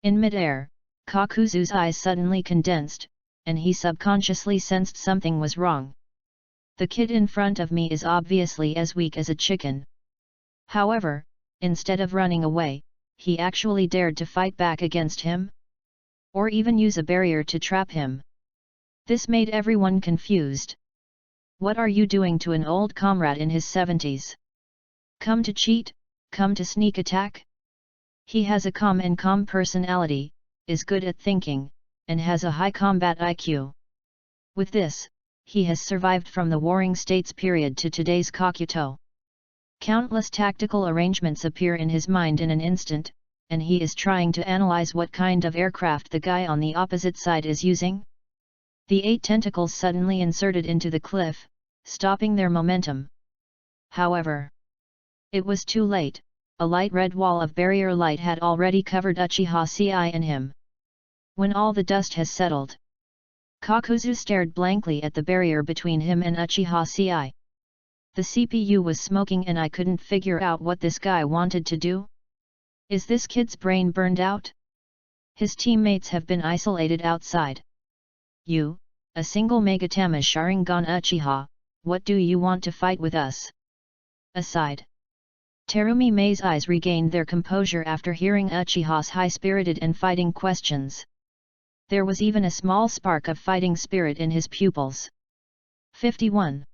In midair, Kakuzu's eyes suddenly condensed, and he subconsciously sensed something was wrong. The kid in front of me is obviously as weak as a chicken. However, instead of running away, he actually dared to fight back against him? Or even use a barrier to trap him? This made everyone confused. What are you doing to an old comrade in his 70s? Come to cheat? Come to sneak attack? He has a calm personality, is good at thinking, and has a high combat IQ. With this, he has survived from the Warring States period to today's Kakuto. Countless tactical arrangements appear in his mind in an instant, and he is trying to analyze what kind of aircraft the guy on the opposite side is using. The 8 tentacles suddenly inserted into the cliff, stopping their momentum. However, it was too late, a light red wall of barrier light had already covered Uchiha Ci and him. When all the dust has settled, Kakuzu stared blankly at the barrier between him and Uchiha Ci. The CPU was smoking and I couldn't figure out what this guy wanted to do. Is this kid's brain burned out? His teammates have been isolated outside. You, a single Megatama Sharingan Uchiha, what do you want to fight with us? Aside. Terumi Mei's eyes regained their composure after hearing Uchiha's high-spirited and fighting questions. There was even a small spark of fighting spirit in his pupils. 51.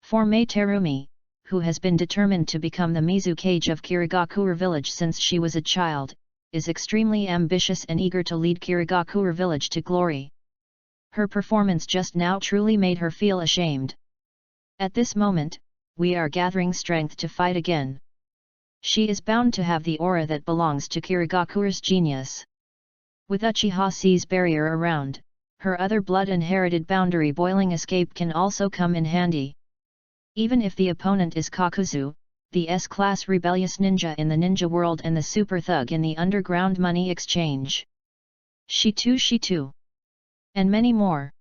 For Mei Terumi, who has been determined to become the Mizukage of Kirigakure village since she was a child, is extremely ambitious and eager to lead Kirigakure village to glory. Her performance just now truly made her feel ashamed. At this moment, we are gathering strength to fight again. She is bound to have the aura that belongs to Kirigakure's genius. With Uchiha Ci's barrier around, her other blood-inherited boundary boiling escape can also come in handy. Even if the opponent is Kakuzu, the S-class rebellious ninja in the ninja world and the super thug in the underground money exchange. She too. And many more.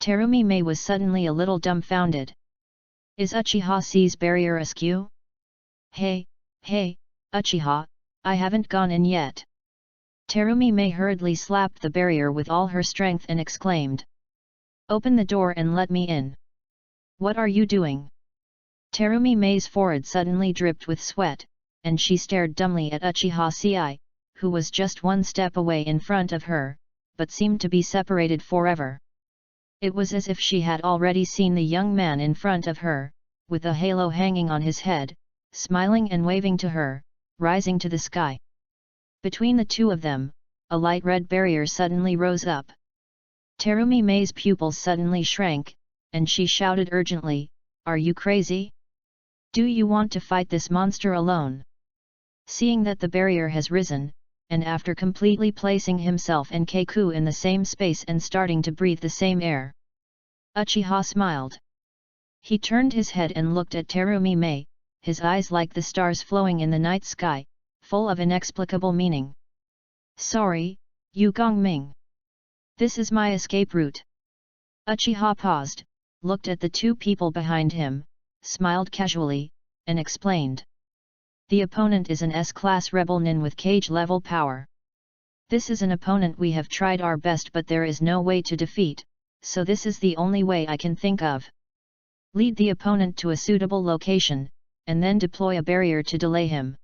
Terumi Mei was suddenly a little dumbfounded. Is Uchiha Ci's barrier askew? Hey, Uchiha, I haven't gone in yet. Terumi Mei hurriedly slapped the barrier with all her strength and exclaimed. Open the door and let me in. What are you doing? Terumi Mei's forehead suddenly dripped with sweat, and she stared dumbly at Uchiha Ci, who was just one step away in front of her, but seemed to be separated forever. It was as if she had already seen the young man in front of her, with a halo hanging on his head, smiling and waving to her, rising to the sky. Between the two of them, a light red barrier suddenly rose up. Terumi Mei's pupils suddenly shrank, and she shouted urgently, Are you crazy? Do you want to fight this monster alone? Seeing that the barrier has risen, and after completely placing himself and Keiku in the same space and starting to breathe the same air, Uchiha smiled. He turned his head and looked at Terumi Mei, his eyes like the stars flowing in the night sky, full of inexplicable meaning. Sorry, Yu Gongming. This is my escape route. Uchiha paused, looked at the two people behind him, smiled casually, and explained. The opponent is an S-class rebel nin with cage-level power. This is an opponent we have tried our best but there is no way to defeat, so this is the only way I can think of. Lead the opponent to a suitable location, and then deploy a barrier to delay him.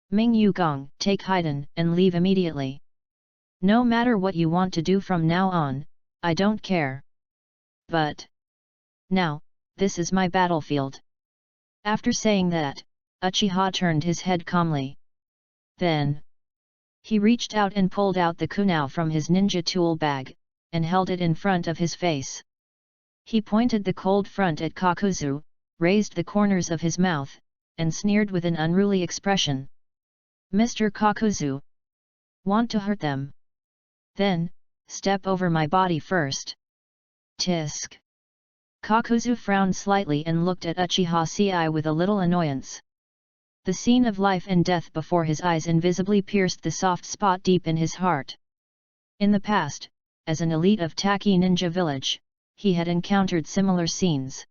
Ming Yu Gong, take Haiden and leave immediately. No matter what you want to do from now on, I don't care. But now, this is my battlefield. After saying that, Uchiha turned his head calmly. Then, he reached out and pulled out the kunao from his ninja tool bag, and held it in front of his face. He pointed the cold front at Kakuzu, raised the corners of his mouth, and sneered with an unruly expression. Mr. Kakuzu, want to hurt them? Then, step over my body first. Tisk. Kakuzu frowned slightly and looked at Uchiha Ci with a little annoyance. The scene of life and death before his eyes invisibly pierced the soft spot deep in his heart. In the past, as an elite of Taki Ninja Village, he had encountered similar scenes.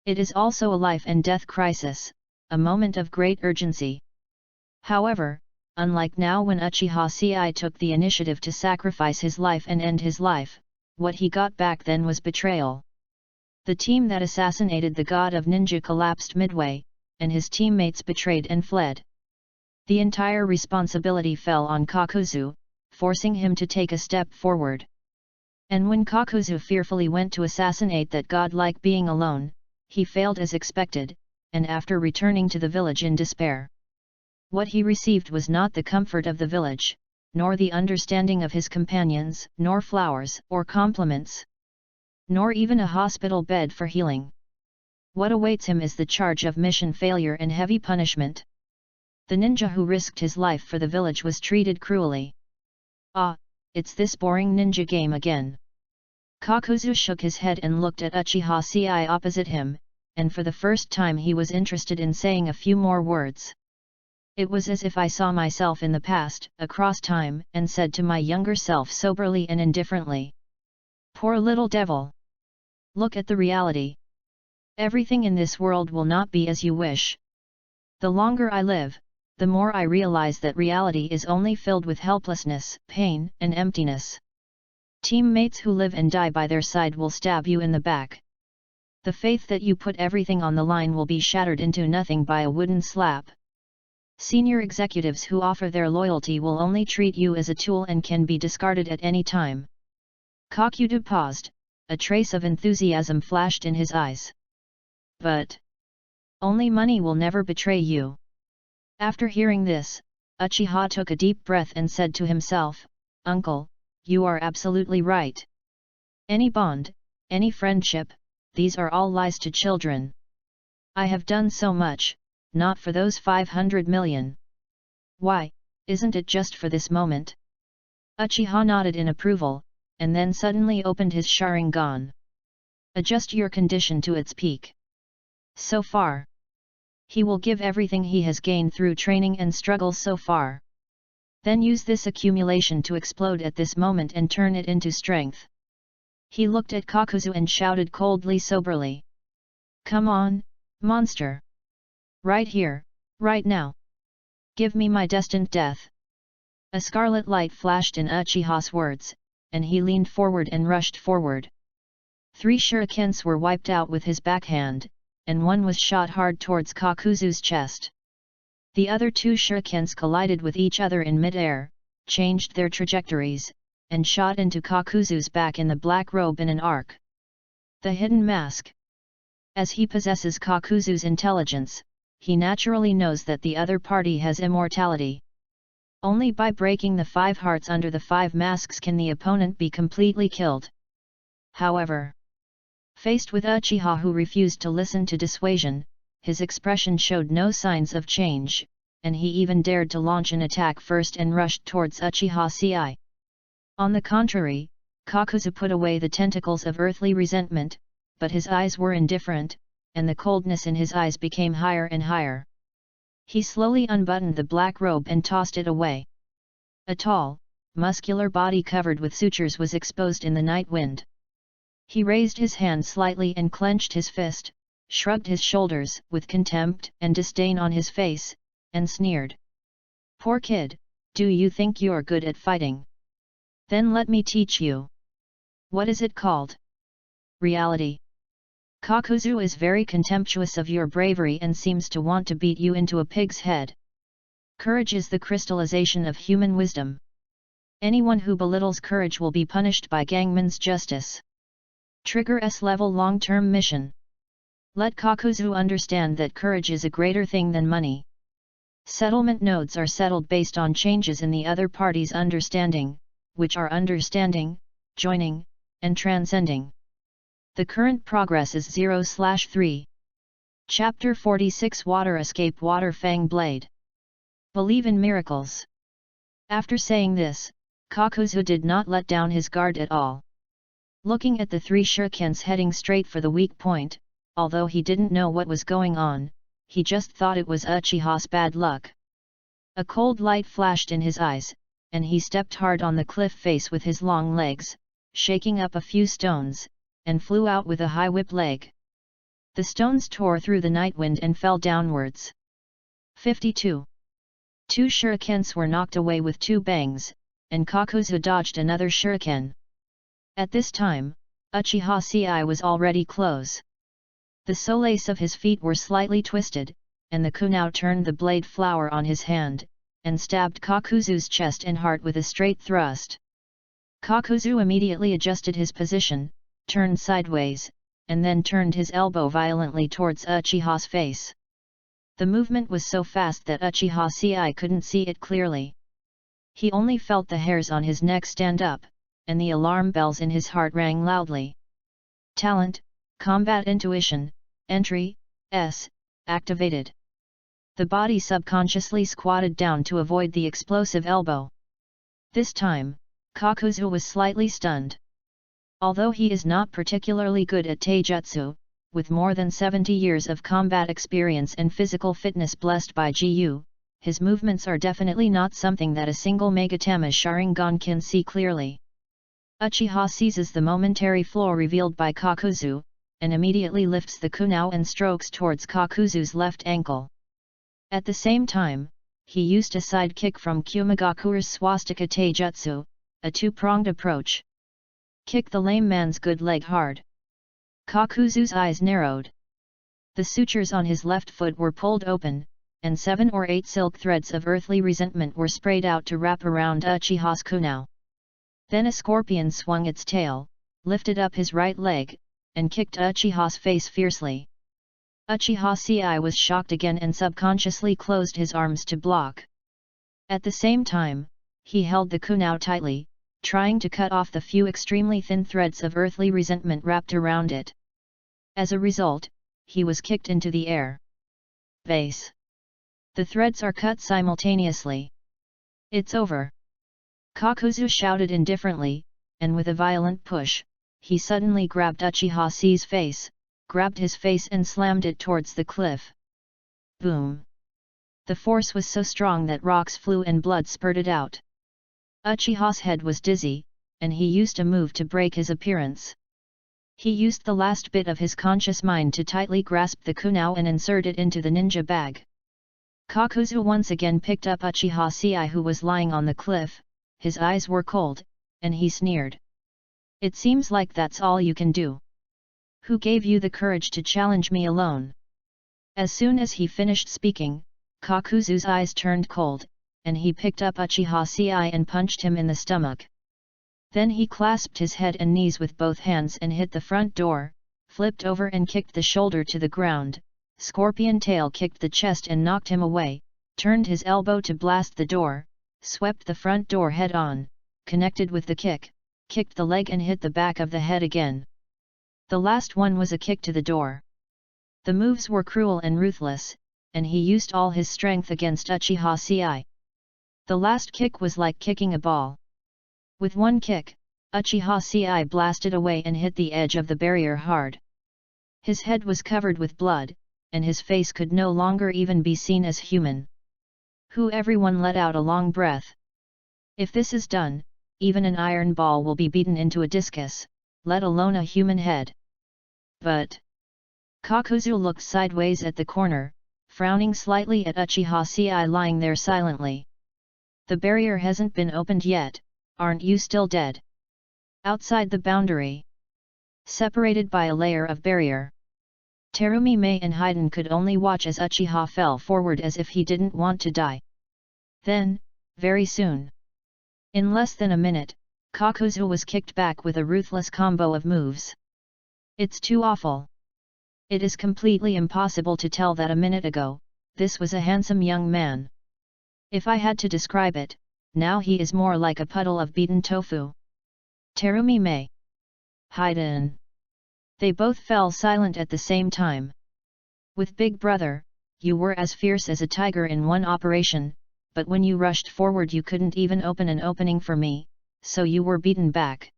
It is also a life and death crisis, a moment of great urgency. However, unlike now when Uchiha Ci took the initiative to sacrifice his life and end his life, what he got back then was betrayal. The team that assassinated the god of ninja collapsed midway, and his teammates betrayed and fled. The entire responsibility fell on Kakuzu, forcing him to take a step forward. And when Kakuzu fearfully went to assassinate that godlike being alone, he failed as expected, and after returning to the village in despair. What he received was not the comfort of the village, nor the understanding of his companions, nor flowers or compliments, nor even a hospital bed for healing. What awaits him is the charge of mission failure and heavy punishment. The ninja who risked his life for the village was treated cruelly. Ah, it's this boring ninja game again. Kakuzu shook his head and looked at Uchiha Ci opposite him, and for the first time he was interested in saying a few more words. It was as if I saw myself in the past, across time, and said to my younger self soberly and indifferently. Poor little devil. Look at the reality. Everything in this world will not be as you wish. The longer I live, the more I realize that reality is only filled with helplessness, pain, and emptiness. Teammates who live and die by their side will stab you in the back. The faith that you put everything on the line will be shattered into nothing by a wooden slap. Senior executives who offer their loyalty will only treat you as a tool and can be discarded at any time. Kakuzu paused, a trace of enthusiasm flashed in his eyes. But only money will never betray you. After hearing this, Uchiha took a deep breath and said to himself, Uncle, you are absolutely right. Any bond, any friendship, these are all lies to children. I have done so much, not for those 500 million. Why, isn't it just for this moment? Uchiha nodded in approval, and then suddenly opened his Sharingan. Adjust your condition to its peak. So far. He will give everything he has gained through training and struggles so far. Then use this accumulation to explode at this moment and turn it into strength. He looked at Kakuzu and shouted coldly soberly. Come on, monster! Right here, right now! Give me my destined death! A scarlet light flashed in Uchiha's words, and he leaned forward and rushed forward. 3 shurikens were wiped out with his backhand, and one was shot hard towards Kakuzu's chest. The other 2 shurikens collided with each other in mid-air, changed their trajectories, and shot into Kakuzu's back in the black robe in an arc. The hidden mask. As he possesses Kakuzu's intelligence, he naturally knows that the other party has immortality. Only by breaking the 5 hearts under the 5 masks can the opponent be completely killed. However, faced with Uchiha who refused to listen to dissuasion, his expression showed no signs of change, and he even dared to launch an attack first and rushed towards Uchiha Ci. On the contrary, Kakuzu put away the tentacles of earthly resentment, but his eyes were indifferent, and the coldness in his eyes became higher and higher. He slowly unbuttoned the black robe and tossed it away. A tall, muscular body covered with sutures was exposed in the night wind. He raised his hand slightly and clenched his fist, shrugged his shoulders with contempt and disdain on his face, and sneered. Poor kid, do you think you're good at fighting? Then let me teach you. What is it called? Reality. Kakuzu is very contemptuous of your bravery and seems to want to beat you into a pig's head. Courage is the crystallization of human wisdom. Anyone who belittles courage will be punished by Gangman's justice. Trigger S-level long-term mission. Let Kakuzu understand that courage is a greater thing than money. Settlement nodes are settled based on changes in the other party's understanding, which are understanding, joining, and transcending. The current progress is 0/3. Chapter 46 Water Escape Water Fang Blade. Believe in miracles. After saying this, Kakuzu did not let down his guard at all. Looking at the three shurikens heading straight for the weak point, although he didn't know what was going on, he just thought it was Uchiha's bad luck. A cold light flashed in his eyes, and he stepped hard on the cliff face with his long legs, shaking up a few stones, and flew out with a high whip leg. The stones tore through the night wind and fell downwards. 52. Two shurikens were knocked away with two bangs, and Kakuzu dodged another shuriken. At this time, Uchiha's eye was already close. The soles of his feet were slightly twisted, and the kunao turned the blade flower on his hand, and stabbed Kakuzu's chest and heart with a straight thrust. Kakuzu immediately adjusted his position, turned sideways, and then turned his elbow violently towards Uchiha's face. The movement was so fast that Uchiha's eye couldn't see it clearly. He only felt the hairs on his neck stand up, and the alarm bells in his heart rang loudly. Talent, Combat Intuition, Entry, S, activated. The body subconsciously squatted down to avoid the explosive elbow. This time, Kakuzu was slightly stunned. Although he is not particularly good at taijutsu, with more than 70 years of combat experience and physical fitness blessed by Gu, his movements are definitely not something that a single Megatama Sharingan can see clearly. Uchiha seizes the momentary flaw revealed by Kakuzu, and immediately lifts the kunao and strokes towards Kakuzu's left ankle. At the same time, he used a side kick from Kumigakure's swastika taijutsu, a two-pronged approach. Kick the lame man's good leg hard. Kakuzu's eyes narrowed. The sutures on his left foot were pulled open, and 7 or 8 silk threads of earthly resentment were sprayed out to wrap around Uchiha's kunao. Then a scorpion swung its tail, lifted up his right leg, and kicked Uchiha's face fiercely. Uchiha's eye was shocked again and subconsciously closed his arms to block. At the same time, he held the kunao tightly, trying to cut off the few extremely thin threads of earthly resentment wrapped around it. As a result, he was kicked into the air. Base. The threads are cut simultaneously. It's over. Kakuzu shouted indifferently, and with a violent push, he suddenly grabbed Uchiha's face, grabbed his face and slammed it towards the cliff. Boom! The force was so strong that rocks flew and blood spurted out. Uchiha's head was dizzy, and he used a move to break his appearance. He used the last bit of his conscious mind to tightly grasp the kunao and insert it into the ninja bag. Kakuzu once again picked up Uchiha's eye who was lying on the cliff. His eyes were cold, and he sneered. It seems like that's all you can do. Who gave you the courage to challenge me alone? As soon as he finished speaking, Kakuzu's eyes turned cold, and he picked up Uchiha's eye and punched him in the stomach. Then he clasped his head and knees with both hands and hit the front door, flipped over and kicked the shoulder to the ground, scorpion tail kicked the chest and knocked him away, turned his elbow to blast the door, swept the front door head-on, connected with the kick, kicked the leg and hit the back of the head again. The last one was a kick to the door. The moves were cruel and ruthless, and he used all his strength against Uchiha's eye. The last kick was like kicking a ball. With one kick, Uchiha's eye blasted away and hit the edge of the barrier hard. His head was covered with blood, and his face could no longer even be seen as human. Everyone let out a long breath. If this is done, even an iron ball will be beaten into a discus, let alone a human head. But Kakuzu looked sideways at the corner, frowning slightly at Uchiha's eye lying there silently. The barrier hasn't been opened yet, aren't you still dead? Outside the boundary, separated by a layer of barrier, Terumi Mei and Haiden could only watch as Uchiha fell forward as if he didn't want to die. Then, very soon, in less than a minute, Kakuzu was kicked back with a ruthless combo of moves. It's too awful. It is completely impossible to tell that a minute ago, this was a handsome young man. If I had to describe it, now he is more like a puddle of beaten tofu. Terumi Mei. Haiden. They both fell silent at the same time. With Big Brother, you were as fierce as a tiger in one operation, but when you rushed forward you couldn't even open an opening for me, so you were beaten back.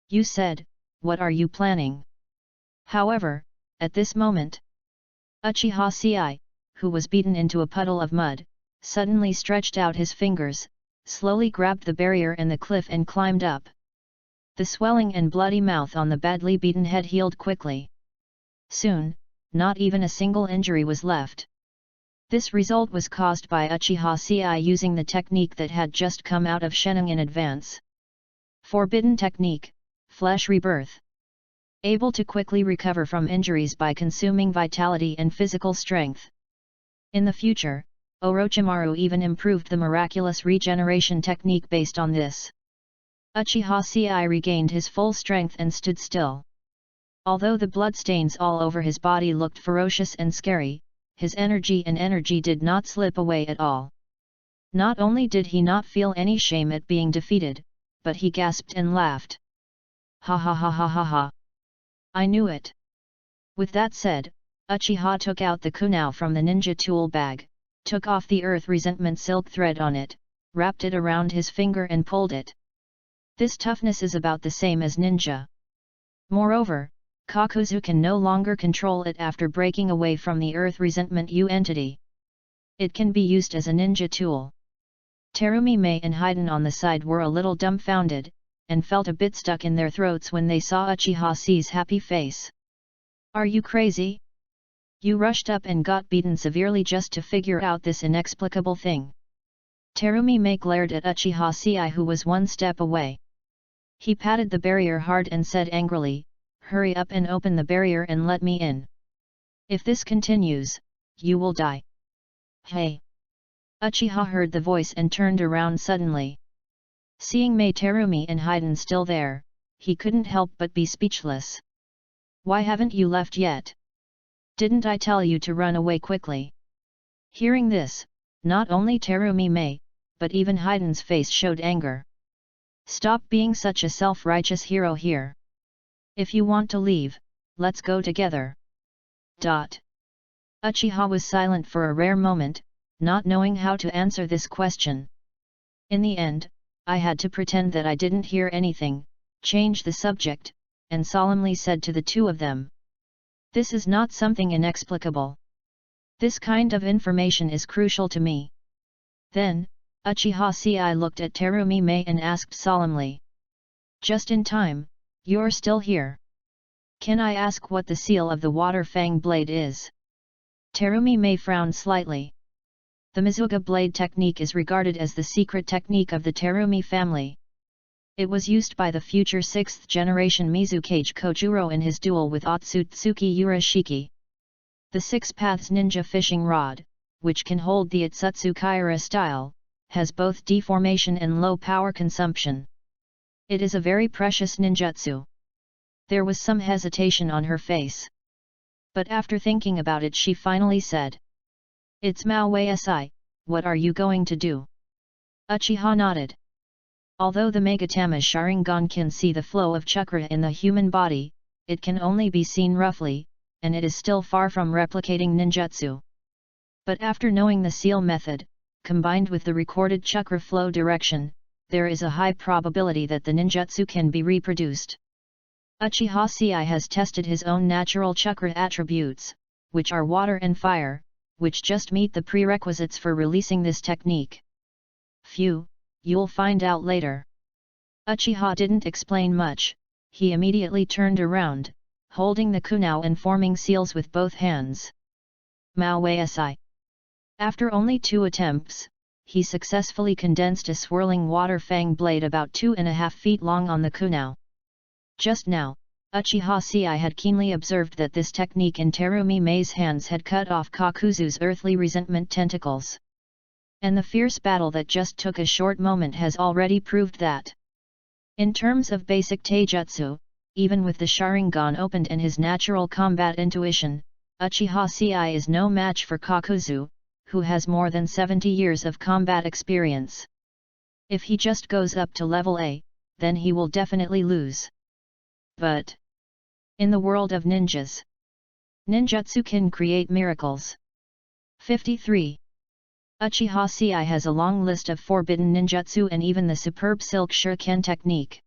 You said, what are you planning? However, at this moment, Uchiha Sei, who was beaten into a puddle of mud, suddenly stretched out his fingers, slowly grabbed the barrier and the cliff and climbed up. The swelling and bloody mouth on the badly beaten head healed quickly. Soon, not even a single injury was left. This result was caused by Uchiha Sei using the technique that had just come out of Sheneng in advance. Forbidden technique, Flesh Rebirth. Able to quickly recover from injuries by consuming vitality and physical strength. In the future, Orochimaru even improved the miraculous regeneration technique based on this. Uchiha Sei regained his full strength and stood still. Although the bloodstains all over his body looked ferocious and scary, his energy did not slip away at all. Not only did he not feel any shame at being defeated, but he gasped and laughed. Ha ha ha ha ha ha. I knew it. With that said, Uchiha took out the kunai from the ninja tool bag, took off the earth resentment silk thread on it, wrapped it around his finger and pulled it. This toughness is about the same as ninja. Moreover, Kakuzu can no longer control it after breaking away from the earth resentment U entity. It can be used as a ninja tool. Terumi Mei and Haiden on the side were a little dumbfounded, and felt a bit stuck in their throats when they saw Uchiha Sei's happy face. Are you crazy? You rushed up and got beaten severely just to figure out this inexplicable thing. Terumi Mei glared at Uchiha Sei who was one step away. He patted the barrier hard and said angrily, hurry up and open the barrier and let me in. If this continues, you will die. Hey! Uchiha heard the voice and turned around suddenly. Seeing Mei Terumi and Haiden still there, he couldn't help but be speechless. Why haven't you left yet? Didn't I tell you to run away quickly? Hearing this, not only Terumi Mei, but even Haiden's face showed anger. Stop being such a self-righteous hero here. If you want to leave, let's go together. Uchiha was silent for a rare moment, not knowing how to answer this question. In the end, I had to pretend that I didn't hear anything, change the subject, and solemnly said to the two of them. This is not something inexplicable. This kind of information is crucial to me. Then, Uchiha Sei looked at Terumi Mei and asked solemnly. Just in time, you're still here. Can I ask what the seal of the water fang blade is? Terumi Mei frowned slightly. The Mizuga blade technique is regarded as the secret technique of the Terumi family. It was used by the future 6th generation Mizukage Kojuro in his duel with Otsutsuki Urashiki. The 6 Paths Ninja Fishing Rod, which can hold the Itsutsu Kaira style, has both deformation and low power consumption. It is a very precious ninjutsu. There was some hesitation on her face. But after thinking about it she finally said. It's Maui Si, what are you going to do? Uchiha nodded. Although the Megatama Sharingan can see the flow of chakra in the human body, it can only be seen roughly, and it is still far from replicating ninjutsu. But after knowing the seal method, combined with the recorded chakra flow direction, there is a high probability that the ninjutsu can be reproduced. Uchiha Sei has tested his own natural chakra attributes, which are water and fire, which just meet the prerequisites for releasing this technique. Phew, you'll find out later. Uchiha didn't explain much, he immediately turned around, holding the kunai and forming seals with both hands. Maui Si. After only 2 attempts, he successfully condensed a swirling water fang blade about 2.5 feet long on the kunai. Just now, Uchiha Sei had keenly observed that this technique in Terumi Mei's hands had cut off Kakuzu's earthly resentment tentacles. And the fierce battle that just took a short moment has already proved that. In terms of basic taijutsu, even with the Sharingan opened and his natural combat intuition, Uchiha Sei is no match for Kakuzu, who has more than 70 years of combat experience. If he just goes up to level A, then he will definitely lose. But in the world of ninjas, ninjutsu can create miracles. 53. Uchiha Sei has a long list of forbidden ninjutsu and even the superb silk shuriken technique.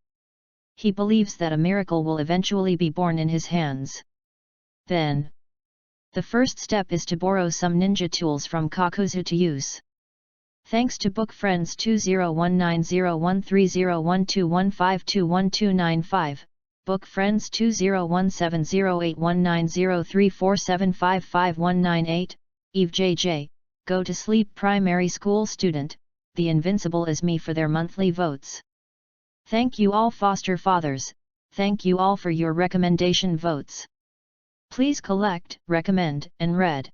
He believes that a miracle will eventually be born in his hands. Then, the first step is to borrow some ninja tools from Kakuzu to use. Thanks to book friends 2019013012152125, book friends 201708190347555198, Eve JJ, Go to Sleep Primary School Student, The Invincible is Me for their monthly votes. Thank you all foster fathers, thank you all for your recommendation votes. Please collect, recommend, and read.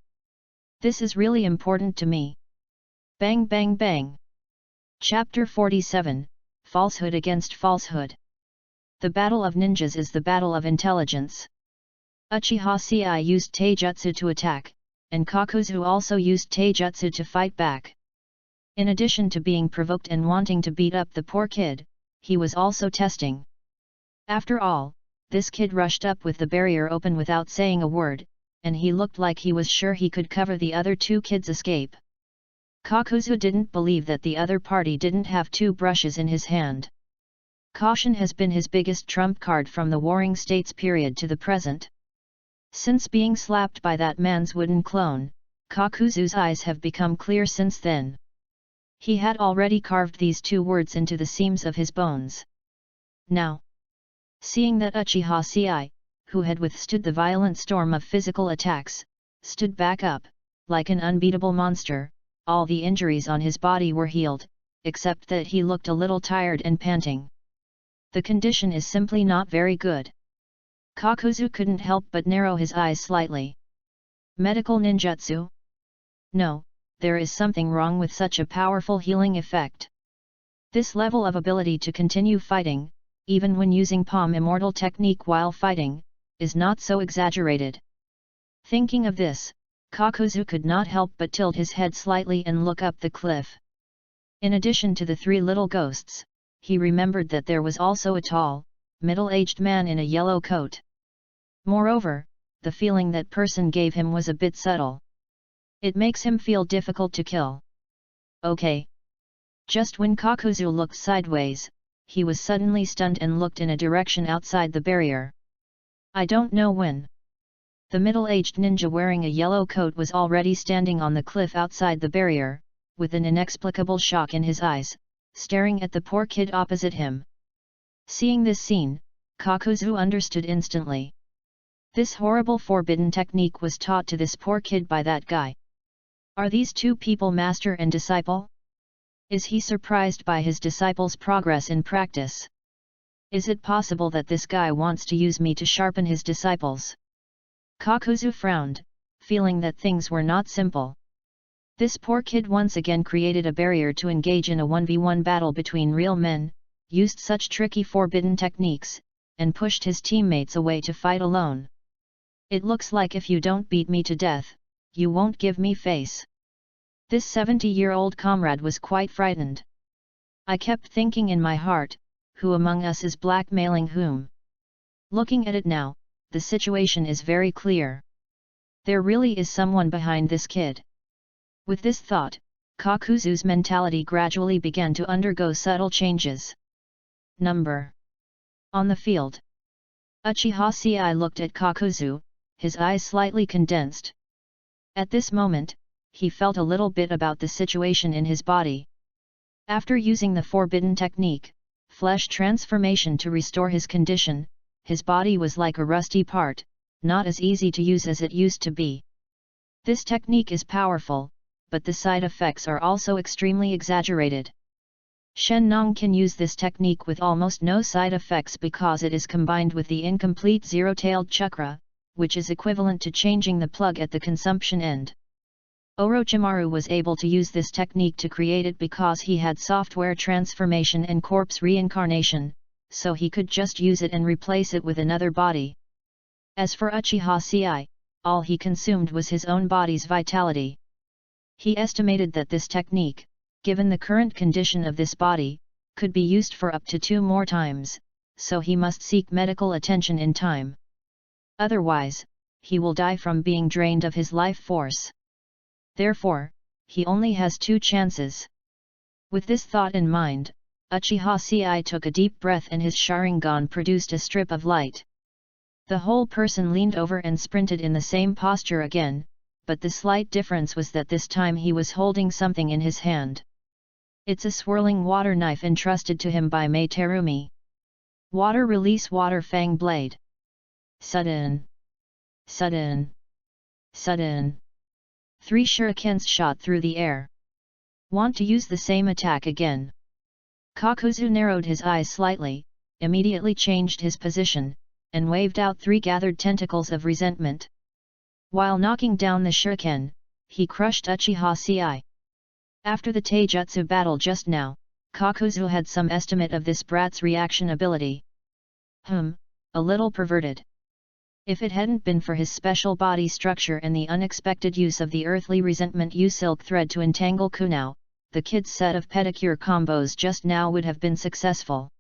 This is really important to me. Bang bang bang. Chapter 47, Falsehood Against Falsehood. The battle of ninjas is the battle of intelligence. Uchiha Sei used taijutsu to attack, and Kakuzu also used taijutsu to fight back. In addition to being provoked and wanting to beat up the poor kid, he was also testing. After all, this kid rushed up with the barrier open without saying a word, and he looked like he was sure he could cover the other two kids' escape. Kakuzu didn't believe that the other party didn't have two brushes in his hand. Caution has been his biggest trump card from the Warring States period to the present. Since being slapped by that man's wooden clone, Kakuzu's eyes have become clear since then. He had already carved these two words into the seams of his bones. Now, seeing that Uchiha Sei, who had withstood the violent storm of physical attacks, stood back up, like an unbeatable monster, all the injuries on his body were healed, except that he looked a little tired and panting. The condition is simply not very good. Kakuzu couldn't help but narrow his eyes slightly. Medical ninjutsu? No, there is something wrong with such a powerful healing effect. This level of ability to continue fighting, even when using palm immortal technique while fighting, is not so exaggerated. Thinking of this, Kakuzu could not help but tilt his head slightly and look up the cliff. In addition to the three little ghosts, he remembered that there was also a tall, middle-aged man in a yellow coat. Moreover, the feeling that person gave him was a bit subtle. It makes him feel difficult to kill. Okay. Just when Kakuzu looked sideways, he was suddenly stunned and looked in a direction outside the barrier. I don't know when. The middle-aged ninja wearing a yellow coat was already standing on the cliff outside the barrier, with an inexplicable shock in his eyes, staring at the poor kid opposite him. Seeing this scene, Kakuzu understood instantly. This horrible forbidden technique was taught to this poor kid by that guy. Are these two people master and disciple? Is he surprised by his disciple's progress in practice? Is it possible that this guy wants to use me to sharpen his disciples? Kakuzu frowned, feeling that things were not simple. This poor kid once again created a barrier to engage in a 1v1 battle between real men, used such tricky forbidden techniques, and pushed his teammates away to fight alone. It looks like if you don't beat me to death, you won't give me face. This 70-year-old comrade was quite frightened. I kept thinking in my heart, who among us is blackmailing whom? Looking at it now, the situation is very clear. There really is someone behind this kid. With this thought, Kakuzu's mentality gradually began to undergo subtle changes. Number. On the field. Uchiha Sei looked at Kakuzu, his eyes slightly condensed. At this moment, he felt a little bit about the situation in his body. After using the forbidden technique, flesh transformation to restore his condition, his body was like a rusty part, not as easy to use as it used to be. This technique is powerful, but the side effects are also extremely exaggerated. Shen Nong can use this technique with almost no side effects because it is combined with the incomplete zero-tailed chakra, which is equivalent to changing the plug at the consumption end. Orochimaru was able to use this technique to create it because he had software transformation and corpse reincarnation, so he could just use it and replace it with another body. As for Uchiha Ci, all he consumed was his own body's vitality. He estimated that this technique, given the current condition of this body, could be used for up to 2 more times, so he must seek medical attention in time. Otherwise, he will die from being drained of his life force. Therefore, he only has 2 chances. With this thought in mind, Uchiha Ci took a deep breath and his Sharingan produced a strip of light. The whole person leaned over and sprinted in the same posture again, but the slight difference was that this time he was holding something in his hand. It's a swirling water knife entrusted to him by Mei Terumi. Water release water fang blade. Sudden. Sudden. Sudden. 3 shurikens shot through the air. Want to use the same attack again? Kakuzu narrowed his eyes slightly, immediately changed his position, and waved out 3 gathered tentacles of resentment. While knocking down the shuriken, he crushed Uchiha Ci. After the taijutsu battle just now, Kakuzu had some estimate of this brat's reaction ability. A little perverted. If it hadn't been for his special body structure and the unexpected use of the earthly resentment silk thread to entangle Kunao, the kid's set of pedicure combos just now would have been successful.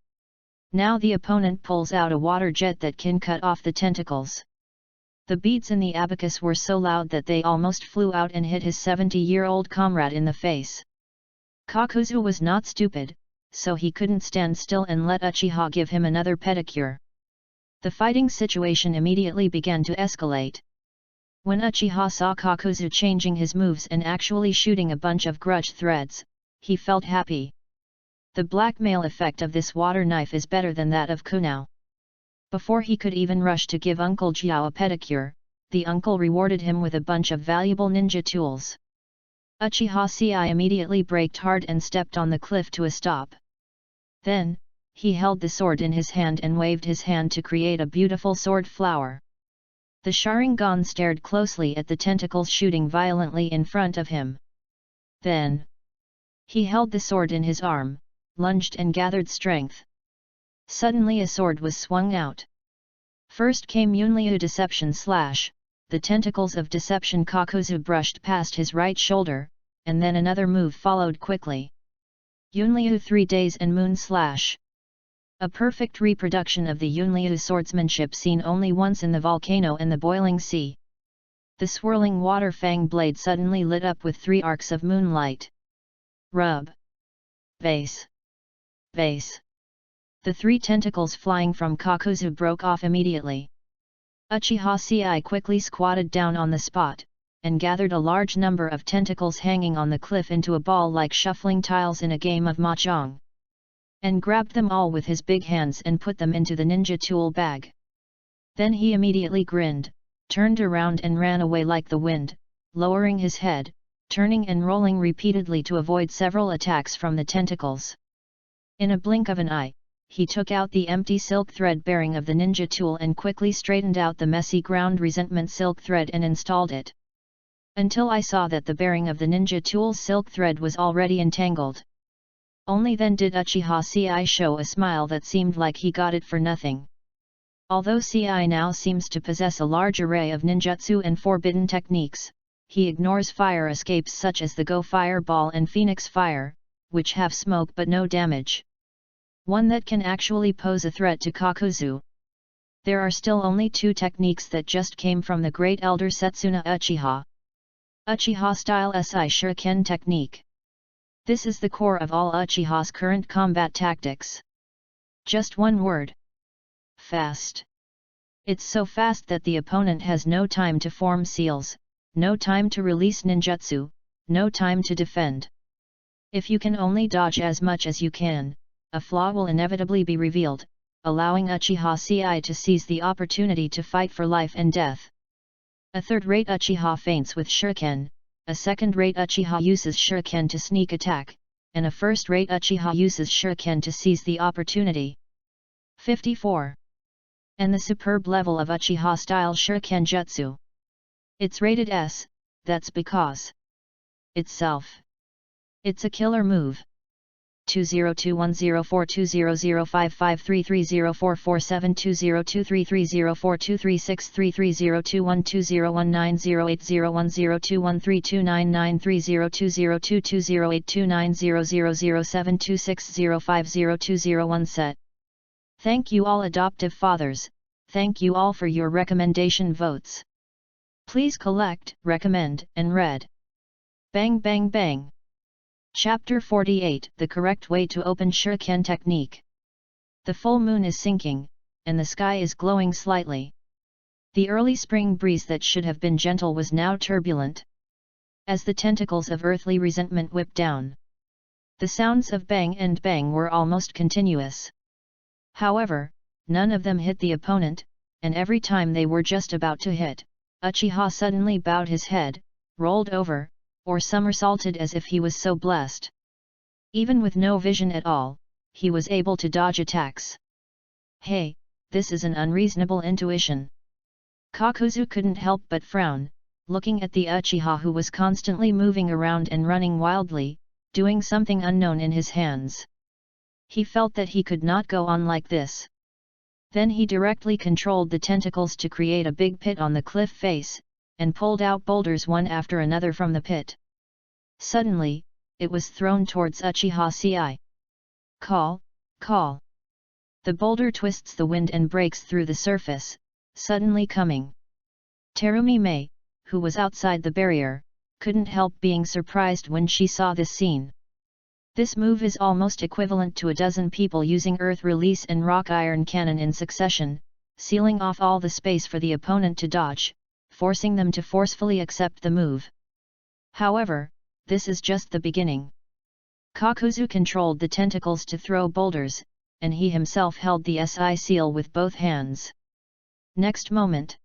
Now the opponent pulls out a water jet that can cut off the tentacles. The beats in the abacus were so loud that they almost flew out and hit his 70-year-old comrade in the face. Kakuzu was not stupid, so he couldn't stand still and let Uchiha give him another pedicure. The fighting situation immediately began to escalate. When Uchiha saw Kakuzu changing his moves and actually shooting a bunch of grudge threads, he felt happy. The blackmail effect of this water knife is better than that of Kunao. Before he could even rush to give Uncle Jiao a pedicure, the uncle rewarded him with a bunch of valuable ninja tools. Uchiha Ci immediately braked hard and stepped on the cliff to a stop. Then, he held the sword in his hand and waved his hand to create a beautiful sword flower. The Sharingan stared closely at the tentacles shooting violently in front of him. Then, he held the sword in his arm, lunged and gathered strength. Suddenly a sword was swung out. First came Yunliu Deception Slash, the tentacles of Deception Kakuzu brushed past his right shoulder, and then another move followed quickly. Yunliu 3 Days and Moon Slash. A perfect reproduction of the Yunliu swordsmanship seen only once in the volcano and the boiling sea. The swirling water fang blade suddenly lit up with 3 arcs of moonlight. Rub. Base. Base. The 3 tentacles flying from Kakuzu broke off immediately. Uchiha Ci quickly squatted down on the spot, and gathered a large number of tentacles hanging on the cliff into a ball like shuffling tiles in a game of mahjong. And grabbed them all with his big hands and put them into the ninja tool bag. Then he immediately grinned, turned around and ran away like the wind, lowering his head, turning and rolling repeatedly to avoid several attacks from the tentacles. In a blink of an eye, he took out the empty silk thread bearing of the ninja tool and quickly straightened out the messy ground resentment silk thread and installed it. Until I saw that the bearing of the ninja tool's silk thread was already entangled. Only then did Uchiha Ci show a smile that seemed like he got it for nothing. Although Ci now seems to possess a large array of ninjutsu and forbidden techniques, he ignores fire escapes such as the Go Fireball and Phoenix Fire, which have smoke but no damage. One that can actually pose a threat to Kakuzu. There are still only 2 techniques that just came from the great elder Setsuna Uchiha. Uchiha Style Si Shuriken Technique. This is the core of all Uchiha's current combat tactics. Just one word. Fast. It's so fast that the opponent has no time to form seals, no time to release ninjutsu, no time to defend. If you can only dodge as much as you can, a flaw will inevitably be revealed, allowing Uchiha Ci to seize the opportunity to fight for life and death. A third-rate Uchiha feints with shuriken, a second-rate Uchiha uses shuriken to sneak attack, and a first-rate Uchiha uses shuriken to seize the opportunity. 54. And the superb level of Uchiha-style shuriken jutsu. It's rated S, that's because itself. It's a killer move. 2021042003042303021329908021202203208290007260502001 set. Thank you all adoptive fathers, thank you all for your recommendation votes. Please collect, recommend, and read. Bang bang bang. Chapter 48 The Correct Way to Open Shuriken Technique. The full moon is sinking, and the sky is glowing slightly. The early spring breeze that should have been gentle was now turbulent. As the tentacles of earthly resentment whipped down, the sounds of bang and bang were almost continuous. However, none of them hit the opponent, and every time they were just about to hit, Uchiha suddenly bowed his head, rolled over, or somersaulted as if he was so blessed. Even with no vision at all, he was able to dodge attacks. Hey, this is an unreasonable intuition. Kakuzu couldn't help but frown, looking at the Uchiha who was constantly moving around and running wildly, doing something unknown in his hands. He felt that he could not go on like this. Then he directly controlled the tentacles to create a big pit on the cliff face, and pulled out boulders one after another from the pit. Suddenly, it was thrown towards Uchiha Ci. Call, call. The boulder twists the wind and breaks through the surface, suddenly coming. Terumi Mei, who was outside the barrier, couldn't help being surprised when she saw this scene. This move is almost equivalent to a dozen people using earth release and rock iron cannon in succession, sealing off all the space for the opponent to dodge, forcing them to forcefully accept the move. However, this is just the beginning. Kakuzu controlled the tentacles to throw boulders, and he himself held the SI seal with both hands. Next moment,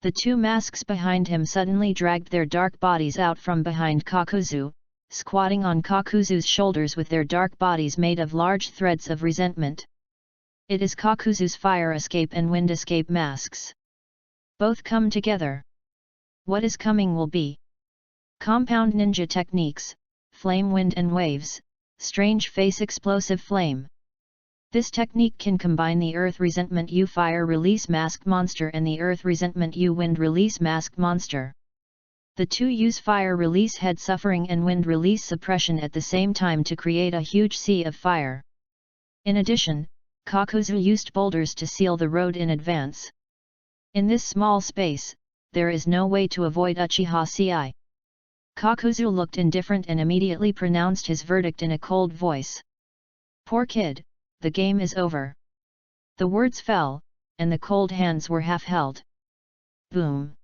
the two masks behind him suddenly dragged their dark bodies out from behind Kakuzu, squatting on Kakuzu's shoulders with their dark bodies made of large threads of resentment. It is Kakuzu's fire escape and wind escape masks. Both come together. What is coming will be compound ninja techniques, flame wind and waves, strange face explosive flame. This technique can combine the Earth Resentment U Fire Release Mask Monster and the Earth Resentment U Wind Release Mask Monster. The two use fire release head suffering and wind release suppression at the same time to create a huge sea of fire. In addition, Kakuzu used boulders to seal the road in advance. In this small space, there is no way to avoid Uchiha Ci. Kakuzu looked indifferent and immediately pronounced his verdict in a cold voice. Poor kid, the game is over. The words fell, and the cold hands were half held. Boom!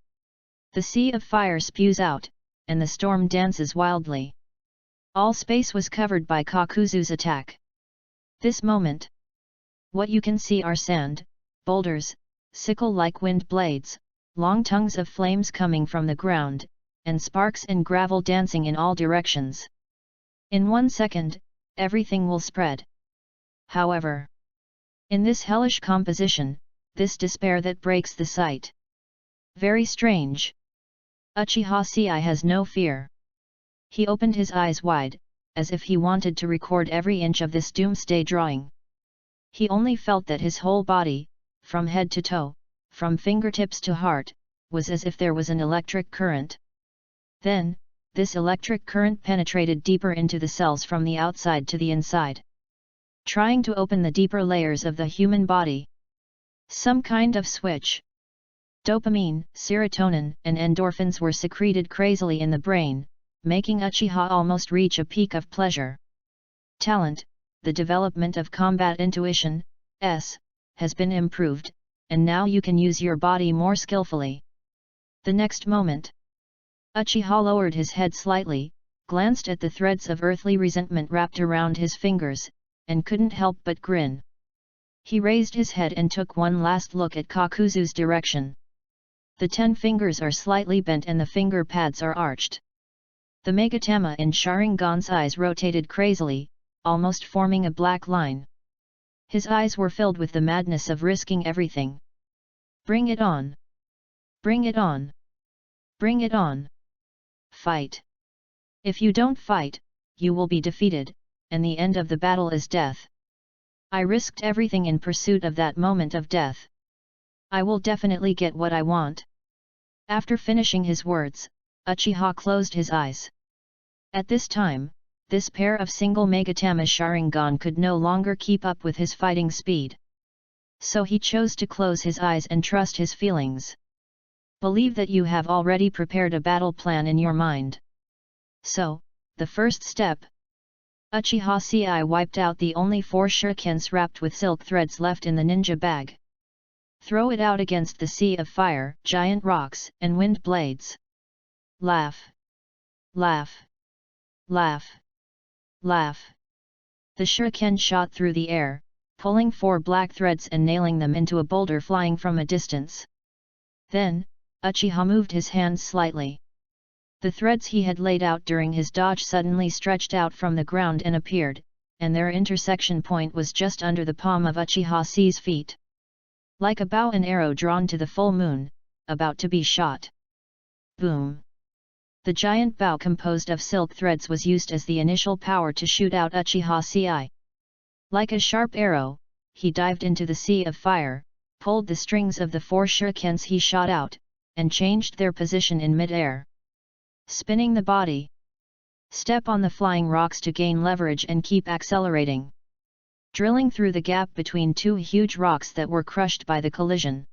The sea of fire spews out, and the storm dances wildly. All space was covered by Kakuzu's attack. This moment, what you can see are sand, boulders, sickle-like wind blades, long tongues of flames coming from the ground, and sparks and gravel dancing in all directions. In 1 second, everything will spread. However, in this hellish composition, this despair that breaks the sight. Very strange. Uchiha Ci has no fear. He opened his eyes wide, as if he wanted to record every inch of this doomsday drawing. He only felt that his whole body, from head to toe, from fingertips to heart, was as if there was an electric current. Then, this electric current penetrated deeper into the cells from the outside to the inside, trying to open the deeper layers of the human body. Some kind of switch. Dopamine, serotonin, and endorphins were secreted crazily in the brain, making Uchiha almost reach a peak of pleasure. Talent, the development of combat intuition, has been improved, and now you can use your body more skillfully. The next moment, Uchiha lowered his head slightly, glanced at the threads of earthly resentment wrapped around his fingers, and couldn't help but grin. He raised his head and took one last look at Kakuzu's direction. The 10 fingers are slightly bent and the finger pads are arched. The Megatama in Sharingan's eyes rotated crazily, almost forming a black line. His eyes were filled with the madness of risking everything. Bring it on! Bring it on! Bring it on! Fight! If you don't fight, you will be defeated, and the end of the battle is death. I risked everything in pursuit of that moment of death. I will definitely get what I want." After finishing his words, Uchiha closed his eyes. At this time, this pair of single Megatama Sharingan could no longer keep up with his fighting speed. So he chose to close his eyes and trust his feelings. Believe that you have already prepared a battle plan in your mind. So, the first step. Uchiha Ci wiped out the only 4 shurikens wrapped with silk threads left in the ninja bag. Throw it out against the sea of fire, giant rocks, and wind blades. Laugh. Laugh. Laugh. Laugh. The shuriken shot through the air, pulling 4 black threads and nailing them into a boulder flying from a distance. Then, Uchiha moved his hands slightly. The threads he had laid out during his dodge suddenly stretched out from the ground and appeared, and their intersection point was just under the palm of Uchiha Ci's feet. Like a bow and arrow drawn to the full moon, about to be shot. Boom! The giant bow composed of silk threads was used as the initial power to shoot out Uchiha Ci. Like a sharp arrow, he dived into the sea of fire, pulled the strings of the 4 shurikens he shot out, and changed their position in mid-air. Spinning the body. Step on the flying rocks to gain leverage and keep accelerating. Drilling through the gap between 2 huge rocks that were crushed by the collision.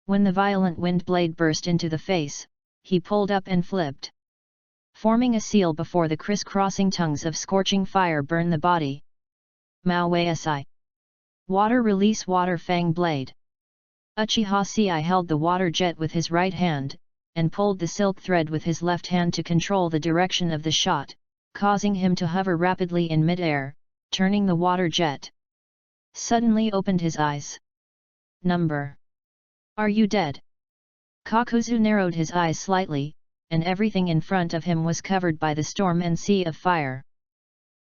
When the violent wind blade burst into the face, he pulled up and flipped. Forming a seal before the crisscrossing tongues of scorching fire burn the body. Mao Wei Si. Water release water fang blade. Uchiha Ci held the water jet with his right hand, and pulled the silk thread with his left hand to control the direction of the shot, causing him to hover rapidly in mid-air, turning the water jet. Suddenly opened his eyes. Number. Are you dead? Kakuzu narrowed his eyes slightly, and everything in front of him was covered by the storm and sea of fire.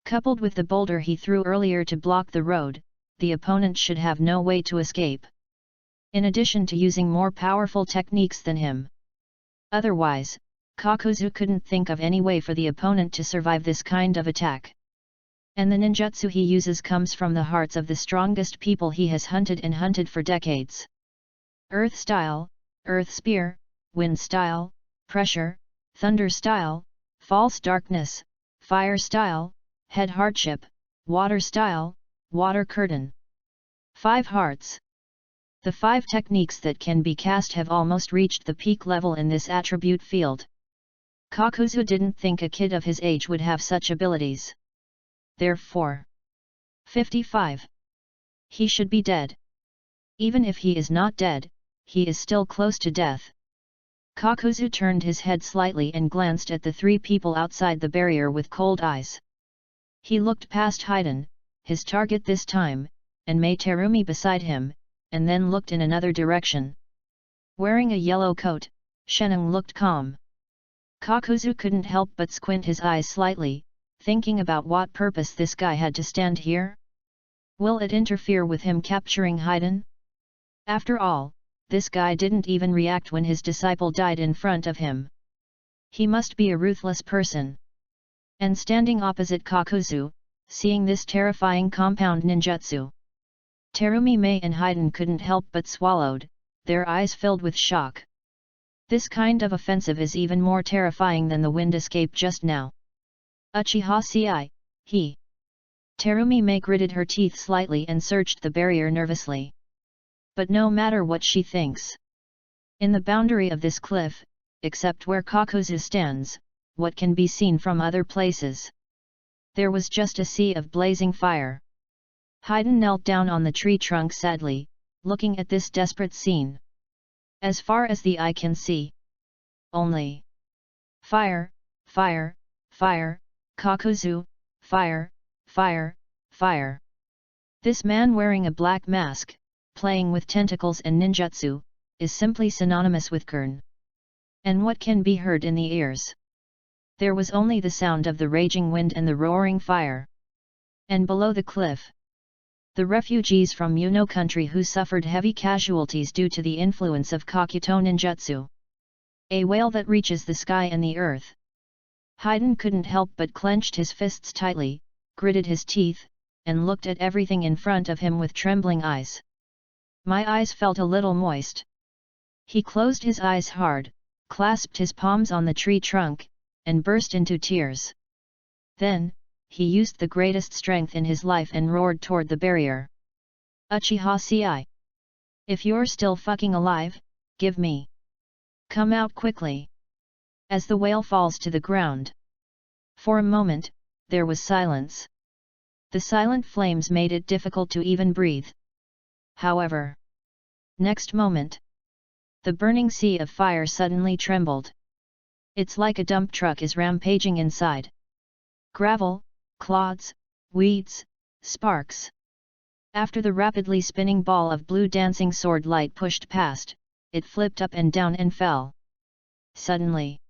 Coupled with the boulder he threw earlier to block the road, the opponent should have no way to escape. In addition to using more powerful techniques than him. Otherwise, Kakuzu couldn't think of any way for the opponent to survive this kind of attack. And the ninjutsu he uses comes from the hearts of the strongest people he has hunted for decades. Earth style, earth spear, wind style, pressure, thunder style, false darkness, fire style, head hardship, water style, water curtain. 5 hearts. The 5 techniques that can be cast have almost reached the peak level in this attribute field. Kakuzu didn't think a kid of his age would have such abilities. Therefore, 55. He should be dead. Even if he is not dead, he is still close to death. Kakuzu turned his head slightly and glanced at the 3 people outside the barrier with cold eyes. He looked past Haiden, his target this time, and Mei Terumi beside him, and then looked in another direction. Wearing a yellow coat, Sheneng looked calm. Kakuzu couldn't help but squint his eyes slightly, thinking about what purpose this guy had to stand here. Will it interfere with him capturing Haiden? After all, this guy didn't even react when his disciple died in front of him. He must be a ruthless person. And standing opposite Kakuzu, seeing this terrifying compound ninjutsu, Terumi, Mei and Haiden couldn't help but swallowed, their eyes filled with shock. This kind of offensive is even more terrifying than the wind escape just now. Uchiha Ci, he. Terumi Mei gritted her teeth slightly and searched the barrier nervously. But no matter what she thinks. In the boundary of this cliff, except where Kakuzu stands, what can be seen from other places? There was just a sea of blazing fire. Haiden knelt down on the tree trunk sadly, looking at this desperate scene. As far as the eye can see. Only fire, fire, fire, Kakuzu, fire, fire, fire. This man wearing a black mask, playing with tentacles and ninjutsu, is simply synonymous with Kern. And what can be heard in the ears? There was only the sound of the raging wind and the roaring fire. And below the cliff, the refugees from Yuno country who suffered heavy casualties due to the influence of Kakuto ninjutsu. A wail that reaches the sky and the earth. Haiden couldn't help but clenched his fists tightly, gritted his teeth, and looked at everything in front of him with trembling eyes. My eyes felt a little moist. He closed his eyes hard, clasped his palms on the tree trunk, and burst into tears. Then, he used the greatest strength in his life and roared toward the barrier. Uchiha CI. If you're still fucking alive, give me. Come out quickly. As the whale falls to the ground. For a moment, there was silence. The silent flames made it difficult to even breathe. However, next moment, the burning sea of fire suddenly trembled. It's like a dump truck is rampaging inside. Gravel, clods, weeds, sparks. After the rapidly spinning ball of blue dancing sword light pushed past, it flipped up and down and fell. Suddenly,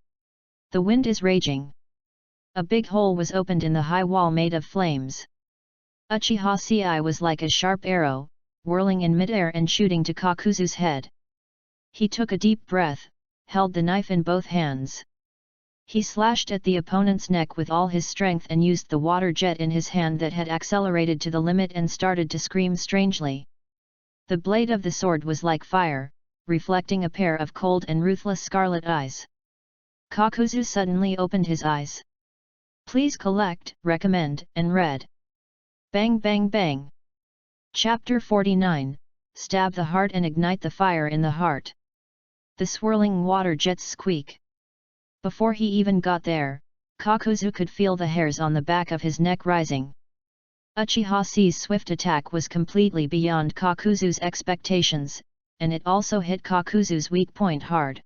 the wind is raging. A big hole was opened in the high wall made of flames. Uchiha CI was like a sharp arrow, whirling in midair and shooting to Kakuzu's head. He took a deep breath, held the knife in both hands. He slashed at the opponent's neck with all his strength and used the water jet in his hand that had accelerated to the limit and started to scream strangely. The blade of the sword was like fire, reflecting a pair of cold and ruthless scarlet eyes. Kakuzu suddenly opened his eyes. Please collect, recommend, and read. Bang bang bang. Chapter 49, Stab the heart and ignite the fire in the heart. The swirling water jets squeak. Before he even got there, Kakuzu could feel the hairs on the back of his neck rising. Uchiha C's swift attack was completely beyond Kakuzu's expectations, and it also hit Kakuzu's weak point hard.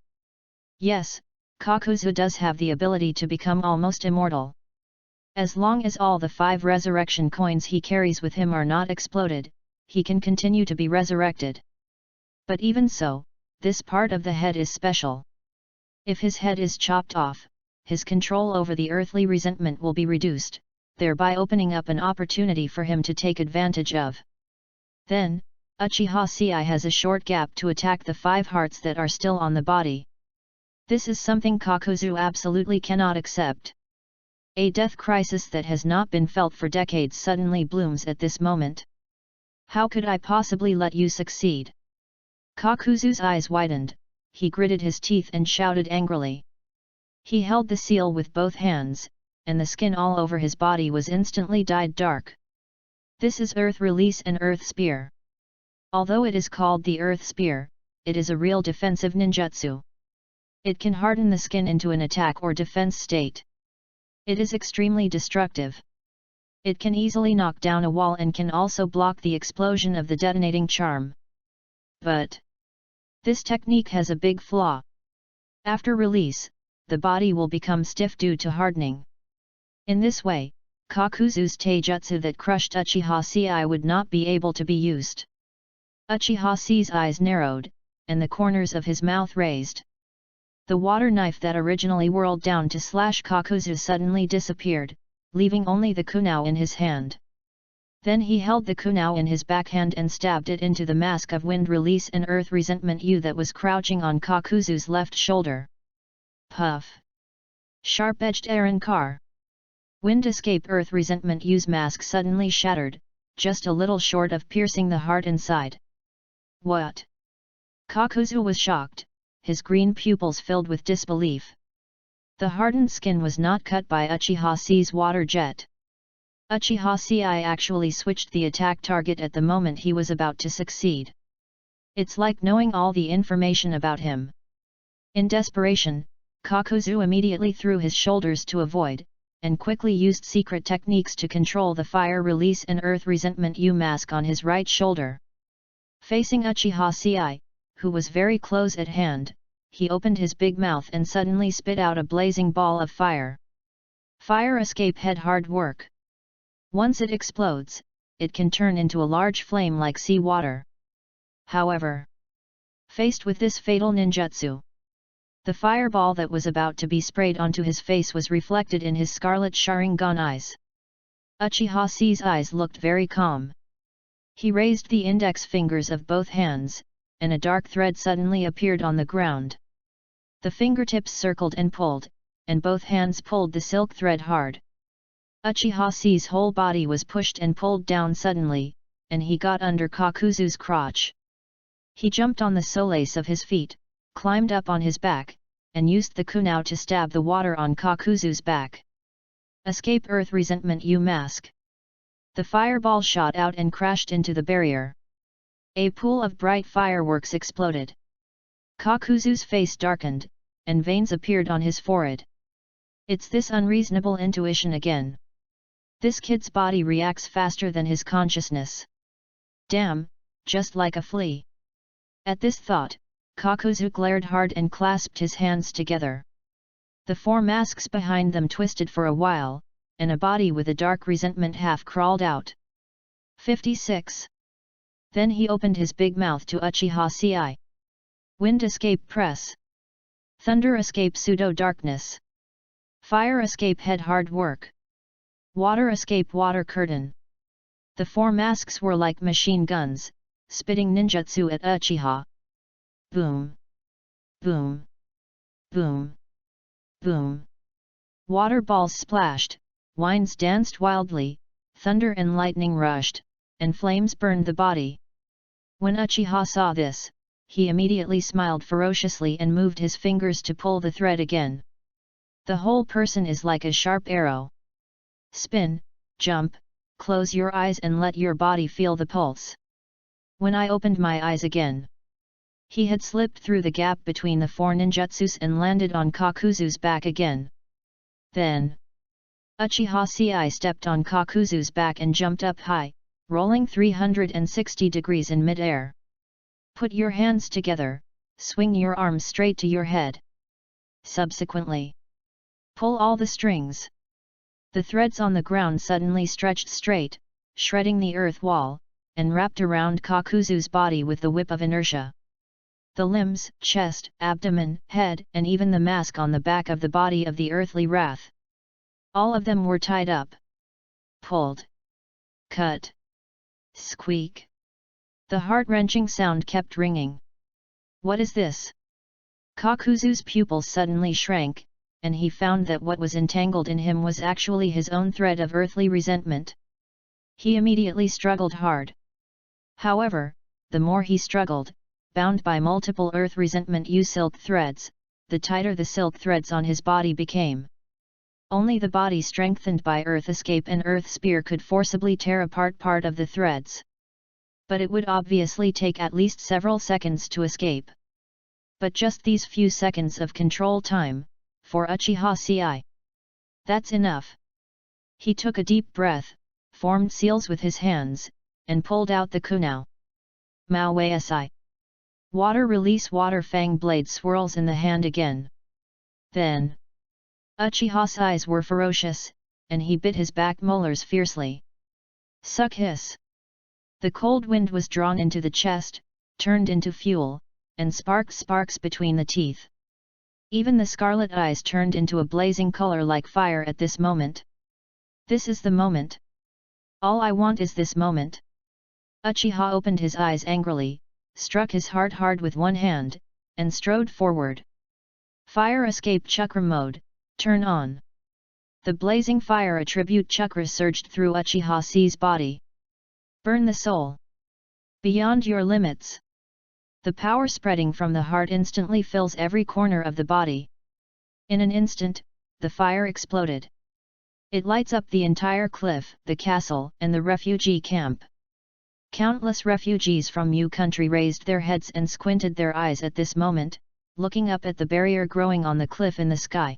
Yes, Kakuzu does have the ability to become almost immortal. As long as all the 5 resurrection coins he carries with him are not exploded, he can continue to be resurrected. But even so, this part of the head is special. If his head is chopped off, his control over the earthly resentment will be reduced, thereby opening up an opportunity for him to take advantage of. Then, Uchiha CI has a short gap to attack the 5 hearts that are still on the body. This is something Kakuzu absolutely cannot accept. A death crisis that has not been felt for decades suddenly blooms at this moment. How could I possibly let you succeed? Kakuzu's eyes widened, he gritted his teeth and shouted angrily. He held the seal with both hands, and the skin all over his body was instantly dyed dark. This is Earth Release and Earth Spear. Although it is called the Earth Spear, it is a real defensive ninjutsu. It can harden the skin into an attack or defense state. It is extremely destructive. It can easily knock down a wall and can also block the explosion of the detonating charm. But this technique has a big flaw. After release, the body will become stiff due to hardening. In this way, Kakuzu's taijutsu that crushed Uchiha CI would not be able to be used. Uchiha C's eyes narrowed, and the corners of his mouth raised. The water knife that originally whirled down to slash Kakuzu suddenly disappeared, leaving only the kunao in his hand. Then he held the kunao in his backhand and stabbed it into the mask of Wind Release and Earth Resentment U that was crouching on Kakuzu's left shoulder. Puff! Sharp-edged Aaron Carr. Wind Escape Earth Resentment U's mask suddenly shattered, just a little short of piercing the heart inside. What? Kakuzu was shocked, his green pupils filled with disbelief. The hardened skin was not cut by Uchiha C's water jet. Uchiha CI actually switched the attack target at the moment he was about to succeed. It's like knowing all the information about him. In desperation, Kakuzu immediately threw his shoulders to avoid, and quickly used secret techniques to control the Fire Release and Earth Resentment U mask on his right shoulder. Facing Uchiha CI, who was very close at hand, he opened his big mouth and suddenly spit out a blazing ball of fire. Fire escape head hard work. Once it explodes, it can turn into a large flame like sea water. However, faced with this fatal ninjutsu, the fireball that was about to be sprayed onto his face was reflected in his scarlet Sharingan eyes. Uchiha C's eyes looked very calm. He raised the index fingers of both hands, and a dark thread suddenly appeared on the ground. The fingertips circled and pulled, and both hands pulled the silk thread hard. Uchiha C's whole body was pushed and pulled down suddenly, and he got under Kakuzu's crotch. He jumped on the soles of his feet, climbed up on his back, and used the kunao to stab the water on Kakuzu's back. Escape Earth Resentment You Mask. The fireball shot out and crashed into the barrier. A pool of bright fireworks exploded. Kakuzu's face darkened, and veins appeared on his forehead. It's this unreasonable intuition again. This kid's body reacts faster than his consciousness. Damn, just like a flea. At this thought, Kakuzu glared hard and clasped his hands together. The four masks behind them twisted for a while, and a body with a dark resentment half crawled out. 56. Then he opened his big mouth to Uchiha Ci. Wind escape press. Thunder escape pseudo darkness. Fire escape head hard work. Water escape water curtain. The four masks were like machine guns, spitting ninjutsu at Uchiha. Boom. Boom. Boom. Boom. Water balls splashed, winds danced wildly, thunder and lightning rushed, and flames burned the body. When Uchiha saw this, he immediately smiled ferociously and moved his fingers to pull the thread again. The whole person is like a sharp arrow. Spin, jump, close your eyes and let your body feel the pulse. When I opened my eyes again, he had slipped through the gap between the four ninjutsus and landed on Kakuzu's back again. Then, Uchiha Ci stepped on Kakuzu's back and jumped up high, rolling 360 degrees in mid-air. Put your hands together, swing your arms straight to your head. Subsequently, pull all the strings. The threads on the ground suddenly stretched straight, shredding the earth wall, and wrapped around Kakuzu's body with the whip of inertia. The limbs, chest, abdomen, head, and even the mask on the back of the body of the earthly wrath. All of them were tied up. Pulled. Cut. Squeak. The heart-wrenching sound kept ringing. What is this? Kakuzu's pupils suddenly shrank, and he found that what was entangled in him was actually his own thread of earthly resentment. He immediately struggled hard. However, the more he struggled, bound by multiple earth resentment silk threads, the tighter the silk threads on his body became. Only the body strengthened by earth escape and earth spear could forcibly tear apart part of the threads. But it would obviously take at least several seconds to escape. But just these few seconds of control time, for Uchiha Ci. That's enough. He took a deep breath, formed seals with his hands, and pulled out the kunao. Maui Si. Water release water fang blade swirls in the hand again. Then, Uchiha's eyes were ferocious, and he bit his back molars fiercely. Suck hiss. The cold wind was drawn into the chest, turned into fuel, and sparks between the teeth. Even the scarlet eyes turned into a blazing color like fire at this moment. This is the moment. All I want is this moment. Uchiha opened his eyes angrily, struck his heart hard with one hand, and strode forward. Fire escape chakra mode, turn on. The blazing fire attribute chakra surged through Uchiha C's body. Burn the soul. Beyond your limits. The power spreading from the heart instantly fills every corner of the body. In an instant, the fire exploded. It lights up the entire cliff, the castle, and the refugee camp. Countless refugees from Mu country raised their heads and squinted their eyes at this moment, looking up at the barrier growing on the cliff in the sky.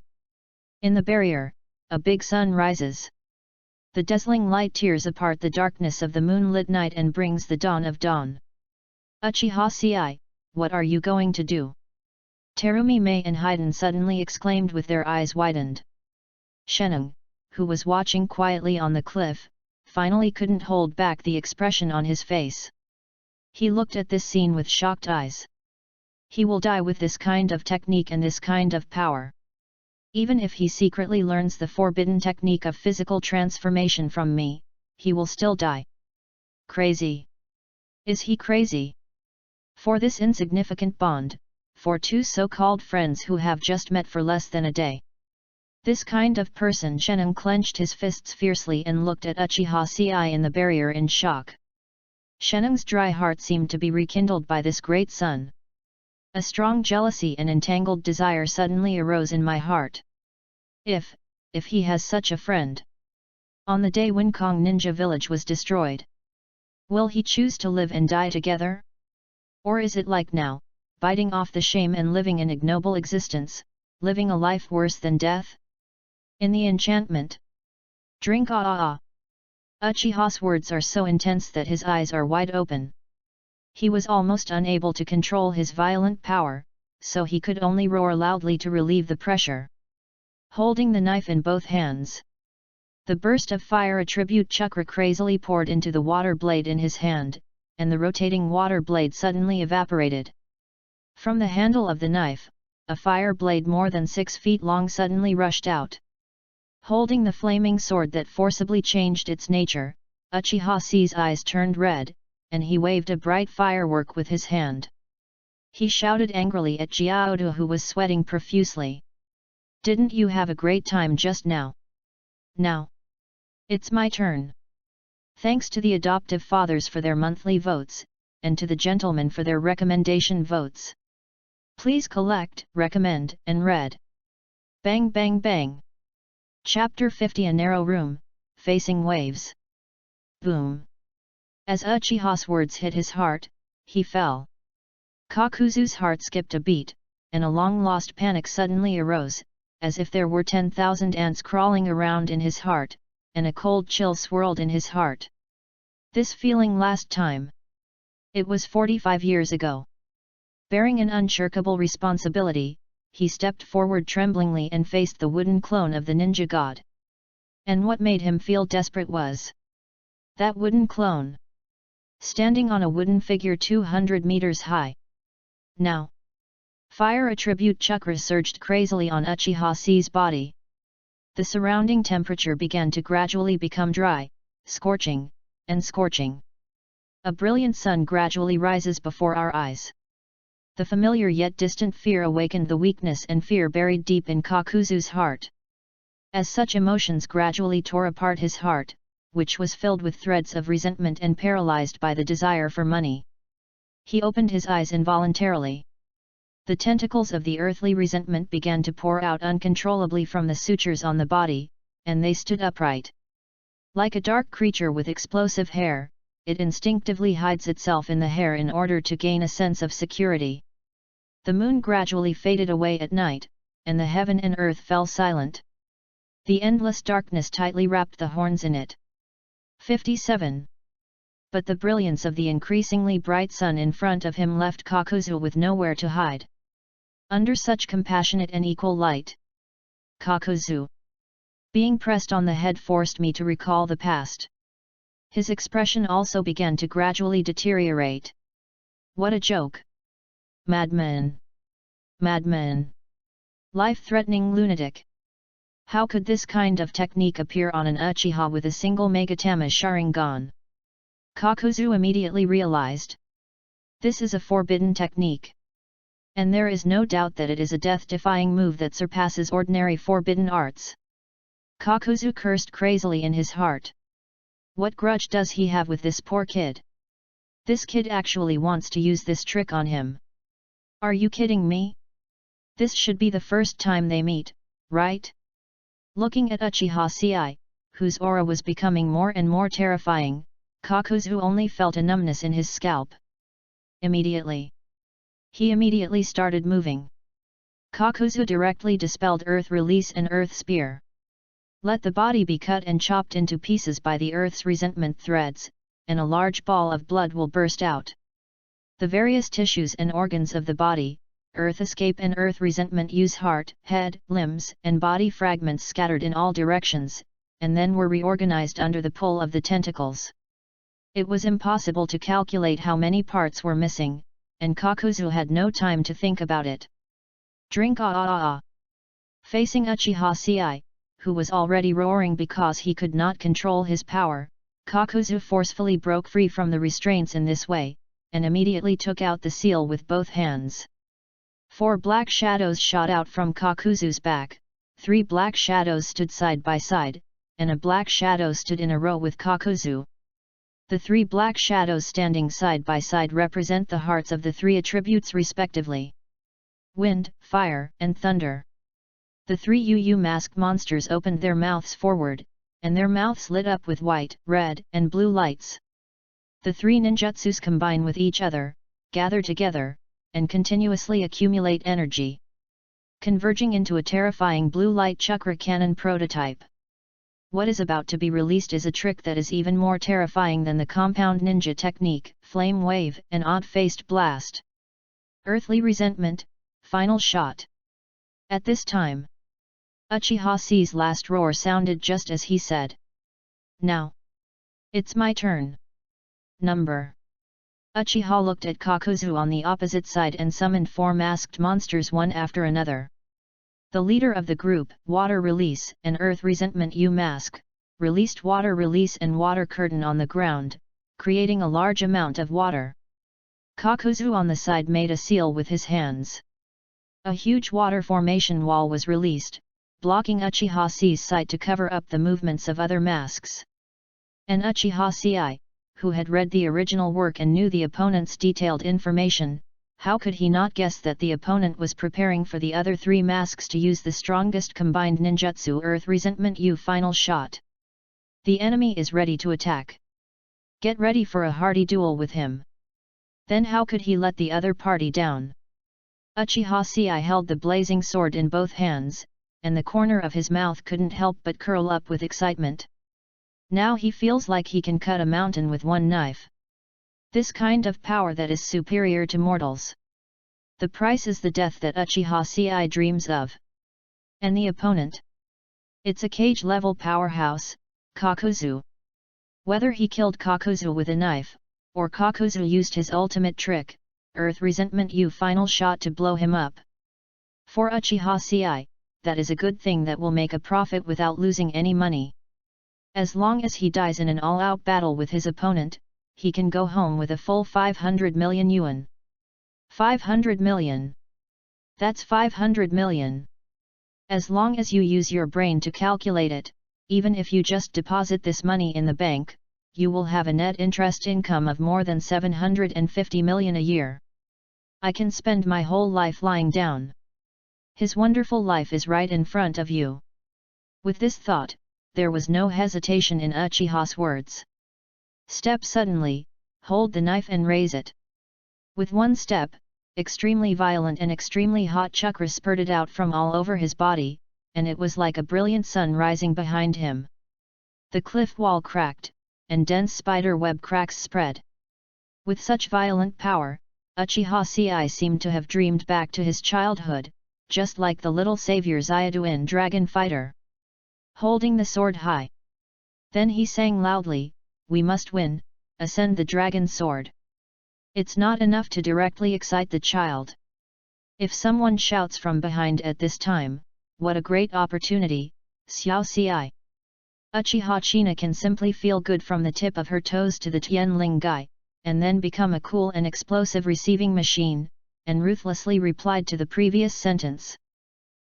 In the barrier, a big sun rises. The dazzling light tears apart the darkness of the moonlit night and brings the dawn of dawn. Uchiha Ci, what are you going to do? Terumi Mei and Haiden suddenly exclaimed with their eyes widened. Sheneng, who was watching quietly on the cliff, finally couldn't hold back the expression on his face. He looked at this scene with shocked eyes. He will die with this kind of technique and this kind of power. Even if he secretly learns the forbidden technique of physical transformation from me, he will still die. Crazy. Is he crazy? For this insignificant bond, for two so-called friends who have just met for less than a day. This kind of person. Sheneng clenched his fists fiercely and looked at Uchiha Ci in the barrier in shock. Sheneng's dry heart seemed to be rekindled by this great son. A strong jealousy and entangled desire suddenly arose in my heart. If he has such a friend. On the day when Kong Ninja Village was destroyed, will he choose to live and die together? Or is it like now, biting off the shame and living an ignoble existence, living a life worse than death? In the enchantment. Drink Uchiha's words are so intense that his eyes are wide open. He was almost unable to control his violent power, so he could only roar loudly to relieve the pressure. Holding the knife in both hands, the burst of fire attribute chakra crazily poured into the water blade in his hand, and the rotating water blade suddenly evaporated. From the handle of the knife, a fire blade more than 6 feet long suddenly rushed out. Holding the flaming sword that forcibly changed its nature, Uchiha Ci's eyes turned red, and he waved a bright firework with his hand. He shouted angrily at Jiaodu, who was sweating profusely. "Didn't you have a great time just now? Now it's my turn." Thanks to the adoptive fathers for their monthly votes, and to the gentlemen for their recommendation votes. Please collect, recommend, and read. Bang bang bang. Chapter 50. A narrow room, facing waves. Boom. As Uchiha's words hit his heart, he fell. Kakuzu's heart skipped a beat, and a long-lost panic suddenly arose, as if there were 10,000 ants crawling around in his heart, and a cold chill swirled in his heart. This feeling last time. It was 45 years ago. Bearing an unshirkable responsibility, he stepped forward tremblingly and faced the wooden clone of the ninja god. And what made him feel desperate was that wooden clone, standing on a wooden figure 200 meters high. Now, fire attribute chakra surged crazily on Uchiha Ci's body. The surrounding temperature began to gradually become dry, scorching, and scorching. A brilliant sun gradually rises before our eyes. The familiar yet distant fear awakened the weakness and fear buried deep in Kakuzu's heart. As such emotions gradually tore apart his heart, which was filled with threads of resentment and paralyzed by the desire for money, he opened his eyes involuntarily. The tentacles of the earthly resentment began to pour out uncontrollably from the sutures on the body, and they stood upright. Like a dark creature with explosive hair, it instinctively hides itself in the hair in order to gain a sense of security. The moon gradually faded away at night, and the heaven and earth fell silent. The endless darkness tightly wrapped the horns in it. 57. But the brilliance of the increasingly bright sun in front of him left Kakuzu with nowhere to hide. Under such compassionate and equal light, Kakuzu, being pressed on the head, forced me to recall the past. His expression also began to gradually deteriorate. What a joke! Madman! Madman! Life-threatening lunatic! How could this kind of technique appear on an Uchiha with a single Megatama Sharingan? Kakuzu immediately realized. This is a forbidden technique. And there is no doubt that it is a death-defying move that surpasses ordinary forbidden arts. Kakuzu cursed crazily in his heart. What grudge does he have with this poor kid? This kid actually wants to use this trick on him. Are you kidding me? This should be the first time they meet, right? Looking at Uchiha Ci, whose aura was becoming more and more terrifying, Kakuzu only felt a numbness in his scalp. He immediately started moving. Kakuzu directly dispelled Earth Release and Earth Spear. Let the body be cut and chopped into pieces by the Earth's resentment threads, and a large ball of blood will burst out. The various tissues and organs of the body, Earth Escape and Earth Resentment use heart, head, limbs, and body fragments scattered in all directions, and then were reorganized under the pull of the tentacles. It was impossible to calculate how many parts were missing, and Kakuzu had no time to think about it. Drink Facing Uchiha Ci, who was already roaring because he could not control his power, Kakuzu forcefully broke free from the restraints in this way, and immediately took out the seal with both hands. 4 black shadows shot out from Kakuzu's back, 3 black shadows stood side by side, and a black shadow stood in a row with Kakuzu. The 3 black shadows standing side by side represent the hearts of the 3 attributes respectively: wind, fire, and thunder. The 3 UU masked monsters opened their mouths forward, and their mouths lit up with white, red, and blue lights. The 3 ninjutsus combine with each other, gather together, and continuously accumulate energy, converging into a terrifying blue light chakra cannon prototype. What is about to be released is a trick that is even more terrifying than the compound ninja technique, flame wave, and odd-faced blast. Earthly resentment, final shot. At this time, Uchiha C's last roar sounded just as he said, "Now, it's my turn." Number. Uchiha looked at Kakuzu on the opposite side and summoned 4 masked monsters one after another. The leader of the group, Water Release, and Earth Resentment U Mask, released Water Release and Water Curtain on the ground, creating a large amount of water. Kakuzu on the side made a seal with his hands. A huge water formation wall was released, blocking Uchiha C's sight to cover up the movements of other masks. And Uchiha Ci, who had read the original work and knew the opponent's detailed information, how could he not guess that the opponent was preparing for the other 3 masks to use the strongest combined ninjutsu Earth Resentment U final shot? The enemy is ready to attack. Get ready for a hearty duel with him. Then how could he let the other party down? Uchiha Ci held the blazing sword in both hands, and the corner of his mouth couldn't help but curl up with excitement. Now he feels like he can cut a mountain with one knife. This kind of power that is superior to mortals. The price is the death that Uchiha Ci dreams of. And the opponent? It's a cage-level powerhouse, Kakuzu. Whether he killed Kakuzu with a knife, or Kakuzu used his ultimate trick, Earth Resentment U final shot to blow him up. For Uchiha Ci, that is a good thing that will make a profit without losing any money. As long as he dies in an all-out battle with his opponent, he can go home with a full 500 million yuan. 500 million. That's 500 million. As long as you use your brain to calculate it, even if you just deposit this money in the bank, you will have a net interest income of more than 750 million a year. I can spend my whole life lying down. His wonderful life is right in front of you. With this thought, there was no hesitation in Uchiha's words. Step suddenly, hold the knife and raise it. With one step, extremely violent and extremely hot chakra spurted out from all over his body, and it was like a brilliant sun rising behind him. The cliff wall cracked, and dense spider web cracks spread. With such violent power, Uchiha Ci seemed to have dreamed back to his childhood, just like the little savior Xiaoduan dragon fighter. Holding the sword high. Then he sang loudly, "We must win, ascend the dragon sword." It's not enough to directly excite the child. If someone shouts from behind at this time, what a great opportunity, Xiao Ci. Uchiha China can simply feel good from the tip of her toes to the Tianling Gai, and then become a cool and explosive receiving machine, and ruthlessly replied to the previous sentence.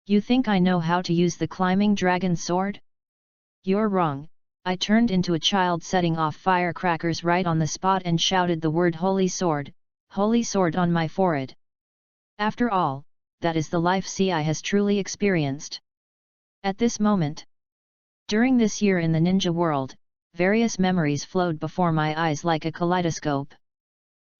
You think I know how to use the climbing dragon sword? You're wrong. I turned into a child setting off firecrackers right on the spot and shouted the word holy sword on my forehead. After all, that is the life Ci has truly experienced. At this moment, during this year in the ninja world, various memories flowed before my eyes like a kaleidoscope.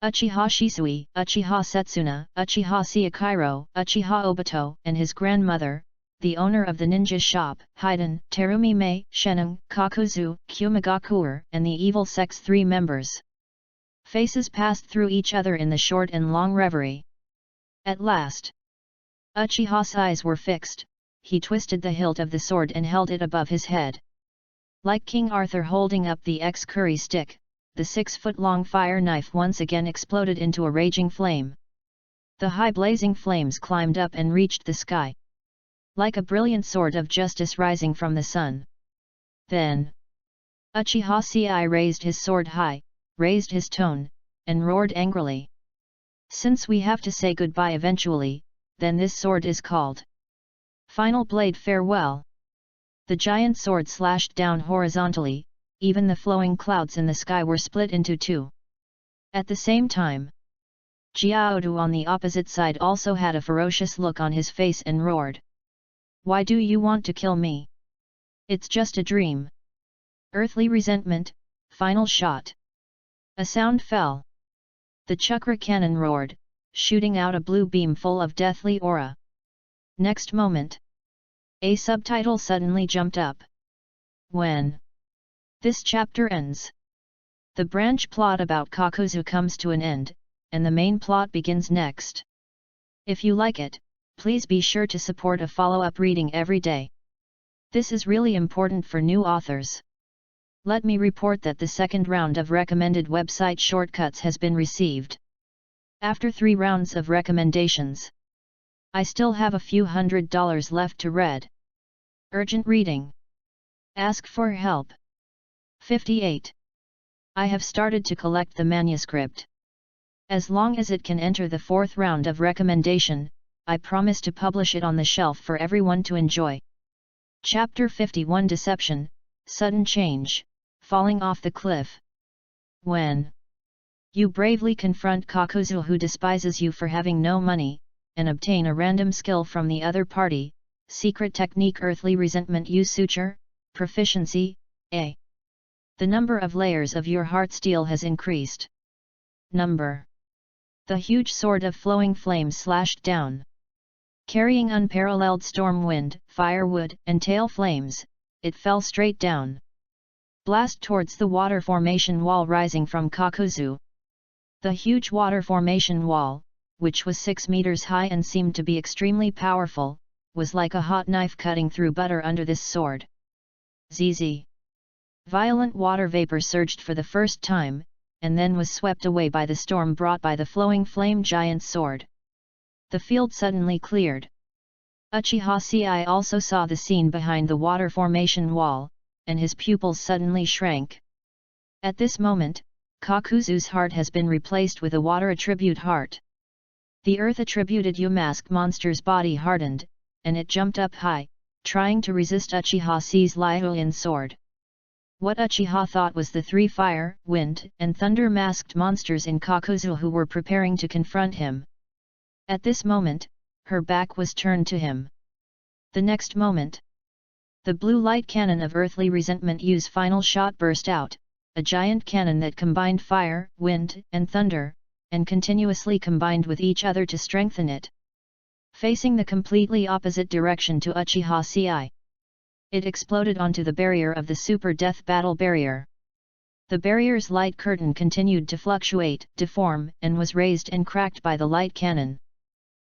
Uchiha Shisui, Uchiha Setsuna, Uchiha Siakairo, Uchiha Obito, and his grandmother, the owner of the ninja shop, Haiden, Terumi Mei, Sheneng, Kakuzu, Kumagakuer, and the evil sect's 3 members. Faces passed through each other in the short and long reverie. At last, Uchiha's eyes were fixed. He twisted the hilt of the sword and held it above his head. Like King Arthur holding up the curry stick, the 6-foot-long fire knife once again exploded into a raging flame. The high blazing flames climbed up and reached the sky, like a brilliant sword of justice rising from the sun. Then, Uchiha Ci raised his sword high, raised his tone, and roared angrily. Since we have to say goodbye eventually, then this sword is called Final blade farewell. The giant sword slashed down horizontally, even the flowing clouds in the sky were split into two. At the same time, Jiaodu on the opposite side also had a ferocious look on his face and roared. Why do you want to kill me? It's just a dream. Earthly resentment, final shot. A sound fell. The chakra cannon roared, shooting out a blue beam full of deathly aura. Next moment, a subtitle suddenly jumped up. When this chapter ends, the branch plot about Kakuzu comes to an end, and the main plot begins next. If you like it, please be sure to support a follow-up reading every day. This is really important for new authors. Let me report that the second round of recommended website shortcuts has been received. After 3 rounds of recommendations, I still have a few $100 left to read. Urgent reading. Ask for help. 58. I have started to collect the manuscript. As long as it can enter the 4th round of recommendation, I promise to publish it on the shelf for everyone to enjoy. Chapter 51 Deception, Sudden Change, Falling Off the Cliff. When you bravely confront Kakuzu, who despises you for having no money, and obtain a random skill from the other party, secret technique earthly resentment use suture, proficiency, A. The number of layers of your heart steel has increased. Number. The huge sword of flowing flames slashed down. Carrying unparalleled storm wind, firewood, and tail flames, it fell straight down. Blast towards the water formation wall rising from Kakuzu. The huge water formation wall, which was 6 meters high and seemed to be extremely powerful, was like a hot knife cutting through butter under this sword. ZZ. Violent water vapor surged for the first time, and then was swept away by the storm brought by the flowing flame giant's sword. The field suddenly cleared. Uchiha Sei also saw the scene behind the water formation wall, and his pupils suddenly shrank. At this moment, Kakuzu's heart has been replaced with a water attribute heart. The earth attributed Yamask monster's body hardened, and it jumped up high, trying to resist Uchiha Sei's Liuyin sword. What Uchiha thought was the 3 fire, wind, and thunder masked monsters in Kakuzu who were preparing to confront him. At this moment, her back was turned to him. The next moment, the blue light cannon of earthly resentment use final shot burst out, a giant cannon that combined fire, wind, and thunder, and continuously combined with each other to strengthen it. Facing the completely opposite direction to Uchiha Sei, it exploded onto the barrier of the Super Death Battle Barrier. The barrier's light curtain continued to fluctuate, deform, and was raised and cracked by the light cannon.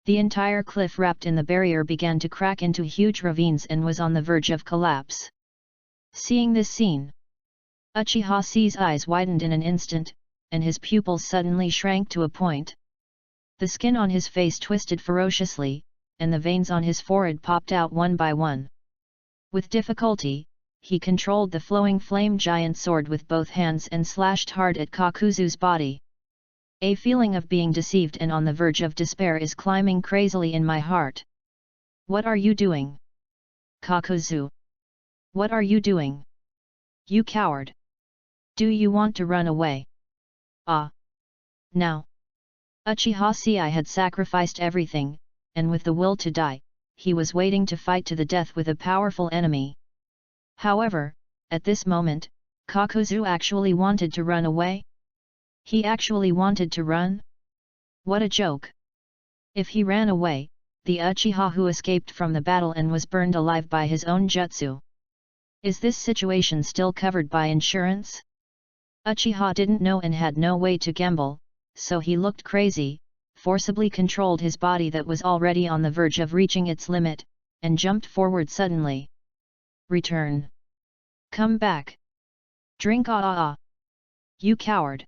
The entire cliff wrapped in the barrier began to crack into huge ravines and was on the verge of collapse. Seeing this scene, Uchiha Sei's eyes widened in an instant, and his pupils suddenly shrank to a point. The skin on his face twisted ferociously, and the veins on his forehead popped out one by one. With difficulty, he controlled the flowing flame giant sword with both hands and slashed hard at Kakuzu's body. A feeling of being deceived and on the verge of despair is climbing crazily in my heart. What are you doing? Kakuzu. What are you doing? You coward. Do you want to run away? Ah. Now. Uchiha Sei had sacrificed everything, and with the will to die, he was waiting to fight to the death with a powerful enemy. However, at this moment, Kakuzu actually wanted to run away? He actually wanted to run? What a joke! If he ran away, the Uchiha who escaped from the battle and was burned alive by his own jutsu. Is this situation still covered by insurance? Uchiha didn't know and had no way to gamble, so he looked crazy, forcibly controlled his body that was already on the verge of reaching its limit, and jumped forward suddenly. Return. Come back. Drink ah. You coward.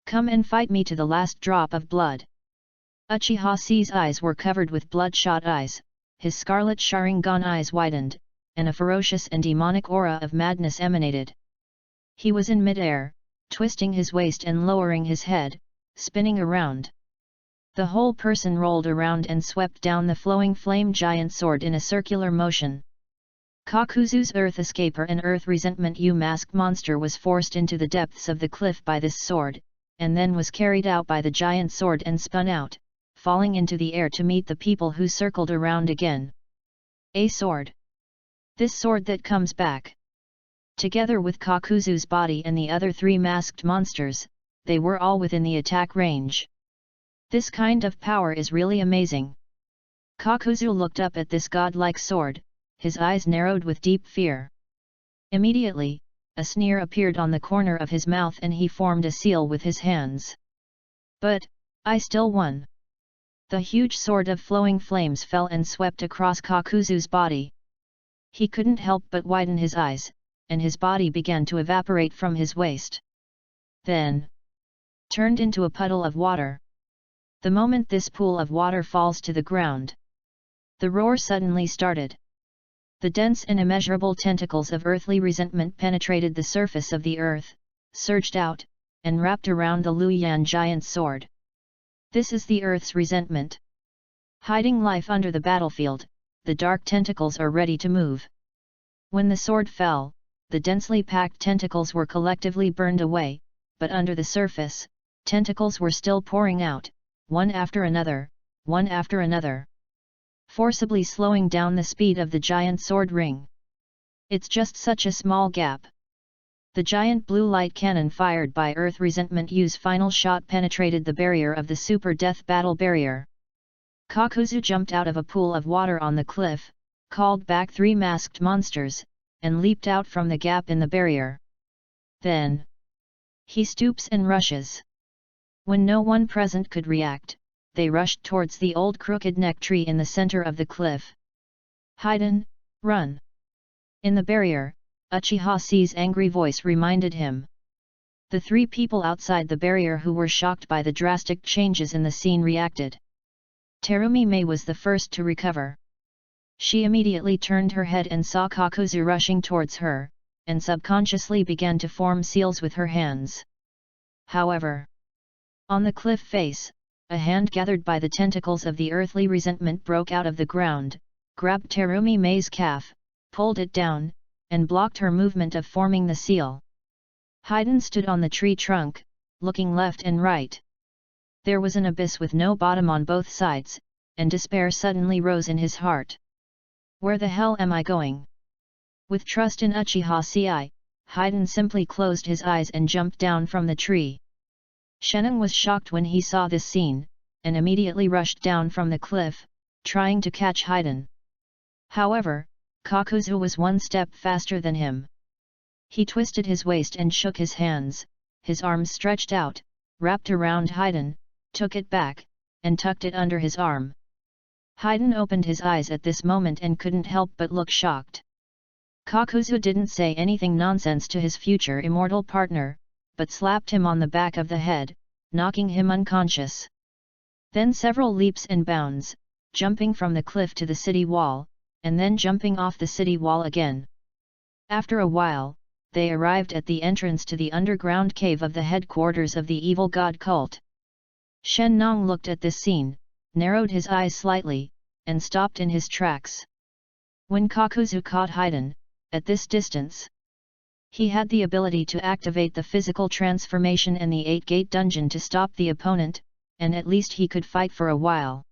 Come and fight me to the last drop of blood. Uchiha Sei's eyes were covered with bloodshot eyes, his scarlet Sharingan eyes widened, and a ferocious and demonic aura of madness emanated. He was in mid-air, twisting his waist and lowering his head, spinning around. The whole person rolled around and swept down the flowing flame giant sword in a circular motion. Kakuzu's Earth Escaper and Earth Resentment masked monster was forced into the depths of the cliff by this sword, and then was carried out by the giant sword and spun out, falling into the air to meet the people who circled around again. A sword. This sword that comes back. Together with Kakuzu's body and the other 3 masked monsters, they were all within the attack range. This kind of power is really amazing. Kakuzu looked up at this godlike sword, his eyes narrowed with deep fear. Immediately, a sneer appeared on the corner of his mouth and he formed a seal with his hands. But, I still won. The huge sword of flowing flames fell and swept across Kakuzu's body. He couldn't help but widen his eyes, and his body began to evaporate from his waist. Then, turned into a puddle of water. The moment this pool of water falls to the ground, the roar suddenly started. The dense and immeasurable tentacles of earthly resentment penetrated the surface of the earth, surged out, and wrapped around the Luoyan giant sword. This is the earth's resentment. Hiding life under the battlefield, the dark tentacles are ready to move. When the sword fell, the densely packed tentacles were collectively burned away, but under the surface, tentacles were still pouring out, one after another, forcibly slowing down the speed of the giant sword ring. It's just such a small gap. The giant blue light cannon fired by Earth Resentment U's final shot penetrated the barrier of the Super Death Battle Barrier. Kakuzu jumped out of a pool of water on the cliff, called back 3 masked monsters, and leaped out from the gap in the barrier. Then, he stoops and rushes. When no one present could react, they rushed towards the old crooked neck tree in the center of the cliff. Hiden, run! In the barrier, Uchiha C's angry voice reminded him. The 3 people outside the barrier who were shocked by the drastic changes in the scene reacted. Terumi Mei was the first to recover. She immediately turned her head and saw Kakuzu rushing towards her, and subconsciously began to form seals with her hands. However, on the cliff face, a hand gathered by the tentacles of the earthly resentment broke out of the ground, grabbed Terumi Mei's calf, pulled it down, and blocked her movement of forming the seal. Hiden stood on the tree trunk, looking left and right. There was an abyss with no bottom on both sides, and despair suddenly rose in his heart. Where the hell am I going? With trust in Uchiha Ci, Hiden simply closed his eyes and jumped down from the tree. Shennon was shocked when he saw this scene, and immediately rushed down from the cliff, trying to catch Hiden. However, Kakuzu was 1 step faster than him. He twisted his waist and shook his hands, his arms stretched out, wrapped around Hiden, took it back, and tucked it under his arm. Hiden opened his eyes at this moment and couldn't help but look shocked. Kakuzu didn't say anything nonsense to his future immortal partner, but slapped him on the back of the head, knocking him unconscious. Then several leaps and bounds, jumping from the cliff to the city wall, and then jumping off the city wall again. After a while, they arrived at the entrance to the underground cave of the headquarters of the evil god cult. Shen Nong looked at this scene, narrowed his eyes slightly, and stopped in his tracks. When Kakuzu caught Hiden, at this distance, he had the ability to activate the physical transformation and the 8-gate dungeon to stop the opponent, and at least he could fight for a while.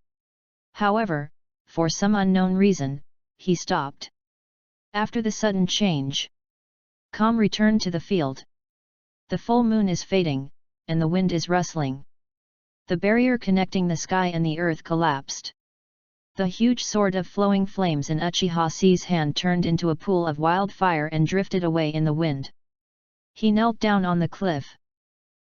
However, for some unknown reason, he stopped. After the sudden change, calm returned to the field. The full moon is fading, and the wind is rustling. The barrier connecting the sky and the earth collapsed. The huge sword of flowing flames in Uchiha C's hand turned into a pool of wildfire and drifted away in the wind. He knelt down on the cliff.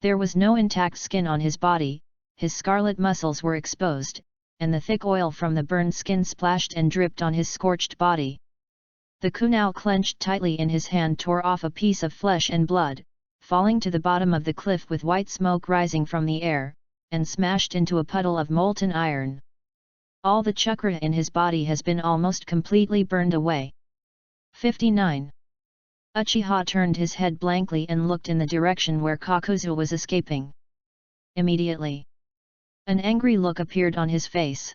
There was no intact skin on his body, his scarlet muscles were exposed, and the thick oil from the burned skin splashed and dripped on his scorched body. The kunai clenched tightly in his hand tore off a piece of flesh and blood, falling to the bottom of the cliff with white smoke rising from the air, and smashed into a puddle of molten iron. All the chakra in his body has been almost completely burned away. 59. Uchiha turned his head blankly and looked in the direction where Kakuzu was escaping. Immediately, An angry look appeared on his face.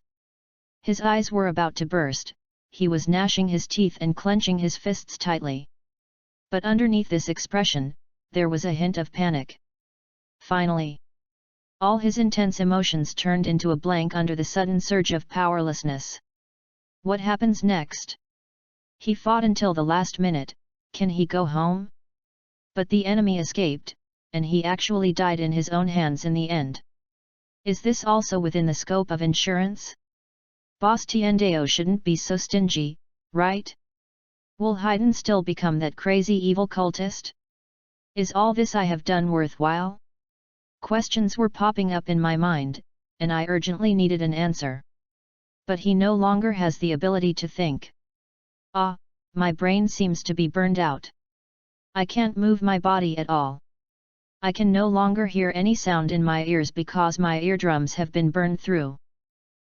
His eyes were about to burst, he was gnashing his teeth and clenching his fists tightly. But underneath this expression, there was a hint of panic. Finally, all his intense emotions turned into a blank under the sudden surge of powerlessness. What happens next? He fought until the last minute. Can he go home? But the enemy escaped, and he actually died in his own hands in the end. Is this also within the scope of insurance? Boss Tiendeo shouldn't be so stingy, right? Will Haydn still become that crazy evil cultist? Is all this I have done worthwhile? Questions were popping up in my mind, and I urgently needed an answer. But he no longer has the ability to think. Ah, my brain seems to be burned out. I can't move my body at all. I can no longer hear any sound in my ears because my eardrums have been burned through.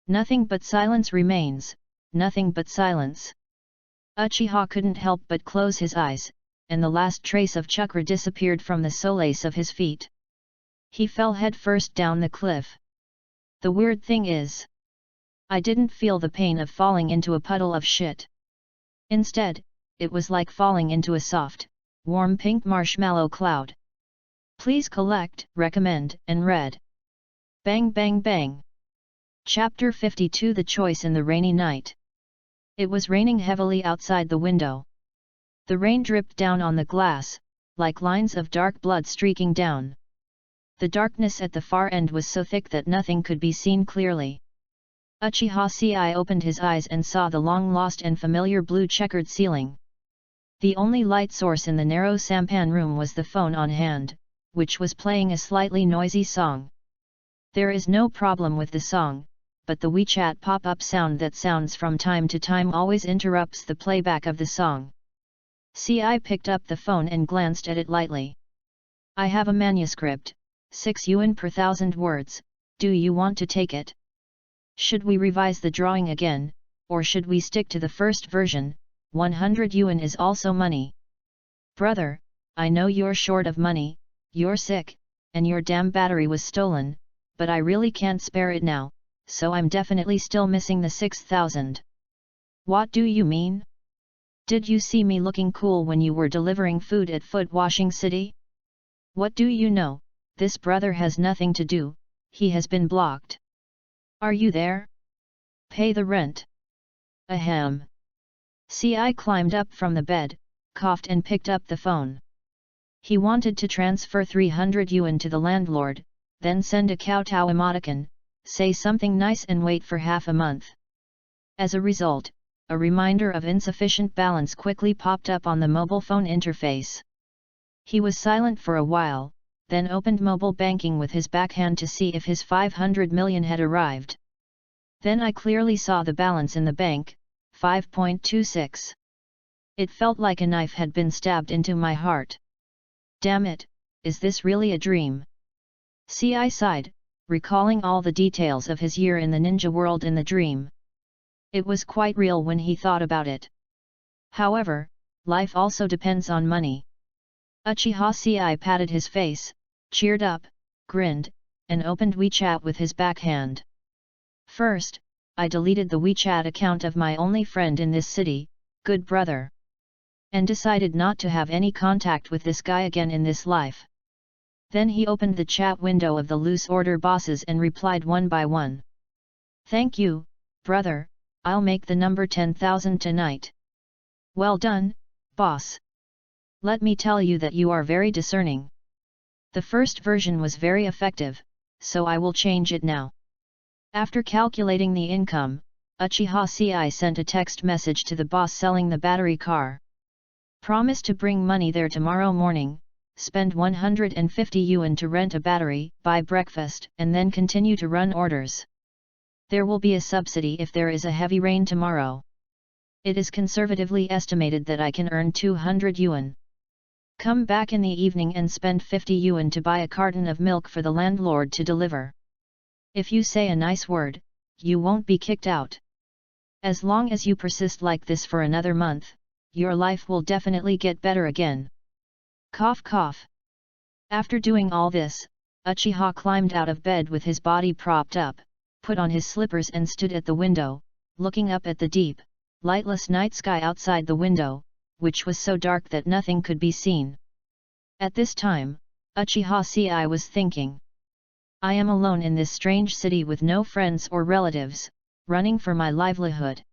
Nothing but silence remains, nothing but silence. Uchiha couldn't help but close his eyes, and the last trace of chakra disappeared from the solace of his feet. He fell headfirst down the cliff. The weird thing is, I didn't feel the pain of falling into a puddle of shit. Instead, it was like falling into a soft, warm pink marshmallow cloud. Please collect, recommend, and read. Bang bang bang. Chapter 52 The Choice in the Rainy Night. It was raining heavily outside the window. The rain dripped down on the glass, like lines of dark blood streaking down. The darkness at the far end was so thick that nothing could be seen clearly. Uchiha Ci opened his eyes and saw the long-lost and familiar blue-checkered ceiling. The only light source in the narrow sampan room was the phone on hand, which was playing a slightly noisy song. There is no problem with the song, but the WeChat pop-up sound that sounds from time to time always interrupts the playback of the song. Ci picked up the phone and glanced at it lightly. I have a manuscript, 6 yuan per 1,000 words, do you want to take it? Should we revise the drawing again, or should we stick to the first version? 100 yuan is also money. Brother, I know you're short of money, you're sick, and your damn battery was stolen, but I really can't spare it now, so I'm definitely still missing the 6,000. What do you mean? Did you see me looking cool when you were delivering food at Foot Washing City? What do you know? This brother has nothing to do, he has been blocked. Are you there? Pay the rent. Ahem. Ci climbed up from the bed, coughed and picked up the phone. He wanted to transfer 300 yuan to the landlord, then send a kowtow emoticon, say something nice and wait for half a month. As a result, a reminder of insufficient balance quickly popped up on the mobile phone interface. He was silent for a while, then opened mobile banking with his backhand to see if his 500 million had arrived. Then I clearly saw the balance in the bank, 5.26. It felt like a knife had been stabbed into my heart. Damn it, is this really a dream? Ci sighed, recalling all the details of his year in the ninja world in the dream. It was quite real when he thought about it. However, life also depends on money. Uchiha Ci patted his face, cheered up, grinned, and opened WeChat with his backhand. First, I deleted the WeChat account of my only friend in this city, Good Brother. And decided not to have any contact with this guy again in this life. Then he opened the chat window of the loose order bosses and replied one by one. Thank you, brother, I'll make the number 10,000 tonight. Well done, boss. Let me tell you that you are very discerning. The first version was very effective, so I will change it now. After calculating the income, Uchiha Ci sent a text message to the boss selling the battery car. Promise to bring money there tomorrow morning, spend 150 yuan to rent a battery, buy breakfast, and then continue to run orders. There will be a subsidy if there is a heavy rain tomorrow. It is conservatively estimated that I can earn 200 yuan. Come back in the evening and spend 50 yuan to buy a carton of milk for the landlord to deliver. If you say a nice word, you won't be kicked out. As long as you persist like this for another month, your life will definitely get better again. Cough cough. After doing all this, Uchiha climbed out of bed with his body propped up, put on his slippers and stood at the window, looking up at the deep, lightless night sky outside the window, which was so dark that nothing could be seen. At this time, Uchiha Sei was thinking. I am alone in this strange city with no friends or relatives, running for my livelihood.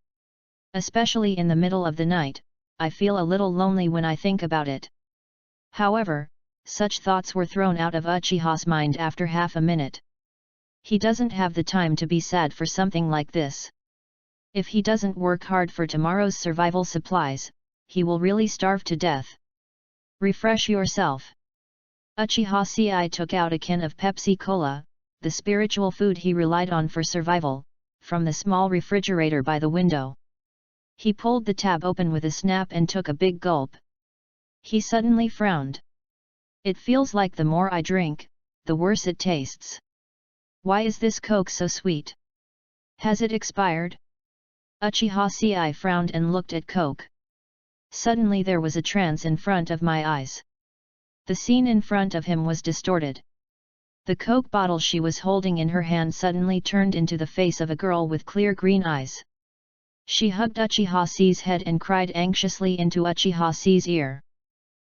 Especially in the middle of the night, I feel a little lonely when I think about it. However, such thoughts were thrown out of Uchiha's mind after half a minute. He doesn't have the time to be sad for something like this. If he doesn't work hard for tomorrow's survival supplies, he will really starve to death. Refresh yourself. Uchiha Sei took out a can of Pepsi Cola, the spiritual food he relied on for survival, from the small refrigerator by the window. He pulled the tab open with a snap and took a big gulp. He suddenly frowned. It feels like the more I drink, the worse it tastes. Why is this Coke so sweet? Has it expired? Uchiha Sei frowned and looked at Coke. Suddenly there was a trance in front of my eyes. The scene in front of him was distorted. The Coke bottle she was holding in her hand suddenly turned into the face of a girl with clear green eyes. She hugged Uchiha Sei's head and cried anxiously into Uchiha Sei's ear.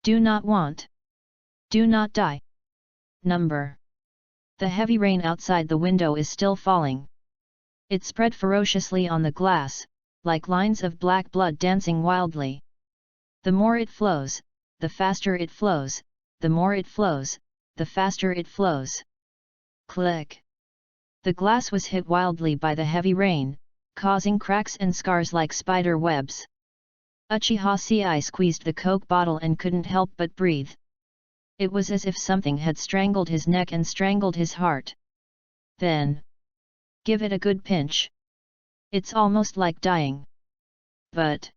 Do not want. Do not die. Number. The heavy rain outside the window is still falling. It spread ferociously on the glass, like lines of black blood dancing wildly. The more it flows, the faster it flows, the more it flows, the faster it flows. Click. The glass was hit wildly by the heavy rain, causing cracks and scars like spider webs. Uchiha Sei squeezed the Coke bottle and couldn't help but breathe. It was as if something had strangled his neck and strangled his heart. Then. Give it a good pinch. It's almost like dying. But.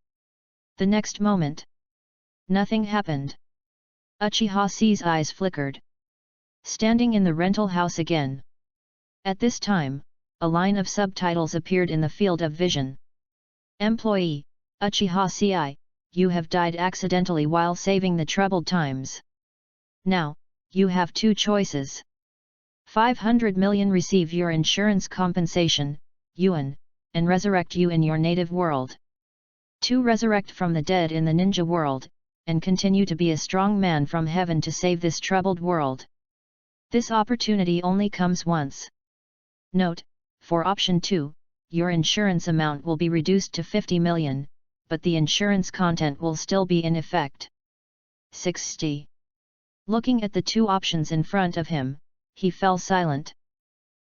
The next moment. Nothing happened. Uchiha Sei's eyes flickered. Standing in the rental house again. At this time, a line of subtitles appeared in the field of vision. Employee, Uchiha Sei, you have died accidentally while saving the troubled times. Now, you have two choices. 500 million receive your insurance compensation, yuan, and resurrect you in your native world. 2 resurrect from the dead in the ninja world, and continue to be a strong man from heaven to save this troubled world. This opportunity only comes once. Note, for option 2, your insurance amount will be reduced to 50 million, but the insurance content will still be in effect. 60. Looking at the two options in front of him, he fell silent.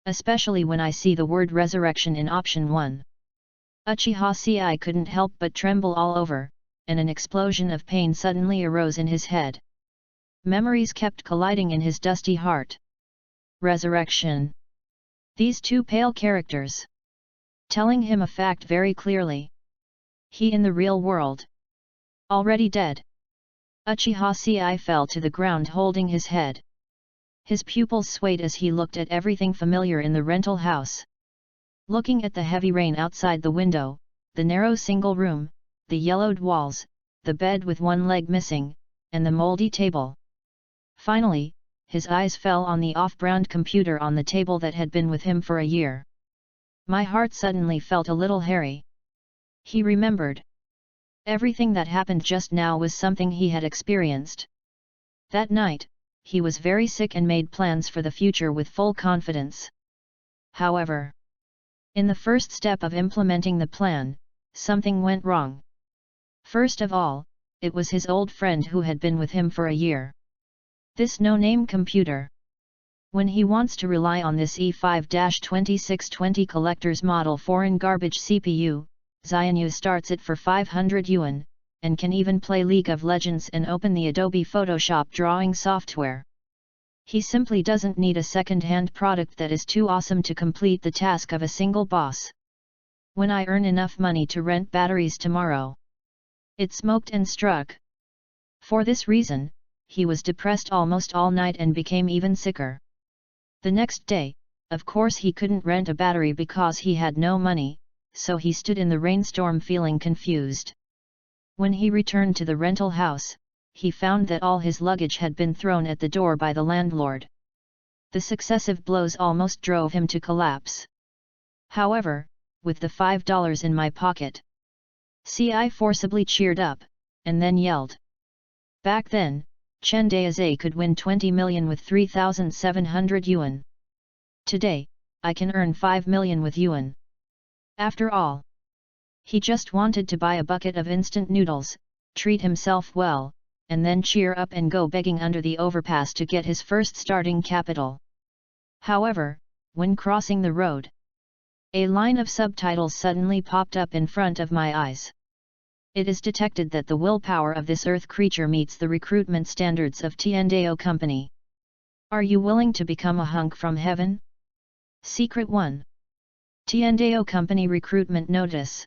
Especially when I see the word resurrection in option 1. Uchiha Sei couldn't help but tremble all over, and an explosion of pain suddenly arose in his head. Memories kept colliding in his dusty heart. Resurrection. These two pale characters. Telling him a fact very clearly. He in the real world. Already dead. Uchiha Sei fell to the ground holding his head. His pupils swayed as he looked at everything familiar in the rental house. Looking at the heavy rain outside the window, the narrow single room, the yellowed walls, the bed with one leg missing, and the moldy table. Finally, his eyes fell on the off-brand computer on the table that had been with him for a year. My heart suddenly felt a little hairy. He remembered. Everything that happened just now was something he had experienced. That night, he was very sick and made plans for the future with full confidence. However, in the first step of implementing the plan, something went wrong. First of all, it was his old friend who had been with him for a year. This no-name computer. When he wants to rely on this E5-2620 collector's model foreign garbage CPU, Xianyu starts it for 500 yuan, and can even play League of Legends and open the Adobe Photoshop drawing software. He simply doesn't need a second-hand product that is too awesome to complete the task of a single boss. When I earn enough money to rent batteries tomorrow. It smoked and struck. For this reason, he was depressed almost all night and became even sicker. The next day, of course he couldn't rent a battery because he had no money, so he stood in the rainstorm feeling confused. When he returned to the rental house, he found that all his luggage had been thrown at the door by the landlord. The successive blows almost drove him to collapse. However, with the $5 in my pocket, I forcibly cheered up, and then yelled. Back then, Chen Daizhe could win 20 million with 3,700 yuan. Today, I can earn 5 million with yuan. After all, he just wanted to buy a bucket of instant noodles, treat himself well, and then cheer up and go begging under the overpass to get his first starting capital. However, when crossing the road, a line of subtitles suddenly popped up in front of my eyes. It is detected that the willpower of this earth creature meets the recruitment standards of Tiandao Company. Are you willing to become a hunk from heaven? Secret 1. Tiandao Company Recruitment Notice.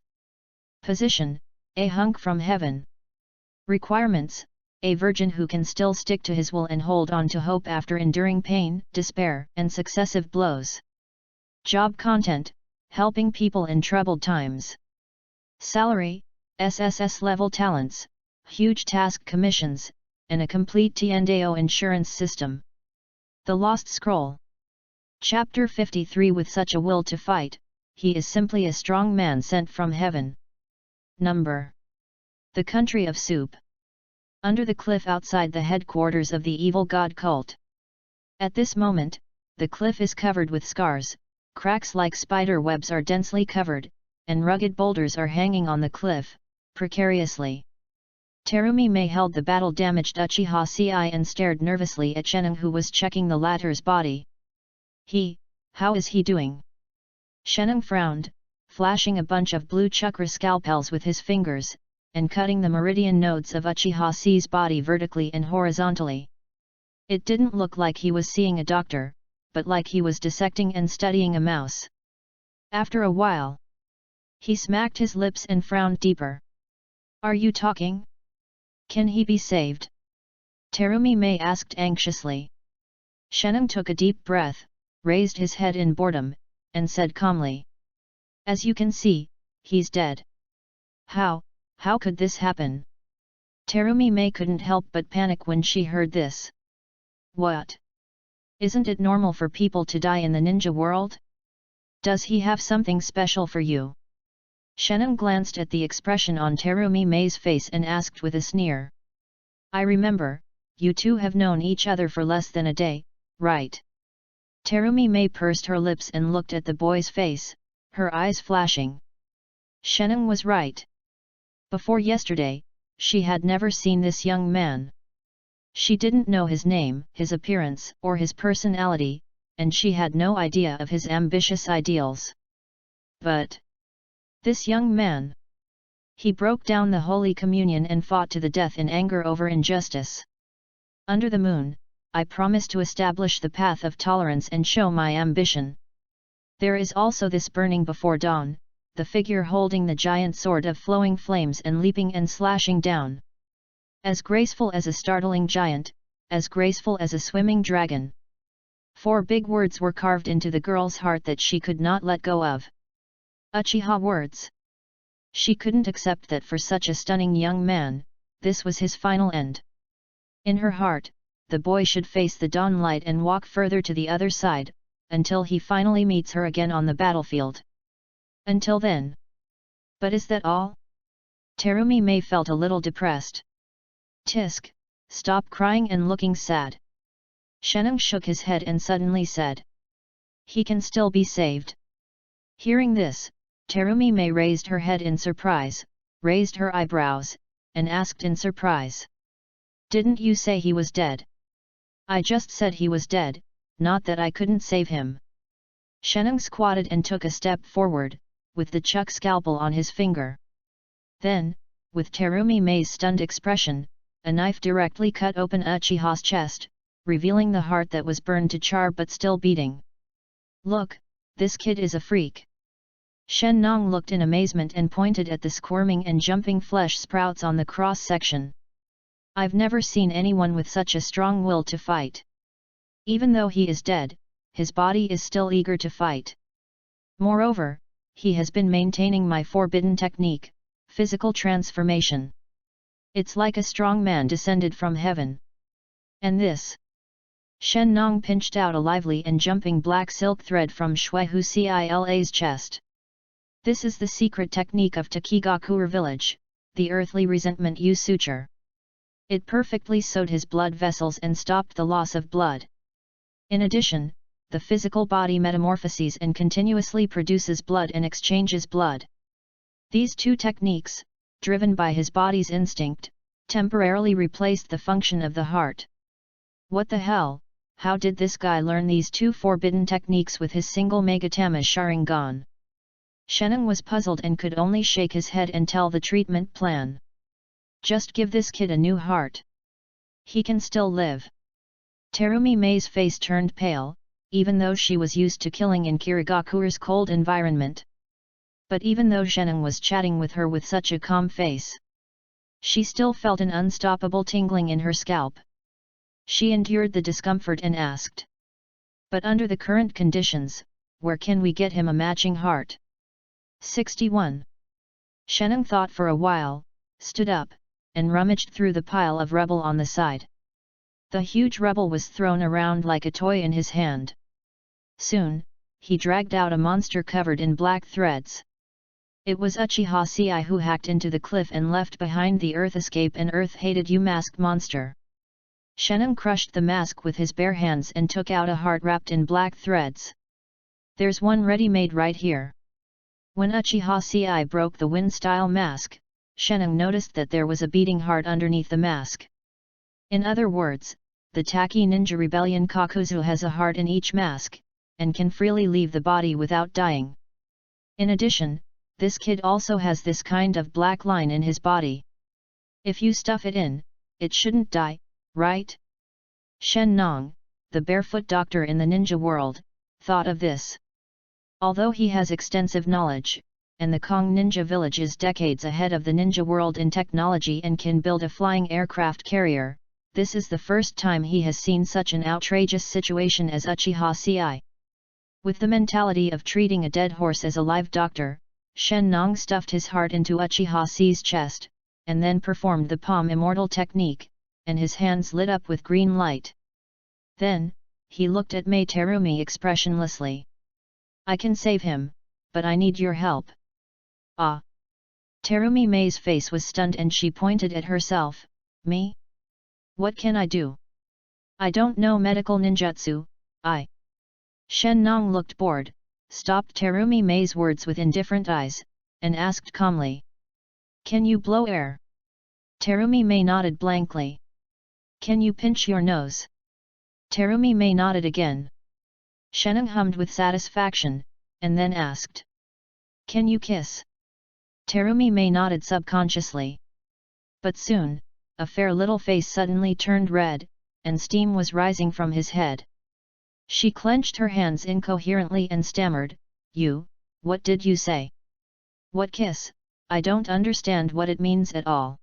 Position, a hunk from heaven. Requirements, a virgin who can still stick to his will and hold on to hope after enduring pain, despair, and successive blows. Job content, helping people in troubled times. Salary, SSS level talents, huge task commissions, and a complete Tiandao insurance system. The Lost Scroll. Chapter 53. With such a will to fight, he is simply a strong man sent from heaven. Number. The country of soup. Under the cliff outside the headquarters of the evil god cult. At this moment, the cliff is covered with scars, cracks like spider webs are densely covered, and rugged boulders are hanging on the cliff, precariously. Terumi Mei held the battle-damaged Uchiha Ci and stared nervously at Sheneng, who was checking the latter's body. How is he doing? Sheneng frowned, flashing a bunch of blue chakra scalpels with his fingers, and cutting the meridian nodes of Uchiha Ci's body vertically and horizontally. It didn't look like he was seeing a doctor, but like he was dissecting and studying a mouse. After a while, he smacked his lips and frowned deeper. Are you talking? Can he be saved? Terumi Mei asked anxiously. Sheneng took a deep breath, raised his head in boredom, and said calmly. As you can see, he's dead. How could this happen? Terumi Mei couldn't help but panic when she heard this. What? Isn't it normal for people to die in the ninja world? Does he have something special for you? Sheneng glanced at the expression on Terumi Mei's face and asked with a sneer. I remember, you two have known each other for less than a day, right? Terumi Mei pursed her lips and looked at the boy's face, her eyes flashing. Sheneng was right. Before yesterday, she had never seen this young man. She didn't know his name, his appearance, or his personality, and she had no idea of his ambitious ideals. But this young man, he broke down the Holy Communion and fought to the death in anger over injustice. Under the moon, I promise to establish the path of tolerance and show my ambition. There is also this burning before dawn, the figure holding the giant sword of flowing flames and leaping and slashing down. As graceful as a startling giant, as graceful as a swimming dragon. 4 big words were carved into the girl's heart that she could not let go of. Uchiha words. She couldn't accept that for such a stunning young man, this was his final end. In her heart, the boy should face the dawn light and walk further to the other side, until he finally meets her again on the battlefield. Until then. But is that all? Terumi Mei felt a little depressed. Tisk, stop crying and looking sad. Sheneng shook his head and suddenly said. He can still be saved. Hearing this, Terumi Mei raised her head in surprise, raised her eyebrows, and asked in surprise. Didn't you say he was dead? I just said he was dead, not that I couldn't save him. Sheneng squatted and took a step forward, with the chuck scalpel on his finger. Then, with Terumi Mei's stunned expression, a knife directly cut open Uchiha's chest, revealing the heart that was burned to char but still beating. Look, this kid is a freak. Shen Nong looked in amazement and pointed at the squirming and jumping flesh sprouts on the cross-section. I've never seen anyone with such a strong will to fight. Even though he is dead, his body is still eager to fight. Moreover, he has been maintaining my forbidden technique, physical transformation. It's like a strong man descended from heaven. And this? Shen Nong pinched out a lively and jumping black silk thread from Shui Hucila's chest. This is the secret technique of Takigakuer village, the earthly resentment yu suture. It perfectly sewed his blood vessels and stopped the loss of blood. In addition, the physical body metamorphoses and continuously produces blood and exchanges blood. These two techniques, driven by his body's instinct, temporarily replaced the function of the heart. What the hell? How did this guy learn these two forbidden techniques with his single Megatama Sharingan? Sheneng was puzzled and could only shake his head and tell the treatment plan. Just give this kid a new heart. He can still live. Terumi Mei's face turned pale, even though she was used to killing in Kirigakure's cold environment. But even though Sheneng was chatting with her with such a calm face, she still felt an unstoppable tingling in her scalp. She endured the discomfort and asked. But under the current conditions, where can we get him a matching heart? 61. Sheneng thought for a while, stood up, and rummaged through the pile of rubble on the side. The huge rubble was thrown around like a toy in his hand. Soon, he dragged out a monster covered in black threads. It was Uchiha Sei who hacked into the cliff and left behind the Earth Escape and Earth-hated U-masked monster. Sheneng crushed the mask with his bare hands and took out a heart wrapped in black threads. There's one ready-made right here. When Uchiha Sei broke the wind-style mask, Sheneng noticed that there was a beating heart underneath the mask. In other words, the Taki Ninja Rebellion Kakuzu has a heart in each mask, and can freely leave the body without dying. In addition, this kid also has this kind of black line in his body. If you stuff it in, it shouldn't die, right? Shen Nong, the barefoot doctor in the ninja world, thought of this. Although he has extensive knowledge, and the Kong Ninja Village is decades ahead of the ninja world in technology and can build a flying aircraft carrier, this is the first time he has seen such an outrageous situation as Uchiha Sei. With the mentality of treating a dead horse as a live doctor, Shen Nong stuffed his heart into Uchiha Sei's chest, and then performed the palm immortal technique, and his hands lit up with green light. Then, he looked at Mei Terumi expressionlessly. I can save him, but I need your help. Ah! Terumi Mei's face was stunned and she pointed at herself. Me? What can I do? I don't know medical ninjutsu, Shen Nong looked bored, stopped Terumi Mei's words with indifferent eyes, and asked calmly. Can you blow air? Terumi Mei nodded blankly. Can you pinch your nose? Terumi Mei nodded again. Sheneng hummed with satisfaction, and then asked. Can you kiss? Terumi Mei nodded subconsciously. But soon, a fair little face suddenly turned red, and steam was rising from his head. She clenched her hands incoherently and stammered, what did you say? What kiss? I don't understand what it means at all.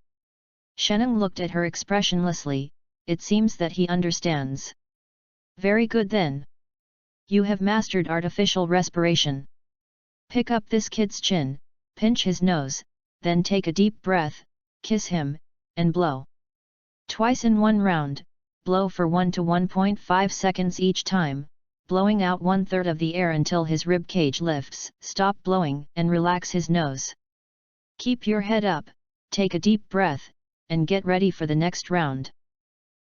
Sheneng looked at her expressionlessly, it seems that he understands. Very good then. You have mastered artificial respiration. Pick up this kid's chin, pinch his nose, then take a deep breath, kiss him, and blow. Twice in one round, blow for 1 to 1.5 seconds each time, blowing out 1/3 of the air until his rib cage lifts, stop blowing and relax his nose. Keep your head up, take a deep breath, and get ready for the next round.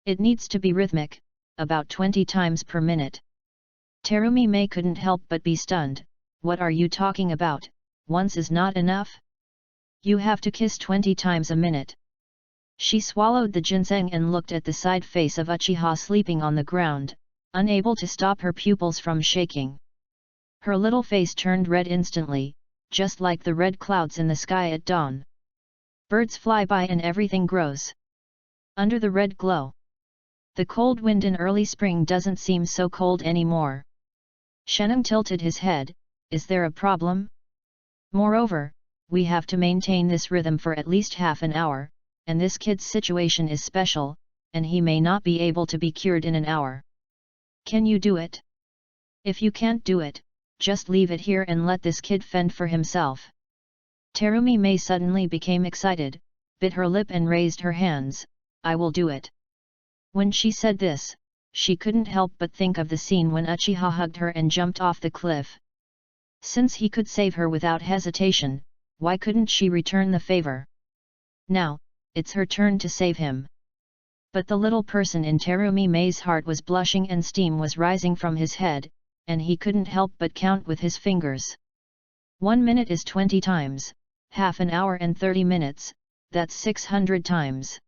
It needs to be rhythmic, about 20 times per minute. Terumi Mei couldn't help but be stunned. What are you talking about? Once is not enough? You have to kiss 20 times a minute. She swallowed the ginseng and looked at the side face of Uchiha sleeping on the ground, unable to stop her pupils from shaking. Her little face turned red instantly, just like the red clouds in the sky at dawn. Birds fly by and everything grows under the red glow. The cold wind in early spring doesn't seem so cold anymore. Sheneng tilted his head. Is there a problem? Moreover, we have to maintain this rhythm for at least half an hour, and this kid's situation is special, and he may not be able to be cured in an hour. Can you do it? If you can't do it, just leave it here and let this kid fend for himself. Terumi Mei suddenly became excited, bit her lip and raised her hands. I will do it. When she said this, she couldn't help but think of the scene when Uchiha hugged her and jumped off the cliff. Since he could save her without hesitation, why couldn't she return the favor? Now, it's her turn to save him. But the little person in Terumi Mei's heart was blushing and steam was rising from his head, and he couldn't help but count with his fingers. 1 minute is 20 times, half an hour and 30 minutes, that's 600 times.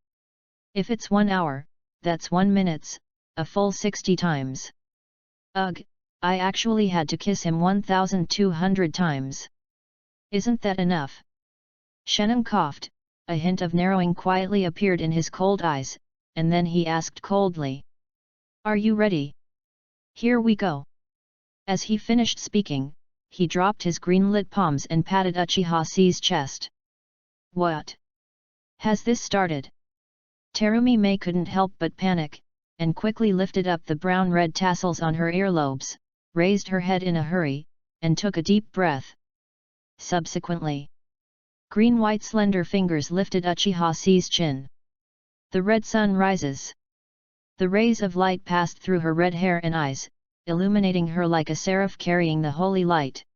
If it's 1 hour, that's 1 minute, a full 60 times. Ugh, I actually had to kiss him 1,200 times. Isn't that enough? Shenum coughed, a hint of narrowing quietly appeared in his cold eyes, and then he asked coldly. Are you ready? Here we go. As he finished speaking, he dropped his green-lit palms and patted Uchiha's chest. What? Has this started? Terumi Mei couldn't help but panic, and quickly lifted up the brown-red tassels on her earlobes, raised her head in a hurry, and took a deep breath. Subsequently, green-white slender fingers lifted Uchiha's chin. The red sun rises. The rays of light passed through her red hair and eyes, illuminating her like a seraph carrying the holy light.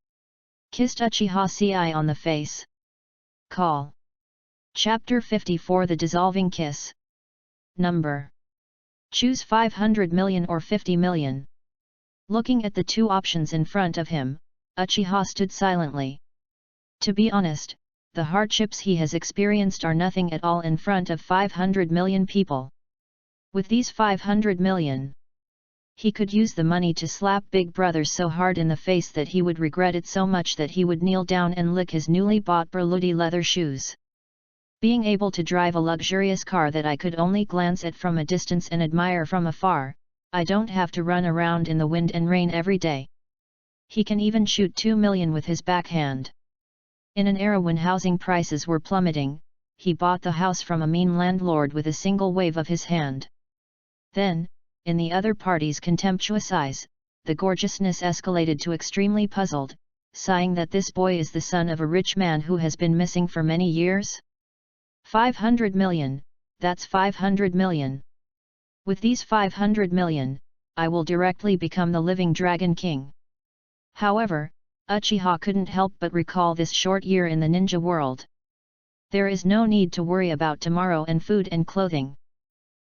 Kissed Uchiha on the face. Call. Chapter 54 The Dissolving Kiss. Number. Choose 500 million or 50 million. Looking at the two options in front of him, Uchiha stood silently. To be honest, the hardships he has experienced are nothing at all in front of 500 million people. With these 500 million, he could use the money to slap Big Brother so hard in the face that he would regret it so much that he would kneel down and lick his newly bought Berluti leather shoes. Being able to drive a luxurious car that I could only glance at from a distance and admire from afar, I don't have to run around in the wind and rain every day. He can even shoot 2 million with his backhand. In an era when housing prices were plummeting, he bought the house from a mean landlord with a single wave of his hand. Then, in the other party's contemptuous eyes, the gorgeousness escalated to extremely puzzled, sighing that this boy is the son of a rich man who has been missing for many years. 500 million, that's 500 million. With these 500 million, I will directly become the living Dragon King. However, Uchiha couldn't help but recall this short year in the ninja world. There is no need to worry about tomorrow and food and clothing.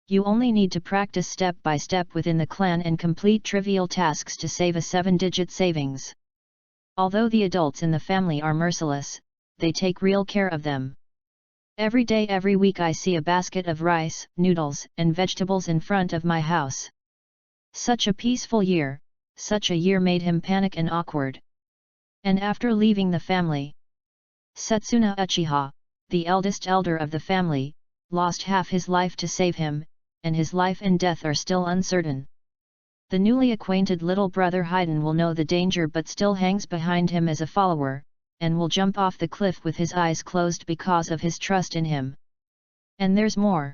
You only need to practice step by step within the clan and complete trivial tasks to save a 7-digit savings. Although the adults in the family are merciless, they take real care of them. Every day every week I see a basket of rice, noodles, and vegetables in front of my house. Such a peaceful year, such a year made him panic and awkward. And after leaving the family, Setsuna Uchiha, the eldest elder of the family, lost half his life to save him, and his life and death are still uncertain. The newly acquainted little brother Haiden will know the danger but still hangs behind him as a follower, and will jump off the cliff with his eyes closed because of his trust in him. And there's more.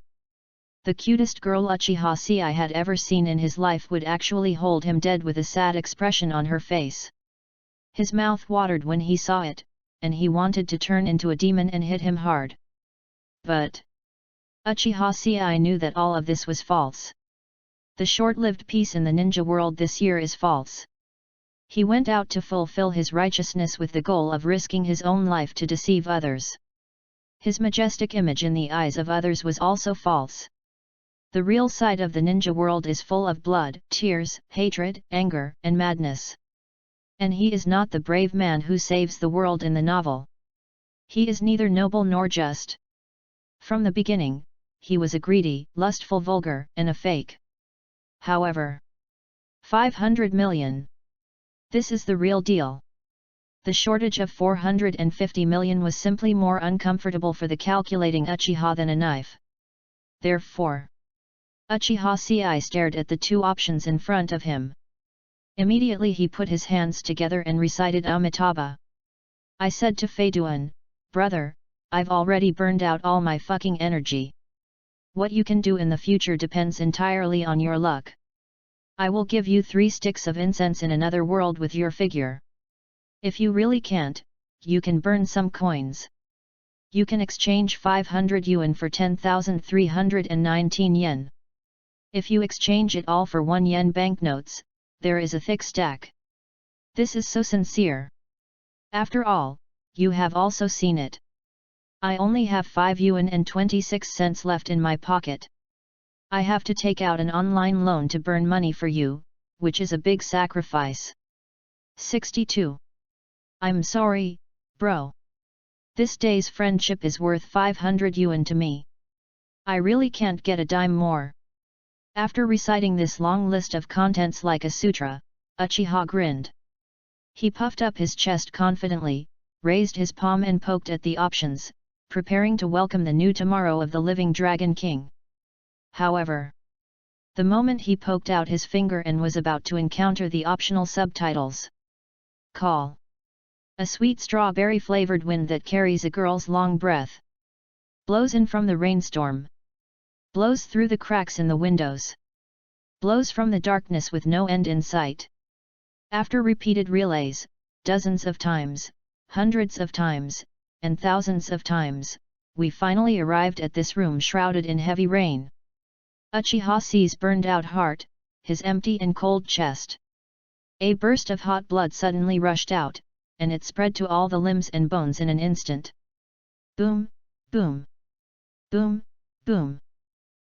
The cutest girl Uchiha had ever seen in his life would actually hold him dead with a sad expression on her face. His mouth watered when he saw it, and he wanted to turn into a demon and hit him hard. But Uchiha knew that all of this was false. The short-lived peace in the ninja world this year is false. He went out to fulfill his righteousness with the goal of risking his own life to deceive others. His majestic image in the eyes of others was also false. The real side of the ninja world is full of blood, tears, hatred, anger, and madness. And he is not the brave man who saves the world in the novel. He is neither noble nor just. From the beginning, he was a greedy, lustful vulgar, and a fake. However, 500 million. This is the real deal. The shortage of 450 million was simply more uncomfortable for the calculating Uchiha than a knife. Therefore, Uchiha stared at the two options in front of him. Immediately he put his hands together and recited Amitabha. I said to Feiduan, brother, I've already burned out all my fucking energy. What you can do in the future depends entirely on your luck. I will give you 3 sticks of incense in another world with your figure. If you really can't, you can burn some coins. You can exchange 500 yuan for 10,319 yen. If you exchange it all for 1 yen banknotes, there is a thick stack. This is so sincere. After all, you have also seen it. I only have 5 yuan and 26 cents left in my pocket. I have to take out an online loan to burn money for you, which is a big sacrifice. 62. I'm sorry, bro. This day's friendship is worth 500 yuan to me. I really can't get a dime more. After reciting this long list of contents like a sutra, Uchiha grinned. He puffed up his chest confidently, raised his palm and poked at the options, preparing to welcome the new tomorrow of the living Dragon King. However, the moment he poked out his finger and was about to encounter the optional subtitles. Call. A sweet strawberry-flavored wind that carries a girl's long breath. Blows in from the rainstorm. Blows through the cracks in the windows. Blows from the darkness with no end in sight. After repeated relays, dozens of times, hundreds of times, and thousands of times, we finally arrived at this room shrouded in heavy rain. Uchiha sees burned-out heart, his empty and cold chest. A burst of hot blood suddenly rushed out, and it spread to all the limbs and bones in an instant. Boom, boom. Boom, boom.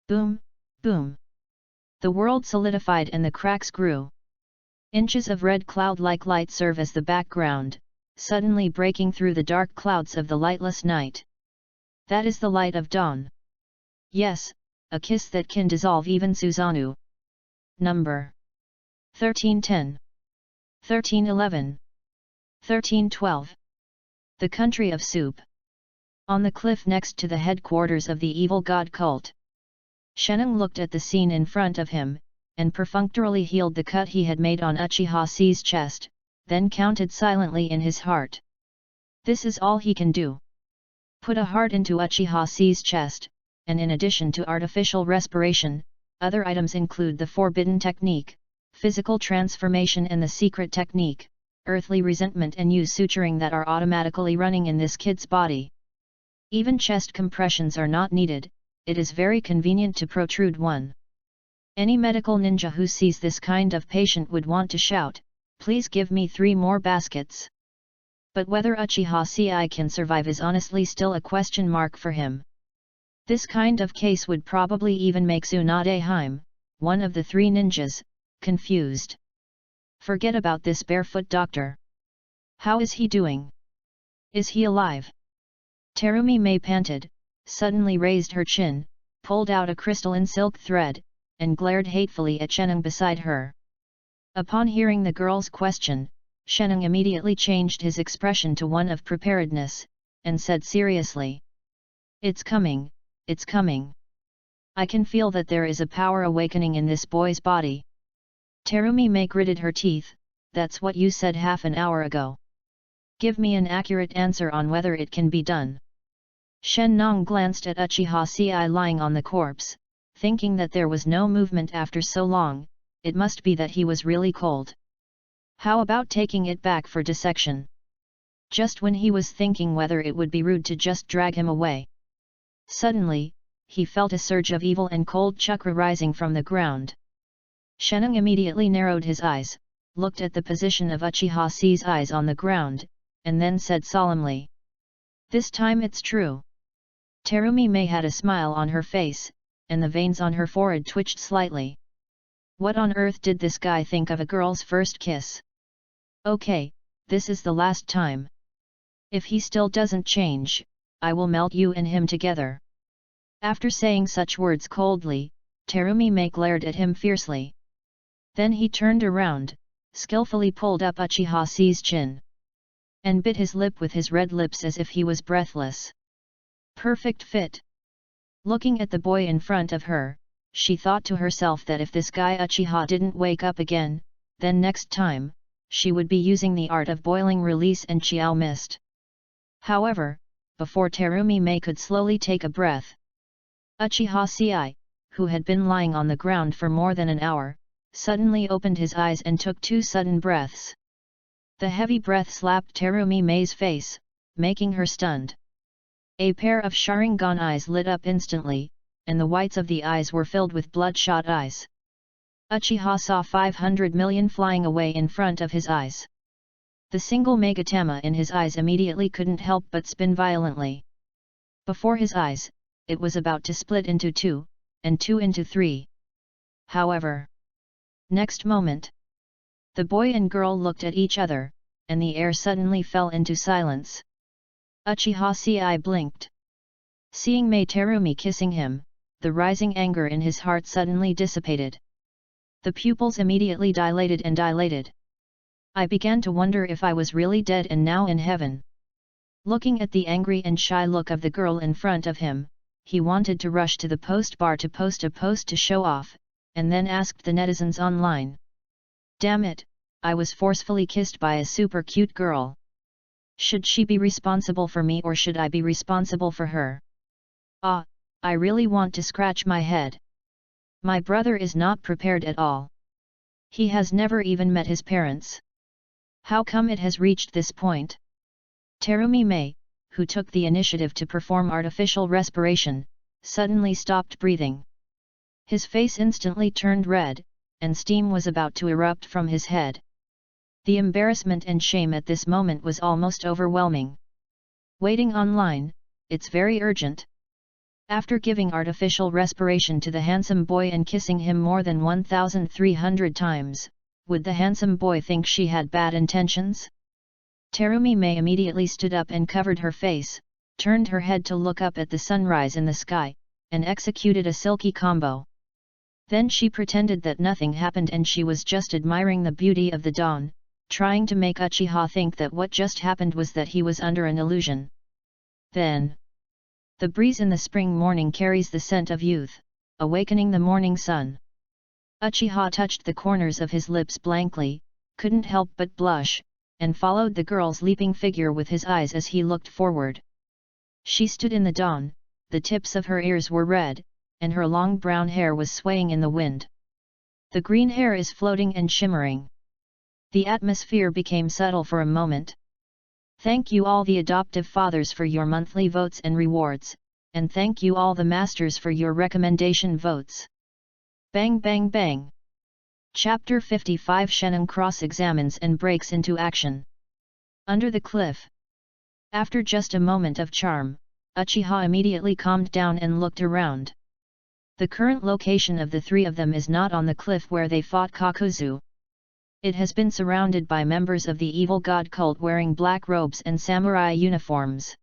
Boom, boom. The world solidified and the cracks grew. Inches of red cloud-like light serve as the background, suddenly breaking through the dark clouds of the lightless night. That is the light of dawn. Yes, a kiss that can dissolve even Susanoo. Number 1310. 1311. 1312. The country of soup. On the cliff next to the headquarters of the evil god cult. Sheneng looked at the scene in front of him, and perfunctorily healed the cut he had made on Uchiha-C's chest, then counted silently in his heart. This is all he can do. Put a heart into Uchiha-C's chest, and in addition to artificial respiration, other items include the forbidden technique, physical transformation and the secret technique, earthly resentment and use suturing that are automatically running in this kid's body. Even chest compressions are not needed, it is very convenient to protrude one. Any medical ninja who sees this kind of patient would want to shout, "Please give me 3 more baskets." But whether Uchiha-Ci can survive is honestly still a question mark for him. This kind of case would probably even make Tsunade Hime, one of the 3 ninjas, confused. Forget about this barefoot doctor. How is he doing? Is he alive? Terumi Mei panted, suddenly raised her chin, pulled out a crystalline silk thread, and glared hatefully at Sheneng beside her. Upon hearing the girl's question, Sheneng immediately changed his expression to one of preparedness, and said seriously, "It's coming, it's coming. I can feel that there is a power awakening in this boy's body." Terumi Mei gritted her teeth, "That's what you said half an hour ago. Give me an accurate answer on whether it can be done." Shen Nong glanced at Uchiha-Ci lying on the corpse, thinking that there was no movement after so long, it must be that he was really cold. How about taking it back for dissection? Just when he was thinking whether it would be rude to just drag him away. Suddenly, he felt a surge of evil and cold chakra rising from the ground. Sheneng immediately narrowed his eyes, looked at the position of Uchiha-Ci's eyes on the ground, and then said solemnly, "This time it's true." Terumi Mei had a smile on her face, and the veins on her forehead twitched slightly. What on earth did this guy think of a girl's first kiss? Okay, this is the last time. If he still doesn't change, I will melt you and him together. After saying such words coldly, Terumi Mei glared at him fiercely. Then he turned around, skillfully pulled up Uchiha-Ci's chin, and bit his lip with his red lips as if he was breathless. Perfect fit. Looking at the boy in front of her, she thought to herself that if this guy Uchiha didn't wake up again, then next time, she would be using the art of boiling release and Chiao mist. However, before Terumi Mei could slowly take a breath, Uchiha-Ci, who had been lying on the ground for more than an hour, suddenly opened his eyes and took 2 sudden breaths. The heavy breath slapped Terumi Mei's face, making her stunned. A pair of Sharingan eyes lit up instantly, and the whites of the eyes were filled with bloodshot eyes. Uchiha saw 500 million flying away in front of his eyes. The single Megatama in his eyes immediately couldn't help but spin violently. Before his eyes, it was about to split into two, and two into three. However, next moment, the boy and girl looked at each other, and the air suddenly fell into silence. Uchiha's eye blinked. Seeing Mei Terumi kissing him, the rising anger in his heart suddenly dissipated. The pupils immediately dilated and dilated. I began to wonder if I was really dead and now in heaven. Looking at the angry and shy look of the girl in front of him, he wanted to rush to the post bar to post a post to show off, and then asked the netizens online. Damn it, I was forcefully kissed by a super cute girl. Should she be responsible for me or should I be responsible for her? Ah, I really want to scratch my head. My brother is not prepared at all. He has never even met his parents. How come it has reached this point? Terumi Mei, who took the initiative to perform artificial respiration, suddenly stopped breathing. His face instantly turned red, and steam was about to erupt from his head. The embarrassment and shame at this moment was almost overwhelming. Waiting online, it's very urgent. After giving artificial respiration to the handsome boy and kissing him more than 1,300 times, would the handsome boy think she had bad intentions? Terumi Mei immediately stood up and covered her face, turned her head to look up at the sunrise in the sky, and executed a silky combo. Then she pretended that nothing happened and she was just admiring the beauty of the dawn, trying to make Uchiha think that what just happened was that he was under an illusion. Then, the breeze in the spring morning carries the scent of youth, awakening the morning sun. Uchiha touched the corners of his lips blankly, couldn't help but blush, and followed the girl's leaping figure with his eyes as he looked forward. She stood in the dawn, the tips of her ears were red, and her long brown hair was swaying in the wind. The green hair is floating and shimmering. The atmosphere became subtle for a moment. Thank you all the adoptive fathers for your monthly votes and rewards, and thank you all the masters for your recommendation votes. Bang bang bang. Chapter 55 Sheneng cross-examines and breaks into action. Under the cliff. After just a moment of charm, Uchiha immediately calmed down and looked around. The current location of the three of them is not on the cliff where they fought Kakuzu. It has been surrounded by members of the evil god cult wearing black robes and samurai uniforms.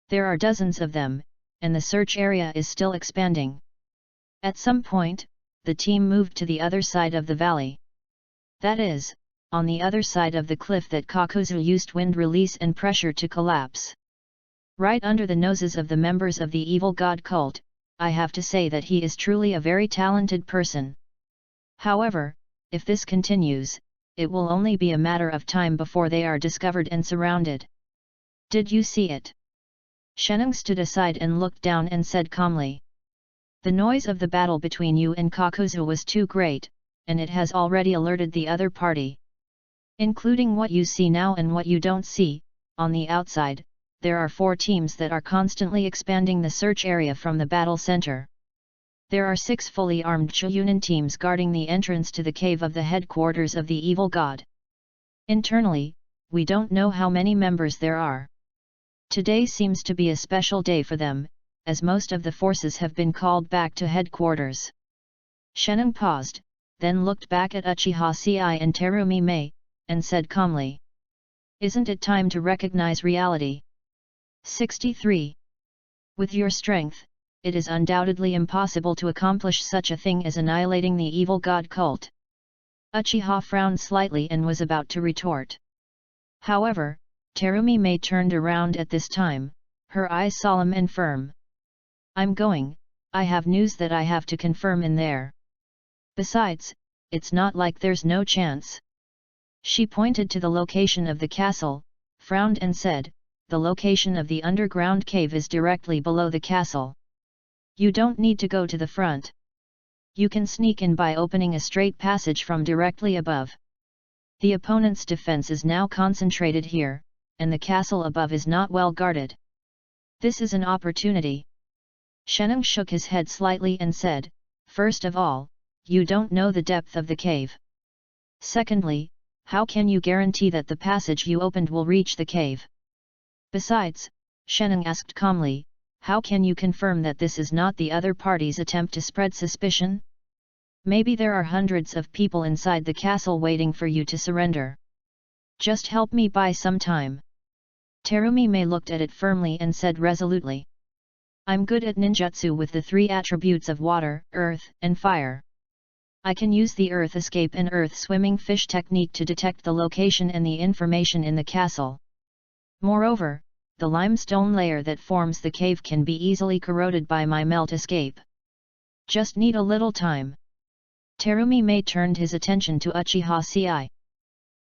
There are dozens of them, and the search area is still expanding. At some point, the team moved to the other side of the valley. That is, on the other side of the cliff that Kakuzu used wind release and pressure to collapse. Right under the noses of the members of the evil god cult, I have to say that he is truly a very talented person. However, if this continues, it will only be a matter of time before they are discovered and surrounded. Did you see it? Sheneng stood aside and looked down and said calmly. The noise of the battle between you and Kakuzu was too great, and it has already alerted the other party. Including what you see now and what you don't see, on the outside, there are 4 teams that are constantly expanding the search area from the battle center. There are 6 fully armed Chuunin teams guarding the entrance to the cave of the headquarters of the evil god. Internally, we don't know how many members there are. Today seems to be a special day for them, as most of the forces have been called back to headquarters. Sheneng paused, then looked back at Uchiha Ci and Terumi Mei, and said calmly. Isn't it time to recognize reality? 63. With your strength, it is undoubtedly impossible to accomplish such a thing as annihilating the evil god cult. Uchiha frowned slightly and was about to retort. However, Terumi Mei turned around at this time, her eyes solemn and firm. I'm going, I have news that I have to confirm in there. Besides, it's not like there's no chance. She pointed to the location of the castle, frowned and said, the location of the underground cave is directly below the castle. You don't need to go to the front. You can sneak in by opening a straight passage from directly above. The opponent's defense is now concentrated here, and the castle above is not well guarded. This is an opportunity. Sheneng shook his head slightly and said, "First of all, you don't know the depth of the cave. Secondly, how can you guarantee that the passage you opened will reach the cave? Besides," Sheneng asked calmly, "how can you confirm that this is not the other party's attempt to spread suspicion? Maybe there are hundreds of people inside the castle waiting for you to surrender. Just help me buy some time." Terumi Mei looked at it firmly and said resolutely, "I'm good at ninjutsu with the 3 attributes of water, earth, and fire. I can use the earth escape and earth swimming fish technique to detect the location and the information in the castle. Moreover, the limestone layer that forms the cave can be easily corroded by my melt escape. Just need a little time." Terumi Mei turned his attention to Uchiha Ci.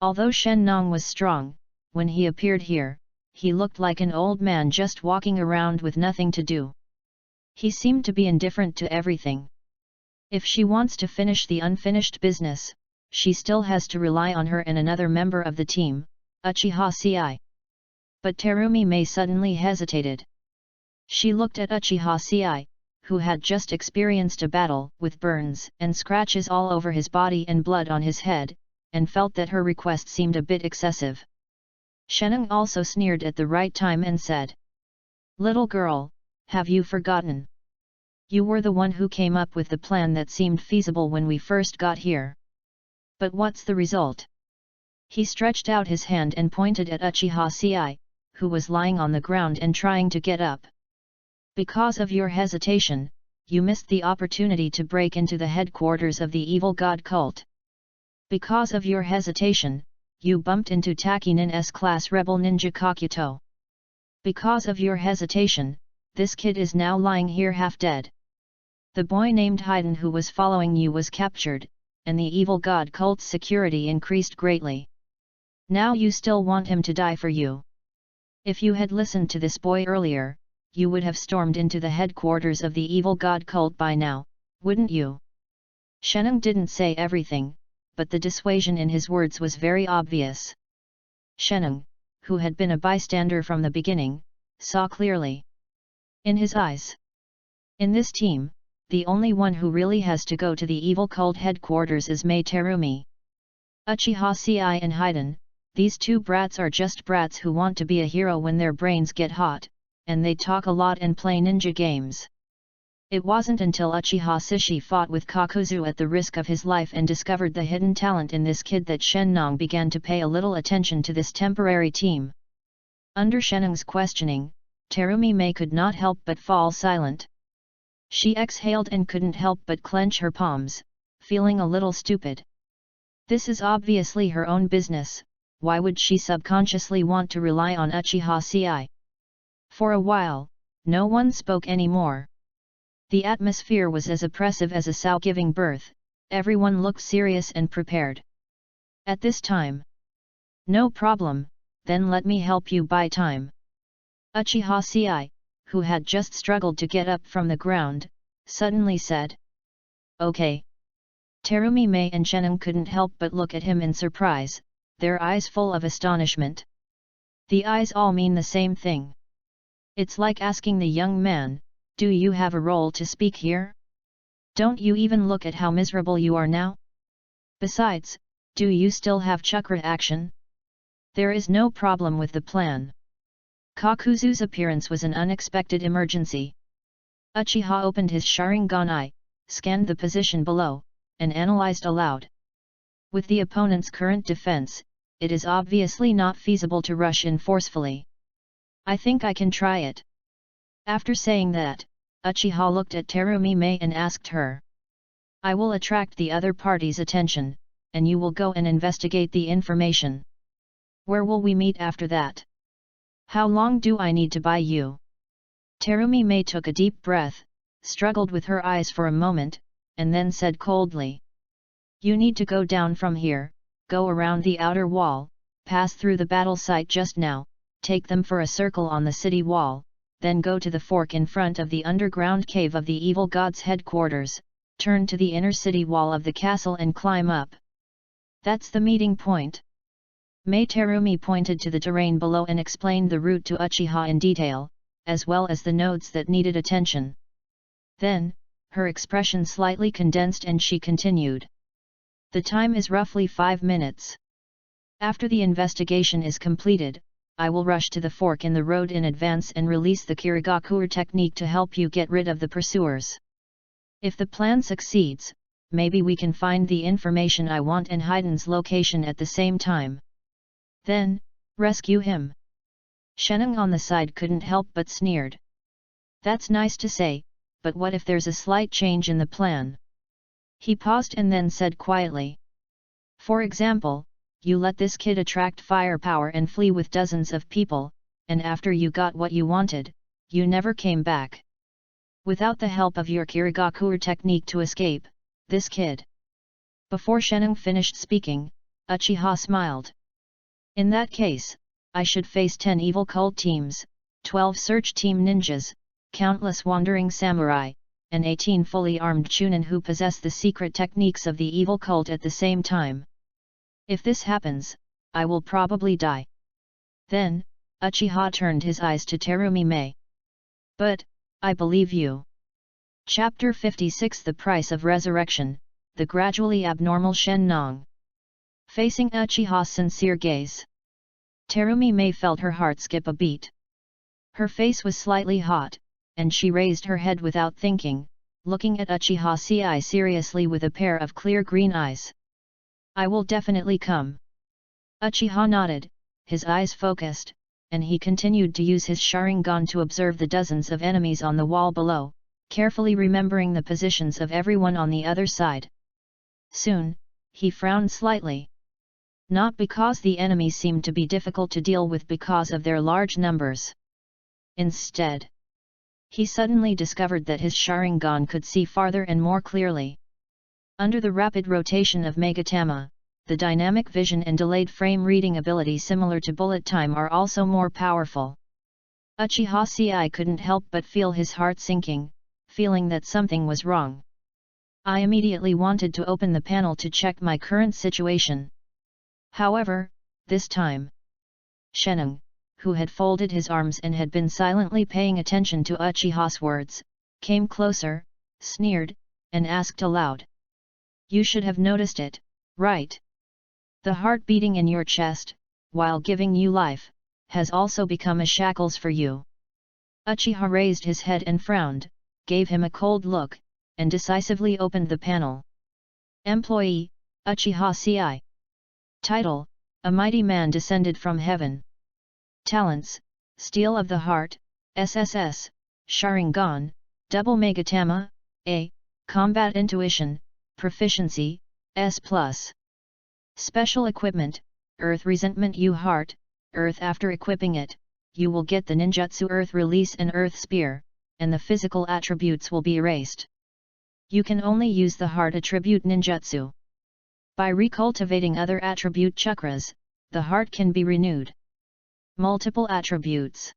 Although Shen Nong was strong, when he appeared here, he looked like an old man just walking around with nothing to do. He seemed to be indifferent to everything. If she wants to finish the unfinished business, she still has to rely on her and another member of the team, Uchiha Ci. But Terumi Mei suddenly hesitated. She looked at Uchiha Ci, who had just experienced a battle with burns and scratches all over his body and blood on his head, and felt that her request seemed a bit excessive. Sheneng also sneered at the right time and said, "Little girl, have you forgotten? You were the one who came up with the plan that seemed feasible when we first got here. But what's the result?" He stretched out his hand and pointed at Uchiha Ci, who was lying on the ground and trying to get up. "Because of your hesitation, you missed the opportunity to break into the headquarters of the evil god cult. Because of your hesitation, you bumped into Takinin S-class rebel ninja Kakuto. Because of your hesitation, this kid is now lying here half dead. The boy named Haydn who was following you was captured, and the evil god cult's security increased greatly. Now you still want him to die for you. If you had listened to this boy earlier, you would have stormed into the headquarters of the evil god cult by now, wouldn't you?" Sheneng didn't say everything, but the dissuasion in his words was very obvious. Sheneng, who had been a bystander from the beginning, saw clearly. In his eyes. In this team, the only one who really has to go to the evil cult headquarters is Mei Terumi. Uchiha Ci and Haydn, these 2 brats are just brats who want to be a hero when their brains get hot, and they talk a lot and play ninja games. It wasn't until Uchiha Sishi fought with Kakuzu at the risk of his life and discovered the hidden talent in this kid that Shen Nong began to pay a little attention to this temporary team. Under Sheneng's questioning, Terumi Mei could not help but fall silent. She exhaled and couldn't help but clench her palms, feeling a little stupid. This is obviously her own business, why would she subconsciously want to rely on Uchiha Ci? For a while, no one spoke anymore. The atmosphere was as oppressive as a sow giving birth, everyone looked serious and prepared. At this time, "No problem, then let me help you buy time." Uchiha Ci, who had just struggled to get up from the ground, suddenly said, "Okay." Terumi Mei and Sheneng couldn't help but look at him in surprise, their eyes full of astonishment. The eyes all mean the same thing. It's like asking the young man, "Do you have a role to speak here? Don't you even look at how miserable you are now? Besides, do you still have chakra action? There is no problem with the plan." Kakuzu's appearance was an unexpected emergency. Uchiha opened his Sharingan eye, scanned the position below, and analyzed aloud. With the opponent's current defense, it is obviously not feasible to rush in forcefully. "I think I can try it." After saying that, Uchiha looked at Terumi Mei and asked her, "I will attract the other party's attention, and you will go and investigate the information. Where will we meet after that? How long do I need to buy you?" Terumi Mei took a deep breath, struggled with her eyes for a moment, and then said coldly, "You need to go down from here, go around the outer wall, pass through the battle site just now, take them for a circle on the city wall, then go to the fork in front of the underground cave of the evil god's headquarters, turn to the inner city wall of the castle and climb up. That's the meeting point." Mei Terumi pointed to the terrain below and explained the route to Uchiha in detail, as well as the nodes that needed attention. Then, her expression slightly condensed and she continued. The time is roughly 5 minutes. After the investigation is completed, I will rush to the fork in the road in advance and release the Kirigakuer technique to help you get rid of the pursuers. If the plan succeeds, maybe we can find the information I want and Hayden's location at the same time. Then, rescue him. Sheneng on the side couldn't help but sneered. That's nice to say, but what if there's a slight change in the plan? He paused and then said quietly. For example, you let this kid attract firepower and flee with dozens of people, and after you got what you wanted, you never came back. Without the help of your Kirigakuer technique to escape, this kid. Before Sheneng finished speaking, Uchiha smiled. In that case, I should face 10 evil cult teams, 12 search team ninjas, countless wandering samurai, and 18 fully armed chunin who possess the secret techniques of the evil cult at the same time. If this happens, I will probably die. Then, Uchiha turned his eyes to Terumi Mei. But, I believe you. Chapter 56 The Price of Resurrection, The Gradually Abnormal Shen Nong. Facing Uchiha's sincere gaze, Terumi Mei felt her heart skip a beat. Her face was slightly hot, and she raised her head without thinking, looking at Uchiha seriously with a pair of clear green eyes. I will definitely come. Uchiha nodded, his eyes focused, and he continued to use his Sharingan to observe the dozens of enemies on the wall below, carefully remembering the positions of everyone on the other side. Soon, he frowned slightly. Not because the enemies seemed to be difficult to deal with because of their large numbers. Instead, he suddenly discovered that his Sharingan could see farther and more clearly. Under the rapid rotation of Megatama, the dynamic vision and delayed frame reading ability similar to bullet time are also more powerful. Uchiha couldn't help but feel his heart sinking, feeling that something was wrong. I immediately wanted to open the panel to check my current situation. However, this time, Sheneng, who had folded his arms and had been silently paying attention to Uchiha's words, came closer, sneered, and asked aloud. You should have noticed it, right? The heart beating in your chest, while giving you life, has also become a shackles for you. Uchiha raised his head and frowned, gave him a cold look, and decisively opened the panel. Employee, Uchiha Ci. Title, A Mighty Man Descended from Heaven. Talents, Steel of the Heart, SSS, Sharingan, Double Megatama, A, Combat Intuition, Proficiency, S+. Special Equipment, Earth Resentment U Heart, Earth. After equipping it, you will get the ninjutsu Earth Release and Earth Spear, and the physical attributes will be erased. You can only use the heart attribute ninjutsu. By recultivating other attribute chakras, the heart can be renewed. Multiple attributes.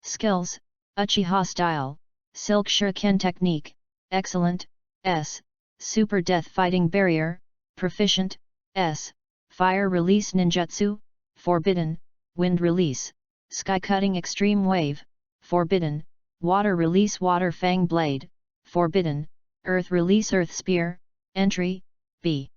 Skills, Uchiha Style, Silk Shuriken Technique, Excellent, S, Super Death Fighting Barrier, Proficient, S, Fire Release Ninjutsu, Forbidden, Wind Release, Sky Cutting Extreme Wave, Forbidden, Water Release Water Fang Blade, Forbidden, Earth Release Earth Spear, Entry, B.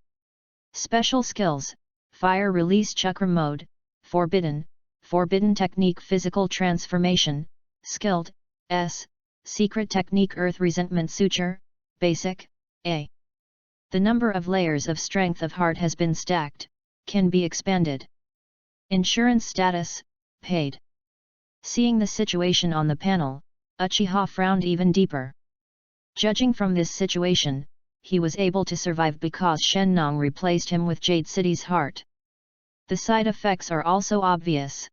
Special Skills, Fire Release Chakra Mode, Forbidden, Forbidden Technique Physical Transformation, Skilled, S, Secret Technique Earth Resentment Suture, Basic, A. The number of layers of strength of heart has been stacked, can be expanded. Insurance status, paid. Seeing the situation on the panel, Uchiha frowned even deeper. Judging from this situation, he was able to survive because Shen Nong replaced him with Jade City's heart. The side effects are also obvious.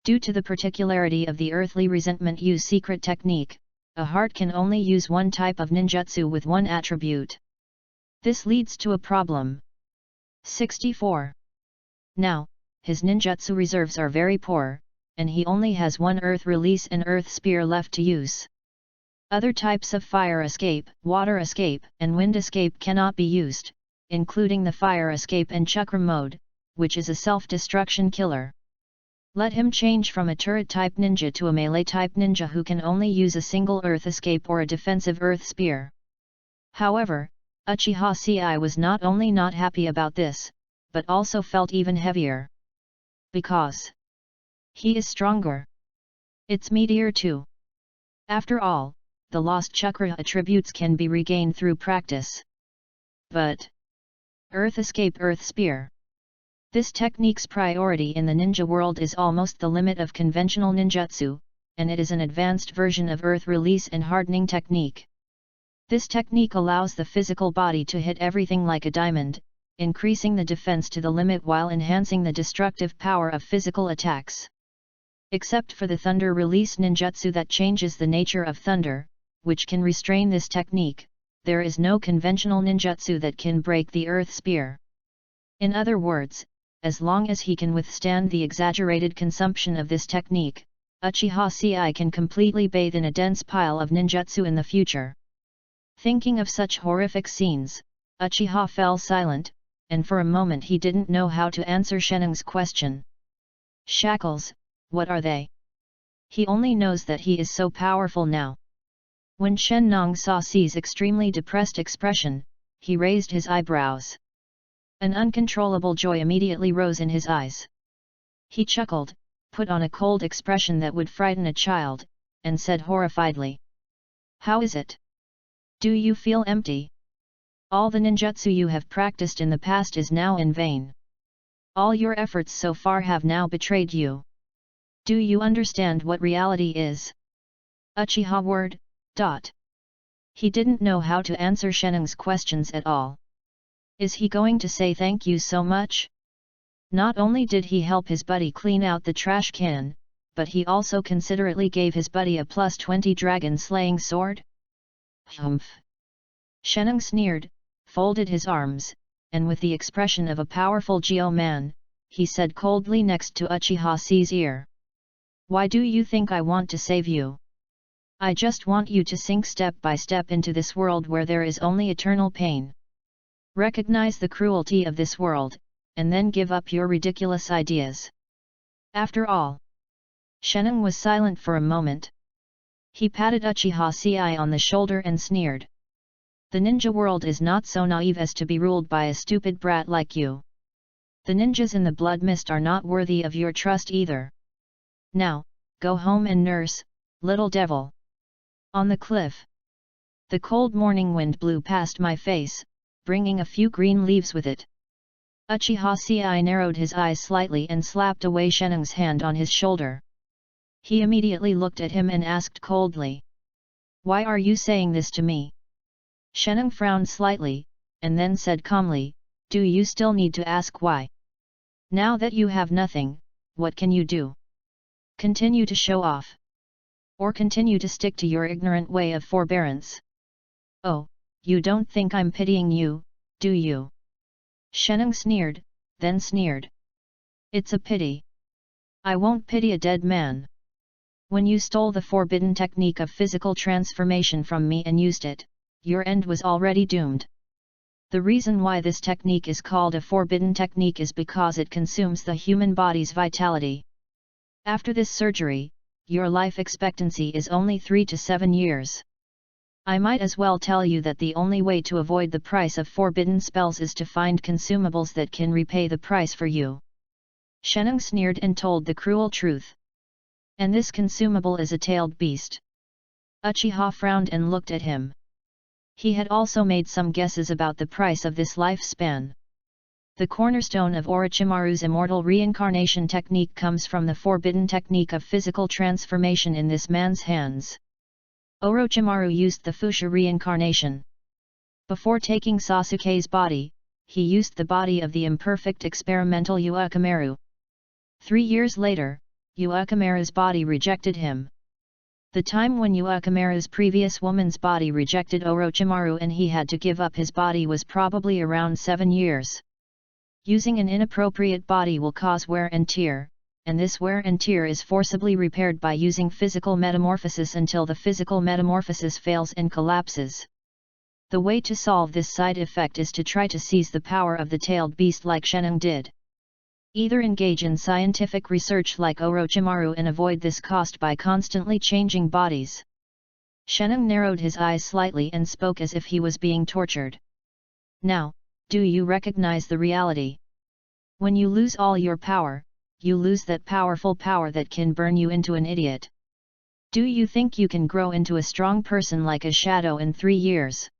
Due to the particularity of the earthly resentment use secret technique, a heart can only use one type of ninjutsu with one attribute. This leads to a problem. 64. Now, his ninjutsu reserves are very poor, and he only has one Earth Release and Earth Spear left to use. Other types of Fire Escape, Water Escape, and Wind Escape cannot be used, including the Fire Escape and Chakra Mode, which is a self-destruction killer. Let him change from a turret-type ninja to a melee-type ninja who can only use a single earth escape or a defensive earth spear. However, Uchiha Ci was not only not happy about this, but also felt even heavier. Because he is stronger. It's meteor too. After all, the lost chakra attributes can be regained through practice. But earth escape earth spear. This technique's priority in the ninja world is almost the limit of conventional ninjutsu, and it is an advanced version of earth release and hardening technique. This technique allows the physical body to hit everything like a diamond, increasing the defense to the limit while enhancing the destructive power of physical attacks. Except for the thunder release ninjutsu that changes the nature of thunder, which can restrain this technique, there is no conventional ninjutsu that can break the earth spear. In other words, as long as he can withstand the exaggerated consumption of this technique, Uchiha Ci can completely bathe in a dense pile of ninjutsu in the future. Thinking of such horrific scenes, Uchiha fell silent, and for a moment he didn't know how to answer Shennong's question. Shackles, what are they? He only knows that he is so powerful now. When Shennong saw Ci's extremely depressed expression, he raised his eyebrows. An uncontrollable joy immediately rose in his eyes. He chuckled, put on a cold expression that would frighten a child, and said horrifiedly, "How is it? Do you feel empty? All the ninjutsu you have practiced in the past is now in vain. All your efforts so far have now betrayed you. Do you understand what reality is?" Uchiha word. He didn't know how to answer Shennong's questions at all. Is he going to say thank you so much? Not only did he help his buddy clean out the trash can, but he also considerately gave his buddy a +20 dragon slaying sword? Humph! Shennong sneered, folded his arms, and with the expression of a powerful Geo-man, he said coldly next to Uchiha Ci's ear. "Why do you think I want to save you? I just want you to sink step by step into this world where there is only eternal pain. Recognize the cruelty of this world, and then give up your ridiculous ideas." After all. Shennong was silent for a moment. He patted Uchiha Ci on the shoulder and sneered. "The ninja world is not so naive as to be ruled by a stupid brat like you. The ninjas in the blood mist are not worthy of your trust either. Now, go home and nurse, little devil." On the cliff. The cold morning wind blew past my face, bringing a few green leaves with it. Uchiha Ci narrowed his eyes slightly and slapped away Shennong's hand on his shoulder. He immediately looked at him and asked coldly, "Why are you saying this to me?" Shennong frowned slightly, and then said calmly, "Do you still need to ask why? Now that you have nothing, what can you do? Continue to show off? Or continue to stick to your ignorant way of forbearance? Oh, you don't think I'm pitying you, do you?" Shennong sneered, then sneered. "It's a pity. I won't pity a dead man. When you stole the forbidden technique of physical transformation from me and used it, your end was already doomed. The reason why this technique is called a forbidden technique is because it consumes the human body's vitality. After this surgery, your life expectancy is only 3 to 7 years. I might as well tell you that the only way to avoid the price of forbidden spells is to find consumables that can repay the price for you." Shennong sneered and told the cruel truth. "And this consumable is a tailed beast." Uchiha frowned and looked at him. He had also made some guesses about the price of this lifespan. The cornerstone of Orochimaru's immortal reincarnation technique comes from the forbidden technique of physical transformation in this man's hands. Orochimaru used the Fusha reincarnation. Before taking Sasuke's body, he used the body of the imperfect experimental Uchimaru. 3 years later, Uchimaru's body rejected him. The time when Uchimaru's previous woman's body rejected Orochimaru and he had to give up his body was probably around 7 years. Using an inappropriate body will cause wear and tear, and this wear and tear is forcibly repaired by using physical metamorphosis until the physical metamorphosis fails and collapses. The way to solve this side effect is to try to seize the power of the tailed beast like Shennong did. Either engage in scientific research like Orochimaru and avoid this cost by constantly changing bodies. Sheneng narrowed his eyes slightly and spoke as if he was being tortured. Now, do you recognize the reality? When you lose all your power, you lose that powerful power that can burn you into an idiot. Do you think you can grow into a strong person like a shadow in 3 years?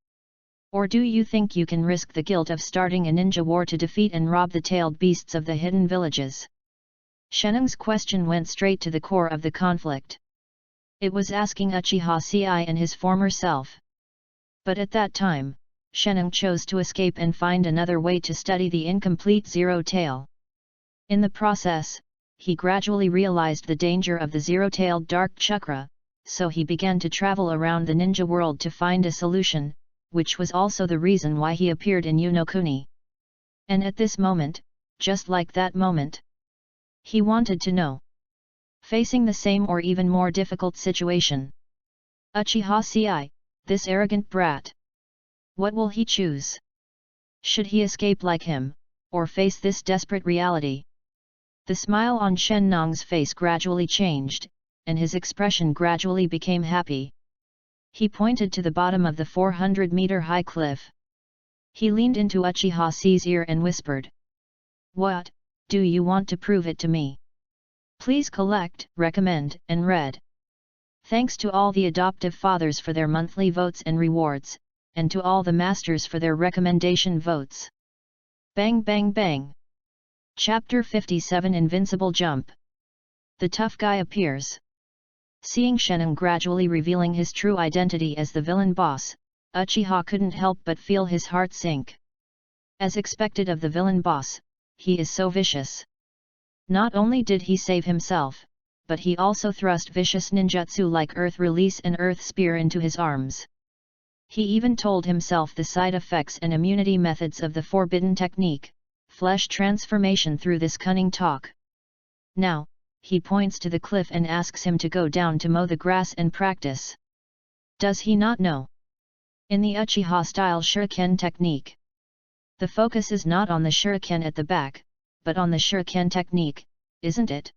Or do you think you can risk the guilt of starting a ninja war to defeat and rob the tailed beasts of the hidden villages? Sheneng's question went straight to the core of the conflict. It was asking Uchiha Ci and his former self. But at that time, Sheneng chose to escape and find another way to study the incomplete Zero Tail. In the process, he gradually realized the danger of the zero-tailed dark chakra, so he began to travel around the ninja world to find a solution, which was also the reason why he appeared in Yunokuni. And at this moment, just like that moment, he wanted to know. Facing the same or even more difficult situation, Uchiha Ci, this arrogant brat. What will he choose? Should he escape like him, or face this desperate reality? The smile on Shen Nong's face gradually changed, and his expression gradually became happy. He pointed to the bottom of the 400-meter-high cliff. He leaned into Uchiha Ci's ear and whispered. What, do you want to prove it to me? Please collect, recommend, and read. Thanks to all the adoptive fathers for their monthly votes and rewards, and to all the masters for their recommendation votes. Bang bang bang! Chapter 57 Invincible Jump. The tough guy appears. Seeing Sheneng gradually revealing his true identity as the villain boss, Uchiha couldn't help but feel his heart sink. As expected of the villain boss, he is so vicious. Not only did he save himself, but he also thrust vicious ninjutsu like Earth Release and Earth Spear into his arms. He even told himself the side effects and immunity methods of the forbidden technique, flesh transformation, through this cunning talk. Now, he points to the cliff and asks him to go down to mow the grass and practice. Does he not know? In the Uchiha-style shuriken technique, the focus is not on the shuriken at the back, but on the shuriken technique, isn't it?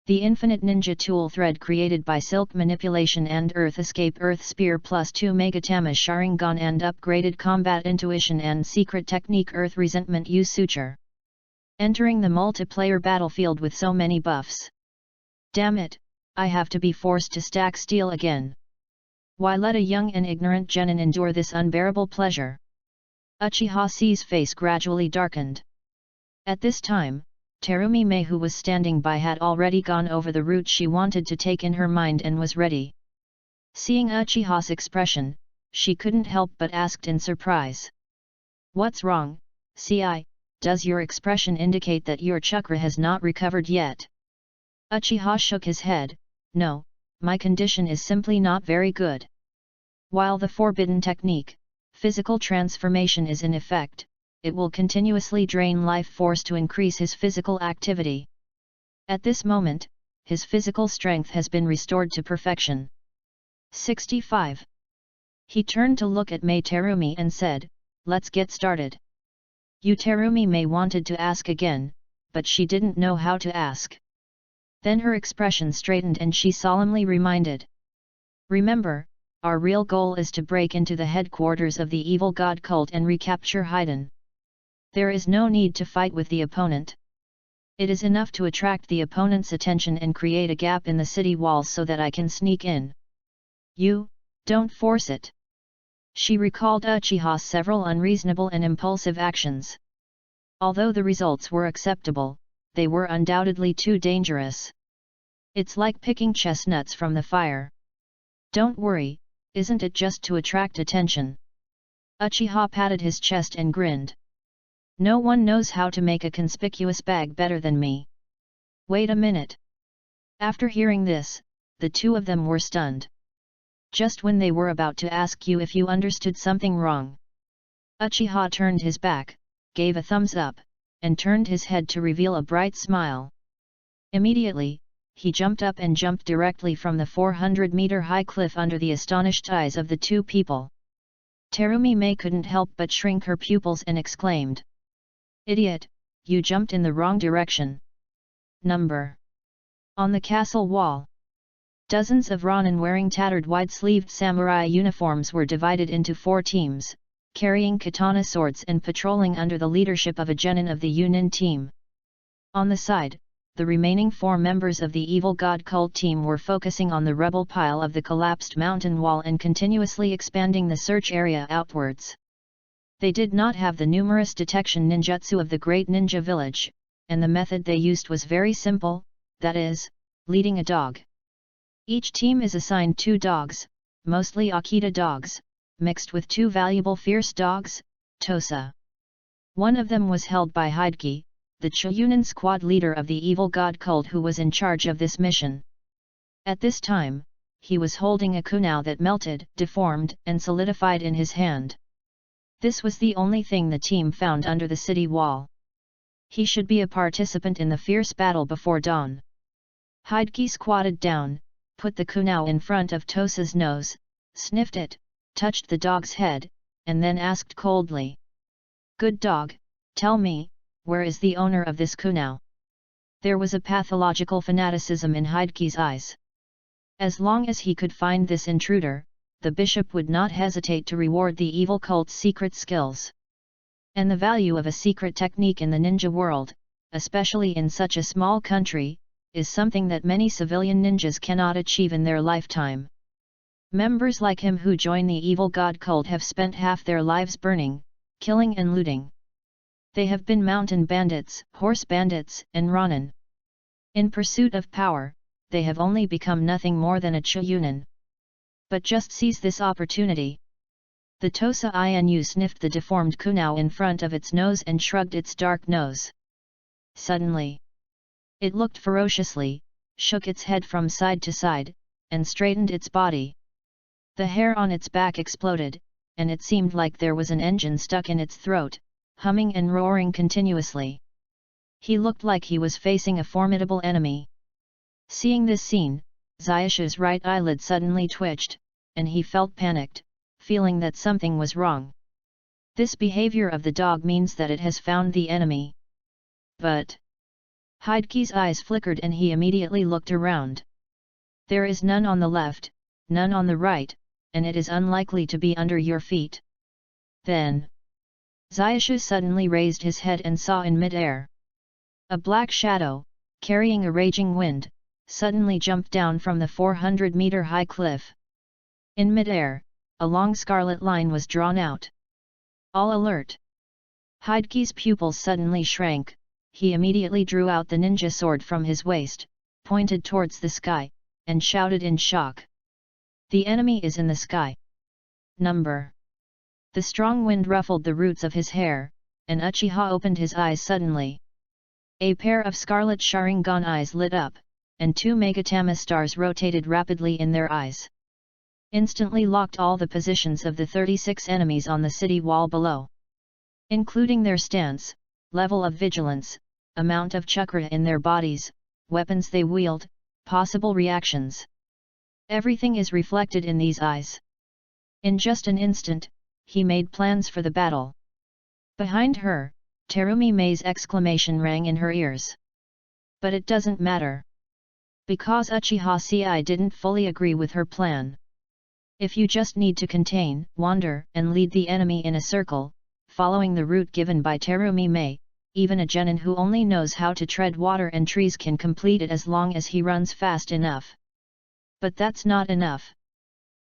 The infinite ninja tool thread created by silk manipulation and Earth Escape Earth Spear plus 2 Megatama Sharingan and upgraded combat intuition and secret technique Earth Resentment Use Suture. Entering the multiplayer battlefield with so many buffs. Damn it, I have to be forced to stack steel again. Why let a young and ignorant genin endure this unbearable pleasure? Uchiha Ci's face gradually darkened. At this time, Terumi Mei, who was standing by, had already gone over the route she wanted to take in her mind and was ready. Seeing Uchiha's expression, she couldn't help but asked in surprise. What's wrong, Ci? Does your expression indicate that your chakra has not recovered yet? Uchiha shook his head. No, my condition is simply not very good. While the forbidden technique, physical transformation, is in effect, it will continuously drain life force to increase his physical activity. At this moment, his physical strength has been restored to perfection. 65. He turned to look at Mei Terumi and said, let's get started. Terumi Mei wanted to ask again, but she didn't know how to ask. Then her expression straightened and she solemnly reminded. Remember, our real goal is to break into the headquarters of the evil god cult and recapture Haiden. There is no need to fight with the opponent. It is enough to attract the opponent's attention and create a gap in the city walls so that I can sneak in. Don't force it. She recalled Uchiha's several unreasonable and impulsive actions. Although the results were acceptable, they were undoubtedly too dangerous. It's like picking chestnuts from the fire. Don't worry, isn't it just to attract attention? Uchiha patted his chest and grinned. No one knows how to make a conspicuous bag better than me. Wait a minute. After hearing this, the two of them were stunned. Just when they were about to ask you if you understood something wrong, Uchiha turned his back, gave a thumbs up, and turned his head to reveal a bright smile. Immediately, he jumped up and jumped directly from the 400-meter-high cliff under the astonished eyes of the two people. Terumi Mei couldn't help but shrink her pupils and exclaimed. Idiot, you jumped in the wrong direction. Number. On the castle wall. Dozens of Ronin wearing tattered wide-sleeved samurai uniforms were divided into 4 teams, carrying katana swords and patrolling under the leadership of a genin of the Yunin team. On the side, the remaining 4 members of the evil god cult team were focusing on the rubble pile of the collapsed mountain wall and continuously expanding the search area outwards. They did not have the numerous detection ninjutsu of the great ninja village, and the method they used was very simple, that is, leading a dog. Each team is assigned 2 dogs, mostly Akita dogs, mixed with 2 valuable fierce dogs, Tosa. One of them was held by Hideki, the Chuyunin squad leader of the evil god cult who was in charge of this mission. At this time, he was holding a kunai that melted, deformed, and solidified in his hand. This was the only thing the team found under the city wall. He should be a participant in the fierce battle before dawn. Hideki squatted down, put the kunai in front of Tosa's nose, sniffed it, touched the dog's head, and then asked coldly. "Good dog, tell me, where is the owner of this kunai?" There was a pathological fanaticism in Hideki's eyes. As long as he could find this intruder, the bishop would not hesitate to reward the evil cult's secret skills. And the value of a secret technique in the ninja world, especially in such a small country, is something that many civilian ninjas cannot achieve in their lifetime. Members like him who join the evil god cult have spent half their lives burning, killing and looting. They have been mountain bandits, horse bandits, and Ronin. In pursuit of power, they have only become nothing more than a Chuyunin. But just seize this opportunity. The Tosa Inu sniffed the deformed kunai in front of its nose and shrugged its dark nose. Suddenly, it looked ferociously, shook its head from side to side, and straightened its body. The hair on its back exploded, and it seemed like there was an engine stuck in its throat, humming and roaring continuously. He looked like he was facing a formidable enemy. Seeing this scene, Zayashu's right eyelid suddenly twitched, and he felt panicked, feeling that something was wrong. This behavior of the dog means that it has found the enemy. But Hideki's eyes flickered and he immediately looked around. There is none on the left, none on the right, and it is unlikely to be under your feet. Then Zayashu suddenly raised his head and saw in mid-air. A black shadow, carrying a raging wind, suddenly jumped down from the 400-meter-high cliff. In mid-air, a long scarlet line was drawn out. All alert! Hideki's pupils suddenly shrank. He immediately drew out the ninja sword from his waist, pointed towards the sky, and shouted in shock. "The enemy is in the sky." Number. The strong wind ruffled the roots of his hair, and Uchiha opened his eyes suddenly. A pair of scarlet Sharingan eyes lit up, and 2 Megatama stars rotated rapidly in their eyes. Instantly locked all the positions of the 36 enemies on the city wall below. Including their stance, level of vigilance, amount of chakra in their bodies, weapons they wield, possible reactions. Everything is reflected in these eyes. In just an instant, he made plans for the battle. Behind her, Terumi Mei's exclamation rang in her ears. But it doesn't matter. Because Uchiha Ci didn't fully agree with her plan. If you just need to contain, wander, and lead the enemy in a circle, following the route given by Terumi Mei, even a genin who only knows how to tread water and trees can complete it as long as he runs fast enough. But that's not enough.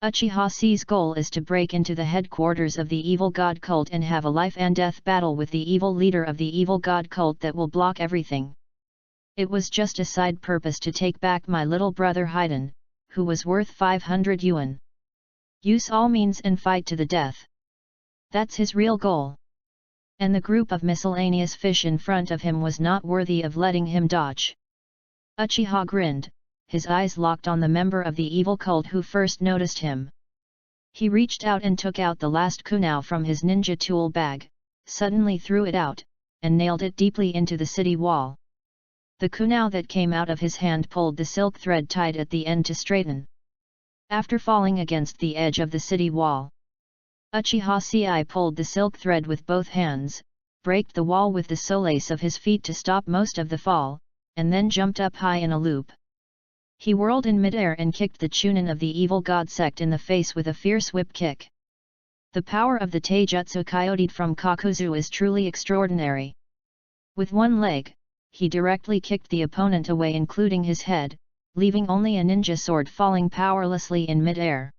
Uchiha Ci's goal is to break into the headquarters of the evil god cult and have a life and death battle with the evil leader of the evil god cult that will block everything. It was just a side purpose to take back my little brother Haiden, who was worth 500 yuan. Use all means and fight to the death. That's his real goal. And the group of miscellaneous fish in front of him was not worthy of letting him dodge. Uchiha grinned, his eyes locked on the member of the evil cult who first noticed him. He reached out and took out the last kunai from his ninja tool bag, suddenly threw it out, and nailed it deeply into the city wall. The kunai that came out of his hand pulled the silk thread tied at the end to straighten. After falling against the edge of the city wall, Uchiha Ci pulled the silk thread with both hands, braked the wall with the soles of his feet to stop most of the fall, and then jumped up high in a loop. He whirled in midair and kicked the Chunin of the evil god sect in the face with a fierce whip kick. The power of the Taijutsu Coyote from Kakuzu is truly extraordinary. With one leg, he directly kicked the opponent away including his head, leaving only a ninja sword falling powerlessly in mid-air.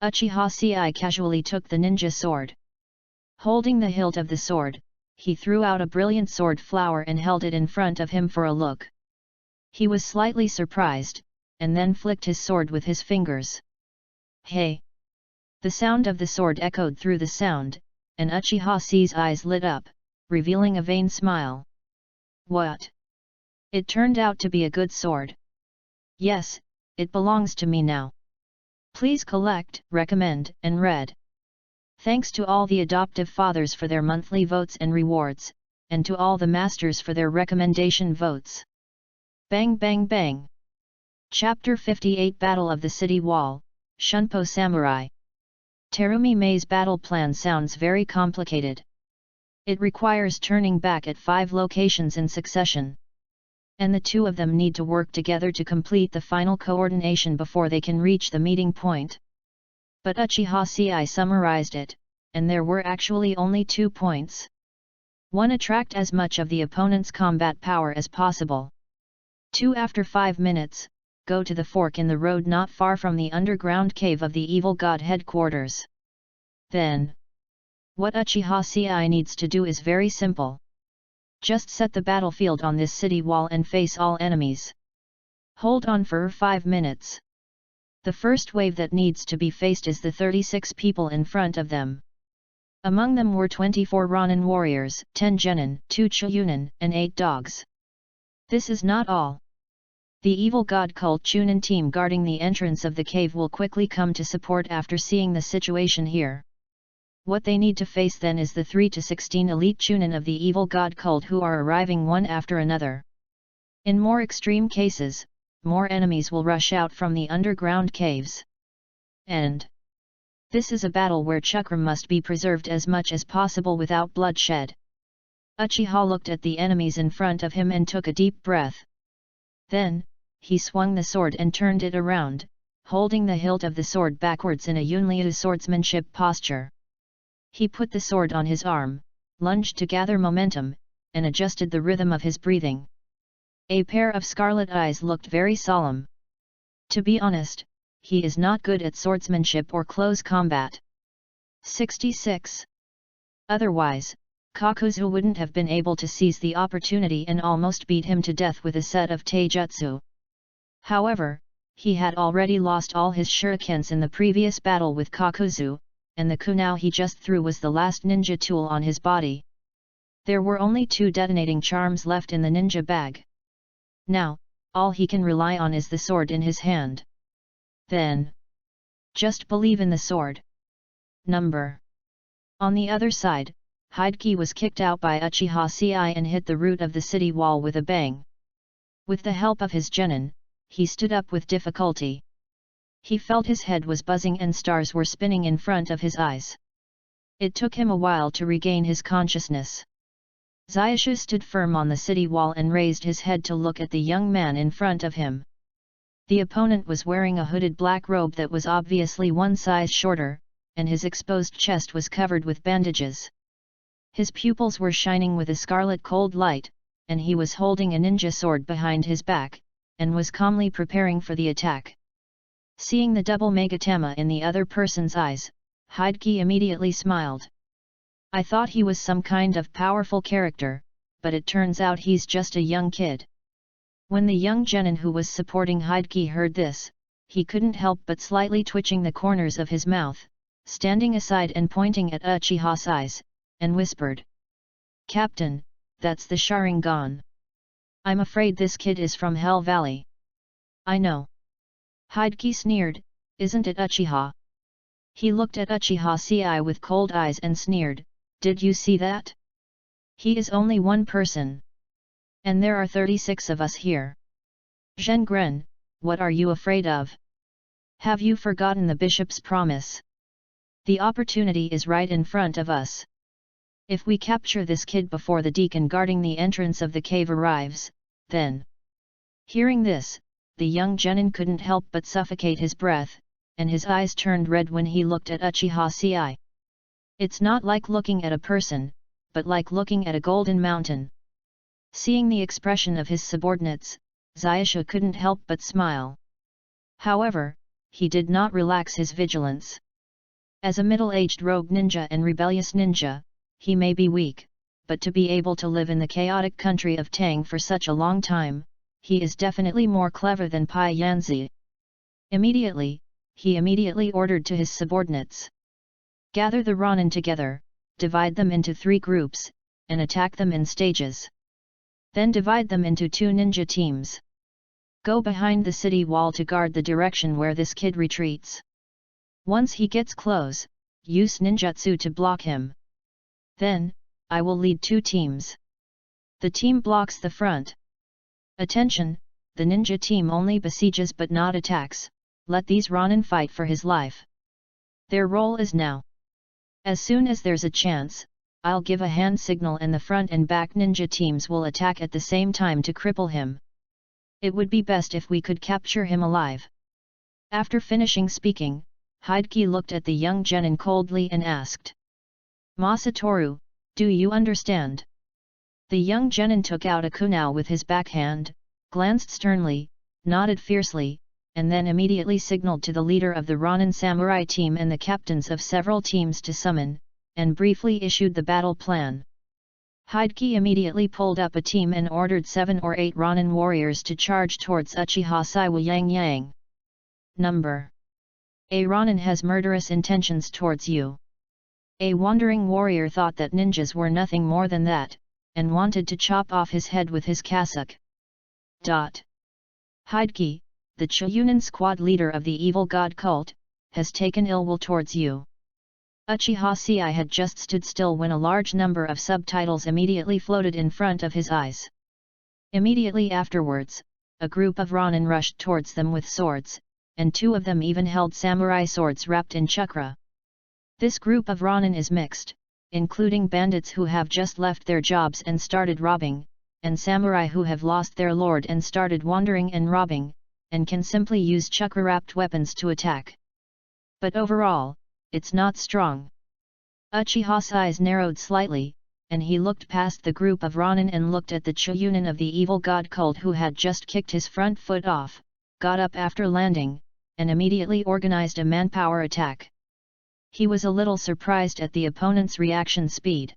Uchiha Sei casually took the ninja sword. Holding the hilt of the sword, he threw out a brilliant sword flower and held it in front of him for a look. He was slightly surprised, and then flicked his sword with his fingers. Hey! The sound of the sword echoed through the sound, and Uchiha Sei's eyes lit up, revealing a vain smile. What? It turned out to be a good sword. Yes, it belongs to me now. Please collect, recommend, and read. Thanks to all the adoptive fathers for their monthly votes and rewards, and to all the masters for their recommendation votes. Bang bang bang! Chapter 58 Battle of the City Wall, Shunpo Samurai. Terumi Mei's battle plan sounds very complicated. It requires turning back at 5 locations in succession. And the two of them need to work together to complete the final coordination before they can reach the meeting point. But Uchiha Sei summarized it, and there were actually only 2 points. 1. Attract as much of the opponent's combat power as possible. 2. After 5 minutes, go to the fork in the road not far from the underground cave of the evil god headquarters. Then, what Uchiha Sei needs to do is very simple. Just set the battlefield on this city wall and face all enemies. Hold on for 5 minutes. The first wave that needs to be faced is the 36 people in front of them. Among them were 24 Ronin warriors, 10 genin, 2 Chunin, and 8 dogs. This is not all. The evil god cult Chunin team guarding the entrance of the cave will quickly come to support after seeing the situation here. What they need to face then is the 3 to 16 elite Chunin of the evil god cult who are arriving one after another. In more extreme cases, more enemies will rush out from the underground caves. And this is a battle where chakra must be preserved as much as possible without bloodshed. Uchiha looked at the enemies in front of him and took a deep breath. Then, he swung the sword and turned it around, holding the hilt of the sword backwards in a Yunliu swordsmanship posture. He put the sword on his arm, lunged to gather momentum, and adjusted the rhythm of his breathing. A pair of scarlet eyes looked very solemn. To be honest, he is not good at swordsmanship or close combat. 66. Otherwise, Kakuzu wouldn't have been able to seize the opportunity and almost beat him to death with a set of taijutsu. However, he had already lost all his shurikens in the previous battle with Kakuzu, and the kunao he just threw was the last ninja tool on his body. There were only 2 detonating charms left in the ninja bag. Now, all he can rely on is the sword in his hand. Then, just believe in the sword. Number. On the other side, Hideki was kicked out by Uchiha Sei and hit the root of the city wall with a bang. With the help of his genin, he stood up with difficulty. He felt his head was buzzing and stars were spinning in front of his eyes. It took him a while to regain his consciousness. Zayashu stood firm on the city wall and raised his head to look at the young man in front of him. The opponent was wearing a hooded black robe that was obviously 1 size shorter, and his exposed chest was covered with bandages. His pupils were shining with a scarlet cold light, and he was holding a ninja sword behind his back, and was calmly preparing for the attack. Seeing the double megatama in the other person's eyes, Hideki immediately smiled. I thought he was some kind of powerful character, but it turns out he's just a young kid. When the young genin who was supporting Hideki heard this, he couldn't help but slightly twitching the corners of his mouth, standing aside and pointing at Uchiha's eyes, and whispered. Captain, that's the Sharingan. I'm afraid this kid is from Hell Valley. I know. Hideki sneered, isn't it Uchiha? He looked at Uchiha Sei with cold eyes and sneered, did you see that? He is only one person. And there are 36 of us here. Zhengren, what are you afraid of? Have you forgotten the bishop's promise? The opportunity is right in front of us. If we capture this kid before the deacon guarding the entrance of the cave arrives, then... Hearing this, the young genin couldn't help but suffocate his breath, and his eyes turned red when he looked at Uchiha Ci. It's not like looking at a person, but like looking at a golden mountain. Seeing the expression of his subordinates, Zayasha couldn't help but smile. However, he did not relax his vigilance. As a middle-aged rogue ninja and rebellious ninja, he may be weak, but to be able to live in the chaotic country of Tang for such a long time, he is definitely more clever than Pai Yanzi. He immediately ordered to his subordinates. Gather the Ronin together, divide them into 3 groups, and attack them in stages. Then divide them into 2 ninja teams. Go behind the city wall to guard the direction where this kid retreats. Once he gets close, use ninjutsu to block him. Then, I will lead 2 teams. The team blocks the front. Attention, the ninja team only besieges but not attacks, let these Ronin fight for his life. Their role is now. As soon as there's a chance, I'll give a hand signal and the front and back ninja teams will attack at the same time to cripple him. It would be best if we could capture him alive. After finishing speaking, Hideki looked at the young genin coldly and asked. Masatoru, do you understand? The young genin took out a kunao with his backhand, glanced sternly, nodded fiercely, and then immediately signaled to the leader of the Ronin samurai team and the captains of several teams to summon, and briefly issued the battle plan. Hideki immediately pulled up a team and ordered 7 or 8 Ronin warriors to charge towards Uchiha Saiwa Yang Yang. Number. A Ronin has murderous intentions towards you. A wandering warrior thought that ninjas were nothing more than that, and wanted to chop off his head with his cassock. Hideki, the Choyunin squad leader of the evil god cult, has taken ill will towards you. Uchiha Ci had just stood still when a large number of subtitles immediately floated in front of his eyes. Immediately afterwards, a group of Ronin rushed towards them with swords, and 2 of them even held samurai swords wrapped in chakra. This group of Ronin is mixed, including bandits who have just left their jobs and started robbing, and samurai who have lost their lord and started wandering and robbing, and can simply use chakra-wrapped weapons to attack. But overall, it's not strong. Uchiha's eyes narrowed slightly, and he looked past the group of Ronin and looked at the Choyunin of the evil god cult who had just kicked his front foot off, got up after landing, and immediately organized a manpower attack. He was a little surprised at the opponent's reaction speed.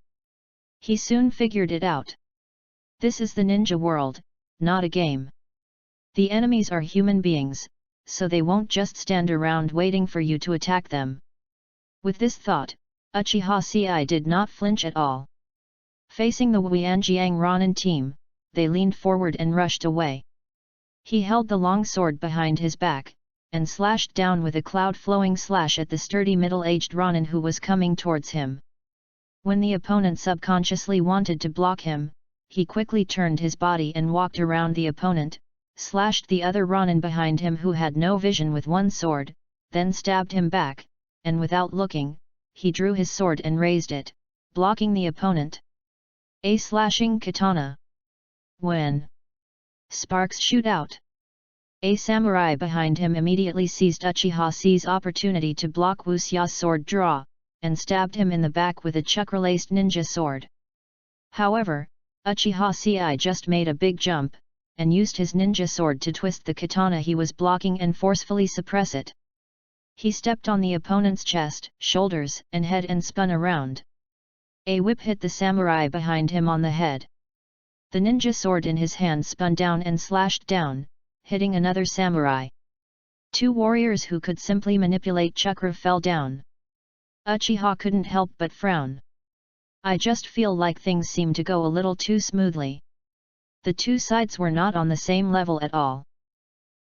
He soon figured it out. This is the ninja world, not a game. The enemies are human beings, so they won't just stand around waiting for you to attack them. With this thought, Uchiha Ci did not flinch at all. Facing the Wuyanjiang Ronin team, they leaned forward and rushed away. He held the long sword behind his back, and slashed down with a cloud-flowing slash at the sturdy middle-aged Ronin who was coming towards him. When the opponent subconsciously wanted to block him, he quickly turned his body and walked around the opponent, slashed the other Ronin behind him who had no vision with one sword, then stabbed him back, and without looking, he drew his sword and raised it, blocking the opponent. A slashing katana. When sparks shoot out. A samurai behind him immediately seized Uchiha Ci's opportunity to block Wuxia's sword draw, and stabbed him in the back with a chakra-laced ninja sword. However, Uchiha Ci just made a big jump, and used his ninja sword to twist the katana he was blocking and forcefully suppress it. He stepped on the opponent's chest, shoulders, and head and spun around. A whip hit the samurai behind him on the head. The ninja sword in his hand spun down and slashed down, hitting another samurai. 2 warriors who could simply manipulate chakra fell down. Uchiha couldn't help but frown. I just feel like things seem to go a little too smoothly. The 2 sides were not on the same level at all.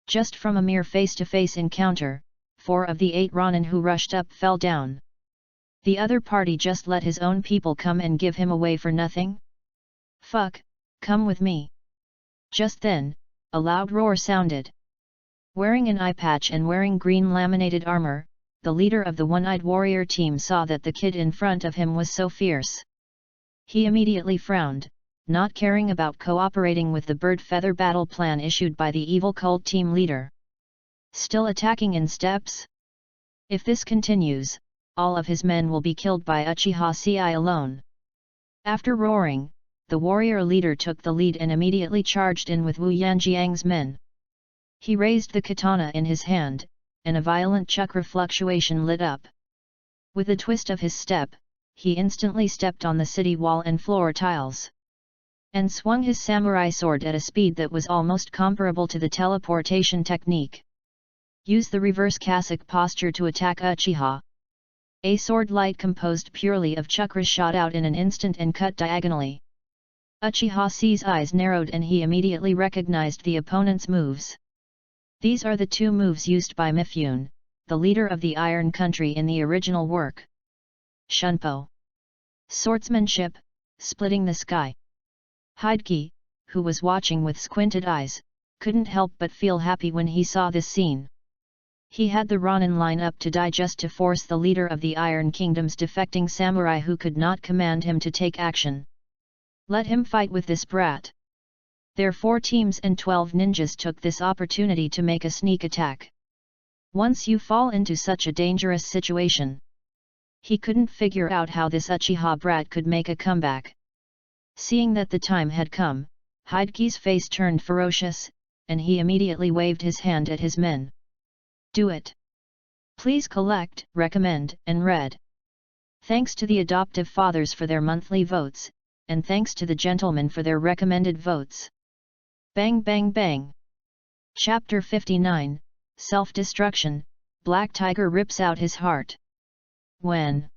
Just from a mere face-to-face encounter, 4 of the 8 Ronin who rushed up fell down. The other party just let his own people come and give him away for nothing? Fuck, come with me. Just then, a loud roar sounded. Wearing an eye patch and wearing green laminated armor, the leader of the one-eyed warrior team saw that the kid in front of him was so fierce. He immediately frowned, not caring about cooperating with the bird feather battle plan issued by the evil cult team leader. Still attacking in steps? If this continues, all of his men will be killed by Uchiha Sei alone. After roaring, the warrior leader took the lead and immediately charged in with Wu Yanjiang's men. He raised the katana in his hand, and a violent chakra fluctuation lit up. With a twist of his step, he instantly stepped on the city wall and floor tiles, and swung his samurai sword at a speed that was almost comparable to the teleportation technique. Use the reverse cassock posture to attack Uchiha. A sword light composed purely of chakras shot out in an instant and cut diagonally. Uchiha Sei's eyes narrowed and he immediately recognized the opponent's moves. These are the two moves used by Mifune, the leader of the Iron Country in the original work. Shunpo. Swordsmanship, splitting the sky. Hideki, who was watching with squinted eyes, couldn't help but feel happy when he saw this scene. He had the Ronin line up to die just to force the leader of the Iron Kingdom's defecting samurai who could not command him to take action. Let him fight with this brat. Their 4 teams and 12 ninjas took this opportunity to make a sneak attack. Once you fall into such a dangerous situation. He couldn't figure out how this Uchiha brat could make a comeback. Seeing that the time had come, Hideki's face turned ferocious, and he immediately waved his hand at his men. Do it! Please collect, recommend, and read. Thanks to the adoptive fathers for their monthly votes, and thanks to the gentlemen for their recommended votes. Bang bang bang! Chapter 59, Self-Destruction, Black Tiger rips out his heart. When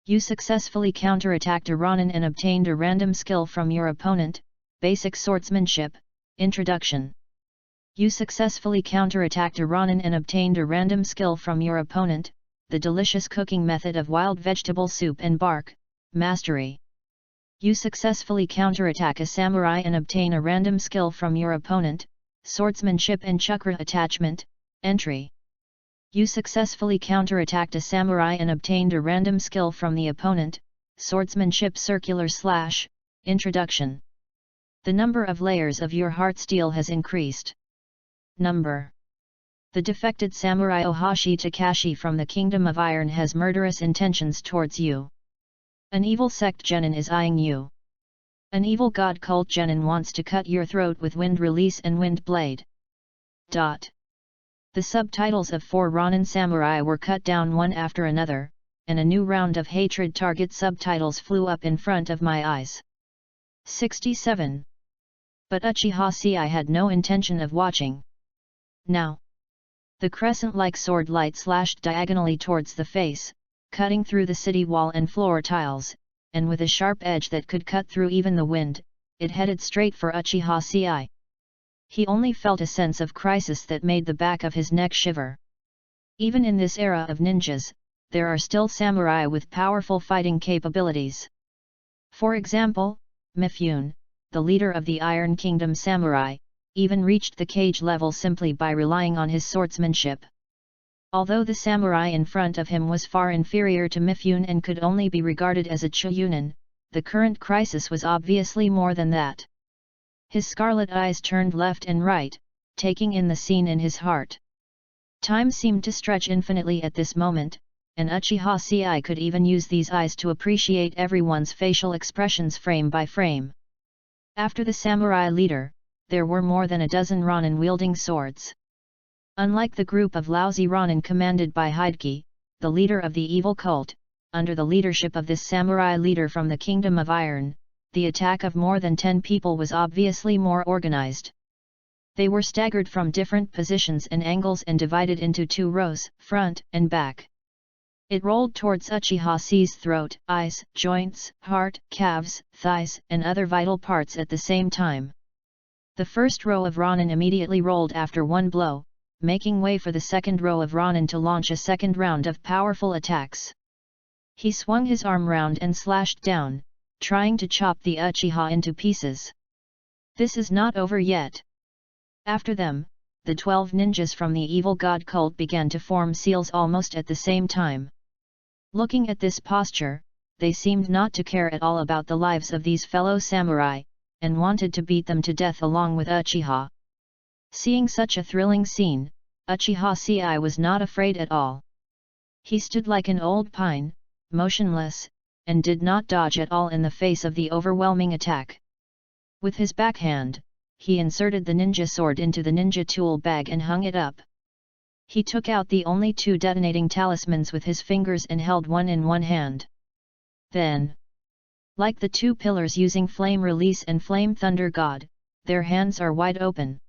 you successfully counterattacked a Ronin and obtained a random skill from your opponent, Basic Swordsmanship, Introduction. You successfully counterattacked a Ronin and obtained a random skill from your opponent, the delicious cooking method of wild vegetable soup and bark, Mastery. You successfully counterattack a samurai and obtain a random skill from your opponent, Swordsmanship and Chakra Attachment, Entry. You successfully counterattacked a samurai and obtained a random skill from the opponent, Swordsmanship Circular / Introduction. The number of layers of your heart steel has increased. Number. The defected samurai Ohashi Takashi from the Kingdom of Iron has murderous intentions towards you. An evil sect genin is eyeing you. An evil god cult genin wants to cut your throat with wind release and wind blade. The subtitles of 4 Ronin samurai were cut down one after another, and a new round of hatred target subtitles flew up in front of my eyes. 67. But Uchiha Sei had no intention of watching. Now. The crescent-like sword light slashed diagonally towards the face, cutting through the city wall and floor tiles, and with a sharp edge that could cut through even the wind, it headed straight for Uchiha Sei. He only felt a sense of crisis that made the back of his neck shiver. Even in this era of ninjas, there are still samurai with powerful fighting capabilities. For example, Mifune, the leader of the Iron Kingdom samurai, even reached the cage level simply by relying on his swordsmanship. Although the samurai in front of him was far inferior to Mifune and could only be regarded as a Chuunin, the current crisis was obviously more than that. His scarlet eyes turned left and right, taking in the scene in his heart. Time seemed to stretch infinitely at this moment, and Uchiha Sei could even use these eyes to appreciate everyone's facial expressions frame by frame. After the samurai leader, there were more than a dozen Ronin wielding swords. Unlike the group of lousy Ronin commanded by Hideki, the leader of the evil cult, under the leadership of this samurai leader from the Kingdom of Iron, the attack of more than 10 people was obviously more organized. They were staggered from different positions and angles and divided into 2 rows, front and back. It rolled towards Uchiha Sei's throat, eyes, joints, heart, calves, thighs, and other vital parts at the same time. The first row of Ronin immediately rolled after one blow, making way for the second row of Ronin to launch a second round of powerful attacks. He swung his arm round and slashed down, trying to chop the Uchiha into pieces. This is not over yet. After them, the 12 ninjas from the evil god cult began to form seals almost at the same time. Looking at this posture, they seemed not to care at all about the lives of these fellow samurai, and wanted to beat them to death along with Uchiha. Seeing such a thrilling scene, Uchiha Ci was not afraid at all. He stood like an old pine, motionless, and did not dodge at all in the face of the overwhelming attack. With his backhand, he inserted the ninja sword into the ninja tool bag and hung it up. He took out the only 2 detonating talismans with his fingers and held one in one hand. Then, like the 2 pillars using Flame Release and Flame Thunder God, their hands are wide open.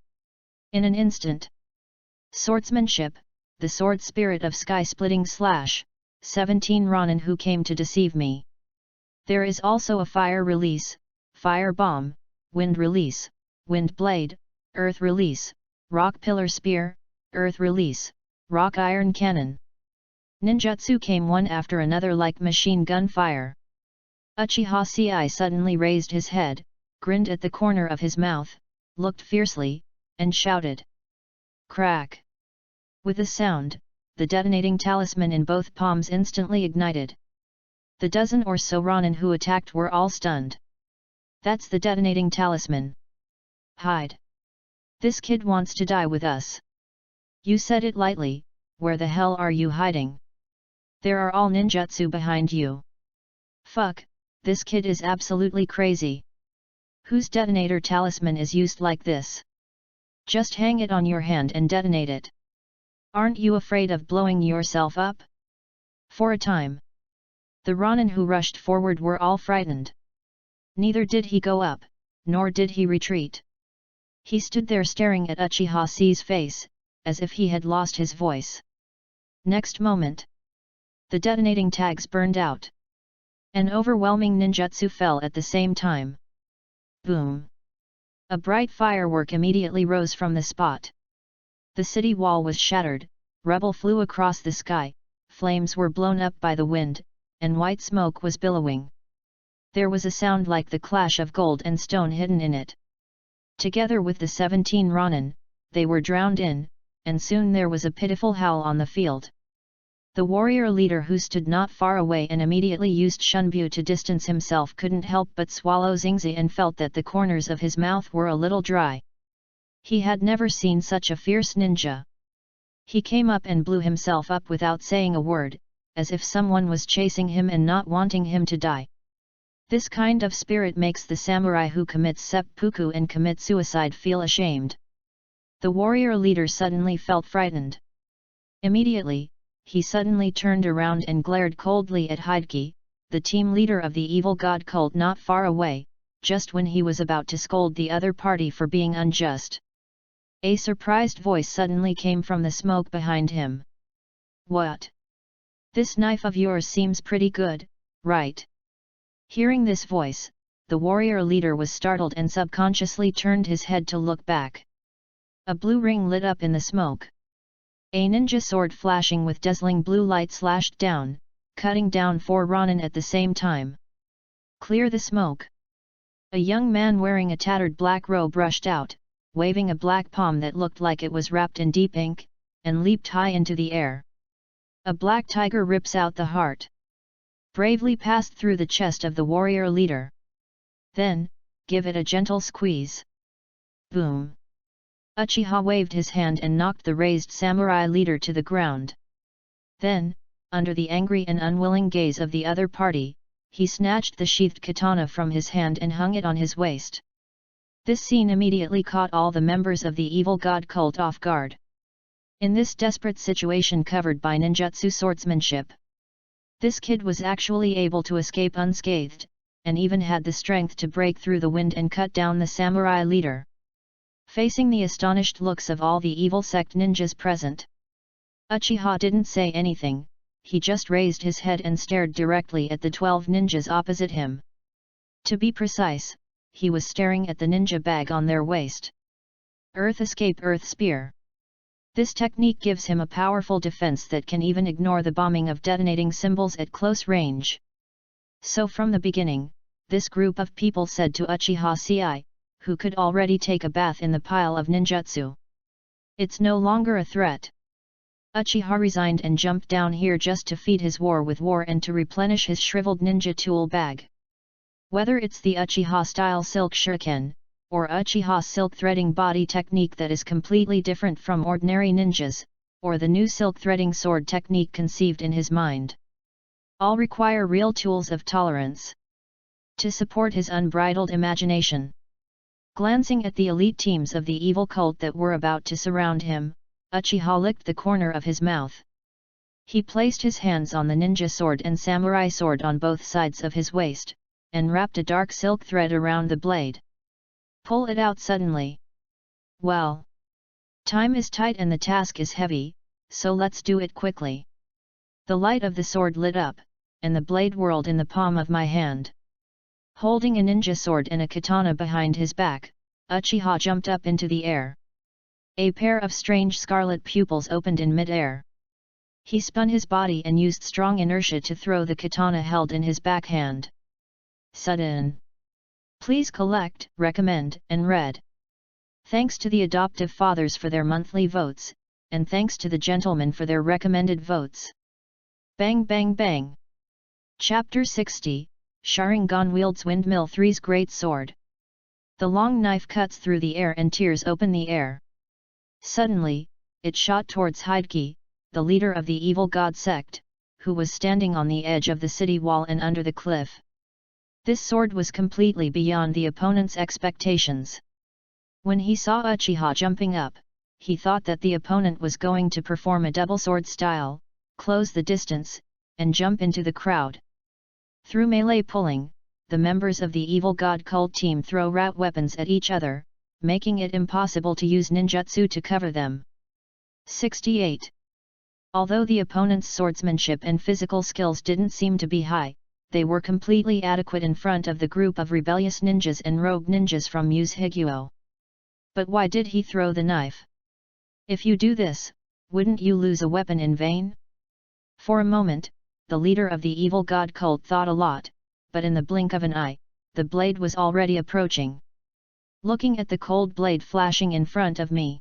In an instant. Swordsmanship, the sword spirit of sky-splitting slash, 17 Ronin who came to deceive me. There is also a fire release, fire bomb, wind release, wind blade, earth release, rock pillar spear, earth release, rock iron cannon. Ninjutsu came one after another like machine gun fire. Uchiha Ci suddenly raised his head, grinned at the corner of his mouth, looked fiercely, and shouted. Crack! With a sound, the detonating talisman in both palms instantly ignited. The dozen or so Ronin who attacked were all stunned. That's the detonating talisman. Hide! This kid wants to die with us. You said it lightly, where the hell are you hiding? There are all ninjutsu behind you. Fuck, this kid is absolutely crazy. Whose detonator talisman is used like this? Just hang it on your hand and detonate it. Aren't you afraid of blowing yourself up? For a time, the Ronin who rushed forward were all frightened. Neither did he go up, nor did he retreat. He stood there staring at Uchiha Ci's face, as if he had lost his voice. Next moment, the detonating tags burned out. An overwhelming ninjutsu fell at the same time. Boom! A bright firework immediately rose from the spot. The city wall was shattered, rubble flew across the sky, flames were blown up by the wind, and white smoke was billowing. There was a sound like the clash of gold and stone hidden in it. Together with the 17 Ronin, they were drowned in, and soon there was a pitiful howl on the field. The warrior leader who stood not far away and immediately used Shunbyu to distance himself couldn't help but swallow Xingzi and felt that the corners of his mouth were a little dry. He had never seen such a fierce ninja. He came up and blew himself up without saying a word, as if someone was chasing him and not wanting him to die. This kind of spirit makes the samurai who commits seppuku and commit suicide feel ashamed. The warrior leader suddenly felt frightened. Immediately, he suddenly turned around and glared coldly at Hideki, the team leader of the evil god cult not far away, just when he was about to scold the other party for being unjust. A surprised voice suddenly came from the smoke behind him. What? This knife of yours seems pretty good, right? Hearing this voice, the warrior leader was startled and subconsciously turned his head to look back. A blue ring lit up in the smoke. A ninja sword flashing with dazzling blue light slashed down, cutting down 4 Ronin at the same time. Clear the smoke! A young man wearing a tattered black robe rushed out, waving a black palm that looked like it was wrapped in deep ink, and leaped high into the air. A black tiger rips out the heart. Bravely passed through the chest of the warrior leader. Then, give it a gentle squeeze. Boom! Uchiha waved his hand and knocked the raised samurai leader to the ground. Then, under the angry and unwilling gaze of the other party, he snatched the sheathed katana from his hand and hung it on his waist. This scene immediately caught all the members of the evil god cult off guard. In this desperate situation covered by ninjutsu swordsmanship, this kid was actually able to escape unscathed, and even had the strength to break through the wind and cut down the samurai leader. Facing the astonished looks of all the evil sect ninjas present, Uchiha didn't say anything, he just raised his head and stared directly at the 12 ninjas opposite him. To be precise, he was staring at the ninja bag on their waist. Earth Escape Earth Spear. This technique gives him a powerful defense that can even ignore the bombing of detonating symbols at close range. So from the beginning, this group of people said to Uchiha Ci, who could already take a bath in the pile of ninjutsu, it's no longer a threat. Uchiha resigned and jumped down here just to feed his war with war and to replenish his shriveled ninja tool bag. Whether it's the Uchiha-style silk shuriken, or Uchiha's silk threading body technique that is completely different from ordinary ninjas, or the new silk threading sword technique conceived in his mind. All require real tools of tolerance to support his unbridled imagination. Glancing at the elite teams of the evil cult that were about to surround him, Uchiha licked the corner of his mouth. He placed his hands on the ninja sword and samurai sword on both sides of his waist, and wrapped a dark silk thread around the blade. Pull it out suddenly. Well, time is tight and the task is heavy, so let's do it quickly. The light of the sword lit up, and the blade whirled in the palm of my hand. Holding a ninja sword and a katana behind his back, Uchiha jumped up into the air. A pair of strange scarlet pupils opened in mid-air. He spun his body and used strong inertia to throw the katana held in his backhand. Sudden. Please collect, recommend, and read. Thanks to the adoptive fathers for their monthly votes, and thanks to the gentlemen for their recommended votes. Bang bang bang. Chapter 60, Sharingan wields Windmill 3's great sword. The long knife cuts through the air and tears open the air. Suddenly, it shot towards Hideki, the leader of the evil god sect, who was standing on the edge of the city wall and under the cliff. This sword was completely beyond the opponent's expectations. When he saw Uchiha jumping up, he thought that the opponent was going to perform a double sword style, close the distance, and jump into the crowd. Through melee pulling, the members of the evil god cult team throw rat weapons at each other, making it impossible to use ninjutsu to cover them. 68. Although the opponent's swordsmanship and physical skills didn't seem to be high, they were completely adequate in front of the group of rebellious ninjas and rogue ninjas from Muse Higuo. But why did he throw the knife? If you do this, wouldn't you lose a weapon in vain? For a moment, the leader of the evil god cult thought a lot, but in the blink of an eye, the blade was already approaching. Looking at the cold blade flashing in front of me,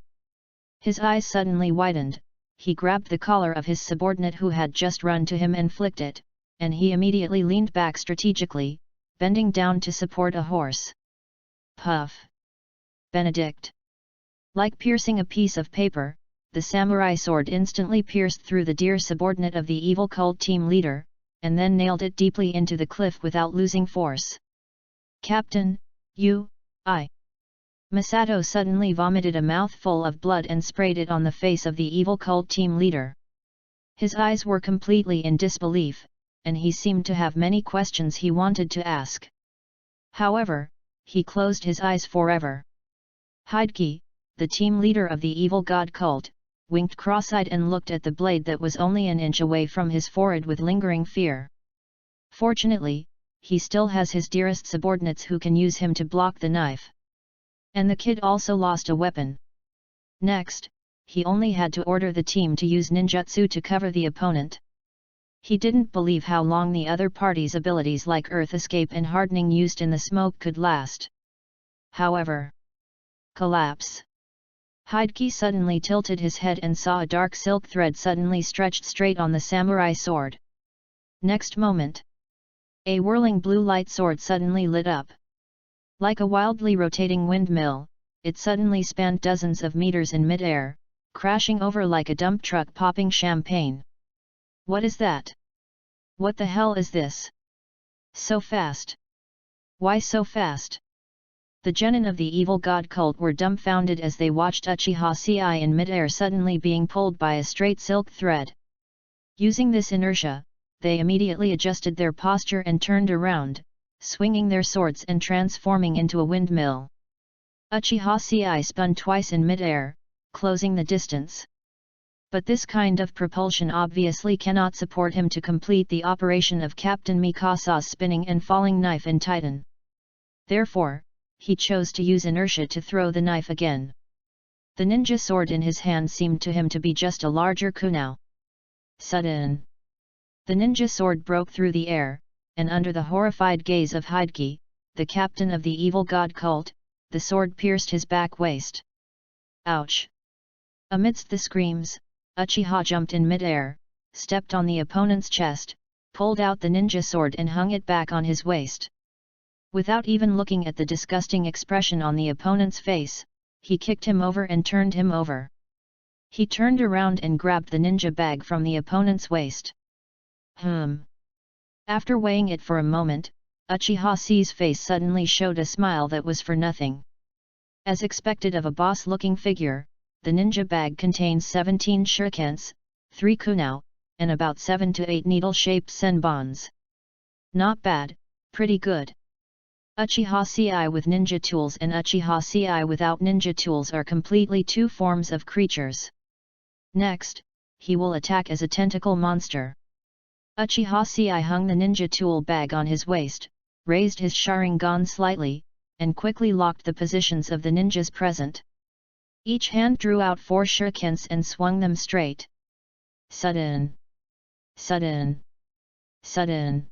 his eyes suddenly widened. He grabbed the collar of his subordinate who had just run to him and flicked it, and he immediately leaned back strategically, bending down to support a horse. Puff! Benedict! Like piercing a piece of paper, the samurai sword instantly pierced through the dear subordinate of the evil cult team leader, and then nailed it deeply into the cliff without losing force. Captain, I. Masato suddenly vomited a mouthful of blood and sprayed it on the face of the evil cult team leader. His eyes were completely in disbelief, and he seemed to have many questions he wanted to ask. However, he closed his eyes forever. Hideki, the team leader of the evil god cult, winked cross-eyed and looked at the blade that was only an inch away from his forehead with lingering fear. Fortunately, he still has his dearest subordinates who can use him to block the knife. And the kid also lost a weapon. Next, he only had to order the team to use ninjutsu to cover the opponent. He didn't believe how long the other party's abilities like earth escape and hardening used in the smoke could last. However, collapse. Hideki suddenly tilted his head and saw a dark silk thread suddenly stretched straight on the samurai sword. Next moment, a whirling blue light sword suddenly lit up. Like a wildly rotating windmill, it suddenly spanned dozens of meters in mid-air, crashing over like a dump truck popping champagne. What is that? What the hell is this? So fast! Why so fast? The genin of the evil god cult were dumbfounded as they watched Uchiha Ci in mid-air suddenly being pulled by a straight silk thread. Using this inertia, they immediately adjusted their posture and turned around, swinging their swords and transforming into a windmill. Uchiha Ci spun twice in mid-air, closing the distance. But this kind of propulsion obviously cannot support him to complete the operation of Captain Mikasa's spinning and falling knife in Titan. Therefore, he chose to use inertia to throw the knife again. The ninja sword in his hand seemed to him to be just a larger kunai. Sudden! The ninja sword broke through the air, and under the horrified gaze of Hideki, the captain of the evil god cult, the sword pierced his back waist. Ouch! Amidst the screams, Uchiha jumped in mid-air, stepped on the opponent's chest, pulled out the ninja sword and hung it back on his waist. Without even looking at the disgusting expression on the opponent's face, he kicked him over and turned him over. He turned around and grabbed the ninja bag from the opponent's waist. After weighing it for a moment, Uchiha's face suddenly showed a smile that was for nothing. As expected of a boss-looking figure, the ninja bag contains 17 shurikens, 3 kunai, and about 7 to 8 needle-shaped senbons. Not bad, pretty good. Uchiha with ninja tools and Uchiha without ninja tools are completely two forms of creatures. Next, he will attack as a tentacle monster. Uchiha hung the ninja tool bag on his waist, raised his Sharingan slightly, and quickly locked the positions of the ninjas present. Each hand drew out 4 shurikens and swung them straight. Sudden. Sudden. Sudden.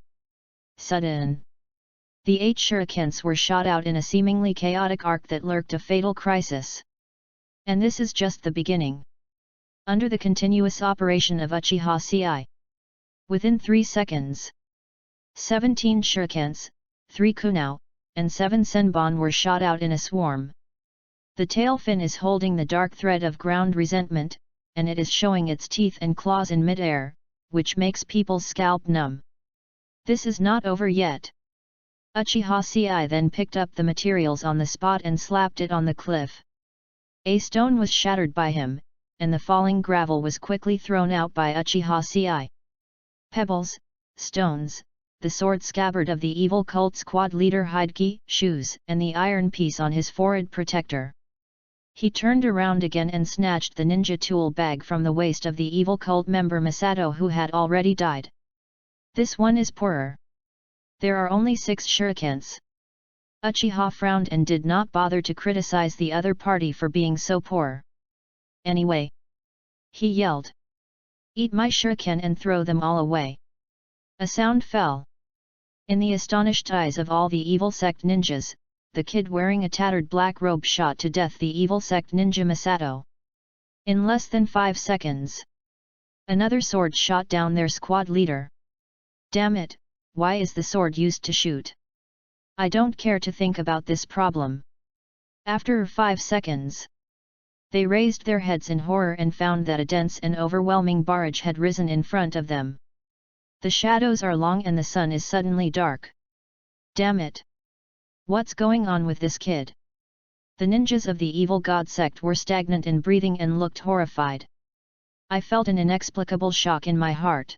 Sudden. The 8 shurikens were shot out in a seemingly chaotic arc that lurked a fatal crisis. And this is just the beginning. Under the continuous operation of Uchiha, within 3 seconds, 17 shurikens, 3 kunai, and 7 senbon were shot out in a swarm. The tail fin is holding the dark thread of ground resentment, and it is showing its teeth and claws in mid-air, which makes people's scalp numb. This is not over yet. Uchiha then picked up the materials on the spot and slapped it on the cliff. A stone was shattered by him, and the falling gravel was quickly thrown out by Uchiha. Pebbles, stones, the sword scabbard of the evil cult squad leader Hideki, shoes, and the iron piece on his forehead protector. He turned around again and snatched the ninja tool bag from the waist of the evil cult member Masato, who had already died. This one is poorer. There are only 6 shurikens. Uchiha frowned and did not bother to criticize the other party for being so poor. Anyway, he yelled, "Eat my shuriken and throw them all away." A sound fell. In the astonished eyes of all the evil sect ninjas, the kid wearing a tattered black robe shot to death the evil sect ninja Masato. In less than 5 seconds, another sword shot down their squad leader. Damn it, why is the sword used to shoot? I don't care to think about this problem. After 5 seconds, they raised their heads in horror and found that a dense and overwhelming barrage had risen in front of them. The shadows are long and the sun is suddenly dark. Damn it! What's going on with this kid? The ninjas of the evil god sect were stagnant in breathing and looked horrified. I felt an inexplicable shock in my heart.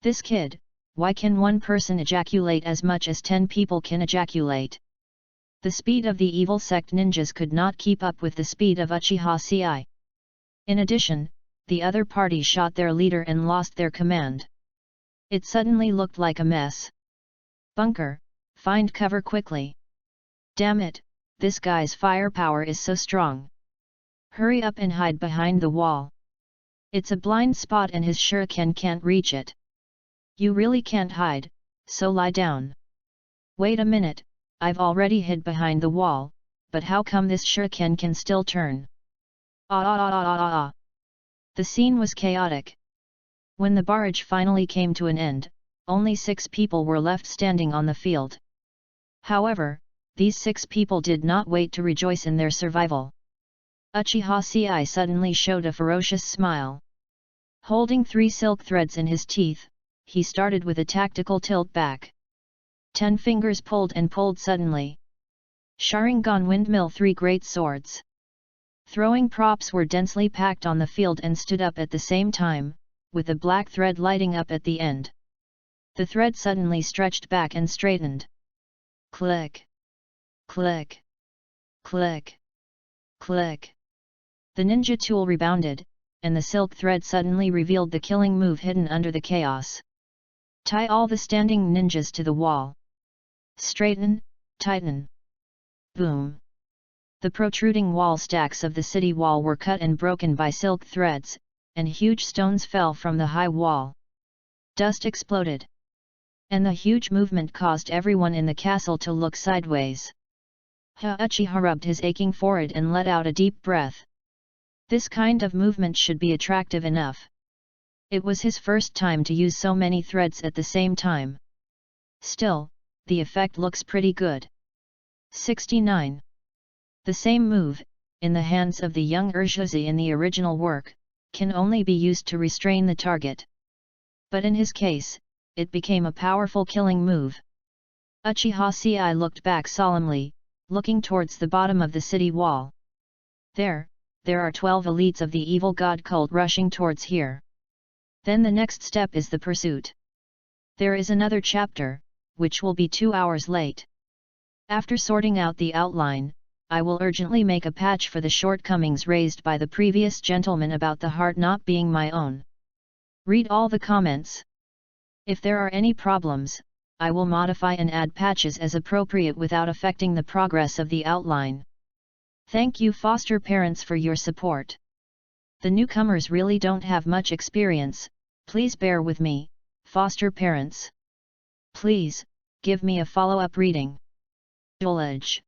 This kid, why can one person ejaculate as much as 10 people can ejaculate? The speed of the evil sect ninjas could not keep up with the speed of Uchiha. In addition, the other party shot their leader and lost their command. It suddenly looked like a mess. Bunker, find cover quickly. Damn it, this guy's firepower is so strong. Hurry up and hide behind the wall. It's a blind spot and his shuriken can't reach it. You really can't hide, so lie down. Wait a minute, I've already hid behind the wall, but how come this shuriken can still turn? The scene was chaotic. When the barrage finally came to an end, only 6 people were left standing on the field. However, these 6 people did not wait to rejoice in their survival. Uchiha suddenly showed a ferocious smile. Holding 3 silk threads in his teeth, he started with a tactical tilt back. 10 fingers pulled and pulled suddenly. Sharingan windmill 3 great swords. Throwing props were densely packed on the field and stood up at the same time, with a black thread lighting up at the end. The thread suddenly stretched back and straightened. Click! Click! Click! Click! The ninja tool rebounded, and the silk thread suddenly revealed the killing move hidden under the chaos. Tie all the standing ninjas to the wall. Straighten, tighten. Boom! The protruding wall stacks of the city wall were cut and broken by silk threads, and huge stones fell from the high wall. Dust exploded. And the huge movement caused everyone in the castle to look sideways. Uchiha rubbed his aching forehead and let out a deep breath. This kind of movement should be attractive enough. It was his first time to use so many threads at the same time. Still, the effect looks pretty good. 69. The same move, in the hands of the young Urshisi in the original work, can only be used to restrain the target. But in his case, it became a powerful killing move. Uchiha Sei looked back solemnly, looking towards the bottom of the city wall. There are 12 elites of the evil god cult rushing towards here. Then the next step is the pursuit. There is another chapter, which will be 2 hours late. After sorting out the outline, I will urgently make a patch for the shortcomings raised by the previous gentleman about the heart not being my own. Read all the comments. If there are any problems, I will modify and add patches as appropriate without affecting the progress of the outline. Thank you foster parents for your support. The newcomers really don't have much experience, please bear with me, foster parents. Please, give me a follow-up reading. Knowledge.